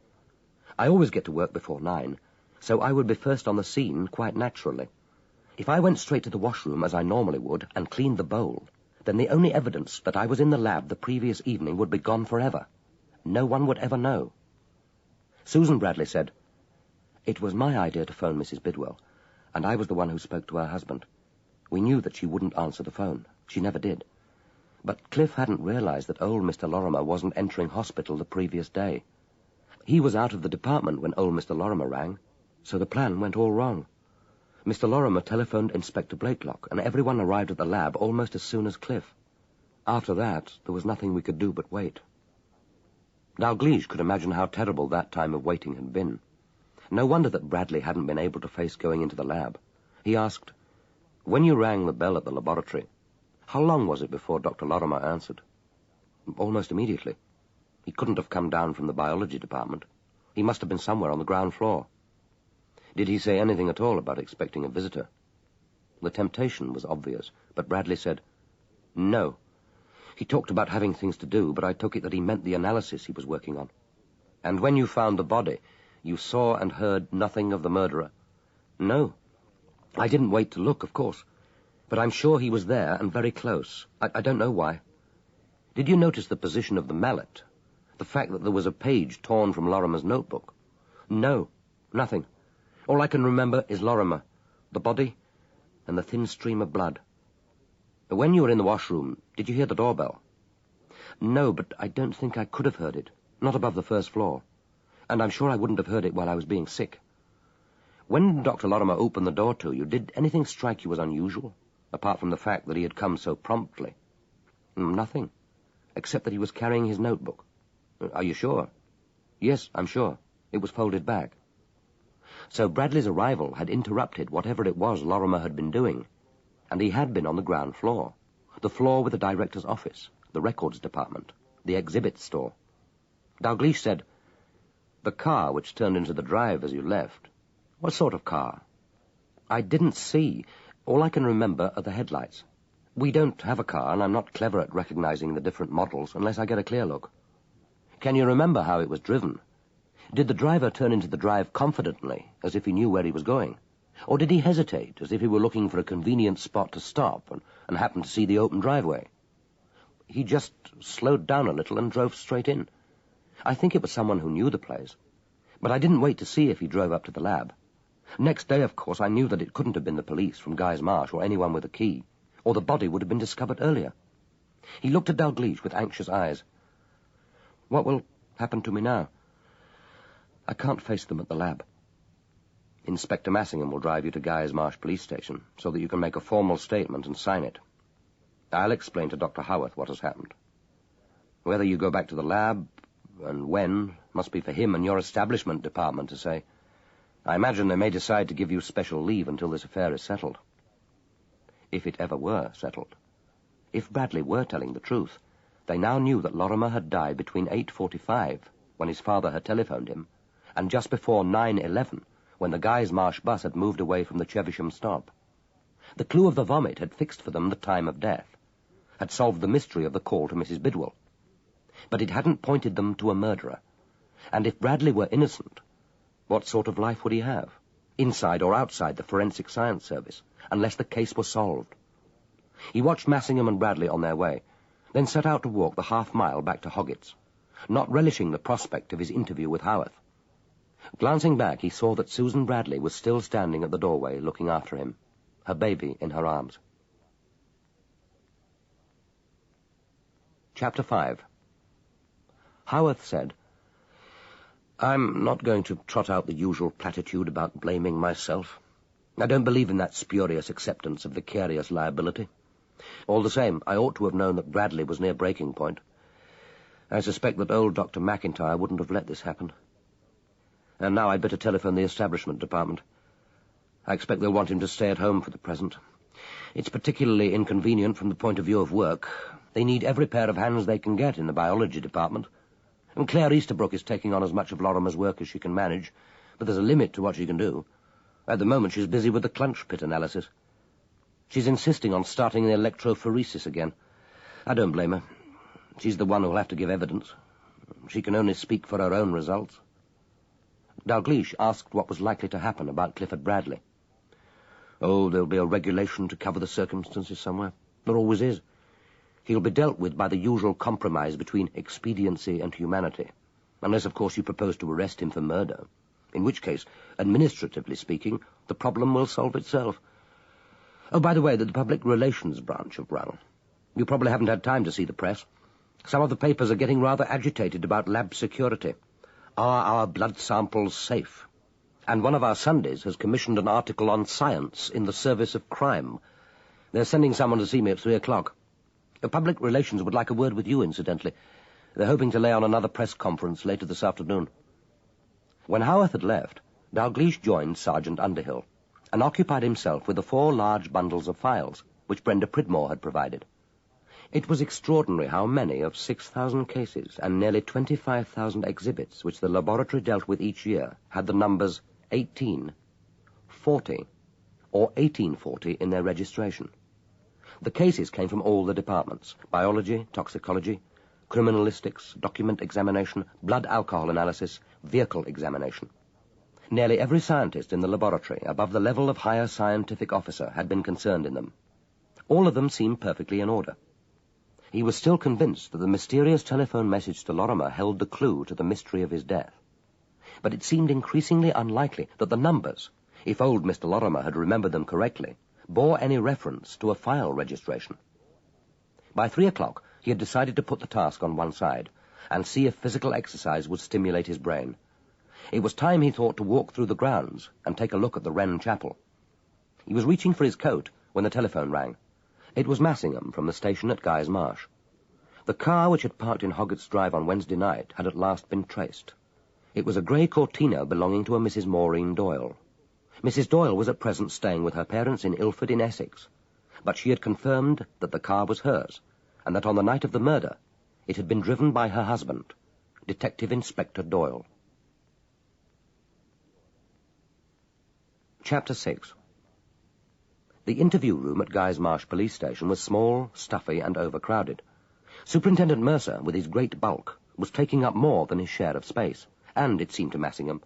I always get to work before 9, so I would be first on the scene quite naturally. If I went straight to the washroom, as I normally would, and cleaned the bowl, then the only evidence that I was in the lab the previous evening would be gone forever. No one would ever know. Susan Bradley said, "It was my idea to phone Mrs. Bidwell, and I was the one who spoke to her husband. We knew that she wouldn't answer the phone. She never did. But Cliff hadn't realized that old Mr. Lorrimer wasn't entering hospital the previous day. He was out of the department when old Mr. Lorrimer rang, so the plan went all wrong. Mr. Lorrimer telephoned Inspector Blakelock, and everyone arrived at the lab almost as soon as Cliff. After that, there was nothing we could do but wait." Dalgliesh could imagine how terrible that time of waiting had been. No wonder that Bradley hadn't been able to face going into the lab. He asked, "When you rang the bell at the laboratory, how long was it before Dr. Lorrimer answered?" "Almost immediately. He couldn't have come down from the biology department. He must have been somewhere on the ground floor." "Did he say anything at all about expecting a visitor?" The temptation was obvious, but Bradley said, "No. He talked about having things to do, but I took it that he meant the analysis he was working on." "And when you found the body, you saw and heard nothing of the murderer?" "No. I didn't wait to look, of course. But I'm sure he was there and very close. I don't know why." "Did you notice the position of the mallet? The fact that there was a page torn from Lorrimer's notebook?" "No, nothing. All I can remember is Lorrimer, the body, and the thin stream of blood." "When you were in the washroom, did you hear the doorbell?" "No, but I don't think I could have heard it, not above the first floor. And I'm sure I wouldn't have heard it while I was being sick." "When Dr. Lorrimer opened the door to you, did anything strike you as unusual, apart from the fact that he had come so promptly?" "Nothing, except that he was carrying his notebook." "Are you sure?" "Yes, I'm sure. It was folded back." So Bradley's arrival had interrupted whatever it was Lorrimer had been doing, and he had been on the ground floor, the floor with the director's office, the records department, the exhibit store. Dalgliesh said, "The car which turned into the drive as you left, what sort of car?" "I didn't see. All I can remember are the headlights. We don't have a car, and I'm not clever at recognizing the different models unless I get a clear look." "Can you remember how it was driven? Did the driver turn into the drive confidently, as if he knew where he was going? Or did he hesitate, as if he were looking for a convenient spot to stop and happened to see the open driveway?" "He just slowed down a little and drove straight in. I think it was someone who knew the place. But I didn't wait to see if he drove up to the lab. Next day, of course, I knew that it couldn't have been the police from Guy's Marsh or anyone with a key, or the body would have been discovered earlier." He looked at Dalgliesh with anxious eyes. "What will happen to me now?" "I can't face them at the lab. Inspector Massingham will drive you to Guy's Marsh police station so that you can make a formal statement and sign it. I'll explain to Dr. Howarth what has happened. Whether you go back to the lab and when must be for him and your establishment department to say. I imagine they may decide to give you special leave until this affair is settled." If it ever were settled. If Bradley were telling the truth, They now knew that Lorrimer had died between 8:45, when his father had telephoned him, and just before 9:11, when the Guy's Marsh bus had moved away from the Chevisham stop. The clue of the vomit had fixed for them the time of death, had solved the mystery of the call to Mrs. Bidwell. But it hadn't pointed them to a murderer. And if Bradley were innocent, what sort of life would he have, inside or outside the Forensic Science Service, unless the case was solved? He watched Massingham and Bradley on their way, then set out to walk the half-mile back to Hoggatt's, not relishing the prospect of his interview with Howarth. Glancing back, he saw that Susan Bradley was still standing at the doorway, looking after him, her baby in her arms. Chapter 5. Howarth said, "I'm not going to trot out the usual platitude about blaming myself. I don't believe in that spurious acceptance of vicarious liability. All the same, I ought to have known that Bradley was near breaking point. I suspect that old Dr. McIntyre wouldn't have let this happen. And now I'd better telephone the establishment department. I expect they'll want him to stay at home for the present. It's particularly inconvenient from the point of view of work. They need every pair of hands they can get in the biology department. And Claire Easterbrook is taking on as much of Lorrimer's work as she can manage, but there's a limit to what she can do. At the moment, she's busy with the clunch pit analysis. She's insisting on starting the electrophoresis again. I don't blame her. She's the one who'll have to give evidence. She can only speak for her own results." Dalgliesh asked what was likely to happen about Clifford Bradley. "Oh, there'll be a regulation to cover the circumstances somewhere. There always is. He'll be dealt with by the usual compromise between expediency and humanity, unless, of course, you propose to arrest him for murder, in which case, administratively speaking, the problem will solve itself. Oh, by the way, the public relations branch have rung. You probably haven't had time to see the press. Some of the papers are getting rather agitated about lab security. Are our blood samples safe? And one of our Sundays has commissioned an article on science in the service of crime. They're sending someone to see me at 3 o'clock. Public relations would like a word with you, incidentally. They're hoping to lay on another press conference later this afternoon." When Howarth had left, Dalgliesh joined Sergeant Underhill and occupied himself with the 4 large bundles of files which Brenda Pridmore had provided. It was extraordinary how many of 6,000 cases and nearly 25,000 exhibits which the laboratory dealt with each year had the numbers 18, 40, or 1840 in their registration. The cases came from all the departments: biology, toxicology, criminalistics, document examination, blood alcohol analysis, vehicle examination. Nearly every scientist in the laboratory, above the level of higher scientific officer, had been concerned in them. All of them seemed perfectly in order. He was still convinced that the mysterious telephone message to Lorrimer held the clue to the mystery of his death. But it seemed increasingly unlikely that the numbers, if old Mr. Lorrimer had remembered them correctly, bore any reference to a file registration. By 3 o'clock, he had decided to put the task on one side and see if physical exercise would stimulate his brain. It was time, he thought, to walk through the grounds and take a look at the Wren Chapel. He was reaching for his coat when the telephone rang. It was Massingham from the station at Guy's Marsh. The car which had parked in Hoggatt's Drive on Wednesday night had at last been traced. It was a grey Cortina belonging to a Mrs. Maureen Doyle. Mrs. Doyle was at present staying with her parents in Ilford in Essex, but she had confirmed that the car was hers, and that on the night of the murder it had been driven by her husband, Detective Inspector Doyle. Chapter 6. The interview room at Guy's Marsh police station was small, stuffy, and overcrowded. Superintendent Mercer, with his great bulk, was taking up more than his share of space, and, it seemed to Massingham,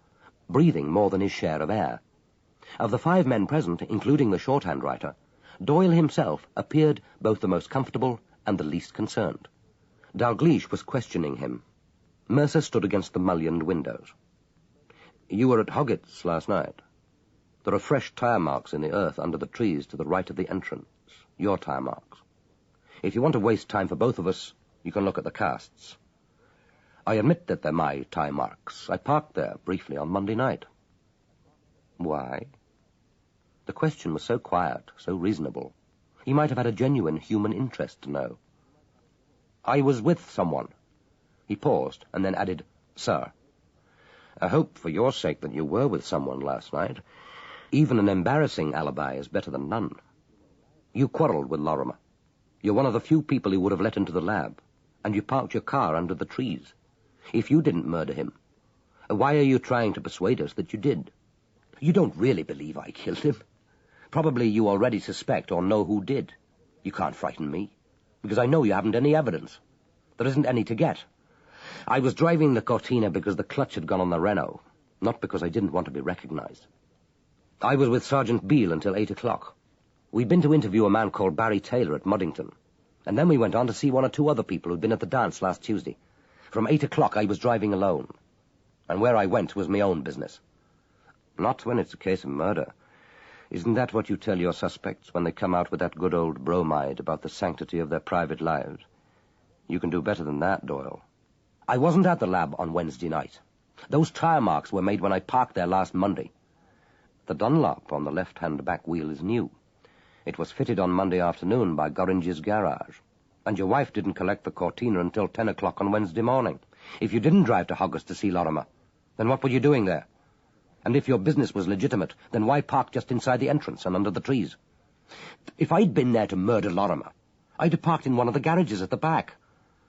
breathing more than his share of air. Of the 5 men present, including the shorthand writer, Doyle himself appeared both the most comfortable and the least concerned. Dalgliesh was questioning him. Mercer stood against the mullioned windows. "You were at Hoggatt's last night. There are fresh tire marks in the earth under the trees to the right of the entrance. Your tire marks. If you want to waste time for both of us, you can look at the casts. I admit that they're my tire marks. I parked there briefly on Monday night." Why? The question was so quiet, so reasonable. He might have had a genuine human interest to know. "I was with someone." He paused, and then added, "Sir, I hope for your sake that you were with someone last night. Even an embarrassing alibi is better than none. You quarrelled with Lorrimer. You're one of the few people he would have let into the lab. and you parked your car under the trees. If you didn't murder him, why are you trying to persuade us that you did? You don't really believe I killed him. Probably you already suspect or know who did. You can't frighten me, because I know you haven't any evidence. There isn't any to get. I was driving the Cortina because the clutch had gone on the Renault, not because I didn't want to be recognized. I was with Sergeant Beale until 8 o'clock. We'd been to interview a man called Barry Taylor at Muddington, and then we went on to see 1 or 2 other people who'd been at the dance last Tuesday. From 8 o'clock I was driving alone, and where I went was my own business. Not when it's a case of murder. Isn't that what you tell your suspects when they come out with that good old bromide about the sanctity of their private lives? You can do better than that, Doyle. I wasn't at the lab on Wednesday night. Those tire marks were made when I parked there last Monday. The Dunlop on the left-hand back wheel is new. It was fitted on Monday afternoon by Gorringe's garage, and your wife didn't collect the Cortina until 10 o'clock on Wednesday morning. If you didn't drive to Hoggatt to see Lorrimer, then what were you doing there? And if your business was legitimate, then why park just inside the entrance and under the trees? If I'd been there to murder Lorrimer, I'd have parked in one of the garages at the back.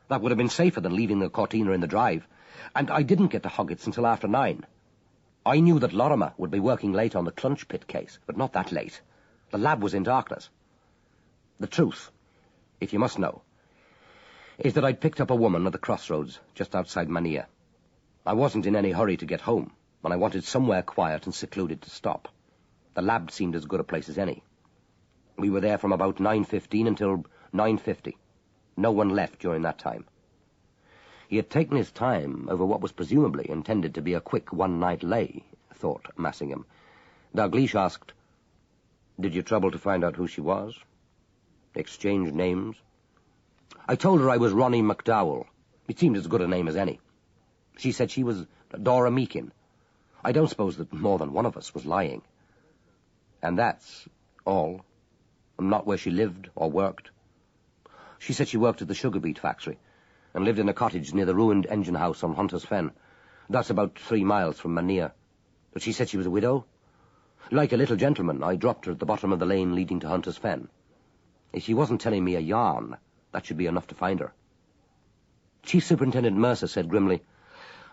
That would have been safer than leaving the Cortina in the drive. And I didn't get to Hoggatt's until after 9. I knew that Lorrimer would be working late on the clunch pit case, but not that late. The lab was in darkness. The truth, if you must know, is that I'd picked up a woman at the crossroads just outside Mania. I wasn't in any hurry to get home, and I wanted somewhere quiet and secluded to stop. The lab seemed as good a place as any. We were there from about 9:15 until 9:50. No one left during that time. He had taken his time over what was presumably intended to be a quick one-night lay, thought Massingham. Dalgliesh asked, "Did you trouble to find out who she was? Exchange names?" I told her I was Ronnie McDowell. It seemed as good a name as any. She said she was Dora Meakin. I don't suppose that more than one of us was lying. And that's all? Not where she lived or worked? She said she worked at the sugar beet factory and lived in a cottage near the ruined engine house on Hunter's Fen. That's about 3 miles from Mania. But she said she was a widow. Like a little gentleman, I dropped her at the bottom of the lane leading to Hunter's Fen. If she wasn't telling me a yarn, that should be enough to find her. Chief Superintendent Mercer said grimly,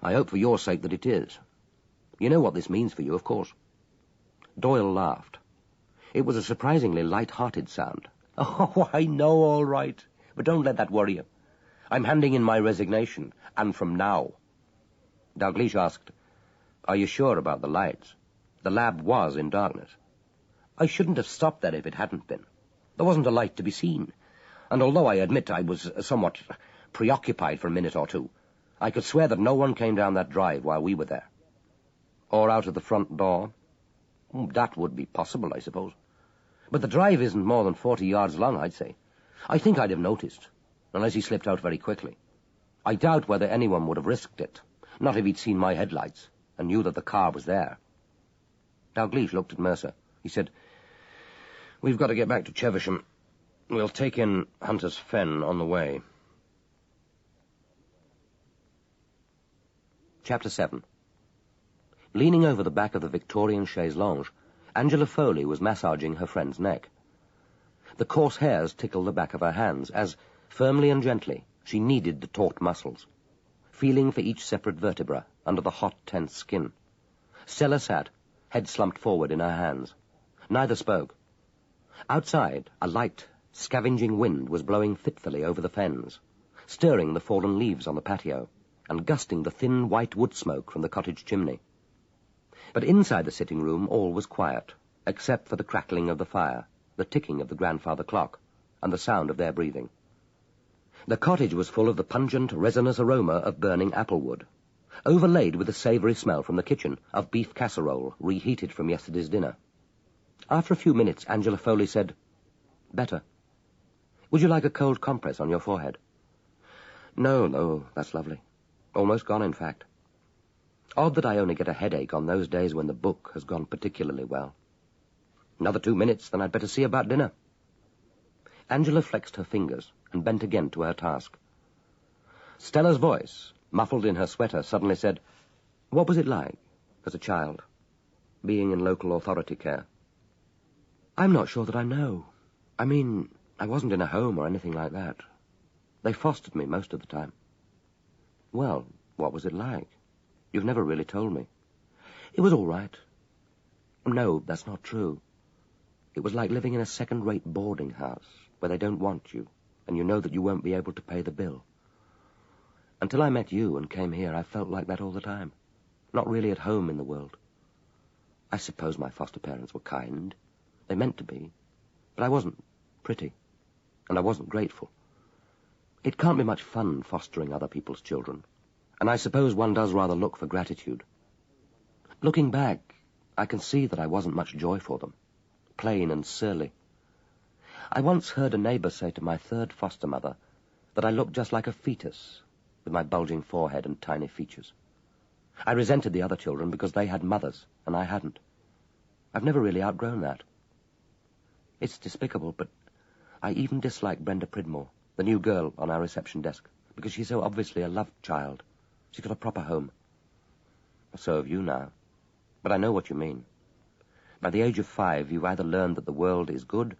"I hope for your sake that it is. You know what this means for you, of course." Doyle laughed. It was a surprisingly light-hearted sound. "Oh, I know, all right. But don't let that worry you. I'm handing in my resignation, and from now." Dalgliesh asked, "Are you sure about the lights? The lab was in darkness." "I shouldn't have stopped there if it hadn't been. There wasn't a light to be seen. And although I admit I was somewhat preoccupied for a minute or two, I could swear that no one came down that drive while we were there." "Or out of the front door?" "That would be possible, I suppose. But the drive isn't more than 40 yards long, I'd say. I think I'd have noticed, unless he slipped out very quickly. I doubt whether anyone would have risked it, not if he'd seen my headlights and knew that the car was there." Dalgliesh looked at Mercer. He said, "We've got to get back to Chevisham. We'll take in Hunter's Fen on the way." Chapter 7. Leaning over the back of the Victorian chaise longue, Angela Foley was massaging her friend's neck. The coarse hairs tickled the back of her hands as, firmly and gently, she kneaded the taut muscles, feeling for each separate vertebra under the hot, tense skin. Stella sat, head slumped forward in her hands. Neither spoke. Outside, a light, scavenging wind was blowing fitfully over the fens, stirring the fallen leaves on the patio, and gusting the thin white wood smoke from the cottage chimney. But inside the sitting room all was quiet, except for the crackling of the fire, the ticking of the grandfather clock, and the sound of their breathing. The cottage was full of the pungent, resinous aroma of burning applewood, overlaid with the savoury smell from the kitchen of beef casserole reheated from yesterday's dinner. After a few minutes, Angela Foley said, "Better. Would you like a cold compress on your forehead?" No, that's lovely. Almost gone, in fact. Odd that I only get a headache on those days when the book has gone particularly well. Another 2 minutes, then I'd better see about dinner." Angela flexed her fingers and bent again to her task. Stella's voice, muffled in her sweater, suddenly said, "What was it like, as a child, being in local authority care?" "I'm not sure that I know. I mean, I wasn't in a home or anything like that. They fostered me most of the time. Well, what was it like? You've never really told me. It was all right. No, that's not true. It was like living in a second-rate boarding house where they don't want you, and you know that you won't be able to pay the bill. Until I met you and came here, I felt like that all the time. Not really at home in the world. I suppose my foster parents were kind. They meant to be. But I wasn't pretty, and I wasn't grateful. It can't be much fun fostering other people's children, and I suppose one does rather look for gratitude. Looking back, I can see that I wasn't much joy for them, plain and surly. I once heard a neighbour say to my third foster mother that I looked just like a fetus, with my bulging forehead and tiny features. I resented the other children because they had mothers, and I hadn't. I've never really outgrown that. It's despicable, but I even dislike Brenda Pridmore, the new girl on our reception desk, because she's so obviously a loved child. She's got a proper home. So have you now. But I know what you mean. By the age of 5, you've either learned that the world is good,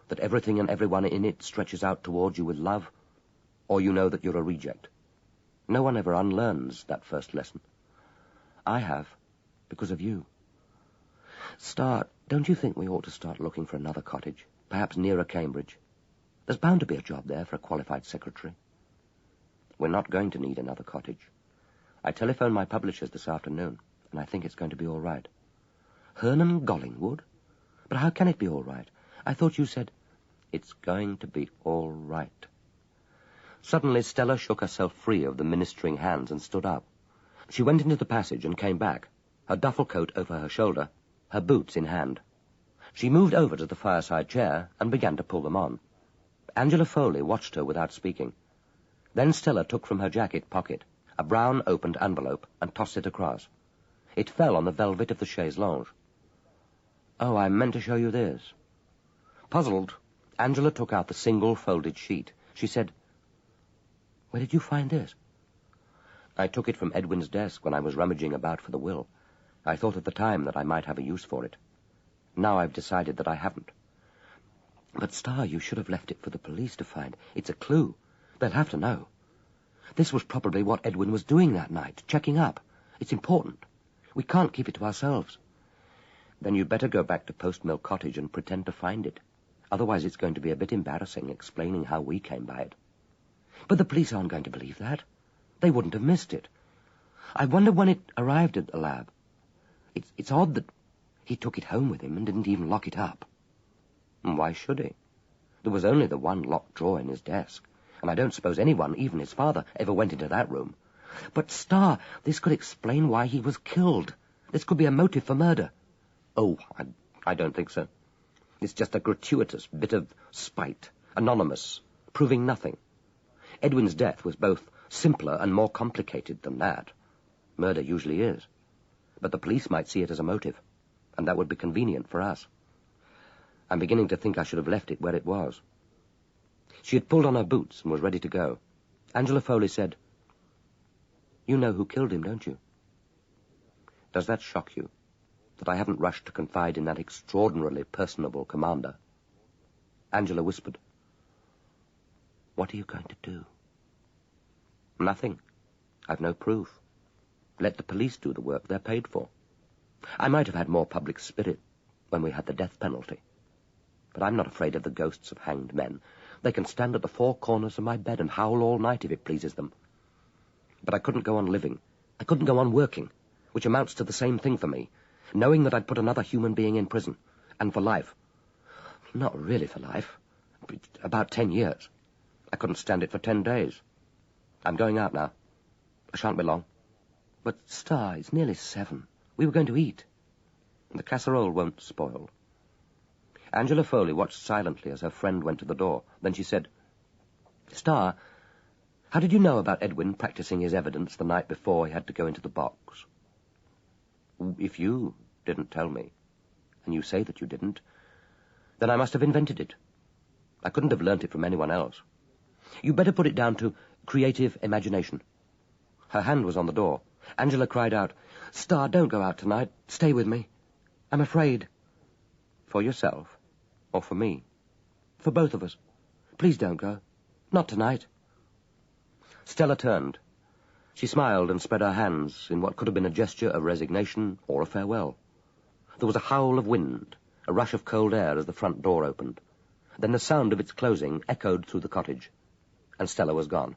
that everything and everyone in it stretches out towards you with love, or you know that you're a reject. No one ever unlearns that first lesson. I have, because of you. Star, don't you think we ought to start looking for another cottage, perhaps nearer Cambridge? There's bound to be a job there for a qualified secretary. We're not going to need another cottage. I telephoned my publishers this afternoon, and I think it's going to be all right. Hernham Gollingwood? But how can it be all right? I thought you said, it's going to be all right. Suddenly Stella shook herself free of the ministering hands and stood up. She went into the passage and came back, her duffel coat over her shoulder, her boots in hand. She moved over to the fireside chair and began to pull them on. Angela Foley watched her without speaking. Then Stella took from her jacket pocket a brown opened envelope and tossed it across. It fell on the velvet of the chaise longue. Oh, I meant to show you this. Puzzled, Angela took out the single folded sheet. She said, Where did you find this? I took it from Edwin's desk when I was rummaging about for the will. I thought at the time that I might have a use for it. Now I've decided that I haven't. But, Star, you should have left it for the police to find. It's a clue. They'll have to know. This was probably what Edwin was doing that night, checking up. It's important. We can't keep it to ourselves. Then you'd better go back to Post Mill Cottage and pretend to find it. Otherwise it's going to be a bit embarrassing explaining how we came by it. But the police aren't going to believe that. They wouldn't have missed it. I wonder when it arrived at the lab. It's odd that he took it home with him and didn't even lock it up. And why should he? There was only the one locked drawer in his desk, and I don't suppose anyone, even his father, ever went into that room. But, Star, this could explain why he was killed. This could be a motive for murder. Oh, I don't think so. It's just a gratuitous bit of spite, anonymous, proving nothing. Edwin's death was both simpler and more complicated than that. Murder usually is. But the police might see it as a motive, and that would be convenient for us. I'm beginning to think I should have left it where it was. She had pulled on her boots and was ready to go. Angela Foley said, You know who killed him, don't you? Does that shock you, that I haven't rushed to confide in that extraordinarily personable commander? Angela whispered, What are you going to do? Nothing. I've no proof. Let the police do the work they're paid for. I might have had more public spirit when we had the death penalty. But I'm not afraid of the ghosts of hanged men. They can stand at the four corners of my bed and howl all night if it pleases them. But I couldn't go on living. I couldn't go on working, which amounts to the same thing for me, knowing that I'd put another human being in prison, and for life. Not really for life. About 10 years. I couldn't stand it for 10 days. I'm going out now. I shan't be long. But, Star, it's nearly 7. We were going to eat. The casserole won't spoil. Angela Foley watched silently as her friend went to the door. Then she said, Star, how did you know about Edwin practicing his evidence the night before he had to go into the box? If you didn't tell me, and you say that you didn't, then I must have invented it. I couldn't have learnt it from anyone else. You better put it down to creative imagination. Her hand was on the door. Angela cried out, Star, don't go out tonight. Stay with me. I'm afraid. For yourself, or for me? For both of us. Please don't go. Not tonight. Stella turned. She smiled and spread her hands in what could have been a gesture of resignation or a farewell. There was a howl of wind, a rush of cold air as the front door opened. Then the sound of its closing echoed through the cottage, and Stella was gone.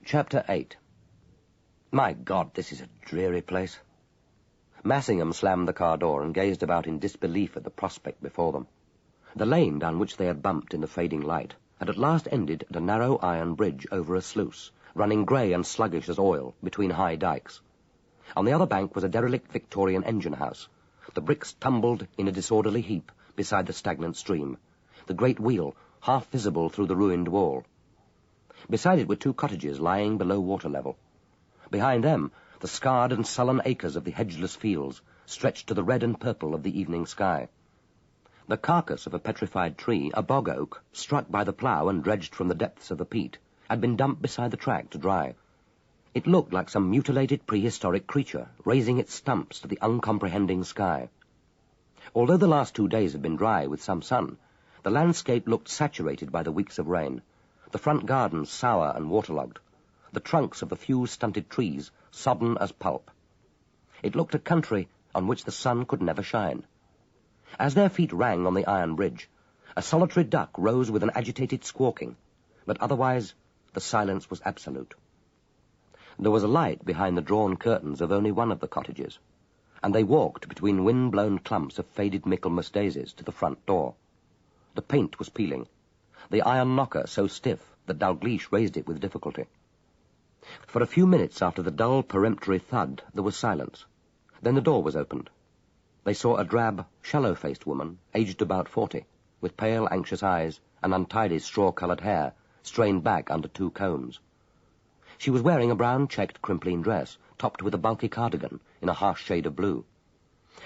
Chapter 8. My God, this is a dreary place. Massingham slammed the car door and gazed about in disbelief at the prospect before them. The lane down which they had bumped in the fading light had at last ended at a narrow iron bridge over a sluice, running grey and sluggish as oil between high dikes. On the other bank was a derelict Victorian engine house. The bricks tumbled in a disorderly heap beside the stagnant stream, the great wheel half visible through the ruined wall. Beside it were two cottages lying below water level. Behind them, the scarred and sullen acres of the hedgeless fields stretched to the red and purple of the evening sky. The carcass of a petrified tree, a bog oak, struck by the plough and dredged from the depths of the peat, had been dumped beside the track to dry. It looked like some mutilated prehistoric creature, raising its stumps to the uncomprehending sky. Although the last 2 days had been dry with some sun, the landscape looked saturated by the weeks of rain, the front gardens sour and waterlogged, the trunks of the few stunted trees sodden as pulp. It looked a country on which the sun could never shine. As their feet rang on the iron bridge, a solitary duck rose with an agitated squawking, but otherwise the silence was absolute. There was a light behind the drawn curtains of only one of the cottages, and they walked between wind-blown clumps of faded Michaelmas daisies to the front door. The paint was peeling, the iron knocker so stiff that Dalgliesh raised it with difficulty. For a few minutes after the dull, peremptory thud, there was silence. Then the door was opened. They saw a drab, shallow-faced woman, aged about 40, with pale, anxious eyes and untidy straw-coloured hair strained back under 2 combs. She was wearing a brown checked crimpline dress, topped with a bulky cardigan in a harsh shade of blue.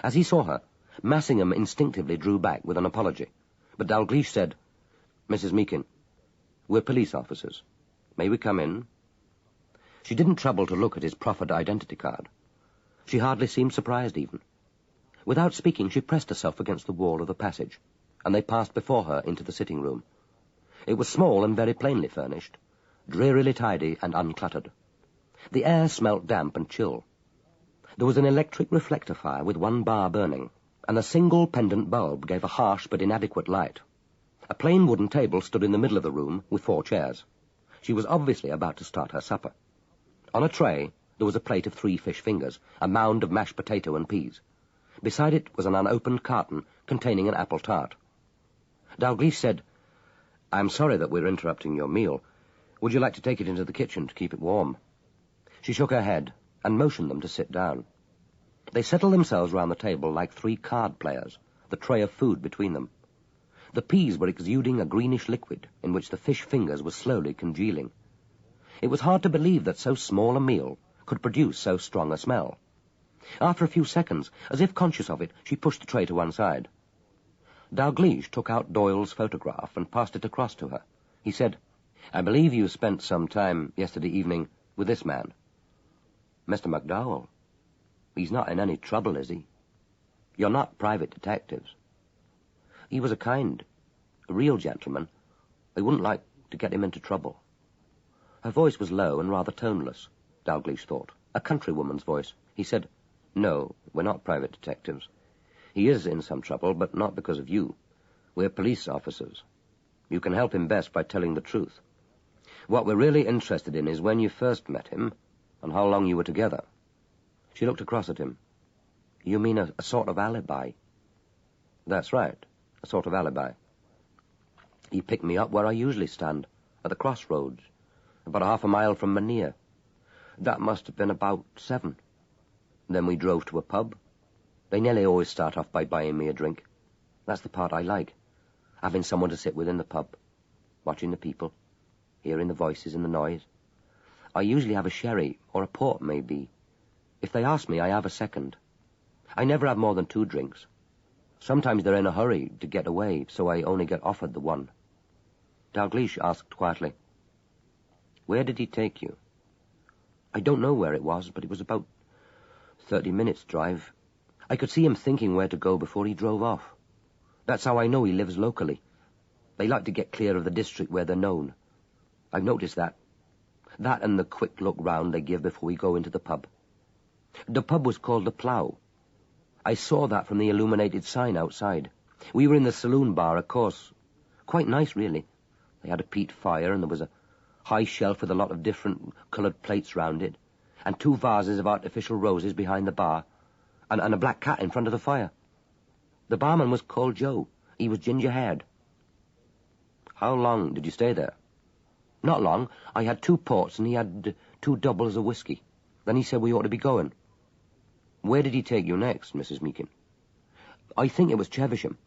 As he saw her, Massingham instinctively drew back with an apology, but Dalgliesh said, "Mrs. Meakin, we're police officers. May we come in?" She didn't trouble to look at his proffered identity card. She hardly seemed surprised even. Without speaking, she pressed herself against the wall of the passage, and they passed before her into the sitting-room. It was small and very plainly furnished, drearily tidy and uncluttered. The air smelt damp and chill. There was an electric reflector fire with 1 bar burning, and a single pendant bulb gave a harsh but inadequate light. A plain wooden table stood in the middle of the room with 4 chairs. She was obviously about to start her supper. On a tray there was a plate of 3 fish fingers, a mound of mashed potato and peas. Beside it was an unopened carton containing an apple tart. Dalgliesh said, "I'm sorry that we're interrupting your meal. Would you like to take it into the kitchen to keep it warm?" She shook her head and motioned them to sit down. They settled themselves round the table like 3 card players, the tray of food between them. The peas were exuding a greenish liquid in which the fish fingers were slowly congealing. It was hard to believe that so small a meal could produce so strong a smell. After a few seconds, as if conscious of it, she pushed the tray to one side. Dalgliesh took out Doyle's photograph and passed it across to her. He said, "I believe you spent some time yesterday evening with this man." "Mr. McDowell? He's not in any trouble, is he? You're not private detectives?" "He was a real gentleman. I wouldn't like to get him into trouble." Her voice was low and rather toneless, Dalgliesh thought, a countrywoman's voice. He said, "No, we're not private detectives. He is in some trouble, but not because of you. We're police officers. You can help him best by telling the truth. What we're really interested in is when you first met him and how long you were together." She looked across at him. "You mean a sort of alibi?" "That's right, a sort of alibi. He picked me up where I usually stand, at the crossroads, about 1/2 mile from Manere. That must have been about 7. Then we drove to a pub. They nearly always start off by buying me a drink. That's the part I like, having someone to sit with in the pub, watching the people, hearing the voices and the noise. I usually have a sherry, or a port, maybe. If they ask me, I have a second. I never have more than 2 drinks. Sometimes they're in a hurry to get away, so I only get offered the one." Dalgliesh asked quietly, "Where did he take you?" "I don't know where it was, but it was about 30 minutes' drive. I could see him thinking where to go before he drove off. That's how I know he lives locally. They like to get clear of the district where they're known. I've noticed that. That and the quick look round they give before we go into the pub. The pub was called the Plough. I saw that from the illuminated sign outside. We were in the saloon bar, of course. Quite nice, really. They had a peat fire, and there was a high shelf with a lot of different coloured plates round it, and 2 vases of artificial roses behind the bar, and a black cat in front of the fire. The barman was called Joe. He was ginger-haired. How long did you stay there? Not long. I had 2 ports, and he had 2 doubles of whiskey. Then he said we ought to be going. Where did he take you next, Mrs. Meakin? I think it was Chevisham.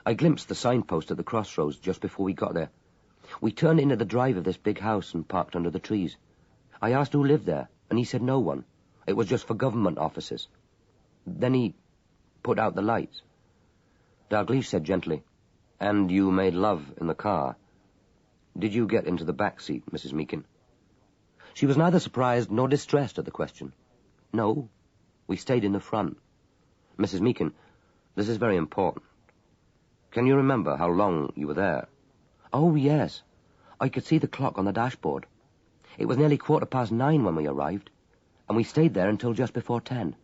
I glimpsed the signpost at the crossroads just before we got there. We turned into the drive of this big house and parked under the trees. I asked who lived there, and he said no one. It was just for government offices. Then he put out the lights. Dalgliesh said gently, "And you made love in the car. Did you get into the back seat, Mrs. Meakin?" She was neither surprised nor distressed at the question. No, we stayed in the front. Mrs. Meakin, this is very important. Can you remember how long you were there? Oh, yes. I could see the clock on the dashboard. It was nearly 9:15 when we arrived, and we stayed there until just before 10.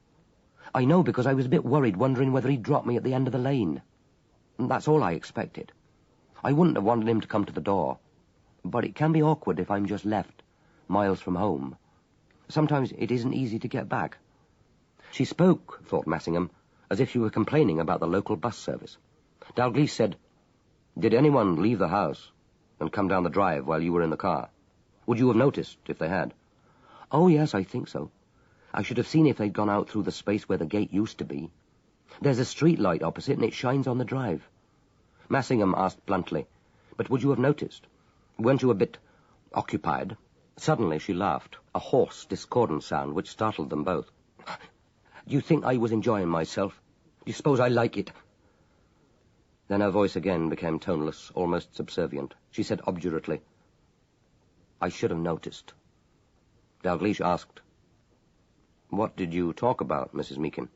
I know because I was a bit worried, wondering whether he'd drop me at the end of the lane. That's all I expected. I wouldn't have wanted him to come to the door, but it can be awkward if I'm just left, miles from home. Sometimes it isn't easy to get back. She spoke, thought Massingham, as if she were complaining about the local bus service. Dalgliesh said, "Did anyone leave the house and come down the drive while you were in the car? Would you have noticed if they had?" Oh, yes, I think so. I should have seen if they'd gone out through the space where the gate used to be. There's a street light opposite, and it shines on the drive. Massingham asked bluntly, "But would you have noticed? Weren't you a bit occupied?" Suddenly she laughed, a hoarse, discordant sound which startled them both. Do you think I was enjoying myself? Do you suppose I like it? Then her voice again became toneless, almost subservient. She said obdurately, "I should have noticed." Dalgliesh asked, "What did you talk about, Mrs. Meakin?"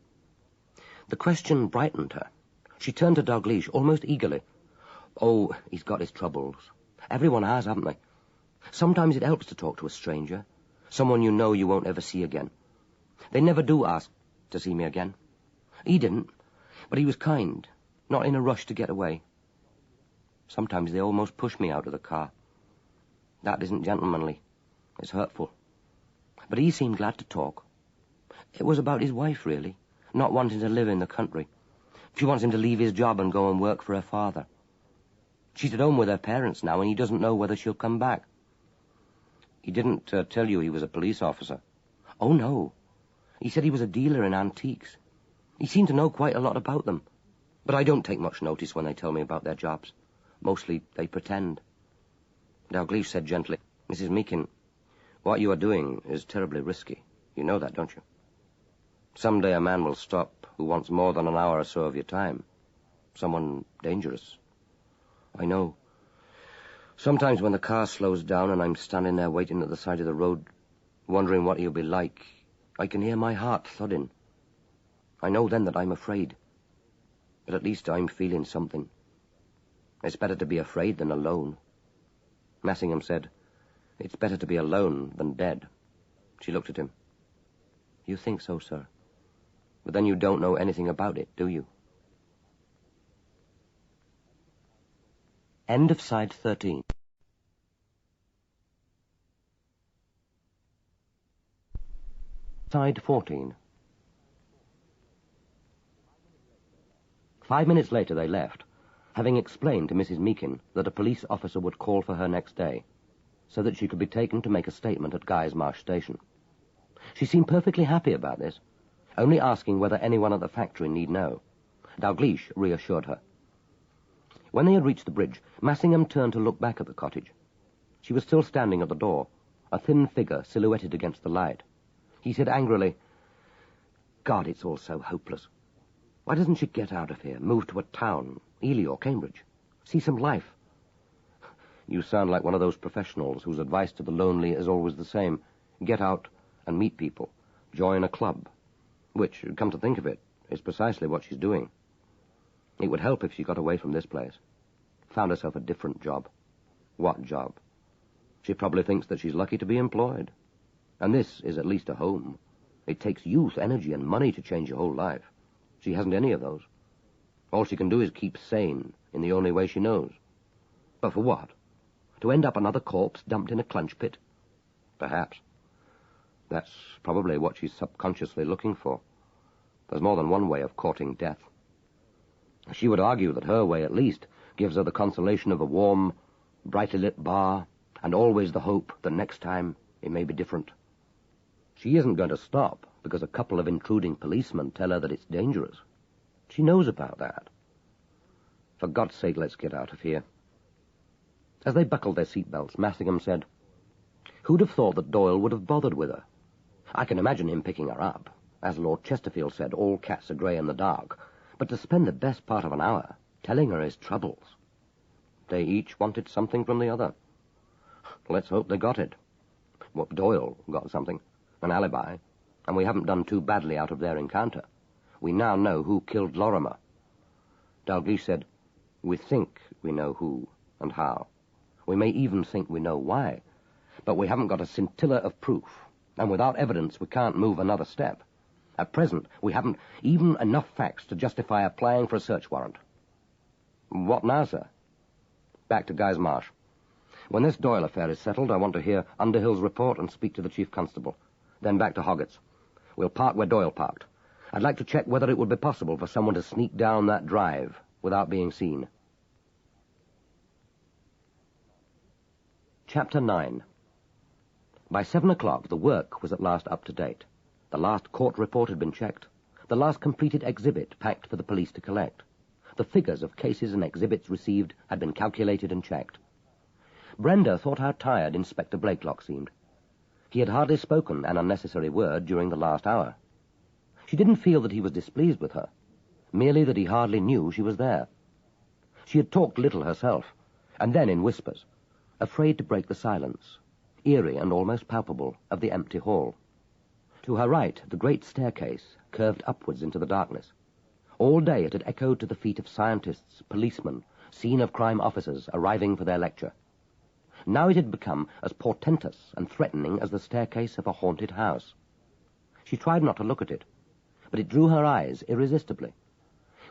The question brightened her. She turned to Dalgliesh almost eagerly. "Oh, he's got his troubles. Everyone has, haven't they? Sometimes it helps to talk to a stranger, someone you know you won't ever see again. They never do ask to see me again. He didn't, but he was kind, not in a rush to get away. Sometimes they almost push me out of the car. That isn't gentlemanly. It's hurtful. But he seemed glad to talk. It was about his wife, really, not wanting to live in the country. She wants him to leave his job and go and work for her father. She's at home with her parents now, and he doesn't know whether she'll come back." "He didn't tell you he was a police officer?" "Oh, no. He said he was a dealer in antiques. He seemed to know quite a lot about them. But I don't take much notice when they tell me about their jobs. Mostly they pretend." Dalgliesh said gently, "Mrs. Meakin, what you are doing is terribly risky. You know that, don't you? Some day a man will stop who wants more than an hour or so of your time. Someone dangerous." "I know. Sometimes when the car slows down and I'm standing there waiting at the side of the road, wondering what he'll be like, I can hear my heart thudding. I know then that I'm afraid. But at least I'm feeling something. It's better to be afraid than alone." Massingham said, "It's better to be alone than dead." She looked at him. "You think so, sir? But then you don't know anything about it, do you?" End of Side 13. Side 14. 5 minutes later they left, having explained to Mrs. Meakin that a police officer would call for her next day, so that she could be taken to make a statement at Guy's Marsh Station. She seemed perfectly happy about this, only asking whether anyone at the factory need know. Dalgliesh reassured her. When they had reached the bridge, Massingham turned to look back at the cottage. She was still standing at the door, a thin figure silhouetted against the light. He said angrily, "God, it's all so hopeless. Why doesn't she get out of here, move to a town, Ely or Cambridge, see some life?" "You sound like one of those professionals whose advice to the lonely is always the same. Get out and meet people. Join a club. Which, come to think of it, is precisely what she's doing. It would help if she got away from this place." Found herself a different job. What job? She probably thinks that she's lucky to be employed. And this is at least a home. It takes youth, energy, and money to change your whole life. She hasn't any of those. All she can do is keep sane in the only way she knows. But for what? To end up another corpse dumped in a clunch pit? Perhaps. That's probably what she's subconsciously looking for. There's more than one way of courting death. She would argue that her way, at least, gives her the consolation of a warm, brightly lit bar, and always the hope that next time it may be different. She isn't going to stop because a couple of intruding policemen tell her that it's dangerous. She knows about that. For God's sake, let's get out of here. As they buckled their seatbelts, Massingham said, "Who'd have thought that Doyle would have bothered with her? I can imagine him picking her up. As Lord Chesterfield said, all cats are grey in the dark. But to spend the best part of an hour telling her his troubles. They each wanted something from the other. Let's hope they got it. Well, Doyle got something, an alibi, and we haven't done too badly out of their encounter. We now know who killed Lorrimer." Dalgliesh said, "We think we know who and how. We may even think we know why. But we haven't got a scintilla of proof, and without evidence we can't move another step. At present, we haven't even enough facts to justify applying for a search warrant." "What now, sir?" "Back to Guy's Marsh. When this Doyle affair is settled, I want to hear Underhill's report and speak to the Chief Constable. Then back to Hoggatt's. We'll park where Doyle parked. I'd like to check whether it would be possible for someone to sneak down that drive without being seen." Chapter 9. By 7 o'clock, the work was at last up to date. The last court report had been checked. The last completed exhibit packed for the police to collect. The figures of cases and exhibits received had been calculated and checked. Brenda thought how tired Inspector Blakelock seemed. He had hardly spoken an unnecessary word during the last hour. She didn't feel that he was displeased with her, merely that he hardly knew she was there. She had talked little herself, and then in whispers, afraid to break the silence, eerie and almost palpable, of the empty hall. To her right, the great staircase curved upwards into the darkness. All day it had echoed to the feet of scientists, policemen, scene-of-crime officers arriving for their lecture. Now it had become as portentous and threatening as the staircase of a haunted house. She tried not to look at it, but it drew her eyes irresistibly.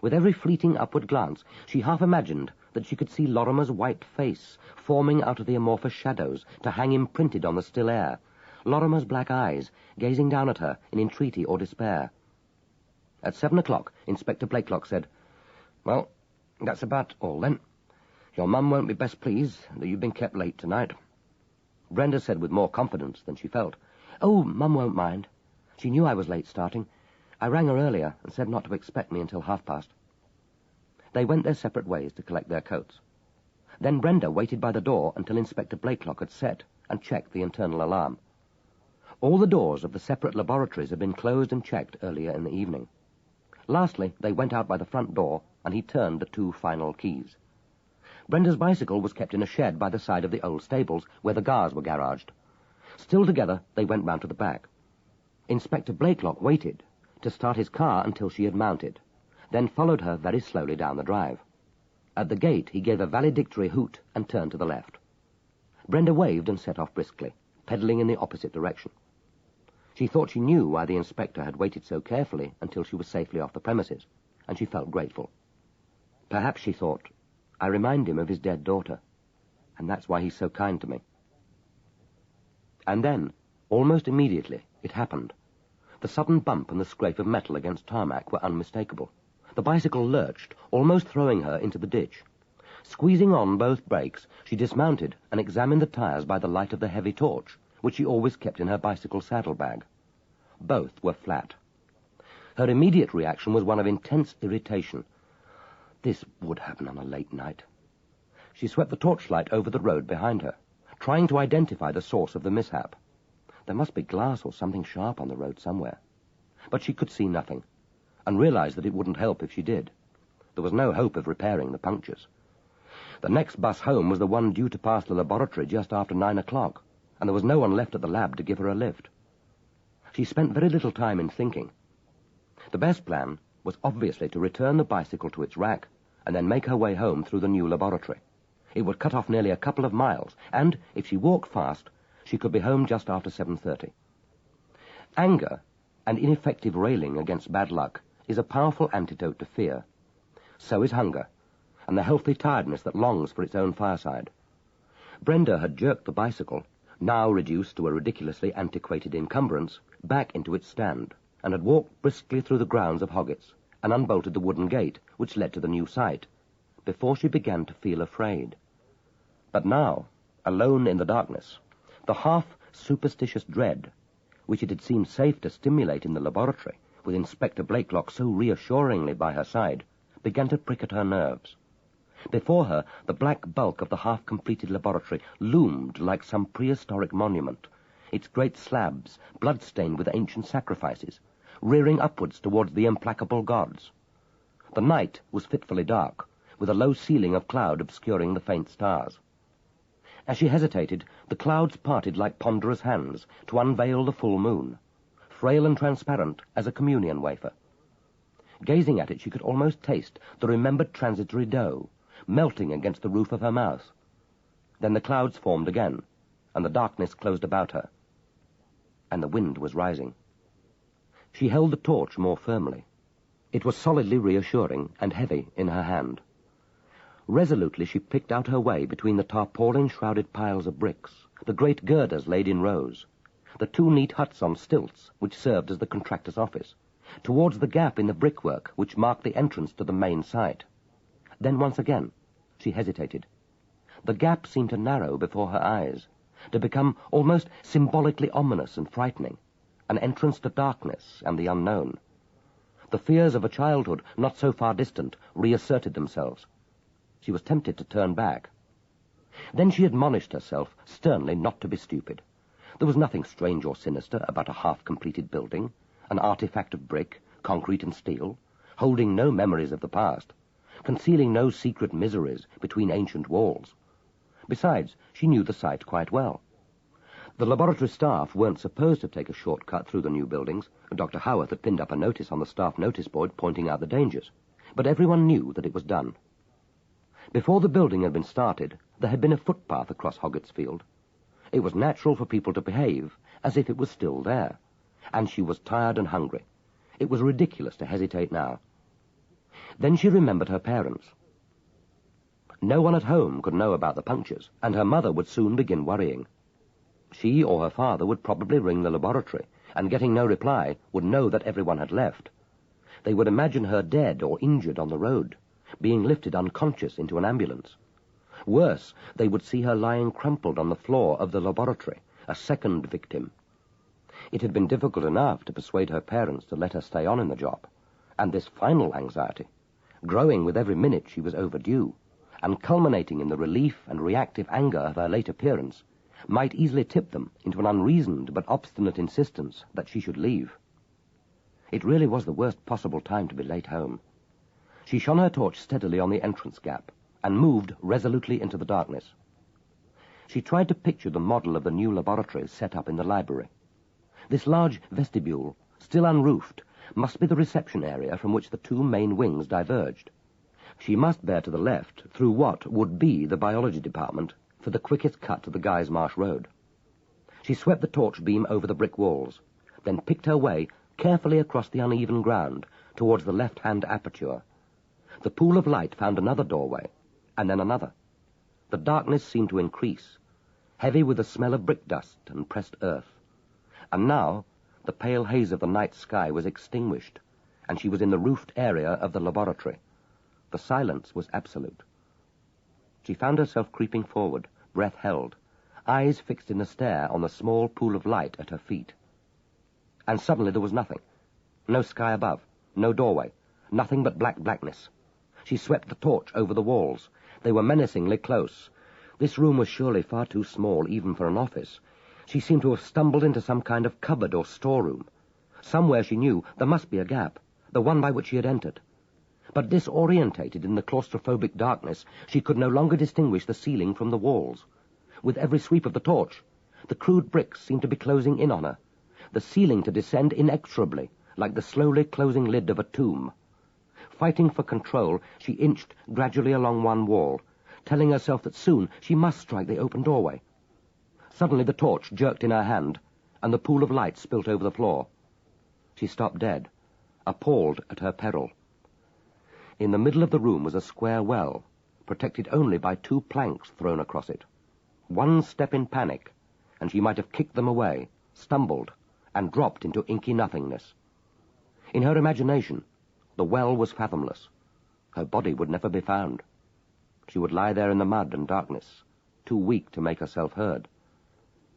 With every fleeting upward glance, she half imagined that she could see Lorrimer's white face forming out of the amorphous shadows to hang imprinted on the still air, Lorrimer's black eyes gazing down at her in entreaty or despair. At 7 o'clock, Inspector Blakelock said, "Well, that's about all, then. Your mum won't be best pleased that you've been kept late tonight." Brenda said with more confidence than she felt, "Oh, Mum won't mind. She knew I was late starting. I rang her earlier and said not to expect me until past. They went their separate ways to collect their coats. Then Brenda waited by the door until Inspector Blakelock had set and checked the internal alarm. All the doors of the separate laboratories had been closed and checked earlier in the evening. Lastly, they went out by the front door, and he turned the 2 final keys. Brenda's bicycle was kept in a shed by the side of the old stables, where the cars were garaged. Still together, they went round to the back. Inspector Blakelock waited to start his car until she had mounted, then followed her very slowly down the drive. At the gate, he gave a valedictory hoot and turned to the left. Brenda waved and set off briskly, pedalling in the opposite direction. She thought she knew why the inspector had waited so carefully until she was safely off the premises, and she felt grateful. Perhaps, she thought, I remind him of his dead daughter, and that's why he's so kind to me. And then, almost immediately, it happened. The sudden bump and the scrape of metal against tarmac were unmistakable. The bicycle lurched, almost throwing her into the ditch. Squeezing on both brakes, she dismounted and examined the tires by the light of the heavy torch, which she always kept in her bicycle saddlebag. Both were flat. Her immediate reaction was one of intense irritation. This would happen on a late night. She swept the torchlight over the road behind her, trying to identify the source of the mishap. There must be glass or something sharp on the road somewhere. But she could see nothing, and realized that it wouldn't help if she did. There was no hope of repairing the punctures. The next bus home was the one due to pass the laboratory just after 9 o'clock, and there was no one left at the lab to give her a lift. She spent very little time in thinking. The best plan was obviously to return the bicycle to its rack and then make her way home through the new laboratory. It would cut off nearly a couple of miles, and, if she walked fast, she could be home just after 7:30. Anger, and ineffective railing against bad luck, is a powerful antidote to fear. So is hunger, and the healthy tiredness that longs for its own fireside. Brenda had jerked the bicycle, now reduced to a ridiculously antiquated encumbrance, back into its stand, and had walked briskly through the grounds of Hoggatt's, and unbolted the wooden gate which led to the new site, before she began to feel afraid. But now, alone in the darkness, the half-superstitious dread, which it had seemed safe to stimulate in the laboratory, with Inspector Blakelock so reassuringly by her side, began to prick at her nerves. Before her, the black bulk of the half-completed laboratory loomed like some prehistoric monument, its great slabs blood-stained with ancient sacrifices, rearing upwards towards the implacable gods. The night was fitfully dark, with a low ceiling of cloud obscuring the faint stars. As she hesitated, the clouds parted like ponderous hands to unveil the full moon, frail and transparent as a communion wafer. Gazing at it, she could almost taste the remembered transitory dough, melting against the roof of her mouth. Then the clouds formed again, and the darkness closed about her, and the wind was rising. She held the torch more firmly. It was solidly reassuring and heavy in her hand. Resolutely she picked out her way between the tarpaulin-shrouded piles of bricks, the great girders laid in rows, the two neat huts on stilts which served as the contractor's office, towards the gap in the brickwork which marked the entrance to the main site. Then once again she hesitated. The gap seemed to narrow before her eyes, to become almost symbolically ominous and frightening, an entrance to darkness and the unknown. The fears of a childhood not so far distant reasserted themselves. She was tempted to turn back. Then she admonished herself sternly not to be stupid. There was nothing strange or sinister about a half-completed building, an artifact of brick, concrete and steel, holding no memories of the past, concealing no secret miseries between ancient walls. Besides, she knew the site quite well. The laboratory staff weren't supposed to take a short-cut through the new buildings. Dr. Howarth had pinned up a notice on the staff notice board pointing out the dangers, but everyone knew that it was done. Before the building had been started, there had been a footpath across Hoggatt's field. It was natural for people to behave as if it was still there, and she was tired and hungry. It was ridiculous to hesitate now. Then she remembered her parents. No one at home could know about the punctures, and her mother would soon begin worrying. She or her father would probably ring the laboratory, and getting no reply, would know that everyone had left. They would imagine her dead or injured on the road, being lifted unconscious into an ambulance. Worse, they would see her lying crumpled on the floor of the laboratory, a second victim. It had been difficult enough to persuade her parents to let her stay on in the job, and this final anxiety, growing with every minute she was overdue, and culminating in the relief and reactive anger of her late appearance, might easily tip them into an unreasoned but obstinate insistence that she should leave. It really was the worst possible time to be late home. She shone her torch steadily on the entrance gap, and moved resolutely into the darkness. She tried to picture the model of the new laboratory set up in the library. This large vestibule, still unroofed, must be the reception area from which the two main wings diverged. She must bear to the left through what would be the biology department for the quickest cut to the Guys Marsh Road. She swept the torch beam over the brick walls, then picked her way carefully across the uneven ground towards the left-hand aperture. The pool of light found another doorway, and then another. The darkness seemed to increase, heavy with the smell of brick dust and pressed earth. And now the pale haze of the night sky was extinguished, and she was in the roofed area of the laboratory. The silence was absolute. She found herself creeping forward, breath held, eyes fixed in a stare on the small pool of light at her feet. And suddenly there was nothing. No sky above, no doorway, nothing but blackness. She swept the torch over the walls. They were menacingly close. This room was surely far too small even for an office. She seemed to have stumbled into some kind of cupboard or storeroom. Somewhere she knew there must be a gap, the one by which she had entered. But disorientated in the claustrophobic darkness, she could no longer distinguish the ceiling from the walls. With every sweep of the torch, the crude bricks seemed to be closing in on her, the ceiling to descend inexorably, like the slowly closing lid of a tomb. Fighting for control, she inched gradually along one wall, telling herself that soon she must strike the open doorway. Suddenly the torch jerked in her hand, and the pool of light spilt over the floor. She stopped dead, appalled at her peril. In the middle of the room was a square well, protected only by 2 planks thrown across it. One step in panic, and she might have kicked them away, stumbled, and dropped into inky nothingness. In her imagination, the well was fathomless. Her body would never be found. She would lie there in the mud and darkness, too weak to make herself heard.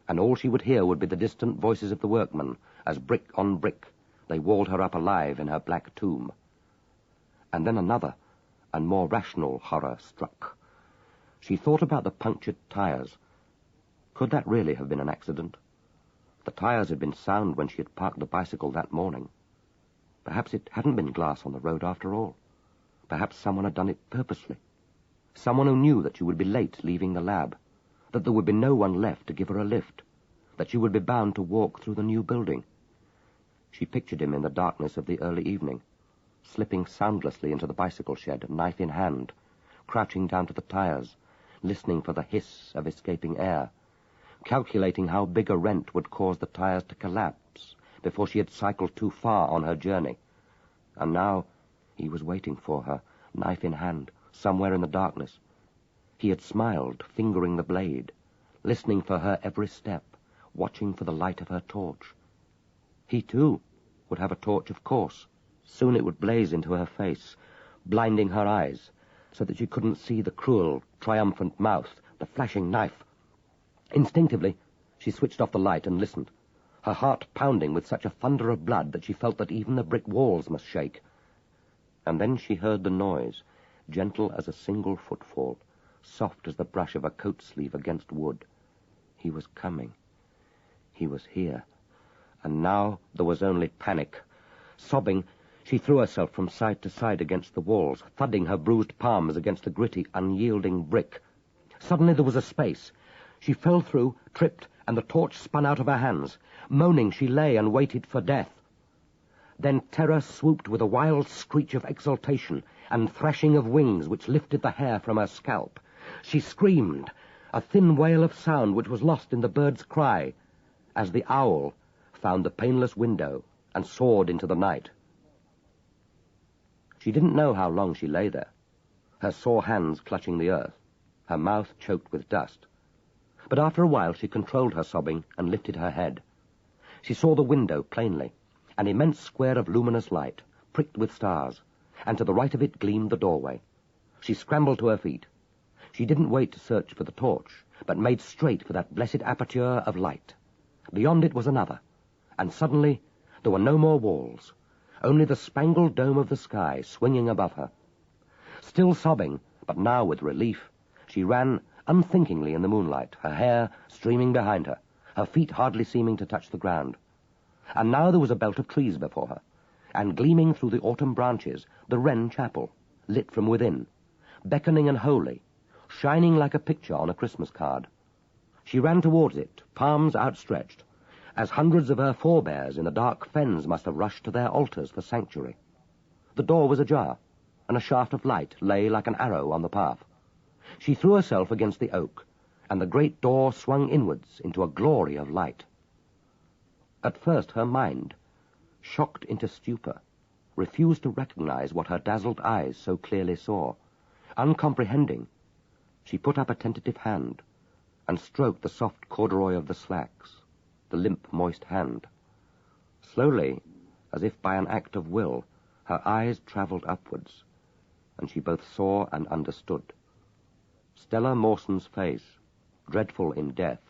And all she would hear would be the distant voices of the workmen, as brick on brick they walled her up alive in her black tomb. And then another, and more rational horror struck. She thought about the punctured tires. Could that really have been an accident? The tires had been sound when she had parked the bicycle that morning. Perhaps it hadn't been glass on the road after all. Perhaps someone had done it purposely. Someone who knew that she would be late leaving the lab, that there would be no one left to give her a lift, that she would be bound to walk through the new building. She pictured him in the darkness of the early evening, slipping soundlessly into the bicycle shed, knife in hand, crouching down to the tires, listening for the hiss of escaping air, calculating how big a rent would cause the tires to collapse before she had cycled too far on her journey. And now he was waiting for her, knife in hand, somewhere in the darkness. He had smiled, fingering the blade, listening for her every step, watching for the light of her torch. He, too, would have a torch, of course. Soon it would blaze into her face, blinding her eyes, so that she couldn't see the cruel, triumphant mouth, the flashing knife. Instinctively, she switched off the light and listened, her heart pounding with such a thunder of blood that she felt that even the brick walls must shake. And then she heard the noise, gentle as a single footfall, soft as the brush of a coat sleeve against wood. He was coming. He was here. And now there was only panic. Sobbing, she threw herself from side to side against the walls, thudding her bruised palms against the gritty, unyielding brick. Suddenly there was a space. She fell through, tripped, and the torch spun out of her hands. Moaning, she lay and waited for death. Then terror swooped with a wild screech of exultation and thrashing of wings which lifted the hair from her scalp. She screamed, a thin wail of sound which was lost in the bird's cry, as the owl found the paneless window and soared into the night. She didn't know how long she lay there, her sore hands clutching the earth, her mouth choked with dust. But after a while she controlled her sobbing and lifted her head. She saw the window plainly, an immense square of luminous light, pricked with stars, and to the right of it gleamed the doorway. She scrambled to her feet. She didn't wait to search for the torch, but made straight for that blessed aperture of light. Beyond it was another, and suddenly there were no more walls, only the spangled dome of the sky swinging above her. Still sobbing, but now with relief, she ran unthinkingly in the moonlight, her hair streaming behind her, her feet hardly seeming to touch the ground. And now there was a belt of trees before her, and gleaming through the autumn branches, the Wren Chapel, lit from within, beckoning and holy, shining like a picture on a Christmas card. She ran towards it, palms outstretched, as hundreds of her forebears in the dark fens must have rushed to their altars for sanctuary. The door was ajar, and a shaft of light lay like an arrow on the path. She threw herself against the oak, and the great door swung inwards into a glory of light. At first her mind, shocked into stupor, refused to recognize what her dazzled eyes so clearly saw. Uncomprehending, she put up a tentative hand and stroked the soft corduroy of the slacks, the limp, moist hand. Slowly, as if by an act of will, her eyes travelled upwards, and she both saw and understood. Stella Mawson's face, dreadful in death,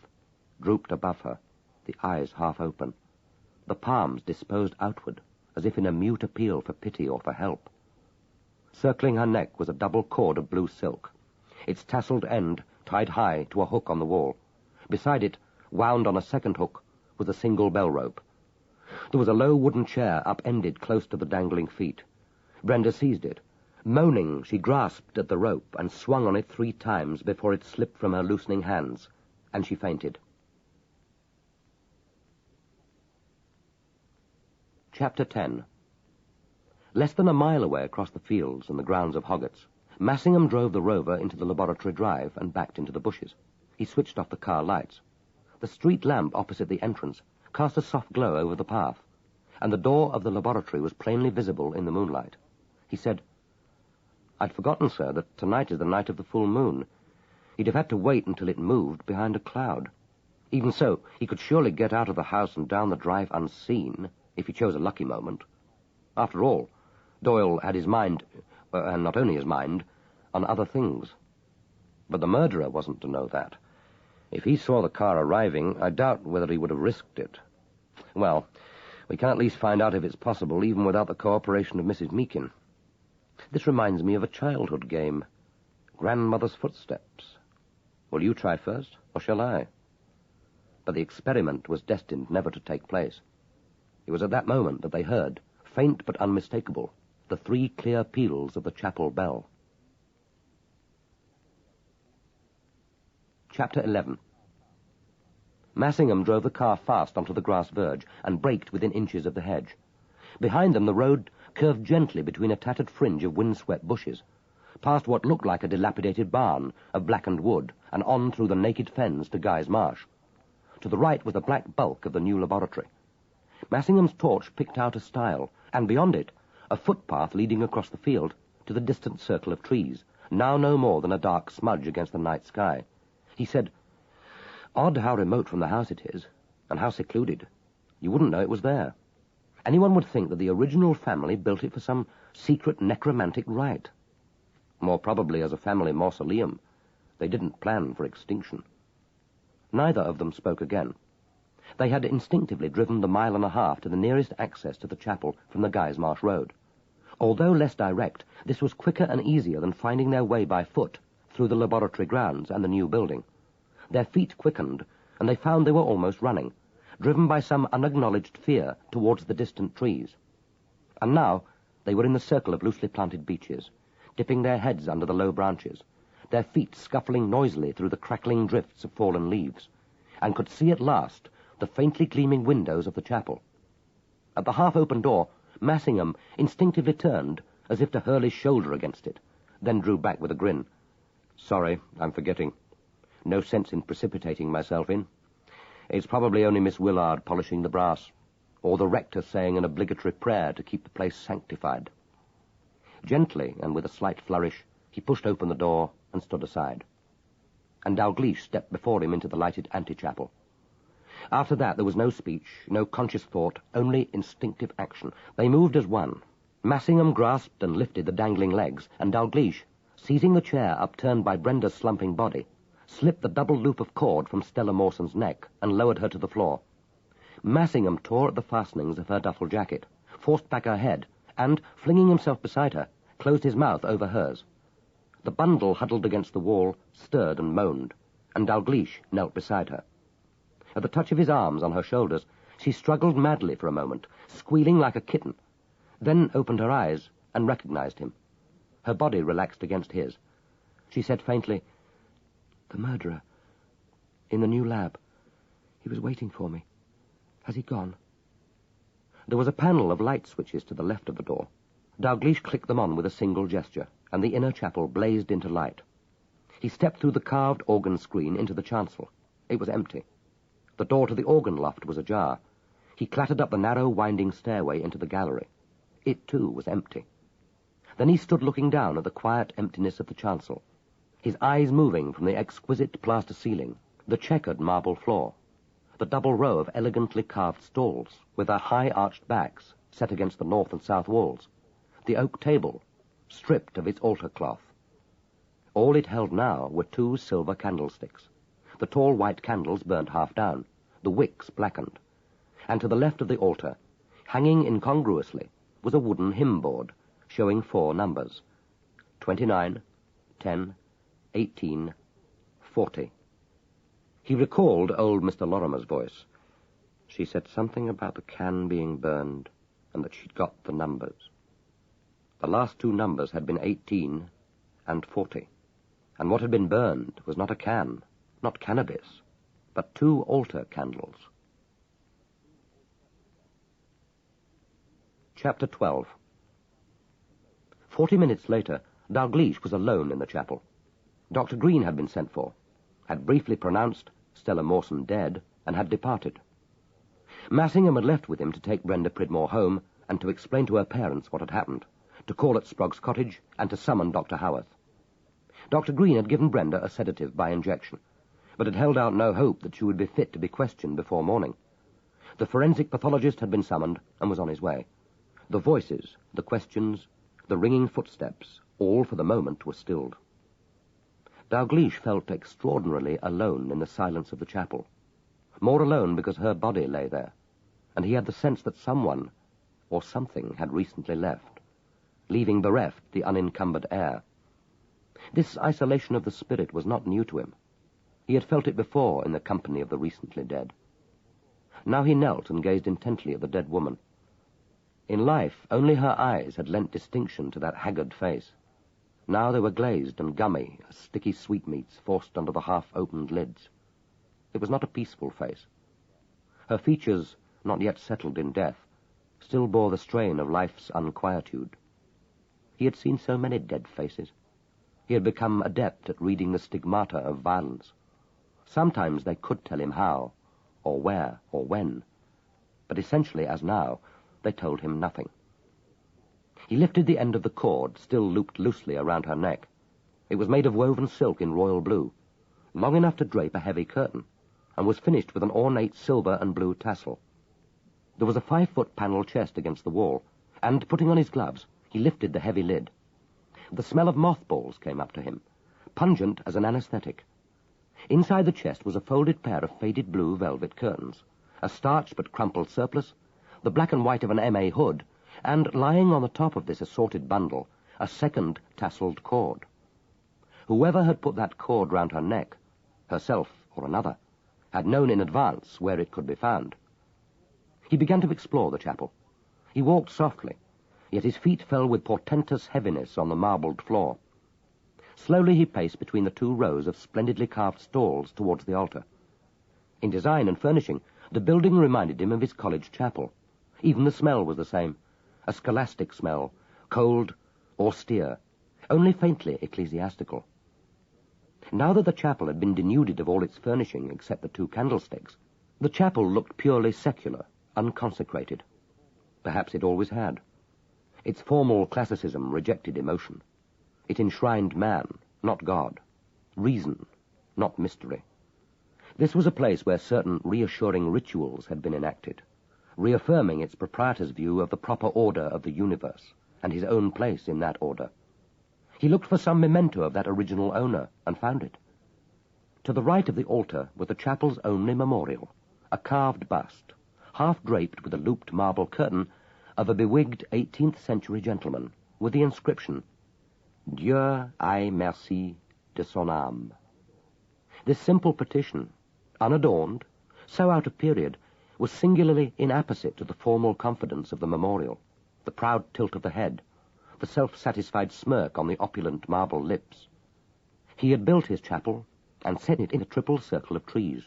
drooped above her, the eyes half open, the palms disposed outward, as if in a mute appeal for pity or for help. Circling her neck was a double cord of blue silk, its tasseled end tied high to a hook on the wall. Beside it, wound on a second hook, was a single bell rope. There was a low wooden chair upended close to the dangling feet. Brenda seized it. Moaning, she grasped at the rope and swung on it 3 times before it slipped from her loosening hands, and she fainted. Chapter 10. Less than a mile away across the fields and the grounds of Hoggatt's, Massingham drove the Rover into the laboratory drive and backed into the bushes. He switched off the car lights. The street lamp opposite the entrance cast a soft glow over the path, and the door of the laboratory was plainly visible in the moonlight. He said, "I'd forgotten, sir, that tonight is the night of the full moon. He'd have had to wait until it moved behind a cloud. Even so, he could surely get out of the house and down the drive unseen, if he chose a lucky moment. After all, Doyle had his mind, and not only his mind, on other things. But the murderer wasn't to know that. If he saw the car arriving, I doubt whether he would have risked it. Well, we can at least find out if it's possible, even without the cooperation of Mrs. Meakin. This reminds me of a childhood game. Grandmother's Footsteps. Will you try first, or shall I?" But the experiment was destined never to take place. It was at that moment that they heard, faint but unmistakable, the 3 clear peals of the chapel bell. Chapter 11. Massingham drove the car fast onto the grass verge and braked within inches of the hedge. Behind them the road curved gently between a tattered fringe of windswept bushes, past what looked like a dilapidated barn of blackened wood, and on through the naked fens to Guy's Marsh. To the right was the black bulk of the new laboratory. Massingham's torch picked out a stile, and beyond it, a footpath leading across the field to the distant circle of trees, now no more than a dark smudge against the night sky. He said, "Odd how remote from the house it is, and how secluded. You wouldn't know it was there. Anyone would think that the original family built it for some secret necromantic rite. More probably as a family mausoleum. They didn't plan for extinction." Neither of them spoke again. They had instinctively driven the 1.5 miles to the nearest access to the chapel from the Guy's Marsh Road. Although less direct, this was quicker and easier than finding their way by foot through the laboratory grounds and the new building. Their feet quickened, and they found they were almost running, driven by some unacknowledged fear towards the distant trees. And now they were in the circle of loosely planted beeches, dipping their heads under the low branches, their feet scuffling noisily through the crackling drifts of fallen leaves, and could see at last the faintly gleaming windows of the chapel. At the half-open door, Massingham instinctively turned, as if to hurl his shoulder against it, then drew back with a grin. "Sorry, I'm forgetting. No sense in precipitating myself in. It's probably only Miss Willard polishing the brass, or the rector saying an obligatory prayer to keep the place sanctified." Gently, and with a slight flourish, he pushed open the door and stood aside. And Dalgliesh stepped before him into the lighted antechapel. After that there was no speech, no conscious thought, only instinctive action. They moved as one. Massingham grasped and lifted the dangling legs, and Dalgliesh, seizing the chair upturned by Brenda's slumping body, slipped the double loop of cord from Stella Mawson's neck and lowered her to the floor. Massingham tore at the fastenings of her duffel jacket, forced back her head, and, flinging himself beside her, closed his mouth over hers. The bundle huddled against the wall stirred and moaned, and Dalgliesh knelt beside her. At the touch of his arms on her shoulders, she struggled madly for a moment, squealing like a kitten, then opened her eyes and recognized him. Her body relaxed against his. She said faintly, "The murderer. In the new lab. He was waiting for me. Has he gone?" There was a panel of light switches to the left of the door. Dalgliesh clicked them on with a single gesture, and the inner chapel blazed into light. He stepped through the carved organ screen into the chancel. It was empty. The door to the organ loft was ajar. He clattered up the narrow, winding stairway into the gallery. It, too, was empty. Then he stood looking down at the quiet emptiness of the chancel, his eyes moving from the exquisite plaster ceiling, the checkered marble floor, the double row of elegantly carved stalls, with their high arched backs set against the north and south walls, the oak table, stripped of its altar cloth. All it held now were 2 silver candlesticks. The tall white candles burnt half down, the wicks blackened, and to the left of the altar, hanging incongruously, was a wooden hymn-board showing 4 numbers, 29, 10, 18, 40. He recalled old Mr. Lorrimer's voice. She said something about the can being burned, and that she'd got the numbers. The last 2 numbers had been 18 and 40, and what had been burned was not a can, not cannabis, but 2 altar candles. Chapter 12. 40 minutes later, Dalgliesh was alone in the chapel. Dr. Green had been sent for, had briefly pronounced Stella Mawson dead, and had departed. Massingham had left with him to take Brenda Pridmore home and to explain to her parents what had happened, to call at Sprague's cottage and to summon Dr. Howarth. Dr. Green had given Brenda a sedative by injection, but had held out no hope that she would be fit to be questioned before morning. The forensic pathologist had been summoned and was on his way. The voices, the questions, the ringing footsteps, all for the moment were stilled. Dalgliesh felt extraordinarily alone in the silence of the chapel, more alone because her body lay there, and he had the sense that someone or something had recently left, leaving bereft the unencumbered air. This isolation of the spirit was not new to him. He had felt it before in the company of the recently dead. Now he knelt and gazed intently at the dead woman. In life, only her eyes had lent distinction to that haggard face. Now they were glazed and gummy as sticky sweetmeats forced under the half-opened lids. It was not a peaceful face. Her features, not yet settled in death, still bore the strain of life's unquietude. He had seen so many dead faces. He had become adept at reading the stigmata of violence. Sometimes they could tell him how, or where, or when, but essentially, as now, they told him nothing. He lifted the end of the cord, still looped loosely around her neck. It was made of woven silk in royal blue, long enough to drape a heavy curtain, and was finished with an ornate silver and blue tassel. There was a 5-foot panel chest against the wall, and, putting on his gloves, he lifted the heavy lid. The smell of mothballs came up to him, pungent as an anesthetic. Inside the chest was a folded pair of faded blue velvet curtains, a starched but crumpled surplice, the black and white of an M.A. hood, and, lying on the top of this assorted bundle, a second tasselled cord. Whoever had put that cord round her neck, herself or another, had known in advance where it could be found. He began to explore the chapel. He walked softly, yet his feet fell with portentous heaviness on the marbled floor. Slowly he paced between the 2 rows of splendidly carved stalls towards the altar. In design and furnishing, the building reminded him of his college chapel. Even the smell was the same, a scholastic smell, cold, austere, only faintly ecclesiastical. Now that the chapel had been denuded of all its furnishing except the 2 candlesticks, the chapel looked purely secular, unconsecrated. Perhaps it always had. Its formal classicism rejected emotion. It enshrined man, not God, reason, not mystery. This was a place where certain reassuring rituals had been enacted, reaffirming its proprietor's view of the proper order of the universe and his own place in that order. He looked for some memento of that original owner and found it. To the right of the altar was the chapel's only memorial, a carved bust, half draped with a looped marble curtain, of a bewigged 18th-century gentleman, with the inscription, Dieu aie merci de son âme. This simple petition, unadorned, so out of period, was singularly inapposite to the formal confidence of the memorial, the proud tilt of the head, the self-satisfied smirk on the opulent marble lips. He had built his chapel and set it in a triple circle of trees,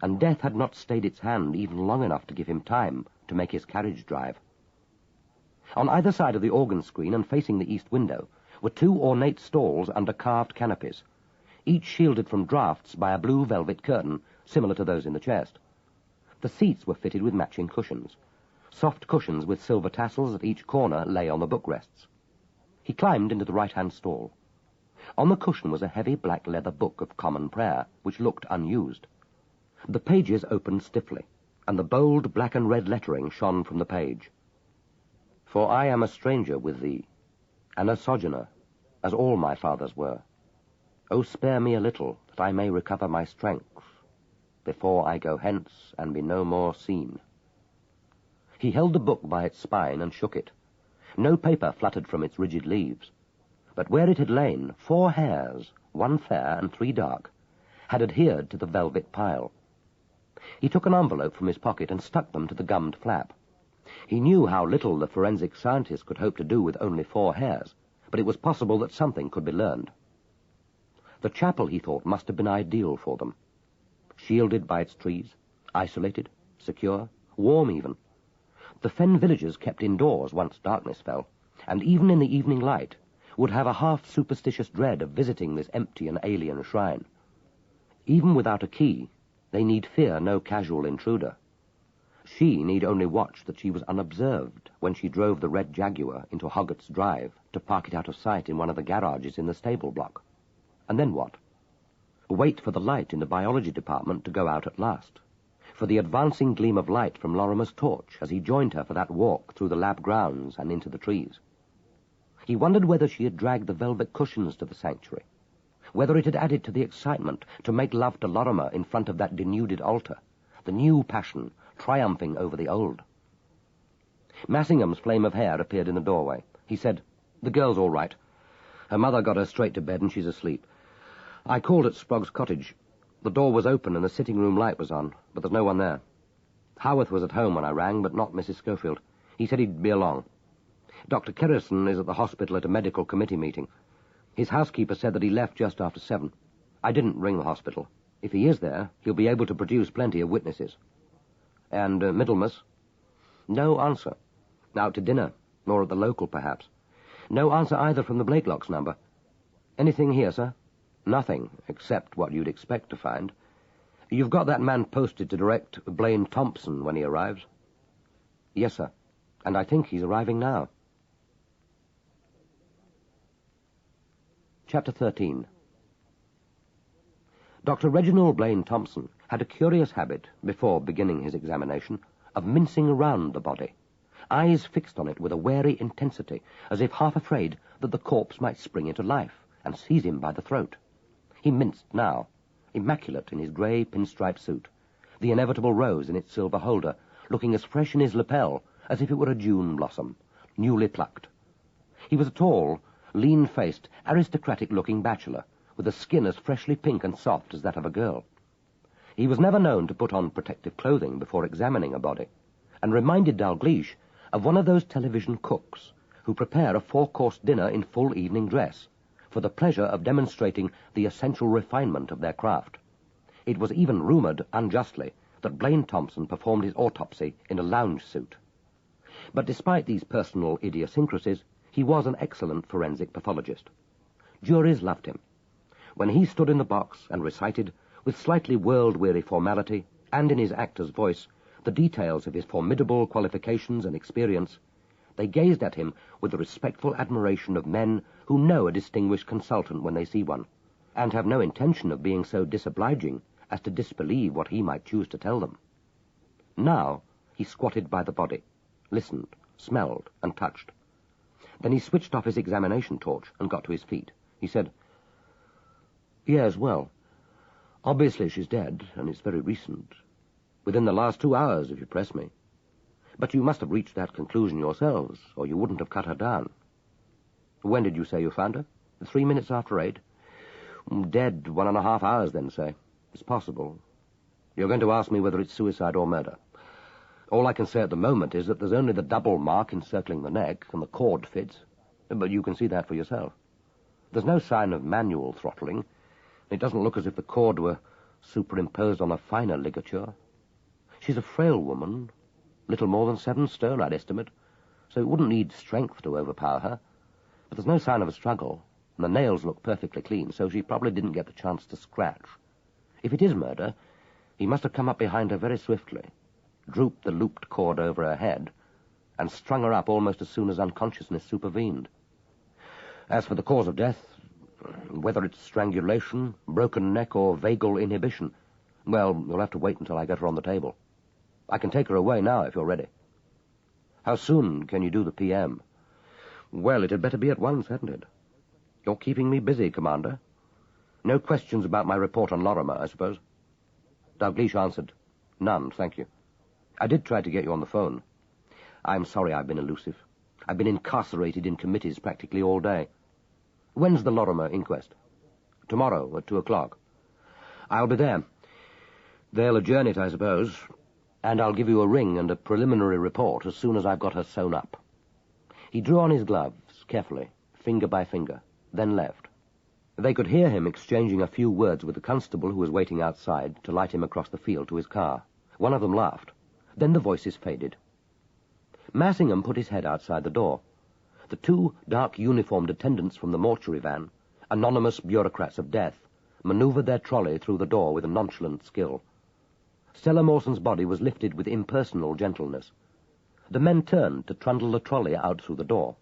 and death had not stayed its hand even long enough to give him time to make his carriage drive. On either side of the organ screen and facing the east window were 2 ornate stalls under carved canopies, each shielded from draughts by a blue velvet curtain similar to those in the chest. The seats were fitted with matching cushions. Soft cushions with silver tassels at each corner lay on the bookrests. He climbed into the right-hand stall. On the cushion was a heavy black leather book of common prayer, which looked unused. The pages opened stiffly, and the bold black and red lettering shone from the page. For I am a stranger with thee, and a sojourner, as all my fathers were. O spare me a little, that I may recover my strength, before I go hence and be no more seen. He held the book by its spine and shook it. No paper fluttered from its rigid leaves, but where it had lain, 4 hairs, 1 fair and 3 dark, had adhered to the velvet pile. He took an envelope from his pocket and stuck them to the gummed flap. He knew how little the forensic scientist could hope to do with only 4 hairs, but it was possible that something could be learned. The chapel, he thought, must have been ideal for them. Shielded by its trees, isolated, secure, warm even. The fen villagers kept indoors once darkness fell, and even in the evening light, would have a half-superstitious dread of visiting this empty and alien shrine. Even without a key, they need fear no casual intruder. She need only watch that she was unobserved when she drove the red Jaguar into Hoggatt's drive to park it out of sight in one of the garages in the stable block. And then what? Wait for the light in the biology department to go out at last, for the advancing gleam of light from Lorrimer's torch as he joined her for that walk through the lab grounds and into the trees. He wondered whether she had dragged the velvet cushions to the sanctuary, whether it had added to the excitement to make love to Lorrimer in front of that denuded altar, the new passion triumphing over the old. Massingham's flame of hair appeared in the doorway. He said, "The girl's all right. Her mother got her straight to bed and she's asleep. I called at Sprague's cottage. The door was open and the sitting-room light was on, but there's no one there. Howarth was at home when I rang, but not Mrs. Schofield. He said he'd be along. Dr. Kerrison is at the hospital at a medical committee meeting. His housekeeper said that he left just after 7. I didn't ring the hospital. If he is there, he'll be able to produce plenty of witnesses." "And Middlemas?" "No answer. Out to dinner, or at the local, perhaps. No answer either from the Blakelocks number. Anything here, sir?" "Nothing, except what you'd expect to find. You've got that man posted to direct Blaine Thompson when he arrives?" "Yes, sir. And I think he's arriving now." Chapter 13. Dr. Reginald Blaine Thompson had a curious habit, before beginning his examination, of mincing around the body, eyes fixed on it with a wary intensity, as if half afraid that the corpse might spring into life and seize him by the throat. He minced now, immaculate in his grey pinstripe suit, the inevitable rose in its silver holder, looking as fresh in his lapel as if it were a June blossom, newly plucked. He was a tall, lean-faced, aristocratic-looking bachelor, with a skin as freshly pink and soft as that of a girl. He was never known to put on protective clothing before examining a body, and reminded Dalgliesh of one of those television cooks who prepare a 4-course dinner in full evening dress, for the pleasure of demonstrating the essential refinement of their craft. It was even rumoured, unjustly, that Blaine Thompson performed his autopsy in a lounge suit. But despite these personal idiosyncrasies, he was an excellent forensic pathologist. Juries loved him. When he stood in the box and recited, with slightly world-weary formality, and in his actor's voice, the details of his formidable qualifications and experience, they gazed at him with the respectful admiration of men who know a distinguished consultant when they see one, and have no intention of being so disobliging as to disbelieve what he might choose to tell them. Now he squatted by the body, listened, smelled, and touched. Then he switched off his examination torch and got to his feet. He said, "Yes, well, obviously she's dead, and it's very recent. Within the last 2 hours, if you press me. But you must have reached that conclusion yourselves, or you wouldn't have cut her down." "When did you say you found her?" 3 minutes after 8. "Dead 1.5 hours, then, say. It's possible. You're going to ask me whether it's suicide or murder. All I can say at the moment is that there's only the double mark encircling the neck, and the cord fits. But you can see that for yourself. There's no sign of manual throttling. It doesn't look as if the cord were superimposed on a finer ligature. She's a frail woman, little more than 7 stone, I'd estimate, so it wouldn't need strength to overpower her. But there's no sign of a struggle, and the nails look perfectly clean, so she probably didn't get the chance to scratch. If it is murder, he must have come up behind her very swiftly, drooped the looped cord over her head, and strung her up almost as soon as unconsciousness supervened. As for the cause of death, whether it's strangulation, broken neck, or vagal inhibition, well, you'll have to wait until I get her on the table. I can take her away now, if you're ready." "How soon can you do the PM?" "Well, it had better be at once, hadn't it?" "You're keeping me busy, Commander. No questions about my report on Lorrimer, I suppose?" Dalgliesh answered, "None, thank you. I did try to get you on the phone. I'm sorry I've been elusive. I've been incarcerated in committees practically all day. When's the Lorrimer inquest?" "Tomorrow at 2 o'clock. "I'll be there. They'll adjourn it, I suppose, and I'll give you a ring and a preliminary report as soon as I've got her sewn up." He drew on his gloves, carefully, finger by finger, then left. They could hear him exchanging a few words with the constable who was waiting outside to light him across the field to his car. One of them laughed. Then the voices faded. Massingham put his head outside the door. The two dark uniformed attendants from the mortuary van, anonymous bureaucrats of death, manoeuvred their trolley through the door with a nonchalant skill. Stella Mawson's body was lifted with impersonal gentleness. The men turned to trundle the trolley out through the door.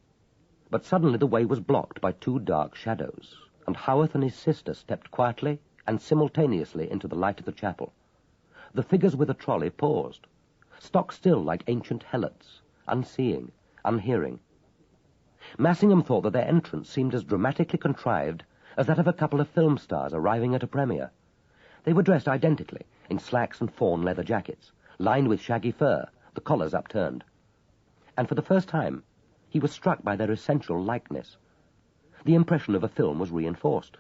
But suddenly the way was blocked by two dark shadows, and Howarth and his sister stepped quietly and simultaneously into the light of the chapel. The figures with the trolley paused, stock still like ancient helots, unseeing, unhearing. Massingham thought that their entrance seemed as dramatically contrived as that of a couple of film stars arriving at a premiere. They were dressed identically, in slacks and fawn leather jackets, lined with shaggy fur, the collars upturned. And for the first time, he was struck by their essential likeness. The impression of a film was reinforced.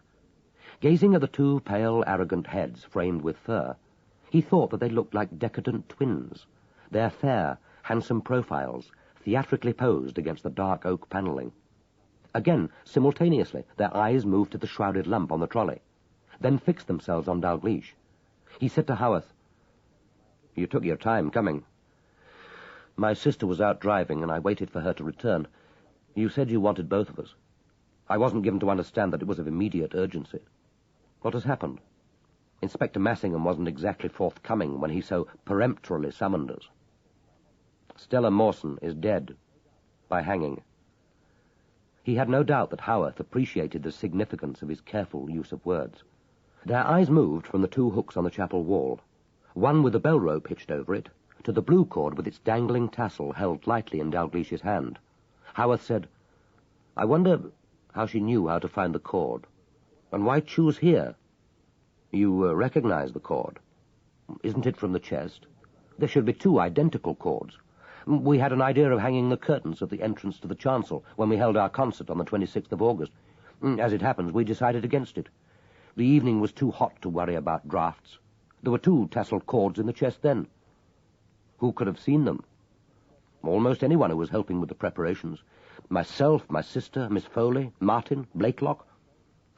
Gazing at the two pale, arrogant heads framed with fur, he thought that they looked like decadent twins, their fair, handsome profiles theatrically posed against the dark oak panelling. Again, simultaneously, their eyes moved to the shrouded lump on the trolley, then fixed themselves on Dalgliesh. He said to Howarth, "You took your time coming. My sister was out driving, and I waited for her to return. You said you wanted both of us. I wasn't given to understand that it was of immediate urgency. What has happened? Inspector Massingham wasn't exactly forthcoming when he so peremptorily summoned us. Stella Mawson is dead, by hanging." He had no doubt that Howarth appreciated the significance of his careful use of words. Their eyes moved from the two hooks on the chapel wall, one with the bell rope hitched over it, to the blue cord with its dangling tassel held lightly in Dalglish's hand. Howarth said, "I wonder how she knew how to find the cord. And why choose here? You recognize the cord. Isn't it from the chest? There should be two identical cords. We had an idea of hanging the curtains at the entrance to the chancel when we held our concert on the 26th of August. As it happens, we decided against it. The evening was too hot to worry about drafts. There were two tasseled cords in the chest then. Who could have seen them? Almost anyone who was helping with the preparations. Myself, my sister, Miss Foley, Martin, Blakelock.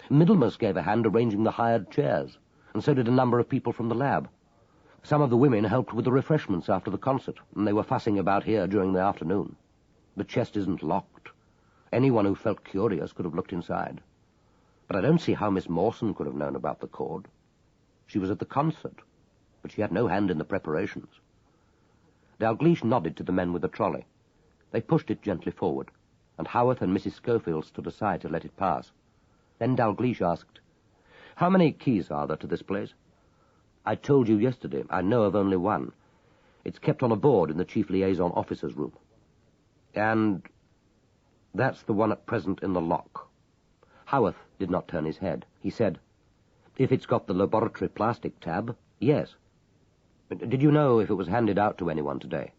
Middlemas gave a hand arranging the hired chairs, and so did a number of people from the lab. Some of the women helped with the refreshments after the concert, and they were fussing about here during the afternoon. The chest isn't locked. Anyone who felt curious could have looked inside. But I don't see how Miss Mawson could have known about the cord. She was at the concert, but she had no hand in the preparations." Dalgliesh nodded to the men with the trolley. They pushed it gently forward, and Howarth and Mrs. Schofield stood aside to let it pass. Then Dalgliesh asked, "How many keys are there to this place?" "I told you yesterday. I know of only one. It's kept on a board in the Chief Liaison Officer's room." "And that's the one at present in the lock." Howarth did not turn his head. He said, "If it's got the laboratory plastic tab, yes." "Did you know if it was handed out to anyone today?"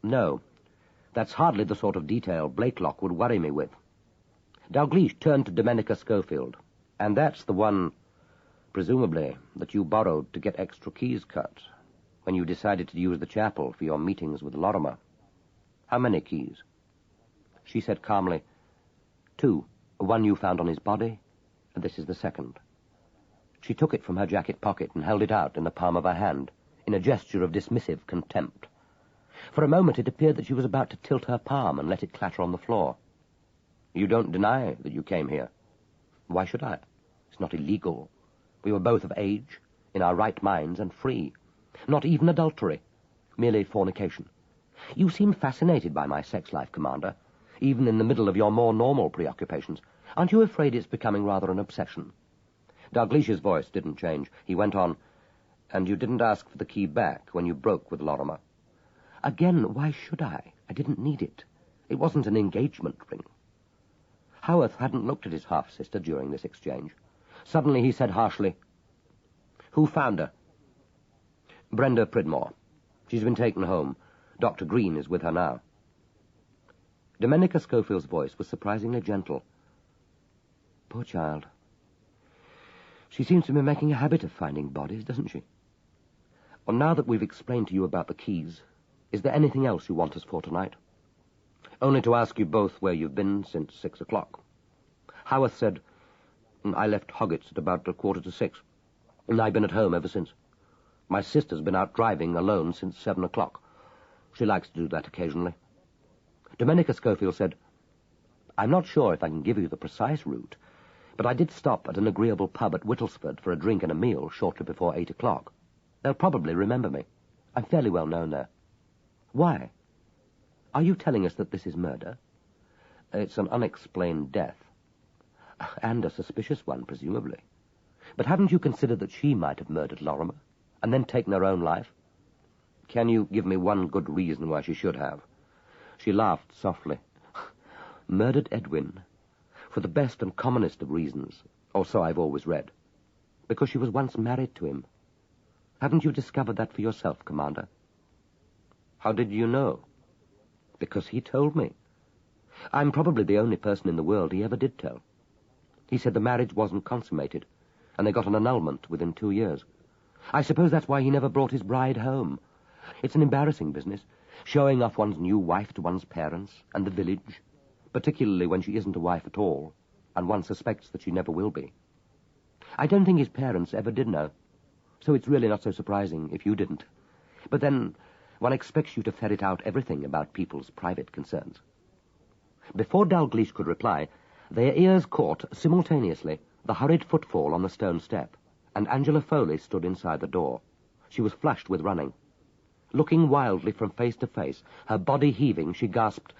"No. That's hardly the sort of detail Blakelock would worry me with." Dalgliesh turned to Domenica Schofield. "And that's the one, presumably, that you borrowed to get extra keys cut when you decided to use the chapel for your meetings with Lorrimer. How many keys?" She said calmly, "Two. One you found on his body, and this is the second." She took it from her jacket pocket and held it out in the palm of her hand, in a gesture of dismissive contempt. For a moment it appeared that she was about to tilt her palm and let it clatter on the floor. "You don't deny that you came here?" "Why should I? It's not illegal. We were both of age, in our right minds, and free. Not even adultery. Merely fornication. You seem fascinated by my sex life, Commander, even in the middle of your more normal preoccupations. Aren't you afraid it's becoming rather an obsession?" Dalglish's voice didn't change. He went on, "And you didn't ask for the key back when you broke with Lorrimer?" "Again, why should I? I didn't need it. It wasn't an engagement ring." Howarth hadn't looked at his half-sister during this exchange. Suddenly he said harshly, "Who found her?" "Brenda Pridmore. She's been taken home. Dr. Green is with her now." Domenica Schofield's voice was surprisingly gentle. "Poor child. She seems to be making a habit of finding bodies, doesn't she? Well, now that we've explained to you about the keys, is there anything else you want us for tonight?" "Only to ask you both where you've been since 6 o'clock. Howarth said, I left Hoggatt's at about 5:45, and I've been at home ever since. My sister's been out driving alone since 7 o'clock. She likes to do that occasionally." Domenica Schofield said, I'm not sure if I can give you the precise route, but I did stop at an agreeable pub at Whittlesford for a drink and a meal shortly before 8 o'clock. They'll probably remember me. I'm fairly well known there. Why? Are you telling us that this is murder? It's an unexplained death. And a suspicious one, presumably. But haven't you considered that she might have murdered Lorrimer, and then taken her own life? Can you give me one good reason why she should have? She laughed softly. Murdered Edwin, for the best and commonest of reasons, or so I've always read. Because she was once married to him. Haven't you discovered that for yourself, Commander? How did you know? Because he told me. I'm probably the only person in the world he ever did tell. He said the marriage wasn't consummated, and they got an annulment within 2 years. I suppose that's why he never brought his bride home. It's an embarrassing business, showing off one's new wife to one's parents and the village, particularly when she isn't a wife at all, and one suspects that she never will be. I don't think his parents ever did know, so it's really not so surprising if you didn't. But then, one expects you to ferret out everything about people's private concerns. Before Dalgliesh could reply, their ears caught, simultaneously, the hurried footfall on the stone step, and Angela Foley stood inside the door. She was flushed with running. Looking wildly from face to face, her body heaving, she gasped,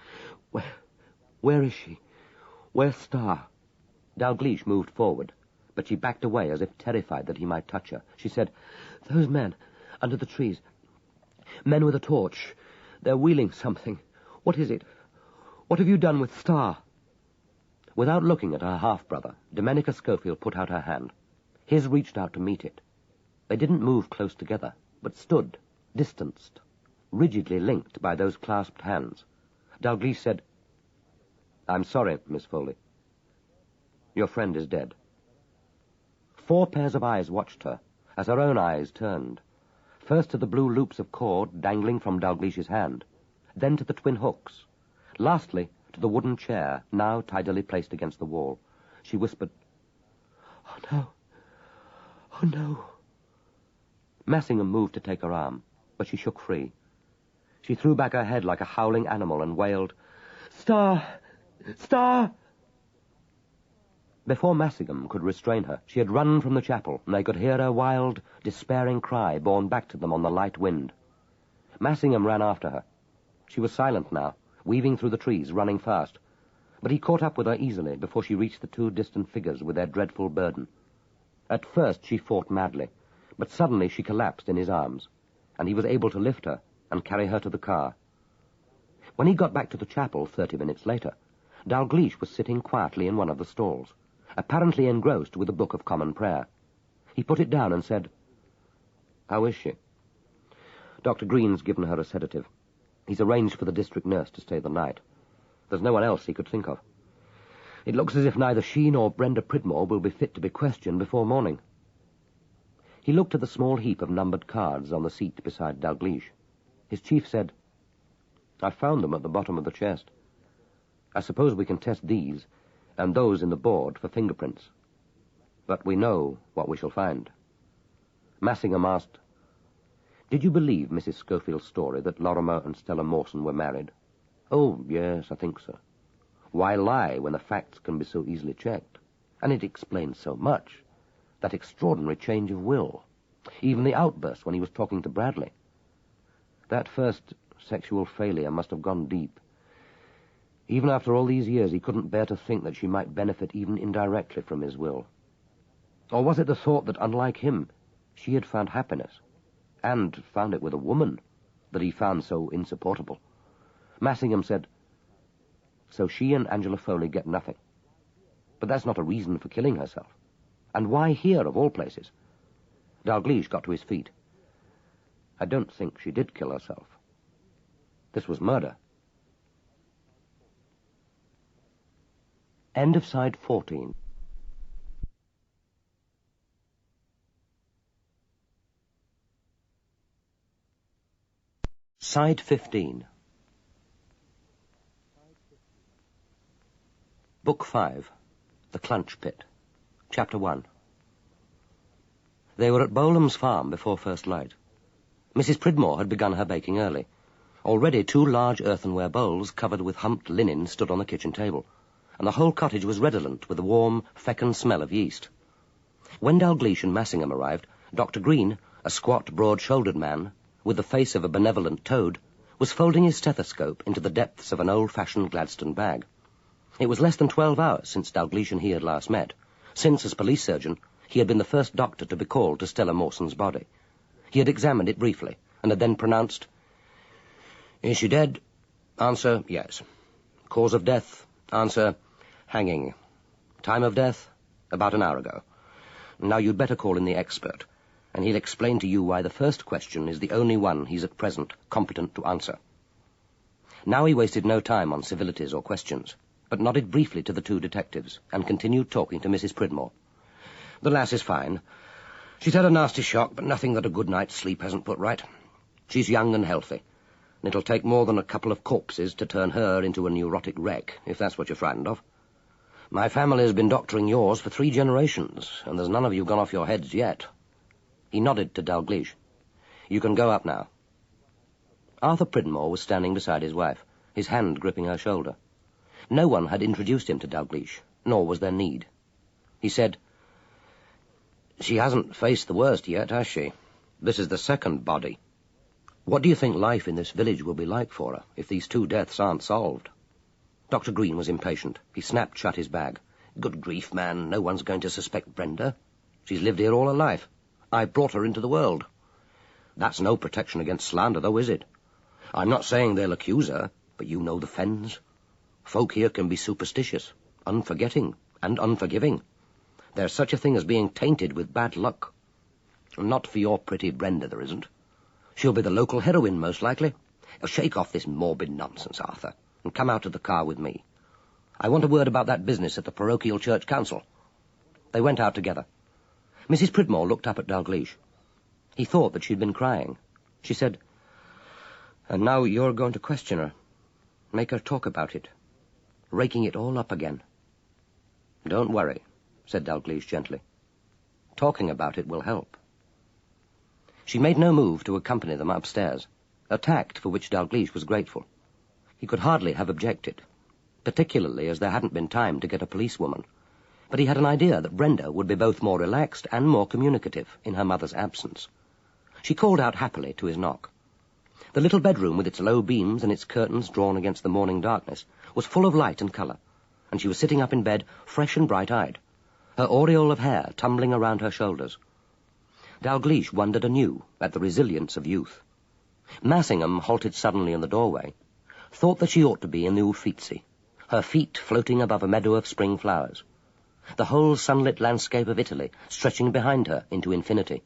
Where is she? Where's Star? Dalgliesh moved forward, but she backed away as if terrified that he might touch her. She said, Those men, under the trees. Men with a torch. They're wheeling something. What is it? What have you done with Star? Without looking at her half-brother, Domenica Schofield put out her hand. His reached out to meet it. They didn't move close together, but stood, distanced, rigidly linked by those clasped hands. Dalgliesh said, I'm sorry, Miss Foley. Your friend is dead. 4 pairs of eyes watched her, as her own eyes turned. First to the blue loops of cord dangling from Dalglish's hand, then to the twin hooks. Lastly, to the wooden chair, now tidily placed against the wall. She whispered, Oh, no. Oh, no. Massingham moved to take her arm, but she shook free. She threw back her head like a howling animal and wailed, Star! Star! Before Massingham could restrain her, she had run from the chapel, and they could hear her wild, despairing cry borne back to them on the light wind. Massingham ran after her. She was silent now, weaving through the trees, running fast. But he caught up with her easily before she reached the 2 distant figures with their dreadful burden. At first she fought madly, but suddenly she collapsed in his arms, and he was able to lift her and carry her to the car. When he got back to the chapel 30 minutes later, Dalgliesh was sitting quietly in one of the stalls, apparently engrossed with a book of common prayer. He put it down and said, How is she? Dr. Green's given her a sedative. He's arranged for the district nurse to stay the night. There's no one else he could think of. It looks as if neither she nor Brenda Pridmore will be fit to be questioned before morning. He looked at the small heap of numbered cards on the seat beside Dalgliesh. His chief said, I found them at the bottom of the chest. I suppose we can test these, and those in the board for fingerprints. But we know what we shall find. Massingham asked, Did you believe Mrs. Schofield's story that Lorrimer and Stella Mawson were married? Oh, yes, I think so. Why lie when the facts can be so easily checked? And it explains so much. That extraordinary change of will. Even the outburst when he was talking to Bradley. That first sexual failure must have gone deep. Even after all these years, he couldn't bear to think that she might benefit even indirectly from his will. Or was it the thought that, unlike him, she had found happiness, and found it with a woman, that he found so insupportable? Massingham said, So she and Angela Foley get nothing. But that's not a reason for killing herself. And why here, of all places? Dalgliesh got to his feet. I don't think she did kill herself. This was murder. End of side 14. Side 15. Book 5. The Clunch Pit. Chapter 1. They were at Bolam's farm before first light. Mrs. Pridmore had begun her baking early. Already 2 large earthenware bowls covered with humped linen stood on the kitchen table. and the whole cottage was redolent with the warm, fecund smell of yeast. When Dalgliesh and Massingham arrived, Dr. Green, a squat, broad-shouldered man, with the face of a benevolent toad, was folding his stethoscope into the depths of an old-fashioned Gladstone bag. It was less than 12 hours since Dalgliesh and he had last met, since, as police surgeon, he had been the first doctor to be called to Stella Mawson's body. He had examined it briefly, and had then pronounced, "Is she dead?" Answer, yes. Cause of death? Answer, hanging. Time of death? About an hour ago. Now you'd better call in the expert, and he'll explain to you why the first question is the only one he's at present competent to answer. Now he wasted no time on civilities or questions, but nodded briefly to the two detectives, and continued talking to Mrs. Pridmore. The lass is fine. She's had a nasty shock, but nothing that a good night's sleep hasn't put right. She's young and healthy, and it'll take more than a couple of corpses to turn her into a neurotic wreck, if that's what you're frightened of. My family has been doctoring yours for 3 generations, and there's none of you gone off your heads yet. He nodded to Dalgliesh. You can go up now. Arthur Pridmore was standing beside his wife, his hand gripping her shoulder. No one had introduced him to Dalgliesh, nor was there need. He said, "She hasn't faced the worst yet, has she? This is the second body. What do you think life in this village will be like for her if these 2 deaths aren't solved?" Dr. Green was impatient. He snapped shut his bag. "Good grief, man, no one's going to suspect Brenda. She's lived here all her life. I brought her into the world. That's no protection against slander, though, is it? I'm not saying they'll accuse her, but you know the fens. Folk here can be superstitious, unforgetting, and unforgiving. There's such a thing as being tainted with bad luck. Not for your pretty Brenda, there isn't. She'll be the local heroine, most likely. Shake off this morbid nonsense, Arthur, and come out to the car with me. I want a word about that business at the parochial church council." They went out together. Mrs. Pridmore looked up at Dalgliesh. He thought that she'd been crying. She said, "And now you're going to question her. Make her talk about it. Raking it all up again." "Don't worry," said Dalgliesh gently. "Talking about it will help." She made no move to accompany them upstairs, a tact for which Dalgliesh was grateful. He could hardly have objected, particularly as there hadn't been time to get a policewoman, but he had an idea that Brenda would be both more relaxed and more communicative in her mother's absence. She called out happily to his knock. The little bedroom, with its low beams and its curtains drawn against the morning darkness, was full of light and colour, and she was sitting up in bed, fresh and bright-eyed, her aureole of hair tumbling around her shoulders. Dalgliesh wondered anew at the resilience of youth. Massingham halted suddenly in the doorway, thought that she ought to be in the Uffizi, her feet floating above a meadow of spring flowers, the whole sunlit landscape of Italy stretching behind her into infinity.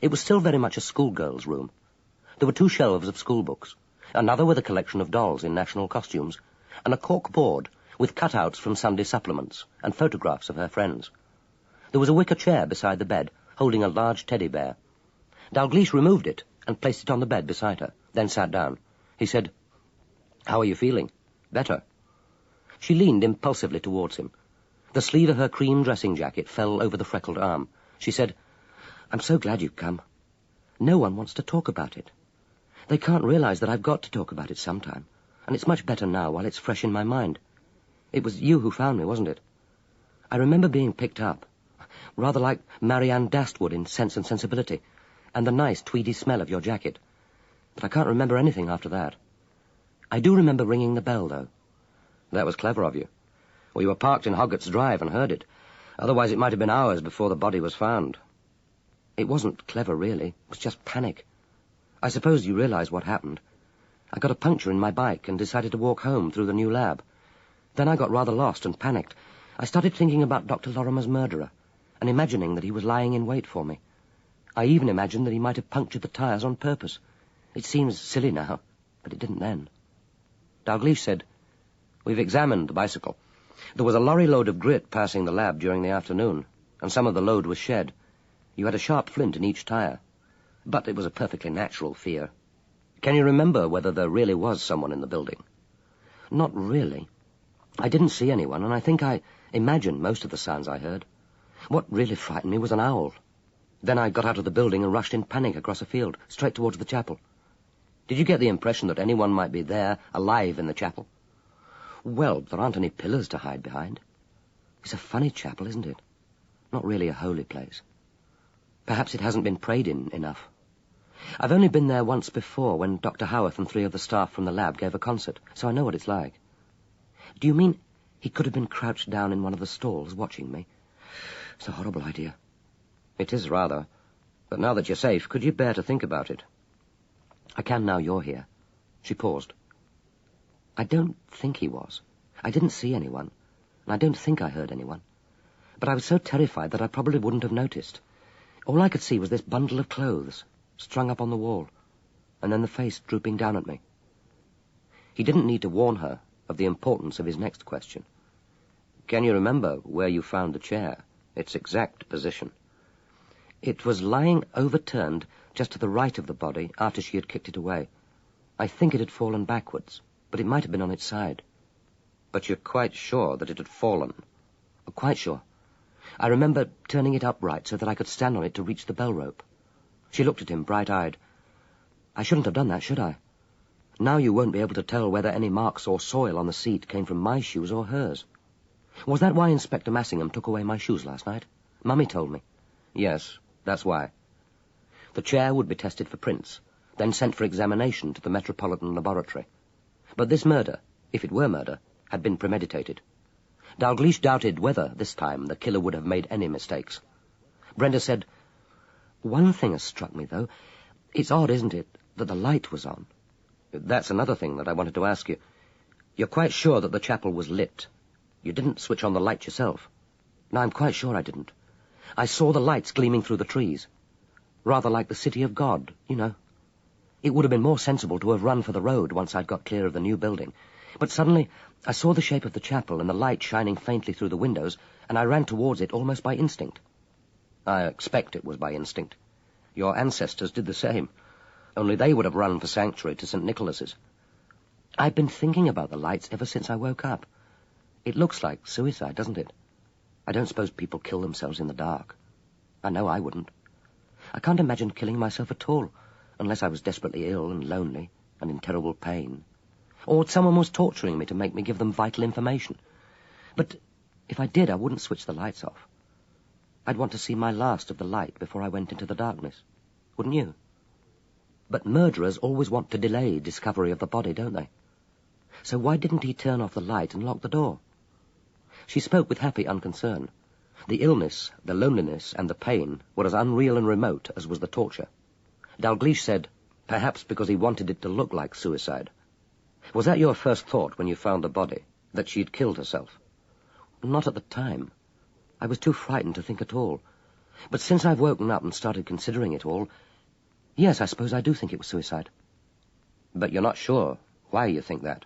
It was still very much a schoolgirl's room. There were 2 shelves of schoolbooks, another with a collection of dolls in national costumes, and a cork board with cutouts from Sunday supplements and photographs of her friends. There was a wicker chair beside the bed, holding a large teddy bear. Dalgliesh removed it and placed it on the bed beside her, then sat down. He said, "How are you feeling? Better?" She leaned impulsively towards him. The sleeve of her cream dressing jacket fell over the freckled arm. She said, "I'm so glad you've come. No one wants to talk about it. They can't realize that I've got to talk about it sometime, and it's much better now while it's fresh in my mind. It was you who found me, wasn't it? I remember being picked up, rather like Marianne Dastwood in Sense and Sensibility, and the nice tweedy smell of your jacket. But I can't remember anything after that. I do remember ringing the bell, though." "That was clever of you. We were parked in Hoggatt's drive and heard it. Otherwise it might have been hours before the body was found." "It wasn't clever, really. It was just panic. I suppose you realize what happened. I got a puncture in my bike and decided to walk home through the new lab. Then I got rather lost and panicked. I started thinking about Dr. Lorrimer's murderer, and imagining that he was lying in wait for me. I even imagined that he might have punctured the tires on purpose. It seems silly now, but it didn't then." Dalgliesh said, "We've examined the bicycle. There was a lorry load of grit passing the lab during the afternoon, and some of the load was shed. You had a sharp flint in each tire, but it was a perfectly natural fear. Can you remember whether there really was someone in the building?" "Not really. I didn't see anyone, and I think I imagined most of the sounds I heard. What really frightened me was an owl. Then I got out of the building and rushed in panic across a field, straight towards the chapel." "Did you get the impression that anyone might be there, alive in the chapel?" Well, there aren't any pillars to hide behind. It's a funny chapel, isn't it? Not really a holy place. Perhaps it hasn't been prayed in enough. I've only been there once before, when Dr. Howarth and 3 of the staff from the lab gave a concert, so I know what it's like. Do you mean he could have been crouched down in one of the stalls watching me? It's a horrible idea. It is rather. But now that you're safe, could you bear to think about it? I can now you're here. She paused. I don't think he was. I didn't see anyone, and I don't think I heard anyone. But I was so terrified that I probably wouldn't have noticed. All I could see was this bundle of clothes strung up on the wall, and then the face drooping down at me. He didn't need to warn her of the importance of his next question. Can you remember where you found the chair, its exact position? It was lying overturned just to the right of the body after she had kicked it away. I think it had fallen backwards, but it might have been on its side. But you're quite sure that it had fallen? Quite sure. I remember turning it upright so that I could stand on it to reach the bell rope. She looked at him, bright-eyed. I shouldn't have done that, should I? Now you won't be able to tell whether any marks or soil on the seat came from my shoes or hers. Was that why Inspector Massingham took away my shoes last night? Mummy told me. Yes, that's why. The chair would be tested for prints, then sent for examination to the Metropolitan Laboratory. But this murder, if it were murder, had been premeditated. Dalgliesh doubted whether, this time, the killer would have made any mistakes. Brenda said, "One thing has struck me, though. It's odd, isn't it, that the light was on?" That's another thing that I wanted to ask you. You're quite sure that the chapel was lit? You didn't switch on the light yourself? No, I'm quite sure I didn't. I saw the lights gleaming through the trees. Rather like the City of God, you know. It would have been more sensible to have run for the road once I'd got clear of the new building. But suddenly I saw the shape of the chapel and the light shining faintly through the windows, and I ran towards it almost by instinct. I expect it was by instinct. Your ancestors did the same. Only they would have run for sanctuary to St. Nicholas's. I've been thinking about the lights ever since I woke up. It looks like suicide, doesn't it? I don't suppose people kill themselves in the dark. I know I wouldn't. I can't imagine killing myself at all, unless I was desperately ill and lonely and in terrible pain. Or someone was torturing me to make me give them vital information. But if I did, I wouldn't switch the lights off. I'd want to see my last of the light before I went into the darkness. Wouldn't you? But murderers always want to delay discovery of the body, don't they? So why didn't he turn off the light and lock the door? She spoke with happy unconcern. The illness, the loneliness, and the pain were as unreal and remote as was the torture. Dalgliesh said, perhaps because he wanted it to look like suicide. Was that your first thought when you found the body, that she'd killed herself? Not at the time. I was too frightened to think at all. But since I've woken up and started considering it all, yes, I suppose I do think it was suicide. But you're not sure why you think that?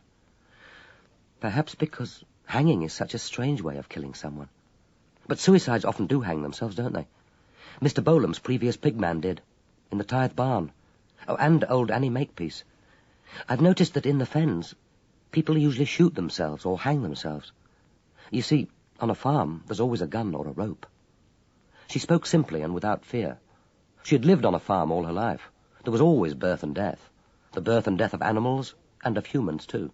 Perhaps because hanging is such a strange way of killing someone. But suicides often do hang themselves, don't they? Mr. Bolam's previous pigman did, in the Tithe Barn. Oh, and old Annie Makepeace. I've noticed that in the fens, people usually shoot themselves or hang themselves. You see, on a farm, there's always a gun or a rope. She spoke simply and without fear. She had lived on a farm all her life. There was always birth and death. The birth and death of animals, and of humans, too.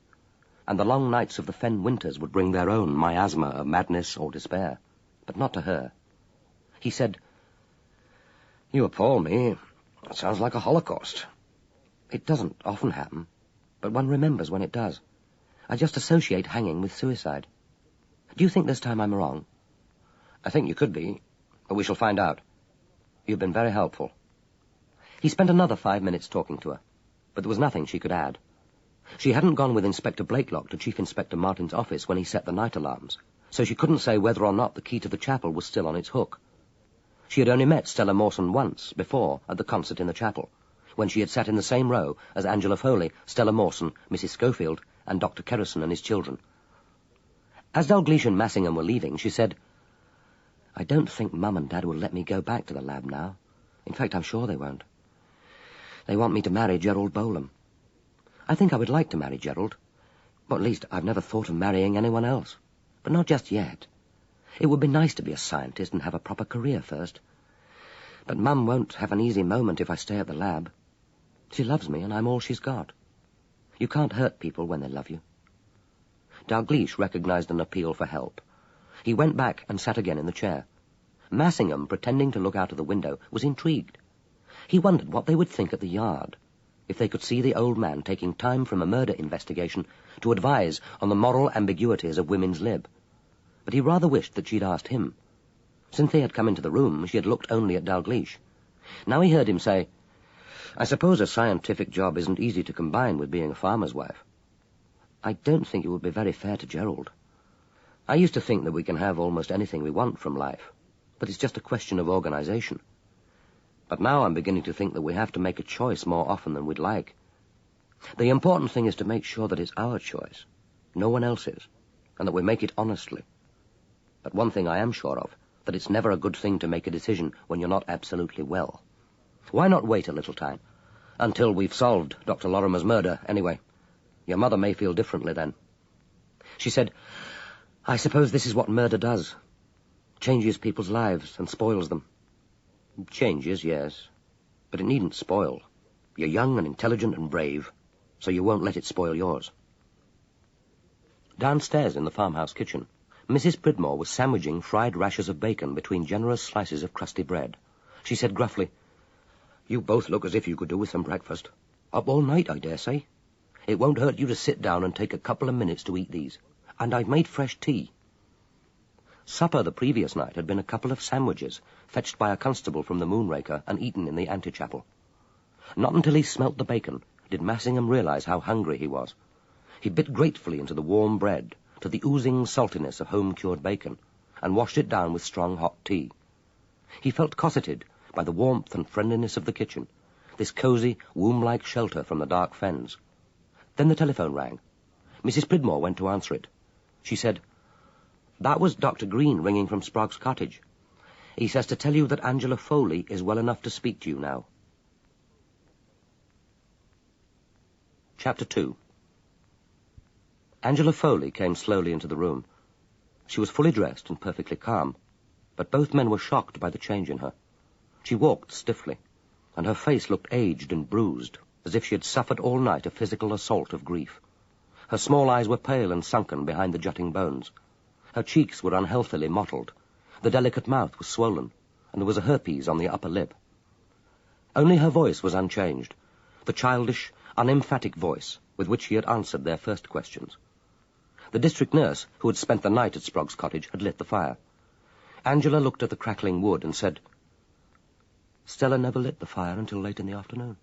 And the long nights of the fen winters would bring their own miasma of madness or despair. But not to her. He said, "You appall me. It sounds like a holocaust." It doesn't often happen, but one remembers when it does. I just associate hanging with suicide. Do you think this time I'm wrong? I think you could be, but we shall find out. You've been very helpful. He spent another 5 minutes talking to her, but there was nothing she could add. She hadn't gone with Inspector Blakelock to Chief Inspector Martin's office when he set the night alarms, so she couldn't say whether or not the key to the chapel was still on its hook. She had only met Stella Mawson once before at the concert in the chapel, when she had sat in the same row as Angela Foley, Stella Mawson, Mrs. Schofield, and Dr. Kerrison and his children. As Dalgliesh and Massingham were leaving, she said, "I don't think Mum and Dad will let me go back to the lab now. In fact, I'm sure they won't. They want me to marry Gerald Bolam. I think I would like to marry Gerald. Or at least, I've never thought of marrying anyone else. But not just yet. It would be nice to be a scientist and have a proper career first. But Mum won't have an easy moment if I stay at the lab. She loves me, and I'm all she's got. You can't hurt people when they love you. Dalgliesh recognized an appeal for help. He went back and sat again in the chair. Massingham, pretending to look out of the window, was intrigued. He wondered what they would think at the Yard if they could see the old man taking time from a murder investigation to advise on the moral ambiguities of women's lib. But he rather wished that she'd asked him. Since they had come into the room, she had looked only at Dalgliesh. Now he heard him say, "I suppose a scientific job isn't easy to combine with being a farmer's wife. I don't think it would be very fair to Gerald. I used to think that we can have almost anything we want from life, but it's just a question of organization. But now I'm beginning to think that we have to make a choice more often than we'd like. The important thing is to make sure that it's our choice, no one else's, and that we make it honestly. But one thing I am sure of, that it's never a good thing to make a decision when you're not absolutely well. Why not wait a little time, until we've solved Dr. Lorrimer's murder, anyway? Your mother may feel differently then." She said, "I suppose this is what murder does. Changes people's lives and spoils them." "Changes, yes. But it needn't spoil. You're young and intelligent and brave, so you won't let it spoil yours." Downstairs in the farmhouse kitchen, Mrs. Pridmore was sandwiching fried rashers of bacon between generous slices of crusty bread. She said gruffly, "You both look as if you could do with some breakfast. Up all night, I dare say. It won't hurt you to sit down and take a couple of minutes to eat these. And I've made fresh tea." Supper the previous night had been a couple of sandwiches, fetched by a constable from the Moonraker and eaten in the antechapel. Not until he smelt the bacon did Massingham realize how hungry he was. He bit gratefully into the warm bread, to the oozing saltiness of home-cured bacon, and washed it down with strong hot tea. He felt cosseted by the warmth and friendliness of the kitchen, this cosy, womb-like shelter from the dark fens. Then the telephone rang. Mrs. Pridmore went to answer it. She said, "That was Dr. Green ringing from Sprague's cottage. He says to tell you that Angela Foley is well enough to speak to you now." Chapter 2. Angela Foley came slowly into the room. She was fully dressed and perfectly calm, but both men were shocked by the change in her. She walked stiffly, and her face looked aged and bruised, as if she had suffered all night a physical assault of grief. Her small eyes were pale and sunken behind the jutting bones. Her cheeks were unhealthily mottled. The delicate mouth was swollen, and there was a herpes on the upper lip. Only her voice was unchanged, the childish, unemphatic voice with which she had answered their first questions. The district nurse, who had spent the night at Sprague's cottage, had lit the fire. Angela looked at the crackling wood and said, "Stella never lit the fire until late in the afternoon.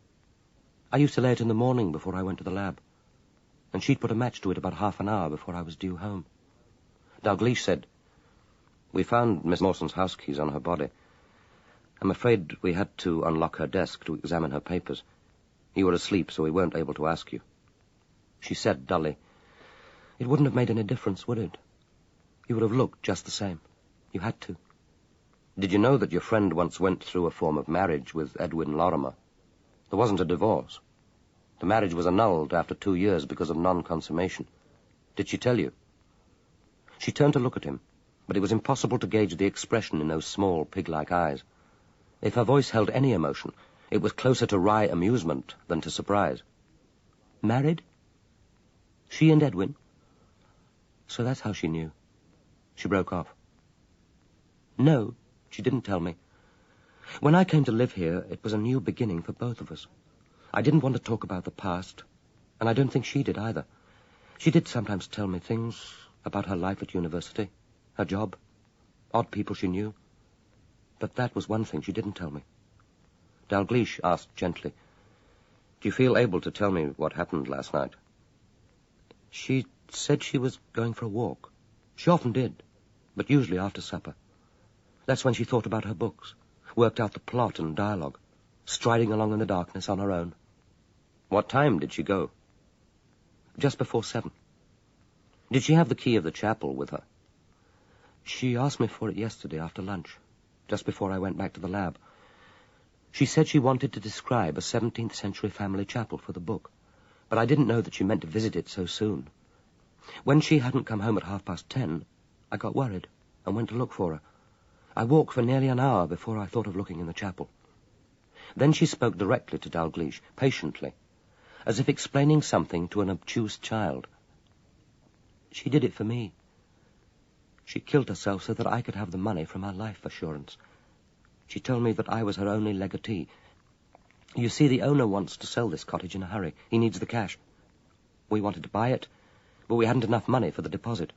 I used to lay it in the morning before I went to the lab, and she'd put a match to it about half an hour before I was due home." Dalgliesh said, "We found Miss Mawson's house keys on her body. I'm afraid we had to unlock her desk to examine her papers. You were asleep, so we weren't able to ask you." She said dully, "It wouldn't have made any difference, would it? You would have looked just the same. You had to." "Did you know that your friend once went through a form of marriage with Edwin Lorrimer? There wasn't a divorce. The marriage was annulled after 2 years because of non-consummation. Did she tell you?" She turned to look at him, but it was impossible to gauge the expression in those small, pig-like eyes. If her voice held any emotion, it was closer to wry amusement than to surprise. "Married? She and Edwin? So that's how she knew." She broke off. "No, she didn't tell me. When I came to live here, it was a new beginning for both of us. I didn't want to talk about the past, and I don't think she did either. She did sometimes tell me things about her life at university, her job, odd people she knew. But that was one thing she didn't tell me." Dalgliesh asked gently, "Do you feel able to tell me what happened last night?" She said she was going for a walk. She often did, but usually after supper. That's when she thought about her books, worked out the plot and dialogue, striding along in the darkness on her own. "What time did she go?" "Just before 7. "Did she have the key of the chapel with her?" "She asked me for it yesterday after lunch, just before I went back to the lab. She said she wanted to describe a 17th century family chapel for the book, but I didn't know that she meant to visit it so soon. When she hadn't come home at 10:30, I got worried and went to look for her. I walked for nearly an hour before I thought of looking in the chapel." Then she spoke directly to Dalgliesh, patiently, as if explaining something to an obtuse child. She did it for me. She killed herself so that I could have the money from her life assurance. She told me that I was her only legatee. You see, the owner wants to sell this cottage in a hurry. He needs the cash. We wanted to buy it, but we hadn't enough money for the deposit.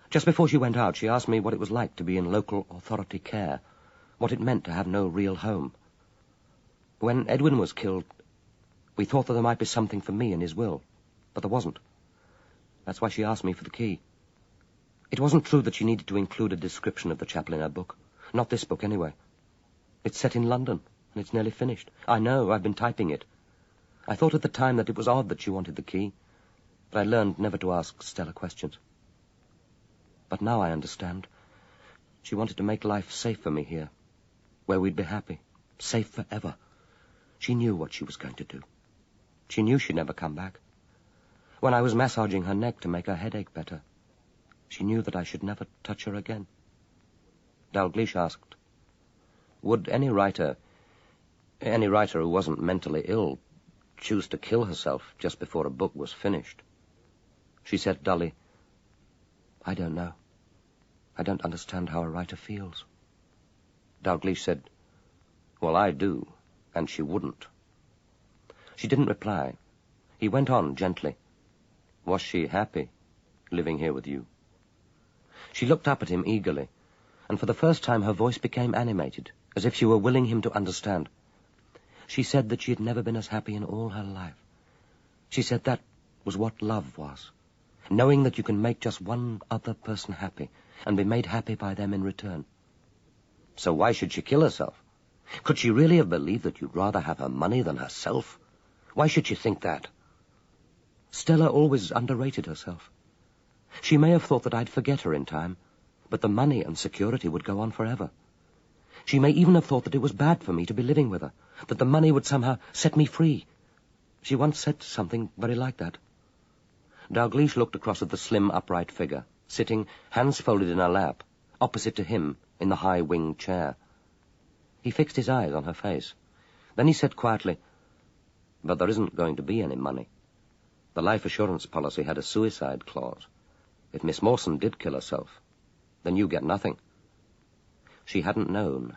Just before she went out, she asked me what it was like to be in local authority care, what it meant to have no real home. When Edwin was killed, we thought that there might be something for me in his will, but there wasn't. That's why she asked me for the key. It wasn't true that she needed to include a description of the chapel in her book. Not this book, anyway. It's set in London, and it's nearly finished. I know, I've been typing it. I thought at the time that it was odd that she wanted the key, but I learned never to ask Stella questions. But now I understand. She wanted to make life safe for me here, where we'd be happy, safe forever. She knew what she was going to do. She knew she'd never come back. When I was massaging her neck to make her headache better, she knew that I should never touch her again. Dalgliesh asked, would any writer who wasn't mentally ill, choose to kill herself just before a book was finished? She said dully, I don't know. I don't understand how a writer feels. Dalgliesh said, well, I do, and she wouldn't. She didn't reply. He went on gently. Was she happy, living here with you? She looked up at him eagerly, and for the first time her voice became animated, as if she were willing him to understand. She said that she had never been as happy in all her life. She said that was what love was, knowing that you can make just one other person happy, and be made happy by them in return. So why should she kill herself? Could she really have believed that you'd rather have her money than herself? Why should she think that? Stella always underrated herself. She may have thought that I'd forget her in time, but the money and security would go on forever. She may even have thought that it was bad for me to be living with her, that the money would somehow set me free. She once said something very like that. Dalgliesh looked across at the slim, upright figure, sitting, hands folded in her lap, opposite to him in the high-winged chair. He fixed his eyes on her face. Then he said quietly, but there isn't going to be any money. The life assurance policy had a suicide clause. If Miss Mawson did kill herself, then you get nothing. She hadn't known.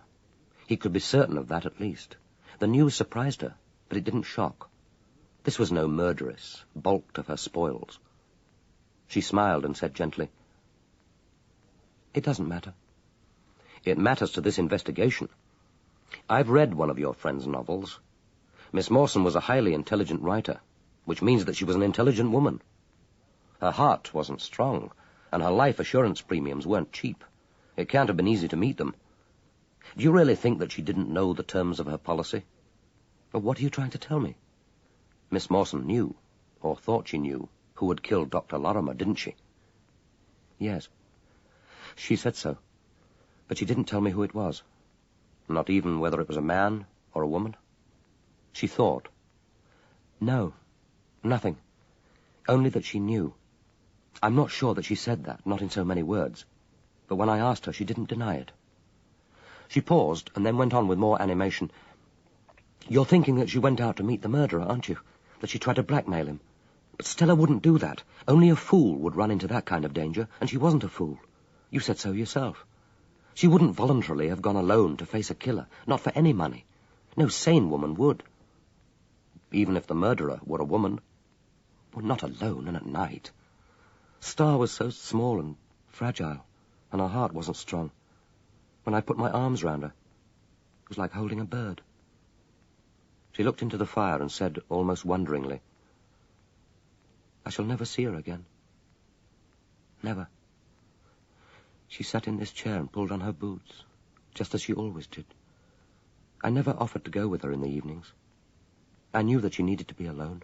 He could be certain of that at least. The news surprised her, but it didn't shock. This was no murderess, balked of her spoils. She smiled and said gently, it doesn't matter. It matters to this investigation. I've read one of your friend's novels. Miss Mawson was a highly intelligent writer, which means that she was an intelligent woman. Her heart wasn't strong, and her life assurance premiums weren't cheap. It can't have been easy to meet them. Do you really think that she didn't know the terms of her policy? But what are you trying to tell me? Miss Mawson knew, or thought she knew, who had killed Dr. Lorrimer, didn't she? Yes. She said so. But she didn't tell me who it was. Not even whether it was a man or a woman? She thought. No, nothing. Only that she knew. I'm not sure that she said that, not in so many words. But when I asked her, she didn't deny it. She paused, and then went on with more animation. You're thinking that she went out to meet the murderer, aren't you? That she tried to blackmail him. But Stella wouldn't do that. Only a fool would run into that kind of danger, and she wasn't a fool. You said so yourself. She wouldn't voluntarily have gone alone to face a killer, not for any money. No sane woman would. Even if the murderer were a woman. Well, not alone and at night. Star was so small and fragile, and her heart wasn't strong. When I put my arms round her, it was like holding a bird. She looked into the fire and said, almost wonderingly, I shall never see her again. Never. She sat in this chair and pulled on her boots, just as she always did. I never offered to go with her in the evenings. I knew that she needed to be alone.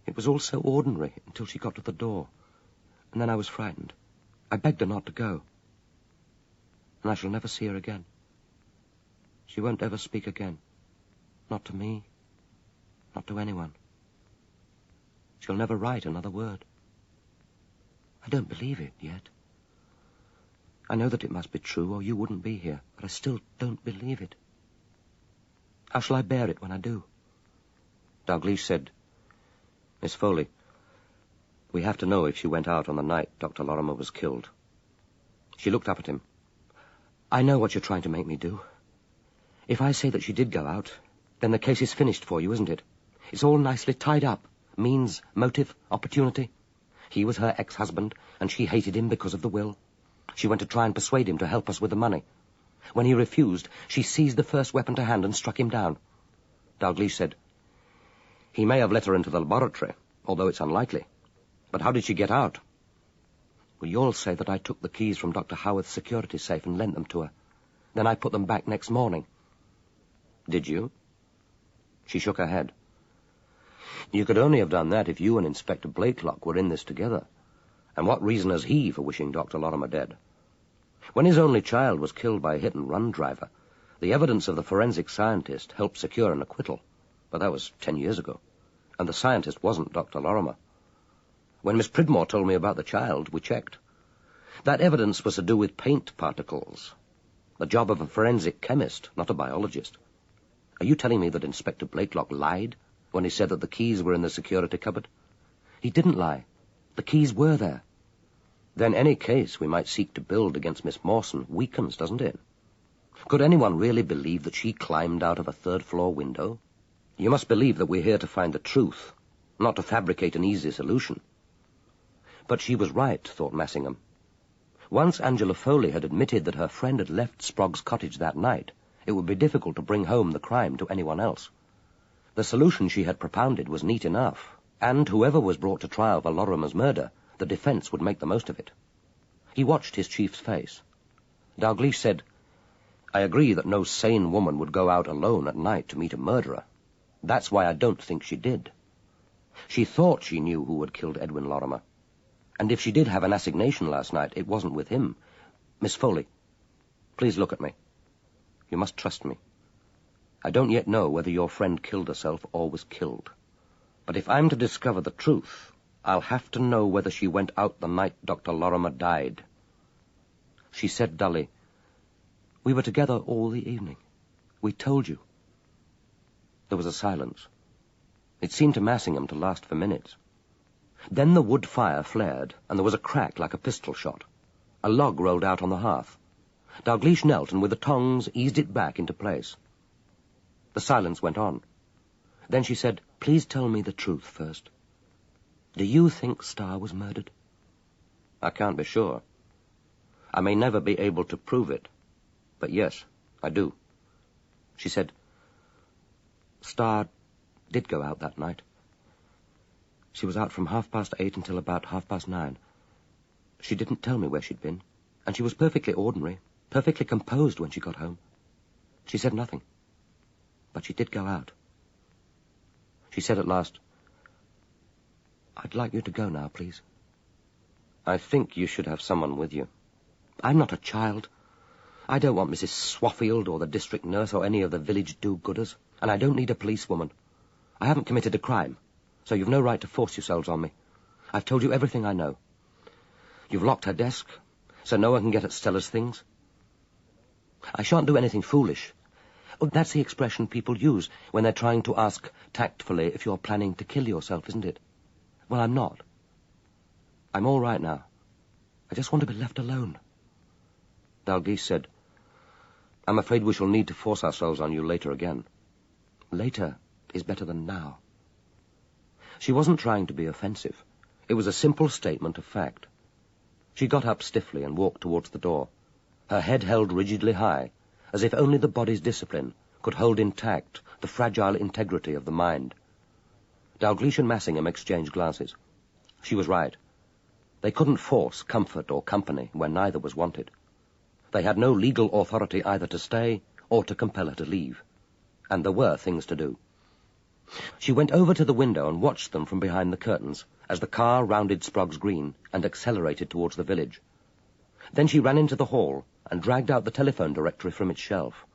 It was all so ordinary until she got to the door, and then I was frightened. I begged her not to go. And I shall never see her again. She won't ever speak again. Not to me. Not to anyone. She'll never write another word. I don't believe it yet. I know that it must be true, or you wouldn't be here, but I still don't believe it. How shall I bear it when I do? Dalgliesh said, Miss Foley, We have to know if she went out on the night Dr. Lorrimer was killed. She looked up at him. I know what you're trying to make me do. If I say that she did go out, then the case is finished for you, isn't it? It's all nicely tied up. Means, motive, opportunity. He was her ex-husband, and she hated him because of the will. She went to try and persuade him to help us with the money. When he refused, she seized the first weapon to hand and struck him down. Dalgliesh said, he may have let her into the laboratory, although it's unlikely. But how did she get out? Well, you'll say that I took the keys from Dr. Howarth's security safe and lent them to her. Then I put them back next morning. Did you? She shook her head. You could only have done that if you and Inspector Blakelock were in this together. And what reason has he for wishing Dr. Lorrimer dead? When his only child was killed by a hit-and-run driver, the evidence of the forensic scientist helped secure an acquittal. But that was 10 years ago. And the scientist wasn't Dr. Lorrimer. When Miss Pridmore told me about the child, we checked. That evidence was to do with paint particles. The job of a forensic chemist, not a biologist. Are you telling me that Inspector Blakelock lied when he said that the keys were in the security cupboard? He didn't lie. The keys were there. Then any case we might seek to build against Miss Mawson weakens, doesn't it? Could anyone really believe that she climbed out of a third-floor window? You must believe that we're here to find the truth, not to fabricate an easy solution. But she was right, thought Massingham. Once Angela Foley had admitted that her friend had left Sprague's cottage that night, it would be difficult to bring home the crime to anyone else. The solution she had propounded was neat enough, and whoever was brought to trial for Lorrimer's murder, the defense would make the most of it. He watched his chief's face. Dalgliesh said, I agree that no sane woman would go out alone at night to meet a murderer. That's why I don't think she did. She thought she knew who had killed Edwin Lorrimer. And if she did have an assignation last night, it wasn't with him. Miss Foley, please look at me. You must trust me. I don't yet know whether your friend killed herself or was killed. But if I'm to discover the truth, I'll have to know whether she went out the night Dr. Lorrimer died. She said dully, we were together all the evening. We told you. There was a silence. It seemed to Massingham to last for minutes. Then the wood fire flared, and there was a crack like a pistol shot. A log rolled out on the hearth. Dalgliesh knelt and with the tongs eased it back into place. The silence went on. Then she said, please tell me the truth first. Do you think Starr was murdered? I can't be sure. I may never be able to prove it. But yes, I do. She said, Starr did go out that night. She was out from 8:30 until about 9:30. She didn't tell me where she'd been, and she was perfectly ordinary, perfectly composed when she got home. She said nothing. But she did go out. She said at last, I'd like you to go now, please. I think you should have someone with you. I'm not a child. I don't want Mrs. Swaffield or the district nurse or any of the village do-gooders, and I don't need a policewoman. I haven't committed a crime, so you've no right to force yourselves on me. I've told you everything I know. You've locked her desk, so no one can get at Stella's things. I shan't do anything foolish. Oh, that's the expression people use when they're trying to ask tactfully if you're planning to kill yourself, isn't it? Well, I'm not. I'm all right now. I just want to be left alone. Dalgliesh said, I'm afraid we shall need to force ourselves on you later again. Later is better than now. She wasn't trying to be offensive. It was a simple statement of fact. She got up stiffly and walked towards the door, her head held rigidly high, as if only the body's discipline could hold intact the fragile integrity of the mind. Dalgliesh and Massingham exchanged glances. She was right. They couldn't force comfort or company when neither was wanted. They had no legal authority either to stay or to compel her to leave. And there were things to do. She went over to the window and watched them from behind the curtains as the car rounded Sprague's Green and accelerated towards the village. Then she ran into the hall and dragged out the telephone directory from its shelf.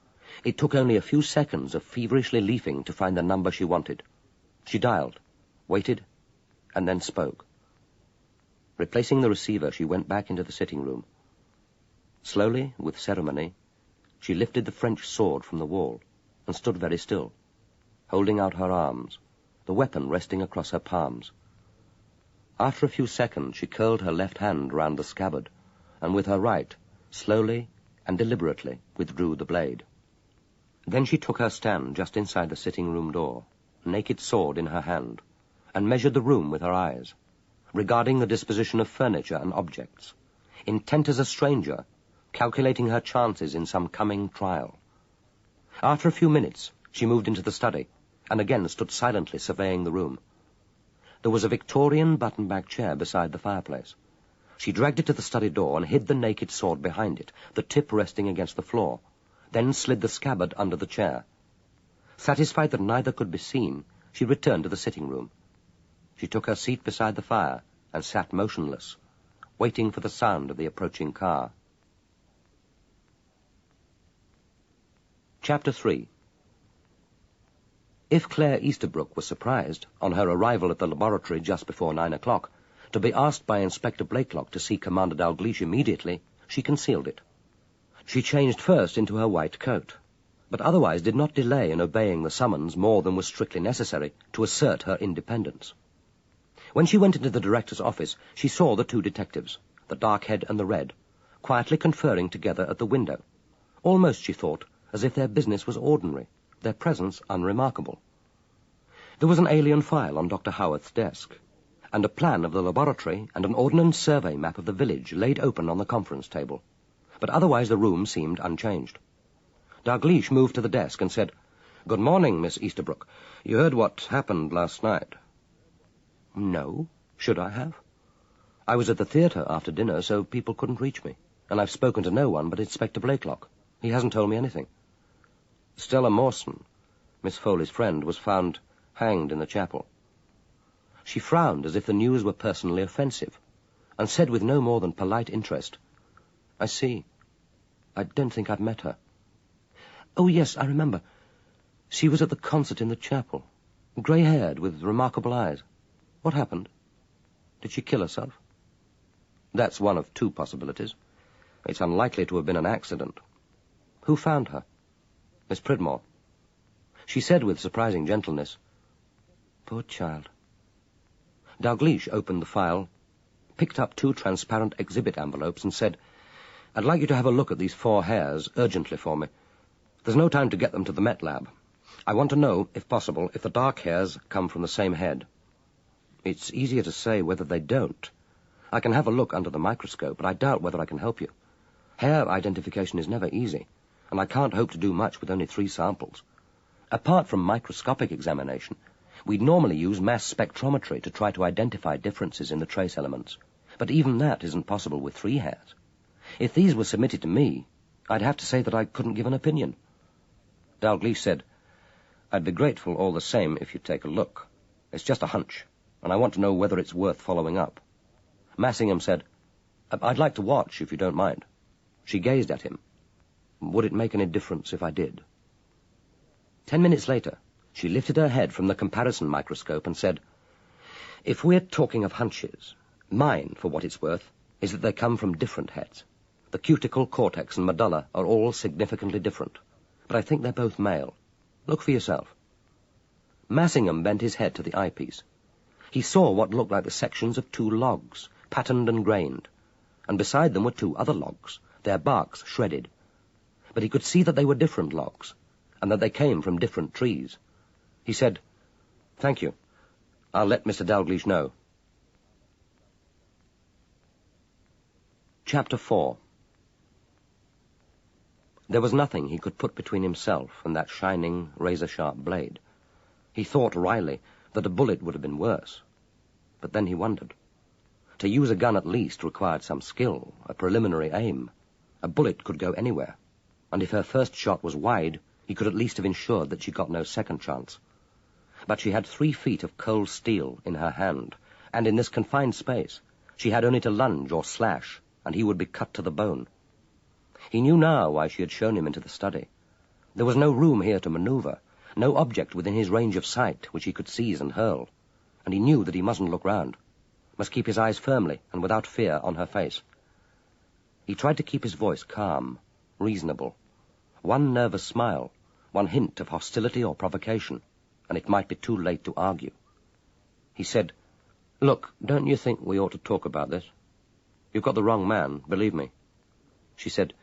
It took only a few seconds of feverishly leafing to find the number she wanted. She dialed, waited, and then spoke. Replacing the receiver, she went back into the sitting room. Slowly, with ceremony, she lifted the French sword from the wall and stood very still, holding out her arms, the weapon resting across her palms. After a few seconds, she curled her left hand round the scabbard, and with her right, slowly and deliberately, withdrew the blade. Then she took her stand just inside the sitting-room door, naked sword in her hand, and measured the room with her eyes, regarding the disposition of furniture and objects, intent as a stranger, calculating her chances in some coming trial. After a few minutes, she moved into the study, and again stood silently surveying the room. There was a Victorian button-back chair beside the fireplace. She dragged it to the study door and hid the naked sword behind it, the tip resting against the floor, then slid the scabbard under the chair. Satisfied that neither could be seen, she returned to the sitting-room. She took her seat beside the fire and sat motionless, waiting for the sound of the approaching car. Chapter 3. If Claire Easterbrook was surprised, on her arrival at the laboratory just before 9 o'clock, to be asked by Inspector Blakelock to see Commander Dalgliesh immediately, she concealed it. She changed first into her white coat, but otherwise did not delay in obeying the summons more than was strictly necessary to assert her independence. When she went into the director's office, she saw the two detectives, the Darkhead and the Red, quietly conferring together at the window, almost, she thought, as if their business was ordinary, their presence unremarkable. There was an alien file on Dr. Howarth's desk, and a plan of the laboratory and an ordnance survey map of the village laid open on the conference table, but otherwise the room seemed unchanged. Dalgliesh moved to the desk and said, "Good morning, Miss Easterbrook. You heard what happened last night?" "No. Should I have? I was at the theatre after dinner, so people couldn't reach me, and I've spoken to no one but Inspector Blakelock. He hasn't told me anything." Stella Mawson, Miss Foley's friend, was found hanged in the chapel. She frowned as if the news were personally offensive, and said with no more than polite interest, "I see. I don't think I've met her." "Oh, yes, I remember. She was at the concert in the chapel, grey-haired, with remarkable eyes. What happened? Did she kill herself?" "That's one of two possibilities. It's unlikely to have been an accident." "Who found her?" "Miss Pridmore. She said with surprising gentleness, 'Poor child.'" Dalgliesh opened the file, picked up 2 transparent exhibit envelopes and said, "I'd like you to have a look at these 4 hairs urgently for me. There's no time to get them to the Met Lab. I want to know, if possible, if the dark hairs come from the same head." "It's easier to say whether they don't. I can have a look under the microscope, but I doubt whether I can help you. Hair identification is never easy, and I can't hope to do much with only 3 samples. Apart from microscopic examination, we'd normally use mass spectrometry to try to identify differences in the trace elements, but even that isn't possible with 3 hairs. If these were submitted to me, I'd have to say that I couldn't give an opinion." Dalgliesh said, "I'd be grateful all the same if you'd take a look. It's just a hunch, and I want to know whether it's worth following up." Massingham said, "I'd like to watch, if you don't mind." She gazed at him. "Would it make any difference if I did?" 10 minutes later, she lifted her head from the comparison microscope and said, "If we're talking of hunches, mine, for what it's worth, is that they come from different heads. The cuticle, cortex, and medulla are all significantly different, but I think they're both male. Look for yourself." Massingham bent his head to the eyepiece. He saw what looked like the sections of 2 logs, patterned and grained, and beside them were 2 other logs, their barks shredded. But he could see that they were different logs, and that they came from different trees. He said, "Thank you. I'll let Mr. Dalgliesh know." Chapter 4. There was nothing he could put between himself and that shining, razor-sharp blade. He thought wryly that a bullet would have been worse. But then he wondered. To use a gun at least required some skill, a preliminary aim. A bullet could go anywhere, and if her first shot was wide, he could at least have ensured that she got no second chance. But she had 3 feet of cold steel in her hand, and in this confined space she had only to lunge or slash, and he would be cut to the bone. He knew now why she had shown him into the study. There was no room here to maneuver, no object within his range of sight which he could seize and hurl, and he knew that he mustn't look round, must keep his eyes firmly and without fear on her face. He tried to keep his voice calm, reasonable. One nervous smile, one hint of hostility or provocation, and it might be too late to argue. He said, Look, don't you think we ought to talk about this? You've got the wrong man, believe me. She said,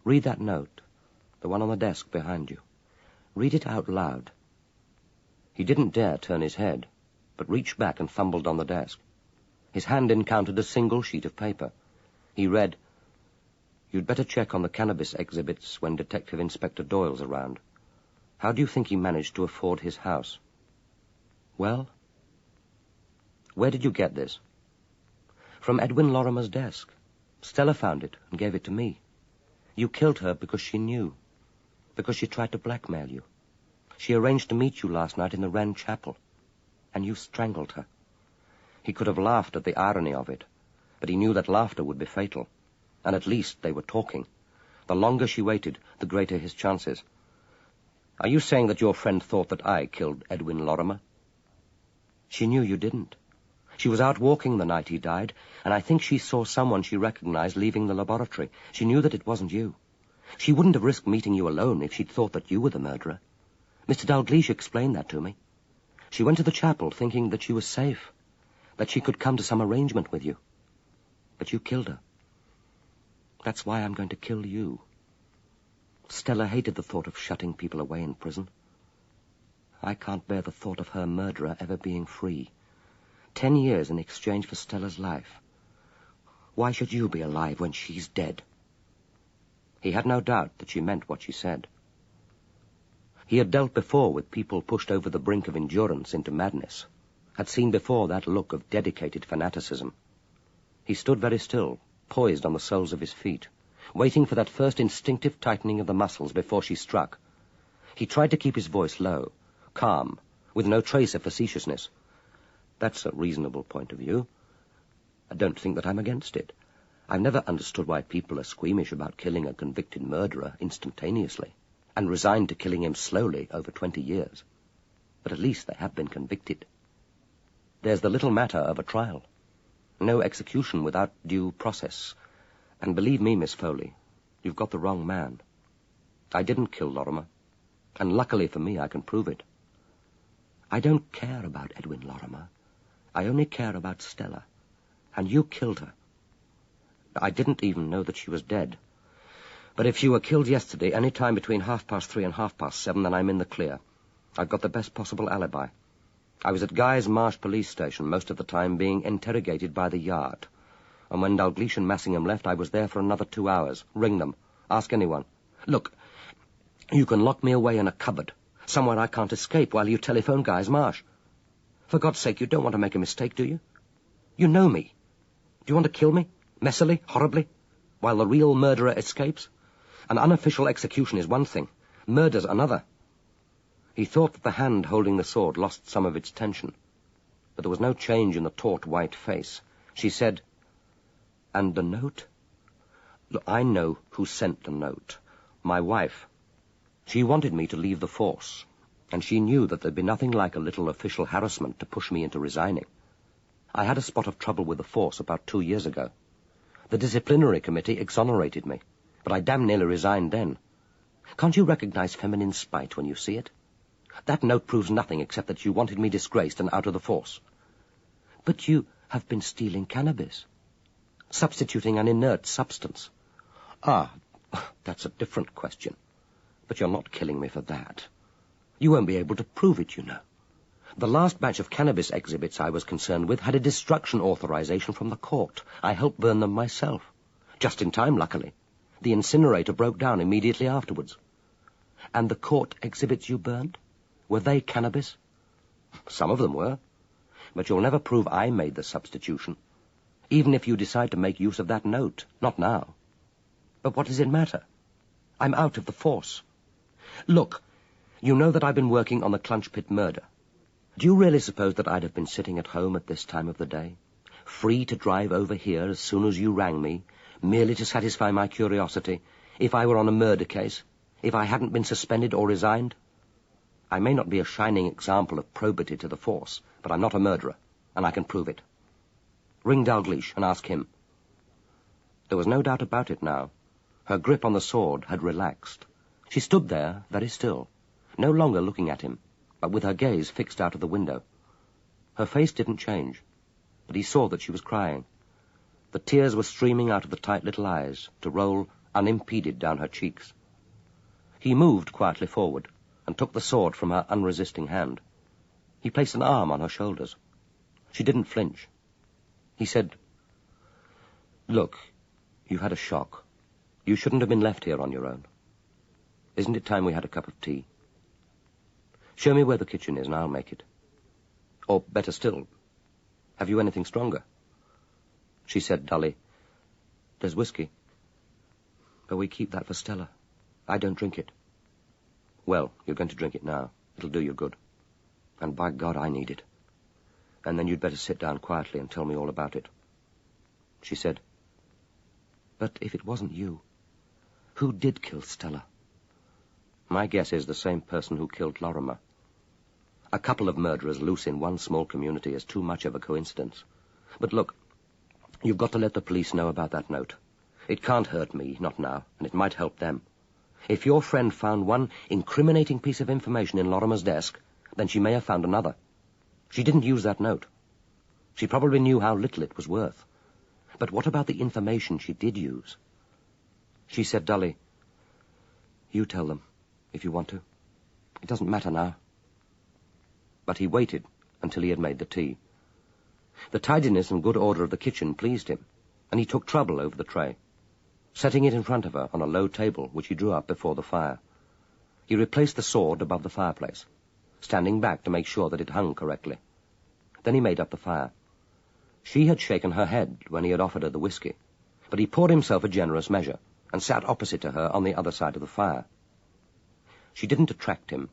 read that note, the one on the desk behind you. Read it out loud. He didn't dare turn his head, but reached back and fumbled on the desk. His hand encountered a single sheet of paper. He read, you'd better check on the cannabis exhibits when Detective Inspector Doyle's around. How do you think he managed to afford his house? Well? Where did you get this? From Edwin Lorrimer's desk. Stella found it and gave it to me. You killed her because she knew. Because she tried to blackmail you. She arranged to meet you last night in the Wren Chapel. And you strangled her. He could have laughed at the irony of it, but he knew that laughter would be fatal. And at least they were talking. The longer she waited, the greater his chances. Are you saying that your friend thought that I killed Edwin Lorrimer? She knew you didn't. She was out walking the night he died, and I think she saw someone she recognized leaving the laboratory. She knew that it wasn't you. She wouldn't have risked meeting you alone if she'd thought that you were the murderer. Mr. Dalgliesh explained that to me. She went to the chapel thinking that she was safe, that she could come to some arrangement with you. But you killed her. That's why I'm going to kill you. Stella hated the thought of shutting people away in prison. I can't bear the thought of her murderer ever being free. 10 years in exchange for Stella's life. Why should you be alive when she's dead? He had no doubt that she meant what she said. He had dealt before with people pushed over the brink of endurance into madness, had seen before that look of dedicated fanaticism. He stood very still, poised on the soles of his feet, waiting for that first instinctive tightening of the muscles before she struck. He tried to keep his voice low, calm, with no trace of facetiousness. That's a reasonable point of view. I don't think that I'm against it. I've never understood why people are squeamish about killing a convicted murderer instantaneously, and resigned to killing him slowly over 20 years. But at least they have been convicted. There's the little matter of a trial. No execution without due process. And believe me, Miss Foley, you've got the wrong man. I didn't kill Lorrimer, and luckily for me I can prove it. I don't care about Edwin Lorrimer. I only care about Stella. And you killed her. I didn't even know that she was dead. But if she were killed yesterday, any time between 3:30 and 7:30, then I'm in the clear. I've got the best possible alibi. I was at Guy's Marsh police station most of the time being interrogated by the Yard. And when Dalgliesh and Massingham left, I was there for another 2 hours. Ring them. Ask anyone. Look, you can lock me away in a cupboard, somewhere I can't escape, while you telephone Guy's Marsh. For God's sake, you don't want to make a mistake, do you? You know me. Do you want to kill me? Messily, horribly? While the real murderer escapes? An unofficial execution is one thing. Murder's another. He thought that the hand holding the sword lost some of its tension. But there was no change in the taut white face. She said, and the note? Look, I know who sent the note. My wife. She wanted me to leave the force, and she knew that there'd be nothing like a little official harassment to push me into resigning. I had a spot of trouble with the force about 2 years ago. The disciplinary committee exonerated me, but I damn nearly resigned then. Can't you recognize feminine spite when you see it? That note proves nothing except that you wanted me disgraced and out of the force. But you have been stealing cannabis, substituting an inert substance. Ah, that's a different question. But you're not killing me for that. You won't be able to prove it, you know. The last batch of cannabis exhibits I was concerned with had a destruction authorization from the court. I helped burn them myself. Just in time, luckily. The incinerator broke down immediately afterwards. And the court exhibits you burned? Were they cannabis? Some of them were. But you'll never prove I made the substitution, even if you decide to make use of that note. Not now. But what does it matter? I'm out of the force. Look, you know that I've been working on the Clunch Pit murder. Do you really suppose that I'd have been sitting at home at this time of the day, free to drive over here as soon as you rang me, merely to satisfy my curiosity, if I were on a murder case, if I hadn't been suspended or resigned? I may not be a shining example of probity to the force, but I'm not a murderer, and I can prove it. Ring Dalgliesh and ask him. There was no doubt about it now. Her grip on the sword had relaxed. She stood there, very still, no longer looking at him, but with her gaze fixed out of the window. Her face didn't change. but he saw that she was crying. The tears were streaming out of the tight little eyes to roll unimpeded down her cheeks. He moved quietly forward and took the sword from her unresisting hand. He placed an arm on her shoulders. She didn't flinch. He said, "Look, you've had a shock. You shouldn't have been left here on your own. Isn't it time we had a cup of tea? Show me where the kitchen is and I'll make it. Or, better still, have you anything stronger?" She said dully, "There's whiskey. But we keep that for Stella. I don't drink it." "Well, you're going to drink it now. It'll do you good. And by God, I need it. And then you'd better sit down quietly and tell me all about it." She said, "But if it wasn't you, who did kill Stella?" "My guess is the same person who killed Lorrimer. A couple of murderers loose in one small community is too much of a coincidence. But look, you've got to let the police know about that note. It can't hurt me, not now, and it might help them. If your friend found one incriminating piece of information in Lorrimer's desk, then she may have found another. She didn't use that note. She probably knew how little it was worth. But what about the information she did use?" She said dully, "You tell them, if you want to. It doesn't matter now." But he waited until he had made the tea. The tidiness and good order of the kitchen pleased him, and he took trouble over the tray, setting it in front of her on a low table which he drew up before the fire. He replaced the sword above the fireplace, standing back to make sure that it hung correctly. Then he made up the fire. She had shaken her head when he had offered her the whiskey, but he poured himself a generous measure and sat opposite to her on the other side of the fire. She didn't attract him.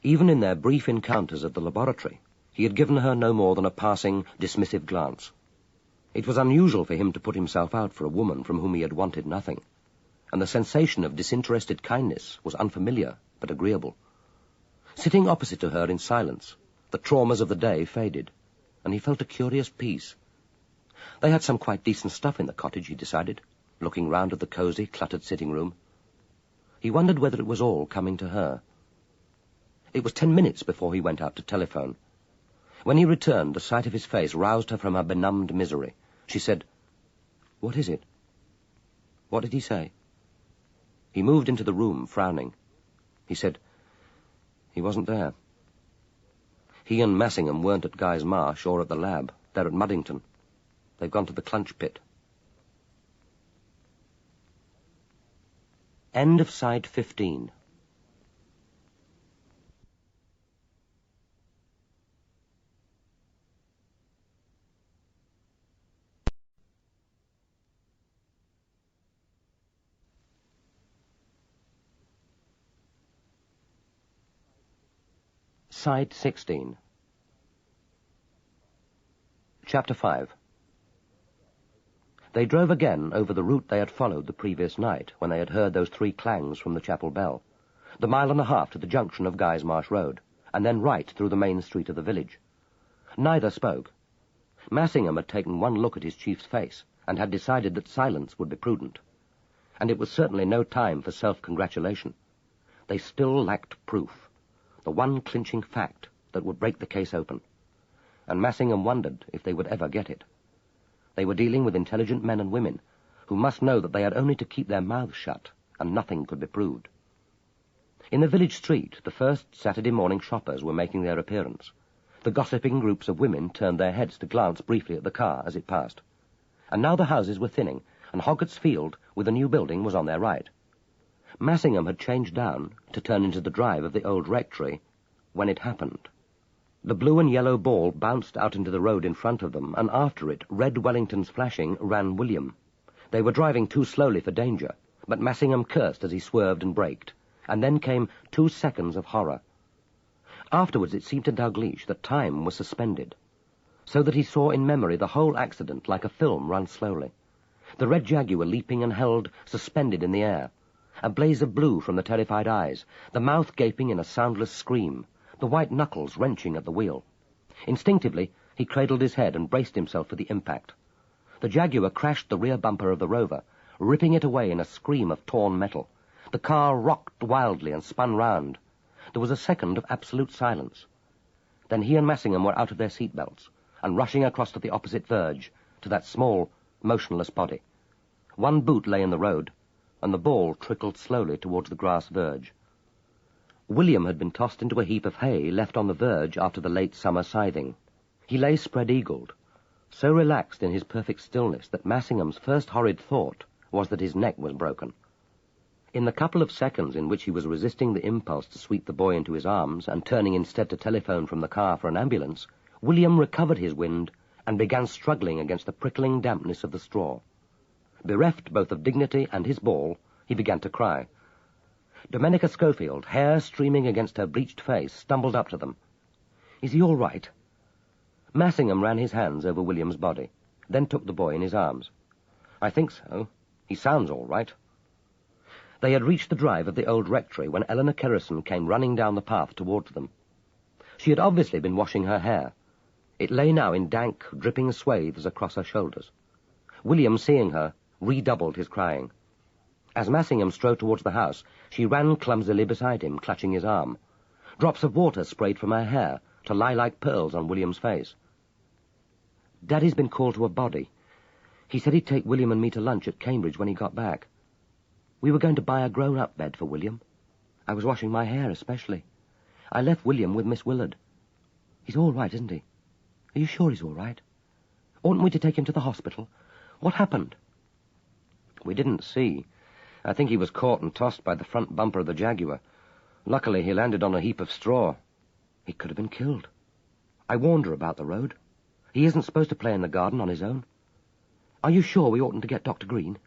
Even in their brief encounters at the laboratory, he had given her no more than a passing, dismissive glance. It was unusual for him to put himself out for a woman from whom he had wanted nothing, and the sensation of disinterested kindness was unfamiliar but agreeable. Sitting opposite to her in silence, the traumas of the day faded, and he felt a curious peace. They had some quite decent stuff in the cottage, he decided, looking round at the cosy, cluttered sitting room. He wondered whether it was all coming to her. It was 10 minutes before he went out to telephone. When he returned, the sight of his face roused her from her benumbed misery. She said, "What is it? What did he say?" He moved into the room, frowning. He said, "He wasn't there. He and Massingham weren't at Guy's Marsh or at the lab. They're at Muddington. They've gone to the clunch pit." End of side 15. Side 16. Chapter 5. They drove again over the route they had followed the previous night when they had heard those 3 clangs from the chapel bell, the 1.5 miles to the junction of Guy's Marsh Road, and then right through the main street of the village. Neither spoke. Massingham had taken one look at his chief's face and had decided that silence would be prudent. And it was certainly no time for self-congratulation. They still lacked proof, the one clinching fact that would break the case open. And Massingham wondered if they would ever get it. They were dealing with intelligent men and women who must know that they had only to keep their mouths shut and nothing could be proved. In the village street, the first Saturday morning shoppers were making their appearance. The gossiping groups of women turned their heads to glance briefly at the car as it passed. And now the houses were thinning, and Hoggatt's field with a new building was on their right. Massingham had changed down to turn into the drive of the old rectory when it happened. The blue and yellow ball bounced out into the road in front of them, and after it, red Wellingtons flashing, ran William. They were driving too slowly for danger, but Massingham cursed as he swerved and braked, and then came 2 seconds of horror. Afterwards it seemed to Dalgliesh that time was suspended, so that he saw in memory the whole accident like a film run slowly. The red Jaguar leaping and held suspended in the air, a blaze of blue from the terrified eyes, the mouth gaping in a soundless scream, the white knuckles wrenching at the wheel. Instinctively, he cradled his head and braced himself for the impact. The Jaguar crashed the rear bumper of the Rover, ripping it away in a scream of torn metal. The car rocked wildly and spun round. There was a second of absolute silence. Then he and Massingham were out of their seat belts, and rushing across to the opposite verge, to that small, motionless body. One boot lay in the road, and the ball trickled slowly towards the grass verge. William had been tossed into a heap of hay left on the verge after the late summer scything. He lay spread-eagled, so relaxed in his perfect stillness that Massingham's first horrid thought was that his neck was broken. In the couple of seconds in which he was resisting the impulse to sweep the boy into his arms and turning instead to telephone from the car for an ambulance, William recovered his wind and began struggling against the prickling dampness of the straw. Bereft both of dignity and his ball, he began to cry. Domenica Schofield, hair streaming against her bleached face, stumbled up to them. "Is he all right?" Massingham ran his hands over William's body, then took the boy in his arms. "I think so. He sounds all right." They had reached the drive of the old rectory when Eleanor Kerrison came running down the path towards them. She had obviously been washing her hair. It lay now in dank, dripping swathes across her shoulders. William, seeing her, redoubled his crying. As Massingham strode towards the house, she ran clumsily beside him, clutching his arm. Drops of water sprayed from her hair to lie like pearls on William's face. "Daddy's been called to a body. He said he'd take William and me to lunch at Cambridge when he got back. We were going to buy a grown-up bed for William. I was washing my hair especially. I left William with Miss Willard. He's all right, isn't he? Are you sure he's all right? Oughtn't we to take him to the hospital? What happened?" "We didn't see. I think he was caught and tossed by the front bumper of the Jaguar. Luckily, he landed on a heap of straw. He could have been killed. I warned her about the road. He isn't supposed to play in the garden on his own. Are you sure we oughtn't to get Dr. Green?"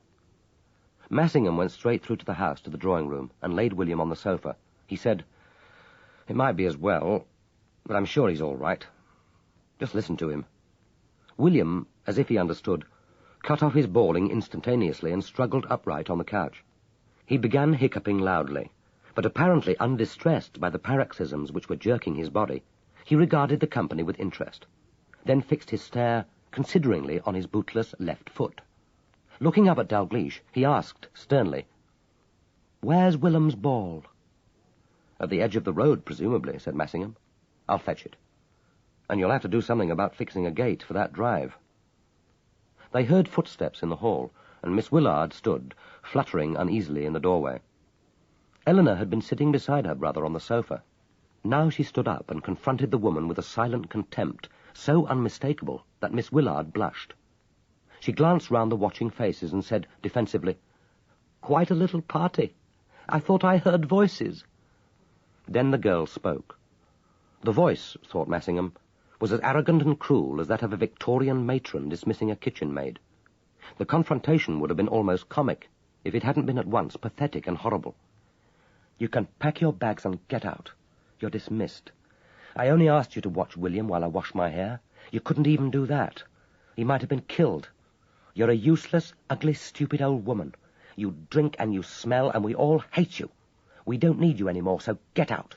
Massingham went straight through to the house, to the drawing-room, and laid William on the sofa. He said, "It might be as well, but I'm sure he's all right. Just listen to him." William, as if he understood, cut off his bawling instantaneously and struggled upright on the couch. He began hiccuping loudly, but apparently undistressed by the paroxysms which were jerking his body, he regarded the company with interest, then fixed his stare consideringly on his bootless left foot. Looking up at Dalgliesh, he asked sternly, "Where's Willem's ball?" "At the edge of the road, presumably," said Massingham. "I'll fetch it. And you'll have to do something about fixing a gate for that drive." They heard footsteps in the hall, and Miss Willard stood, fluttering uneasily in the doorway. Eleanor had been sitting beside her brother on the sofa. Now she stood up and confronted the woman with a silent contempt so unmistakable that Miss Willard blushed. She glanced round the watching faces and said defensively, "Quite a little party. I thought I heard voices." Then the girl spoke. The voice, thought Massingham, was as arrogant and cruel as that of a Victorian matron dismissing a kitchen maid. The confrontation would have been almost comic if it hadn't been at once pathetic and horrible. "You can pack your bags and get out. You're dismissed. I only asked you to watch William while I wash my hair. You couldn't even do that. He might have been killed. You're a useless, ugly, stupid old woman. You drink and you smell, and we all hate you. We don't need you anymore, so get out.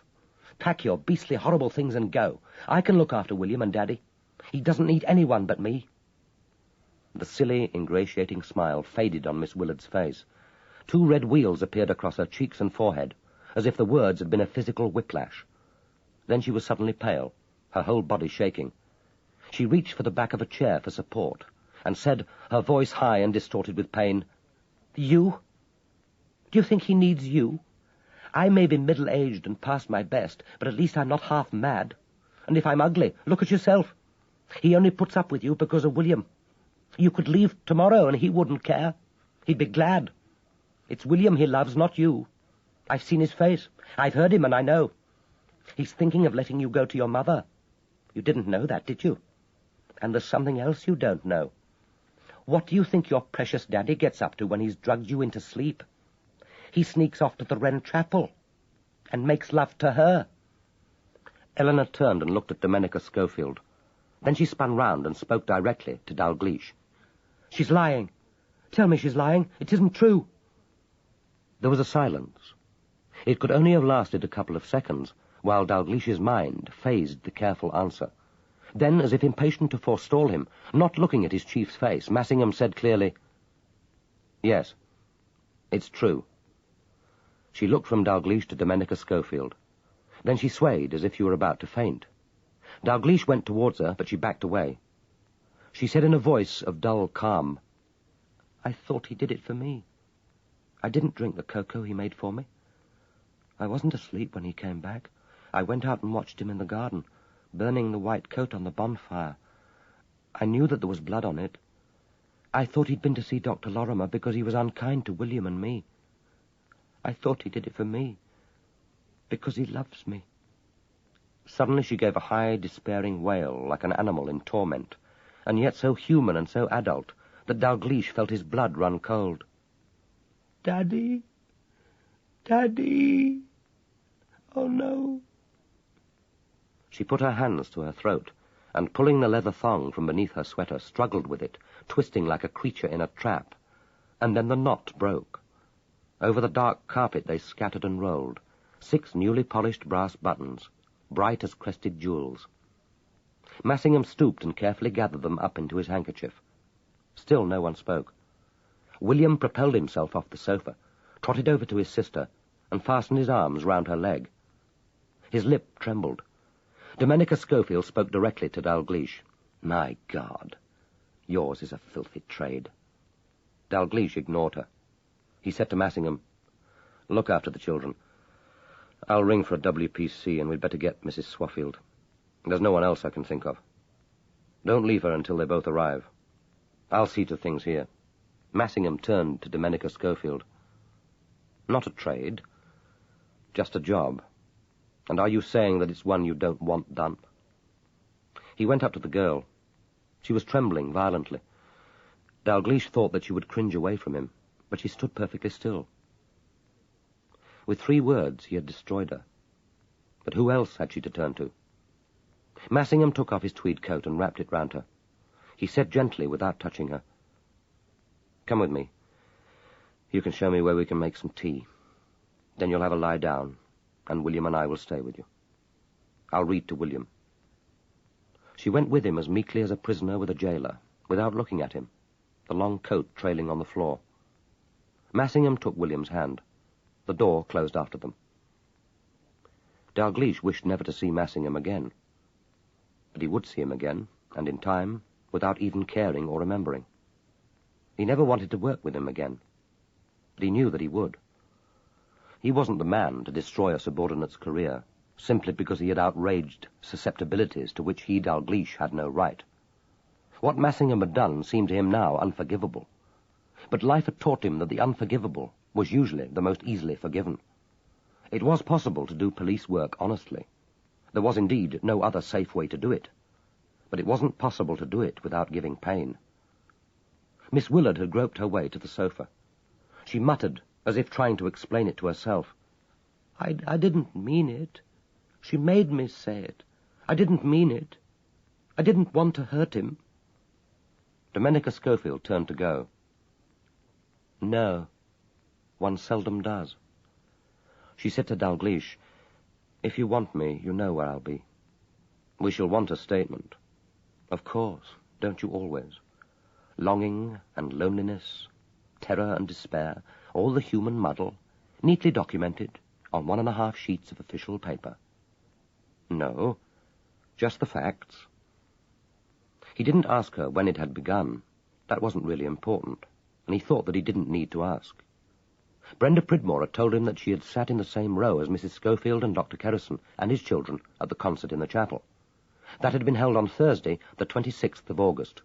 Pack your beastly, horrible things and go. I can look after William and Daddy. He doesn't need anyone but me." The silly, ingratiating smile faded on Miss Willard's face. 2 red wheals appeared across her cheeks and forehead, as if the words had been a physical whiplash. Then she was suddenly pale, her whole body shaking. She reached for the back of a chair for support, and said, her voice high and distorted with pain, "You? Do you think he needs you? I may be middle-aged and past my best, but at least I'm not half mad. And if I'm ugly, look at yourself. He only puts up with you because of William. You could leave tomorrow and he wouldn't care. He'd be glad. It's William he loves, not you. I've seen his face. I've heard him, and I know. He's thinking of letting you go to your mother. You didn't know that, did you? And there's something else you don't know. What do you think your precious daddy gets up to when he's drugged you into sleep? He sneaks off to the Wren Chapel and makes love to her." Eleanor turned and looked at Domenica Schofield. Then she spun round and spoke directly to Dalgliesh. "She's lying. Tell me she's lying. It isn't true." There was a silence. It could only have lasted a couple of seconds, while Dalglish's mind phased the careful answer. Then, as if impatient to forestall him, not looking at his chief's face, Massingham said clearly, "Yes, it's true." She looked from Dalgliesh to Domenica Schofield. Then she swayed as if she were about to faint. Dalgliesh went towards her, but she backed away. She said in a voice of dull calm, "I thought he did it for me. I didn't drink the cocoa he made for me. I wasn't asleep when he came back. I went out and watched him in the garden, burning the white coat on the bonfire. I knew that there was blood on it. I thought he'd been to see Dr. Lorrimer because he was unkind to William and me. I thought he did it for me, because he loves me." Suddenly she gave a high, despairing wail, like an animal in torment, and yet so human and so adult that Dalgliesh felt his blood run cold. "Daddy! Daddy! Oh, no!" She put her hands to her throat, and pulling the leather thong from beneath her sweater, struggled with it, twisting like a creature in a trap. And then the knot broke. Over the dark carpet they scattered and rolled, 6 newly polished brass buttons, bright as crested jewels. Massingham stooped and carefully gathered them up into his handkerchief. Still no one spoke. William propelled himself off the sofa, trotted over to his sister, and fastened his arms round her leg. His lip trembled. Domenica Schofield spoke directly to Dalgliesh. "My God, yours is a filthy trade." Dalgliesh ignored her. He said to Massingham, "Look after the children. I'll ring for a WPC, and we'd better get Mrs. Swaffield. There's no one else I can think of. Don't leave her until they both arrive. I'll see to things here." Massingham turned to Domenica Schofield. "Not a trade, just a job. And are you saying that it's one you don't want done?" He went up to the girl. She was trembling violently. Dalgliesh thought that she would cringe away from him, but she stood perfectly still. With 3 words he had destroyed her. But who else had she to turn to? Massingham took off his tweed coat and wrapped it round her. He said gently, without touching her, "Come with me. You can show me where we can make some tea. Then you'll have a lie down, and William and I will stay with you. I'll read to William." She went with him as meekly as a prisoner with a jailer, without looking at him, the long coat trailing on the floor. Massingham took William's hand. The door closed after them. Dalgliesh wished never to see Massingham again. But he would see him again, and in time, without even caring or remembering. He never wanted to work with him again, but he knew that he would. He wasn't the man to destroy a subordinate's career simply because he had outraged susceptibilities to which he, Dalgliesh, had no right. What Massingham had done seemed to him now unforgivable, but life had taught him that the unforgivable was usually the most easily forgiven. It was possible to do police work honestly. There was indeed no other safe way to do it, but it wasn't possible to do it without giving pain. Miss Willard had groped her way to the sofa. She muttered, as if trying to explain it to herself, I didn't mean it. She made me say it. I didn't mean it. I didn't want to hurt him." Domenica Schofield turned to go. "No, one seldom does." She said to Dalgliesh, "If you want me, you know where I'll be. We shall want a statement. Of course, don't you always? Longing and loneliness, terror and despair, all the human muddle, neatly documented on 1.5 sheets of official paper." "No, just the facts." He didn't ask her when it had begun. That wasn't really important, and he thought that he didn't need to ask. Brenda Pridmore had told him that she had sat in the same row as Mrs. Schofield and Dr. Kerrison and his children at the concert in the chapel. That had been held on Thursday, the 26th of August,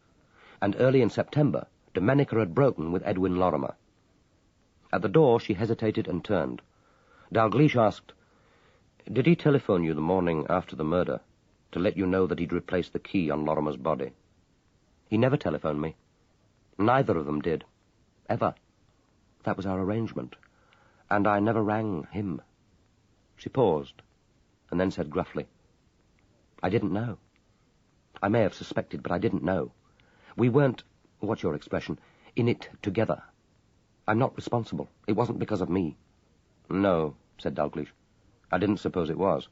and early in September, Domenica had broken with Edwin Lorrimer. At the door she hesitated and turned. Dalgliesh asked, "Did he telephone you the morning after the murder to let you know that he'd replaced the key on Lorrimer's body?" "He never telephoned me. Neither of them did. Ever. That was our arrangement. And I never rang him." She paused, and then said gruffly, "I didn't know. I may have suspected, but I didn't know. We weren't, what's your expression, in it together. I'm not responsible. It wasn't because of me." "No," said Dalgliesh. "I didn't suppose it was.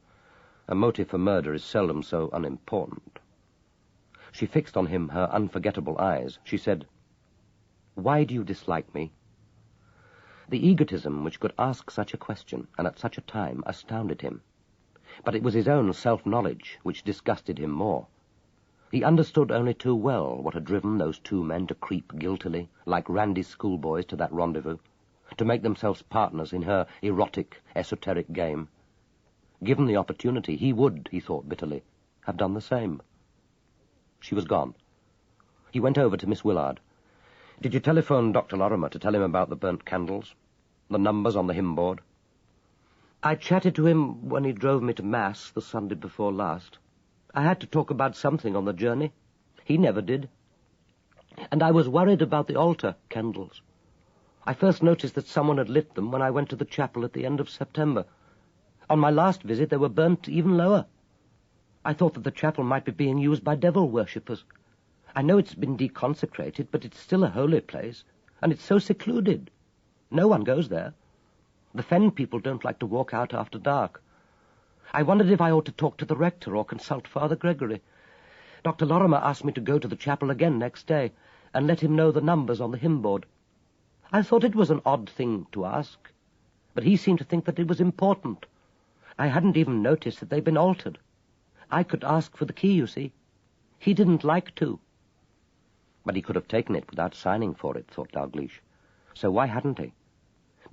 A motive for murder is seldom so unimportant." She fixed on him her unforgettable eyes. She said, "Why do you dislike me?" The egotism which could ask such a question, and at such a time, astounded him. But it was his own self-knowledge which disgusted him more. He understood only too well what had driven those two men to creep guiltily, like randy schoolboys, to that rendezvous, to make themselves partners in her erotic, esoteric game. Given the opportunity, he would, he thought bitterly, have done the same. She was gone. He went over to Miss Willard. "Did you telephone Dr. Lorrimer to tell him about the burnt candles? The numbers on the hymn board?" "I chatted to him when he drove me to Mass the Sunday before last. I had to talk about something on the journey. He never did. And I was worried about the altar candles. I first noticed that someone had lit them when I went to the chapel at the end of September. On my last visit, they were burnt even lower. I thought that the chapel might be being used by devil worshippers. I know it's been deconsecrated, but it's still a holy place, and it's so secluded. No one goes there. The fen people don't like to walk out after dark. I wondered if I ought to talk to the rector or consult Father Gregory. Dr. Lorrimer asked me to go to the chapel again next day and let him know the numbers on the hymn board. I thought it was an odd thing to ask, but he seemed to think that it was important. I hadn't even noticed that they'd been altered. I could ask for the key, you see. He didn't like to." But he could have taken it without signing for it, thought Dalgliesh. So why hadn't he?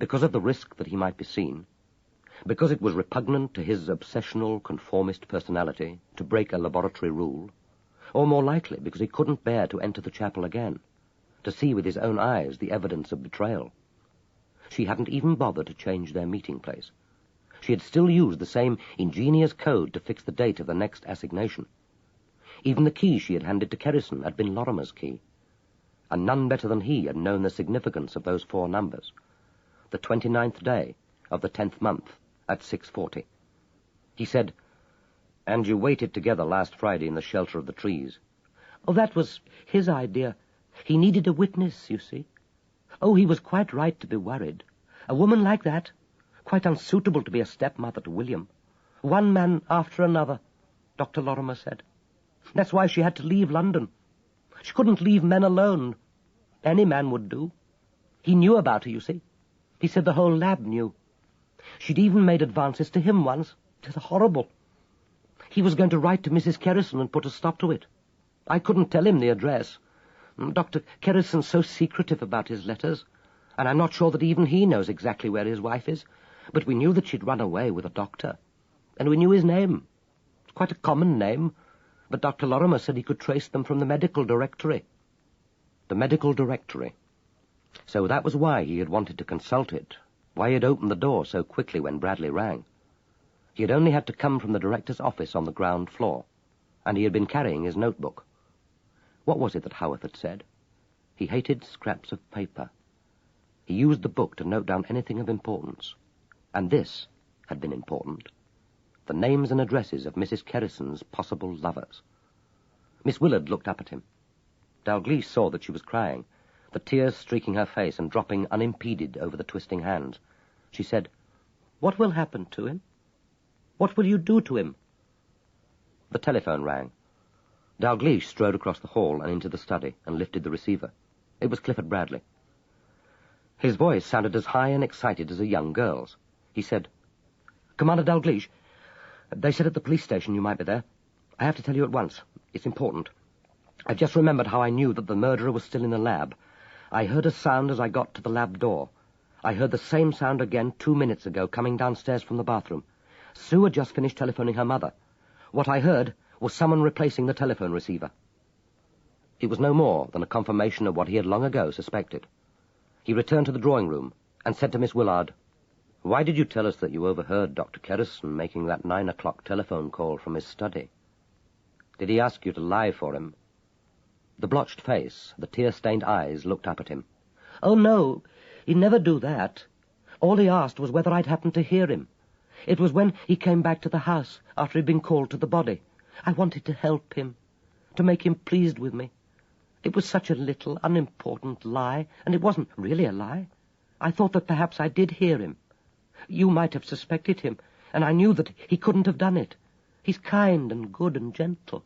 Because of the risk that he might be seen? Because it was repugnant to his obsessional, conformist personality to break a laboratory rule? Or more likely, because he couldn't bear to enter the chapel again, to see with his own eyes the evidence of betrayal? She hadn't even bothered to change their meeting place. She had still used the same ingenious code to fix the date of the next assignation. Even the key she had handed to Kerrison had been Lorrimer's key, and none better than he had known the significance of those 4 numbers. The 29th day of the 10th month at 6:40. He said, "And you waited together last Friday in the shelter of the trees." "Oh, that was his idea. He needed a witness, you see. Oh, he was quite right to be worried. A woman like that, quite unsuitable to be a stepmother to William. One man after another, Dr. Lorrimer said. That's why she had to leave London. She couldn't leave men alone. Any man would do. He knew about her, you see. He said the whole lab knew. She'd even made advances to him once. It was horrible. He was going to write to Mrs. Kerrison and put a stop to it. I couldn't tell him the address. Dr. Kerrison's so secretive about his letters, and I'm not sure that even he knows exactly where his wife is, but we knew that she'd run away with a doctor, and we knew his name. It's quite a common name, but Dr. Lorrimer said he could trace them from the medical directory." The medical directory. So that was why he had wanted to consult it, why he had opened the door so quickly when Bradley rang. He had only had to come from the director's office on the ground floor, and he had been carrying his notebook. What was it that Howarth had said? He hated scraps of paper. He used the book to note down anything of importance. And this had been important. The names and addresses of Mrs. Kerrison's possible lovers. Miss Willard looked up at him. Dalgliesh saw that she was crying, the tears streaking her face and dropping unimpeded over the twisting hands. She said, "What will happen to him? What will you do to him?" The telephone rang. Dalgliesh strode across the hall and into the study and lifted the receiver. It was Clifford Bradley. His voice sounded as high and excited as a young girl's. He said, "Commander Dalgliesh, they said at the police station you might be there. I have to tell you at once. It's important. I've just remembered how I knew that the murderer was still in the lab. I heard a sound as I got to the lab door. I heard the same sound again 2 minutes ago coming downstairs from the bathroom. Sue had just finished telephoning her mother. What I heard was someone replacing the telephone receiver." It was no more than a confirmation of what he had long ago suspected. He returned to the drawing room and said to Miss Willard, "Why did you tell us that you overheard Dr. Kerrison making that 9 o'clock telephone call from his study? Did he ask you to lie for him?" The blotched face, the tear-stained eyes looked up at him. "Oh, no, he'd never do that. All he asked was whether I'd happened to hear him. It was when he came back to the house after he'd been called to the body. I wanted to help him, to make him pleased with me. It was such a little, unimportant lie, and it wasn't really a lie. I thought that perhaps I did hear him. You might have suspected him, and I knew that he couldn't have done it. He's kind and good and gentle.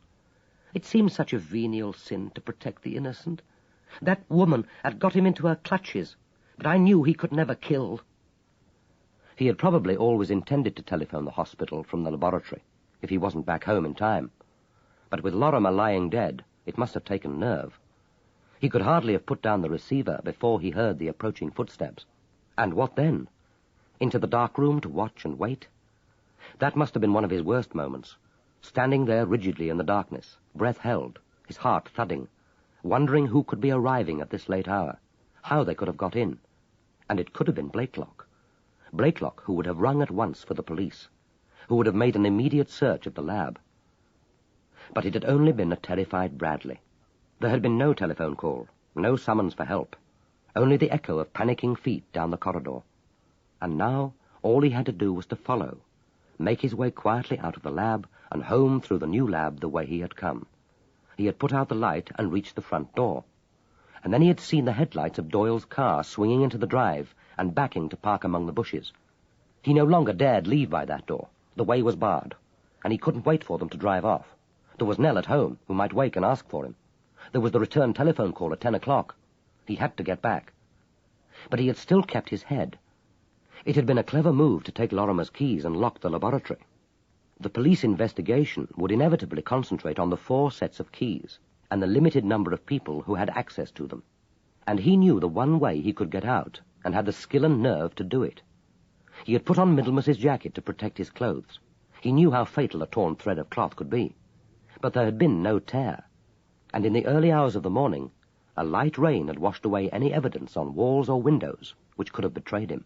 It seemed such a venial sin to protect the innocent. That woman had got him into her clutches, but I knew he could never kill." He had probably always intended to telephone the hospital from the laboratory, if he wasn't back home in time. But with Lorrimer lying dead, it must have taken nerve. He could hardly have put down the receiver before he heard the approaching footsteps. And what then? Into the dark room to watch and wait? That must have been one of his worst moments, standing there rigidly in the darkness, breath held, his heart thudding, wondering who could be arriving at this late hour, how they could have got in. And it could have been Blakelock. Blakelock, who would have rung at once for the police, who would have made an immediate search of the lab. But it had only been a terrified Bradley. There had been no telephone call, no summons for help, only the echo of panicking feet down the corridor. And now all he had to do was to follow, make his way quietly out of the lab and home through the new lab the way he had come. He had put out the light and reached the front door. And then he had seen the headlights of Doyle's car swinging into the drive and backing to park among the bushes. He no longer dared leave by that door. The way was barred, and he couldn't wait for them to drive off. There was Nell at home, who might wake and ask for him. There was the return telephone call at 10 o'clock. He had to get back. But he had still kept his head. It had been a clever move to take Lorrimer's keys and lock the laboratory. The police investigation would inevitably concentrate on the 4 sets of keys and the limited number of people who had access to them. And he knew the one way he could get out, and had the skill and nerve to do it. He had put on Middlemas's jacket to protect his clothes. He knew how fatal a torn thread of cloth could be. But there had been no tear, and in the early hours of the morning, a light rain had washed away any evidence on walls or windows which could have betrayed him.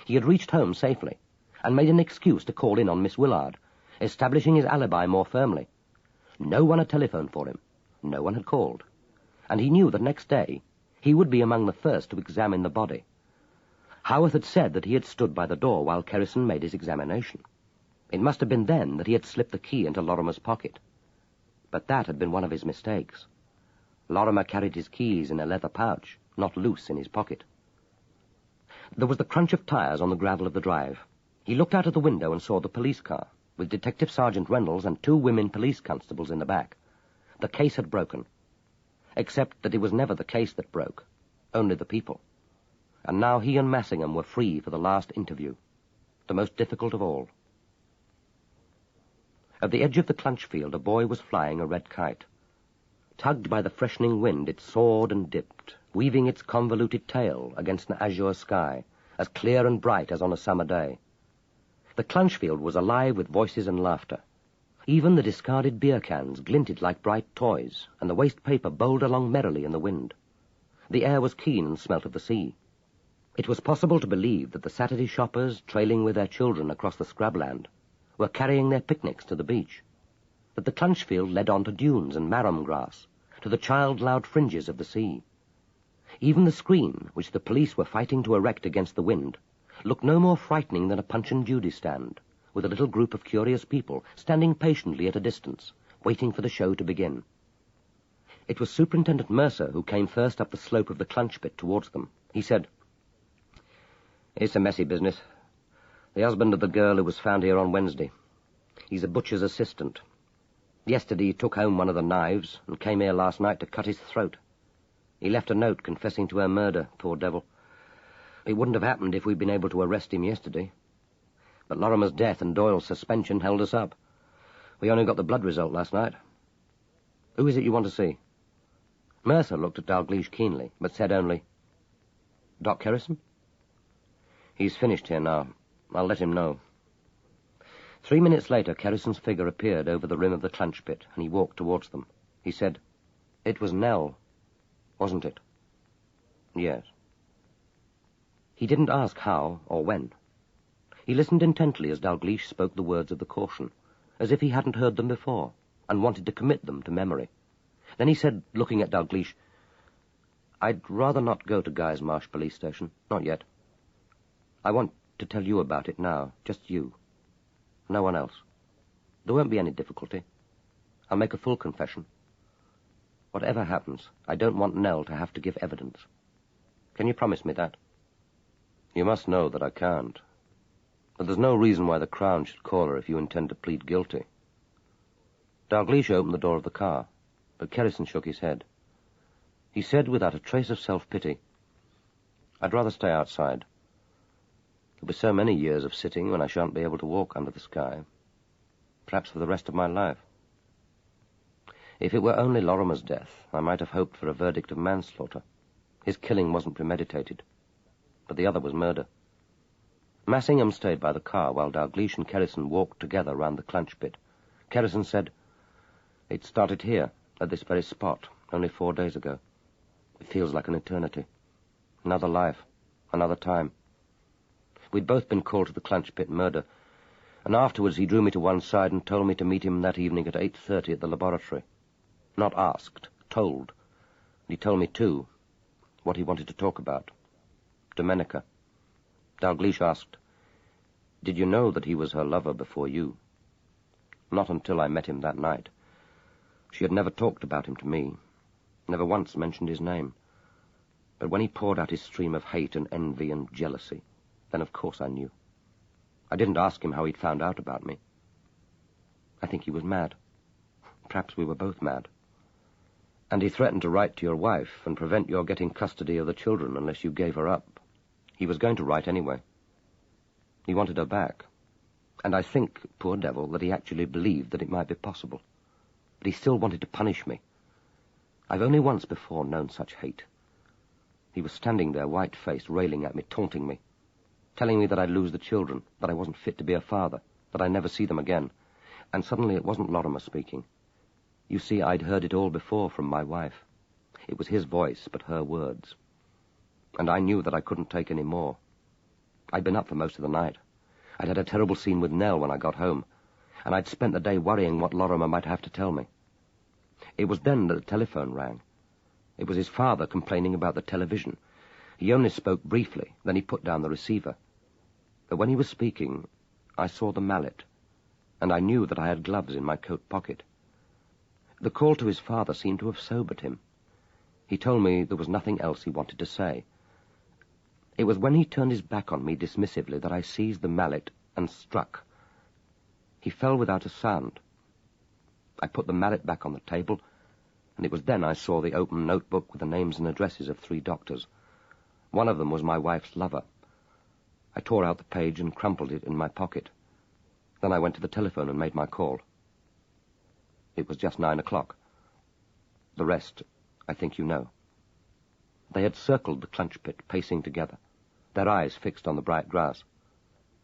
He had reached home safely, and made an excuse to call in on Miss Willard, establishing his alibi more firmly. No one had telephoned for him, no one had called, and he knew that next day he would be among the first to examine the body. Howarth had said that he had stood by the door while Kerrison made his examination. It must have been then that he had slipped the key into Lorrimer's pocket. But that had been one of his mistakes. Lorrimer carried his keys in a leather pouch, not loose in his pocket. There was the crunch of tires on the gravel of the drive. He looked out of the window and saw the police car, with Detective Sergeant Reynolds and 2 women police constables in the back. The case had broken. Except that it was never the case that broke, only the people. And now he and Massingham were free for the last interview, the most difficult of all. At the edge of the clunch field, a boy was flying a red kite. Tugged by the freshening wind, it soared and dipped, weaving its convoluted tail against an azure sky, as clear and bright as on a summer day. The clunch field was alive with voices and laughter. Even the discarded beer cans glinted like bright toys, and the waste paper bowled along merrily in the wind. The air was keen and smelt of the sea. It was possible to believe that the Saturday shoppers, trailing with their children across the scrubland, were carrying their picnics to the beach, that the clunch field led on to dunes and marram grass, to the child-loud fringes of the sea. Even the screen, which the police were fighting to erect against the wind, looked no more frightening than a Punch and Judy stand, with a little group of curious people standing patiently at a distance, waiting for the show to begin. It was Superintendent Mercer who came first up the slope of the clunch pit towards them. He said, "It's a messy business. The husband of the girl who was found here on Wednesday. He's a butcher's assistant. Yesterday he took home one of the knives and came here last night to cut his throat. He left a note confessing to her murder, poor devil. It wouldn't have happened if we'd been able to arrest him yesterday. But Lorrimer's death and Doyle's suspension held us up. We only got the blood result last night. Who is it you want to see?" Mercer looked at Dalgliesh keenly, but said only, "Doc Kerrison?" "He's finished here now. I'll let him know." 3 minutes later, Kerrison's figure appeared over the rim of the clunch pit, and he walked towards them. He said, "It was Nell, wasn't it?" "Yes." He didn't ask how or when. He listened intently as Dalgliesh spoke the words of the caution, as if he hadn't heard them before, and wanted to commit them to memory. Then he said, looking at Dalgliesh, "I'd rather not go to Guy's Marsh police station, not yet. I want to tell you about it now, just you. No one else. There won't be any difficulty. I'll make a full confession. Whatever happens, I don't want Nell to have to give evidence. Can you promise me that?" "You must know that I can't. But there's no reason why the Crown should call her if you intend to plead guilty." Dalgliesh opened the door of the car, but Kerrison shook his head. He said without a trace of self-pity, "I'd rather stay outside. There'll be so many years of sitting when I shan't be able to walk under the sky, perhaps for the rest of my life." If it were only Lorrimer's death, I might have hoped for a verdict of manslaughter. His killing wasn't premeditated. But the other was murder. Massingham stayed by the car while Dalgliesh and Kerrison walked together round the clunch pit. Kerrison said, "It started here, at this very spot, only 4 days ago. It feels like an eternity. Another life, another time. We'd both been called to the clunch pit murder, and afterwards he drew me to one side and told me to meet him that evening at 8:30 at the laboratory. Not asked, told. And he told me, too, what he wanted to talk about. Domenica. Dalgliesh asked, 'Did you know that he was her lover before you?' Not until I met him that night. She had never talked about him to me, never once mentioned his name. But when he poured out his stream of hate and envy and jealousy, then of course I knew. I didn't ask him how he'd found out about me. I think he was mad. Perhaps we were both mad. And he threatened to write to your wife and prevent your getting custody of the children unless you gave her up. He was going to write anyway. He wanted her back. And I think, poor devil, that he actually believed that it might be possible. But he still wanted to punish me. I've only once before known such hate. He was standing there, white-faced, railing at me, taunting me, telling me that I'd lose the children, that I wasn't fit to be a father, that I'd never see them again. And suddenly it wasn't Lorrimer speaking. You see, I'd heard it all before from my wife. It was his voice, but her words. And I knew that I couldn't take any more. I'd been up for most of the night. I'd had a terrible scene with Nell when I got home, and I'd spent the day worrying what Lorrimer might have to tell me. It was then that the telephone rang. It was his father complaining about the television. He only spoke briefly, then he put down the receiver. But when he was speaking, I saw the mallet, and I knew that I had gloves in my coat pocket. The call to his father seemed to have sobered him. He told me there was nothing else he wanted to say. It was when he turned his back on me dismissively that I seized the mallet and struck. He fell without a sound. I put the mallet back on the table, and it was then I saw the open notebook with the names and addresses of 3 doctors. One of them was my wife's lover. I tore out the page and crumpled it in my pocket. Then I went to the telephone and made my call. It was just 9 o'clock. The rest, I think you know. They had circled the clunch pit, pacing together, their eyes fixed on the bright grass.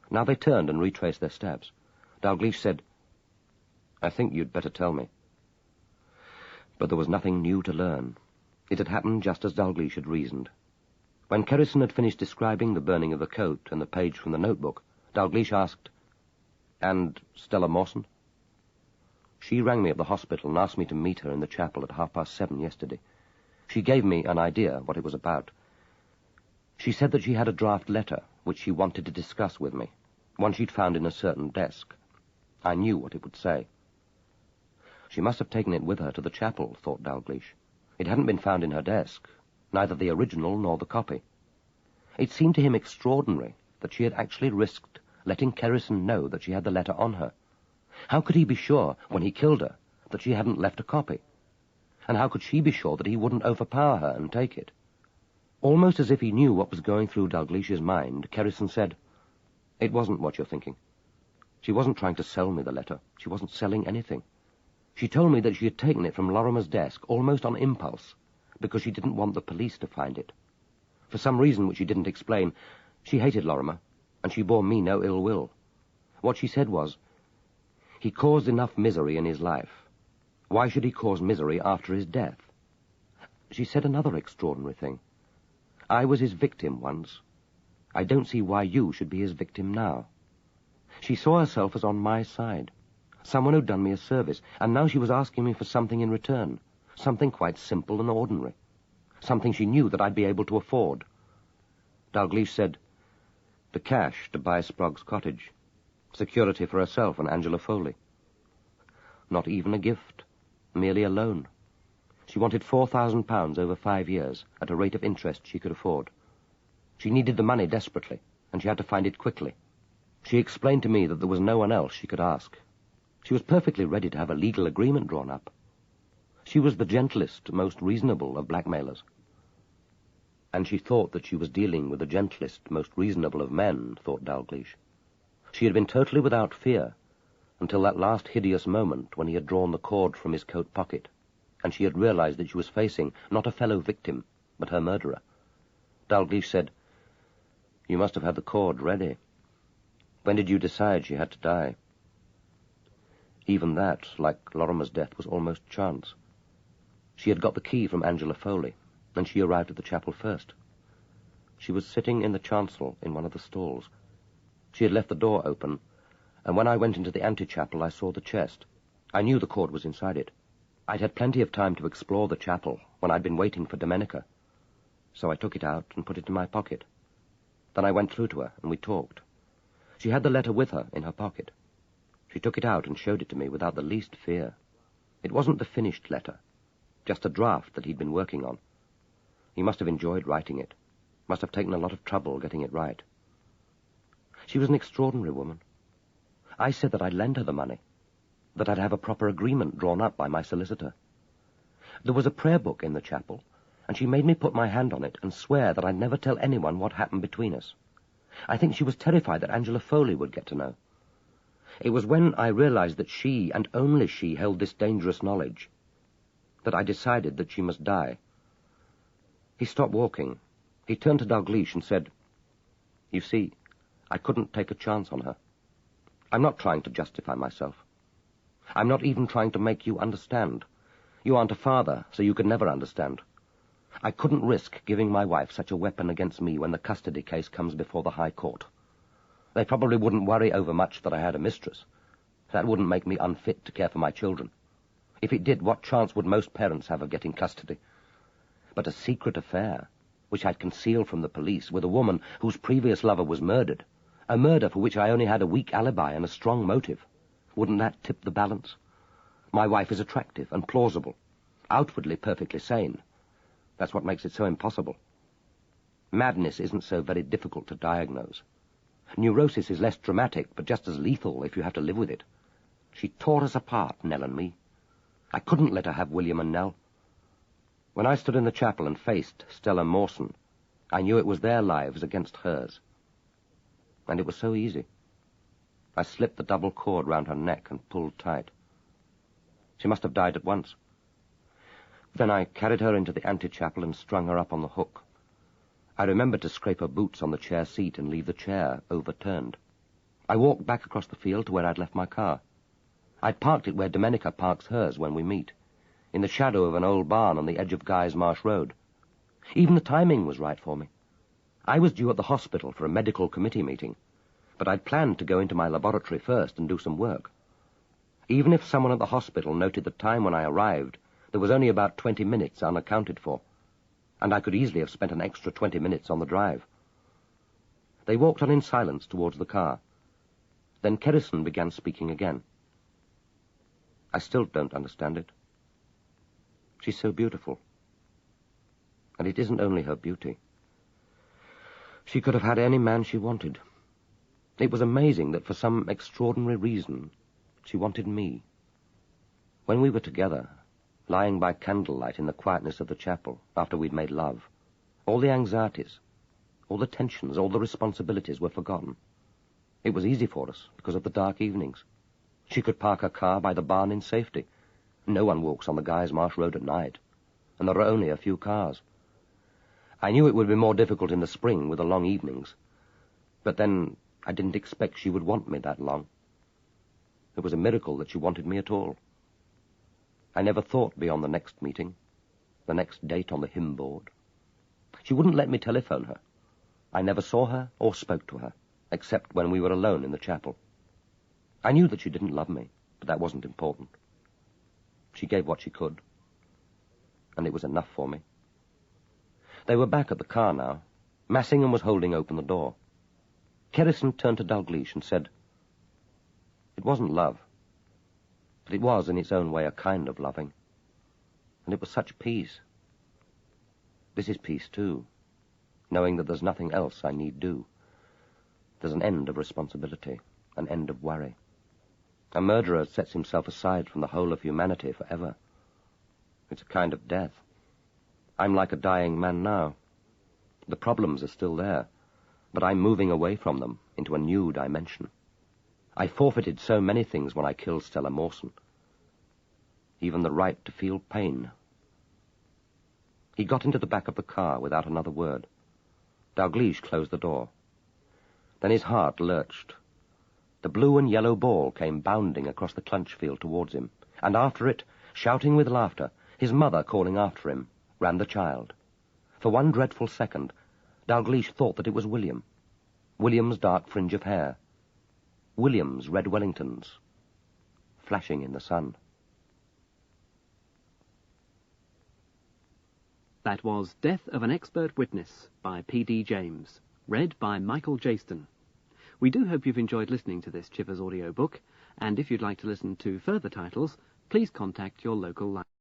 Now they turned and retraced their steps. Dalgliesh said, "I think you'd better tell me." But there was nothing new to learn. It had happened just as Dalgliesh had reasoned. When Kerrison had finished describing the burning of the coat and the page from the notebook, Dalgliesh asked, "And Stella Mawson?" "She rang me at the hospital and asked me to meet her in the chapel at 7:30 yesterday. She gave me an idea what it was about. She said that she had a draft letter which she wanted to discuss with me, one she'd found in a certain desk. I knew what it would say." She must have taken it with her to the chapel, thought Dalgliesh. It hadn't been found in her desk, neither the original nor the copy. It seemed to him extraordinary that she had actually risked letting Kerrison know that she had the letter on her. How could he be sure, when he killed her, that she hadn't left a copy? And how could she be sure that he wouldn't overpower her and take it? Almost as if he knew what was going through Dalglish's mind, Kerrison said, "It wasn't what you're thinking. She wasn't trying to sell me the letter. She wasn't selling anything. She told me that she had taken it from Lorrimer's desk almost on impulse, because she didn't want the police to find it. For some reason which she didn't explain, she hated Lorrimer, and she bore me no ill will. What she said was, 'He caused enough misery in his life. Why should he cause misery after his death?' She said another extraordinary thing. 'I was his victim once. I don't see why you should be his victim now.' She saw herself as on my side, someone who'd done me a service, and now she was asking me for something in return, something quite simple and ordinary, something she knew that I'd be able to afford." Dalgliesh said, "The cash to buy Sprague's cottage, security for herself and Angela Foley. Not even a gift, merely a loan. She wanted £4,000 over 5 years at a rate of interest she could afford. She needed the money desperately, and she had to find it quickly. She explained to me that there was no one else she could ask. She was perfectly ready to have a legal agreement drawn up. She was the gentlest, most reasonable of blackmailers. And she thought that she was dealing with the gentlest, most reasonable of men, thought Dalgliesh. She had been totally without fear, until that last hideous moment when he had drawn the cord from his coat pocket and she had realized that she was facing not a fellow victim, but her murderer. Dalgliesh said, "You must have had the cord ready. When did you decide she had to die?" Even that, like Lorrimer's death, was almost chance. She had got the key from Angela Foley, and she arrived at the chapel first. She was sitting in the chancel in one of the stalls. She had left the door open, and when I went into the antechapel I saw the chest. I knew the cord was inside it. I'd had plenty of time to explore the chapel when I'd been waiting for Domenica, so I took it out and put it in my pocket. Then I went through to her, and we talked. She had the letter with her in her pocket. She took it out and showed it to me without the least fear. It wasn't the finished letter, just a draft that he'd been working on. He must have enjoyed writing it, must have taken a lot of trouble getting it right. She was an extraordinary woman. I said that I'd lend her the money, that I'd have a proper agreement drawn up by my solicitor. There was a prayer book in the chapel, and she made me put my hand on it and swear that I'd never tell anyone what happened between us. I think she was terrified that Angela Foley would get to know. It was when I realized that she, and only she, held this dangerous knowledge, that I decided that she must die. He stopped walking. He turned to Dalgliesh and said, "You see, I couldn't take a chance on her. I'm not trying to justify myself. I'm not even trying to make you understand. You aren't a father, so you could never understand. I couldn't risk giving my wife such a weapon against me when the custody case comes before the High Court. They probably wouldn't worry over much that I had a mistress. That wouldn't make me unfit to care for my children. If it did, what chance would most parents have of getting custody? But a secret affair, which I'd concealed from the police, with a woman whose previous lover was murdered, a murder for which I only had a weak alibi and a strong motive, wouldn't that tip the balance? My wife is attractive and plausible, outwardly perfectly sane. That's what makes it so impossible. Madness isn't so very difficult to diagnose. Neurosis is less dramatic, but just as lethal if you have to live with it. She tore us apart, Nell and me. I couldn't let her have William and Nell. When I stood in the chapel and faced Stella Mawson, I knew it was their lives against hers. And it was so easy. I slipped the double cord round her neck and pulled tight. She must have died at once. Then I carried her into the antechapel and strung her up on the hook. I remembered to scrape her boots on the chair seat and leave the chair overturned. I walked back across the field to where I'd left my car. I'd parked it where Domenica parks hers when we meet, in the shadow of an old barn on the edge of Guy's Marsh Road. Even the timing was right for me. I was due at the hospital for a medical committee meeting, but I'd planned to go into my laboratory first and do some work. Even if someone at the hospital noted the time when I arrived, there was only about 20 minutes unaccounted for, and I could easily have spent an extra 20 minutes on the drive. They walked on in silence towards the car. Then Kerrison began speaking again. I still don't understand it. She's so beautiful. And it isn't only her beauty. She could have had any man she wanted. It was amazing that for some extraordinary reason, she wanted me. When we were together, lying by candlelight in the quietness of the chapel after we'd made love, all the anxieties, all the tensions, all the responsibilities were forgotten. It was easy for us because of the dark evenings. She could park her car by the barn in safety. No one walks on the Guy's Marsh Road at night, and there are only a few cars. I knew it would be more difficult in the spring with the long evenings, but then I didn't expect she would want me that long. It was a miracle that she wanted me at all. I never thought beyond the next meeting, the next date on the hymn board. She wouldn't let me telephone her. I never saw her or spoke to her, except when we were alone in the chapel. I knew that she didn't love me, but that wasn't important. She gave what she could, and it was enough for me. They were back at the car now. Massingham was holding open the door. Kerrison turned to Dalgliesh and said, "It wasn't love, but it was, in its own way, a kind of loving. And it was such peace. This is peace, too, knowing that there's nothing else I need do. There's an end of responsibility, an end of worry. A murderer sets himself aside from the whole of humanity forever. It's a kind of death. I'm like a dying man now. The problems are still there, but I'm moving away from them into a new dimension. I forfeited so many things when I killed Stella Mawson. even the right to feel pain. He got into the back of the car without another word. Dalgliesh closed the door. Then his heart lurched. The blue and yellow ball came bounding across the clunch field towards him, and after it, shouting with laughter, his mother calling after him, ran the child. For one dreadful second, Dalgliesh thought that it was William. William's dark fringe of hair. William's red Wellingtons, flashing in the sun. That was Death of an Expert Witness by P.D. James, read by Michael Jayston. We do hope you've enjoyed listening to this Chivers audiobook, and if you'd like to listen to further titles, please contact your local library.